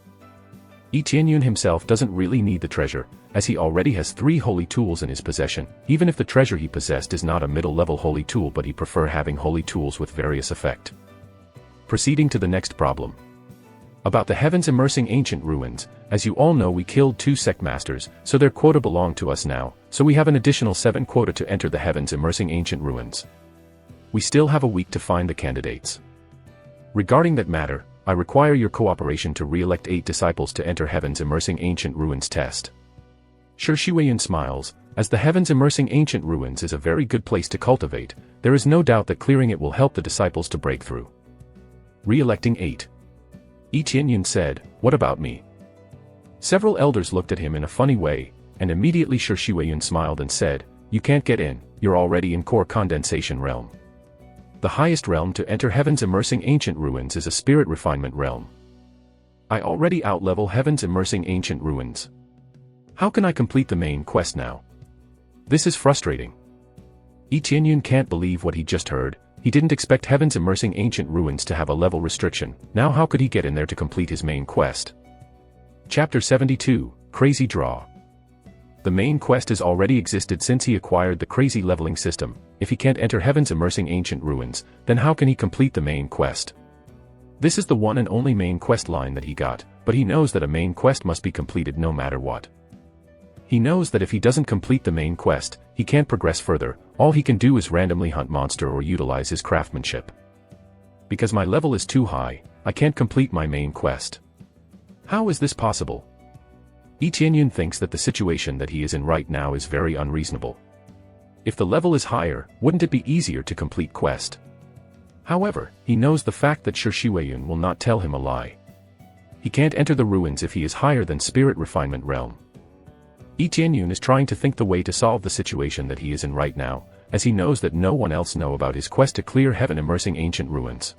Yi Qianyun himself doesn't really need the treasure, as he already has 3 holy tools in his possession, even if the treasure he possessed is not a middle-level holy tool, but he prefer having holy tools with various effect. Proceeding to the next problem. About the heavens immersing ancient ruins, as you all know we killed 2 sect masters, so their quota belong to us now, so we have an additional 7 quota to enter the heavens immersing ancient ruins. We still have a week to find the candidates. Regarding that matter, I require your cooperation to re-elect 8 disciples to enter Heavens Immersing Ancient Ruins test. Shi Shuiyun smiles, as the Heavens Immersing Ancient Ruins is a very good place to cultivate, there is no doubt that clearing it will help the disciples to break through. Re-electing 8. Yi Qianyun said, what about me? Several elders looked at him in a funny way, and immediately Shi Shuiyun smiled and said, you can't get in, you're already in core condensation realm. The highest realm to enter Heaven's Immersing Ancient Ruins is a Spirit Refinement realm. I already outlevel Heaven's Immersing Ancient Ruins. How can I complete the main quest now? This is frustrating. Yi Qianyun can't believe what he just heard, he didn't expect Heaven's Immersing Ancient Ruins to have a level restriction, now how could he get in there to complete his main quest? Chapter 72, Crazy Draw. The main quest has already existed since he acquired the crazy leveling system. If he can't enter Heaven's Immersing Ancient Ruins, then how can he complete the main quest? This is the one and only main quest line that he got, but he knows that a main quest must be completed no matter what. He knows that if he doesn't complete the main quest, he can't progress further, all he can do is randomly hunt monster or utilize his craftsmanship. Because my level is too high, I can't complete my main quest. How is this possible? Yi Qianyun thinks that the situation that he is in right now is very unreasonable. If the level is higher, wouldn't it be easier to complete quest? However, he knows the fact that Shi Shuiyun will not tell him a lie. He can't enter the ruins if he is higher than Spirit Refinement realm. Yi Qianyun is trying to think the way to solve the situation that he is in right now, as he knows that no one else know about his quest to clear Heaven Immersing Ancient Ruins.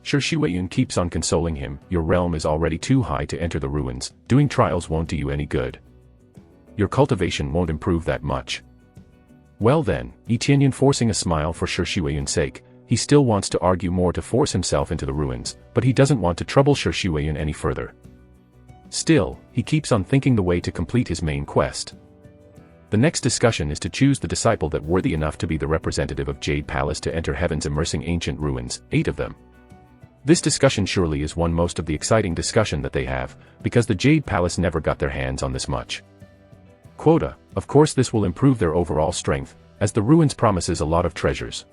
Shi Shuiyun keeps on consoling him, your realm is already too high to enter the ruins, doing trials won't do you any good. Your cultivation won't improve that much. Well then, Yi Qianyun forcing a smile for Shi Shuiyun's sake, he still wants to argue more to force himself into the ruins, but he doesn't want to trouble Shi Shuiyun any further. Still, he keeps on thinking the way to complete his main quest. The next discussion is to choose the disciple that worthy enough to be the representative of Jade Palace to enter heaven's immersing ancient ruins, 8 of them. This discussion surely is one most of the exciting discussion that they have, because the Jade Palace never got their hands on this much quota. Of course this will improve their overall strength, as the ruins promises a lot of treasures.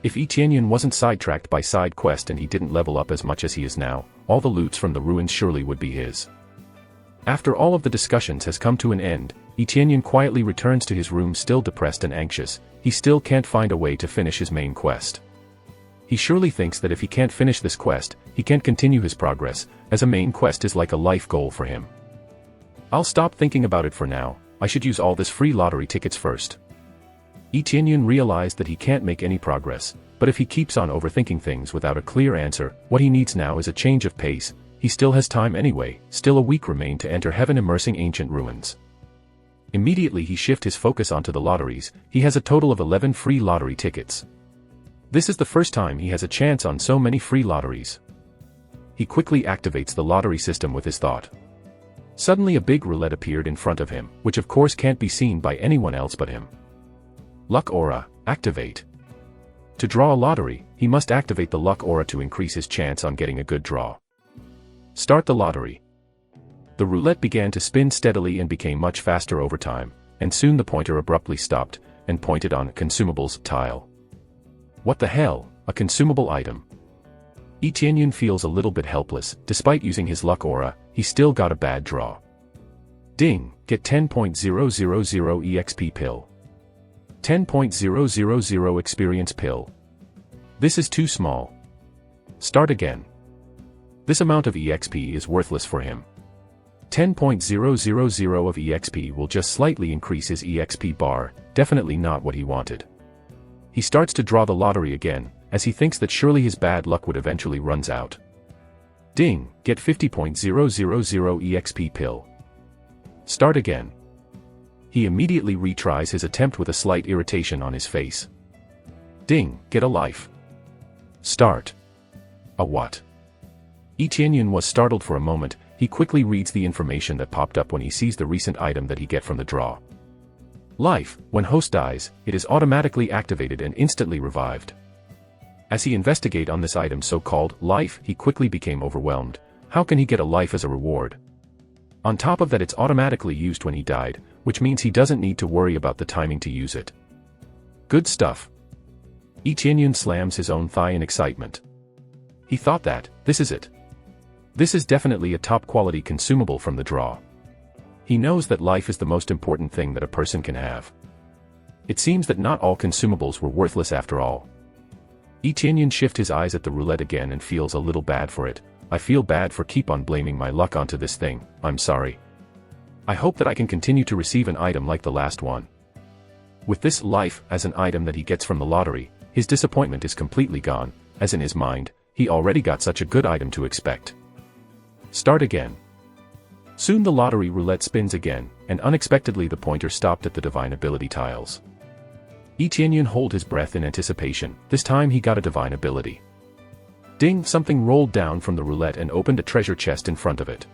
If Yi Tianyun wasn't sidetracked by side quest and he didn't level up as much as he is now, all the loots from the ruins surely would be his. After all of the discussions has come to an end, Yi Tianyun quietly returns to his room still depressed and anxious. He still can't find a way to finish his main quest. He surely thinks that if he can't finish this quest, he can't continue his progress, as a main quest is like a life goal for him. I'll stop thinking about it for now, I should use all this free lottery tickets first. Yi Tianyun realized that he can't make any progress, but if he keeps on overthinking things without a clear answer, what he needs now is a change of pace. He still has time anyway, still a week remained to enter heaven immersing ancient ruins. Immediately he shift his focus onto the lotteries. He has a total of 11 free lottery tickets. This is the first time he has a chance on so many free lotteries. He quickly activates the lottery system with his thought. Suddenly a big roulette appeared in front of him, which of course can't be seen by anyone else but him. Luck Aura, activate. To draw a lottery, he must activate the Luck Aura to increase his chance on getting a good draw. Start the lottery. The roulette began to spin steadily and became much faster over time, and soon the pointer abruptly stopped, and pointed on Consumables tile. What the hell, a consumable item? Yi Tianyun feels a little bit helpless. Despite using his Luck Aura, he still got a bad draw. Ding, get 10.000 EXP pill. 10.000 experience pill. This is too small. Start again. This amount of EXP is worthless for him. 10.000 of EXP will just slightly increase his EXP bar, definitely not what he wanted. He starts to draw the lottery again, as he thinks that surely his bad luck would eventually runs out. Ding, get 50.000 EXP pill. Start again. He immediately retries his attempt with a slight irritation on his face. Ding, get a life. Start. A what? Yi Tianyun was startled for a moment. He quickly reads the information that popped up when he sees the recent item that he get from the draw. Life, when host dies, it is automatically activated and instantly revived. As he investigate on this item so-called life, he quickly became overwhelmed. How can he get a life as a reward? On top of that, it's automatically used when he died, which means he doesn't need to worry about the timing to use it. Good stuff. Yi Tianyun slams his own thigh in excitement. He thought that, this is it. This is definitely a top-quality consumable from the draw. He knows that life is the most important thing that a person can have. It seems that not all consumables were worthless after all. Yi Tianyun shifts his eyes at the roulette again and feels a little bad for it. I feel bad for keep on blaming my luck onto this thing, I'm sorry. I hope that I can continue to receive an item like the last one. With this life as an item that he gets from the lottery, his disappointment is completely gone, as in his mind, he already got such a good item to expect. Start again. Soon the lottery roulette spins again, and unexpectedly the pointer stopped at the divine ability tiles. Yi Tianyun hold his breath in anticipation. This time he got a divine ability. Ding, something rolled down from the roulette and opened a treasure chest in front of it.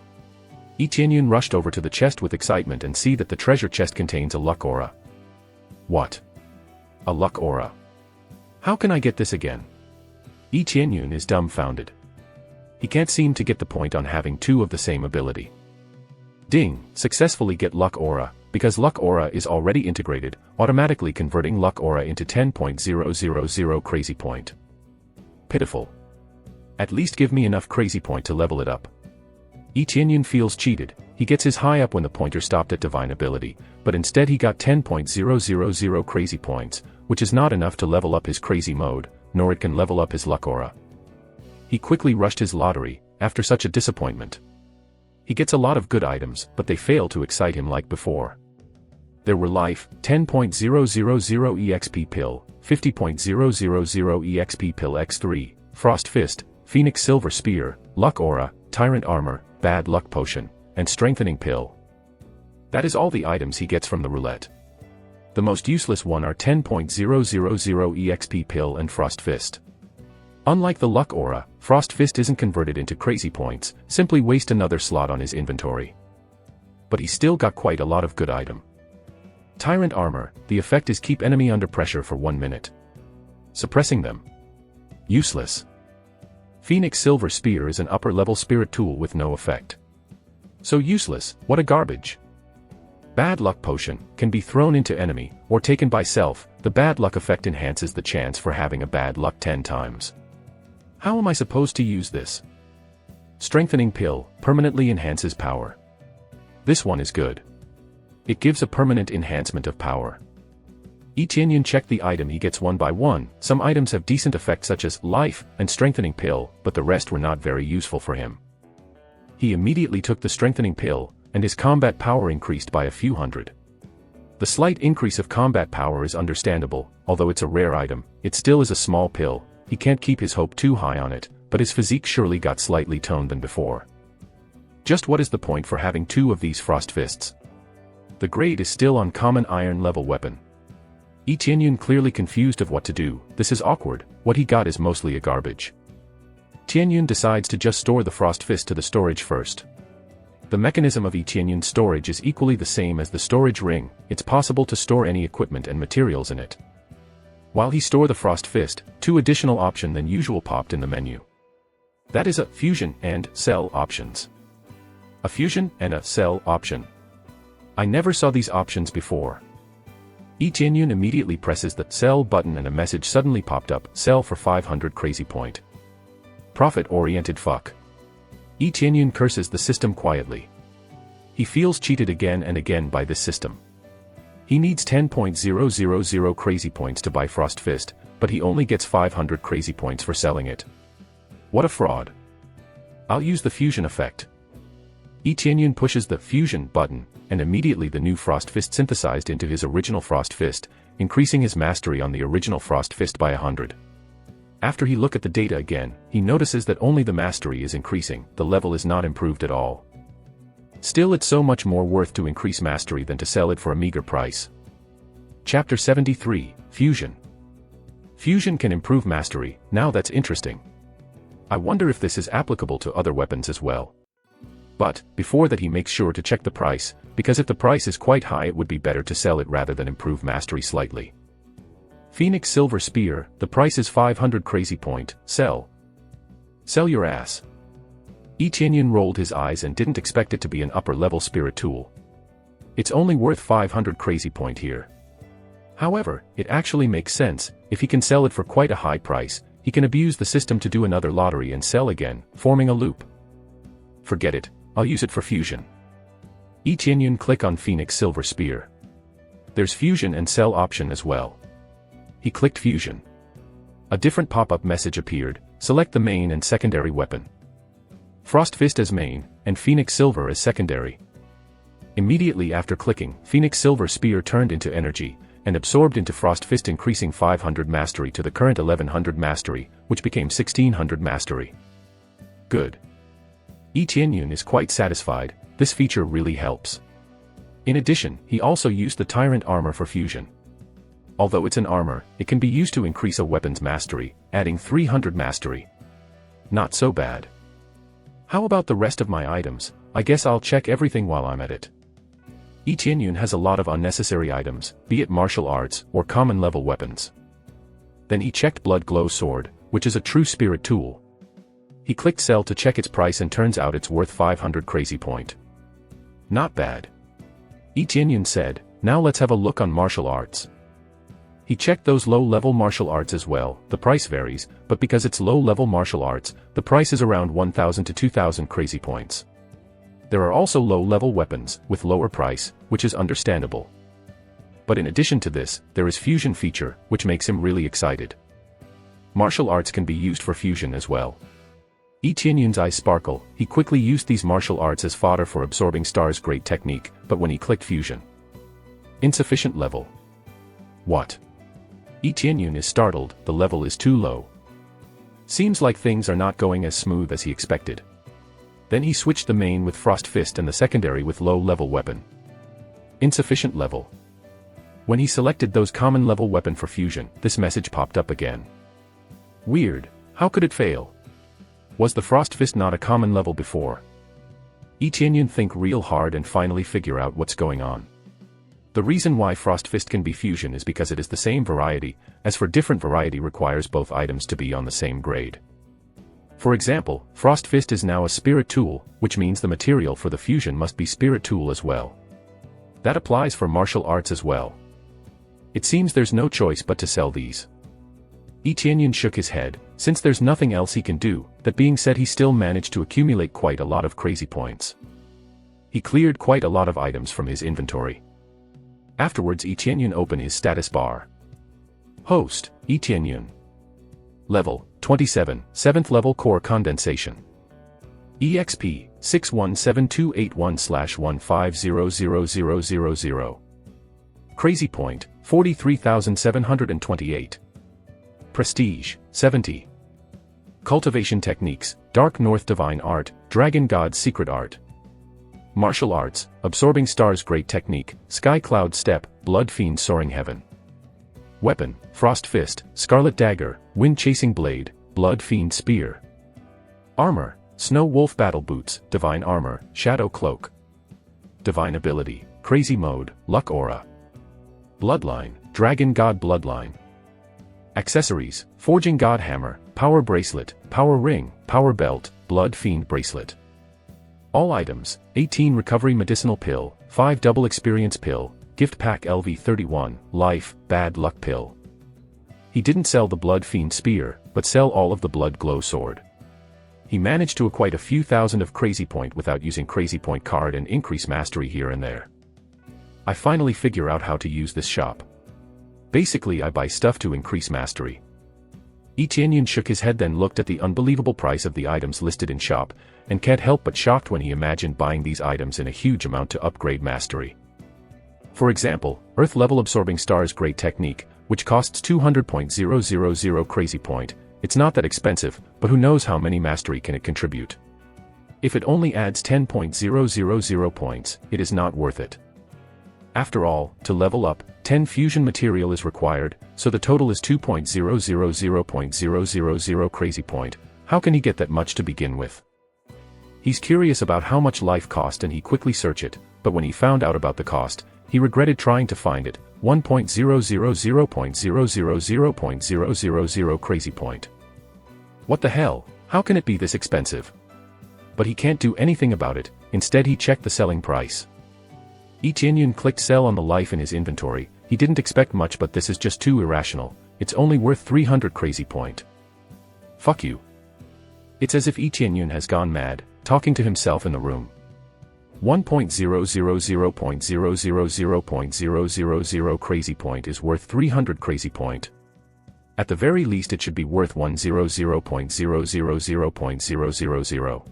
Yi Tianyun rushed over to the chest with excitement and see that the treasure chest contains a luck aura. What? A luck aura? How can I get this again? Yi Tianyun is dumbfounded. He can't seem to get the point on having two of the same ability. Ding, successfully get luck aura, because luck aura is already integrated, automatically converting luck aura into 10.000 crazy point. Pitiful. At least give me enough crazy point to level it up. Yi Tianyun feels cheated. He gets his high up when the pointer stopped at divine ability, but instead he got 10.000 crazy points, which is not enough to level up his crazy mode, nor it can level up his luck aura. He quickly rushed his lottery, after such a disappointment. He gets a lot of good items, but they fail to excite him like before. There were life, 10.000 EXP pill, 50.000 EXP pill x3, Frost Fist, Phoenix Silver Spear, Luck Aura, Tyrant Armor, Bad Luck Potion, and Strengthening Pill. That is all the items he gets from the roulette. The most useless one are 10.000 EXP pill and Frost Fist. Unlike the Luck Aura, Frost Fist isn't converted into crazy points, simply waste another slot on his inventory. But he still got quite a lot of good item. Tyrant Armor, the effect is keep enemy under pressure for 1 minute. Suppressing them. Useless. Phoenix Silver Spear is an upper-level spirit tool with no effect. So useless, what a garbage. Bad Luck Potion, can be thrown into enemy, or taken by self. The bad luck effect enhances the chance for having a bad luck 10 times. How am I supposed to use this? Strengthening Pill, permanently enhances power. This one is good. It gives a permanent enhancement of power. Each Yin check the item he gets one by one. Some items have decent effects such as life and strengthening pill, but the rest were not very useful for him. He immediately took the strengthening pill, and his combat power increased by a few hundred. The slight increase of combat power is understandable. Although it's a rare item, it still is a small pill. He can't keep his hope too high on it, but his physique surely got slightly toned than before. Just what is the point for having 2 of these Frost Fists? The grade is still on common iron level weapon. Tianyun clearly confused of what to do. This is awkward. What he got is mostly a garbage. Tianyun decides to just store the Frost Fist to the storage first. The mechanism of Tianyun's storage is equally the same as the storage ring. It's possible to store any equipment and materials in it. While he stored the Frost Fist, 2 additional options than usual popped in the menu. That is a fusion and sell options. A fusion and a sell option. I never saw these options before. Tianyun immediately presses the sell button and a message suddenly popped up, sell for 500 crazy point. Profit-oriented fuck. Tianyun curses the system quietly. He feels cheated again and again by this system. He needs 10.000 crazy points to buy Frost Fist, but he only gets 500 crazy points for selling it. What a fraud. I'll use the fusion effect. Tianyun pushes the fusion button, and immediately the new Frost Fist synthesized into his original Frost Fist, increasing his mastery on the original Frost Fist by 100. After he look at the data again, he notices that only the mastery is increasing, the level is not improved at all. Still, it's so much more worth to increase mastery than to sell it for a meager price. Chapter 73, Fusion. Fusion can improve mastery. Now that's interesting. I wonder if this is applicable to other weapons as well. But, before that he makes sure to check the price, because if the price is quite high it would be better to sell it rather than improve mastery slightly. Phoenix Silver Spear, the price is 500 crazy point, sell. Sell your ass. Tianyun rolled his eyes and didn't expect it to be an upper-level spirit tool. It's only worth 500 crazy point here. However, it actually makes sense. If he can sell it for quite a high price, he can abuse the system to do another lottery and sell again, forming a loop. Forget it, I'll use it for fusion. Tianyun click on Phoenix Silver Spear. There's fusion and sell option as well. He clicked fusion. A different pop-up message appeared, select the main and secondary weapon. Frost Fist as main, and Phoenix Silver as secondary. Immediately after clicking, Phoenix Silver Spear turned into energy, and absorbed into Frost Fist, increasing 500 mastery to the current 1100 mastery, which became 1600 mastery. Good. Tianyun is quite satisfied. This feature really helps. In addition, he also used the Tyrant Armor for fusion. Although it's an armor, it can be used to increase a weapon's mastery, adding 300 mastery. Not so bad. How about the rest of my items? I guess I'll check everything while I'm at it. Tianyun has a lot of unnecessary items, be it martial arts or common level weapons. Then he checked Blood Glow Sword, which is a true spirit tool. He clicked sell to check its price and turns out it's worth 500 crazy point. Not bad. Tianyun said, now let's have a look on martial arts. He checked those low-level martial arts as well. The price varies, but because it's low-level martial arts, the price is around 1000 to 2000 crazy points. There are also low-level weapons, with lower price, which is understandable. But in addition to this, there is fusion feature, which makes him really excited. Martial arts can be used for fusion as well. Tianyun's eyes sparkle. He quickly used these martial arts as fodder for absorbing Star's great technique, but when he clicked fusion. Insufficient level. What? Tianyun is startled, the level is too low. Seems like things are not going as smooth as he expected. Then he switched the main with Frost Fist and the secondary with low-level weapon. Insufficient level. When he selected those common level weapon for fusion, this message popped up again. Weird, how could it fail? Was the Frost Fist not a common level before? Tianyun think real hard and finally figure out what's going on. The reason why Frost Fist can be fusion is because it is the same variety, as for different variety requires both items to be on the same grade. For example, Frost Fist is now a spirit tool, which means the material for the fusion must be spirit tool as well. That applies for martial arts as well. It seems there's no choice but to sell these. Yi Tianyun shook his head, since there's nothing else he can do. That being said, he still managed to accumulate quite a lot of crazy points. He cleared quite a lot of items from his inventory. Afterwards, Yi Tianyun opened his status bar. Host, Yi Tianyun. Level, 27, 7th level core condensation. EXP, 617281/1500000. Crazy point, 43,728. Prestige, 70. Cultivation techniques, Dark North Divine Art, Dragon God's Secret Art. Martial arts, Absorbing Stars Great Technique, Sky Cloud Step, Blood Fiend Soaring Heaven. Weapon, Frost Fist, Scarlet Dagger, Wind Chasing Blade, Blood Fiend Spear. Armor, Snow Wolf Battle Boots, Divine Armor, Shadow Cloak. Divine Ability, Crazy Mode, Luck Aura. Bloodline, Dragon God Bloodline. Accessories, Forging God Hammer, Power Bracelet, Power Ring, Power Belt, Blood Fiend Bracelet. All items, 18 Recovery Medicinal Pill, 5 Double Experience Pill, Gift Pack LV31, Life, Bad Luck Pill. He didn't sell the Blood Fiend Spear, but sell all of the Blood Glow Sword. He managed to acquire a few thousand of Crazy Point without using Crazy Point card and increase mastery here and there. I finally figure out how to use this shop. Basically, I buy stuff to increase mastery. Yi Tianyun shook his head, then looked at the unbelievable price of the items listed in shop, and can't help but shocked when he imagined buying these items in a huge amount to upgrade mastery. For example, Earth Level Absorbing Stars Great Technique, which costs 200.000 Crazy Point. It's not that expensive, but who knows how many mastery can it contribute. If it only adds 10.000 points, it is not worth it. After all, to level up, 10 fusion material is required, so the total is 2.000.000 Crazy Point. How can he get that much to begin with? He's curious about how much life cost and he quickly searched it, but when he found out about the cost, he regretted trying to find it, 1.000.000.000 Crazy Point. What the hell, how can it be this expensive? But he can't do anything about it, instead he checked the selling price. Yi Tianyun clicked sell on the life in his inventory. He didn't expect much, but this is just too irrational. It's only worth 300 Crazy Point. Fuck you. It's as if Yi Tianyun has gone mad, talking to himself in the room. 1.000.000.000 Crazy Point is worth 300 Crazy Point. At the very least it should be worth 100.000.000.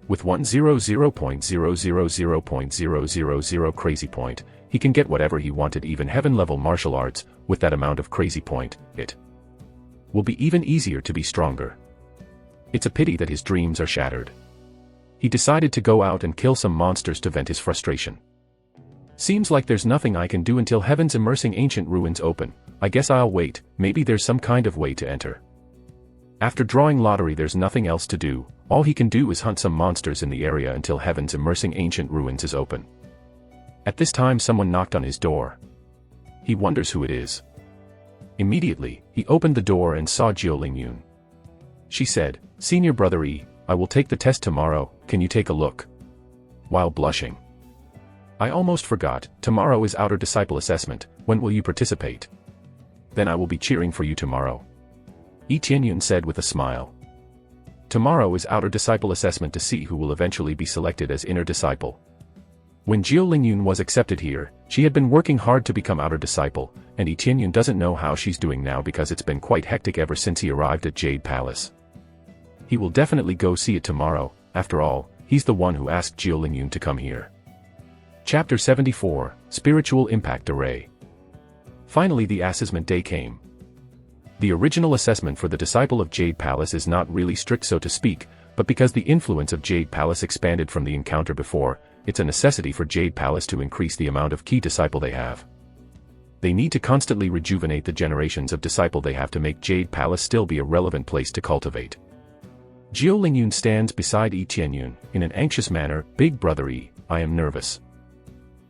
With 100.000.000 Crazy Point, he can get whatever he wanted, even heaven level martial arts. With that amount of Crazy Point, it will be even easier to be stronger. It's a pity that his dreams are shattered. He decided to go out and kill some monsters to vent his frustration. Seems like there's nothing I can do until Heaven's Immersing Ancient Ruins open. I guess I'll wait, maybe there's some kind of way to enter. After drawing lottery, there's nothing else to do. All he can do is hunt some monsters in the area until Heaven's Immersing Ancient Ruins is open. At this time someone knocked on his door. He wonders who it is. Immediately, he opened the door and saw Jiao Lingyun. She said, "Senior Brother E, I will take the test tomorrow, can you take a look?" While blushing. "I almost forgot, tomorrow is Outer Disciple Assessment, when will you participate?" "Then I will be cheering for you tomorrow," Yi Tianyun said with a smile. Tomorrow is Outer Disciple Assessment to see who will eventually be selected as Inner Disciple. When Jiao Lingyun was accepted here, she had been working hard to become Outer Disciple, and Yi Tianyun doesn't know how she's doing now because it's been quite hectic ever since he arrived at Jade Palace. He will definitely go see it tomorrow. After all, he's the one who asked Jiao Lingyun to come here. Chapter 74, Spiritual Impact Array. Finally the assessment day came. The original assessment for the Disciple of Jade Palace is not really strict, so to speak, but because the influence of Jade Palace expanded from the encounter before, it's a necessity for Jade Palace to increase the amount of key disciple they have. They need to constantly rejuvenate the generations of disciple they have to make Jade Palace still be a relevant place to cultivate. Jiao Lingyun stands beside Yi Tianyun, in an anxious manner. "Big Brother E, I am nervous."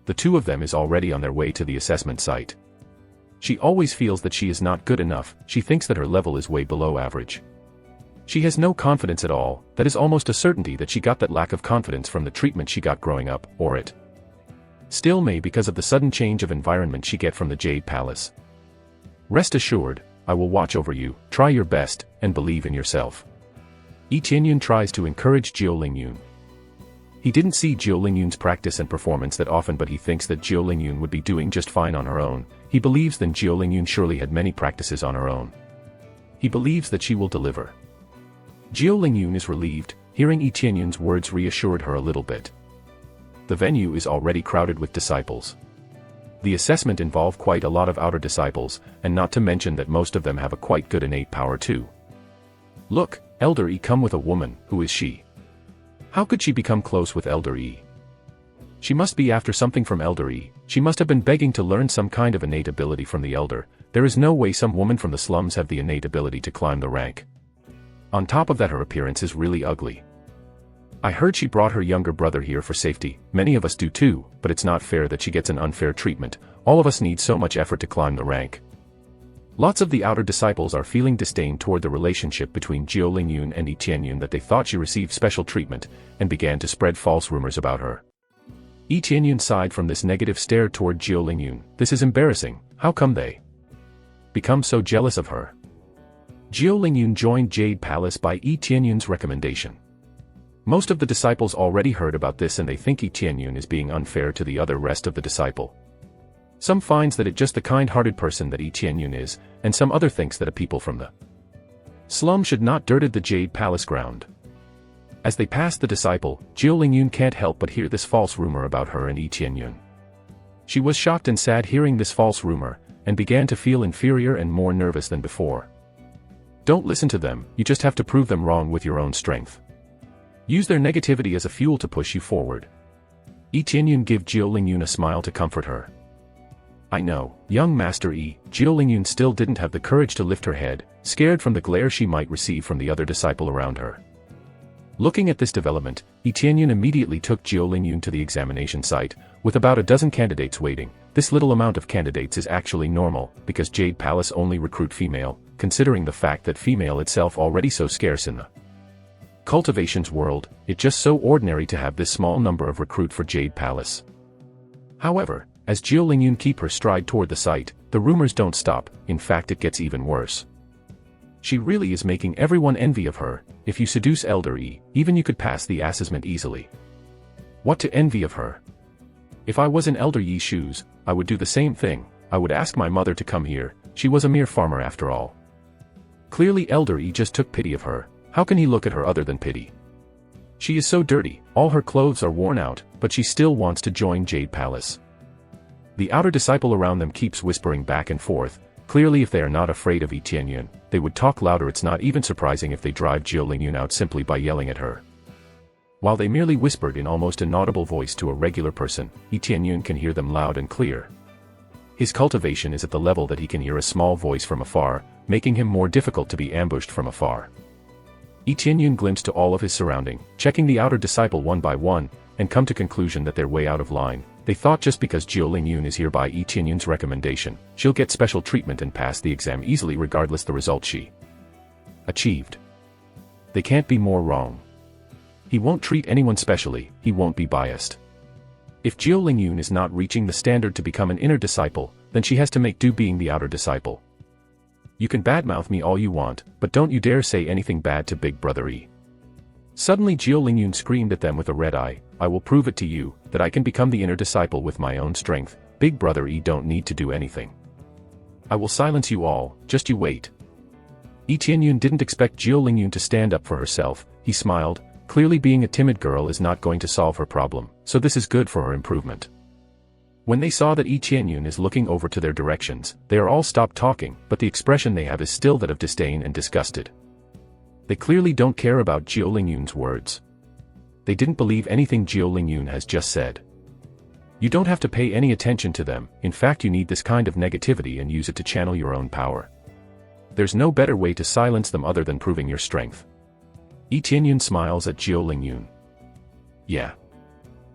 the two of them is already on their way to the assessment site. She always feels that she is not good enough, she thinks that her level is way below average. She has no confidence at all, that is almost a certainty that she got that lack of confidence from the treatment she got growing up, or it still may because of the sudden change of environment she get from the Jade Palace. Rest assured, I will watch over you, try your best, and believe in yourself. Yi Tianyun tries to encourage Jiu Lingyun. He didn't see Jiu Lingyun's practice and performance that often, but he thinks that Jiu Lingyun would be doing just fine on her own. He believes that Jiu Lingyun surely had many practices on her own. He believes that she will deliver. Jiu Lingyun is relieved, hearing Yi Tianyun's words reassured her a little bit. The venue is already crowded with disciples. The assessment involved quite a lot of outer disciples, and not to mention that most of them have a quite good innate power too. Look, Elder Yi come with a woman, who is she? How could she become close with Elder Yi? She must be after something from Elder Yi, she must have been begging to learn some kind of innate ability from the Elder. There is no way some woman from the slums have the innate ability to climb the rank. On top of that, her appearance is really ugly. I heard she brought her younger brother here for safety, many of us do too, but it's not fair that she gets an unfair treatment. All of us need so much effort to climb the rank. Lots of the outer disciples are feeling disdain toward the relationship between Jiu Lingyun and Yi Tianyun, that they thought she received special treatment, and began to spread false rumors about her. Yi Tianyun sighed from this negative stare toward Jiu Lingyun. This is embarrassing, how come they become so jealous of her? Jiu Lingyun joined Jade Palace by Yi Tianyun's recommendation. Most of the disciples already heard about this and they think Yi Tianyun is being unfair to the rest of the disciple. Some finds that it just the kind-hearted person that Yi Tianyun is, and some other thinks that a people from the slum should not dirted the Jade Palace ground. As they pass the disciple, Jiu Lingyun can't help but hear this false rumor about her and Yi Tianyun. She was shocked and sad hearing this false rumor, and began to feel inferior and more nervous than before. Don't listen to them, you just have to prove them wrong with your own strength. Use their negativity as a fuel to push you forward. Yi Tianyun give Jiu Lingyun a smile to comfort her. I know, young Master Yi. Jiu Lingyun still didn't have the courage to lift her head, scared from the glare she might receive from the other disciple around her. Looking at this development, Yi Tianyun immediately took Jiu Lingyun to the examination site, with about a dozen candidates waiting. This little amount of candidates is actually normal, because Jade Palace only recruit female, considering the fact that female itself already so scarce in the cultivations world, it's just so ordinary to have this small number of recruit for Jade Palace. However, as Jiu Lingyun keep her stride toward the site, the rumors don't stop, in fact it gets even worse. She really is making everyone envy of her. If you seduce Elder Yi, even you could pass the assessment easily. What to envy of her? If I was in Elder Yi's shoes, I would do the same thing. I would ask my mother to come here, she was a mere farmer after all. Clearly Elder Yi just took pity of her. How can he look at her other than pity? She is so dirty, all her clothes are worn out, but she still wants to join Jade Palace. The outer disciple around them keeps whispering back and forth. Clearly if they are not afraid of Yi Tianyun, they would talk louder. It's not even surprising if they drive Jiu Lingyun out simply by yelling at her. While they merely whispered in almost inaudible voice to a regular person, Yi Tianyun can hear them loud and clear. His cultivation is at the level that he can hear a small voice from afar, making him more difficult to be ambushed from afar. Yi Tianyun glimpsed to all of his surrounding, checking the outer disciple one by one, and come to conclusion that they're way out of line. They thought just because Jiu Lingyun is here by Yi Tianyun's recommendation, she'll get special treatment and pass the exam easily regardless the result she achieved. They can't be more wrong. He won't treat anyone specially, he won't be biased. If Jiu Lingyun is not reaching the standard to become an inner disciple, then she has to make do being the outer disciple. You can badmouth me all you want, but don't you dare say anything bad to Big Brother Yi. Suddenly Jiu Lingyun screamed at them with a red eye. I will prove it to you, that I can become the inner disciple with my own strength. Big Brother Yi don't need to do anything. I will silence you all, just you wait. Yi Tianyun didn't expect Jiu Lingyun to stand up for herself. He smiled. Clearly being a timid girl is not going to solve her problem, so this is good for her improvement. When they saw that Yi Tianyun is looking over to their directions, they are all stopped talking, but the expression they have is still that of disdain and disgusted. They clearly don't care about Jiu Lingyun's words. They didn't believe anything Jiu Lingyun has just said. You don't have to pay any attention to them, in fact you need this kind of negativity and use it to channel your own power. There's no better way to silence them other than proving your strength. Yi Tianyun smiles at Jiu Lingyun. Yeah.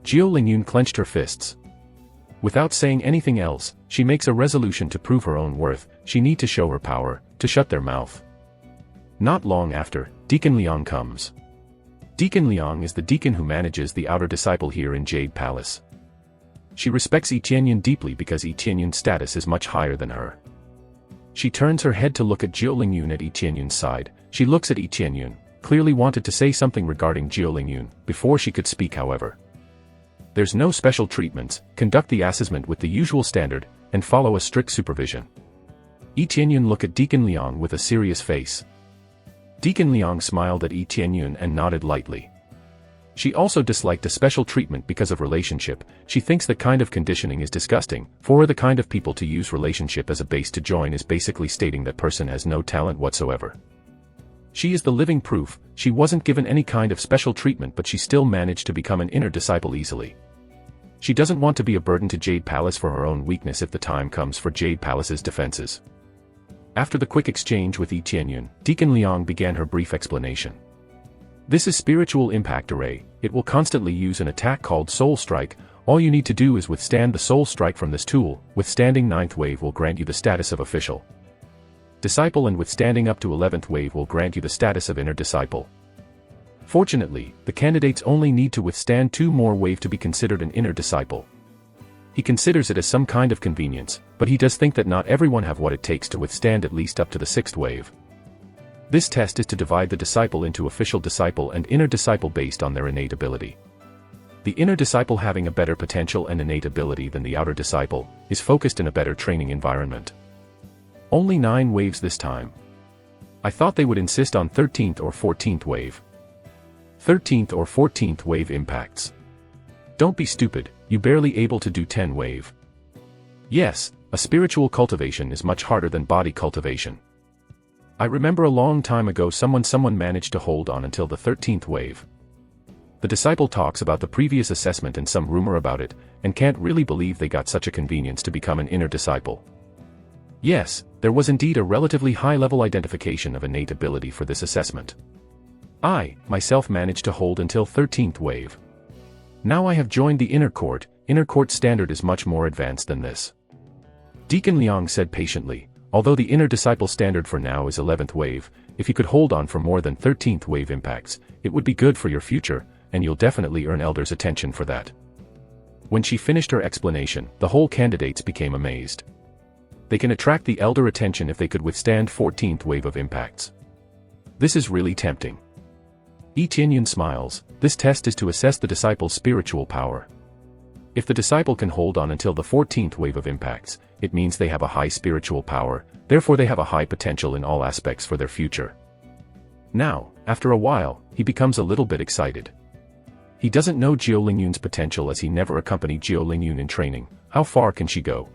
Jiu Lingyun clenched her fists. Without saying anything else, she makes a resolution to prove her own worth. She need to show her power, to shut their mouth. Not long after, Deacon Liang comes. Deacon Liang is the deacon who manages the outer disciple here in Jade Palace. She respects Yi Tianyun deeply because Yi Tianyun's status is much higher than her. She turns her head to look at Jiao Lingyun at Yi Tianyun's side. She looks at Yi Tianyun, clearly wanted to say something regarding Jiao Lingyun, before she could speak however. There's no special treatments, conduct the assessment with the usual standard, and follow a strict supervision. Yi Tianyun looked at Deacon Liang with a serious face. Deacon Liang smiled at Yi Tianyun and nodded lightly. She also disliked a special treatment because of relationship. She thinks that kind of conditioning is disgusting. For her, the kind of people to use relationship as a base to join is basically stating that person has no talent whatsoever. She is the living proof. She wasn't given any kind of special treatment, but she still managed to become an inner disciple easily. She doesn't want to be a burden to Jade Palace for her own weakness if the time comes for Jade Palace's defenses. After the quick exchange with Yi Tianyun, Deacon Liang began her brief explanation. This is spiritual impact array. It will constantly use an attack called Soul Strike. All you need to do is withstand the Soul Strike from this tool. Withstanding 9th wave will grant you the status of official disciple, and withstanding up to 11th wave will grant you the status of inner disciple. Fortunately, the candidates only need to withstand 2 more wave to be considered an inner disciple. He considers it as some kind of convenience, but he does think that not everyone have what it takes to withstand at least up to the 6th wave. This test is to divide the disciple into official disciple and inner disciple based on their innate ability. The inner disciple, having a better potential and innate ability than the outer disciple, is focused in a better training environment. Only 9 waves this time. I thought they would insist on 13th or 14th wave. 13th or 14th wave impacts. Don't be stupid, you barely able to do 10 wave. Yes, a spiritual cultivation is much harder than body cultivation. I remember a long time ago someone managed to hold on until the 13th wave. The disciple talks about the previous assessment and some rumor about it, and can't really believe they got such a convenience to become an inner disciple. Yes, there was indeed a relatively high-level identification of innate ability for this assessment. I, myself, managed to hold until 13th wave. Now I have joined the inner court standard is much more advanced than this. Deacon Liang said patiently. Although the inner disciple standard for now is 11th wave, if you could hold on for more than 13th wave impacts, it would be good for your future, and you'll definitely earn elders' attention for that. When she finished her explanation, the whole candidates became amazed. They can attract the elder attention if they could withstand 14th wave of impacts. This is really tempting. Yi Tianyun smiles. This test is to assess the disciple's spiritual power. If the disciple can hold on until the 14th wave of impacts, it means they have a high spiritual power, therefore they have a high potential in all aspects for their future. Now, after a while, he becomes a little bit excited. He doesn't know Jiao Lingyun's potential as he never accompanied Jiao Lingyun in training. How far can she go?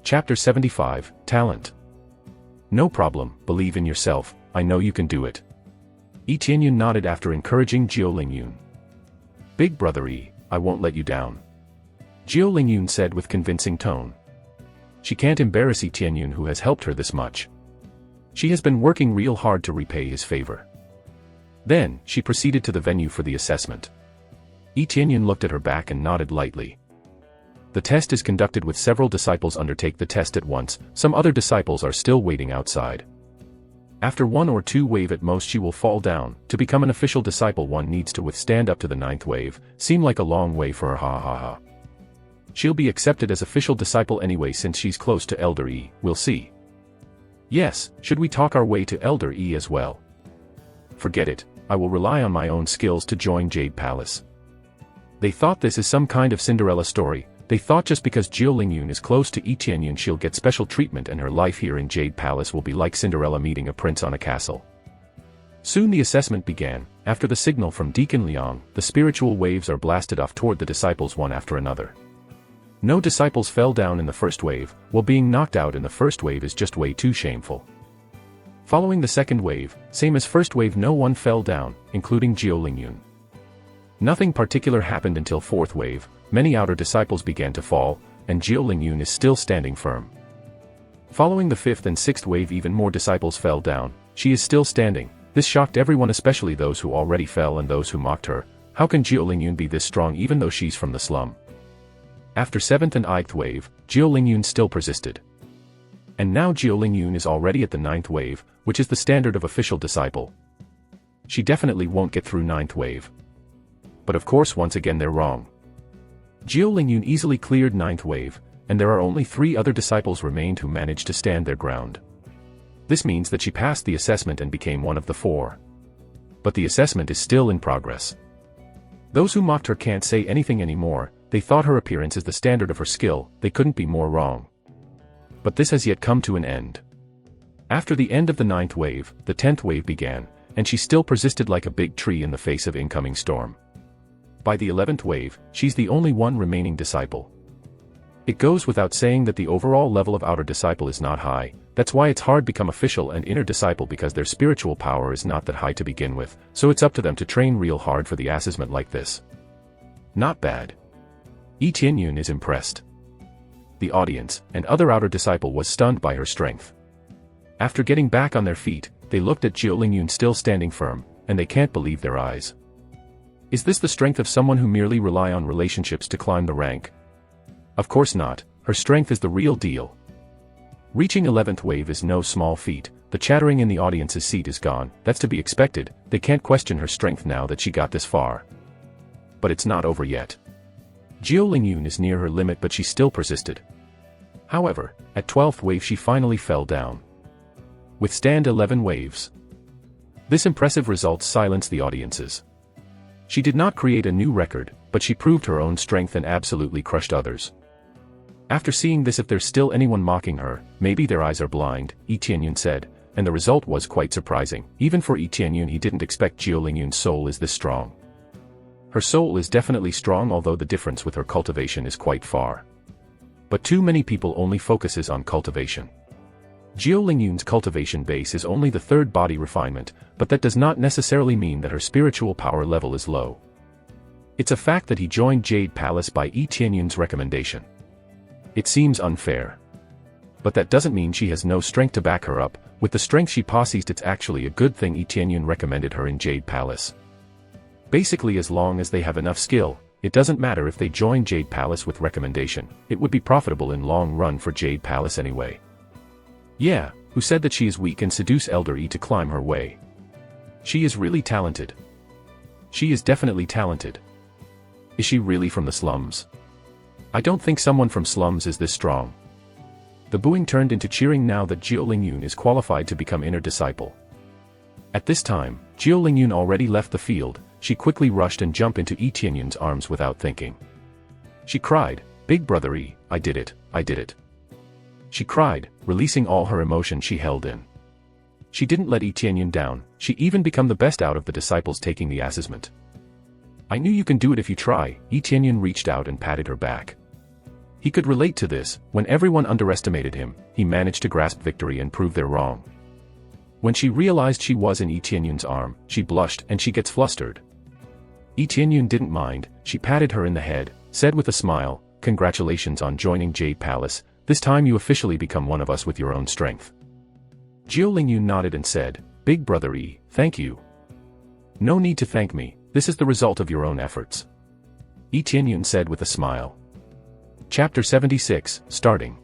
Chapter 75, Talent. No problem, believe in yourself, I know you can do it. Yi Tianyun nodded after encouraging Jiao Lingyun. Big brother Yi, I won't let you down. Jiao Lingyun said with convincing tone. She can't embarrass Yi Tianyun who has helped her this much. She has been working real hard to repay his favor. Then, she proceeded to the venue for the assessment. Yi Tianyun looked at her back and nodded lightly. The test is conducted with several disciples undertake the test at once. Some other disciples are still waiting outside. After 1 or 2 wave at most she will fall down. To become an official disciple one needs to withstand up to the 9th wave. Seem like a long way for her, ha ha ha. She'll be accepted as official disciple anyway since she's close to Elder Yi, we'll see. Yes, should we talk our way to Elder Yi as well? Forget it, I will rely on my own skills to join Jade Palace. They thought this is some kind of Cinderella story. They thought just because Jiao Lingyun is close to Yi Tianyun she'll get special treatment and her life here in Jade Palace will be like Cinderella meeting a prince on a castle. Soon the assessment began. After the signal from Deacon Liang, the spiritual waves are blasted off toward the disciples one after another. No disciples fell down in the first wave, while being knocked out in the first wave is just way too shameful. Following the second wave, same as first wave, no one fell down, including Jiao Lingyun. Nothing particular happened until fourth wave. Many outer disciples began to fall, and Jiao Lingyun is still standing firm. Following the fifth and sixth wave, even more disciples fell down. She is still standing. This shocked everyone, especially those who already fell and those who mocked her. How can Jiao Lingyun be this strong even though she's from the slum? After 7th and 8th wave, Jiu Lingyun still persisted. And now Jiu Lingyun is already at the 9th wave, which is the standard of official disciple. She definitely won't get through 9th wave. But of course once again they're wrong. Jiu Lingyun easily cleared 9th wave, and there are only 3 other disciples remained who managed to stand their ground. This means that she passed the assessment and became one of the 4. But the assessment is still in progress. Those who mocked her can't say anything anymore. They thought her appearance is the standard of her skill, they couldn't be more wrong. But this has yet come to an end. After the end of the 9th wave, the 10th wave began, and she still persisted like a big tree in the face of incoming storm. By the 11th wave, she's the only one remaining disciple. It goes without saying that the overall level of outer disciple is not high. That's why it's hard to become official and inner disciple, because their spiritual power is not that high to begin with, so it's up to them to train real hard for the assessment like this. Not bad. Yi Tianyun is impressed. The audience, and other outer disciple, was stunned by her strength. After getting back on their feet, they looked at Jiu Lingyun still standing firm, and they can't believe their eyes. Is this the strength of someone who merely rely on relationships to climb the rank? Of course not, her strength is the real deal. Reaching 11th wave is no small feat. The chattering in the audience's seat is gone. That's to be expected. They can't question her strength now that she got this far. But it's not over yet. Jiu Lingyun is near her limit, but she still persisted. However, at 12th wave she finally fell down. Withstand 11 waves. This impressive result silenced the audiences. She did not create a new record, but she proved her own strength and absolutely crushed others. After seeing this, if there's still anyone mocking her, maybe their eyes are blind, Yi Tianyun said, and the result was quite surprising. Even for Yi Tianyun, he didn't expect Jiu Lingyun's soul is this strong. Her soul is definitely strong, although the difference with her cultivation is quite far. But too many people only focuses on cultivation. Jiu Lingyun's cultivation base is only the 3rd body refinement, but that does not necessarily mean that her spiritual power level is low. It's a fact that he joined Jade Palace by Yi Tianyun's recommendation. It seems unfair. But that doesn't mean she has no strength to back her up. With the strength she possessed, it's actually a good thing Yi Tianyun recommended her in Jade Palace. Basically, as long as they have enough skill, it doesn't matter if they join Jade Palace with recommendation. It would be profitable in long run for Jade Palace anyway. Yeah, who said that she is weak and seduce Elder Yi to climb her way? She is really talented. She is definitely talented. Is she really from the slums? I don't think someone from slums is this strong. The booing turned into cheering now that Jiu Lingyun is qualified to become inner disciple. At this time, Jiu Lingyun already left the field. She quickly rushed and jumped into Yi Tianyun's arms without thinking. She cried, "Big brother Yi, I did it, I did it." She cried, releasing all her emotion she held in. She didn't let Yi Tianyun down. She even became the best out of the disciples taking the assessment. "I knew you can do it if you try." Yi Tianyun reached out and patted her back. He could relate to this. When everyone underestimated him, he managed to grasp victory and prove they're wrong. When she realized she was in Yi Tianyun's arm, she blushed and she gets flustered. Yi Tianyun didn't mind. She patted her in the head, said with a smile, "Congratulations on joining Jade Palace. This time you officially become one of us with your own strength." Jiu Lingyun nodded and said, "Big brother Yi, thank you." "No need to thank me. This is the result of your own efforts," Yi Tianyun said with a smile. Chapter 76, starting.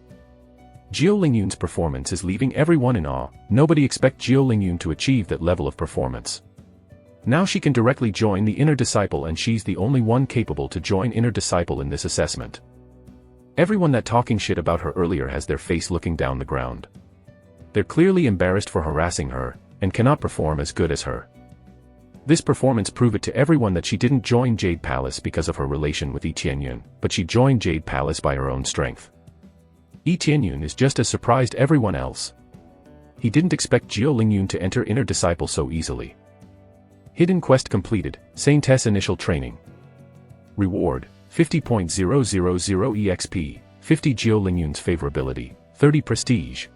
Jiu Lingyun's performance is leaving everyone in awe. Nobody expects Jiu Lingyun to achieve that level of performance. Now she can directly join the inner disciple, and she's the only one capable to join inner disciple in this assessment. Everyone that talking shit about her earlier has their face looking down the ground. They're clearly embarrassed for harassing her, and cannot perform as good as her. This performance proved it to everyone that she didn't join Jade Palace because of her relation with Yi Tianyun, but she joined Jade Palace by her own strength. Yi Tianyun is just as surprised everyone else. He didn't expect Jiu Lingyun to enter inner disciple so easily. Hidden quest completed, Sane Test initial training. Reward, 50.000 EXP, 50 Jiu Lingyun's favorability, 30 prestige.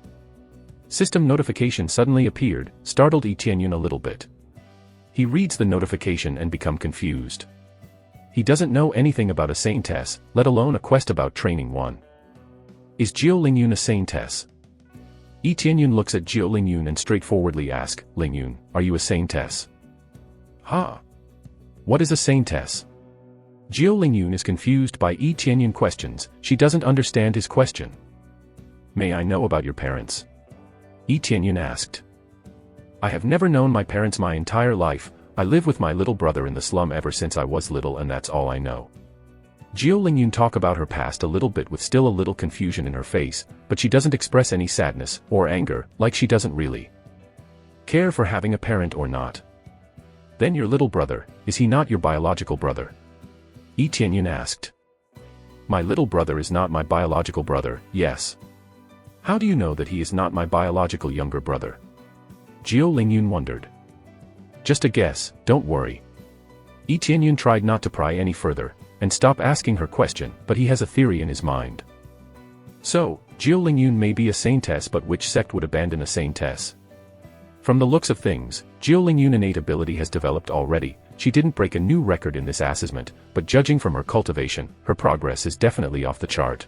System notification suddenly appeared, startled Yi Tianyun a little bit. He reads the notification and become confused. He doesn't know anything about a Sane Test, let alone a quest about training one. Is Jiu Lingyun a Sane Test? Yi Tianyun looks at Jiu Lingyun and straightforwardly asks, "Lingyun, are you a Sane Test?" "Huh? What is a Sane Test?" Jiao Lingyun is confused by Yi Tianyun questions. She doesn't understand his question. May I know about your parents? Yi Tianyun asked. I have never known my parents my entire life. I live with my little brother in the slum ever since I was little, and that's all I know. Jiao Lingyun talk about her past a little bit with still a little confusion in her face, but she doesn't express any sadness or anger, like she doesn't really care for having a parent or not. Then your little brother, is he not your biological brother? Yi Tianyun asked. My little brother is not my biological brother, yes. How do you know that he is not my biological younger brother? Jiao Lingyun wondered. Just a guess, don't worry. Yi Tianyun tried not to pry any further, and stop asking her question, but he has a theory in his mind. So, Jiao Lingyun may be a saintess, but which sect would abandon a saintess? From the looks of things, Jiao Lingyun's innate ability has developed already. She didn't break a new record in this assessment, but judging from her cultivation, her progress is definitely off the chart.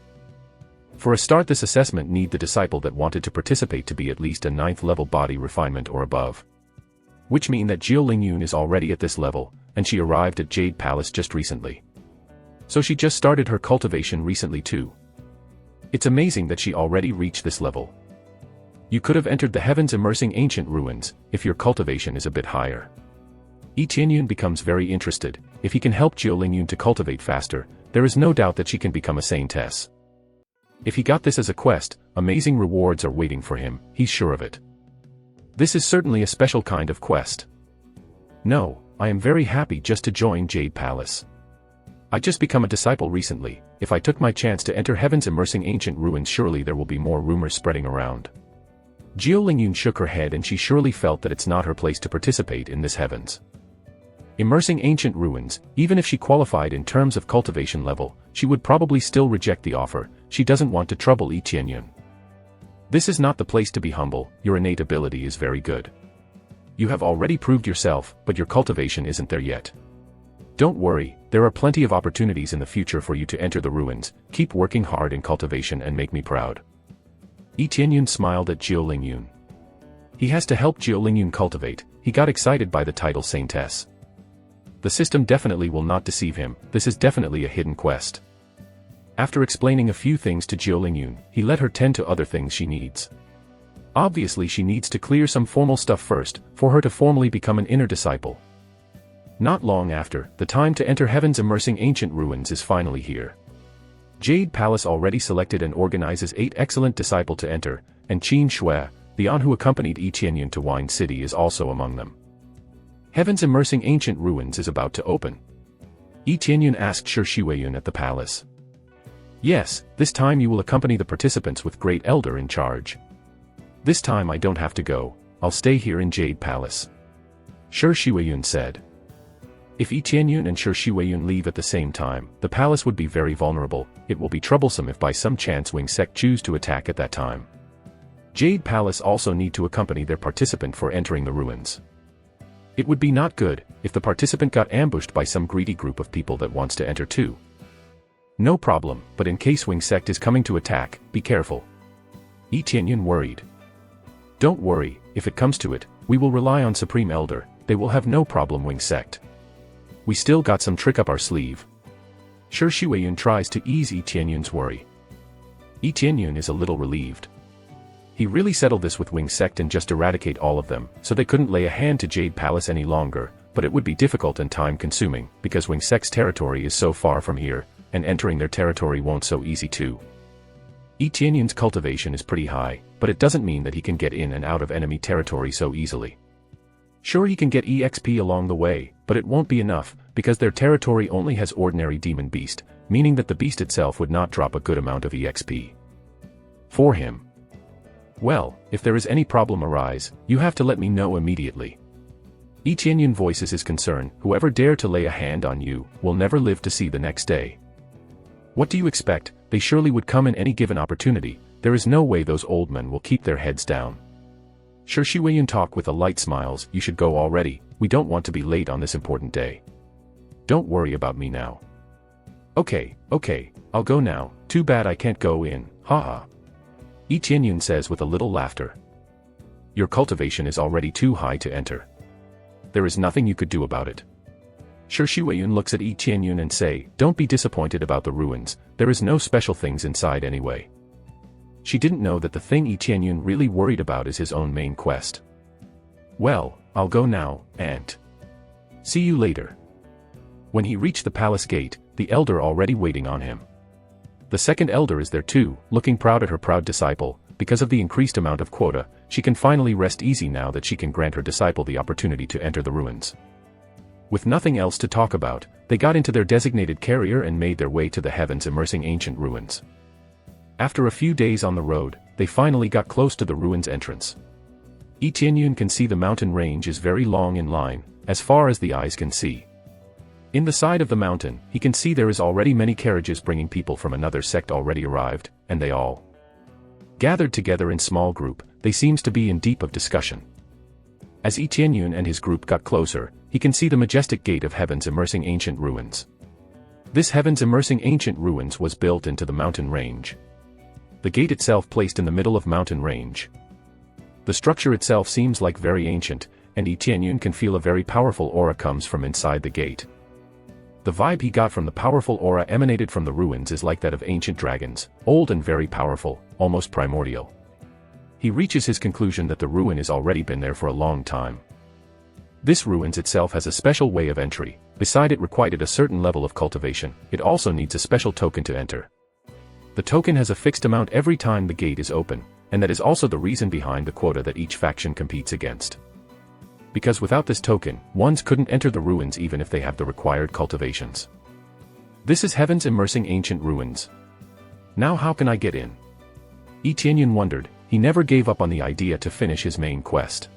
For a start, this assessment need the disciple that wanted to participate to be at least a 9th level body refinement or above. Which mean that Jiao Lingyun is already at this level, and she arrived at Jade Palace just recently. So she just started her cultivation recently too. It's amazing that she already reached this level. You could have entered the heavens immersing ancient ruins, if your cultivation is a bit higher. Yi Tianyun becomes very interested. If he can help Jiao Lingyun to cultivate faster, there is no doubt that she can become a saintess. If he got this as a quest, amazing rewards are waiting for him, he's sure of it. This is certainly a special kind of quest. No, I am very happy just to join Jade Palace. I just become a disciple recently. If I took my chance to enter heavens immersing ancient ruins, surely there will be more rumors spreading around. Jiao Lingyun shook her head, and she surely felt that it's not her place to participate in this heavens immersing ancient ruins. Even if she qualified in terms of cultivation level, she would probably still reject the offer. She doesn't want to trouble Yi Tianyun. This is not the place to be humble. Your innate ability is very good. You have already proved yourself, but your cultivation isn't there yet. Don't worry, there are plenty of opportunities in the future for you to enter the ruins. Keep working hard in cultivation and make me proud. Yi Tianyun smiled at Jiao Lingyun. He has to help Jiao Lingyun cultivate. He got excited by the title saintess. The system definitely will not deceive him. This is definitely a hidden quest. After explaining a few things to Jiao Lingyun, he let her tend to other things she needs. Obviously she needs to clear some formal stuff first, for her to formally become an inner disciple. Not long after, the time to enter heavens immersing ancient ruins is finally here. Jade Palace already selected and organizes 8 excellent disciples to enter, and Qin Shui, the aunt who accompanied Yi Tianyun to Wine City, is also among them. Heavens immersing ancient ruins is about to open. Yi Tianyun asked Shi Huiyun at the palace. Yes, this time you will accompany the participants with Great Elder in charge. This time I don't have to go, I'll stay here in Jade Palace. Shi Huiyun said. If Yi Tianyun and Shi Huiyun leave at the same time, the palace would be very vulnerable. It will be troublesome if by some chance Wing Sect choose to attack at that time. Jade Palace also need to accompany their participant for entering the ruins. It would be not good if the participant got ambushed by some greedy group of people that wants to enter too. No problem, but in case Wing Sect is coming to attack, be careful. Yi Tianyun worried. Don't worry, if it comes to it, we will rely on Supreme Elder. They will have no problem, Wing Sect. We still got some trick up our sleeve. Shi Huiyun tries to ease Yi Tianyun's worry. Yi Tianyun is a little relieved. He really settled this with Wing Sect and just eradicate all of them, so they couldn't lay a hand to Jade Palace any longer, but it would be difficult and time-consuming, because Wing Sect's territory is so far from here, and entering their territory won't so easy too. Yi Tianyun's cultivation is pretty high, but it doesn't mean that he can get in and out of enemy territory so easily. Sure, he can get EXP along the way, but it won't be enough, because their territory only has ordinary demon beast, meaning that the beast itself would not drop a good amount of EXP for him. Well, if there is any problem arise, you have to let me know immediately. Yi Tianyun voices his concern. Whoever dare to lay a hand on you, will never live to see the next day. What do you expect? They surely would come in any given opportunity. There is no way those old men will keep their heads down. Shi Huiyun talk with a light smiles. You should go already, we don't want to be late on this important day. Don't worry about me now. Okay, I'll go now. Too bad I can't go in, haha. Yi Tianyun says with a little laughter. Your cultivation is already too high to enter. There is nothing you could do about it. Shi Shuiyun looks at Yi Tianyun and say, "Don't be disappointed about the ruins, there is no special things inside anyway." She didn't know that the thing Yi Tianyun really worried about is his own main quest. "Well, I'll go now, aunt. See you later." When he reached the palace gate, the elder already waiting on him. The second elder is there too, looking proud at her proud disciple. Because of the increased amount of quota, she can finally rest easy now that she can grant her disciple the opportunity to enter the ruins. With nothing else to talk about, they got into their designated carrier and made their way to the heavens immersing ancient ruins. After a few days on the road, they finally got close to the ruins entrance. Yi Tianyun can see the mountain range is very long in line, as far as the eyes can see. In the side of the mountain, he can see there is already many carriages bringing people from another sect already arrived, and they all gathered together in small group. They seems to be in deep of discussion. As Yi Tianyun and his group got closer, he can see the majestic gate of heavens immersing ancient ruins. This heavens immersing ancient ruins was built into the mountain range. The gate itself placed in the middle of mountain range. The structure itself seems like very ancient, and Yi Tianyun can feel a very powerful aura comes from inside the gate. The vibe he got from the powerful aura emanated from the ruins is like that of ancient dragons, old and very powerful, almost primordial. He reaches his conclusion that the ruin has already been there for a long time. This ruins itself has a special way of entry. Beside it required a certain level of cultivation, it also needs a special token to enter. The token has a fixed amount every time the gate is open, and that is also the reason behind the quota that each faction competes against. Because without this token, ones couldn't enter the ruins even if they have the required cultivations. This is heavens immersing ancient ruins. Now how can I get in? Yi Tianyun wondered. He never gave up on the idea to finish his main quest.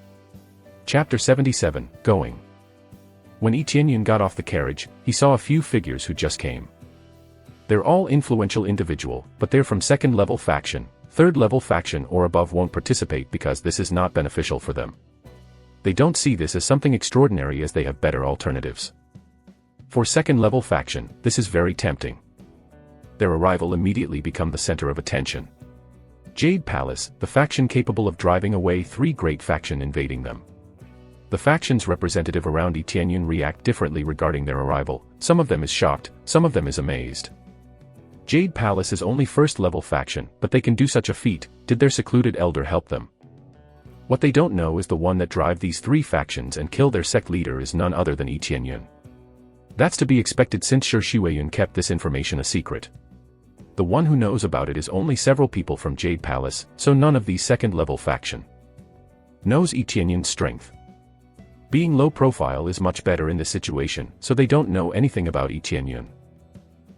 Chapter 77, Going. When Yi Tianyun got off the carriage, he saw a few figures who just came. They're all influential individual, but they're from second level faction, third level faction or above won't participate because this is not beneficial for them. They don't see this as something extraordinary as they have better alternatives. For second level faction, this is very tempting. Their arrival immediately become the center of attention. Jade Palace, the faction capable of driving away 3 great faction invading them. The factions representative around Yi Tianyun react differently regarding their arrival, some of them is shocked, some of them is amazed. Jade Palace is only first level faction, but they can do such a feat. Did their secluded elder help them? What they don't know is the one that drive these 3 factions and kill their sect leader is none other than Yi Tianyun. That's to be expected since Shi Shuiyun kept this information a secret. The one who knows about it is only several people from Jade Palace, so none of these second-level faction knows Yi Tianyun's strength. Being low profile is much better in this situation, so they don't know anything about Yi Tianyun.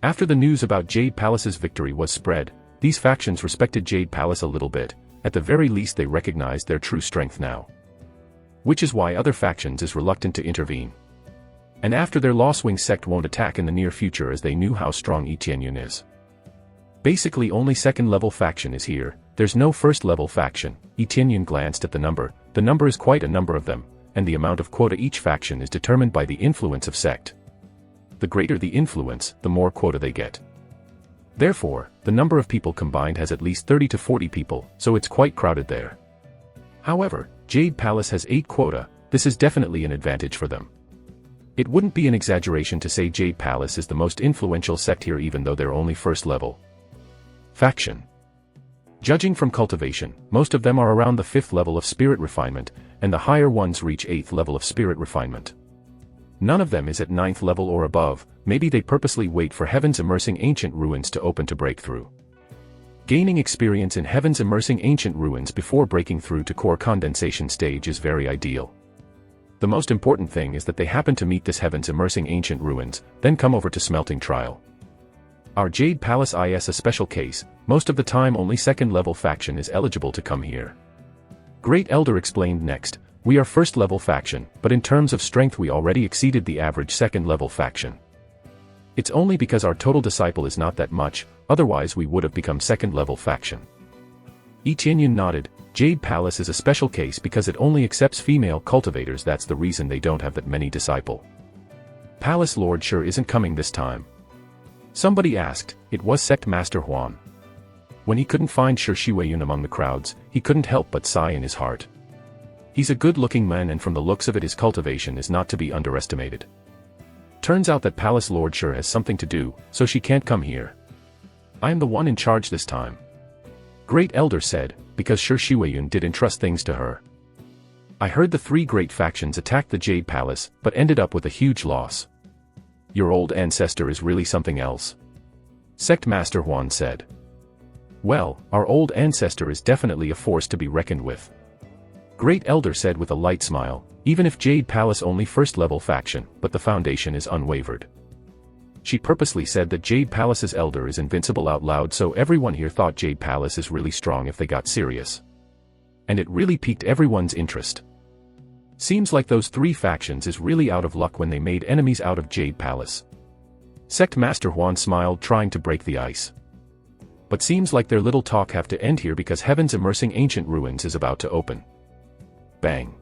After the news about Jade Palace's victory was spread, these factions respected Jade Palace a little bit. At the very least they recognized their true strength now. Which is why other factions is reluctant to intervene. And after their Lostwing sect won't attack in the near future as they knew how strong Yi Tianyun is. Basically only second level faction is here, there's no first level faction. Yi Tianyun glanced at the number is quite a number of them, and the amount of quota each faction is determined by the influence of sect. The greater the influence, the more quota they get. Therefore, the number of people combined has at least 30 to 40 people, so it's quite crowded there. However, Jade Palace has 8 quota, this is definitely an advantage for them. It wouldn't be an exaggeration to say Jade Palace is the most influential sect here even though they're only first level faction. Judging from cultivation, most of them are around the 5th level of spirit refinement, and the higher ones reach 8th level of spirit refinement. None of them is at 9th level or above, maybe they purposely wait for heavens immersing ancient ruins to open to break through. Gaining experience in heavens immersing ancient ruins before breaking through to core condensation stage is very ideal. The most important thing is that they happen to meet this heavens immersing ancient ruins, then come over to smelting trial. Our Jade Palace is a special case, most of the time only second level faction is eligible to come here. Great Elder explained next. We are first level faction, but in terms of strength we already exceeded the average second level faction. It's only because our total disciple is not that much, otherwise we would have become second level faction. Yi Tianyun nodded. Jade Palace is a special case because it only accepts female cultivators, that's the reason they don't have that many disciple. Palace Lord sure isn't coming this time. Somebody asked. It was Sect Master Huan. When he couldn't find Shi Shuiyun among the crowds, he couldn't help but sigh in his heart. He's a good-looking man and from the looks of it his cultivation is not to be underestimated. Turns out that Palace Lord sure has something to do, so she can't come here. I am the one in charge this time. Great Elder said, because sure Shiwayun did entrust things to her. I heard the three great factions attacked the Jade Palace, but ended up with a huge loss. Your old ancestor is really something else. Sect Master Huan said. Well, our old ancestor is definitely a force to be reckoned with. Great Elder said with a light smile, even if Jade Palace only first-level faction, but the foundation is unwavered. She purposely said that Jade Palace's elder is invincible out loud so everyone here thought Jade Palace is really strong if they got serious. And it really piqued everyone's interest. Seems like those three factions is really out of luck when they made enemies out of Jade Palace. Sect Master Huan smiled trying to break the ice. But seems like their little talk have to end here because Heaven's Immersing Ancient Ruins is about to open. Bang.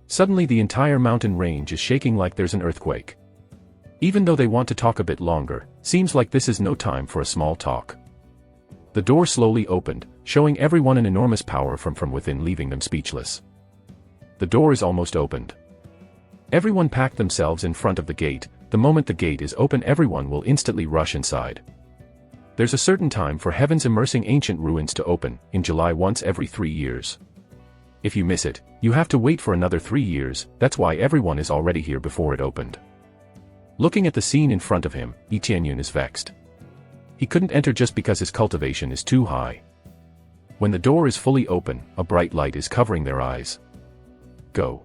Suddenly the entire mountain range is shaking like there's an earthquake. Even though they want to talk a bit longer, seems like this is no time for a small talk. The door slowly opened, showing everyone an enormous power from within, leaving them speechless. The door is almost opened. Everyone packed themselves in front of the gate. The moment the gate is open, everyone will instantly rush inside. There's a certain time for Heaven's Immersing Ancient Ruins to open, in July once every 3 years. If you miss it, you have to wait for another 3 years, that's why everyone is already here before it opened. Looking at the scene in front of him, Yi Tianyun is vexed. He couldn't enter just because his cultivation is too high. When the door is fully open, a bright light is covering their eyes. Go.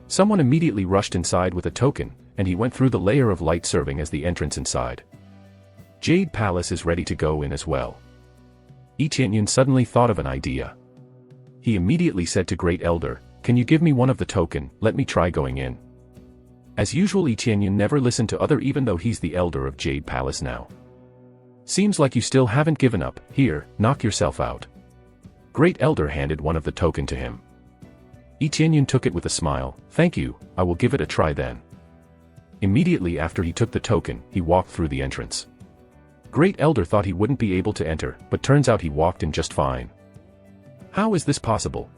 Someone immediately rushed inside with a token, and he went through the layer of light serving as the entrance inside. Jade Palace is ready to go in as well. Yi Tianyun suddenly thought of an idea. He immediately said to Great Elder, "Can you give me one of the token, let me try going in." As usual, Yi Tianyun never listened to other even though he's the elder of Jade Palace now. Seems like you still haven't given up, here, knock yourself out. Great Elder handed one of the token to him. Yi Tianyun took it with a smile, "Thank you, I will give it a try then." Immediately after he took the token, he walked through the entrance. Great Elder thought he wouldn't be able to enter, but turns out he walked in just fine. How is this possible?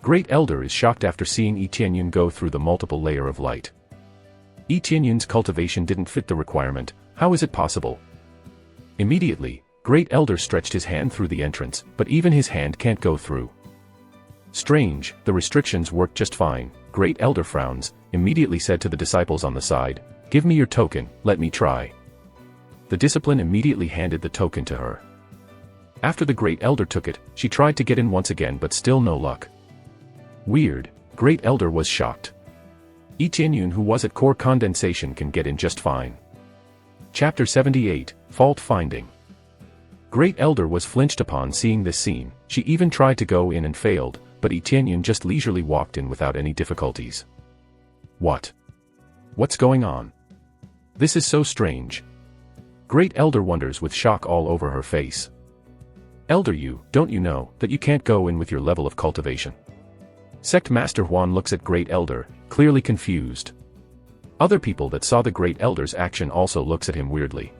Great Elder is shocked after seeing Yi Tianyun go through the multiple layer of light. Yi Tianyun's cultivation didn't fit the requirement, how is it possible? Immediately, Great Elder stretched his hand through the entrance, but even his hand can't go through. Strange, the restrictions work just fine. Great Elder frowns, immediately said to the disciples on the side, "Give me your token, let me try." The discipline immediately handed the token to her. After the Great Elder took it, she tried to get in once again but still no luck. Weird, Great Elder was shocked. Yi Tianyun, who was at core condensation, can get in just fine. Chapter 78, Fault Finding. Great Elder was flinched upon seeing this scene. She even tried to go in and failed, but Yi Tianyun just leisurely walked in without any difficulties. What? What's going on? This is so strange. Great Elder wonders with shock all over her face. Elder, don't you know that you can't go in with your level of cultivation? Sect Master Huan looks at Great Elder, clearly confused. Other people that saw the Great Elder's action also looks at him weirdly.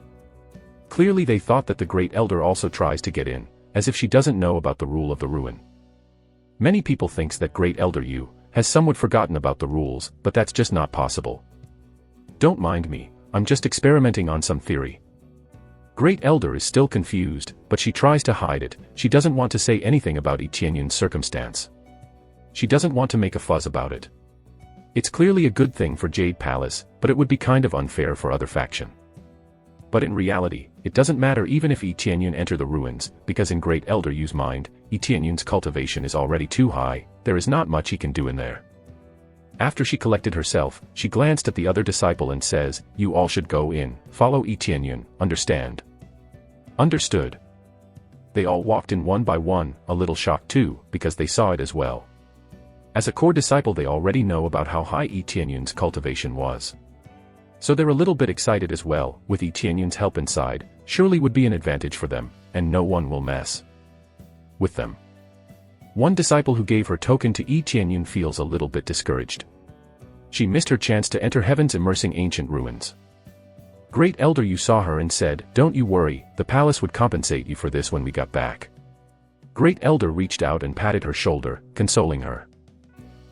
Clearly they thought that the Great Elder also tries to get in, as if she doesn't know about the rule of the ruin. Many people thinks that Great Elder has somewhat forgotten about the rules, but that's just not possible. Don't mind me, I'm just experimenting on some theory. Great Elder is still confused, but she tries to hide it. She doesn't want to say anything about Yi Tianyun's circumstance. She doesn't want to make a fuss about it. It's clearly a good thing for Jade Palace, but it would be kind of unfair for other faction. But in reality, it doesn't matter even if Yi Tianyun enter the ruins, because in Great Elder's mind, Yi Tianyun's cultivation is already too high, there is not much he can do in there. After she collected herself, she glanced at the other disciple and says, "You all should go in, follow Yi Tianyun, understand?" Understood. They all walked in one by one, a little shocked too, because they saw it as well. As a core disciple they already know about how high Yi Tianyun's cultivation was. So they're a little bit excited as well. With Yi Tianyun's help inside, surely would be an advantage for them, and no one will mess with them. One disciple who gave her token to Yi Tianyun feels a little bit discouraged. She missed her chance to enter Heaven's Immersing Ancient Ruins. Great Elder saw her and said, "Don't you worry, the palace would compensate you for this when we got back." Great Elder reached out and patted her shoulder, consoling her.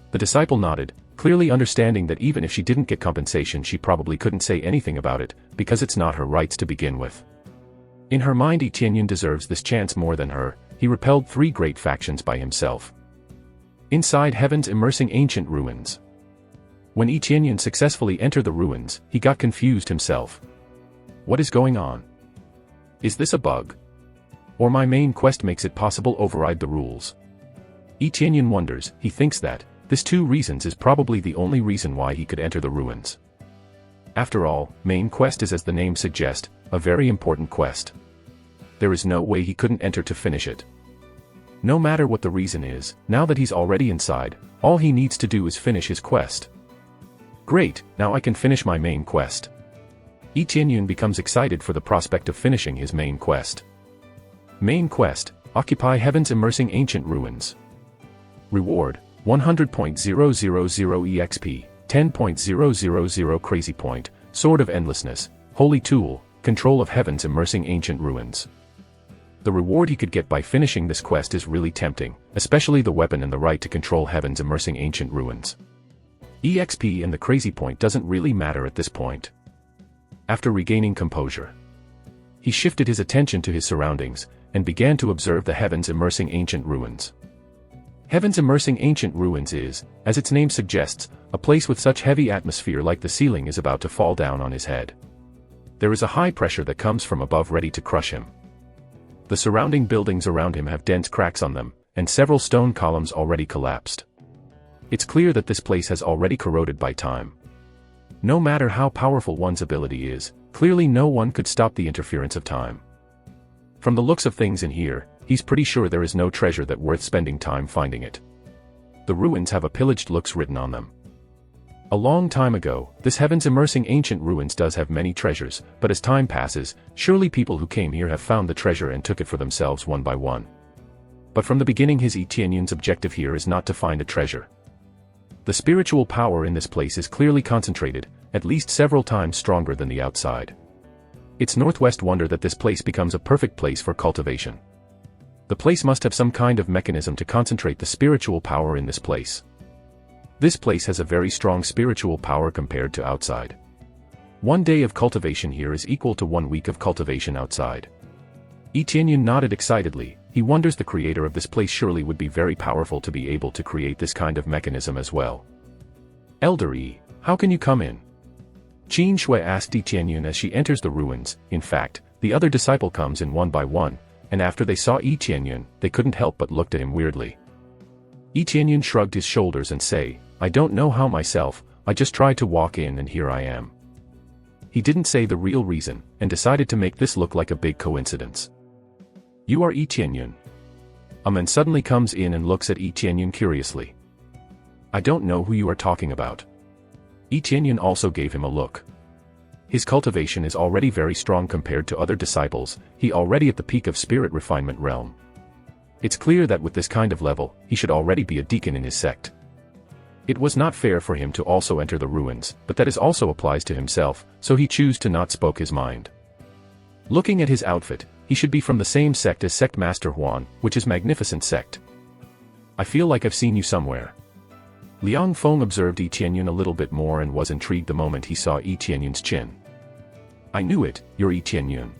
The disciple nodded, clearly understanding that even if she didn't get compensation she probably couldn't say anything about it, because it's not her rights to begin with. In her mind Yi Tianyan deserves this chance more than her. He repelled 3 great factions by himself. Inside Heaven's immersing ancient ruins. When Yi Tianyan successfully entered the ruins, he got confused himself. What is going on? Is this a bug? Or my main quest makes it possible override the rules? Yi Tianyan wonders. He thinks that this 2 reasons is probably the only reason why he could enter the ruins. After all, main quest is, as the name suggests, a very important quest. There is no way he couldn't enter to finish it. No matter what the reason is, now that he's already inside, all he needs to do is finish his quest. Great, now I can finish my main quest. Yi Tianyan becomes excited for the prospect of finishing his main quest. Main quest: occupy Heaven's immersing ancient ruins. Reward: 100.000 EXP, 10.000 Crazy Point, Sword of Endlessness, Holy Tool, Control of Heaven's immersing ancient ruins. The reward he could get by finishing this quest is really tempting, especially the weapon and the right to control Heaven's immersing ancient ruins. EXP and the Crazy Point doesn't really matter at this point. After regaining composure, he shifted his attention to his surroundings, and began to observe the Heaven's immersing ancient ruins. Heaven's immersing ancient ruins is, as its name suggests, a place with such heavy atmosphere like the ceiling is about to fall down on his head. There is a high pressure that comes from above ready to crush him. The surrounding buildings around him have dense cracks on them, and several stone columns already collapsed. It's clear that this place has already corroded by time. No matter how powerful one's ability is, clearly no one could stop the interference of time. From the looks of things in here, he's pretty sure there is no treasure that worth spending time finding it. The ruins have a pillaged looks written on them. A long time ago, this Heaven's immersing ancient ruins does have many treasures, but as time passes, surely people who came here have found the treasure and took it for themselves one by one. But from the beginning Yi Tianyan's objective here is not to find a treasure. The spiritual power in this place is clearly concentrated, at least several times stronger than the outside. It's Northwest wonder that this place becomes a perfect place for cultivation. The place must have some kind of mechanism to concentrate the spiritual power in this place. This place has a very strong spiritual power compared to outside. 1 day of cultivation here is equal to 1 week of cultivation outside. Yi Tianyan nodded excitedly. He wonders the creator of this place surely would be very powerful to be able to create this kind of mechanism as well. Elder Yi, how can you come in? Qin Shui asked Yi Tianyan as she enters the ruins. In fact, the other disciple comes in one by one, and after they saw Yi Tianyan, they couldn't help but looked at him weirdly. Yi Tianyan shrugged his shoulders and said, I don't know how myself, I just tried to walk in and here I am. He didn't say the real reason, and decided to make this look like a big coincidence. You are Yi Tianyan. A man suddenly comes in and looks at Yi Tianyan curiously. I don't know who you are talking about. Yi Tianyan also gave him a look. His cultivation is already very strong compared to other disciples, he already at the peak of spirit refinement realm. It's clear that with this kind of level, he should already be a deacon in his sect. It was not fair for him to also enter the ruins, but that is also applies to himself, so he chose to not spoke his mind. Looking at his outfit, he should be from the same sect as Sect Master Huan, which is Magnificent Sect. I feel like I've seen you somewhere. Liang Feng observed Yi Tianyan a little bit more and was intrigued the moment he saw Yi Tianyan's chin. I knew it, you're Yi Tianyan.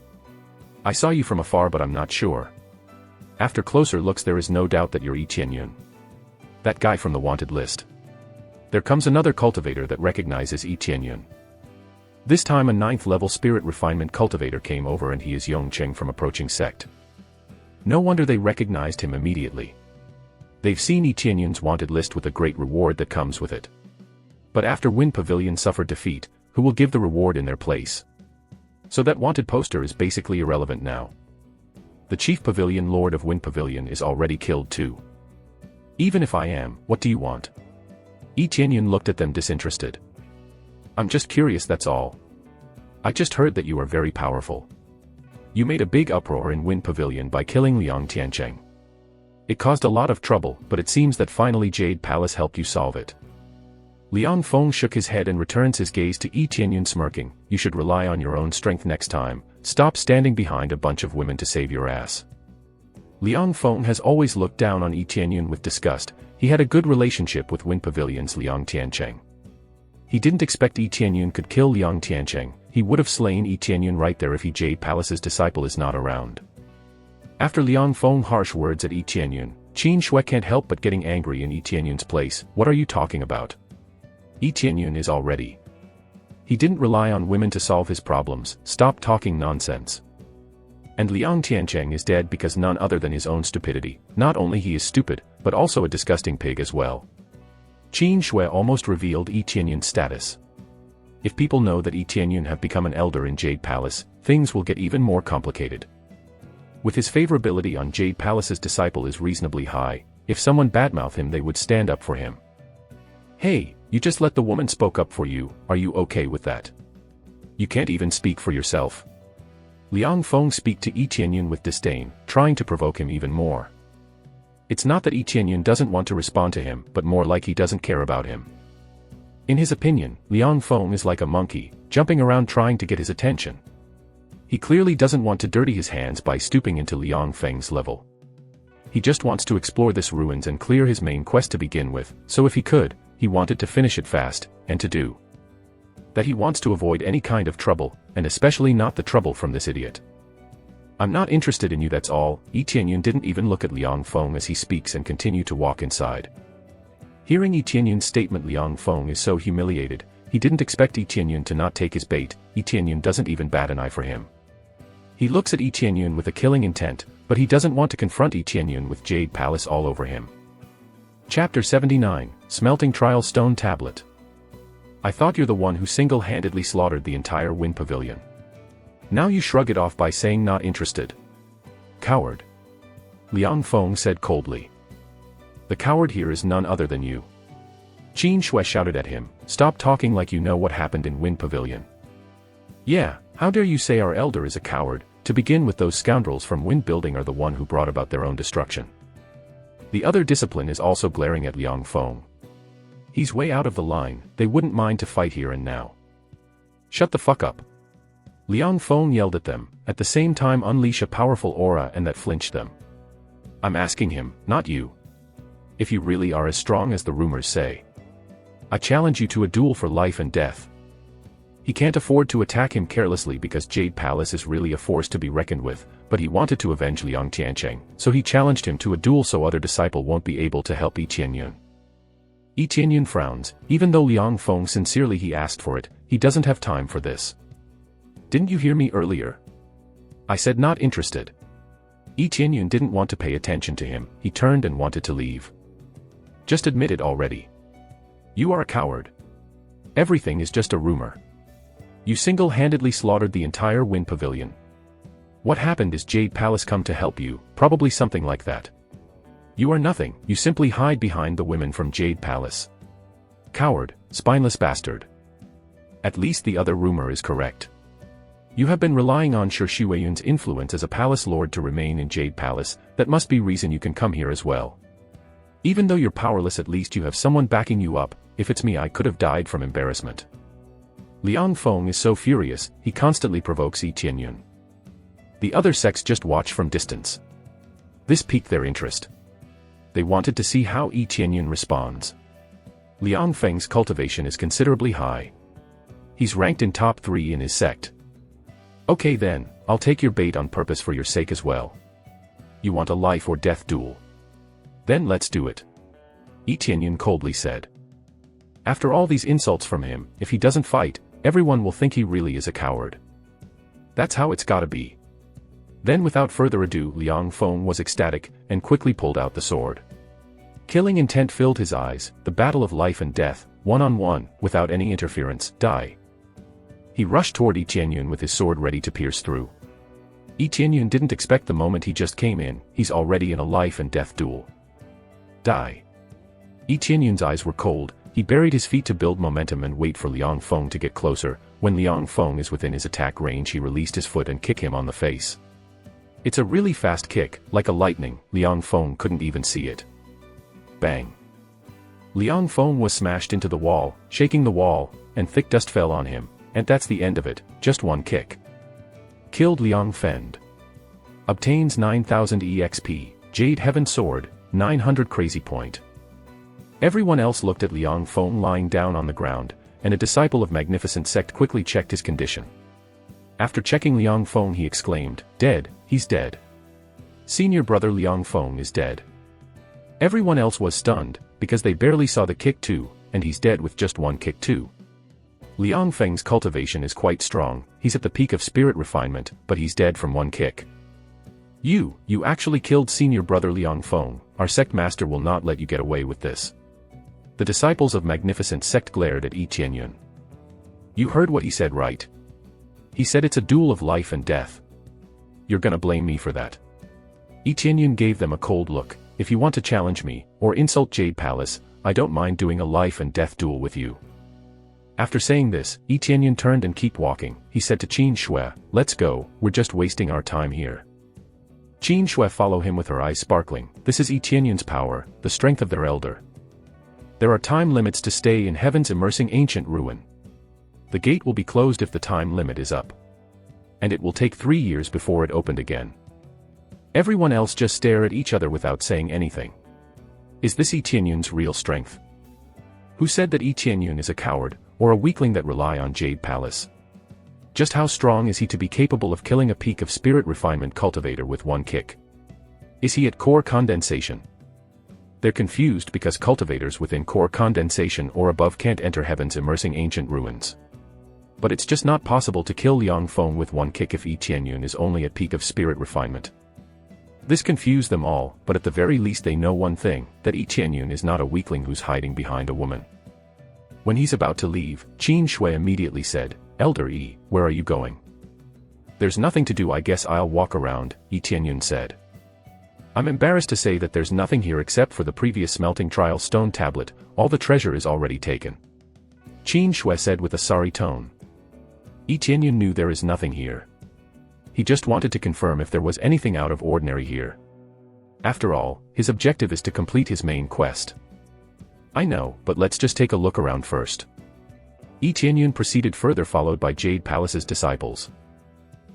I saw you from afar but I'm not sure. After closer looks there is no doubt that you're Yi Tianyan. That guy from the wanted list. There comes another cultivator that recognizes Yi Tianyan. This time a 9th level spirit refinement cultivator came over and he is Yong Cheng from approaching sect. No wonder they recognized him immediately. They've seen Yi Tianyan's wanted list with a great reward that comes with it. But after Wind Pavilion suffered defeat, who will give the reward in their place? So that wanted poster is basically irrelevant now. The Chief Pavilion Lord of Wind Pavilion is already killed too. Even if I am, what do you want? Yi Tianyan looked at them disinterested. I'm just curious, that's all. I just heard that you are very powerful. You made a big uproar in Wind Pavilion by killing Liang Tiancheng. It caused a lot of trouble, but it seems that finally Jade Palace helped you solve it. Liang Feng shook his head and returns his gaze to Yi Tianyan smirking. You should rely on your own strength next time, stop standing behind a bunch of women to save your ass. Liang Feng has always looked down on Yi Tianyun with disgust. He had a good relationship with Wind Pavilion's Liang Tiancheng. He didn't expect Yi Tianyun could kill Liang Tiancheng. He would have slain Yi Tianyun right there if Yi Jade Palace's disciple is not around. After Liang Feng's harsh words at Yi Tianyun, Qin Shui can't help but getting angry in Yi Tianyun's place. What are you talking about? Yi Tianyun is all ready. He didn't rely on women to solve his problems. Stop talking nonsense. And Liang Tiancheng is dead because none other than his own stupidity. Not only he is stupid, but also a disgusting pig as well. Qin Shui almost revealed Yi Tianyun's status. If people know that Yi Tianyun have become an elder in Jade Palace, things will get even more complicated. With his favorability on Jade Palace's disciple is reasonably high, if someone badmouth him they would stand up for him. Hey, you just let the woman spoke up for you, are you okay with that? You can't even speak for yourself. Liang Feng speak to Yi Tianyun with disdain, trying to provoke him even more. It's not that Yi Tianyun doesn't want to respond to him, but more like he doesn't care about him. In his opinion, Liang Feng is like a monkey, jumping around trying to get his attention. He clearly doesn't want to dirty his hands by stooping into Liang Feng's level. He just wants to explore this ruins and clear his main quest to begin with, so if he could, he wanted to finish it fast, and to do that he wants to avoid any kind of trouble, and especially not the trouble from this idiot. I'm not interested in you, that's all. Yi Tianyun didn't even look at Liang Feng as he speaks and continue to walk inside. Hearing Yi Tianyun's statement, Liang Feng is so humiliated. He didn't expect Yi Tianyun to not take his bait. Yi Tianyun doesn't even bat an eye for him. He looks at Yi Tianyun with a killing intent, but he doesn't want to confront Yi Tianyun with Jade Palace all over him. Chapter 79, Smelting Trial Stone Tablet. I thought you're the one who single-handedly slaughtered the entire Wind Pavilion. Now you shrug it off by saying not interested. Coward. Liang Feng said coldly. The coward here is none other than you. Qin Shui shouted at him, stop talking like you know what happened in Wind Pavilion. Yeah, how dare you say our elder is a coward? To begin with, those scoundrels from Wind Building are the one who brought about their own destruction. The other discipline is also glaring at Liang Feng. He's way out of the line, they wouldn't mind to fight here and now. Shut the fuck up. Liang Feng yelled at them, at the same time unleash a powerful aura and that flinched them. I'm asking him, not you. If you really are as strong as the rumors say, I challenge you to a duel for life and death. He can't afford to attack him carelessly because Jade Palace is really a force to be reckoned with, but he wanted to avenge Liang Tiancheng, so he challenged him to a duel so other disciple won't be able to help Yi Tianyun. Yi Tianyun frowns, even though Liang Feng sincerely he asked for it, he doesn't have time for this. Didn't you hear me earlier? I said not interested. Yi Tianyun didn't want to pay attention to him, he turned and wanted to leave. Just admit it already. You are a coward. Everything is just a rumor. You single-handedly slaughtered the entire Wind Pavilion. What happened is Jade Palace come to help you, probably something like that. You are nothing, you simply hide behind the women from Jade Palace. Coward, spineless bastard. At least the other rumor is correct. You have been relying on Shi Shuiyun's influence as a palace lord to remain in Jade Palace, that must be reason you can come here as well. Even though you're powerless, at least you have someone backing you up. If it's me, I could have died from embarrassment. Liang Feng is so furious, he constantly provokes Yi Tianyun. The other sects just watch from distance. This piqued their interest. They wanted to see how Yi Tianyun responds. Liang Feng's cultivation is considerably high. He's ranked in top 3 in his sect. Okay then, I'll take your bait on purpose for your sake as well. You want a life or death duel? Then let's do it. Yi Tianyun coldly said. After all these insults from him, if he doesn't fight, everyone will think he really is a coward. That's how it's gotta be. Then without further ado, Liang Feng was ecstatic, and quickly pulled out the sword. Killing intent filled his eyes, the battle of life and death, one-on-one, without any interference, die. He rushed toward Yi Tianyun with his sword ready to pierce through. Yi Tianyun didn't expect the moment he just came in, he's already in a life and death duel. Die. Yi Tianyun's eyes were cold, he buried his feet to build momentum and wait for Liang Feng to get closer. When Liang Feng is within his attack range, he released his foot and kicked him on the face. It's a really fast kick, like a lightning, Liang Feng couldn't even see it. Bang. Liang Feng was smashed into the wall, shaking the wall, and thick dust fell on him, and that's the end of it, just one kick. Killed Liang Feng. Obtains 9000 EXP, Jade Heaven Sword, 900 Crazy Point. Everyone else looked at Liang Feng lying down on the ground, and a disciple of Magnificent Sect quickly checked his condition. After checking Liang Feng, he exclaimed, "Dead, he's dead. Senior brother Liang Feng is dead." Everyone else was stunned, because they barely saw the kick too, and he's dead with just one kick too. Liang Feng's cultivation is quite strong, he's at the peak of spirit refinement, but he's dead from one kick. You actually killed senior brother Liang Feng, our sect master will not let you get away with this. The disciples of Magnificent Sect glared at Yi Qianyun. You heard what he said, right? He said it's a duel of life and death. You're gonna blame me for that? Yi Qianyun gave them a cold look. If you want to challenge me, or insult Jade Palace, I don't mind doing a life and death duel with you. After saying this, Yi Qianyun turned and kept walking. He said to Qin Shui, let's go, we're just wasting our time here. Qin Shui followed him with her eyes sparkling. This is Yi Qianyun's power, the strength of their elder. There are time limits to stay in heaven's immersing ancient ruin. The gate will be closed if the time limit is up. And it will take 3 years before it opened again. Everyone else just stare at each other without saying anything. Is this Yi Qianyun's real strength? Who said that Yi Qianyun is a coward, or a weakling that rely on Jade Palace? Just how strong is he to be capable of killing a peak of spirit refinement cultivator with one kick? Is he at core condensation? They're confused because cultivators within core condensation or above can't enter heaven's immersing ancient ruins. But it's just not possible to kill Liang Feng with one kick if Yi Qianyun is only at peak of spirit refinement. This confused them all, but at the very least they know one thing, that Yi Qianyun is not a weakling who's hiding behind a woman. When he's about to leave, Qin Shui immediately said, Elder Yi, where are you going? There's nothing to do, I guess I'll walk around, Yi Qianyun said. I'm embarrassed to say that there's nothing here except for the previous smelting trial stone tablet, all the treasure is already taken. Qin Shui said with a sorry tone. Yi Qianyun knew there is nothing here. He just wanted to confirm if there was anything out of ordinary here. After all, his objective is to complete his main quest. I know, but let's just take a look around first. Yi Qianyun proceeded further, followed by Jade Palace's disciples.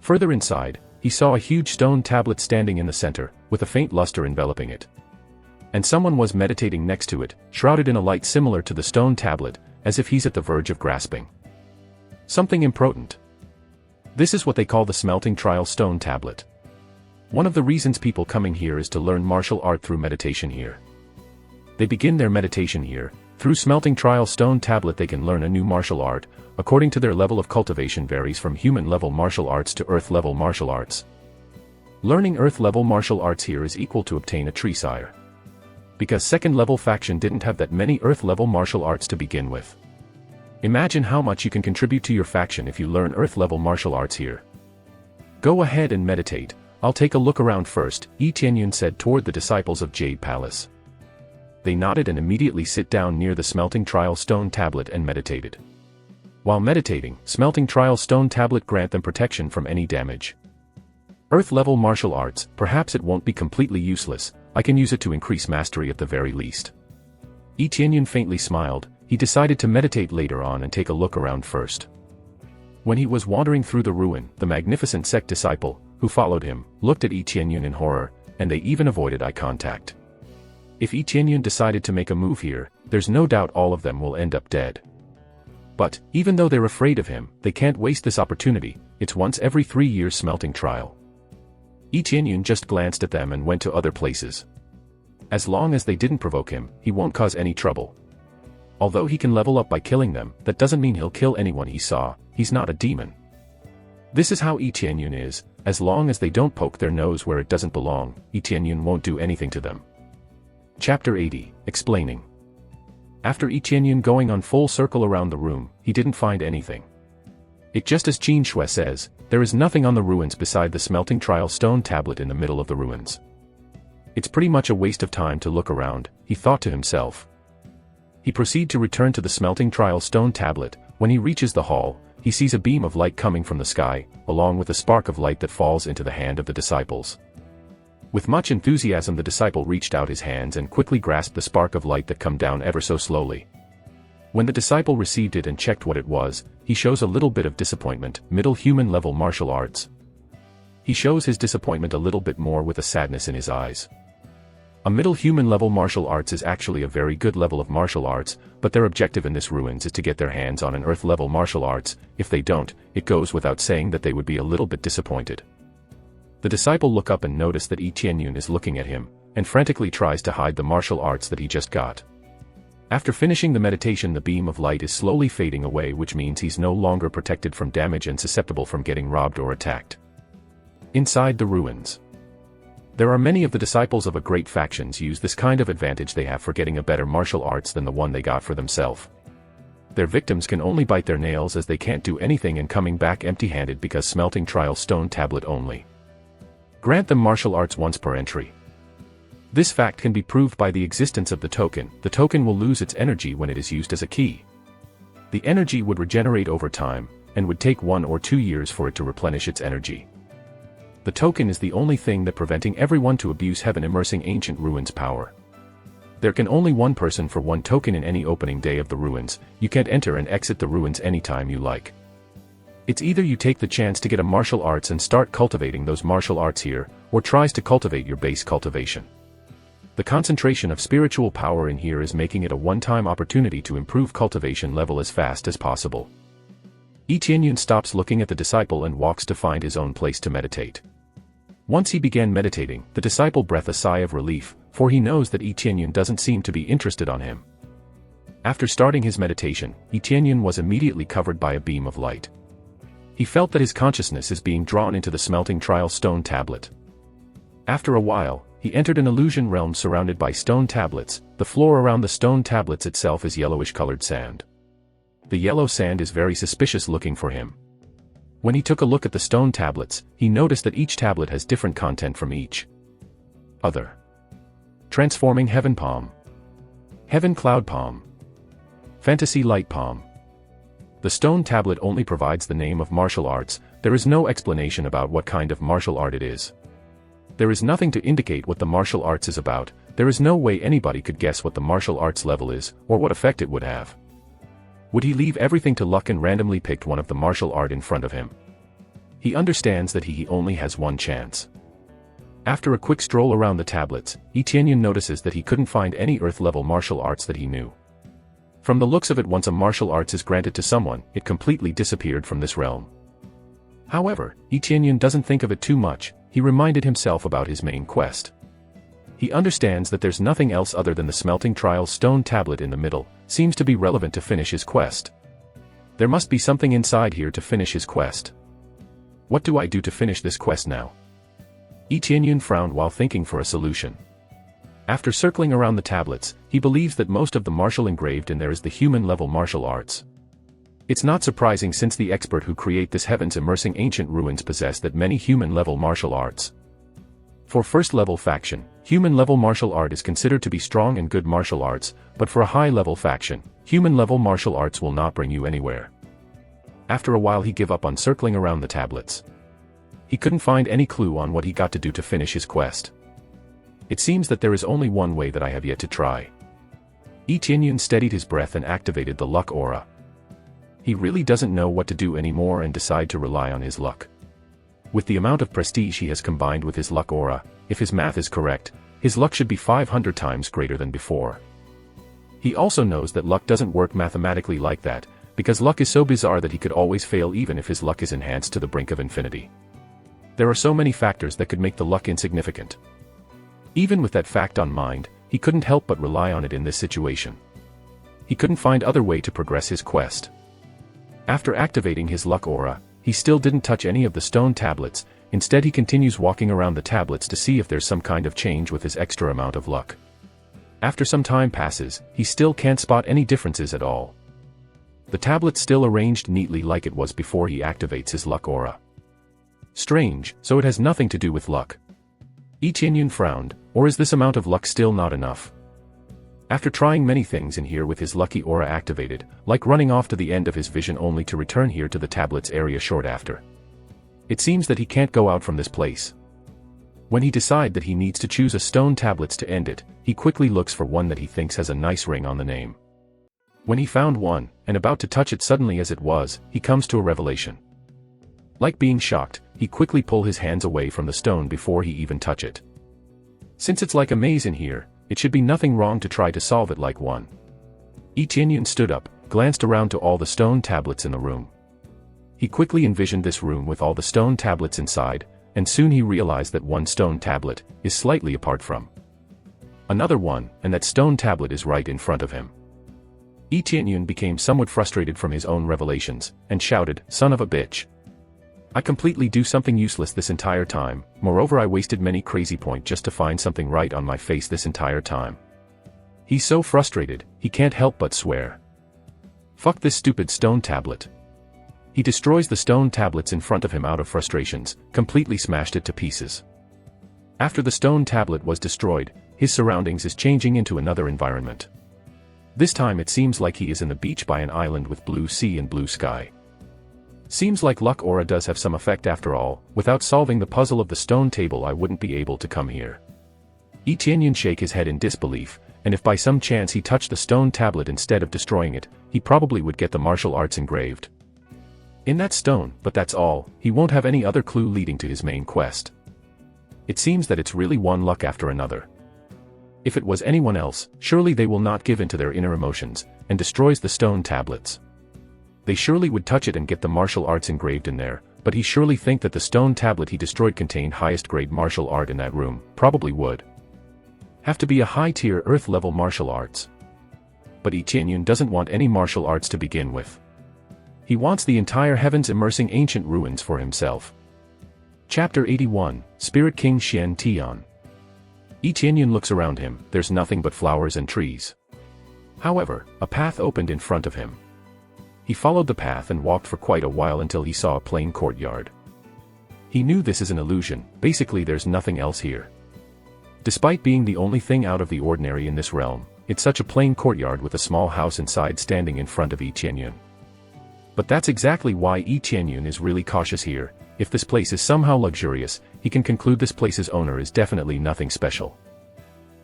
Further inside, he saw a huge stone tablet standing in the center, with a faint luster enveloping it. And someone was meditating next to it, shrouded in a light similar to the stone tablet, as if he's at the verge of grasping something important. This is what they call the smelting trial stone tablet. One of the reasons people coming here is to learn martial art through meditation here. They begin their meditation here. Through smelting trial stone tablet they can learn a new martial art, according to their level of cultivation varies from human level martial arts to earth level martial arts. Learning earth level martial arts here is equal to obtain a tree sire. Because second level faction didn't have that many earth level martial arts to begin with. Imagine how much you can contribute to your faction if you learn earth level martial arts here. Go ahead and meditate, I'll take a look around first, Yi Qianyun said toward the disciples of Jade Palace. They nodded and immediately sit down near the smelting trial stone tablet and meditated. While meditating, smelting trial stone tablet grant them protection from any damage. Earth level martial arts, perhaps it won't be completely useless, I can use it to increase mastery at the very least. Yi Qianyun faintly smiled. He decided to meditate later on and take a look around first. When he was wandering through the ruin, the Magnificent Sect disciple, who followed him, looked at Yi Qianyun in horror, and they even avoided eye contact. If Yi Qianyun decided to make a move here, there's no doubt all of them will end up dead. But, even though they're afraid of him, they can't waste this opportunity, it's once every 3 years smelting trial. Yi Qianyun just glanced at them and went to other places. As long as they didn't provoke him, he won't cause any trouble. Although he can level up by killing them, that doesn't mean he'll kill anyone he saw, he's not a demon. This is how Yi Qianyun is, as long as they don't poke their nose where it doesn't belong, Yi Qianyun won't do anything to them. Chapter 80, Explaining. After Yi Qianyun going on full circle around the room, he didn't find anything. It just as Qin Shui says, there is nothing on the ruins beside the smelting trial stone tablet in the middle of the ruins. It's pretty much a waste of time to look around, he thought to himself. He proceeds to return to the smelting trial stone tablet. When he reaches the hall, he sees a beam of light coming from the sky, along with a spark of light that falls into the hand of the disciples. With much enthusiasm the disciple reached out his hands and quickly grasped the spark of light that come down ever so slowly. When the disciple received it and checked what it was, he shows a little bit of disappointment, middle human level martial arts. He shows his disappointment a little bit more with a sadness in his eyes. A middle human level martial arts is actually a very good level of martial arts, but their objective in this ruins is to get their hands on an earth level martial arts. If they don't, it goes without saying that they would be a little bit disappointed. The disciple look up and notice that Yi Tianyun is looking at him, and frantically tries to hide the martial arts that he just got. After finishing the meditation, the beam of light is slowly fading away, which means he's no longer protected from damage and susceptible from getting robbed or attacked. Inside the ruins, there are many of the disciples of a great factions use this kind of advantage they have for getting a better martial arts than the one they got for themselves. Their victims can only bite their nails as they can't do anything and coming back empty-handed because smelting trial stone tablet only grant them martial arts once per entry. This fact can be proved by the existence of the token. The token will lose its energy when it is used as a key. The energy would regenerate over time, and would take 1 or 2 years for it to replenish its energy. The token is the only thing that preventing everyone to abuse heaven immersing ancient ruins power. There can only one person for one token in any opening day of the ruins. You can't enter and exit the ruins anytime you like. It's either you take the chance to get a martial arts and start cultivating those martial arts here, or tries to cultivate your base cultivation. The concentration of spiritual power in here is making it a one-time opportunity to improve cultivation level as fast as possible. Yi Tianyun stops looking at the disciple and walks to find his own place to meditate. Once he began meditating, the disciple breathed a sigh of relief, for he knows that Yi Tianyun doesn't seem to be interested on him. After starting his meditation, Yi Tianyun was immediately covered by a beam of light. He felt that his consciousness is being drawn into the smelting trial stone tablet. After a while, he entered an illusion realm surrounded by stone tablets. The floor around the stone tablets itself is yellowish-colored sand. The yellow sand is very suspicious looking for him. When he took a look at the stone tablets, he noticed that each tablet has different content from each other. Transforming Heaven Palm, Heaven Cloud Palm, Fantasy Light Palm. The stone tablet only provides the name of martial arts. There is no explanation about what kind of martial art it is. There is nothing to indicate what the martial arts is about. There is no way anybody could guess what the martial arts level is, or what effect it would have. Would he leave everything to luck and randomly picked one of the martial art in front of him? He understands that he only has one chance. After a quick stroll around the tablets, Yi Tianyun notices that he couldn't find any earth-level martial arts that he knew. From the looks of it, once a martial arts is granted to someone, it completely disappeared from this realm. However, Yi Tianyun doesn't think of it too much. He reminded himself about his main quest. He understands that there's nothing else other than the smelting trial stone tablet in the middle, seems to be relevant to finish his quest. There must be something inside here to finish his quest. What do I do to finish this quest now? Yi Tianyun frowned while thinking for a solution. After circling around the tablets, he believes that most of the martial engraved in there is the human-level martial arts. It's not surprising since the expert who create this heavens immersing ancient ruins possess that many human-level martial arts. For first-level faction, human-level martial art is considered to be strong and good martial arts, but for a high-level faction, human-level martial arts will not bring you anywhere. After a while he gave up on circling around the tablets. He couldn't find any clue on what he got to do to finish his quest. It seems that there is only one way that I have yet to try. Yi Tianyun steadied his breath and activated the luck aura. He really doesn't know what to do anymore and decide to rely on his luck. With the amount of prestige he has combined with his luck aura, if his math is correct, his luck should be 500 times greater than before. He also knows that luck doesn't work mathematically like that, because luck is so bizarre that he could always fail even if his luck is enhanced to the brink of infinity. There are so many factors that could make the luck insignificant. Even with that fact on mind, he couldn't help but rely on it in this situation. He couldn't find other way to progress his quest. After activating his luck aura, he still didn't touch any of the stone tablets. Instead he continues walking around the tablets to see if there's some kind of change with his extra amount of luck. After some time passes, he still can't spot any differences at all. The tablet's still arranged neatly like it was before he activates his luck aura. Strange, so it has nothing to do with luck. Yi Tianyun frowned, or is this amount of luck still not enough? After trying many things in here with his lucky aura activated, like running off to the end of his vision only to return here to the tablet's area short after. It seems that he can't go out from this place. When he decides that he needs to choose a stone tablets to end it, he quickly looks for one that he thinks has a nice ring on the name. When he found one, and about to touch it suddenly as it was, he comes to a revelation. Like being shocked, he quickly pulled his hands away from the stone before he even touched it. Since it's like a maze in here, it should be nothing wrong to try to solve it like one. Yi Qianyun stood up, glanced around to all the stone tablets in the room. He quickly envisioned this room with all the stone tablets inside, and soon he realized that one stone tablet is slightly apart from another one, and that stone tablet is right in front of him. Yi Qianyun became somewhat frustrated from his own revelations, and shouted, "Son of a bitch! I completely do something useless this entire time, moreover I wasted many crazy points just to find something right on my face this entire time." He's so frustrated, he can't help but swear. Fuck this stupid stone tablet. He destroys the stone tablets in front of him out of frustrations, completely smashed it to pieces. After the stone tablet was destroyed, his surroundings is changing into another environment. This time it seems like he is in the beach by an island with blue sea and blue sky. Seems like luck aura does have some effect after all. Without solving the puzzle of the stone table I wouldn't be able to come here. Yi Qianyun shake his head in disbelief, and if by some chance he touched the stone tablet instead of destroying it, he probably would get the martial arts engraved in that stone, but that's all, he won't have any other clue leading to his main quest. It seems that it's really one luck after another. If it was anyone else, surely they will not give in to their inner emotions, and destroys the stone tablets. They surely would touch it and get the martial arts engraved in there, but he surely think that the stone tablet he destroyed contained highest grade martial art in that room, probably would have to be a high-tier earth-level martial arts. But Yi Qianyun doesn't want any martial arts to begin with. He wants the entire heavens-immersing ancient ruins for himself. Chapter 81, Spirit King Xian Tian. Yi Qianyun looks around him, there's nothing but flowers and trees. However, a path opened in front of him. He followed the path and walked for quite a while until he saw a plain courtyard. He knew this is an illusion, basically there's nothing else here. Despite being the only thing out of the ordinary in this realm, it's such a plain courtyard with a small house inside standing in front of Yi Qianyun. But that's exactly why Yi Qianyun is really cautious here. If this place is somehow luxurious, he can conclude this place's owner is definitely nothing special.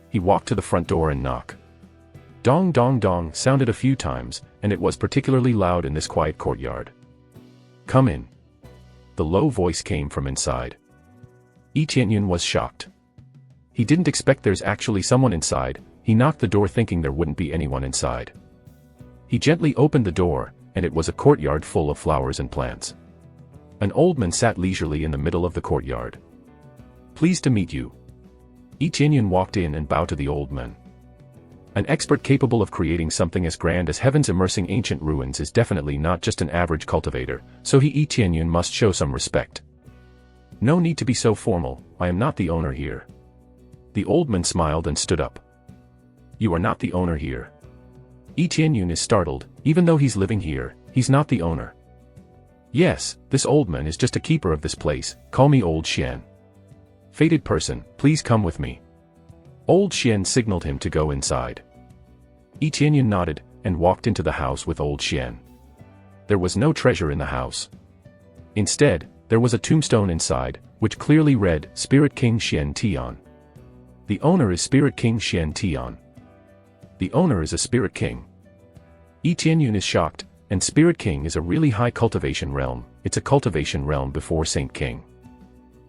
He walked to the front door and knocked. Dong dong dong sounded a few times, and it was particularly loud in this quiet courtyard. "Come in." The low voice came from inside. Yi Qianyun was shocked. He didn't expect there's actually someone inside. He knocked the door thinking there wouldn't be anyone inside. He gently opened the door, and it was a courtyard full of flowers and plants. An old man sat leisurely in the middle of the courtyard. "Pleased to meet you." Yi Qianyun walked in and bowed to the old man. An expert capable of creating something as grand as heaven's immersing ancient ruins is definitely not just an average cultivator, so Yi Qianyun must show some respect. "No need to be so formal, I am not the owner here." The old man smiled and stood up. "You are not the owner here?" Yi Qianyun is startled. Even though he's living here, he's not the owner. "Yes, this old man is just a keeper of this place, call me Old Xian." "Fated person, please come with me." Old Xian signaled him to go inside. Yi Qianyun nodded, and walked into the house with Old Xian. There was no treasure in the house. Instead, there was a tombstone inside, which clearly read, Spirit King Xian Tian. The owner is Spirit King Xian Tian. The owner is a Spirit King. Yi Qianyun is shocked, and Spirit King is a really high cultivation realm. It's a cultivation realm before Saint King.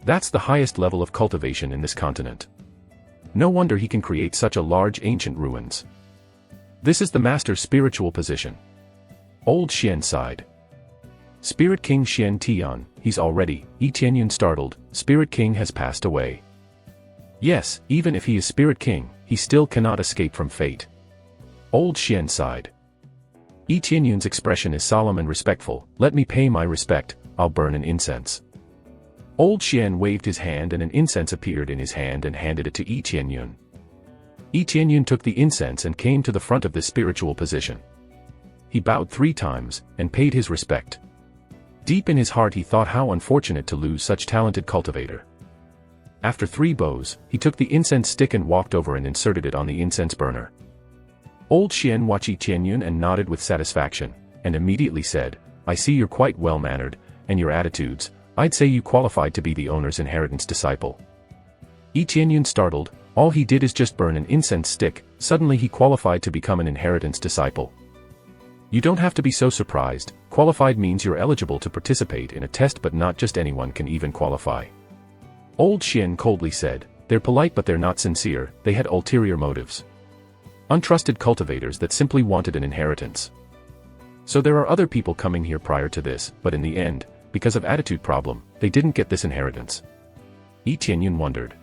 That's the highest level of cultivation in this continent. No wonder he can create such a large ancient ruins. This is the master's spiritual position. Old Xian sighed. Spirit King Xian Tian, he's already, Yi Qianyun startled, Spirit King has passed away. Yes, even if he is Spirit King, he still cannot escape from fate. Old Xian sighed. Yi Qianyun's expression is solemn and respectful. "Let me pay my respect, I'll burn an incense." Old Xian waved his hand and an incense appeared in his hand and handed it to Yi Qianyun. Yi Qianyun took the incense and came to the front of this spiritual position. He bowed 3 times, and paid his respect. Deep in his heart he thought how unfortunate to lose such talented cultivator. After 3 bows, he took the incense stick and walked over and inserted it on the incense burner. Old Xian watched Yi Qianyun and nodded with satisfaction, and immediately said, "I see you're quite well-mannered, and your attitudes, I'd say you qualified to be the owner's inheritance disciple." Yi Qianyun startled. All he did is just burn an incense stick, suddenly he qualified to become an inheritance disciple. You don't have to be so surprised. Qualified means you're eligible to participate in a test, but not just anyone can even qualify. Old Xian coldly said, they're polite but they're not sincere, they had ulterior motives. Untrusted cultivators that simply wanted an inheritance. So there are other people coming here prior to this, but in the end, because of attitude problem, they didn't get this inheritance. Yi Tianyun wondered.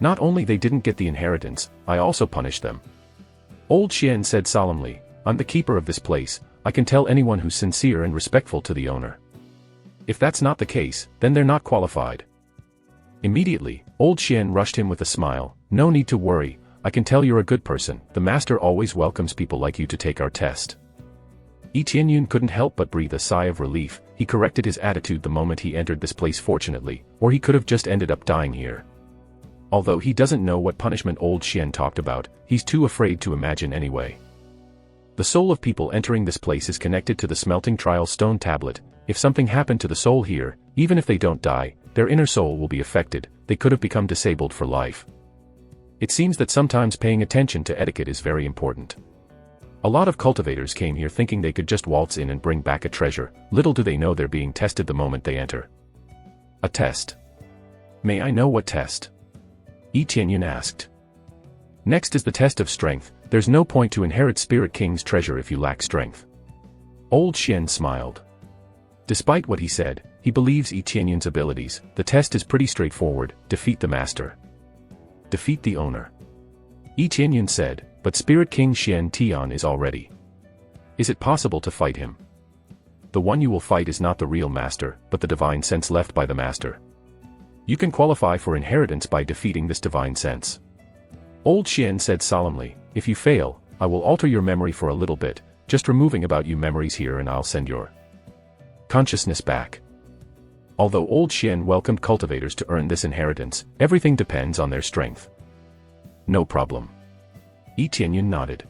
Not only they didn't get the inheritance, I also punished them. Old Xian said solemnly, I'm the keeper of this place, I can tell anyone who's sincere and respectful to the owner. If that's not the case, then they're not qualified. Immediately, Old Xian rushed him with a smile, no need to worry, I can tell you're a good person, the master always welcomes people like you to take our test. Yi Tianyun couldn't help but breathe a sigh of relief. He corrected his attitude the moment he entered this place fortunately, or he could have just ended up dying here. Although he doesn't know what punishment Old Xian talked about, he's too afraid to imagine anyway. The soul of people entering this place is connected to the smelting trial stone tablet. If something happened to the soul here, even if they don't die, their inner soul will be affected, they could have become disabled for life. It seems that sometimes paying attention to etiquette is very important. A lot of cultivators came here thinking they could just waltz in and bring back a treasure, little do they know they're being tested the moment they enter. A test. May I know what test? Yi Tianyun asked. Next is the test of strength, there's no point to inherit Spirit King's treasure if you lack strength. Old Xian smiled. Despite what he said, he believes Yi Tianyun's abilities, the test is pretty straightforward, defeat the master. Defeat the owner. Yi Tianyun said, but Spirit King Xian Tian is already. Is it possible to fight him? The one you will fight is not the real master, but the divine sense left by the master. You can qualify for inheritance by defeating this divine sense. Old Xian said solemnly, if you fail, I will alter your memory for a little bit, just removing about you memories here and I'll send your consciousness back. Although Old Xian welcomed cultivators to earn this inheritance, everything depends on their strength. No problem. Yi Tianyun nodded.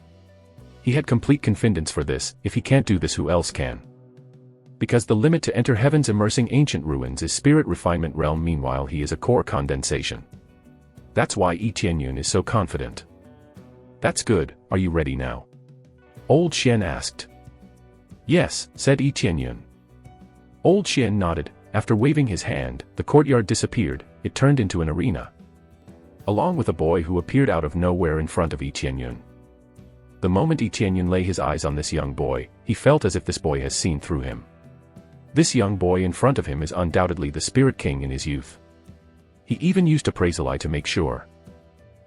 He had complete confidence for this, if he can't do this who else can? Because the limit to enter heaven's immersing ancient ruins is spirit refinement realm, meanwhile he is a core condensation. That's why Yi Tianyun is so confident. That's good, are you ready now? Old Xian asked. Yes, said Yi Tianyun. Old Xian nodded. After waving his hand, the courtyard disappeared, it turned into an arena. Along with a boy who appeared out of nowhere in front of Yi Tianyun. The moment Yi Tianyun lay his eyes on this young boy, he felt as if this boy has seen through him. This young boy in front of him is undoubtedly the Spirit King in his youth. He even used appraisal eye to make sure.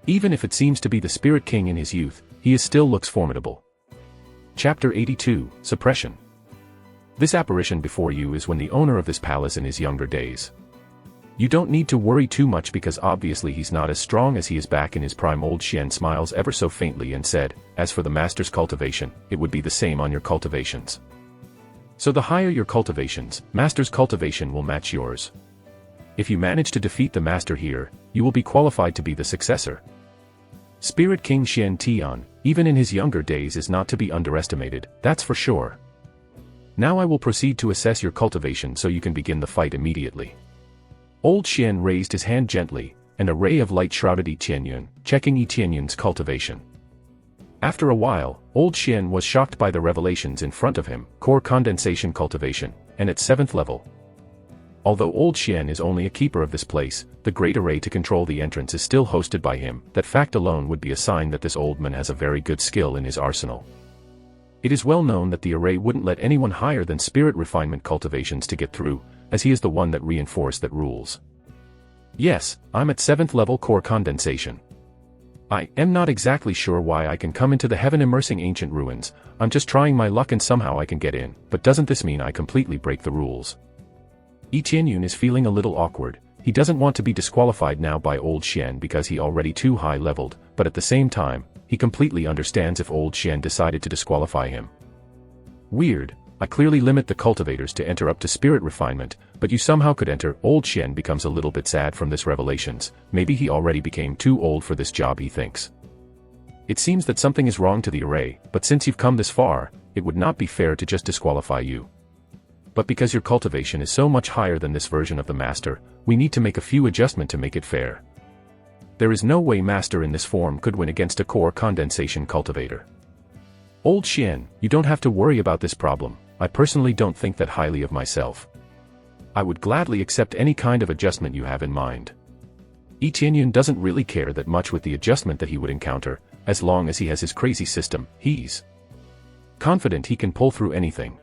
Even if it seems to be the Spirit King in his youth, he still looks formidable. Chapter 82, Suppression. This apparition before you is when the owner of this palace in his younger days. You don't need to worry too much because obviously he's not as strong as he is back in his prime. Old Xian smiles ever so faintly and said, as for the master's cultivation, it would be the same on your cultivations. So the higher your cultivations, master's cultivation will match yours. If you manage to defeat the master here, you will be qualified to be the successor. Spirit King Xian Tian, even in his younger days, is not to be underestimated, that's for sure. Now I will proceed to assess your cultivation so you can begin the fight immediately. Old Xian raised his hand gently, and a ray of light shrouded Yi Tianyun, checking Yi Tianyun's cultivation. After a while, Old Xian was shocked by the revelations in front of him, core condensation cultivation, and at 7th level. Although Old Xian is only a keeper of this place, the great array to control the entrance is still hosted by him. That fact alone would be a sign that this old man has a very good skill in his arsenal. It is well known that the array wouldn't let anyone higher than spirit refinement cultivations to get through, as he is the one that reinforced that rules. Yes, I'm at 7th level core condensation. I am not exactly sure why I can come into the heaven immersing ancient ruins, I'm just trying my luck and somehow I can get in, but doesn't this mean I completely break the rules? Yi Tianyun is feeling a little awkward. He doesn't want to be disqualified now by Old Xian because he already too high leveled, but at the same time, he completely understands if Old Xian decided to disqualify him. Weird, I clearly limit the cultivators to enter up to spirit refinement, but you somehow could enter. Old Xian becomes a little bit sad from this revelations, maybe he already became too old for this job, he thinks. It seems that something is wrong to the array, but since you've come this far, it would not be fair to just disqualify you. But because your cultivation is so much higher than this version of the master, we need to make a few adjustments to make it fair. There is no way master in this form could win against a core condensation cultivator. Old Xian, you don't have to worry about this problem. I personally don't think that highly of myself. I would gladly accept any kind of adjustment you have in mind. Yi Tianyun doesn't really care that much with the adjustment that he would encounter, as long as he has his crazy system. He's confident he can pull through anything.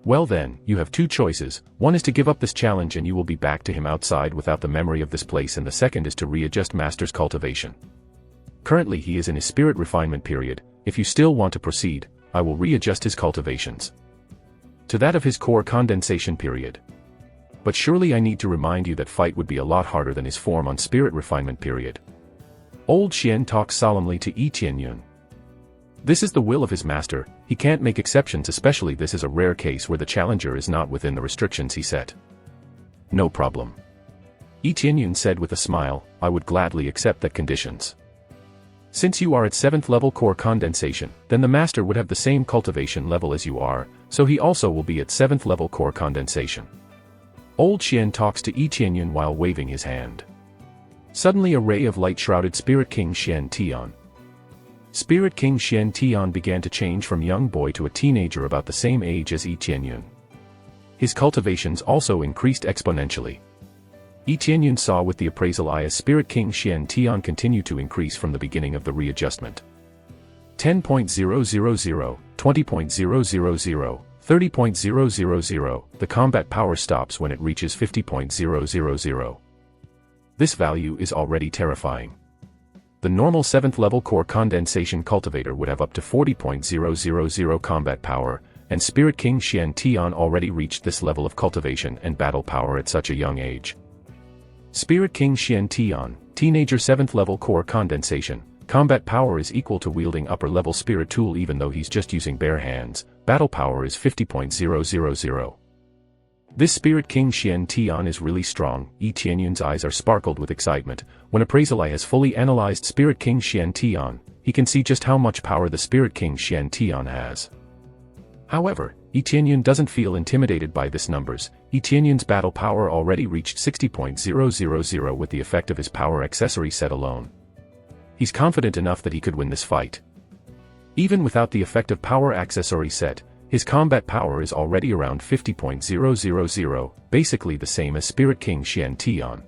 Well then, you have two choices. One is to give up this challenge and you will be back to him outside without the memory of this place, and the second is to readjust Master's cultivation. Currently he is in his spirit refinement period. If you still want to proceed, I will readjust his cultivations to that of his core condensation period. But surely I need to remind you that fight would be a lot harder than his form on spirit refinement period. Old Xian talks solemnly to Yi Tianyun. This is the will of his master, he can't make exceptions, especially this is a rare case where the challenger is not within the restrictions he set. No problem. Yi Tianyun said with a smile, I would gladly accept that conditions. Since you are at 7th level core condensation, then the master would have the same cultivation level as you are, so he also will be at 7th level core condensation. Old Xian talks to Yi Tianyun while waving his hand. Suddenly a ray of light shrouded Spirit King Xian Tian. Spirit King Xian Tian began to change from young boy to a teenager about the same age as Yi Tianyun. His cultivations also increased exponentially. Yi Tianyun saw with the appraisal eye as Spirit King Xian Tian continued to increase from the beginning of the readjustment. 10.000, 20.000, 30.000, the combat power stops when it reaches 50.000. This value is already terrifying. The normal 7th level core condensation cultivator would have up to 40.000 combat power, and Spirit King Xian Tian already reached this level of cultivation and battle power at such a young age. Spirit King Xian Tian, teenager 7th level core condensation, combat power is equal to wielding upper level spirit tool even though he's just using bare hands, battle power is 50.000. This Spirit King Xian Tian is really strong. Yi Tianyun's eyes are sparkled with excitement. When Appraisal Eye has fully analyzed Spirit King Xian Tian, he can see just how much power the Spirit King Xian Tian has. However, Yi Tianyun doesn't feel intimidated by this numbers. Yi Tianyun's battle power already reached 60.000 with the effect of his power accessory set alone. He's confident enough that he could win this fight. Even without the effect of power accessory set, his combat power is already around 50.000, basically the same as Spirit King Xian Tian.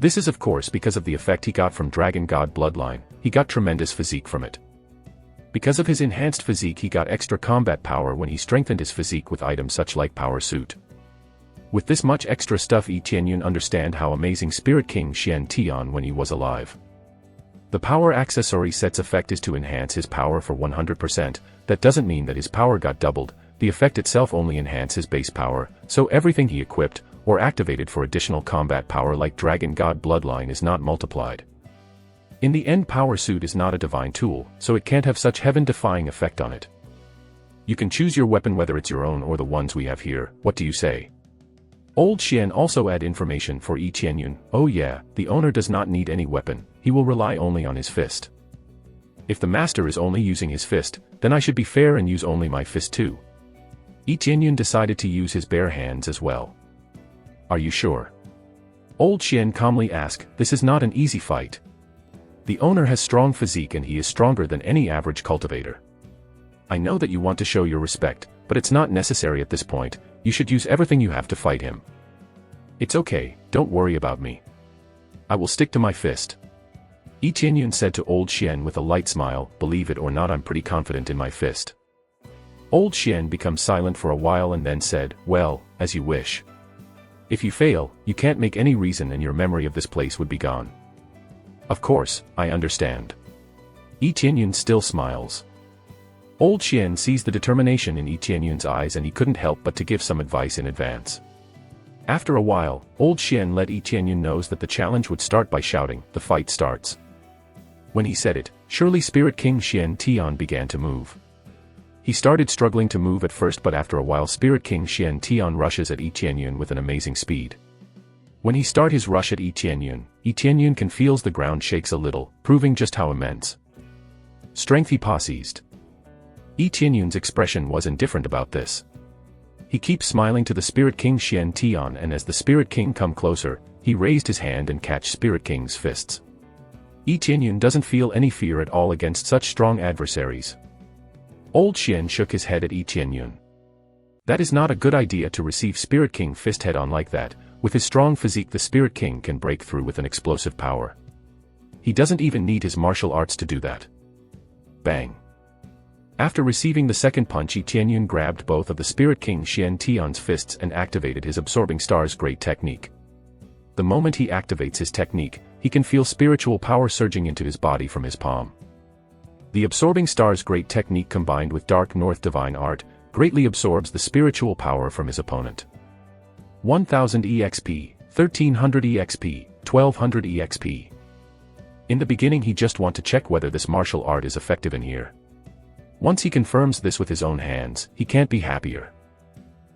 This is of course because of the effect he got from Dragon God Bloodline. He got tremendous physique from it. Because of his enhanced physique he got extra combat power when he strengthened his physique with items such like Power Suit. With this much extra stuff Yi Tianyun understand how amazing Spirit King Xian Tian when he was alive. The power accessory set's effect is to enhance his power for 100%, that doesn't mean that his power got doubled, the effect itself only enhances his base power, so everything he equipped, or activated for additional combat power like Dragon God Bloodline is not multiplied. In the end Power Suit is not a divine tool, so it can't have such heaven-defying effect on it. You can choose your weapon whether it's your own or the ones we have here, what do you say? Old Xian also add information for Yi Tianyun. Oh yeah, the owner does not need any weapon, he will rely only on his fist. If the master is only using his fist, then I should be fair and use only my fist too. Yi Tianyun decided to use his bare hands as well. Are you sure? Old Xian calmly asked, this is not an easy fight. The owner has strong physique and he is stronger than any average cultivator. I know that you want to show your respect, but it's not necessary at this point, you should use everything you have to fight him. It's okay, don't worry about me. I will stick to my fist. Yi Tianyun said to Old Xian with a light smile, believe it or not I'm pretty confident in my fist. Old Xian becomes silent for a while and then said, well, as you wish. If you fail, you can't make any reason and your memory of this place would be gone. Of course, I understand. Yi Tianyun still smiles. Old Xian sees the determination in Yi Tianyun's eyes and he couldn't help but to give some advice in advance. After a while, Old Xian let Yi Tianyun know that the challenge would start by shouting, the fight starts. When he said it, surely Spirit King Xian Tian began to move. He started struggling to move at first but after a while Spirit King Xian Tian rushes at Yi Tianyun with an amazing speed. When he start his rush at Yi Tianyun can feels the ground shakes a little, proving just how immense strength he possessed. Yi Tianyun's expression was indifferent about this. He keeps smiling to the Spirit King Xian Tian and as the Spirit King come closer, he raised his hand and catch Spirit King's fists. Yi Tianyun doesn't feel any fear at all against such strong adversaries. Old Xian shook his head at Yi Qianyun. That is not a good idea to receive Spirit King fist head-on like that. With his strong physique, the Spirit King can break through with an explosive power. He doesn't even need his martial arts to do that. Bang. After receiving the second punch, Yi Qianyun grabbed both of the Spirit King Xian Tian's fists and activated his Absorbing Star's great technique. The moment he activates his technique, he can feel spiritual power surging into his body from his palm. The Absorbing Star's great technique combined with Dark North Divine Art greatly absorbs the spiritual power from his opponent. 1000 EXP, 1300 EXP, 1200 EXP. In the beginning he just want to check whether this martial art is effective in here. Once he confirms this with his own hands, he can't be happier.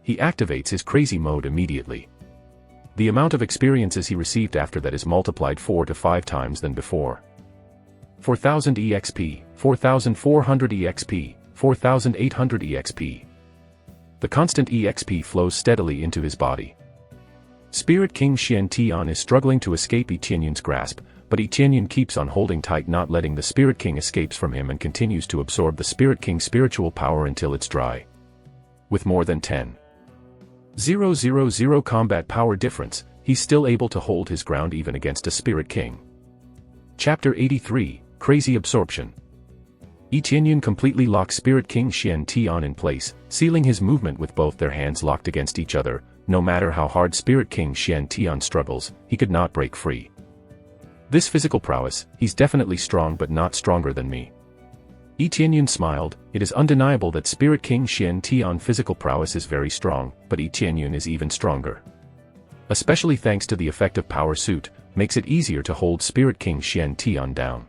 He activates his crazy mode immediately. The amount of experiences he received after that is multiplied 4 to 5 times than before. 4000 EXP, 4400 EXP, 4800 EXP. The constant EXP flows steadily into his body. Spirit King Xian Tian is struggling to escape Yi Qianyun's grasp, but Yi Qianyun keeps on holding tight, not letting the Spirit King escapes from him, and continues to absorb the Spirit King's spiritual power until it's dry. With more than 10,000 combat power difference, he's still able to hold his ground even against a Spirit King. Chapter 83, Crazy Absorption. Yi Qianyun completely locks Spirit King Xian Tian in place, sealing his movement with both their hands locked against each other. No matter how hard Spirit King Xian Tian struggles, he could not break free. This physical prowess, he's definitely strong but not stronger than me. Yi Qianyun smiled. It is undeniable that Spirit King Xian Tian physical prowess is very strong, but Yi Qianyun is even stronger. Especially thanks to the effect of Power Suit, makes it easier to hold Spirit King Xian Tian down.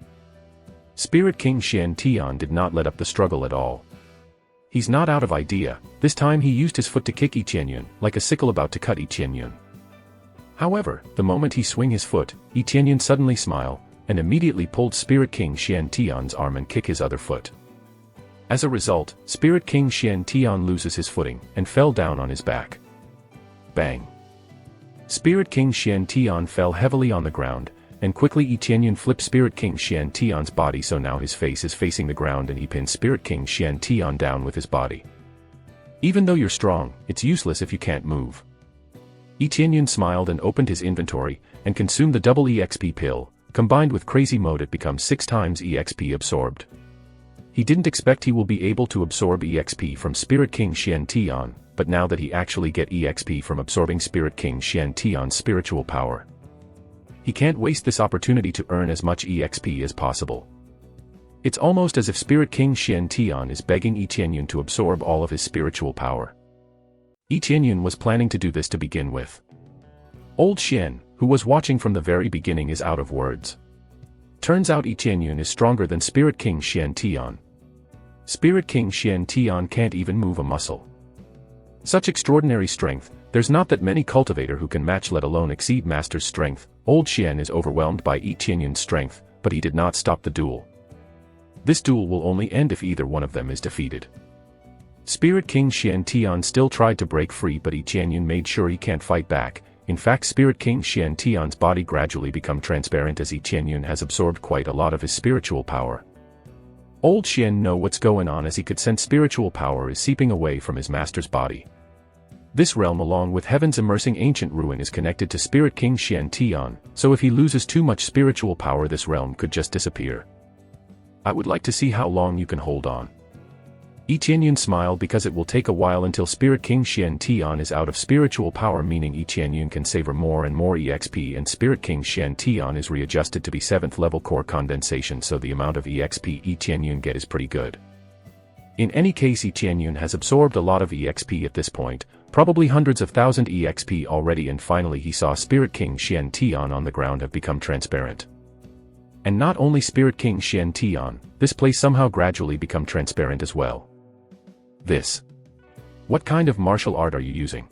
Spirit King Xian Tian did not let up the struggle at all. He's not out of idea. This time he used his foot to kick Yi Qianyun, like a sickle about to cut Yi Qianyun. However, the moment he swing his foot, Yi Qianyun suddenly smile, and immediately pulled Spirit King Xian Tian's arm and kick his other foot. As a result, Spirit King Xian Tian loses his footing, and fell down on his back. Bang! Spirit King Xian Tian fell heavily on the ground, and quickly Yi Qianyun flipped Spirit King Xian Tian's body so now his face is facing the ground, and he pinned Spirit King Xian Tian down with his body. Even though you're strong, it's useless if you can't move. Yi Qianyun smiled and opened his inventory, and consumed the double EXP pill. Combined with crazy mode, it becomes 6 times EXP absorbed. He didn't expect he will be able to absorb EXP from Spirit King Xian Tian, but now that he actually get EXP from absorbing Spirit King Xian Tian's spiritual power, he can't waste this opportunity to earn as much EXP as possible. It's almost as if Spirit King Xian Tian is begging Yi Qianyun to absorb all of his spiritual power. Yi Qianyun was planning to do this to begin with. Old Xian, who was watching from the very beginning, is out of words. Turns out Yi Qianyun is stronger than Spirit King Xian Tian. Spirit King Xian Tian can't even move a muscle. Such extraordinary strength, there's not that many cultivator who can match, let alone exceed Master's strength. Old Xian is overwhelmed by Yi Qianyun's strength, but he did not stop the duel. This duel will only end if either one of them is defeated. Spirit King Xian Tian still tried to break free, but Yi Qianyun made sure he can't fight back. In fact, Spirit King Xian Tian's body gradually become transparent as Yi Qianyun has absorbed quite a lot of his spiritual power. Old Xian know what's going on, as he could sense spiritual power is seeping away from his master's body. This realm, along with Heaven's immersing ancient ruin, is connected to Spirit King Xian Tian, so if he loses too much spiritual power, this realm could just disappear. I would like to see how long you can hold on. Yi Qianyun smiled, because it will take a while until Spirit King Xian Tian is out of spiritual power, meaning Yi Qianyun can savor more and more EXP, and Spirit King Xian Tian is readjusted to be 7th level core condensation, so the amount of EXP Yi Qianyun get is pretty good. In any case, Yi Qianyun has absorbed a lot of EXP at this point, probably hundreds of thousand EXP already, and finally he saw Spirit King Xian Tian on the ground have become transparent. And not only Spirit King Xian Tian, this place somehow gradually become transparent as well. This. What kind of martial art are you using?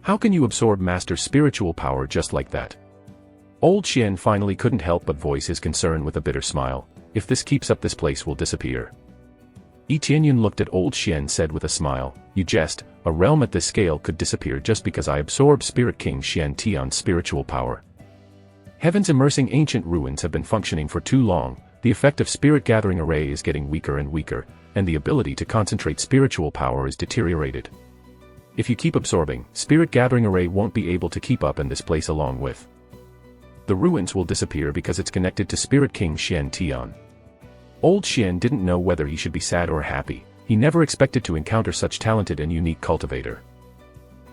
How can you absorb Master's spiritual power just like that? Old Xian finally couldn't help but voice his concern with a bitter smile. If this keeps up, this place will disappear. Yi Qianyun looked at Old Xian, said with a smile, "You jest, a realm at this scale could disappear just because I absorb Spirit King Xian Tian's spiritual power. Heaven's immersing ancient ruins have been functioning for too long, the effect of Spirit Gathering Array is getting weaker and weaker, and the ability to concentrate spiritual power is deteriorated. If you keep absorbing, Spirit Gathering Array won't be able to keep up in this place along with. The ruins will disappear because it's connected to Spirit King Xian Tian. Old Xian didn't know whether he should be sad or happy. He never expected to encounter such talented and unique cultivator.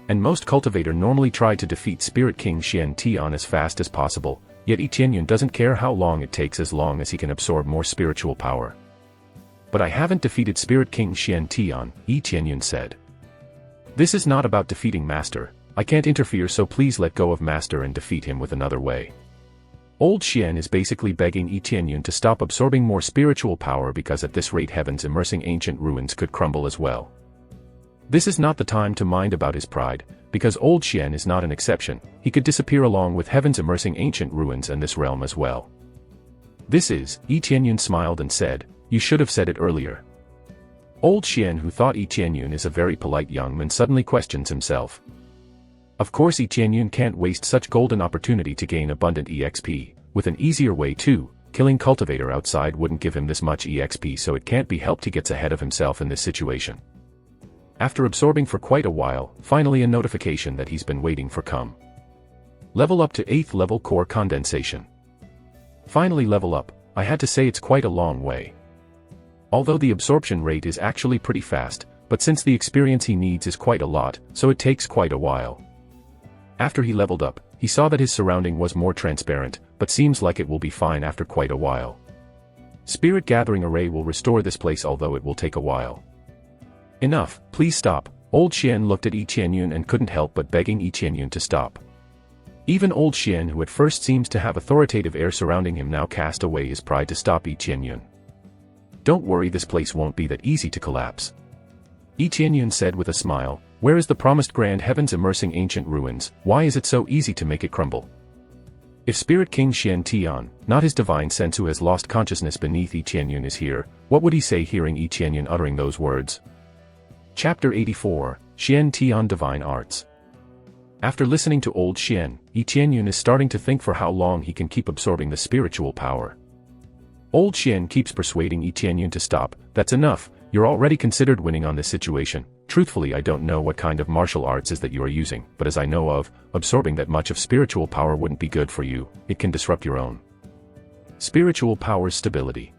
And most cultivator normally try to defeat Spirit King Xian Tian as fast as possible, yet Yi Tianyun doesn't care how long it takes as long as he can absorb more spiritual power. But I haven't defeated Spirit King Xian Tian, Yi Tianyun said. This is not about defeating Master. I can't interfere, so please let go of Master and defeat him with another way. Old Xian is basically begging Yi Tianyun to stop absorbing more spiritual power because at this rate heaven's immersing ancient ruins could crumble as well. This is not the time to mind about his pride, because Old Xian is not an exception. He could disappear along with heaven's immersing ancient ruins and this realm as well. This is, Yi Tianyun smiled and said, you should have said it earlier. Old Xian, who thought Yi Tianyun is a very polite young man, suddenly questions himself. Of course Yi Tianyun can't waste such golden opportunity to gain abundant EXP, with an easier way too. Killing cultivator outside wouldn't give him this much EXP, so it can't be helped he gets ahead of himself in this situation. After absorbing for quite a while, finally a notification that he's been waiting for come. Level up to 8th level core condensation. Finally level up. I had to say it's quite a long way. Although the absorption rate is actually pretty fast, but since the experience he needs is quite a lot, so it takes quite a while. After he leveled up, he saw that his surrounding was more transparent, but seems like it will be fine after quite a while. Spirit Gathering Array will restore this place, although it will take a while. Enough, please stop. Old Xian looked at Yi Tianyun and couldn't help but begging Yi Tianyun to stop. Even Old Xian, who at first seems to have authoritative air surrounding him, now cast away his pride to stop Yi Tianyun. Don't worry, this place won't be that easy to collapse. Yi Tianyun said with a smile, where is the promised grand heavens immersing ancient ruins? Why is it so easy to make it crumble? If Spirit King Xian Tian, not his divine sense who has lost consciousness beneath Yi Tianyun, is here, what would he say hearing Yi Tianyun uttering those words? Chapter 84, Xian Tian Divine Arts. After listening to Old Xian, Yi Tianyun is starting to think for how long he can keep absorbing the spiritual power. Old Xian keeps persuading Yi Tianyun to stop. That's enough, you're already considered winning on this situation. Truthfully, I don't know what kind of martial arts is that you are using, but as I know of, absorbing that much of spiritual power wouldn't be good for you. It can disrupt your own spiritual power's stability.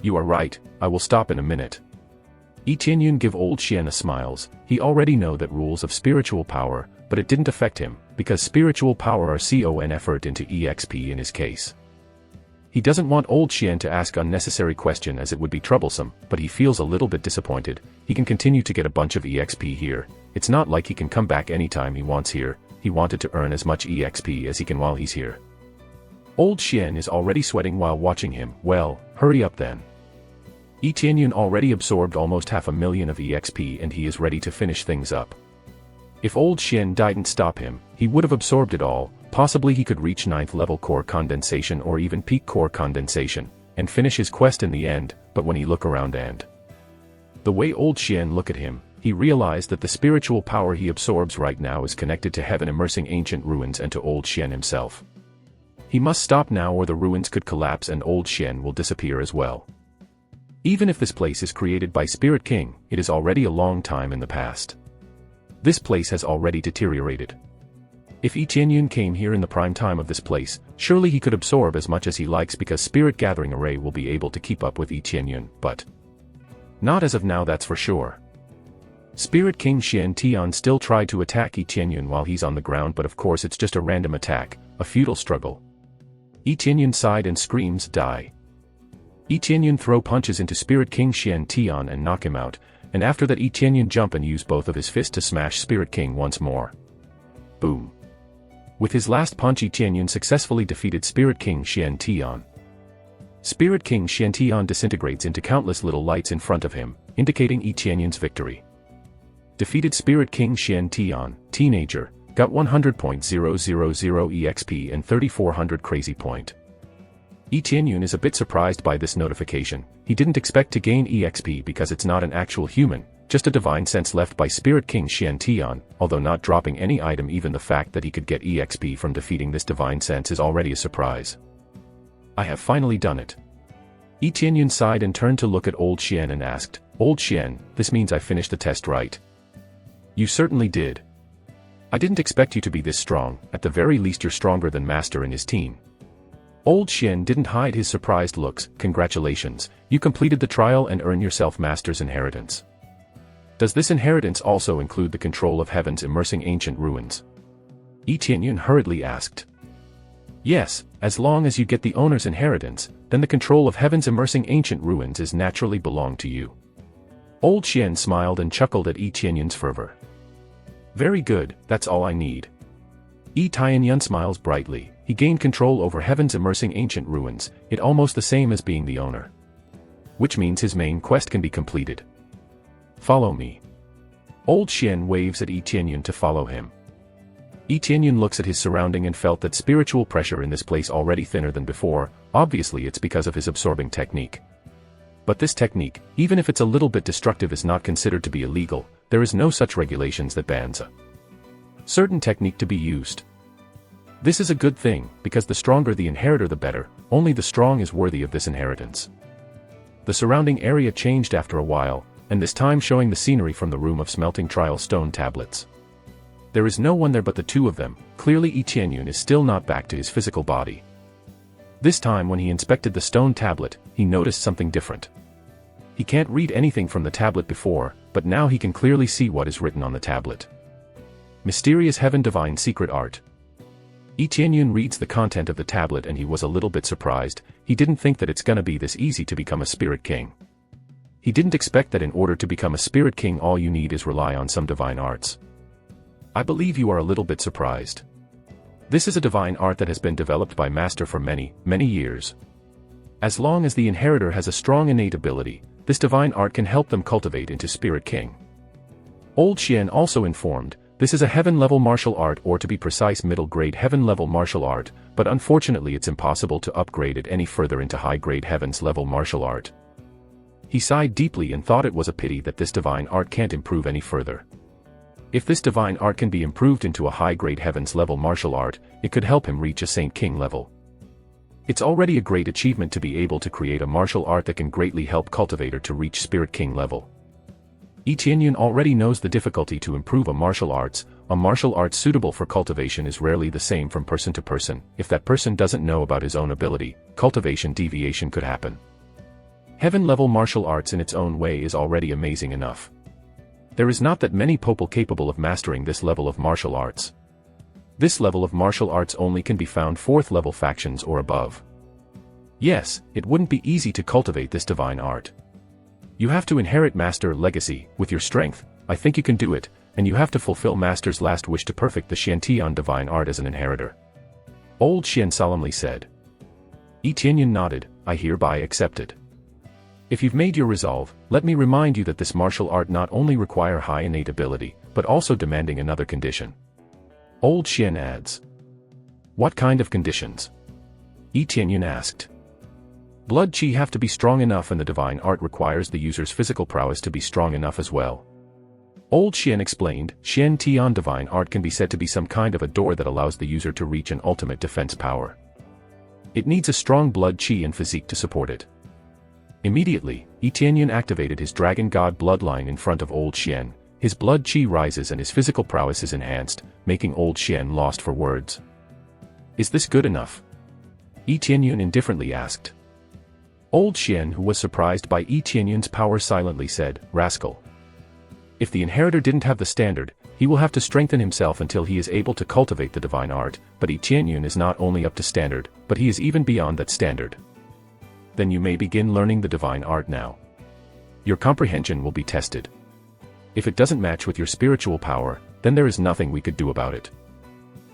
You are right, I will stop in a minute. Yi Tianyun give Old Xian a smiles. He already know that rules of spiritual power, but it didn't affect him, because spiritual power are con effort into EXP in his case. He doesn't want Old Xian to ask unnecessary question as it would be troublesome, but he feels a little bit disappointed. He can continue to get a bunch of EXP here. It's not like he can come back anytime he wants here. He wanted to earn as much EXP as he can while he's here. Old Xian is already sweating while watching him. Well, hurry up then. Yi Tianyun already absorbed almost 500,000 of EXP and he is ready to finish things up. If Old Xian didn't stop him, he would have absorbed it all. Possibly he could reach 9th level core condensation or even peak core condensation, and finish his quest in the end, but when he look around and the way Old Xian look at him, he realized that the spiritual power he absorbs right now is connected to heaven immersing ancient ruins and to Old Xian himself. He must stop now or the ruins could collapse and Old Xian will disappear as well. Even if this place is created by Spirit King, it is already a long time in the past. This place has already deteriorated. If Yi Tianyun came here in the prime time of this place, surely he could absorb as much as he likes because Spirit Gathering Array will be able to keep up with Yi Tianyun, but not as of now, that's for sure. Spirit King Xian Tian still tried to attack Yi Tianyun while he's on the ground, but of course it's just a random attack, a futile struggle. Yi Tianyun sighed and screams, die. Yi Tianyun throw punches into Spirit King Xian Tian and knock him out, and after that Yi Tianyun jump and use both of his fists to smash Spirit King once more. Boom. With his last punch, Yi Tianyun successfully defeated Spirit King Xian Tian. Spirit King Xian Tian disintegrates into countless little lights in front of him, indicating Yi Tianyun's victory. Defeated Spirit King Xian Tian, teenager, got 100.000 EXP and 3400 crazy point. Yi Tianyun is a bit surprised by this notification. He didn't expect to gain EXP because it's not an actual human, just a divine sense left by Spirit King Xian Tian, although not dropping any item. Even the fact that he could get EXP from defeating this divine sense is already a surprise. I have finally done it. Yi Tianyun sighed and turned to look at Old Xian and asked, "Old Xian, this means I finished the test right?" "You certainly did. I didn't expect you to be this strong, at the very least you're stronger than Master and his team." Old Xian didn't hide his surprised looks. "Congratulations, you completed the trial and earned yourself Master's inheritance. Does this inheritance also include the control of heaven's immersing ancient ruins?" Yi Tianyun hurriedly asked. "Yes, as long as you get the owner's inheritance, then the control of heaven's immersing ancient ruins is naturally belong to you." Old Xian smiled and chuckled at Yi Tianyun's fervor. "Very good, that's all I need." Yi Tianyun smiles brightly. He gained control over heaven's immersing ancient ruins, it almost the same as being the owner. Which means his main quest can be completed. "Follow me." Old Xian waves at Yi Tianyun to follow him. Yi Tianyun looks at his surrounding and felt that spiritual pressure in this place already thinner than before. Obviously it's because of his absorbing technique. But this technique, even if it's a little bit destructive, is not considered to be illegal. There is no such regulations that bans a certain technique to be used. This is a good thing, because the stronger the inheritor the better, only the strong is worthy of this inheritance. The surrounding area changed after a while, and this time showing the scenery from the room of smelting trial stone tablets. There is no one there but the two of them. Clearly Yi Tianyun is still not back to his physical body. This time when he inspected the stone tablet, he noticed something different. He can't read anything from the tablet before, but now he can clearly see what is written on the tablet. Mysterious Heaven Divine Secret Art. Yi Tianyun reads the content of the tablet and he was a little bit surprised. He didn't think that it's gonna be this easy to become a spirit king. He didn't expect that in order to become a spirit king all you need is rely on some divine arts. I believe you are a little bit surprised. This is a divine art that has been developed by Master for many, many years. As long as the inheritor has a strong innate ability, this divine art can help them cultivate into spirit king. Old Xian also informed, this is a heaven-level martial art, or to be precise middle-grade heaven-level martial art, but unfortunately it's impossible to upgrade it any further into high-grade heavens-level martial art. He sighed deeply and thought it was a pity that this divine art can't improve any further. If this divine art can be improved into a high-grade heavens-level martial art, it could help him reach a Saint King level. It's already a great achievement to be able to create a martial art that can greatly help cultivator to reach Spirit King level. Yi Tianyun already knows the difficulty to improve a martial arts suitable for cultivation is rarely the same from person to person. If that person doesn't know about his own ability, cultivation deviation could happen. Heaven-level martial arts in its own way is already amazing enough. There is not that many people capable of mastering this level of martial arts. This level of martial arts only can be found 4th level factions or above. Yes, it wouldn't be easy to cultivate this divine art. You have to inherit Master legacy. With your strength, I think you can do it, and you have to fulfill Master's last wish to perfect the Xiantian divine art as an inheritor. Old Xian solemnly said. Yi Tianyun nodded, I hereby accept it. If you've made your resolve, let me remind you that this martial art not only require high innate ability, but also demanding another condition. Old Xian adds. What kind of conditions? Yi Tianyun asked. Blood chi have to be strong enough, and the divine art requires the user's physical prowess to be strong enough as well. Old Xian explained, Xiantian divine art can be said to be some kind of a door that allows the user to reach an ultimate defense power. It needs a strong blood chi and physique to support it. Immediately, Yi Tianyun activated his dragon god bloodline in front of Old Xian. His blood chi rises and his physical prowess is enhanced, making Old Xian lost for words. Is this good enough? Yi Tianyun indifferently asked. Old Xian, who was surprised by Yi Tianyun's power, silently said, Rascal. If the inheritor didn't have the standard, he will have to strengthen himself until he is able to cultivate the divine art, but Yi Tianyun is not only up to standard, but he is even beyond that standard. Then you may begin learning the divine art now. Your comprehension will be tested. If it doesn't match with your spiritual power, then there is nothing we could do about it.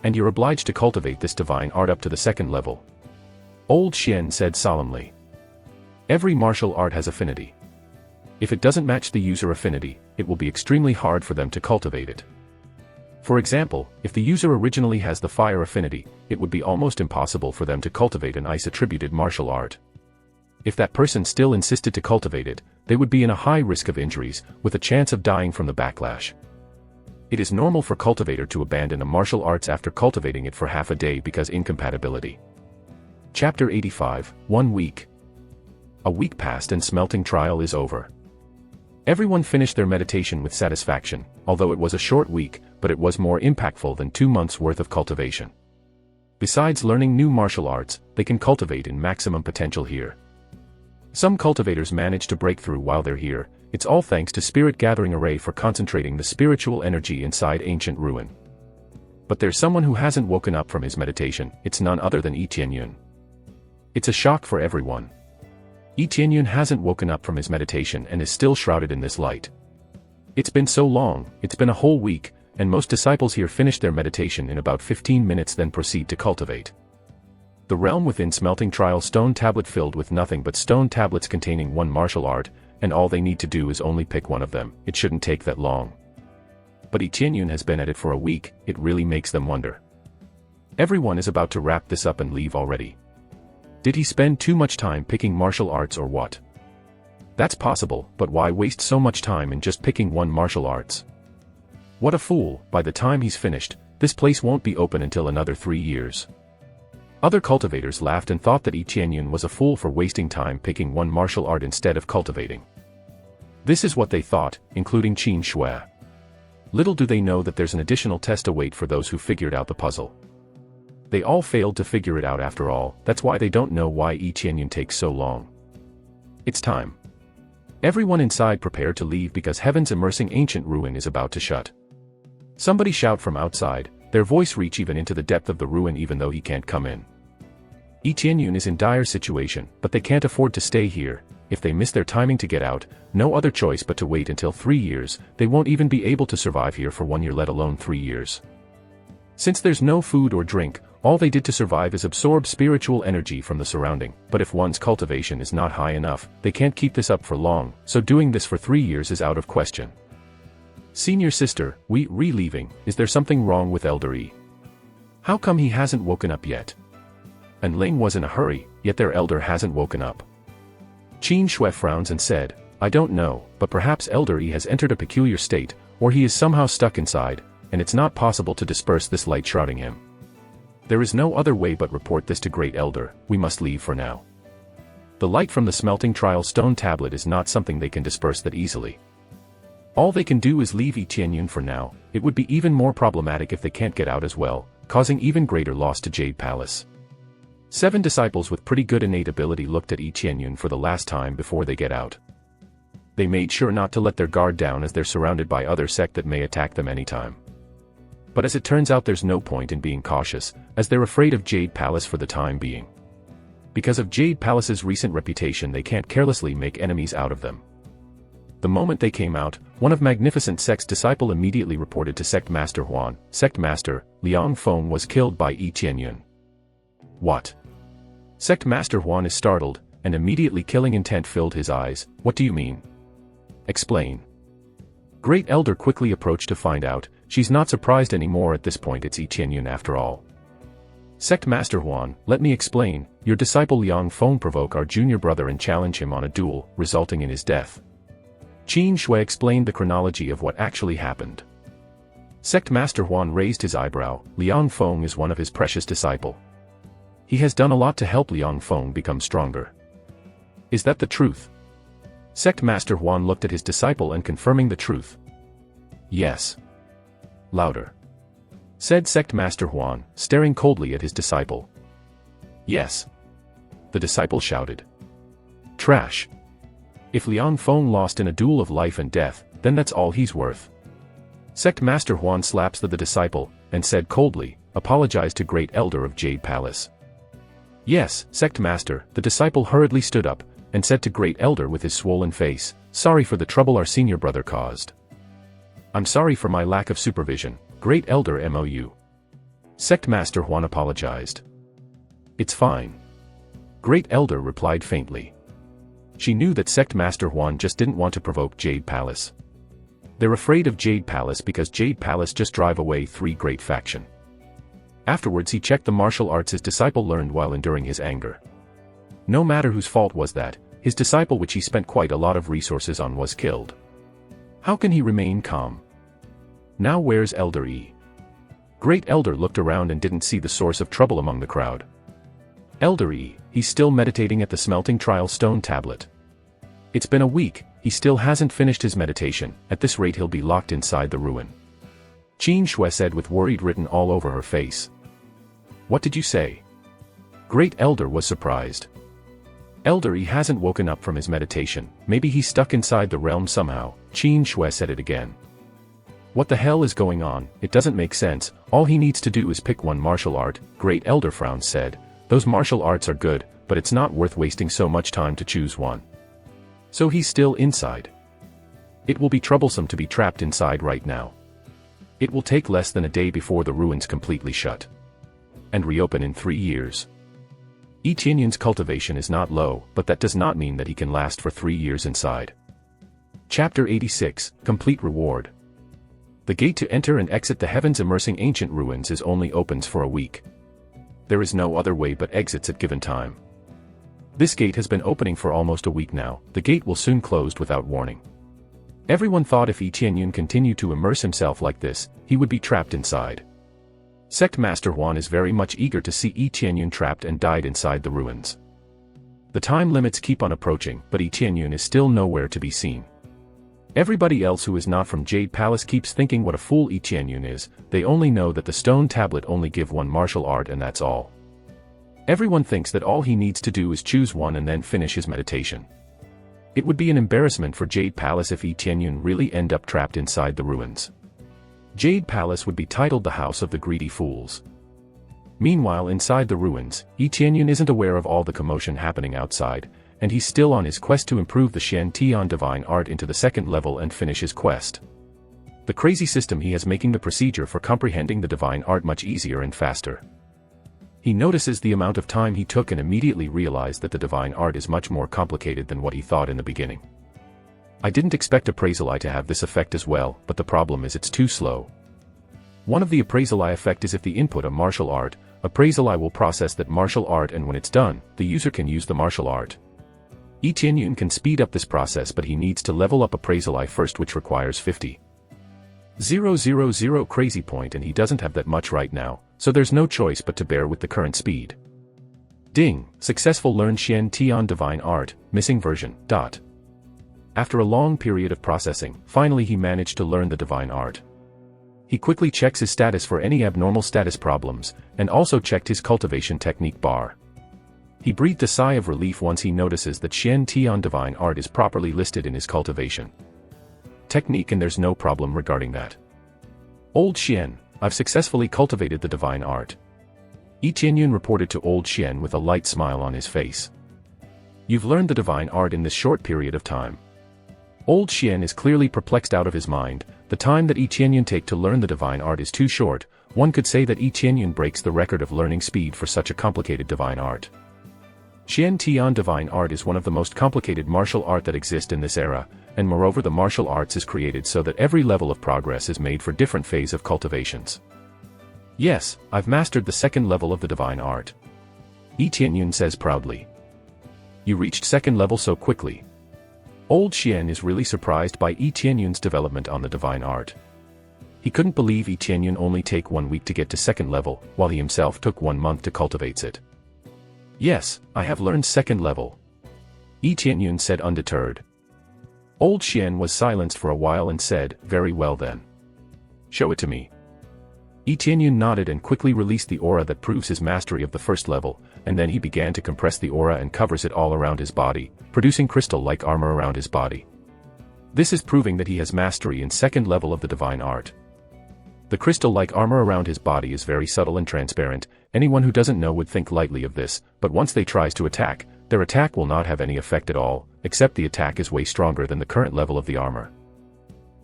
And you're obliged to cultivate this divine art up to the 2nd level. Old Xian said solemnly. Every martial art has affinity. If it doesn't match the user affinity, it will be extremely hard for them to cultivate it. For example, if the user originally has the fire affinity, it would be almost impossible for them to cultivate an ice-attributed martial art. If that person still insisted to cultivate it, they would be in a high risk of injuries, with a chance of dying from the backlash. It is normal for cultivator to abandon a martial arts after cultivating it for half a day because incompatibility. Chapter 85, 1 week. A week passed and smelting trial is over. Everyone finished their meditation with satisfaction, although it was a short week, but it was more impactful than 2 months' worth of cultivation. Besides learning new martial arts, they can cultivate in maximum potential here. Some cultivators manage to break through while they're here. It's all thanks to Spirit Gathering Array for concentrating the spiritual energy inside ancient ruin. But there's someone who hasn't woken up from his meditation. It's none other than Yi Tianyun. It's a shock for everyone. Yi Tianyun hasn't woken up from his meditation and is still shrouded in this light. It's been so long, it's been a whole week, and most disciples here finish their meditation in about 15 minutes then proceed to cultivate. The realm within smelting trial stone tablet filled with nothing but stone tablets containing one martial art, and all they need to do is only pick one of them. It shouldn't take that long. But Yi Tianyun has been at it for a week. It really makes them wonder. Everyone is about to wrap this up and leave already. Did he spend too much time picking martial arts or what? That's possible, but why waste so much time in just picking one martial arts? What a fool. By the time he's finished, this place won't be open until another 3 years. Other cultivators laughed and thought that Yi Tianyun was a fool for wasting time picking one martial art instead of cultivating. This is what they thought, including Qin Shui. Little do they know that there's an additional test await for those who figured out the puzzle. They all failed to figure it out after all. That's why they don't know why Yi Tianyun takes so long. It's time. Everyone inside prepare to leave because heaven's immersing ancient ruin is about to shut. Somebody shout from outside, their voice reach even into the depth of the ruin even though he can't come in. Yi Tianyun is in dire situation, but they can't afford to stay here. If they miss their timing to get out, no other choice but to wait until 3 years. They won't even be able to survive here for 1 year, let alone 3 years. Since there's no food or drink, all they did to survive is absorb spiritual energy from the surrounding. But if one's cultivation is not high enough, they can't keep this up for long, so doing this for 3 years is out of question. Senior sister, we leaving. Is there something wrong with Elder Yi? How come he hasn't woken up yet? And Ling was in a hurry, yet their elder hasn't woken up. Qin Shui frowns and said, I don't know, but perhaps Elder Yi has entered a peculiar state, or he is somehow stuck inside, and it's not possible to disperse this light shrouding him. There is no other way but report this to Great Elder. We must leave for now. The light from the smelting trial stone tablet is not something they can disperse that easily. All they can do is leave Yi Tianyun for now. It would be even more problematic if they can't get out as well, causing even greater loss to Jade Palace. 7 disciples with pretty good innate ability looked at Yi Tianyun for the last time before they get out. They made sure not to let their guard down as they're surrounded by other sect that may attack them anytime. But as it turns out, there's no point in being cautious, as they're afraid of Jade Palace for the time being. Because of Jade Palace's recent reputation, they can't carelessly make enemies out of them. The moment they came out, one of Magnificent Sect's disciple immediately reported to Sect Master Huan. Sect Master, Liang Feng was killed by Yi Tianyun. What? Sect Master Huan is startled, and immediately killing intent filled his eyes. What do you mean? Explain. Great Elder quickly approached to find out. She's not surprised anymore at this point, it's Yi Tianyun after all. Sect Master Huan, let me explain. Your disciple Liang Feng provoked our junior brother and challenged him on a duel, resulting in his death. Qin Shui explained the chronology of what actually happened. Sect Master Huan raised his eyebrow. Liang Feng is one of his precious disciple. He has done a lot to help Liang Feng become stronger. Is that the truth? Sect Master Huan looked at his disciple and confirming the truth. Yes. Louder. Said Sect Master Huan, staring coldly at his disciple. Yes. The disciple shouted. Trash. If Liang Feng lost in a duel of life and death, then that's all he's worth. Sect Master Huan slaps the disciple, and said coldly, apologize to Great Elder of Jade Palace. Yes, Sect Master. The disciple hurriedly stood up, and said to Great Elder with his swollen face, sorry for the trouble our senior brother caused. I'm sorry for my lack of supervision, Great Elder Mou. Sect Master Huan apologized. It's fine. Great Elder replied faintly. She knew that Sect Master Huan just didn't want to provoke Jade Palace. They're afraid of Jade Palace because Jade Palace just drive away 3 great faction. Afterwards he checked the martial arts his disciple learned while enduring his anger. No matter whose fault was that, his disciple which he spent quite a lot of resources on was killed. How can he remain calm? Now where's Elder Yi? Great Elder looked around and didn't see the source of trouble among the crowd. Elder Yi, he's still meditating at the smelting trial stone tablet. It's been a week, he still hasn't finished his meditation. At this rate he'll be locked inside the ruin. Qin Shui said with worried written all over her face. What did you say? Great Elder was surprised. Elder, he hasn't woken up from his meditation, maybe he's stuck inside the realm somehow. Qin Shui said it again. What the hell is going on? It doesn't make sense. All he needs to do is pick one martial art. Great Elder frowned said. Those martial arts are good, but it's not worth wasting so much time to choose one. So he's still inside. It will be troublesome to be trapped inside right now. It will take less than a day before the ruins completely shut and reopen in 3 years. Yi Tianyun's cultivation is not low, but that does not mean that he can last for 3 years inside. Chapter 86, Complete Reward. The gate to enter and exit the heavens-immersing ancient ruins is only opens for a week. There is no other way but exits at given time. This gate has been opening for almost a week now. The gate will soon close without warning. Everyone thought if Yi Tianyun continued to immerse himself like this, he would be trapped inside. Sect Master Huan is very much eager to see Yi Tianyun trapped and died inside the ruins. The time limits keep on approaching, but Yi Tianyun is still nowhere to be seen. Everybody else who is not from Jade Palace keeps thinking what a fool Yi Tianyun is. They only know that the stone tablet only give one martial art and that's all. Everyone thinks that all he needs to do is choose one and then finish his meditation. It would be an embarrassment for Jade Palace if Yi Tianyun really end up trapped inside the ruins. Jade Palace would be titled the House of the Greedy Fools. Meanwhile inside the ruins, Yi Tianyun isn't aware of all the commotion happening outside, and he's still on his quest to improve the Shen Tian divine art into the 2nd level and finish his quest. The crazy system he has making the procedure for comprehending the divine art much easier and faster. He notices the amount of time he took and immediately realized that the divine art is much more complicated than what he thought in the beginning. I didn't expect Appraisal Eye to have this effect as well, but the problem is it's too slow. One of the Appraisal Eye effect is if the input a martial art, Appraisal Eye will process that martial art and when it's done, the user can use the martial art. Yi Tianyun can speed up this process but he needs to level up Appraisal Eye first which requires 50,000 crazy point and he doesn't have that much right now, so there's no choice but to bear with the current speed. Ding! Successful learned Shen Tian divine art, missing version. After a long period of processing, finally he managed to learn the divine art. He quickly checks his status for any abnormal status problems, and also checked his cultivation technique bar. He breathed a sigh of relief once he notices that Shen Tian divine art is properly listed in his cultivation technique and there's no problem regarding that. Old Xian, I've successfully cultivated the divine art. Yi Tianyun reported to Old Xian with a light smile on his face. You've learned the divine art in this short period of time. Old Xian is clearly perplexed out of his mind. The time that Yi Tianyun take to learn the divine art is too short. One could say that Yi Tianyun breaks the record of learning speed for such a complicated divine art. Shen Tian divine art is one of the most complicated martial art that exist in this era, and moreover the martial arts is created so that every level of progress is made for different phase of cultivations. Yes, I've mastered the 2nd level of the divine art. Yi Tianyun says proudly. You reached 2nd level so quickly. Old Xian is really surprised by Yi Tianyun's development on the divine art. He couldn't believe Yi Tianyun only take 1 week to get to 2nd level, while he himself took 1 month to cultivate it. Yes, I have learned 2nd level. Yi Tianyun said undeterred. Old Xian was silenced for a while and said, very well then. Show it to me. Yi Tianyun nodded and quickly released the aura that proves his mastery of the 1st level, and then he began to compress the aura and covers it all around his body, producing crystal-like armor around his body. This is proving that he has mastery in 2nd level of the divine art. The crystal-like armor around his body is very subtle and transparent. Anyone who doesn't know would think lightly of this, but once they tries to attack, their attack will not have any effect at all, except the attack is way stronger than the current level of the armor.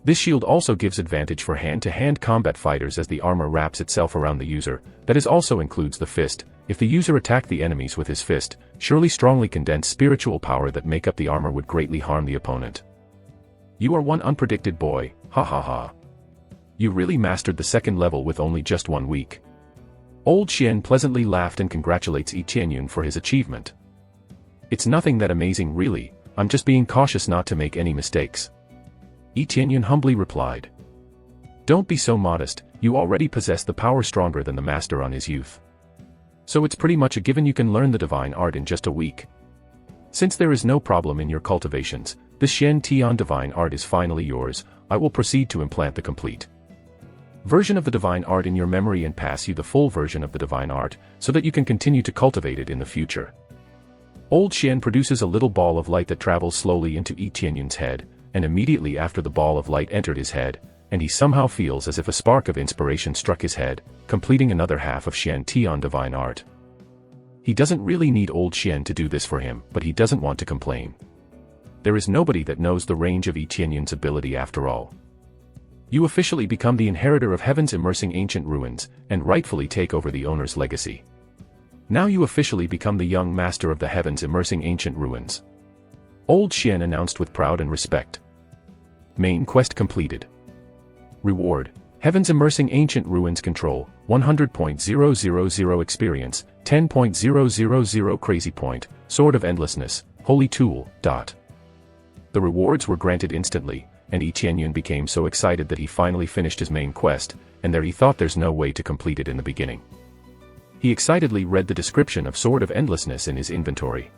This shield also gives advantage for hand-to-hand combat fighters as the armor wraps itself around the user. That is also includes the fist. If the user attacked the enemies with his fist, surely strongly condensed spiritual power that make up the armor would greatly harm the opponent. You are one unpredicted boy, ha ha ha. You really mastered the 2nd level with only just 1 week. Old Xian pleasantly laughed and congratulates Yi Tianyun for his achievement. It's nothing that amazing really, I'm just being cautious not to make any mistakes. Yi Tianyun humbly replied. Don't be so modest, you already possess the power stronger than the master on his youth. So it's pretty much a given you can learn the divine art in just a week. Since there is no problem in your cultivations, this Shen Tian divine art is finally yours. I will proceed to implant the complete version of the divine art in your memory and pass you the full version of the divine art, so that you can continue to cultivate it in the future. Old Xian produces a little ball of light that travels slowly into Yi Tianyun's head, and immediately after the ball of light entered his head, and he somehow feels as if a spark of inspiration struck his head, completing another half of Shen Tian divine art. He doesn't really need old Xian to do this for him, but he doesn't want to complain. There is nobody that knows the range of Yi Tianyun's ability after all. You officially become the inheritor of heaven's immersing ancient ruins, and rightfully take over the owner's legacy. Now you officially become the young master of the heavens immersing ancient ruins. Old Xian announced with proud and respect. Main quest completed. Reward: Heavens immersing ancient ruins control, 100.000 experience, 10.000 crazy point, sword of endlessness, holy tool, ... The rewards were granted instantly, and Yi Tianyun became so excited that he finally finished his main quest, and there he thought there's no way to complete it in the beginning. He excitedly read the description of Sword of Endlessness in his inventory.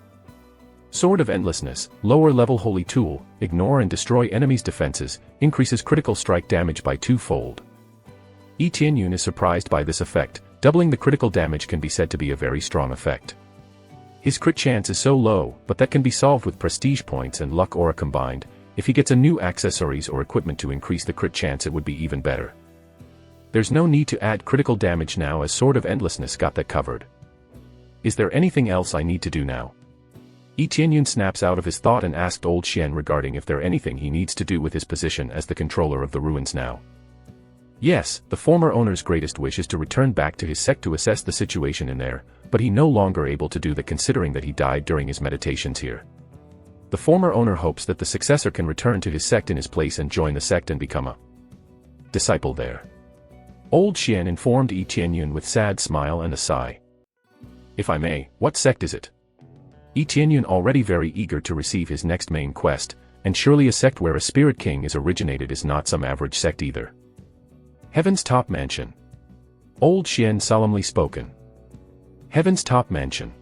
Sword of Endlessness, lower level holy tool, ignore and destroy enemies' defenses, increases critical strike damage by 2-fold. Yi Tianyun is surprised by this effect. Doubling the critical damage can be said to be a very strong effect. His crit chance is so low, but that can be solved with prestige points and luck aura combined. If he gets a new accessories or equipment to increase the crit chance, it would be even better. There's no need to add critical damage now, as Sword of Endlessness got that covered. Is there anything else I need to do now? Yi Tianyun snaps out of his thought and asked old Xian regarding if there anything he needs to do with his position as the controller of the ruins now. Yes, the former owner's greatest wish is to return back to his sect to assess the situation in there, but he no longer able to do that considering that he died during his meditations here. The former owner hopes that the successor can return to his sect in his place and join the sect and become a disciple there. Old Xian informed Yi Tianyun with sad smile and a sigh. If I may, what sect is it? Yi Tianyun already very eager to receive his next main quest, and surely a sect where a spirit king is originated is not some average sect either. Heaven's Top Mansion. Old Xian solemnly spoken. Heaven's Top Mansion.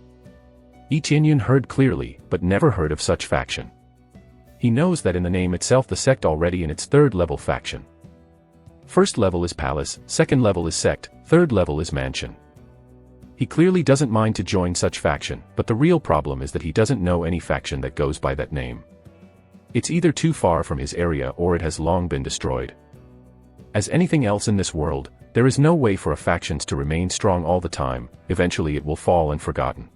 Yi Tianyun heard clearly, but never heard of such faction. He knows that in the name itself the sect already in its third level faction. First level is palace, second level is sect, third level is mansion. He clearly doesn't mind to join such faction, but the real problem is that he doesn't know any faction that goes by that name. It's either too far from his area or it has long been destroyed. As anything else in this world, there is no way for a factions to remain strong all the time. Eventually it will fall and forgotten.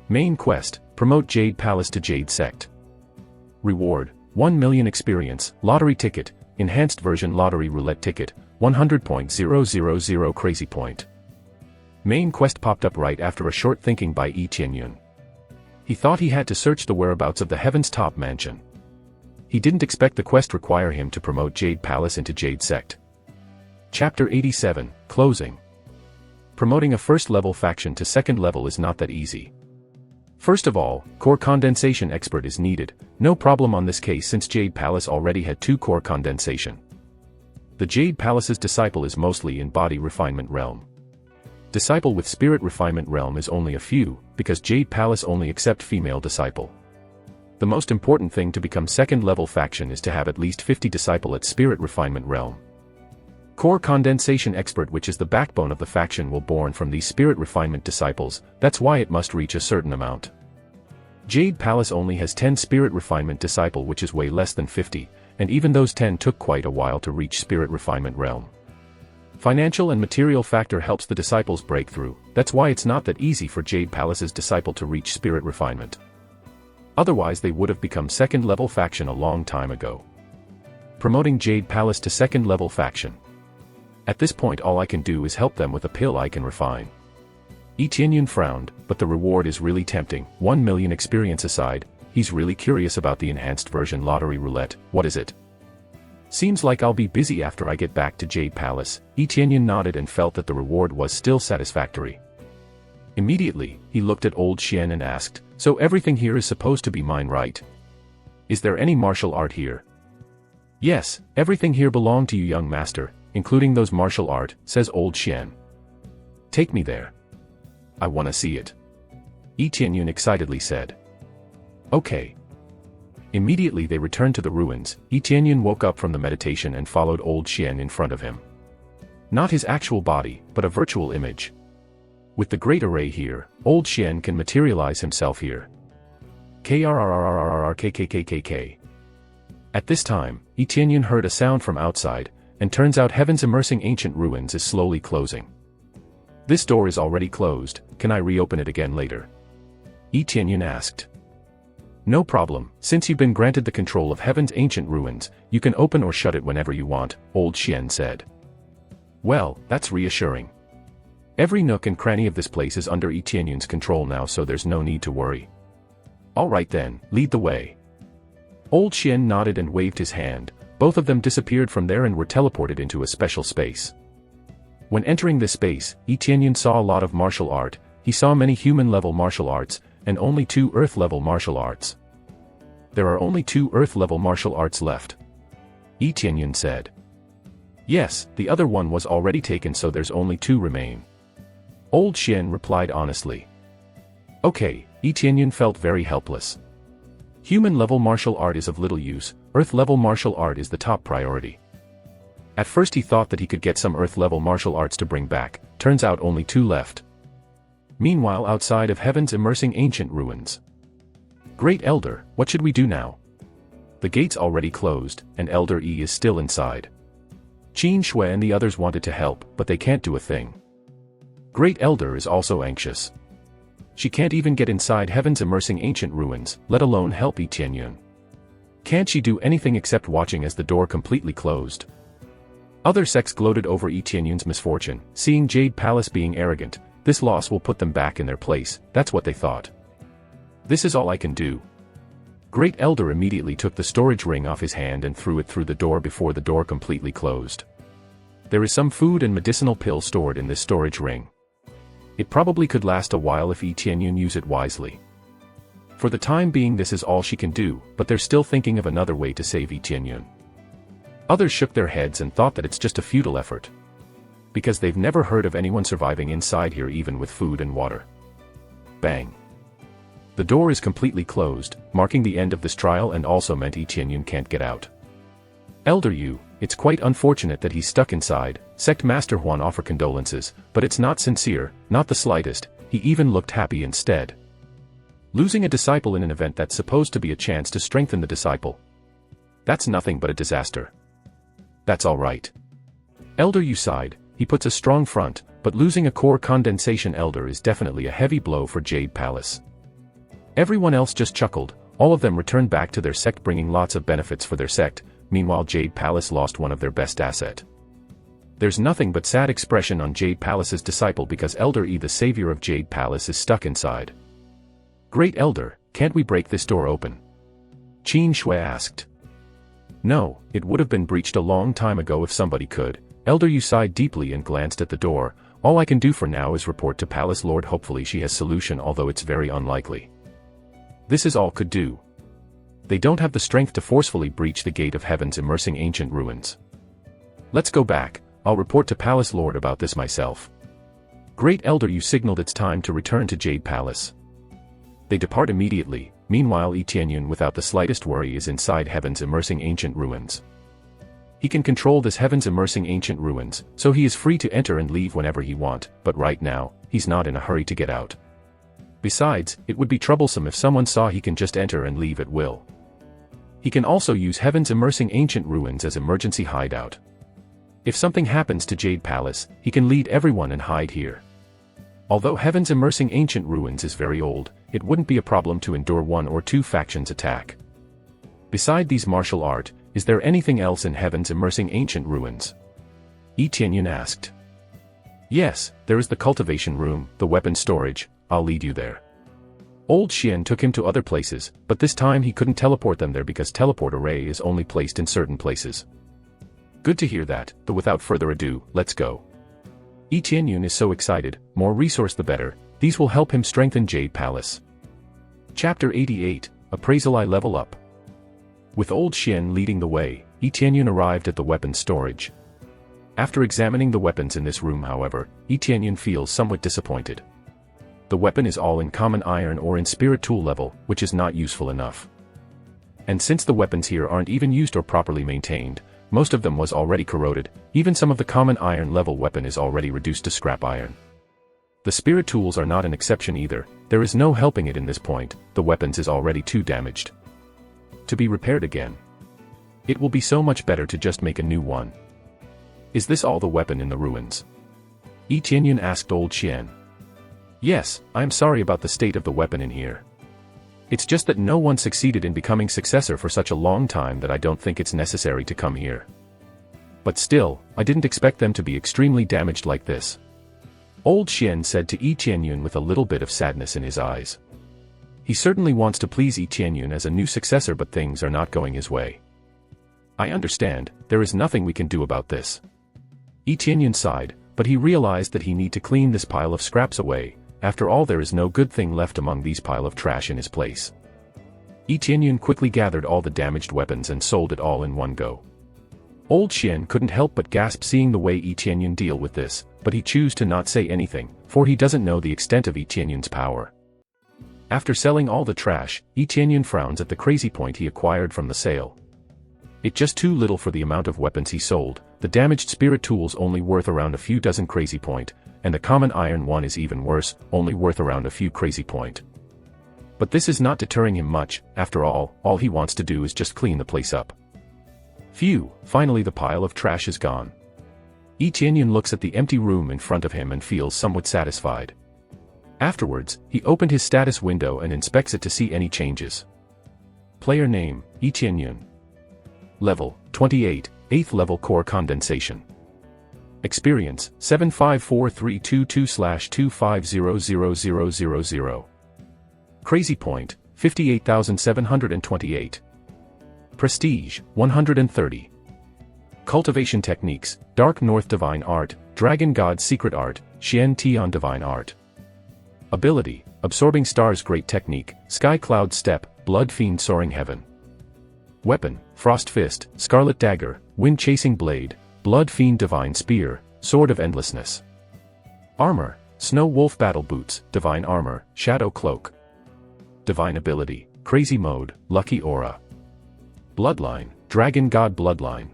Main quest: promote Jade Palace to Jade Sect. Reward: 1 million experience, lottery ticket, enhanced version lottery roulette ticket, 100.000 crazy point. Main quest popped up right after a short thinking by Yi Tianyun. He thought he had to search the whereabouts of the Heaven's Top Mansion. He didn't expect the quest require him to promote Jade Palace into Jade Sect. Chapter 87, Closing. Promoting a first level faction to second level is not that easy. First of all, core condensation expert is needed, no problem on this case since Jade Palace already had 2 core condensation. The Jade Palace's disciple is mostly in body refinement realm. Disciple with spirit refinement realm is only a few, because Jade Palace only accept female disciple. The most important thing to become second level faction is to have at least 50 disciple at spirit refinement realm. Core condensation expert, which is the backbone of the faction, will born from these spirit refinement disciples. That's why it must reach a certain amount. Jade Palace only has 10 spirit refinement disciple, which is way less than 50, and even those 10 took quite a while to reach spirit refinement realm. Financial and material factor helps the disciples break through. That's why it's not that easy for Jade Palace's disciple to reach spirit refinement. Otherwise they would have become second level faction a long time ago. Promoting Jade Palace to second level faction. At this point all I can do is help them with a pill I can refine. Yi Tianyun frowned, but the reward is really tempting. 1 million experience aside, he's really curious about the enhanced version lottery roulette. What is it? Seems like I'll be busy after I get back to Jade Palace. Yi Tianyun nodded and felt that the reward was still satisfactory. Immediately, he looked at old Xian and asked, so everything here is supposed to be mine, right? Is there any martial art here? Yes, everything here belonged to you, young master, including those martial art, says old Xian. Take me there. I wanna see it. Yi Tianyun excitedly said. Okay. Immediately they returned to the ruins. Yi Tianyun woke up from the meditation and followed old Xian in front of him. Not his actual body, but a virtual image. With the great array here, old Xian can materialize himself here. KRRRRRRKKKKK. At this time, Yi Tianyun heard a sound from outside, and turns out heaven's immersing ancient ruins is slowly closing. This door is already closed, can I reopen it again later? Yi Tianyun asked. No problem, since you've been granted the control of heaven's ancient ruins, you can open or shut it whenever you want, old Xian said. Well, that's reassuring. Every nook and cranny of this place is under Yi Tianyun's control now, so there's no need to worry. Alright then, lead the way. Old Xian nodded and waved his hand. Both of them disappeared from there and were teleported into a special space. When entering this space, Yi Tianyun saw a lot of martial art. He saw many human-level martial arts, and only 2 Earth-level martial arts. There are only 2 Earth-level martial arts left. Yi Tianyun said. Yes, the other one was already taken, so there's only 2 remain. Old Xian replied honestly. Okay, Yi Tianyun felt very helpless. Human-level martial art is of little use, Earth-level martial art is the top priority. At first he thought that he could get some Earth-level martial arts to bring back, turns out only 2 left. Meanwhile, outside of heaven's immersing ancient ruins. Great Elder, what should we do now? The gate's already closed, and Elder Yi is still inside. Qin Shui and the others wanted to help, but they can't do a thing. Great Elder is also anxious. She can't even get inside heaven's immersing ancient ruins, let alone help Yi Tianyun. Can't she do anything except watching as the door completely closed? Other sects gloated over Yi Tianyun's misfortune, seeing Jade Palace being arrogant. This loss will put them back in their place, that's what they thought. This is all I can do. Great Elder immediately took the storage ring off his hand and threw it through the door before the door completely closed. There is some food and medicinal pill stored in this storage ring. It probably could last a while if Yi Tianyun use it wisely. For the time being this is all she can do, but they're still thinking of another way to save Yi Tianyun. Others shook their heads and thought that it's just a futile effort. Because they've never heard of anyone surviving inside here even with food and water. Bang. The door is completely closed, marking the end of this trial and also meant Yi Tianyun can't get out. Elder Yu, it's quite unfortunate that he's stuck inside, Sect Master Huan offer condolences, but it's not sincere, not the slightest, he even looked happy instead. Losing a disciple in an event that's supposed to be a chance to strengthen the disciple. That's nothing but a disaster. That's alright. Elder Yu sighed, he puts a strong front, but losing a core condensation elder is definitely a heavy blow for Jade Palace. Everyone else just chuckled, all of them returned back to their sect bringing lots of benefits for their sect, meanwhile Jade Palace lost one of their best asset. There's nothing but sad expression on Jade Palace's disciple because Elder Yi the savior of Jade Palace is stuck inside. Great Elder, can't we break this door open? Qin Shui asked. No, it would have been breached a long time ago if somebody could. Elder Yu sighed deeply and glanced at the door. All I can do for now is report to Palace Lord, hopefully she has solution, although it's very unlikely. This is all could do. They don't have the strength to forcefully breach the gate of heaven's immersing ancient ruins. Let's go back, I'll report to Palace Lord about this myself. Great Elder Yu signaled it's time to return to Jade Palace. They depart immediately, meanwhile Yi Tianyun without the slightest worry is inside heaven's immersing ancient ruins. He can control this heaven's immersing ancient ruins, so he is free to enter and leave whenever he want, but right now, he's not in a hurry to get out. Besides, it would be troublesome if someone saw he can just enter and leave at will. He can also use heaven's immersing ancient ruins as emergency hideout. If something happens to Jade Palace, he can lead everyone and hide here. Although heaven's immersing ancient ruins is very old, it wouldn't be a problem to endure 1 or 2 factions attack. Beside these martial art, is there anything else in heaven's immersing ancient ruins? Yi Tianyun asked. Yes, there is the cultivation room, the weapon storage, I'll lead you there. Old Xian took him to other places, but this time he couldn't teleport them there because teleport array is only placed in certain places. Good to hear that, but without further ado, let's go. Yi Tianyun is so excited, more resource the better, these will help him strengthen Jade Palace. Chapter 88, Appraisal I Level Up. With Old Xian leading the way, Yi Tianyun arrived at the weapons storage. After examining the weapons in this room however, Yi Tianyun feels somewhat disappointed. the weapon is all in common iron or in spirit tool level, which is not useful enough. And since the weapons here aren't even used or properly maintained, most of them was already corroded, even some of the common iron level weapon is already reduced to scrap iron. The spirit tools are not an exception either, there is no helping it in this point, the weapons is already too damaged to be repaired again. It will be so much better to just make a new one. Is this all the weapon in the ruins? Yi Tianyun asked Old Xian. Yes, I am sorry about the state of the weapon in here. It's just that no one succeeded in becoming successor for such a long time that I don't think it's necessary to come here. But still, I didn't expect them to be extremely damaged like this. Old Xian said to Yi Tianyun with a little bit of sadness in his eyes. He certainly wants to please Yi Tianyun as a new successor, but things are not going his way. I understand, there is nothing we can do about this. Yi Tianyun sighed, but he realized that he need to clean this pile of scraps away. After all, there is no good thing left among these pile of trash in his place. Yi Tianyun quickly gathered all the damaged weapons and sold it all in one go. Old Xian couldn't help but gasp seeing the way Yi Tianyun deal with this, but he chose to not say anything, for he doesn't know the extent of Yi Tianyun's power. After selling all the trash, Yi Tianyun frowns at the crazy point he acquired from the sale. It's just too little for the amount of weapons he sold, the damaged spirit tools only worth around a few dozen crazy point, and the common iron one is even worse, only worth around a few crazy point. But this is not deterring him much, after all he wants to do is just clean the place up. Phew, finally the pile of trash is gone. Yi Tianyun looks at the empty room in front of him and feels somewhat satisfied. Afterwards, he opened his status window and inspects it to see any changes. Player name, Yi Tianyun. Level, 28, 8th level core condensation. Experience, 754322/2500000. Crazy point, 58,728. Prestige, 130. Cultivation techniques, Dark North Divine Art, Dragon God Secret Art, Xian Tian Divine Art. Ability, Absorbing Stars Great Technique, Sky Cloud Step, Blood Fiend Soaring Heaven. Weapon, Frost Fist, Scarlet Dagger, Wind Chasing Blade, Blood Fiend Divine Spear, Sword of Endlessness. Armor, Snow Wolf Battle Boots, Divine Armor, Shadow Cloak. Divine Ability, Crazy Mode, Lucky Aura. Bloodline, Dragon God Bloodline.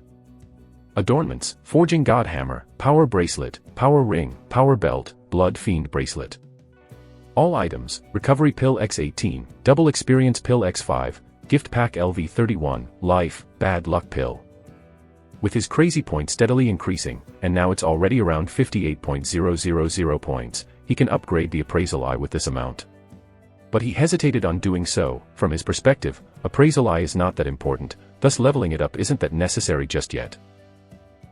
Adornments, Forging God Hammer, Power Bracelet, Power Ring, Power Belt, Blood Fiend Bracelet. All items, Recovery Pill X18, Double Experience Pill X5, Gift Pack LV31, Life, Bad Luck Pill. With his crazy point steadily increasing, and now it's already around 58.000 points, he can upgrade the appraisal eye with this amount. But he hesitated on doing so. From his perspective, appraisal eye is not that important, thus leveling it up isn't that necessary just yet.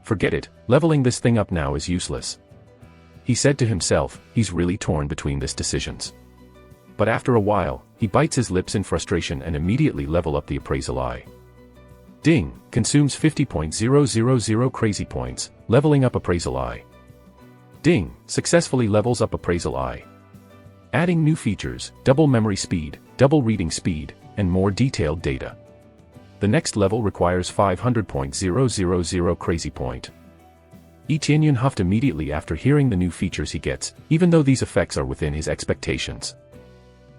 Forget it, leveling this thing up now is useless. He said to himself, he's really torn between these decisions. But after a while, he bites his lips in frustration and immediately level up the appraisal eye. Ding, consumes 50.000 crazy points, leveling up appraisal eye. Ding, successfully levels up appraisal eye. Adding new features, double memory speed, double reading speed, and more detailed data. The next level requires 500.000 crazy point. Yi Tianyun huffed immediately after hearing the new features he gets, even though these effects are within his expectations.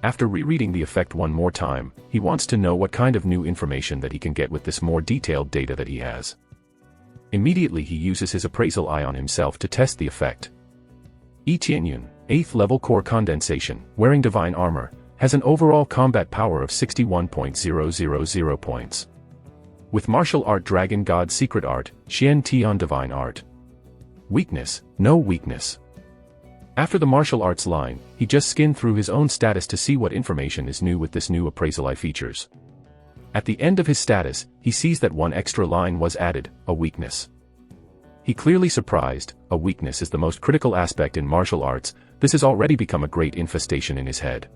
After rereading the effect one more time, he wants to know what kind of new information that he can get with this more detailed data that he has. Immediately he uses his appraisal eye on himself to test the effect. Yi Tianyun, 8th level core condensation, wearing divine armor, has an overall combat power of 61.000 points. With martial art Dragon God Secret Art, Xian Tian Divine Art. Weakness, no weakness. After the martial arts line, he just skinned through his own status to see what information is new with this new appraisal eye features. At the end of his status, he sees that one extra line was added, a weakness. He clearly surprised, a weakness is the most critical aspect in martial arts, this has already become a great infestation in his head.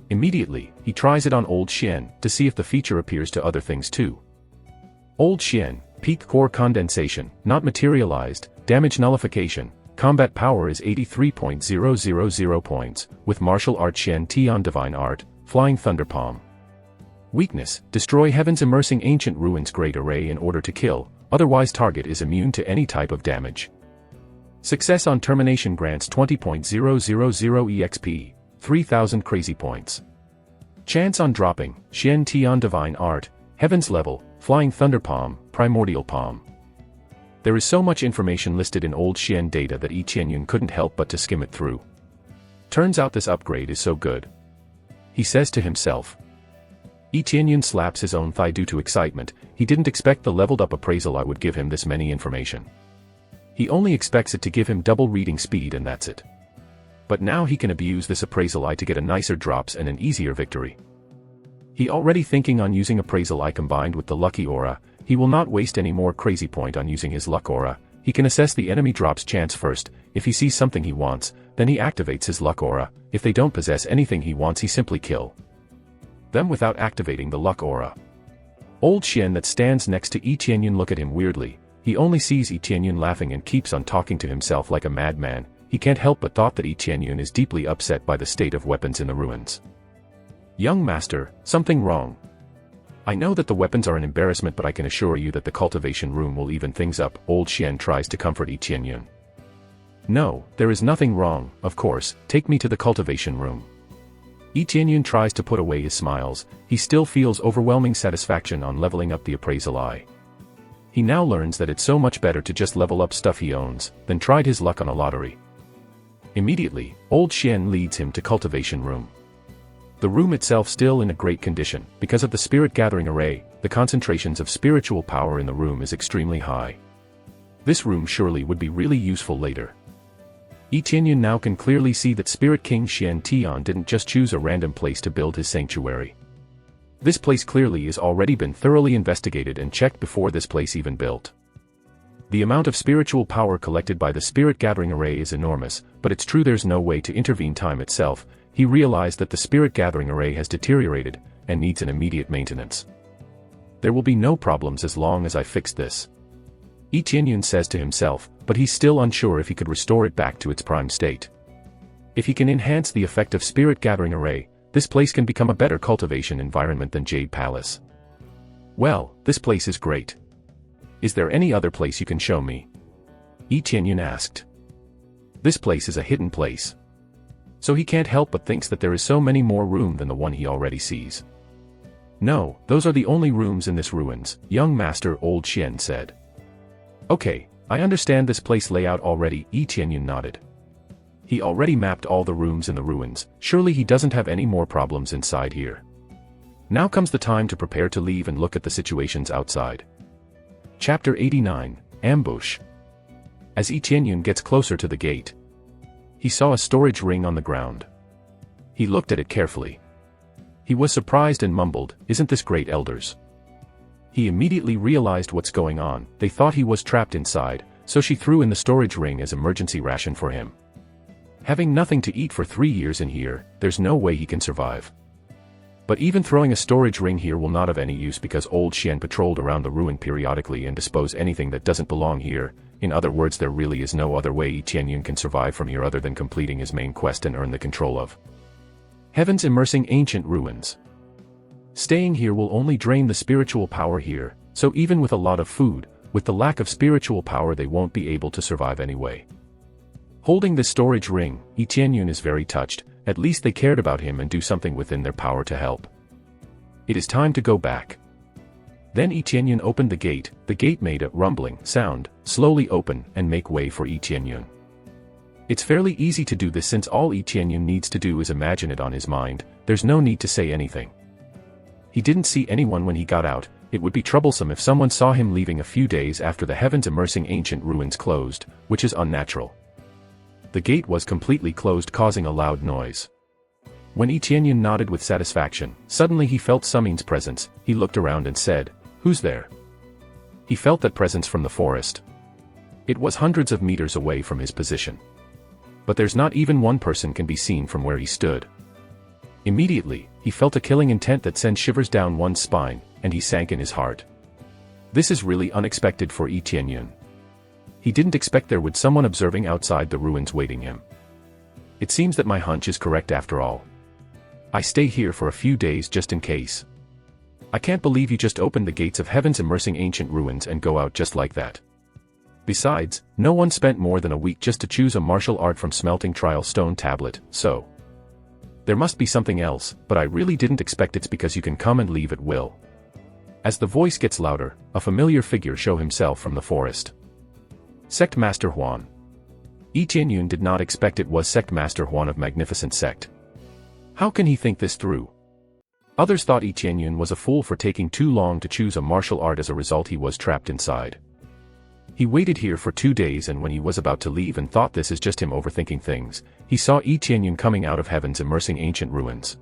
Immediately, he tries it on Old Xian to see if the feature appears to other things too. Old Xian, peak core condensation, not materialized, damage nullification, combat power is 83.000 points, with martial art Xian Tian Divine Art, Flying Thunder Palm. Weakness, destroy Heaven's Immersing Ancient Ruins Great Array in order to kill, otherwise target is immune to any type of damage. Success on termination grants 20.000 EXP, 3,000 crazy points. Chance on dropping, Xian Tian Divine Art, Heaven's Level, Flying Thunder Palm, Primordial Palm. There is so much information listed in old Xian data that Yi Qianyun couldn't help but to skim it through. Turns out this upgrade is so good, he says to himself. Yi Qianyun slaps his own thigh due to excitement. He didn't expect the leveled up appraisal eye would give him this many information. He only expects it to give him double reading speed and that's it. But now he can abuse this appraisal eye to get a nicer drops and an easier victory. He already thinking on using appraisal eye combined with the lucky aura. He will not waste any more crazy point on using his luck aura. He can assess the enemy drops chance first. If he sees something he wants, then he activates his luck aura. If they don't possess anything he wants, he simply kill them without activating the luck aura. Old Xian that stands next to Yi Qianyun look at him weirdly. He only sees Yi Qianyun laughing and keeps on talking to himself like a madman. He can't help but thought that Yi Qianyun is deeply upset by the state of weapons in the ruins. Young master, something wrong. I know that the weapons are an embarrassment, but I can assure you that the cultivation room will even things up. Old Xian tries to comfort Yi Qianyun. No, there is nothing wrong, of course, take me to the cultivation room. Yi Qianyun tries to put away his smiles. He still feels overwhelming satisfaction on leveling up the appraisal eye. He now learns that it's so much better to just level up stuff he owns, than tried his luck on a lottery. Immediately, Old Xian leads him to cultivation room. The room itself still in a great condition. Because of the spirit gathering array, the concentrations of spiritual power in the room is extremely high. This room surely would be really useful later. Yi Qianyun now can clearly see that Spirit King Xian Tian didn't just choose a random place to build his sanctuary. This place clearly has already been thoroughly investigated and checked before this place even built. The amount of spiritual power collected by the spirit gathering array is enormous, but it's true there's no way to intervene time itself. He realized that the spirit gathering array has deteriorated, and needs an immediate maintenance. There will be no problems as long as I fix this, Yi Qianyun says to himself, but he's still unsure if he could restore it back to its prime state. If he can enhance the effect of spirit gathering array, this place can become a better cultivation environment than Jade Palace. Well, this place is great. Is there any other place you can show me? Yi Qianyun asked. This place is a hidden place. So he can't help but thinks that there is so many more room than the one he already sees. No, those are the only rooms in this ruins, young master, Old Xian said. Okay, I understand this place layout already, Yi Qianyun nodded. He already mapped all the rooms in the ruins, surely he doesn't have any more problems inside here. Now comes the time to prepare to leave and look at the situations outside. Chapter 89, Ambush. As Yi Qianyun gets closer to the gate, he saw a storage ring on the ground. He looked at it carefully. He was surprised and mumbled, "Isn't this great, elders?" He immediately realized what's going on. They thought he was trapped inside, so she threw in the storage ring as emergency ration for him. Having nothing to eat for 3 years in here, there's no way he can survive. But even throwing a storage ring here will not have any use because Old Xian patrolled around the ruin periodically and disposed anything that doesn't belong here. In other words, there really is no other way Yi Qianyun can survive from here other than completing his main quest and earn the control of Heaven's immersing ancient ruins. Staying here will only drain the spiritual power here, so even with a lot of food, with the lack of spiritual power they won't be able to survive anyway. Holding this storage ring, Yi Qianyun is very touched. At least they cared about him and do something within their power to help. It is time to go back. Then Yi Qianyun opened the gate made a rumbling sound, slowly open and make way for Yi Qianyun. It's fairly easy to do this since all Yi Qianyun needs to do is imagine it on his mind, there's no need to say anything. He didn't see anyone when he got out. It would be troublesome if someone saw him leaving a few days after the Heaven's immersing ancient ruins closed, which is unnatural. The gate was completely closed, causing a loud noise. When Yi Qianyun nodded with satisfaction, suddenly he felt Sumin's presence. He looked around and said, "Who's there?" He felt that presence from the forest. It was hundreds of meters away from his position. But there's not even one person can be seen from where he stood. Immediately, he felt a killing intent that sent shivers down one's spine, and he sank in his heart. This is really unexpected for Yi Qianyun. He didn't expect there would someone observing outside the ruins waiting him. It seems that my hunch is correct after all. I stay here for a few days just in case. I can't believe you just opened the gates of Heaven's immersing ancient ruins and go out just like that. Besides, no one spent more than a week just to choose a martial art from smelting trial stone tablet, so There must be something else, but I really didn't expect it's because you can come and leave at will. As the voice gets louder, a familiar figure shows himself from the forest. Sect Master Huan. Yi Tianyun did not expect it was Sect Master Huan of Magnificent Sect. How can he think this through? Others thought Yi Tianyun was a fool for taking too long to choose a martial art. As a result, he was trapped inside. He waited here for 2 days, and when he was about to leave and thought this is just him overthinking things, he saw Yi Tianyun coming out of heaven's immersing ancient ruins.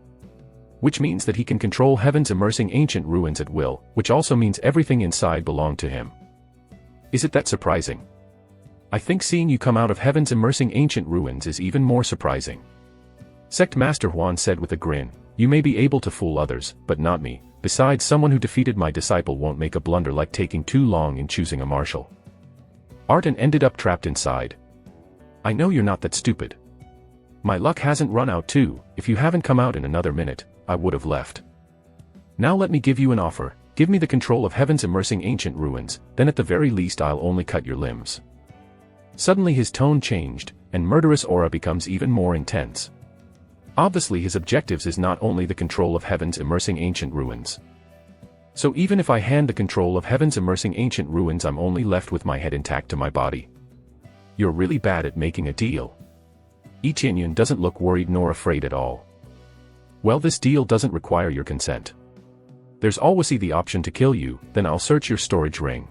Which means that he can control heaven's immersing ancient ruins at will, which also means everything inside belonged to him. Is it that surprising? I think seeing you come out of heaven's immersing ancient ruins is even more surprising. Sect Master Huan said with a grin, you may be able to fool others, but not me. Besides, someone who defeated my disciple won't make a blunder like taking too long in choosing a martial art and ended up trapped inside. I know you're not that stupid. My luck hasn't run out too. If you haven't come out in another minute, I would have left. Now let me give you an offer. Give me the control of heaven's immersing ancient ruins, then at the very least I'll only cut your limbs. Suddenly his tone changed, and murderous aura becomes even more intense. Obviously his objectives is not only the control of heaven's immersing ancient ruins. So even if I hand the control of heaven's immersing ancient ruins, I'm only left with my head intact to my body. You're really bad at making a deal. Yi Tianyun doesn't look worried nor afraid at all. Well, this deal doesn't require your consent. There's always the option to kill you, then I'll search your storage ring.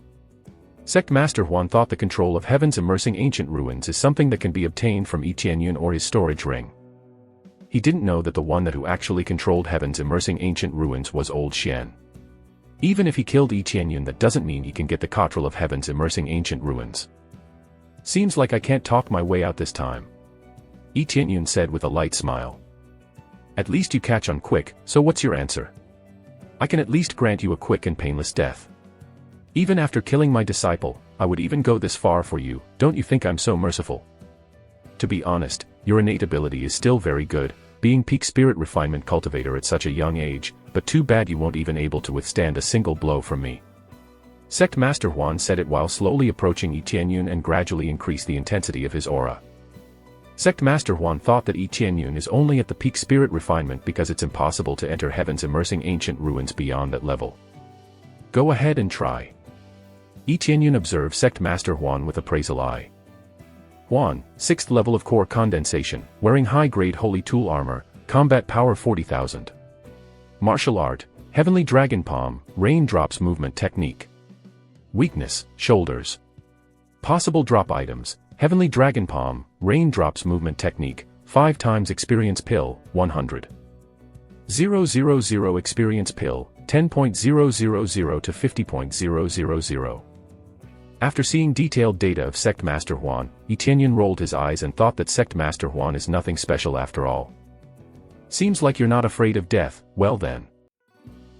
Sect Master Huan thought the control of heaven's immersing ancient ruins is something that can be obtained from Yi Tianyun or his storage ring. He didn't know that the one who actually controlled heaven's immersing ancient ruins was Old Xian. Even if he killed Yi Tianyun, that doesn't mean he can get the control of heaven's immersing ancient ruins. Seems like I can't talk my way out this time. Yi Tianyun said with a light smile. At least you catch on quick, so what's your answer? I can at least grant you a quick and painless death. Even after killing my disciple, I would even go this far for you. Don't you think I'm so merciful? To be honest, your innate ability is still very good, being peak spirit refinement cultivator at such a young age, but too bad you won't even able to withstand a single blow from me. Sect Master Huan said it while slowly approaching Yi Tianyun and gradually increased the intensity of his aura. Sect Master Huan thought that Yi Tianyun is only at the peak spirit refinement because it's impossible to enter heaven's immersing ancient ruins beyond that level. Go ahead and try. Yi Tianyun observed Sect Master Huan with appraisal eye. Huan, 6th level of core condensation, wearing high-grade holy tool armor, combat power 40,000. Martial art, Heavenly Dragon Palm, Raindrops movement technique. Weakness, shoulders. Possible drop items, Heavenly Dragon Palm, Raindrops movement technique, 5 times experience pill, 100. 000 experience pill, 10.000 to 50.000. After seeing detailed data of Sect Master Huan, Yi Tianyun rolled his eyes and thought that Sect Master Huan is nothing special after all. Seems like you're not afraid of death, well then.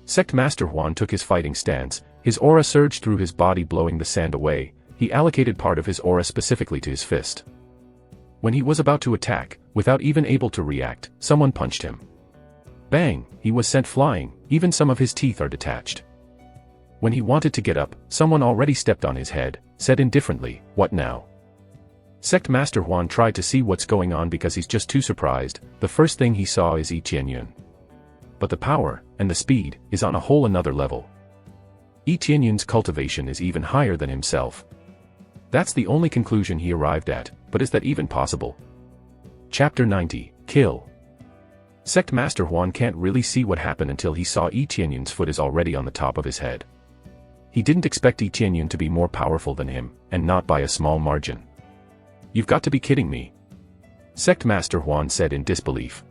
Sect Master Huan took his fighting stance, his aura surged through his body blowing the sand away. He allocated part of his aura specifically to his fist. When he was about to attack, without even able to react, someone punched him. Bang, he was sent flying, even some of his teeth are detached. When he wanted to get up, someone already stepped on his head, said indifferently, what now? Sect Master Huan tried to see what's going on because he's just too surprised. The first thing he saw is Yi Tianyun. But the power, and the speed, is on a whole another level. Yi Tianyun's cultivation is even higher than himself. That's the only conclusion he arrived at, but is that even possible? Chapter 90, Kill. Sect Master Huan can't really see what happened until he saw Yi Tianyun's foot is already on the top of his head. He didn't expect Yi Tianyun to be more powerful than him, and not by a small margin. You've got to be kidding me. Sect Master Huan said in disbelief.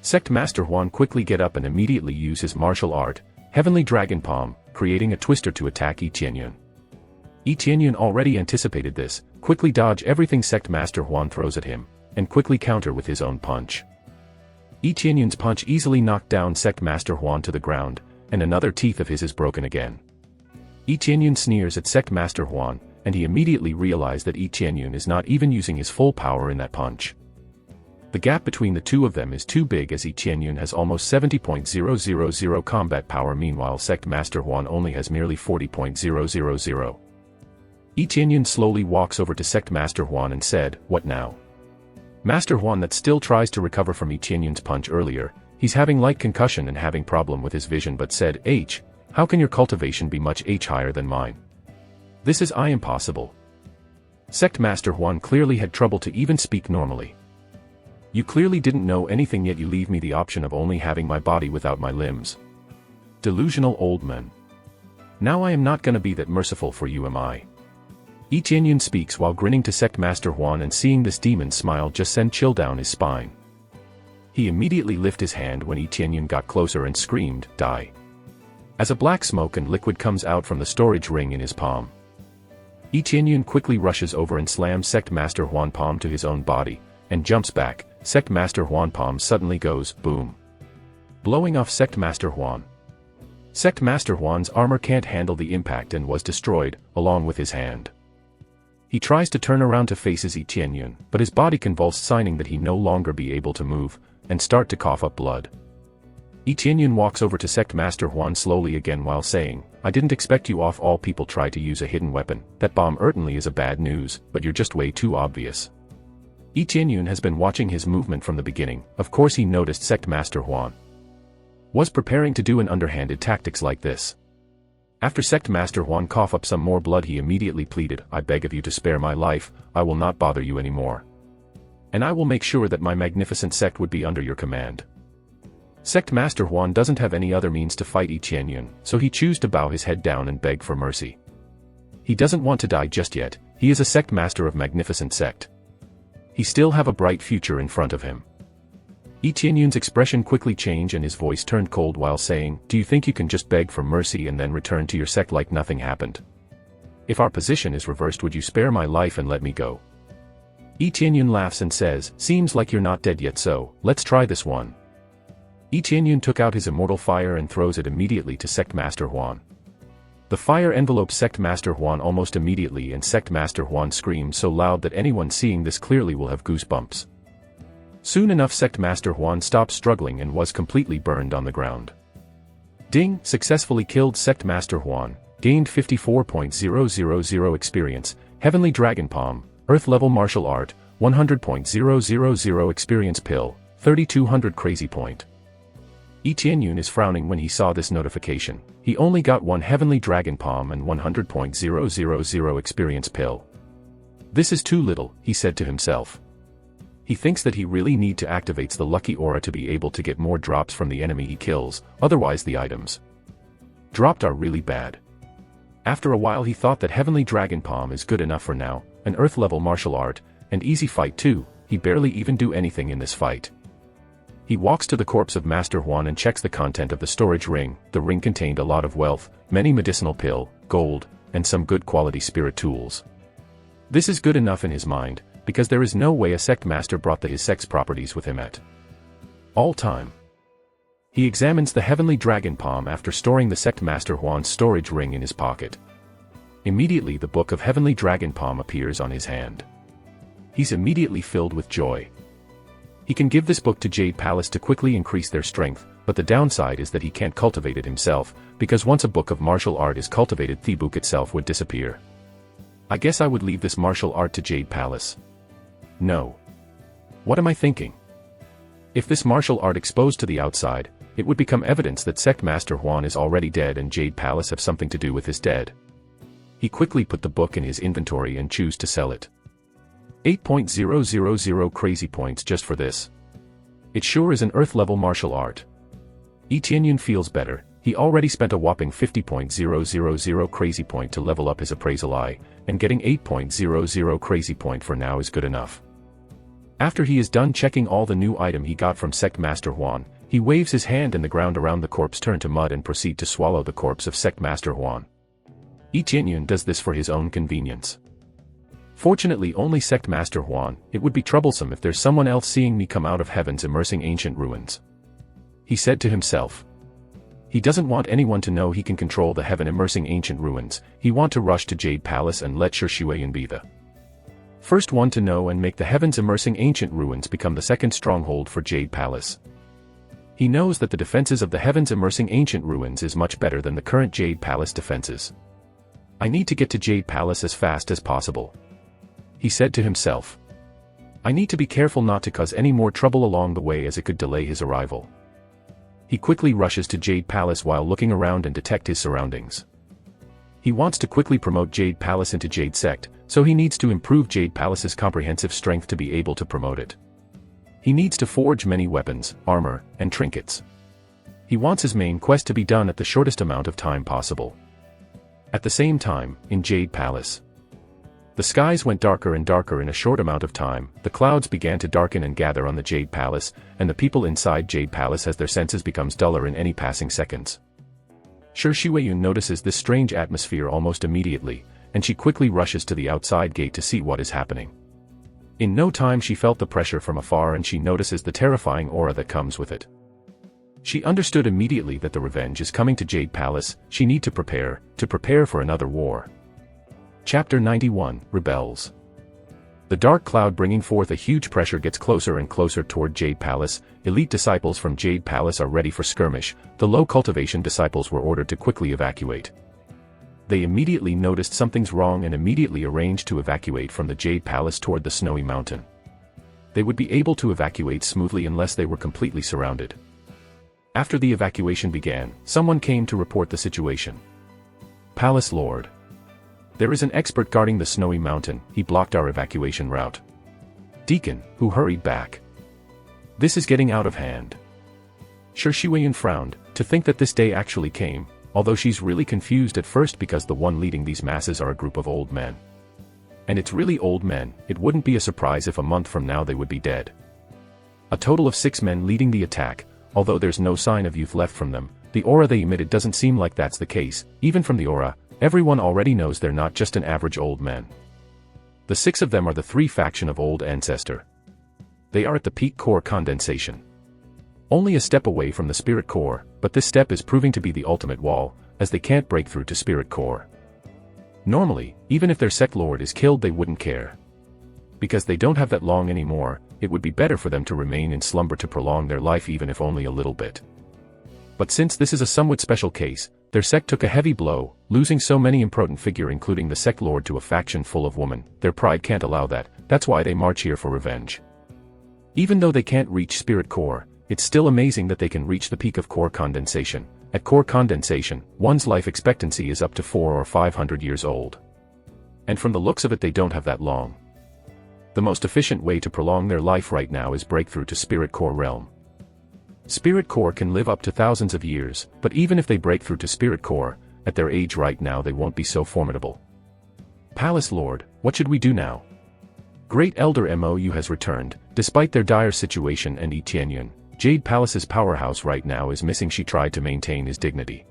Sect Master Huan quickly get up and immediately use his martial art, Heavenly Dragon Palm, creating a twister to attack Yi Tianyun. Yi Tianyun already anticipated this, quickly dodge everything Sect Master Huan throws at him, and quickly counter with his own punch. Yi Tianyun's punch easily knocked down Sect Master Huan to the ground, and another teeth of his is broken again. Yi Tianyun sneers at Sect Master Huan, and he immediately realized that Yi Tianyun is not even using his full power in that punch. The gap between the two of them is too big as Yi Tianyun has almost 70.000 combat power, meanwhile Sect Master Huan only has merely 40.000. Yi Tianyun slowly walks over to Sect Master Huan and said, what now? Master Huan that still tries to recover from Yi Qianyun's punch earlier. He's having light concussion and having problem with his vision but said, how can your cultivation be much higher than mine? This is impossible. Sect Master Huan clearly had trouble to even speak normally. You clearly didn't know anything yet you leave me the option of only having my body without my limbs. Delusional old man. Now I am not gonna be that merciful for you, am I? Yi Qianyun speaks while grinning to Sect Master Huan, and seeing this demon smile just sent chill down his spine. He immediately lifted his hand when Yi Qianyun got closer and screamed, "Die!" as a black smoke and liquid comes out from the storage ring in his palm. Yi Qianyun quickly rushes over and slams Sect Master Huan palm to his own body, and jumps back. Sect Master Huan palm suddenly goes, boom, blowing off Sect Master Huan. Sect Master Huan's armor can't handle the impact and was destroyed, along with his hand. He tries to turn around to face Yi Qianyun, but his body convulsed, signing that he no longer be able to move, and start to cough up blood. Yi Qianyun walks over to Sect Master Huan slowly again while saying, "I didn't expect you of all people try to use a hidden weapon. That bomb certainly is a bad news, but you're just way too obvious." Yi Qianyun has been watching his movement from the beginning. Of course he noticed Sect Master Huan was preparing to do an underhanded tactics like this. After Sect Master Huan coughed up some more blood, he immediately pleaded, "I beg of you to spare my life. I will not bother you anymore. And I will make sure that my magnificent sect would be under your command." Sect Master Huan doesn't have any other means to fight Yi Qianyun, so he chooses to bow his head down and beg for mercy. He doesn't want to die just yet. He is a sect master of magnificent sect. He still have a bright future in front of him. Yi Qianyun's expression quickly changed and his voice turned cold while saying, "Do you think you can just beg for mercy and then return to your sect like nothing happened? If our position is reversed, would you spare my life and let me go?" Yi Qianyun laughs and says, "Seems like you're not dead yet, so let's try this one." Yi Qianyun took out his immortal fire and throws it immediately to Sect Master Huan. The fire envelopes Sect Master Huan almost immediately, and Sect Master Huan screams so loud that anyone seeing this clearly will have goosebumps. Soon enough Sect Master Huan stopped struggling and was completely burned on the ground. Ding! Successfully killed Sect Master Huan, gained 54.000 experience, Heavenly Dragon Palm, Earth Level Martial Art, 100.000 experience pill, 3200 crazy point. Yi Qianyun is frowning when he saw this notification. He only got one Heavenly Dragon Palm and 100.000 experience pill. This is too little, he said to himself. He thinks that he really need to activate the lucky aura to be able to get more drops from the enemy he kills, otherwise the items dropped are really bad. After a while he thought that Heavenly Dragon Palm is good enough for now, an Earth level martial art, and easy fight too. He barely even do anything in this fight. He walks to the corpse of Master Huan and checks the content of the storage ring. The ring contained a lot of wealth, many medicinal pill, gold, and some good quality spirit tools. This is good enough in his mind, because there is no way a sect master brought his sect's properties with him at all time. He examines the Heavenly Dragon Palm after storing the sect master Huan's storage ring in his pocket. Immediately the book of Heavenly Dragon Palm appears on his hand. He's immediately filled with joy. He can give this book to Jade Palace to quickly increase their strength, but the downside is that he can't cultivate it himself, because once a book of martial art is cultivated, the book itself would disappear. I guess I would leave this martial art to Jade Palace. No. What am I thinking? If this martial art exposed to the outside, it would become evidence that Sect Master Huan is already dead and Jade Palace have something to do with his dead. He quickly put the book in his inventory and choose to sell it. 8.000 crazy points just for this. It sure is an Earth-level martial art. Yi Qianyun feels better. He already spent a whopping 50.000 crazy point to level up his appraisal eye, and getting 8.000 crazy point for now is good enough. After he is done checking all the new item he got from Sect Master Huan, he waves his hand and the ground around the corpse turn to mud and proceed to swallow the corpse of Sect Master Huan. Yi Qianyun does this for his own convenience. Fortunately only Sect Master Huan. It would be troublesome if there's someone else seeing me come out of heaven's immersing ancient ruins, he said to himself. He doesn't want anyone to know he can control the heaven immersing ancient ruins. He want to rush to Jade Palace and let Shi Shuiyan be the first one to know and make the heavens immersing ancient ruins become the second stronghold for Jade Palace. He knows that the defenses of the heavens immersing ancient ruins is much better than the current Jade Palace defenses. I need to get to Jade Palace as fast as possible, he said to himself. I need to be careful not to cause any more trouble along the way as it could delay his arrival. He quickly rushes to Jade Palace while looking around and detect his surroundings. He wants to quickly promote Jade Palace into Jade Sect, so he needs to improve Jade Palace's comprehensive strength to be able to promote it. He needs to forge many weapons, armor, and trinkets. He wants his main quest to be done at the shortest amount of time possible. At the same time, in Jade Palace, the skies went darker and darker in a short amount of time, the clouds began to darken and gather on the Jade Palace, and the people inside Jade Palace as their senses becomes duller in any passing seconds. Shi Xueyun notices this strange atmosphere almost immediately, and she quickly rushes to the outside gate to see what is happening. In no time she felt the pressure from afar and she notices the terrifying aura that comes with it. She understood immediately that the revenge is coming to Jade Palace, she need to prepare for another war. Chapter 91, Rebels. The dark cloud bringing forth a huge pressure gets closer and closer toward Jade Palace. Elite disciples from Jade Palace are ready for skirmish. The low cultivation disciples were ordered to quickly evacuate. They immediately noticed something's wrong and immediately arranged to evacuate from the Jade Palace toward the snowy mountain. They would be able to evacuate smoothly unless they were completely surrounded. After the evacuation began, someone came to report the situation. Palace Lord. There is an expert guarding the snowy mountain, he blocked our evacuation route. Deacon, who hurried back. This is getting out of hand. Shi Xueyun frowned, to think that this day actually came, although she's really confused at first because the one leading these masses are a group of old men. And it's really old men, it wouldn't be a surprise if a month from now they would be dead. A total of 6 men leading the attack, although there's no sign of youth left from them, the aura they emitted doesn't seem like that's the case, even from the aura. Everyone already knows they're not just an average old men. The 6 of them are the 3 faction of Old Ancestor. They are at the peak core condensation. Only a step away from the spirit core, but this step is proving to be the ultimate wall, as they can't break through to spirit core. Normally, even if their sect lord is killed they wouldn't care. Because they don't have that long anymore, it would be better for them to remain in slumber to prolong their life even if only a little bit. But since this is a somewhat special case, their sect took a heavy blow, losing so many important figure including the sect lord to a faction full of women. Their pride can't allow that, that's why they march here for revenge. Even though they can't reach spirit core, it's still amazing that they can reach the peak of core condensation. At core condensation, one's life expectancy is up to 400 or 500 years old. And from the looks of it they don't have that long. The most efficient way to prolong their life right now is breakthrough to spirit core realm. Spirit core can live up to thousands of years, but even if they break through to spirit core, at their age right now they won't be so formidable. Palace Lord, what should we do now? Great Elder Mou has returned, despite their dire situation and Yi Tianyun. Jade Palace's powerhouse right now is missing. She tried to maintain his dignity.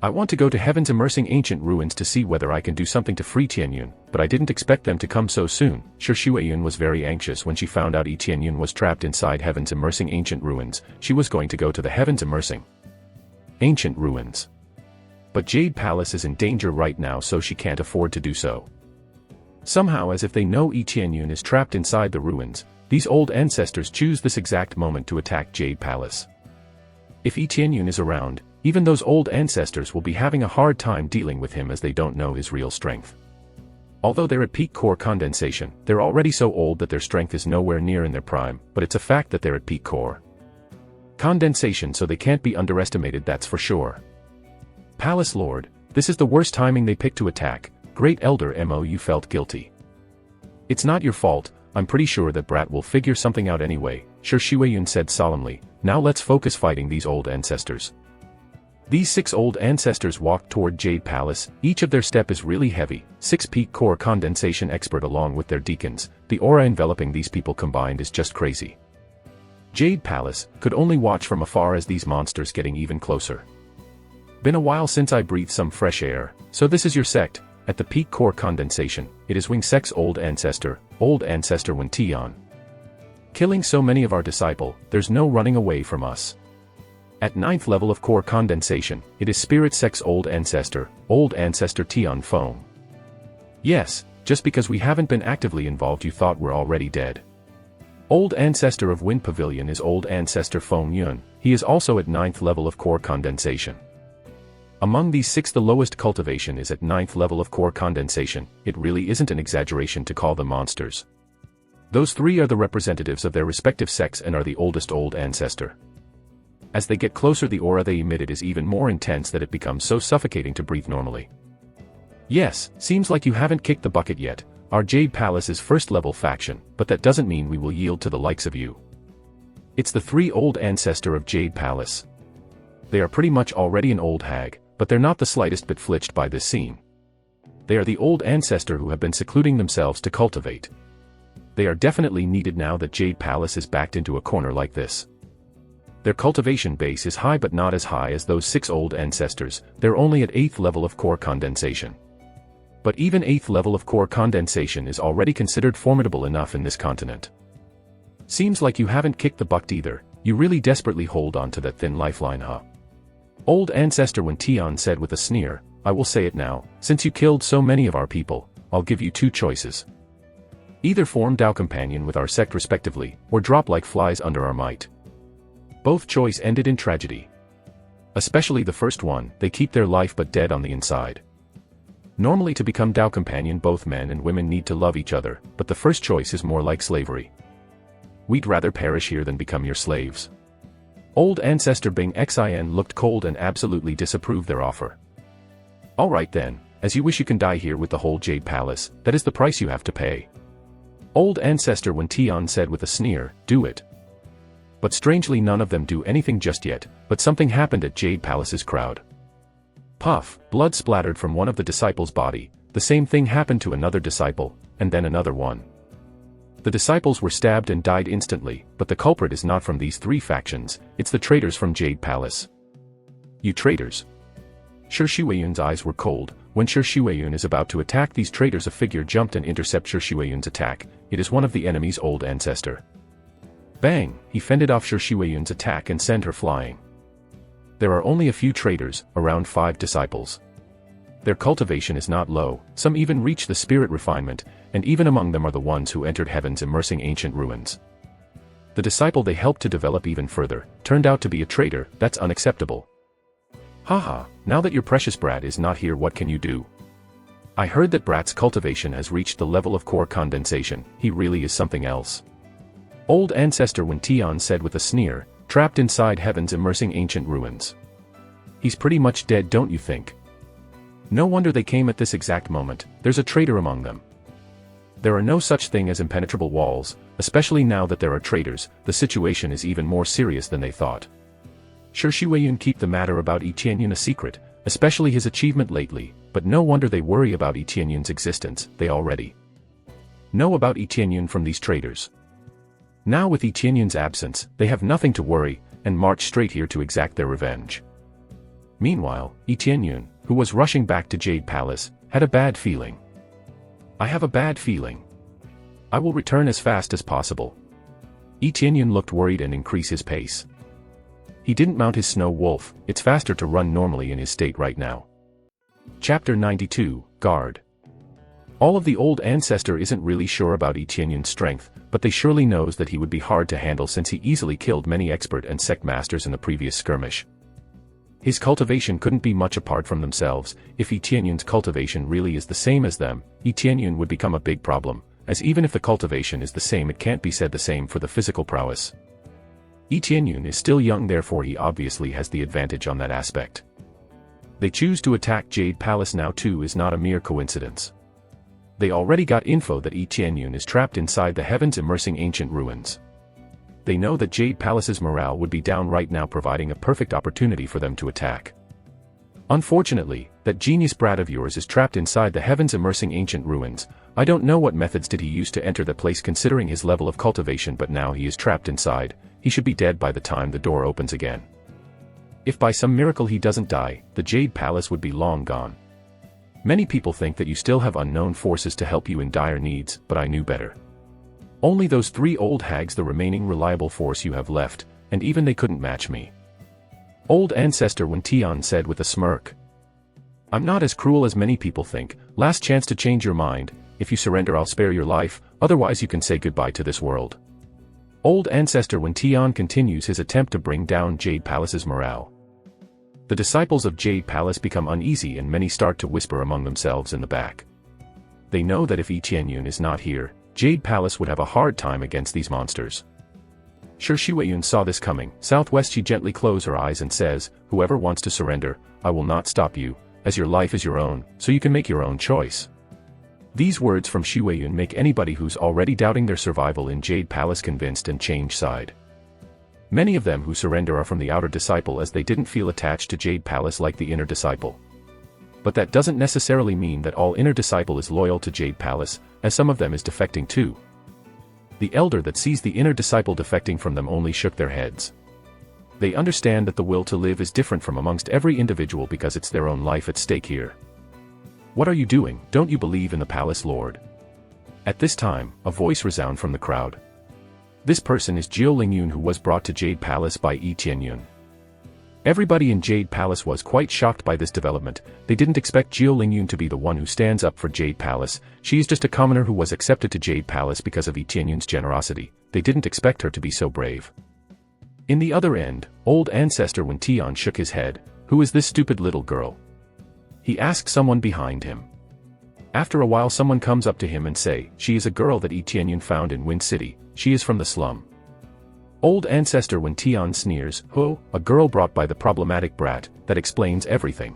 I want to go to Heaven's immersing ancient ruins to see whether I can do something to free Tianyun, but I didn't expect them to come so soon. Shi Xueyun was very anxious when she found out Yi Tianyun was trapped inside Heaven's immersing ancient ruins. She was going to go to the Heaven's immersing ancient ruins. But Jade Palace is in danger right now so she can't afford to do so. Somehow as if they know Yi Tianyun is trapped inside the ruins, these old ancestors choose this exact moment to attack Jade Palace. If Yi Tianyun is around, even those old ancestors will be having a hard time dealing with him as they don't know his real strength. Although they're at peak core condensation, they're already so old that their strength is nowhere near in their prime, but it's a fact that they're at peak core condensation so they can't be underestimated, that's for sure. Palace Lord, this is the worst timing they picked to attack. Great Elder Mou felt guilty. It's not your fault, I'm pretty sure that Brat will figure something out anyway, Shi Xueyun said solemnly. Now let's focus fighting these old ancestors. These 6 old ancestors walked toward Jade Palace, each of their step is really heavy, 6 peak core condensation expert along with their deacons. The aura enveloping these people combined is just crazy. Jade Palace could only watch from afar as these monsters getting even closer. Been a while since I breathed some fresh air, so this is your sect, at the peak core condensation, it is Wing Sect's old ancestor Wen Tian. Killing so many of our disciple, there's no running away from us. At 9th level of core condensation, it is Spirit Sect's old ancestor Tian Feng. Yes, just because we haven't been actively involved you thought we're already dead. Old ancestor of Wind Pavilion is old ancestor Feng Yun, he is also at 9th level of core condensation. Among these 6 the lowest cultivation is at 9th level of core condensation, it really isn't an exaggeration to call them monsters. Those three are the representatives of their respective sects and are the oldest old ancestor. As they get closer, the aura they emitted is even more intense that it becomes so suffocating to breathe normally. Yes, seems like you haven't kicked the bucket yet. Our Jade Palace is first-level faction, but that doesn't mean we will yield to the likes of you. It's the three old ancestor of Jade Palace. They are pretty much already an old hag, but they're not the slightest bit flinched by this scene. They are the old ancestor who have been secluding themselves to cultivate. They are definitely needed now that Jade Palace is backed into a corner like this. Their cultivation base is high, but not as high as those 6 old ancestors. They're only at 8th level of core condensation. But even 8th level of core condensation is already considered formidable enough in this continent. Seems like you haven't kicked the bucket either. You really desperately hold on to that thin lifeline, huh? Old ancestor Wen Tian said with a sneer, I will say it now, since you killed so many of our people, I'll give you 2 choices. Either form Dao Companion with our sect respectively, or drop like flies under our might. Both choice ended in tragedy. Especially the first one, they keep their life but dead on the inside. Normally to become Dao Companion both men and women need to love each other, but the first choice is more like slavery. We'd rather perish here than become your slaves. Old ancestor Bing Xin looked cold and absolutely disapproved their offer. Alright then, as you wish you can die here with the whole Jade Palace, that is the price you have to pay. Old ancestor Wen Tian said with a sneer, do it. But strangely none of them do anything just yet, but something happened at Jade Palace's crowd. Puff, blood splattered from one of the disciples' body, the same thing happened to another disciple, and then another one. The disciples were stabbed and died instantly, but the culprit is not from these 3 factions, it's the traitors from Jade Palace. You traitors. Shi Shuiyun's eyes were cold. When Shi Shuiyun is about to attack these traitors, a figure jumped and intercepted Shi Shuiyun's attack. It is one of the enemy's old ancestor. Bang! He fended off Shi Shuiyun's attack and sent her flying. There are only a few traitors, around 5 disciples. Their cultivation is not low, some even reach the spirit refinement, and even among them are the ones who entered heaven's immersing ancient ruins. The disciple they helped to develop even further, turned out to be a traitor. That's unacceptable. Haha, now that your precious brat is not here, what can you do? I heard that brat's cultivation has reached the level of core condensation. He really is something else. Old ancestor Wen Tian said with a sneer, trapped inside heaven's immersing ancient ruins. He's pretty much dead, don't you think? No wonder they came at this exact moment. There's a traitor among them. There are no such thing as impenetrable walls, especially now that there are traitors. The situation is even more serious than they thought. Shi Shuiyun keep the matter about Yi Tianyun a secret, especially his achievement lately, but no wonder they worry about Yi Tianyun's existence. They already know about Yi Tianyun from these traitors. Now with Yi Tianyun's absence, they have nothing to worry, and march straight here to exact their revenge. Meanwhile, Yi Tianyun, who was rushing back to Jade Palace, had a bad feeling. I have a bad feeling. I will return as fast as possible. Yi Tianyun looked worried and increased his pace. He didn't mount his snow wolf, it's faster to run normally in his state right now. Chapter 92, Guard. All of the old ancestor isn't really sure about Yi Tianyun's strength, but they surely knows that he would be hard to handle since he easily killed many expert and sect masters in the previous skirmish. His cultivation couldn't be much apart from themselves. If Yi Tianyun's cultivation really is the same as them, Yi Tianyun would become a big problem, as even if the cultivation is the same, it can't be said the same for the physical prowess. Yi Tianyun is still young, therefore he obviously has the advantage on that aspect. They choose to attack Jade Palace now too is not a mere coincidence. They already got info that Yi Tianyun is trapped inside the heavens immersing ancient ruins. They know that Jade Palace's morale would be down right now, providing a perfect opportunity for them to attack. Unfortunately, that genius brat of yours is trapped inside the heavens immersing ancient ruins. I don't know what methods did he use to enter the place considering his level of cultivation, but now he is trapped inside. He should be dead by the time the door opens again. If by some miracle he doesn't die, the Jade Palace would be long gone. Many people think that you still have unknown forces to help you in dire needs, but I knew better. Only those 3 old hags, the remaining reliable force you have left, and even they couldn't match me. Old ancestor Wen Tian said with a smirk. I'm not as cruel as many people think. Last chance to change your mind. If you surrender, I'll spare your life, otherwise you can say goodbye to this world. Old ancestor Wen Tian continues his attempt to bring down Jade Palace's morale. The disciples of Jade Palace become uneasy and many start to whisper among themselves in the back. They know that if Yi Tianyun is not here, Jade Palace would have a hard time against these monsters. Sure, Shi Weiyun saw this coming. Southwest, she gently closes her eyes and says, "Whoever wants to surrender, I will not stop you, as your life is your own, so you can make your own choice." These words from Shi Weiyun make anybody who's already doubting their survival in Jade Palace convinced and change side. Many of them who surrender are from the outer disciple, as they didn't feel attached to Jade Palace like the inner disciple. But that doesn't necessarily mean that all inner disciple is loyal to Jade Palace, as some of them is defecting too. The elder that sees the inner disciple defecting from them only shook their heads. They understand that the will to live is different from amongst every individual because it's their own life at stake here. "What are you doing? Don't you believe in the palace, Lord?" At this time, a voice resounded from the crowd. This person is Jiao Lingyun, who was brought to Jade Palace by Yi Tianyun. Everybody in Jade Palace was quite shocked by this development. They didn't expect Jiao Lingyun to be the one who stands up for Jade Palace. She is just a commoner who was accepted to Jade Palace because of Yi Tianyun's generosity. They didn't expect her to be so brave. In the other end, old ancestor Wen Tian shook his head. "Who is this stupid little girl?" he asked someone behind him. After a while, someone comes up to him and say, "She is a girl that Yi Tianyun found in Wind City. She is from the slum." Old ancestor Wen Tian sneers, "Oh, a girl brought by the problematic brat, that explains everything."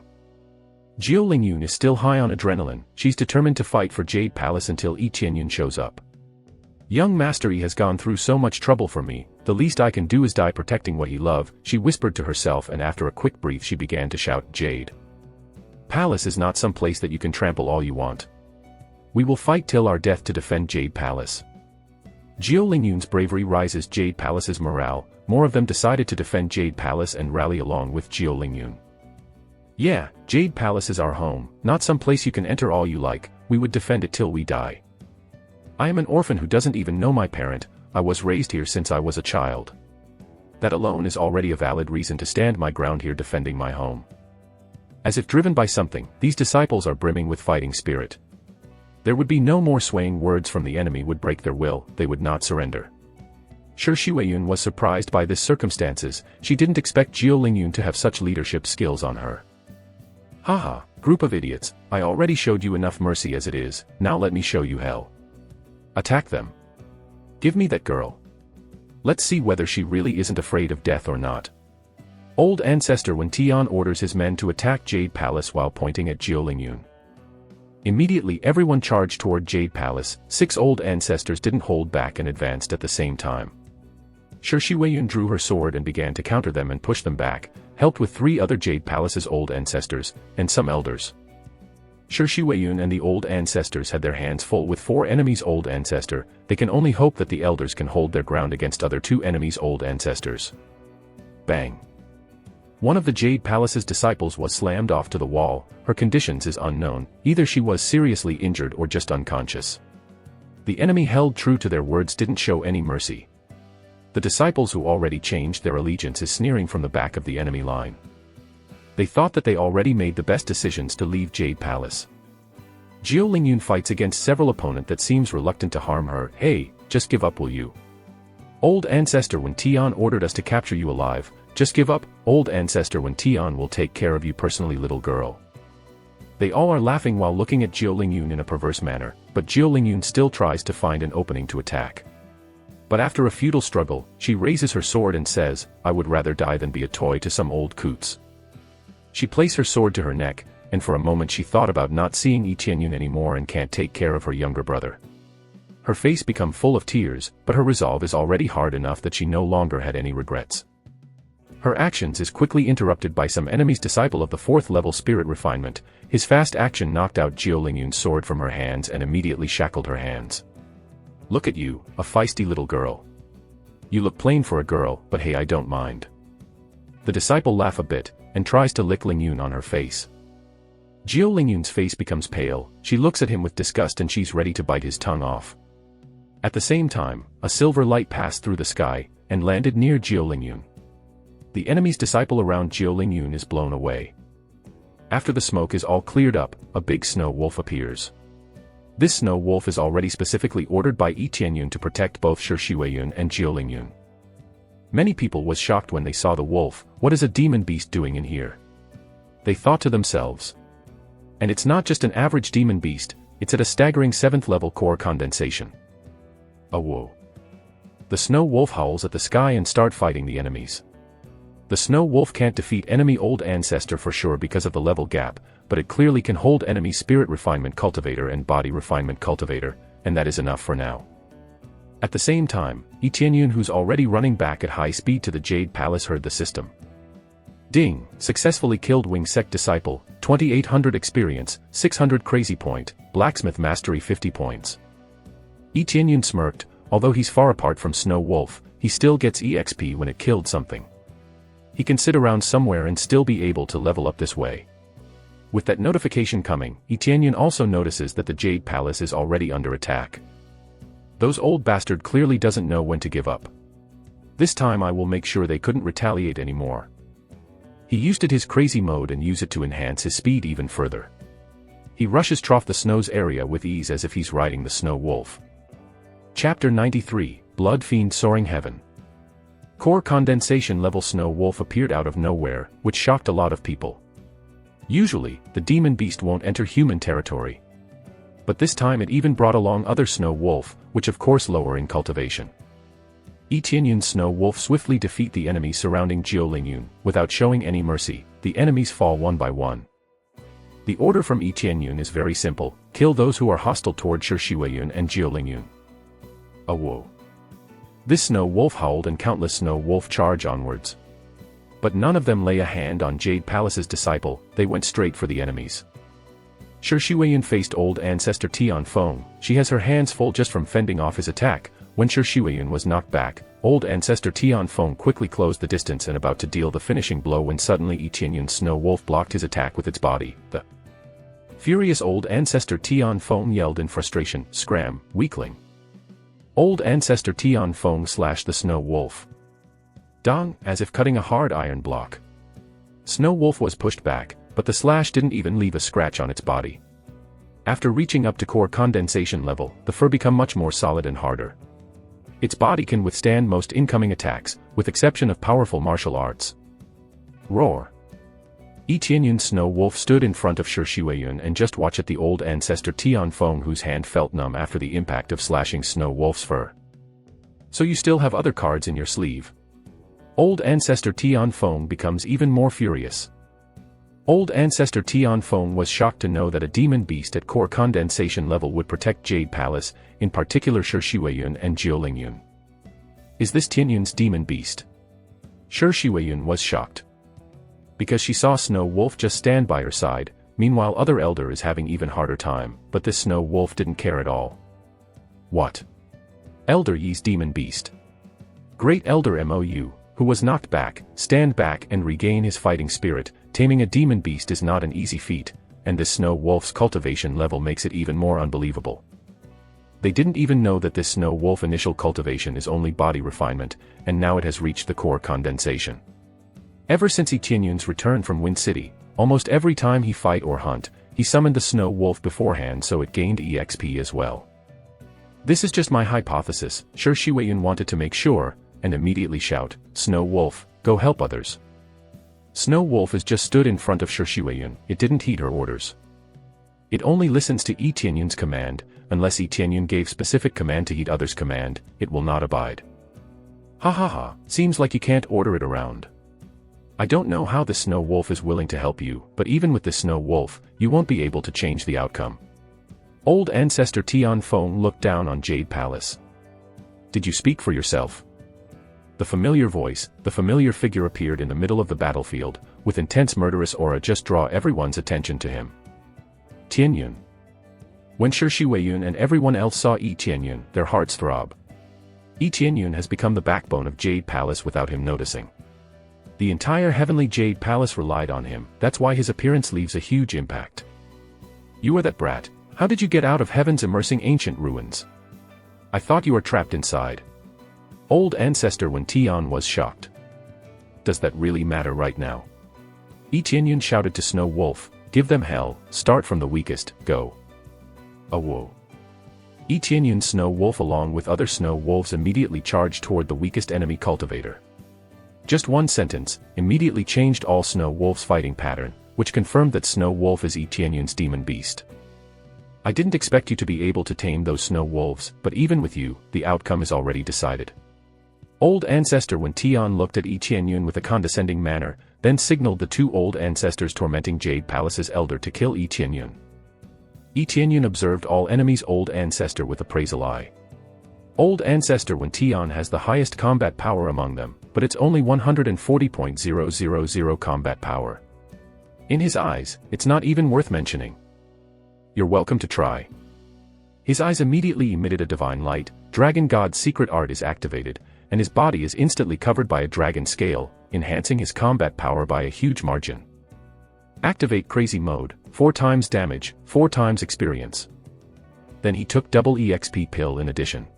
Jiao Lingyun is still high on adrenaline. She's determined to fight for Jade Palace until Yi Tianyun shows up. "Young Master Yi has gone through so much trouble for me, the least I can do is die protecting what he loved," she whispered to herself, and after a quick breath she began to shout, "Jade Palace is not some place that you can trample all you want. We will fight till our death to defend Jade Palace." Jiao Lingyun's bravery rises Jade Palace's morale. More of them decided to defend Jade Palace and rally along with Jiao Lingyun. "Yeah, Jade Palace is our home, not some place you can enter all you like. We would defend it till we die. I am an orphan who doesn't even know my parent. I was raised here since I was a child. That alone is already a valid reason to stand my ground here defending my home." As if driven by something, these disciples are brimming with fighting spirit. There would be no more swaying words from the enemy would break their will. They would not surrender. Sure, Shi Weiyun was surprised by this circumstances. She didn't expect Jiao Lingyun to have such leadership skills on her. "Haha, group of idiots, I already showed you enough mercy as it is, now let me show you hell. Attack them. Give me that girl. Let's see whether she really isn't afraid of death or not." Old ancestor Wen Tian orders his men to attack Jade Palace while pointing at Jiao Lingyun. Immediately everyone charged toward Jade Palace. 6 old ancestors didn't hold back and advanced at the same time. Sure, Shi Weiyun drew her sword and began to counter them and push them back, helped with 3 other Jade Palace's old ancestors, and some elders. Sure, Shi Weiyun and the old ancestors had their hands full with 4 enemies' old ancestor. They can only hope that the elders can hold their ground against other 2 enemies' old ancestors. Bang. One of the Jade Palace's disciples was slammed off to the wall. Her conditions is unknown, either she was seriously injured or just unconscious. The enemy held true to their words, didn't show any mercy. The disciples who already changed their allegiance is sneering from the back of the enemy line. They thought that they already made the best decisions to leave Jade Palace. Jiao Lingyun fights against several opponent that seems reluctant to harm her. "Hey, just give up, will you? Old ancestor Wen Tian ordered us to capture you alive. Just give up. Old ancestor Wen Tian will take care of you personally, little girl." They all are laughing while looking at Jiao Lingyun in a perverse manner, but Jiao Lingyun still tries to find an opening to attack. But after a futile struggle, she raises her sword and says, "I would rather die than be a toy to some old coots." She placed her sword to her neck, and for a moment she thought about not seeing Yi Tianyun anymore and can't take care of her younger brother. Her face became full of tears, but her resolve is already hard enough that she no longer had any regrets. Her actions is quickly interrupted by some enemy's disciple of the 4th level spirit refinement. His fast action knocked out Jiao Lingyun's sword from her hands and immediately shackled her hands. "Look at you, a feisty little girl. You look plain for a girl, but hey, I don't mind." The disciple laughs a bit, and tries to lick Lingyun on her face. Jiao Lingyun's face becomes pale. She looks at him with disgust and she's ready to bite his tongue off. At the same time, a silver light passed through the sky, and landed near Jiao Lingyun. The enemy's disciple around Jiao Lingyun is blown away. After the smoke is all cleared up, a big snow wolf appears. This snow wolf is already specifically ordered by Yi Tianyun to protect both Shi Weiyun and Jiao Lingyun. Many people was shocked when they saw the wolf. What is a demon beast doing in here? They thought to themselves. And it's not just an average demon beast, it's at a staggering 7th level core condensation. A whoa. The snow wolf howls at the sky and start fighting the enemies. The snow wolf can't defeat enemy old ancestor for sure because of the level gap, but it clearly can hold enemy spirit refinement cultivator and body refinement cultivator, and that is enough for now. At the same time, Yi Tianyun, who's already running back at high speed to the Jade Palace, heard the system. Ding! Successfully killed Wing Sect Disciple, 2800 experience, 600 crazy point, blacksmith mastery 50 points. Yi Tianyun smirked. Although he's far apart from Snow Wolf, he still gets EXP when it killed something. He can sit around somewhere and still be able to level up this way. With that notification coming, Yi Tianyun also notices that the Jade Palace is already under attack. Those old bastard clearly doesn't know when to give up. This time I will make sure they couldn't retaliate anymore. He used his crazy mode and use it to enhance his speed even further. He rushes Trough the Snow's area with ease as if he's riding the Snow Wolf. Chapter 93, Blood Fiend Soaring Heaven. Core condensation level Snow Wolf appeared out of nowhere, which shocked a lot of people. Usually, the demon beast won't enter human territory. But this time it even brought along other Snow Wolf, which of course lower in cultivation. Yi Tianyun's Snow Wolf swiftly defeat the enemies surrounding Jiulingyun, without showing any mercy. The enemies fall one by one. The order from Yi Tianyun is very simple: kill those who are hostile toward Shiweyun and Jiulingyun. A whoa. This Snow Wolf howled and countless Snow Wolf charge onwards. But none of them lay a hand on Jade Palace's disciple, they went straight for the enemies. Shiweyun faced old ancestor Tian Feng. She has her hands full just from fending off his attack. When Shiweyun was knocked back, old ancestor Tian Feng quickly closed the distance and about to deal the finishing blow when suddenly Yi Tianyun's Snow Wolf blocked his attack with its body. The furious old ancestor Tian Feng yelled in frustration, "Scram, weakling!" Old ancestor Tian Feng slashed the Snow Wolf. Dong, as if cutting a hard iron block. Snow Wolf was pushed back, but the slash didn't even leave a scratch on its body. After reaching up to core condensation level, the fur become much more solid and harder. Its body can withstand most incoming attacks, with exception of powerful martial arts. Roar! Yi Tianyun's Snow Wolf stood in front of Shiweyun and just watched at the old ancestor Tian Feng, whose hand felt numb after the impact of slashing Snow Wolf's fur. So you still have other cards in your sleeve? Old ancestor Tian Feng becomes even more furious. Old ancestor Tian Feng was shocked to know that a demon beast at core condensation level would protect Jade Palace, in particular Shiweyun and Jiulingyun. Is this Tianyun's demon beast? Shiweyun was shocked. Because she saw Snow Wolf just stand by her side. Meanwhile other elder is having even harder time, but this Snow Wolf didn't care at all. What? Elder Yi's demon beast. Great Elder Mou, who was knocked back, stand back and regain his fighting spirit. Taming a demon beast is not an easy feat, and this Snow Wolf's cultivation level makes it even more unbelievable. They didn't even know that this Snow Wolf initial cultivation is only body refinement, and now it has reached the core condensation. Ever since Yi Tianyun's return from Wind City, almost every time he fight or hunt, he summoned the Snow Wolf beforehand so it gained EXP as well. This is just my hypothesis. Shiweyun wanted to make sure, and immediately shout, "Snow Wolf, go help others." Snow Wolf is just stood in front of Shiweyun. It didn't heed her orders. It only listens to Yi Tianyun's command. Unless Yi Tianyun gave specific command to heed others' command, it will not abide. Ha ha ha, seems like you can't order it around. I don't know how the Snow Wolf is willing to help you, but even with the Snow Wolf, you won't be able to change the outcome. Old ancestor Tian Feng looked down on Jade Palace. Did you speak for yourself? The familiar voice, the familiar figure appeared in the middle of the battlefield, with intense murderous aura just draw everyone's attention to him. Tianyun. When Shiweyun and everyone else saw Yi Tianyun, their hearts throb. Yi Tianyun has become the backbone of Jade Palace without him noticing. The entire heavenly Jade Palace relied on him, that's why his appearance leaves a huge impact. You are that brat. How did you get out of heaven's immersing ancient ruins? I thought you were trapped inside. Old ancestor Wen Tian was shocked. Does that really matter right now? Yi Tianyun shouted to Snow Wolf, give them hell, start from the weakest, go. A whoa. Yi Tianyun's Snow Wolf along with other Snow Wolves immediately charged toward the weakest enemy cultivator. Just one sentence, immediately changed all Snow Wolf's fighting pattern, which confirmed that Snow Wolf is Yi Tianyun's demon beast. I didn't expect you to be able to tame those snow wolves, but even with you, the outcome is already decided. Old Ancestor Wen Tian looked at Yi Qianyun with a condescending manner, then signaled the two old ancestors tormenting Jade Palace's elder to kill Yi Qianyun. Yi Qianyun observed all enemies Old Ancestor with appraisal eye. Old Ancestor Wen Tian has the highest combat power among them, but it's only 140.000 combat power. In his eyes, it's not even worth mentioning. You're welcome to try. His eyes immediately emitted a divine light, Dragon God's secret art is activated, and his body is instantly covered by a dragon scale, enhancing his combat power by a huge margin. Activate Crazy Mode, 4 times damage, 4 times experience. Then he took double EXP pill in addition.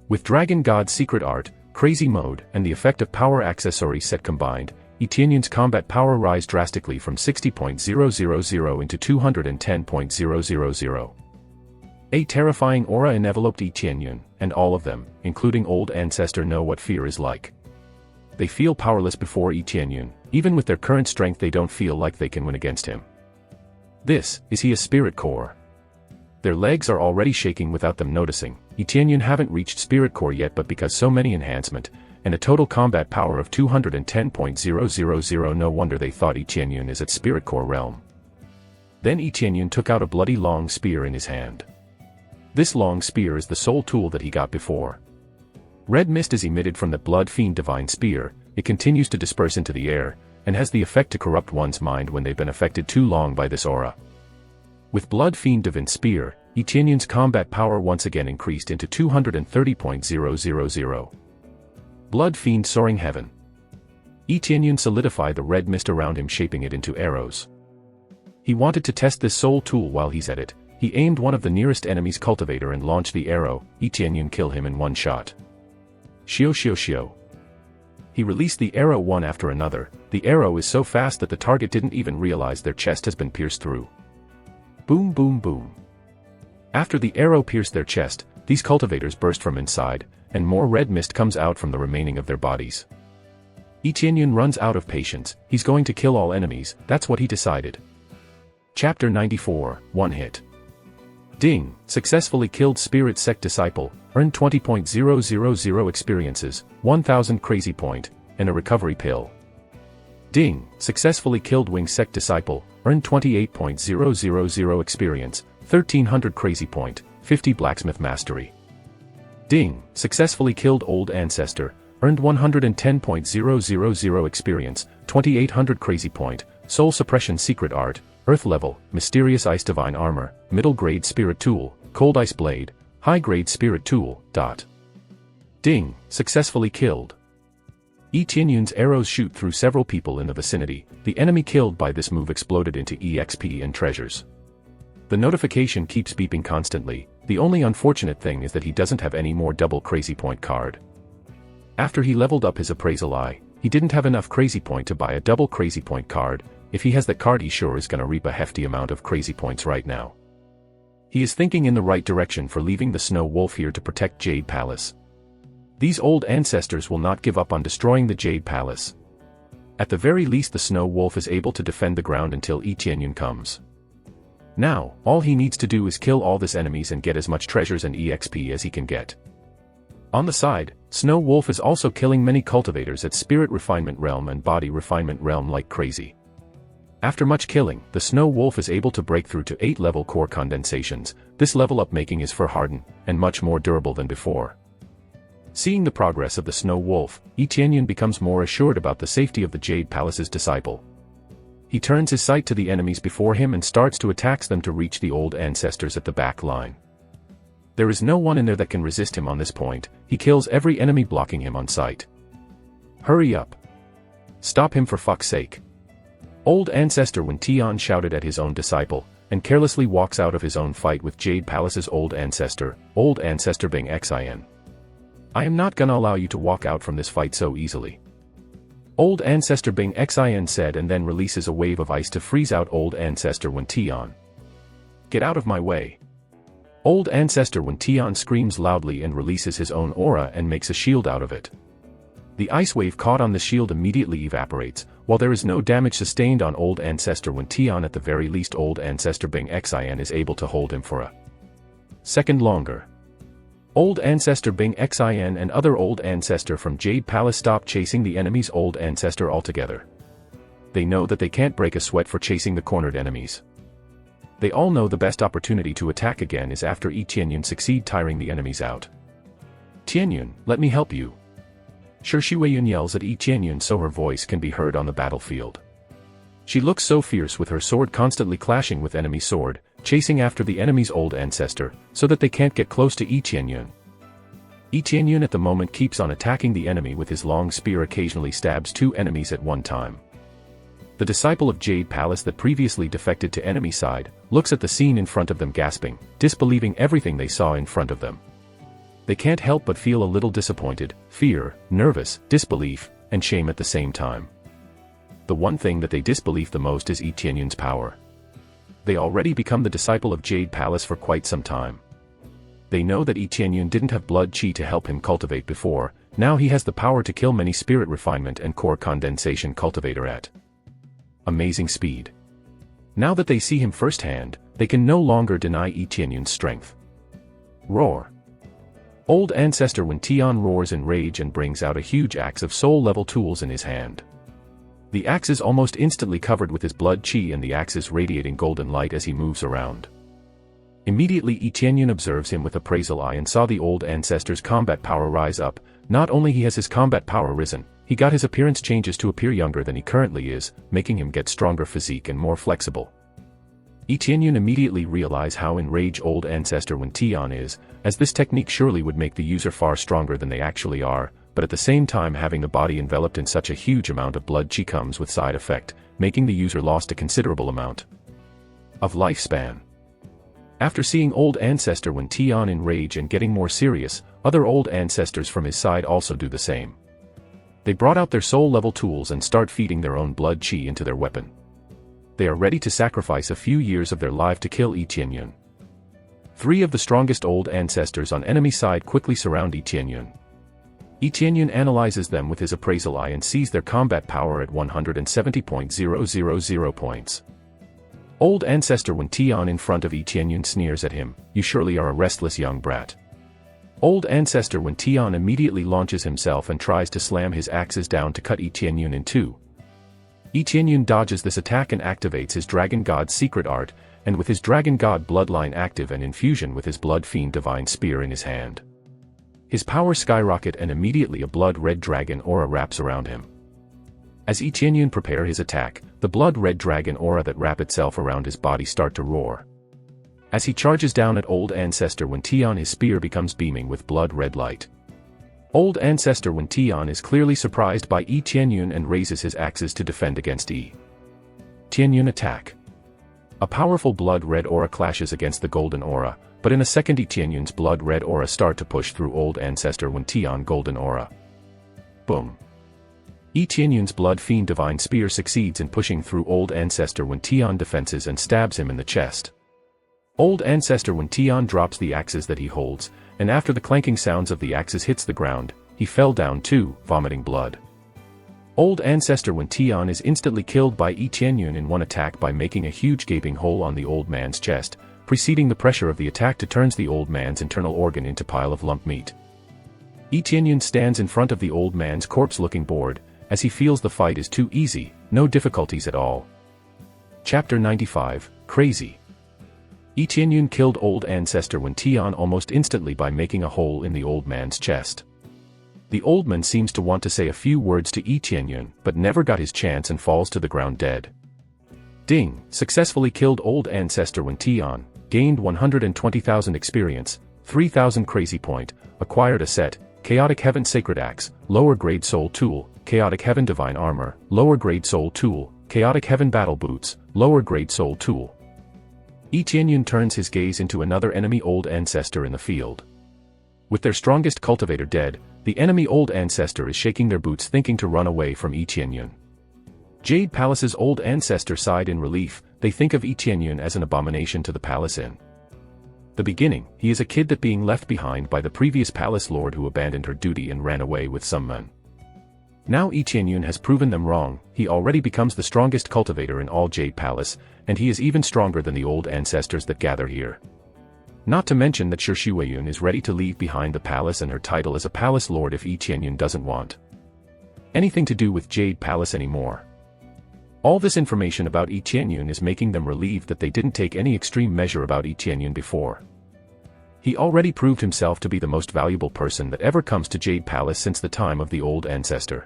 With Dragon God's secret art, Crazy Mode, and the effect of power accessory set combined, Yi Qianyun's combat power rise drastically from 60.000 into 210.000. A terrifying aura enveloped Yi Qianyun, and all of them, including Old Ancestor, know what fear is like. They feel powerless before Yi Qianyun, even with their current strength they don't feel like they can win against him. Is he a spirit core? Their legs are already shaking without them noticing. Yi Qianyun haven't reached spirit core yet, but because so many enhancement, and a total combat power of 210.000, no wonder they thought Yi Qianyun is at spirit core realm. Then Yi Qianyun took out a bloody long spear in his hand. This long spear is the sole tool that he got before. Red mist is emitted from the Blood Fiend Divine Spear, it continues to disperse into the air, and has the effect to corrupt one's mind when they've been affected too long by this aura. With Blood Fiend Divine Spear, Yi Qianyun's combat power once again increased into 230.000. Blood Fiend Soaring Heaven. Yi Qianyun solidified the red mist around him, shaping it into arrows. He wanted to test this soul tool while he's at it. He aimed one of the nearest enemy's cultivator and launched the arrow. Yi Qianyun killed him in one shot. Xiao xiao xiao. He released the arrow one after another. The arrow is so fast that the target didn't even realize their chest has been pierced through. Boom boom boom. After the arrow pierced their chest, these cultivators burst from inside, and more red mist comes out from the remaining of their bodies. Yi Qianyun runs out of patience. He's going to kill all enemies, that's what he decided. Chapter 94, One Hit. Ding, successfully killed Spirit Sect Disciple, earned 20.000 experiences, 1000 Crazy Point, and a recovery pill. Ding, successfully killed Wing Sect Disciple, earned 28.000 experience, 1300 Crazy Point, 50 Blacksmith Mastery. Ding, successfully killed Old Ancestor, earned 110.000 experience, 2800 Crazy Point, Soul Suppression Secret Art, Earth Level, Mysterious Ice Divine Armor, Middle Grade Spirit Tool, Cold Ice Blade, High Grade Spirit Tool. Ding, successfully killed. Yi Qianyun's arrows shoot through several people in the vicinity. The enemy killed by this move exploded into EXP and treasures. The notification keeps beeping constantly. The only unfortunate thing is that he doesn't have any more double Crazy Point card. After he leveled up his appraisal eye, he didn't have enough Crazy Point to buy a double Crazy Point card. If he has that card, he sure is gonna reap a hefty amount of Crazy Points right now. He is thinking in the right direction for leaving the Snow Wolf here to protect Jade Palace. These old ancestors will not give up on destroying the Jade Palace. At the very least, the Snow Wolf is able to defend the ground until Yi Qianyun comes. Now, all he needs to do is kill all these enemies and get as much treasures and EXP as he can get. On the side, Snow Wolf is also killing many cultivators at Spirit Refinement Realm and Body Refinement Realm like crazy. After much killing, the Snow Wolf is able to break through to 8-level core condensations. This level up making is for hardened, and much more durable than before. Seeing the progress of the Snow Wolf, Yi Qianyun becomes more assured about the safety of the Jade Palace's disciple. He turns his sight to the enemies before him and starts to attack them to reach the old ancestors at the back line. There is no one in there that can resist him on this point. He kills every enemy blocking him on sight. Hurry up. Stop him for fuck's sake. Old Ancestor Wen Tian shouted at his own disciple, and carelessly walks out of his own fight with Jade Palace's Old Ancestor Bing Xin. I am not gonna allow you to walk out from this fight so easily. Old Ancestor Bing Xin said, and then releases a wave of ice to freeze out Old Ancestor Wen Tian. Get out of my way. Old Ancestor Wen Tian screams loudly and releases his own aura and makes a shield out of it. The ice wave caught on the shield immediately evaporates. While there is no damage sustained on Old Ancestor Wen Tian, at the very least Old Ancestor Bing Xian is able to hold him for a second longer. Old Ancestor Bing Xian and other Old Ancestor from Jade Palace stop chasing the enemy's Old Ancestor altogether. They know that they can't break a sweat for chasing the cornered enemies. They all know the best opportunity to attack again is after Yi Tianyun succeed tiring the enemies out. Tianyun, let me help you. Shi Weiyun yells at Yi Tianyun so her voice can be heard on the battlefield. She looks so fierce with her sword constantly clashing with enemy sword, chasing after the enemy's Old Ancestor, so that they can't get close to Yi Tianyun. Yi Tianyun at the moment keeps on attacking the enemy with his long spear, occasionally stabs 2 enemies at one time. The disciple of Jade Palace that previously defected to enemy side, looks at the scene in front of them gasping, disbelieving everything they saw in front of them. They can't help but feel a little disappointed, fear, nervous, disbelief, and shame at the same time. The one thing that they disbelieve the most is Yi Tianyun's power. They already become the disciple of Jade Palace for quite some time. They know that Yi Tianyun didn't have blood chi to help him cultivate before, now he has the power to kill many spirit refinement and core condensation cultivator at amazing speed. Now that they see him firsthand, they can no longer deny Yi Tianyun's strength. Roar. Old Ancestor Wen Tian roars in rage and brings out a huge axe of soul-level tools in his hand. The axe is almost instantly covered with his blood chi and the axe is radiating golden light as he moves around. Immediately Yi Tianyun observes him with appraisal eye and saw the Old Ancestor's combat power rise up. Not only he has his combat power risen, he got his appearance changes to appear younger than he currently is, making him get stronger physique and more flexible. Yi Tianyun immediately realize how enraged Old Ancestor Wen Tian is, as this technique surely would make the user far stronger than they actually are, but at the same time having the body enveloped in such a huge amount of blood chi comes with side effect, making the user lost a considerable amount of lifespan. After seeing Old Ancestor Wen Tian in rage and getting more serious, other Old Ancestors from his side also do the same. They brought out their soul-level tools and start feeding their own blood chi into their weapon. They are ready to sacrifice a few years of their life to kill Yi Tianyun. 3 of the strongest Old Ancestors on enemy side quickly surround Yi Tianyun. Yi Tianyun analyzes them with his appraisal eye and sees their combat power at 170.000 points. Old Ancestor Wen Tian in front of Yi Tianyun sneers at him, "You surely are a restless young brat." Old Ancestor Wen Tian immediately launches himself and tries to slam his axes down to cut Yi Tianyun in 2. Yi Tianyun dodges this attack and activates his Dragon God's secret art, and with his Dragon God bloodline active and infusion with his Blood Fiend divine spear in his hand. His power skyrocket and immediately a blood-red dragon aura wraps around him. As Yi Tianyun prepare his attack, the blood-red dragon aura that wrap itself around his body start to roar. As he charges down at Old Ancestor Wen Tian, his spear becomes beaming with blood-red light. Old Ancestor Wen Tian is clearly surprised by Yi Tianyun and raises his axes to defend against Yi Tianyun attack. A powerful blood-red aura clashes against the golden aura, but in a second Yi Tianyun's blood-red aura start to push through Old Ancestor Wen Tian golden aura. Boom. Yi Tianyun's Blood Fiend divine spear succeeds in pushing through Old Ancestor Wen Tian defenses and stabs him in the chest. Old Ancestor Wen Tian drops the axes that he holds, and after the clanking sounds of the axes hits the ground, he fell down too, vomiting blood. Old Ancestor Wen Tian is instantly killed by Yi Tianyun in one attack by making a huge gaping hole on the old man's chest, preceding the pressure of the attack to turns the old man's internal organ into pile of lump meat. Yi Tianyun stands in front of the old man's corpse looking bored, as he feels the fight is too easy, no difficulties at all. Chapter 95, Crazy. Yi Tianyun killed Old Ancestor Wen Tian almost instantly by making a hole in the old man's chest. The old man seems to want to say a few words to Yi Tianyun, but never got his chance and falls to the ground dead. Ding, successfully killed Old Ancestor Wen Tian, gained 120,000 experience, 3,000 crazy point, acquired a set, Chaotic Heaven Sacred Axe, lower grade Soul Tool, Chaotic Heaven Divine Armor, lower grade Soul Tool, Chaotic Heaven Battle Boots, lower grade Soul Tool. Yi Tianyun turns his gaze into another enemy Old Ancestor in the field. With their strongest cultivator dead, the enemy Old Ancestor is shaking their boots thinking to run away from Yi Tianyun. Jade Palace's Old Ancestor sighed in relief, they think of Yi Tianyun as an abomination to the palace in the beginning. He is a kid that being left behind by the previous palace lord who abandoned her duty and ran away with some men. Now Yi Qianyun has proven them wrong. He already becomes the strongest cultivator in all Jade Palace, and he is even stronger than the old ancestors that gather here. Not to mention that Shi Weiyun is ready to leave behind the palace and her title as a palace lord if Yi Qianyun doesn't want anything to do with Jade Palace anymore. All this information about Yi Qianyun is making them relieved that they didn't take any extreme measure about Yi Qianyun before. He already proved himself to be the most valuable person that ever comes to Jade Palace since the time of the old ancestor.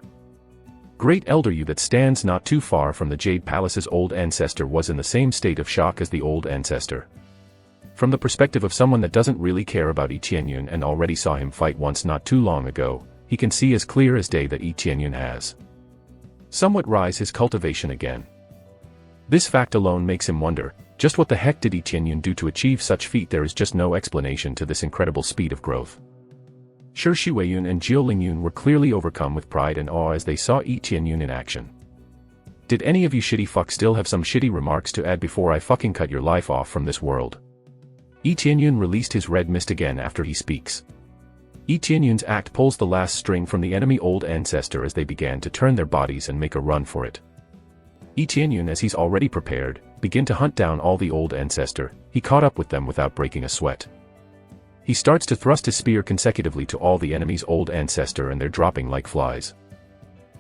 Great Elder Yu that stands not too far from the Jade Palace's old ancestor was in the same state of shock as the old ancestor. From the perspective of someone that doesn't really care about Yi Qianyun and already saw him fight once not too long ago, he can see as clear as day that Yi Qianyun has somewhat rise his cultivation again. This fact alone makes him wonder, just what the heck did Yi Qianyun do to achieve such feat? There is just no explanation to this incredible speed of growth. Shi Weiyun and Jiu Lingyun were clearly overcome with pride and awe as they saw Yi Qianyun in action. Did any of you shitty fucks still have some shitty remarks to add before I fucking cut your life off from this world? Yi Qianyun released his red mist again after he speaks. Yi Qianyun's act pulls the last string from the enemy old ancestor as they began to turn their bodies and make a run for it. Yi Qianyun, as he's already prepared, begin to hunt down all the old ancestor. He caught up with them without breaking a sweat. He starts to thrust his spear consecutively to all the enemy's old ancestor and they're dropping like flies.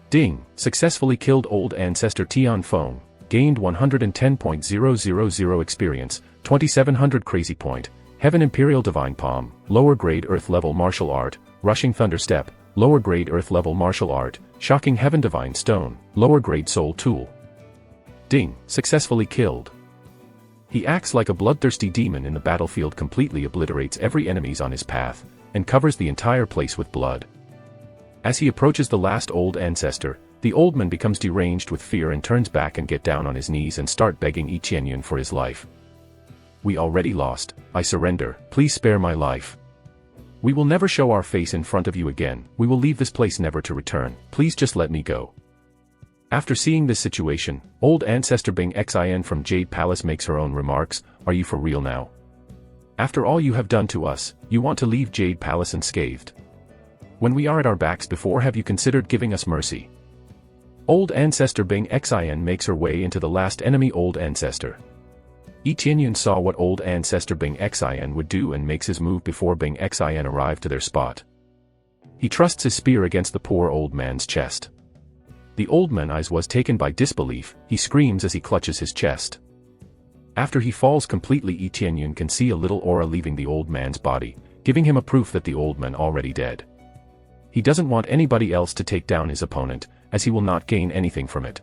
Ding! Successfully killed old ancestor Tian Feng, gained 110.000 experience, 2700 crazy point, Heaven Imperial Divine Palm, lower grade earth level martial art, Rushing Thunder Step, lower grade earth level martial art, Shocking Heaven Divine Stone, lower grade soul tool. Ding! Successfully killed. He acts like a bloodthirsty demon in the battlefield, completely obliterates every enemies on his path, and covers the entire place with blood. As he approaches the last old ancestor, the old man becomes deranged with fear and turns back and get down on his knees and start begging Yi Qianyun for his life. We already lost, I surrender, please spare my life. We will never show our face in front of you again, we will leave this place never to return, please just let me go. After seeing this situation, old ancestor Bing Xin from Jade Palace makes her own remarks. Are you for real now? After all you have done to us, you want to leave Jade Palace unscathed? When we are at our backs before, have you considered giving us mercy? Old ancestor Bing Xin makes her way into the last enemy old ancestor. Yi Qianyun saw what old ancestor Bing Xin would do and makes his move before Bing Xin arrived to their spot. He trusts his spear against the poor old man's chest. The old man's eyes was taken by disbelief, he screams as he clutches his chest. After he falls completely, Yi Qianyun can see a little aura leaving the old man's body, giving him a proof that the old man already dead. He doesn't want anybody else to take down his opponent, as he will not gain anything from it.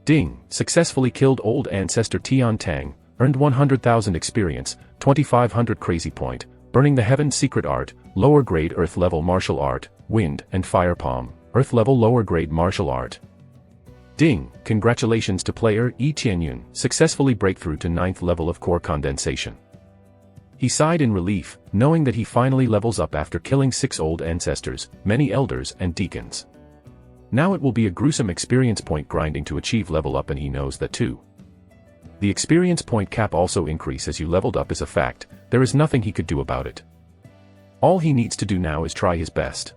Ding! Successfully killed old ancestor Tian Tang, earned 100,000 experience, 2500 crazy point, burning the heaven secret art, lower grade earth level martial art, wind and fire palm, earth level lower grade martial art. Ding! Congratulations to player Yi Qianyun, successfully breakthrough to 9th level of core condensation. He sighed in relief, knowing that he finally levels up after killing 6 old ancestors, many elders and deacons. Now it will be a gruesome experience point grinding to achieve level up, and he knows that too. The experience point cap also increase as you leveled up is a fact, there is nothing he could do about it. All he needs to do now is try his best.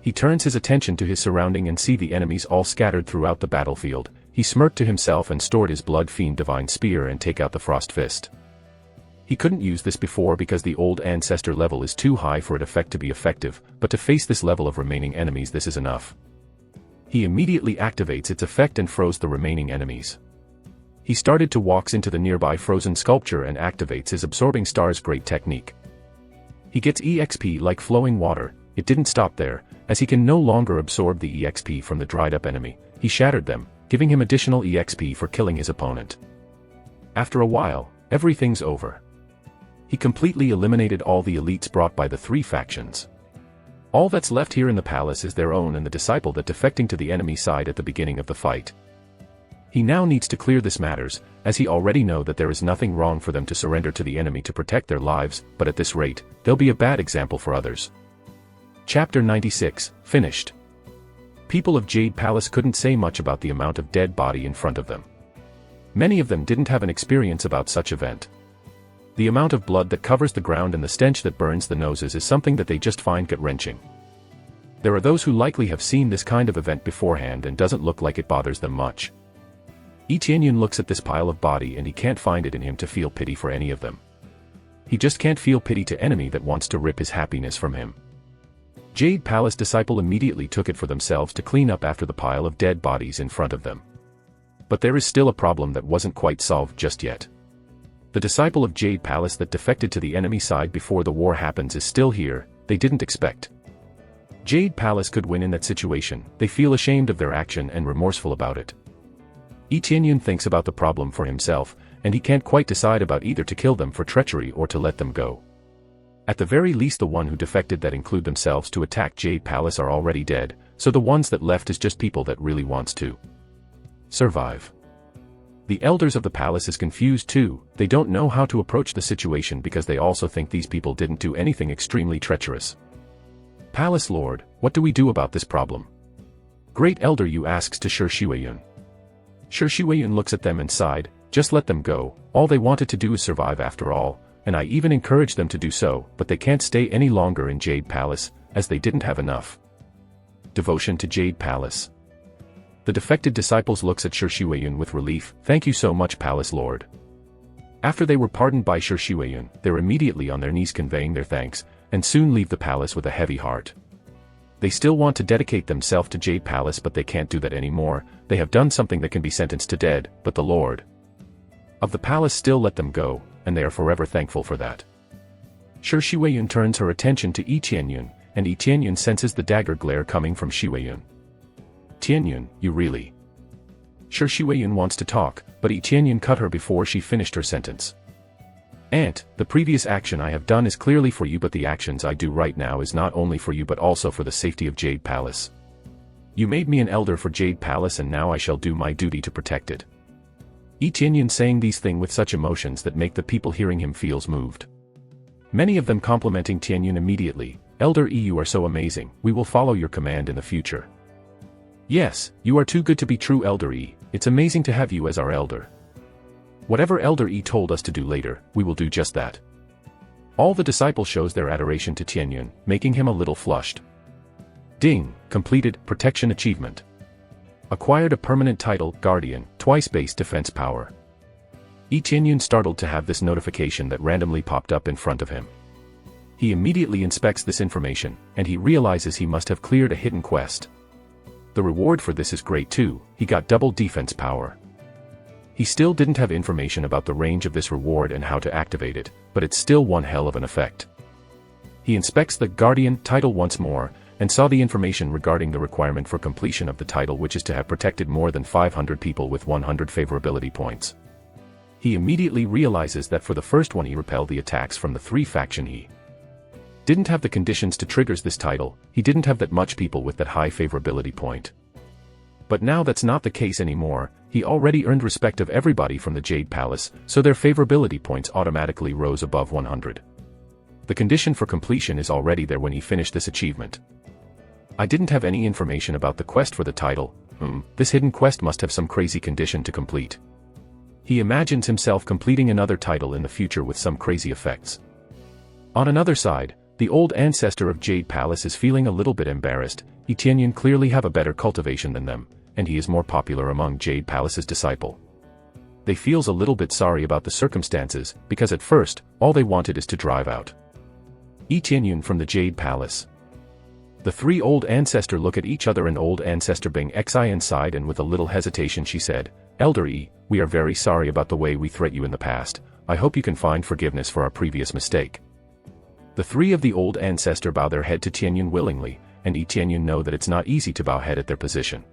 He turns his attention to his surrounding and see the enemies all scattered throughout the battlefield. He smirked to himself and stored his blood fiend divine spear and take out the frost fist. He couldn't use this before because the old ancestor level is too high for its effect to be effective, but to face this level of remaining enemies this is enough. He immediately activates its effect and froze the remaining enemies. He started to walks into the nearby frozen sculpture and activates his absorbing stars great technique. He gets EXP like flowing water. It didn't stop there, as he can no longer absorb the EXP from the dried up enemy. He shattered them, giving him additional EXP for killing his opponent. After a while, everything's over. He completely eliminated all the elites brought by the 3 factions. All that's left here in the palace is their own and the disciple that defecting to the enemy side at the beginning of the fight. He now needs to clear this matters, as he already know that there is nothing wrong for them to surrender to the enemy to protect their lives, but at this rate, they'll be a bad example for others. Chapter 96, finished. People of Jade Palace couldn't say much about the amount of dead body in front of them. Many of them didn't have an experience about such event. The amount of blood that covers the ground and the stench that burns the noses is something that they just find gut-wrenching. There are those who likely have seen this kind of event beforehand and doesn't look like it bothers them much. Yi Tianyun looks at this pile of body and he can't find it in him to feel pity for any of them. He just can't feel pity to enemy that wants to rip his happiness from him. Jade Palace disciple immediately took it for themselves to clean up after the pile of dead bodies in front of them. But there is still a problem that wasn't quite solved just yet. The disciple of Jade Palace that defected to the enemy side before the war happens is still here. They didn't expect Jade Palace could win in that situation. They feel ashamed of their action and remorseful about it. Yi Tianyun thinks about the problem for himself, and he can't quite decide about either to kill them for treachery or to let them go. At the very least the one who defected that include themselves to attack Jade Palace are already dead, so the ones that left is just people that really wants to survive. The elders of the palace is confused too. They don't know how to approach the situation because they also think these people didn't do anything extremely treacherous. Palace Lord, what do we do about this problem? Great Elder Yu asks to Shi Shuiyun. Shi Shuiyun looks at them and sighed, just let them go, all they wanted to do is survive after all, and I even encouraged them to do so, but they can't stay any longer in Jade Palace, as they didn't have enough devotion to Jade Palace. The defected disciples looks at Shi Shuiyun with relief, thank you so much Palace Lord. After they were pardoned by Shi Shuiyun, they're immediately on their knees conveying their thanks, and soon leave the palace with a heavy heart. They still want to dedicate themselves to Jade Palace but they can't do that anymore. They have done something that can be sentenced to dead, but the Lord of the palace still let them go, and they are forever thankful for that. Shi Shuiyun turns her attention to Yi Tianyun, and Yi Tianyun senses the dagger glare coming from Shuiyun. Tianyun, you really... Shi Shuiyun wants to talk, but Yi Tianyun cut her before she finished her sentence. Aunt, the previous action I have done is clearly for you but the actions I do right now is not only for you but also for the safety of Jade Palace. You made me an elder for Jade Palace and now I shall do my duty to protect it. Yi Tianyun saying these things with such emotions that make the people hearing him feels moved. Many of them complimenting Tianyun immediately, Elder Yi you are so amazing, we will follow your command in the future. Yes, you are too good to be true Elder Yi, it's amazing to have you as our elder. Whatever Elder Yi told us to do later, we will do just that. All the disciples shows their adoration to Tianyun, making him a little flushed. Ding, completed, protection achievement. Acquired a permanent title, Guardian, twice base defense power. Yi Tianyun startled to have this notification that randomly popped up in front of him. He immediately inspects this information, and he realizes he must have cleared a hidden quest. The reward for this is great too, he got double defense power. He still didn't have information about the range of this reward and how to activate it, but it's still one hell of an effect. He inspects the Guardian title once more, and saw the information regarding the requirement for completion of the title which is to have protected more than 500 people with 100 favorability points. He immediately realizes that for the first one he repelled the attacks from the 3 faction he didn't have the conditions to triggers this title, he didn't have that much people with that high favorability point. But now that's not the case anymore, he already earned respect of everybody from the Jade Palace, so their favorability points automatically rose above 100. The condition for completion is already there when he finished this achievement. I didn't have any information about the quest for the title, this hidden quest must have some crazy condition to complete. He imagines himself completing another title in the future with some crazy effects. On another side, the old ancestor of Jade Palace is feeling a little bit embarrassed. Yi Tianyun clearly have a better cultivation than them, and he is more popular among Jade Palace's disciple. They feels a little bit sorry about the circumstances, because at first, all they wanted is to drive out Yi Tianyun from the Jade Palace. The 3 old ancestor look at each other and old ancestor Bing Xi sighed and with a little hesitation she said, Elder Yi, we are very sorry about the way we threat you in the past, I hope you can find forgiveness for our previous mistake. The 3 of the old ancestor bow their head to Tianyun willingly, and Yi Tianyun know that it's not easy to bow head at their position.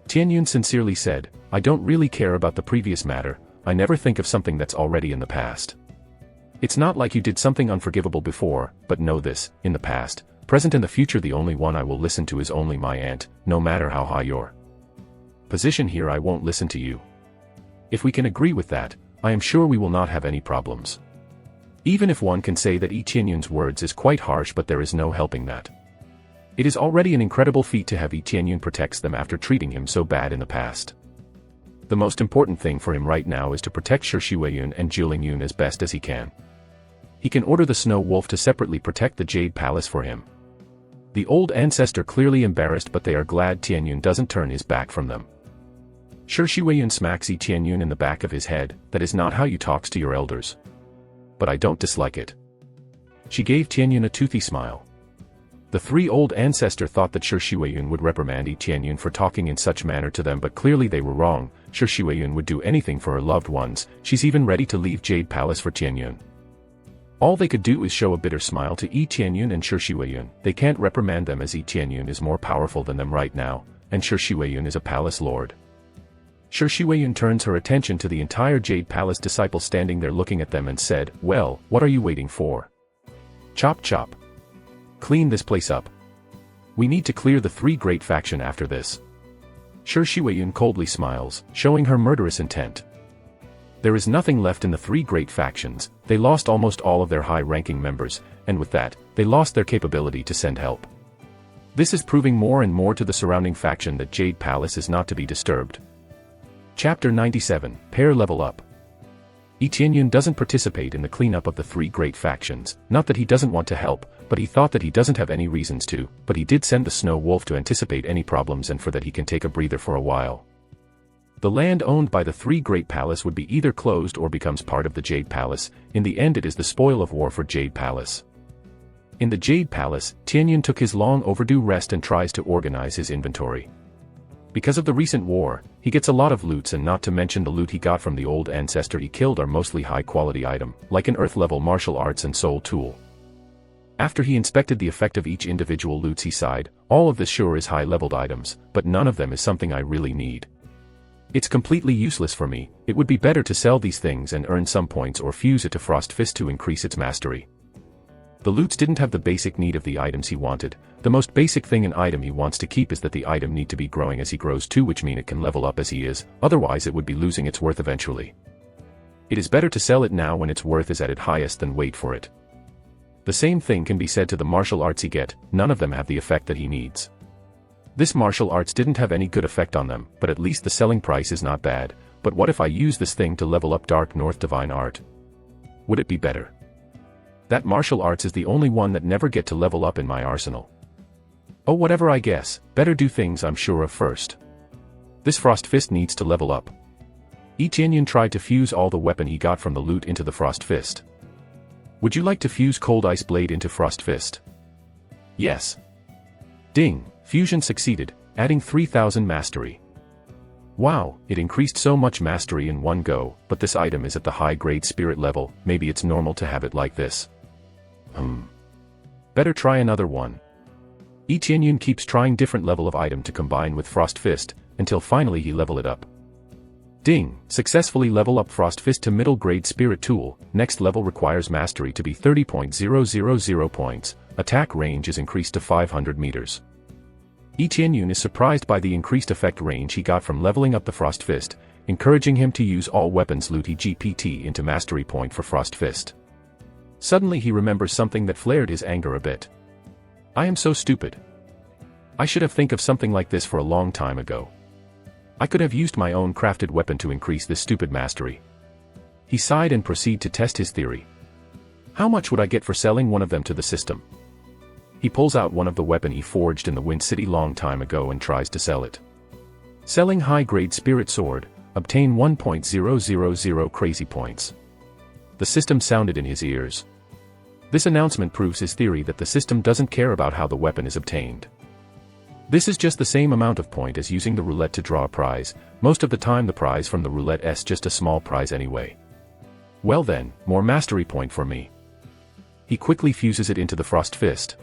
Tianyun sincerely said, I don't really care about the previous matter, I never think of something that's already in the past. It's not like you did something unforgivable before, but know this, in the past, present and the future the only one I will listen to is only my aunt, no matter how high your position here I won't listen to you. If we can agree with that, I am sure we will not have any problems. Even if one can say that Yi Tianyun's words is quite harsh but there is no helping that. It is already an incredible feat to have Yi Tianyun protects them after treating him so bad in the past. The most important thing for him right now is to protect Shi Shuiyun and Jilingyun as best as he can. He can order the Snow Wolf to separately protect the Jade Palace for him. The old ancestor clearly embarrassed, but they are glad Tianyun doesn't turn his back from them. Shi Huiyun smacks Tianyun in the back of his head. That is not how you talks to your elders. But I don't dislike it. She gave Tianyun a toothy smile. The three old ancestor thought that Shi Huiyun would reprimand Tianyun for talking in such manner to them, but clearly they were wrong. Shi Huiyun would do anything for her loved ones. She's even ready to leave Jade Palace for Tianyun. All they could do is show a bitter smile to Tianyun and Shi Huiyun. They can't reprimand them as Tianyun is more powerful than them right now, and Shi Huiyun is a palace lord. Shi Huiyun turns her attention to the entire Jade Palace disciples standing there looking at them and said, "Well, what are you waiting for? Chop chop. Clean this place up. We need to clear the three great faction after this." Shi Huiyun coldly smiles, showing her murderous intent. There is nothing left in the three great factions. They lost almost all of their high-ranking members, and with that, they lost their capability to send help. This is proving more and more to the surrounding faction that Jade Palace is not to be disturbed. Chapter 97, Pair Level Up. Tianyun doesn't participate in the cleanup of the three great factions, not that he doesn't want to help, but he thought that he doesn't have any reasons to, but he did send the Snow Wolf to anticipate any problems and for that he can take a breather for a while. The land owned by the three great palace would be either closed or becomes part of the Jade Palace. In the end it is the spoil of war for Jade Palace. In the Jade Palace, Tianyun took his long overdue rest and tries to organize his inventory. Because of the recent war, he gets a lot of loots, and not to mention the loot he got from the old ancestor he killed are mostly high-quality item, like an earth-level martial arts and soul tool. After he inspected the effect of each individual loots he sighed, all of this sure is high-leveled items, but none of them is something I really need. It's completely useless for me. It would be better to sell these things and earn some points or fuse it to Frost Fist to increase its mastery. The loots didn't have the basic need of the items he wanted. The most basic thing an item he wants to keep is that the item need to be growing as he grows too, which mean it can level up as he is, otherwise it would be losing its worth eventually. It is better to sell it now when its worth is at its highest than wait for it. The same thing can be said to the martial arts he get. None of them have the effect that he needs. This martial arts didn't have any good effect on them, but at least the selling price is not bad. But what if I use this thing to level up Dark North Divine Art? Would it be better? That martial arts is the only one that never get to level up in my arsenal. Oh, whatever, I guess, better do things I'm sure of first. This Frost Fist needs to level up. Tianyun tried to fuse all the weapon he got from the loot into the Frost Fist. Would you like to fuse Cold Ice Blade into Frost Fist? Yes. Ding, fusion succeeded, adding 3000 mastery. Wow, it increased so much mastery in one go, but this item is at the high-grade spirit level. Maybe it's normal to have it like this. Better try another one. Tianyun keeps trying different level of item to combine with Frost Fist, until finally he level it up. Ding, successfully level up Frost Fist to middle grade spirit tool. Next level requires mastery to be 30.000 points, attack range is increased to 500 meters. Tianyun is surprised by the increased effect range he got from leveling up the Frost Fist, encouraging him to use all weapons loot GPT into mastery point for Frost Fist. Suddenly he remembers something that flared his anger a bit. I am so stupid. I should have think of something like this for a long time ago. I could have used my own crafted weapon to increase this stupid mastery. He sighed and proceeded to test his theory. How much would I get for selling one of them to the system? He pulls out one of the weapon he forged in the Wind City long time ago and tries to sell it. Selling high-grade spirit sword, obtain 1.000 crazy points. The system sounded in his ears. This announcement proves his theory that the system doesn't care about how the weapon is obtained. This is just the same amount of point as using the roulette to draw a prize. Most of the time the prize from the roulette is just a small prize anyway. Well then, more mastery point for me. He quickly fuses it into the Frost Fist.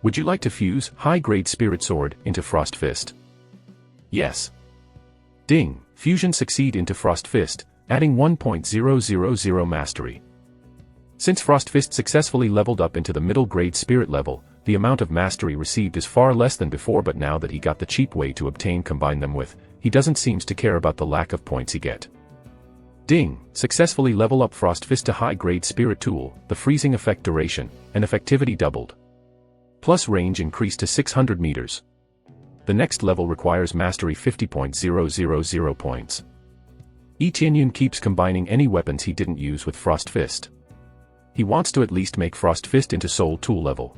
Would you like to fuse high-grade spirit sword into Frost Fist? Yes. Ding, fusion succeed into Frost Fist, adding 1.000 mastery. Since Frost Fist successfully leveled up into the middle grade spirit level, the amount of mastery received is far less than before, but now that he got the cheap way to combine them with, he doesn't seems to care about the lack of points he get. Ding, successfully level up Frost Fist to high-grade spirit tool, the freezing effect duration and effectivity doubled. Plus range increased to 600 meters. The next level requires mastery 50.000 points. Tianyun keeps combining any weapons he didn't use with Frost Fist. He wants to at least make Frost Fist into soul tool level.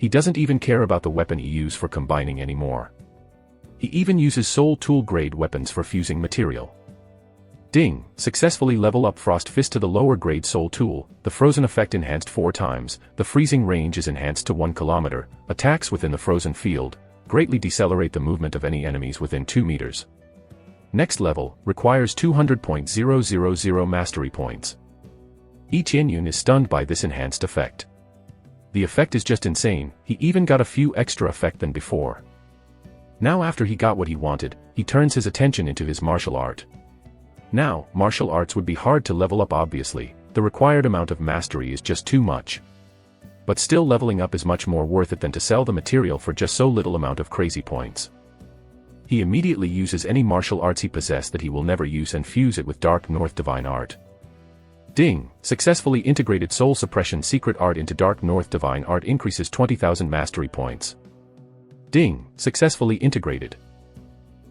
he doesn't even care about the weapon he used for combining anymore. He even uses soul tool grade weapons for fusing material. Ding! Successfully level up Frost Fist to the lower grade soul tool, the frozen effect enhanced 4 times, the freezing range is enhanced to 1 kilometer, attacks within the frozen field greatly decelerate the movement of any enemies within 2 meters. Next level, requires 200.000 mastery points. Each Qianyun is stunned by this enhanced effect. The effect is just insane, he even got a few extra effect than before. Now after he got what he wanted, he turns his attention into his martial art. Now, martial arts would be hard to level up obviously, the required amount of mastery is just too much. But still leveling up is much more worth it than to sell the material for just so little amount of crazy points. He immediately uses any martial arts he possesses that he will never use and fuse it with Dark North Divine Art. Ding! Successfully integrated Soul Suppression Secret Art into Dark North Divine Art increases 20,000 mastery points. Ding! Successfully integrated.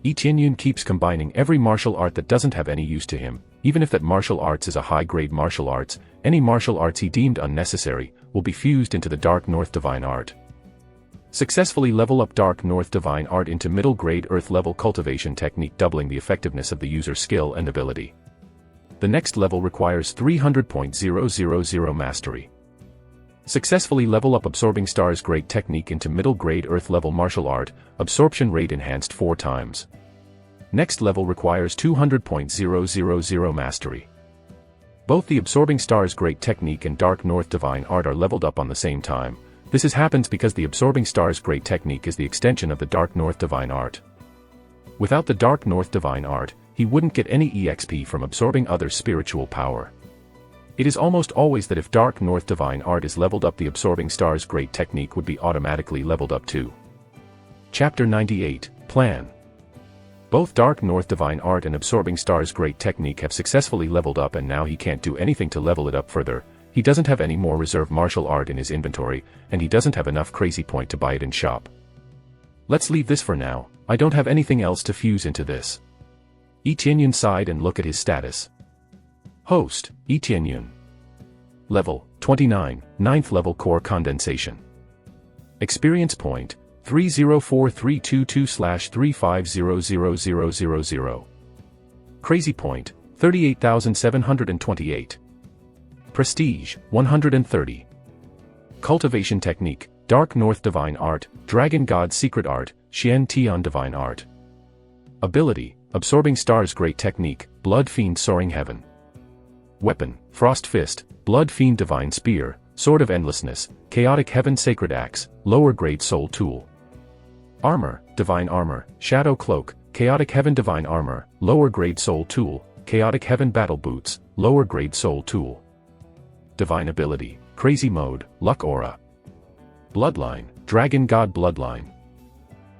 Qianyun keeps combining every martial art that doesn't have any use to him, even if that martial arts is a high-grade martial arts, any martial arts he deemed unnecessary, will be fused into the Dark North Divine Art. Successfully level up Dark North Divine Art into middle-grade Earth-level cultivation technique, doubling the effectiveness of the user's skill and ability. The next level requires 300.000 mastery. Successfully level up Absorbing Stars Great Technique into middle-grade Earth-level martial art, absorption rate enhanced 4 times. Next level requires 200.000 mastery. Both the Absorbing Stars Great Technique and Dark North Divine Art are leveled up on the same time. This happens because the Absorbing Stars Great Technique is the extension of the Dark North Divine Art. Without the Dark North Divine Art, he wouldn't get any EXP from absorbing other spiritual power. It is almost always that if Dark North Divine Art is leveled up, the Absorbing Stars Great Technique would be automatically leveled up too. Chapter 98, Plan. Both Dark North Divine Art and Absorbing Stars Great Technique have successfully leveled up, and now he can't do anything to level it up further. He doesn't have any more reserve martial art in his inventory, and he doesn't have enough crazy point to buy it in shop. Let's leave this for now, I don't have anything else to fuse into this. Qianyun sighed and looked at his status. Host, Qianyun. Level, 29, 9th level core condensation. Experience point, 3043222/3500000. Crazy point, 38,728. Prestige, 130. Cultivation technique, Dark North Divine Art, Dragon God Secret Art, Xian Tian Divine Art. Ability, Absorbing Stars Great Technique, Blood Fiend Soaring Heaven. Weapon, Frost Fist, Blood Fiend Divine Spear, Sword of Endlessness, Chaotic Heaven Sacred Axe, Lower Grade Soul Tool. Armor, Divine Armor, Shadow Cloak, Chaotic Heaven Divine Armor, Lower Grade Soul Tool, Chaotic Heaven Battle Boots, Lower Grade Soul Tool. Divine Ability, Crazy Mode, Luck Aura. Bloodline, Dragon God Bloodline.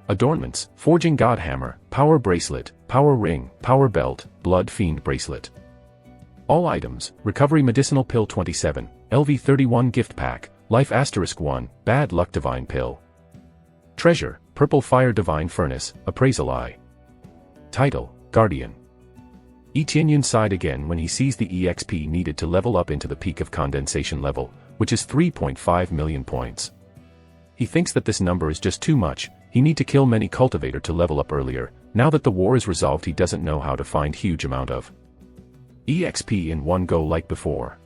Adornments, Forging God Hammer, Power Bracelet, Power Ring, Power Belt, Blood Fiend Bracelet. All items, Recovery Medicinal Pill 27, LV31 Gift Pack, Life *1, Bad Luck Divine Pill. Treasure, Purple Fire Divine Furnace, Appraisal Eye. Title, Guardian. Qianyun sighed again when he sees the EXP needed to level up into the peak of condensation level, which is 3.5 million points. He thinks that this number is just too much, he need to kill many cultivator to level up earlier. Now that the war is resolved, he doesn't know how to find huge amount of EXP in one go like before.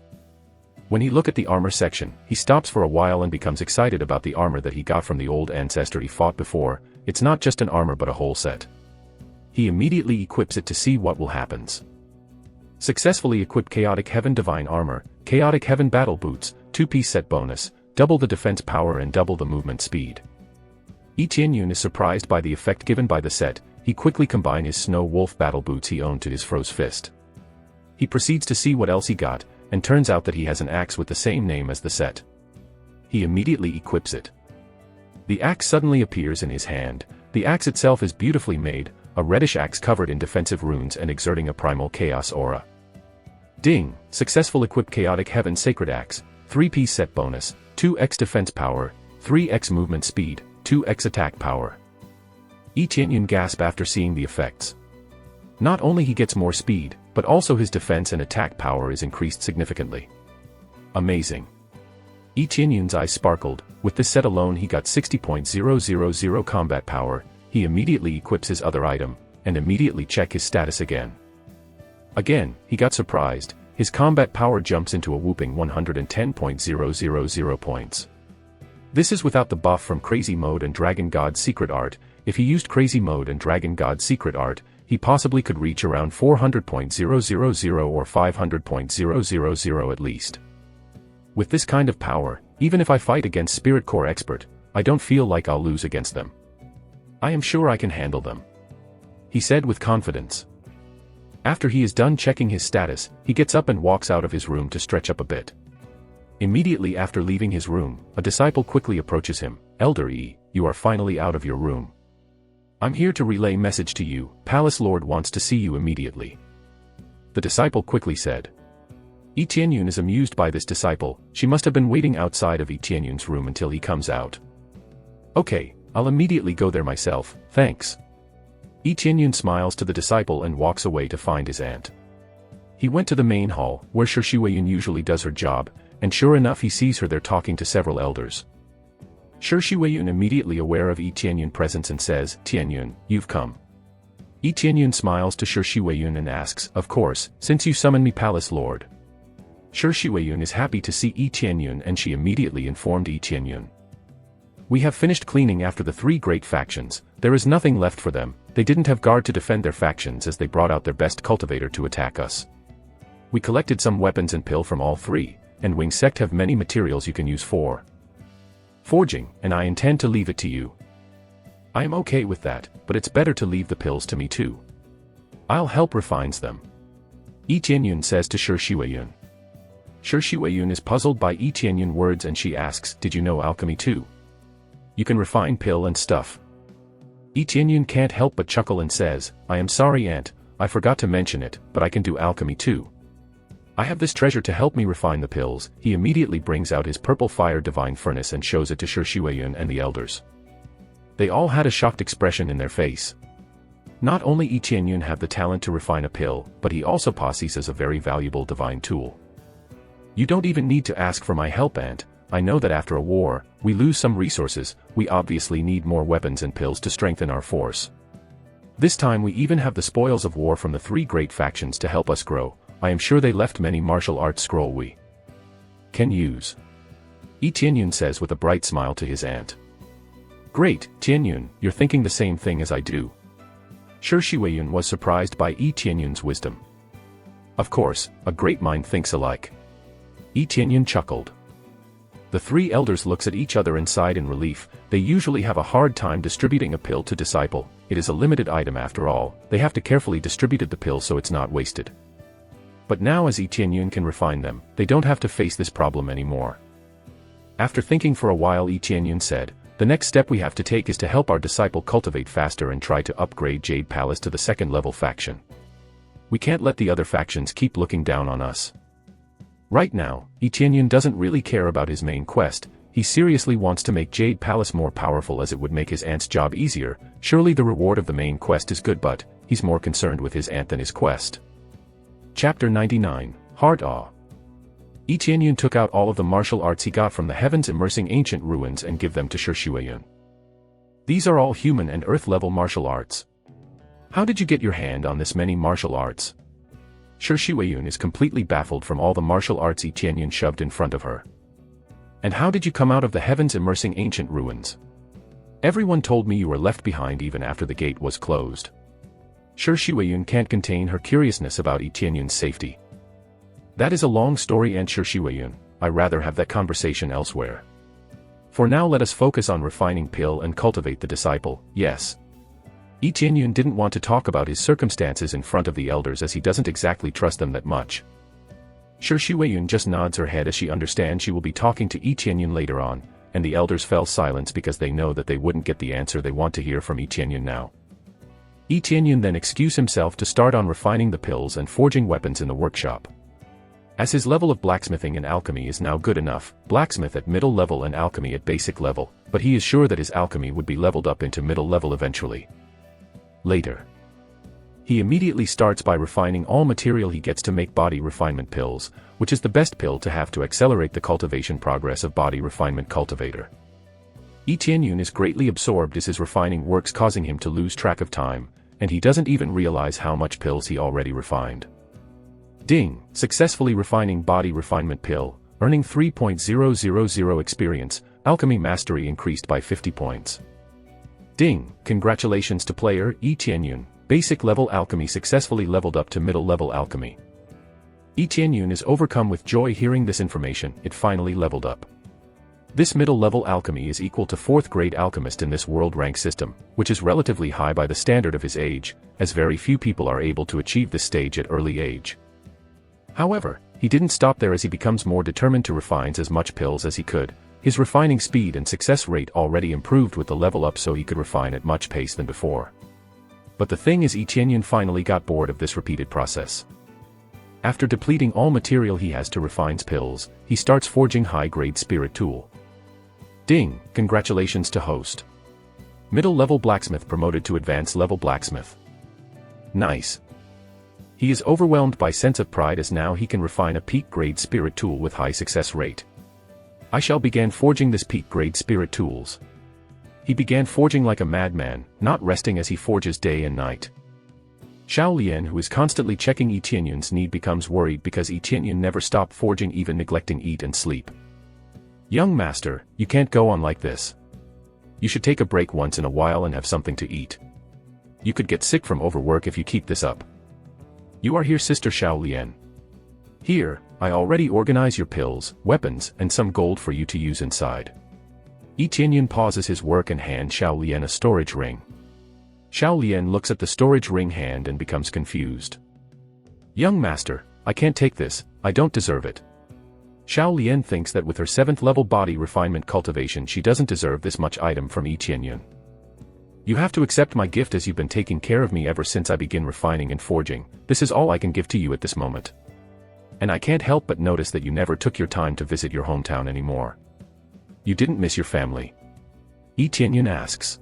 When he look at the armor section, he stops for a while and becomes excited about the armor that he got from the old ancestor he fought before. It's not just an armor but a whole set. He immediately equips it to see what will happens. Successfully equip Chaotic Heaven Divine Armor, Chaotic Heaven Battle Boots, 2-piece set bonus, double the defense power and double the movement speed. Qianyun is surprised by the effect given by the set. He quickly combines his Snow Wolf Battle Boots he owned to his Froze Fist. He proceeds to see what else he got, and turns out that he has an axe with the same name as the set. He immediately equips it. The axe suddenly appears in his hand. The axe itself is beautifully made, a reddish axe covered in defensive runes and exerting a primal chaos aura. Ding! Successful equip Chaotic Heaven Sacred Axe, 3-piece set bonus, 2x defense power, 3x movement speed, 2x attack power. Qianyun gasp after seeing the effects. Not only he gets more speed, but also his defense and attack power is increased significantly. Amazing. Qianyun's eyes sparkled, With this set alone he got 60.000 combat power. He immediately equips his other item, and immediately check his status again. Again, he got surprised, his combat power jumps into a whooping 110.000 points. This is without the buff from Crazy Mode and Dragon God's Secret Art. If he used Crazy Mode and Dragon God's Secret Art, he possibly could reach around 400.000 or 500.000 at least. With this kind of power, even if I fight against Spirit Core Expert, I don't feel like I'll lose against them. I am sure I can handle them," he said with confidence. After he is done checking his status, he gets up and walks out of his room to stretch up a bit. Immediately after leaving his room, a disciple quickly approaches him. "Elder E, you are finally out of your room. I'm here to relay message to you, Palace Lord wants to see you immediately." The disciple quickly said. Yi Tianyun is amused by this disciple. She must have been waiting outside of Yi Tianyun's room until he comes out. "Okay, I'll immediately go there myself, thanks." Yi Tianyun smiles to the disciple and walks away to find his aunt. He went to the main hall, where Shiwayun usually does her job, and sure enough he sees her there talking to several elders. Shiwayun immediately aware of Yi Tianyun's presence and says, "Tianyun, you've come." Yi Tianyun smiles to Shiwayun and asks, "Of course, since you summoned me Palace Lord." Shiwayun is happy to see Yi Tianyun and she immediately informed Yi Tianyun. "We have finished cleaning after the three great factions, there is nothing left for them, they didn't have guard to defend their factions as they brought out their best cultivator to attack us. We collected some weapons and pill from all three, and Wing Sect have many materials you can use for forging, and I intend to leave it to you. I am okay with that, but it's better to leave the pills to me too. I'll help refines them," Yi Tianyun says to Shiwayun. Shiwayun is puzzled by Yi Tianyun's words and she asks, "Did you know alchemy too? You can refine pill and stuff." Yi Tianyun can't help but chuckle and says, "I am sorry aunt, I forgot to mention it, but I can do alchemy too. I have this treasure to help me refine the pills." He immediately brings out his purple fire divine furnace and shows it to Shiwayun and the elders. They all had a shocked expression in their face. Not only Yi Tianyun have the talent to refine a pill, but he also possesses a very valuable divine tool. "You don't even need to ask for my help aunt, I know that after a war, we lose some resources, we obviously need more weapons and pills to strengthen our force. This time we even have the spoils of war from the three great factions to help us grow. I am sure they left many martial arts scroll we can use," Yi Tianyun says with a bright smile to his aunt. "Great, Tianyun, you're thinking the same thing as I do." Shiwayun was surprised by Yi Tianyun's wisdom. Of course, a great mind thinks alike. Yi Tianyun chuckled. The three elders looks at each other and sighed in relief. They usually have a hard time distributing a pill to disciple. It is a limited item after all, they have to carefully distribute the pill so it's not wasted. But now as Yi Tianyun can refine them, they don't have to face this problem anymore. After thinking for a while Yi Tianyun said, "The next step we have to take is to help our disciple cultivate faster and try to upgrade Jade Palace to the second level faction. We can't let the other factions keep looking down on us." Right now, Yi Tianyun doesn't really care about his main quest, he seriously wants to make Jade Palace more powerful as it would make his aunt's job easier. Surely the reward of the main quest is good, but he's more concerned with his aunt than his quest. Chapter 99, Heart Awe. Yi Tianyun took out all of the martial arts he got from the heavens immersing ancient ruins and give them to Shiwayun. These are all human and earth level martial arts. How did you get your hand on this many martial arts? Shiwayun is completely baffled from all the martial arts Yi Tianyun shoved in front of her. And how did you come out of the heavens immersing ancient ruins? Everyone told me you were left behind even after the gate was closed. Shiwayun can't contain her curiousness about Yi Tianyun's safety. That is a long story and Shiwayun, I rather have that conversation elsewhere. For now let us focus on refining pill and cultivate the disciple, yes. Yi Tianyun didn't want to talk about his circumstances in front of the elders as he doesn't exactly trust them that much. Shiwayun just nods her head as she understands she will be talking to Yi Tianyun later on, and the elders fell silence because they know that they wouldn't get the answer they want to hear from Yi Tianyun now. Yi Tianyun then excused himself to start on refining the pills and forging weapons in the workshop. As his level of blacksmithing and alchemy is now good enough, blacksmith at middle level and alchemy at basic level, but he is sure that his alchemy would be leveled up into middle level eventually. Later, he immediately starts by refining all material he gets to make body refinement pills, which is the best pill to have to accelerate the cultivation progress of body refinement cultivator. Yi Tianyun is greatly absorbed as his refining works, causing him to lose track of time, and he doesn't even realize how much pills he already refined. Ding, successfully refining body refinement pill, earning 3.000 experience, alchemy mastery increased by 50 points. Ding, congratulations to player Yi Tianyun, basic level alchemy successfully leveled up to middle level alchemy. Yi Tianyun is overcome with joy hearing this information, it finally leveled up. This middle level alchemy is equal to 4th grade alchemist in this world rank system, which is relatively high by the standard of his age, as very few people are able to achieve this stage at early age. However, he didn't stop there as he becomes more determined to refine as much pills as he could. His refining speed and success rate already improved with the level up, so he could refine at much pace than before. But the thing is, Yi Tianyun finally got bored of this repeated process. After depleting all material he has to refine pills, he starts forging high-grade spirit tool. Ding, congratulations to host. Middle level blacksmith promoted to advanced level blacksmith. Nice. He is overwhelmed by sense of pride as now he can refine a peak grade spirit tool with high success rate. I shall begin forging this peak grade spirit tools. He began forging like a madman, not resting as he forges day and night. Xiao Lian, who is constantly checking Yi Tianyun's need, becomes worried because Yi Tianyun never stopped forging, even neglecting eat and sleep. Young master, you can't go on like this. You should take a break once in a while and have something to eat. You could get sick from overwork if you keep this up. You are here, Sister Xiao Lian. Here, I already organize your pills, weapons, and some gold for you to use inside. Yi Tianyun pauses his work and hands Xiao Lian a storage ring. Xiao Lian looks at the storage ring hand and becomes confused. Young master, I can't take this, I don't deserve it. Xiao Lian thinks that with her 7th level body refinement cultivation she doesn't deserve this much item from Yi Tianyun. You have to accept my gift as you've been taking care of me ever since I began refining and forging. This is all I can give to you at this moment. And I can't help but notice that you never took your time to visit your hometown anymore. You didn't miss your family? Yi Tianyun asks.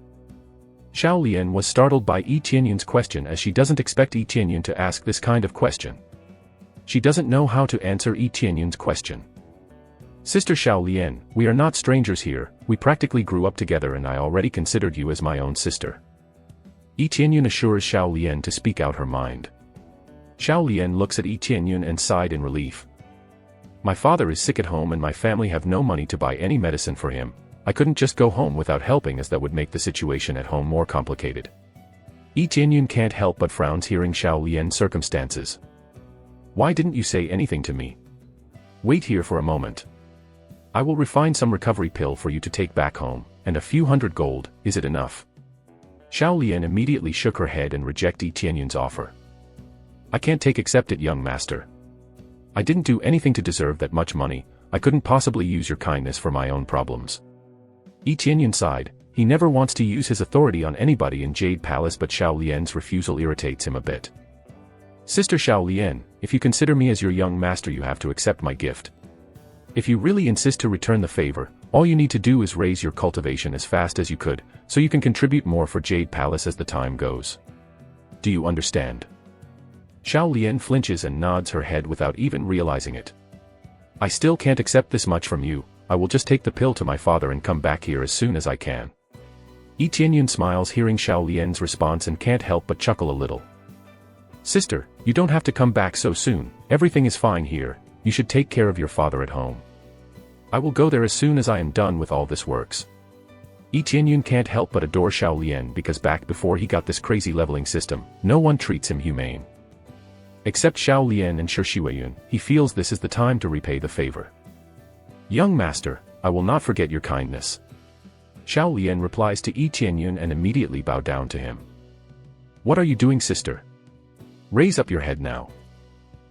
Xiao Lian was startled by Yi Tianyun's question, as she doesn't expect Yi Tianyun to ask this kind of question. She doesn't know how to answer Yi Tianyun's question. Sister Xiao Lian, we are not strangers here, we practically grew up together and I already considered you as my own sister. Yi Tianyun assures Xiao Lian to speak out her mind. Xiao Lian looks at Yi Tianyun and sighed in relief. My father is sick at home and my family have no money to buy any medicine for him. I couldn't just go home without helping, as that would make the situation at home more complicated. Yi Tianyun can't help but frowns hearing Xiao Lian's circumstances. Why didn't you say anything to me? Wait here for a moment. I will refine some recovery pill for you to take back home, and a few hundred gold, is it enough? Xiao Lian immediately shook her head and rejected Yi Tianyun's offer. I can't take accept it, young master. I didn't do anything to deserve that much money, I couldn't possibly use your kindness for my own problems. Yi Tianyun sighed. He never wants to use his authority on anybody in Jade Palace, but Xiao Lian's refusal irritates him a bit. Sister Xiao Lian, if you consider me as your young master you have to accept my gift. If you really insist to return the favor, all you need to do is raise your cultivation as fast as you could, so you can contribute more for Jade Palace as the time goes. Do you understand? Xiao Lian flinches and nods her head without even realizing it. I still can't accept this much from you, I will just take the pill to my father and come back here as soon as I can. Yi Tianyun smiles hearing Xiao Lian's response and can't help but chuckle a little. Sister, you don't have to come back so soon, everything is fine here, you should take care of your father at home. I will go there as soon as I am done with all this works. Yi Tianyun can't help but adore Xiao Lian, because back before he got this crazy leveling system, no one treats him humane. Except Xiao Lian and Shi Shuiyun, he feels this is the time to repay the favor. Young master, I will not forget your kindness. Xiao Lian replies to Yi Tianyun and immediately bow down to him. What are you doing, sister? Raise up your head now.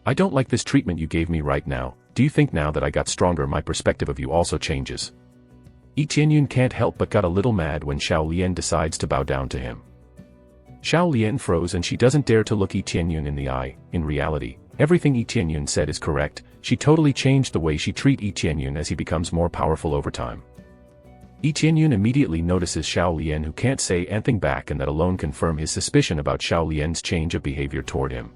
I don't like this treatment you gave me right now. Do you think now that I got stronger my perspective of you also changes? Yi Tianyun can't help but got a little mad when Xiao Lian decides to bow down to him. Xiao Lian froze and she doesn't dare to look Yi Tianyun in the eye. In reality, everything Yi Tianyun said is correct. She totally changed the way she treats Yi Tianyun as he becomes more powerful over time. Yi Tianyun immediately notices Xiao Lian, who can't say anything back, and that alone confirm his suspicion about Xiao Lian's change of behavior toward him.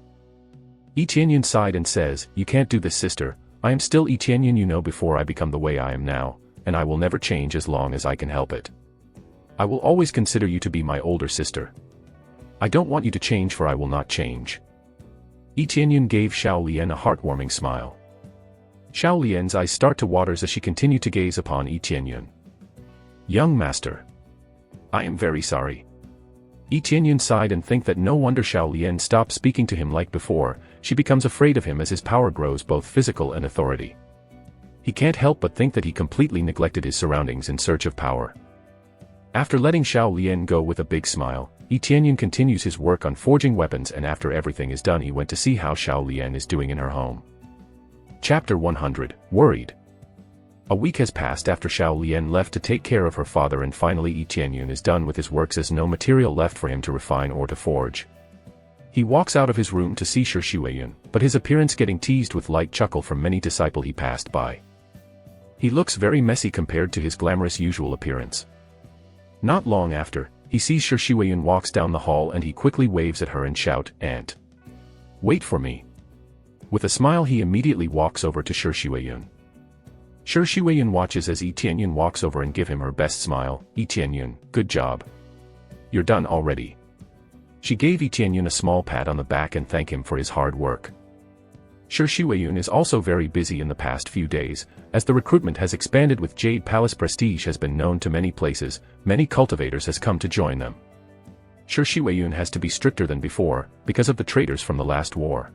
Yi Tianyun sighed and says, you can't do this, sister. I am still Yi Tianyun you know before I become the way I am now, and I will never change as long as I can help it. I will always consider you to be my older sister. I don't want you to change, for I will not change. Yi Tianyun gave Xiao Lian a heartwarming smile. Xiao Lian's eyes start to water as she continued to gaze upon Yi Tianyun. Young master. I am very sorry. Yi Tianyun sighed and think that no wonder Xiao Lian stopped speaking to him like before. She becomes afraid of him as his power grows, both physical and authority. He can't help but think that he completely neglected his surroundings in search of power. After letting Xiao Lian go with a big smile, Yi Tianyun continues his work on forging weapons, and after everything is done he went to see how Xiao Lian is doing in her home. Chapter 100, Worried. A week has passed after Xiao Lian left to take care of her father, and finally Yi Tianyun is done with his works as no material left for him to refine or to forge. He walks out of his room to see Shi Huiyun, but his appearance getting teased with light chuckle from many disciples he passed by. He looks very messy compared to his glamorous usual appearance. Not long after, he sees Shi Huiyun walks down the hall and he quickly waves at her and shout, "Aunt! Wait for me." With a smile he immediately walks over to Shi Huiyun. Shi Huiyun watches as Yi Tianyun walks over and give him her best smile. "Yi Tianyun, good job. You're done already." She gave Yi Tianyun a small pat on the back and thanked him for his hard work. Shi Huiyun is also very busy in the past few days, as the recruitment has expanded with Jade Palace. Prestige has been known to many places, many cultivators has come to join them. Shi Huiyun has to be stricter than before, because of the traitors from the last war.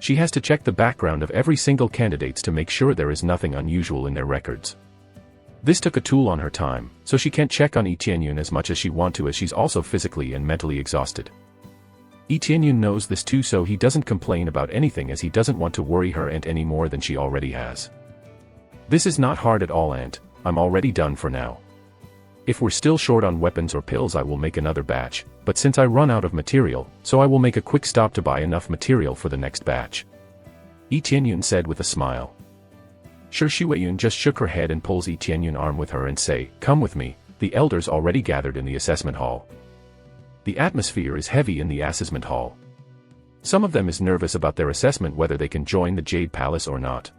She has to check the background of every single candidates to make sure there is nothing unusual in their records. This took a toll on her time, so she can't check on Yi Tianyun as much as she wants to, as she's also physically and mentally exhausted. Yi Tianyun knows this too, so he doesn't complain about anything as he doesn't want to worry her aunt any more than she already has. "This is not hard at all, aunt. I'm already done for now. If we're still short on weapons or pills I will make another batch, but since I run out of material, so I will make a quick stop to buy enough material for the next batch," Yi Tianyun said with a smile. Shi Huiyun just shook her head and pulls Yi Tianyun's arm with her and say, "Come with me." The elders already gathered in the assessment hall. The atmosphere is heavy in the assessment hall. Some of them is nervous about their assessment, whether they can join the Jade Palace or not.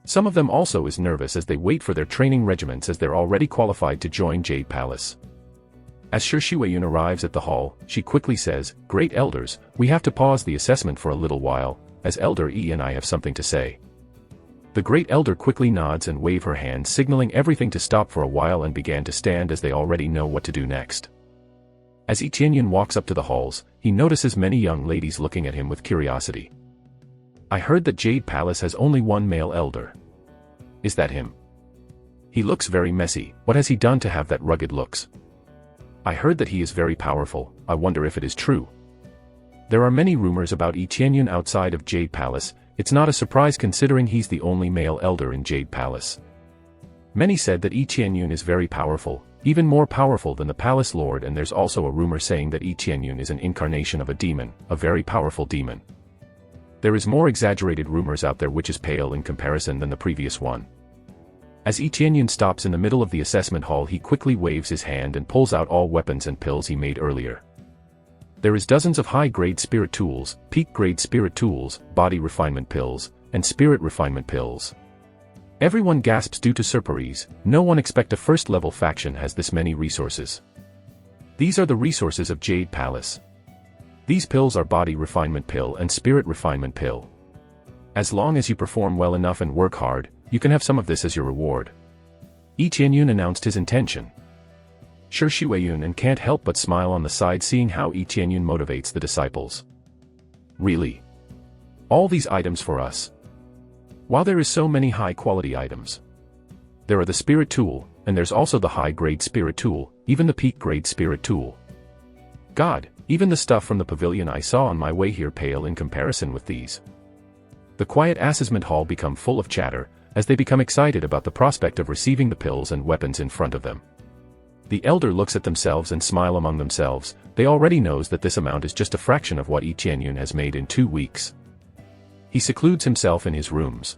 Some of them also is nervous as they wait for their training regiments, as they're already qualified to join Jade Palace. As Shi Huiyun arrives at the hall, she quickly says, "Great elders, we have to pause the assessment for a little while, as Elder Yi and I have something to say." The great elder quickly nods and waves her hand, signaling everything to stop for a while, and began to stand as they already know what to do next. As Yi Tianyun walks up to the halls, he notices many young ladies looking at him with curiosity. "I heard that Jade Palace has only one male elder. Is that him? He looks very messy. What has he done to have that rugged looks? I heard that he is very powerful. I wonder if it is true." There are many rumors about Yi Tianyun outside of Jade Palace. It's not a surprise considering he's the only male elder in Jade Palace. Many said that Yi Tianyun is very powerful, even more powerful than the Palace Lord, and there's also a rumor saying that Yi Tianyun is an incarnation of a demon, a very powerful demon. There is more exaggerated rumors out there which is pale in comparison than the previous one. As Yi Tianyun stops in the middle of the assessment hall, he quickly waves his hand and pulls out all weapons and pills he made earlier. There is dozens of high-grade spirit tools, peak-grade spirit tools, body refinement pills, and spirit refinement pills. Everyone gasps due to surprise. No one expect a first-level faction has this many resources. These are the resources of Jade Palace. These pills are body refinement pill and spirit refinement pill. As long as you perform well enough and work hard, you can have some of this as your reward. Yi Tianyun announced his intention. Shi Huiyun and can't help but smile on the side, seeing how Yi Tianyun motivates the disciples. "Really? All these items for us? While there is so many high-quality items. There are the spirit tool, and there's also the high-grade spirit tool, even the peak-grade spirit tool. God, even the stuff from the pavilion I saw on my way here pale in comparison with these." The quiet assessment hall become full of chatter, as they become excited about the prospect of receiving the pills and weapons in front of them. The elder looks at themselves and smile among themselves. They already knows that this amount is just a fraction of what Yi Tianyun has made in 2 weeks. He secludes himself in his rooms.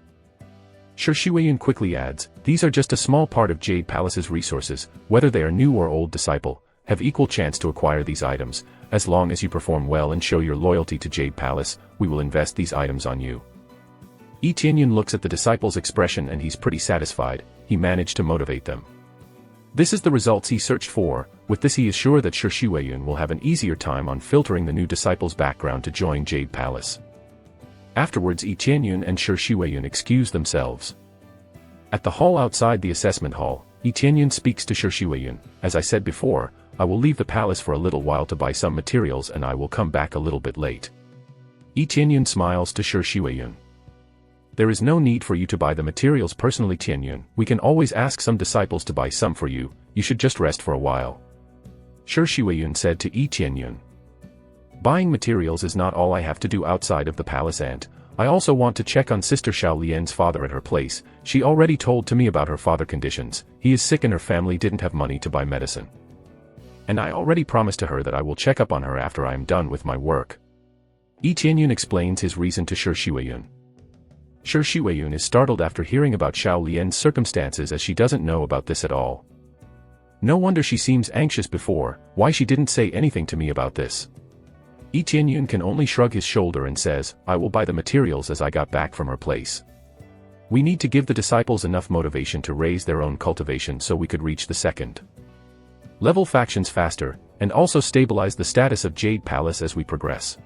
Shi Huiyun quickly adds, "These are just a small part of Jade Palace's resources. Whether they are new or old disciple, have equal chance to acquire these items. As long as you perform well and show your loyalty to Jade Palace, we will invest these items on you." Yi Tianyun looks at the disciples' expression and he's pretty satisfied. He managed to motivate them. This is the results he searched for. With this he is sure that Shi Huiyun will have an easier time on filtering the new disciple's background to join Jade Palace. Afterwards Yi Tianyun and Shi Huiyun excuse themselves. At the hall outside the assessment hall, Yi Tianyun speaks to Shi Huiyun. As I said before, I will leave the palace for a little while to buy some materials and I will come back a little bit late. Yi Tianyun smiles to Shi Huiyun. There is no need for you to buy the materials personally, Tianyun. We can always ask some disciples to buy some for you. You should just rest for a while. Shi Huiyun said to Yi Tianyun. Buying materials is not all I have to do outside of the palace, and I also want to check on Sister Xiao Lian's father at her place. She already told to me about her father conditions. He is sick and her family didn't have money to buy medicine. And I already promised to her that I will check up on her after I am done with my work. Yi Tianyun explains his reason to Shi Huiyun. Shi Huiyun is startled after hearing about Xiao Lian's circumstances, as she doesn't know about this at all. No wonder she seems anxious before. Why she didn't say anything to me about this? Yi Tianyun can only shrug his shoulder and says, I will buy the materials as I got back from her place. We need to give the disciples enough motivation to raise their own cultivation so we could reach the second level factions faster, and also stabilize the status of Jade Palace as we progress.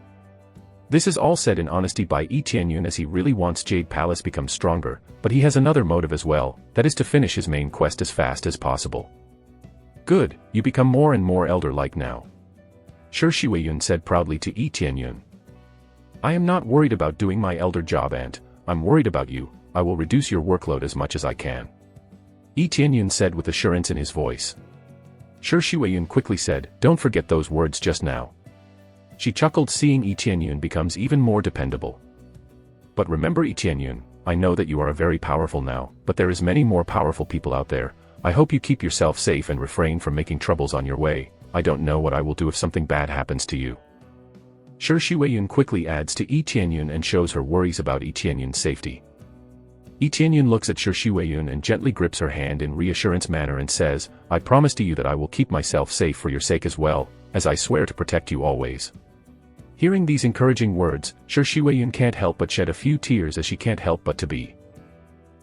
This is all said in honesty by Yi Tianyun, as he really wants Jade Palace become stronger, but he has another motive as well, that is to finish his main quest as fast as possible. Good, you become more and more elder-like now. Shi Huiyun said proudly to Yi Tianyun. I am not worried about doing my elder job, Aunt. I'm worried about you. I will reduce your workload as much as I can. Yi Tianyun said with assurance in his voice. Shi Huiyun quickly said, don't forget those words just now. She chuckled, seeing Yi Tianyun becomes even more dependable. But remember, Yi Tianyun, I know that you are very powerful now, but there is many more powerful people out there. I hope you keep yourself safe and refrain from making troubles on your way. I don't know what I will do if something bad happens to you. Shi Huiyun quickly adds to Yi Tianyun and shows her worries about Yi Tianyun's safety. Yi Tianyun looks at Shi Huiyun and gently grips her hand in reassurance manner and says, I promise to you that I will keep myself safe for your sake as well, as I swear to protect you always. Hearing these encouraging words, Shi Huiyun can't help but shed a few tears, as she can't help but to be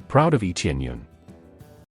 proud of Yi Tianyun.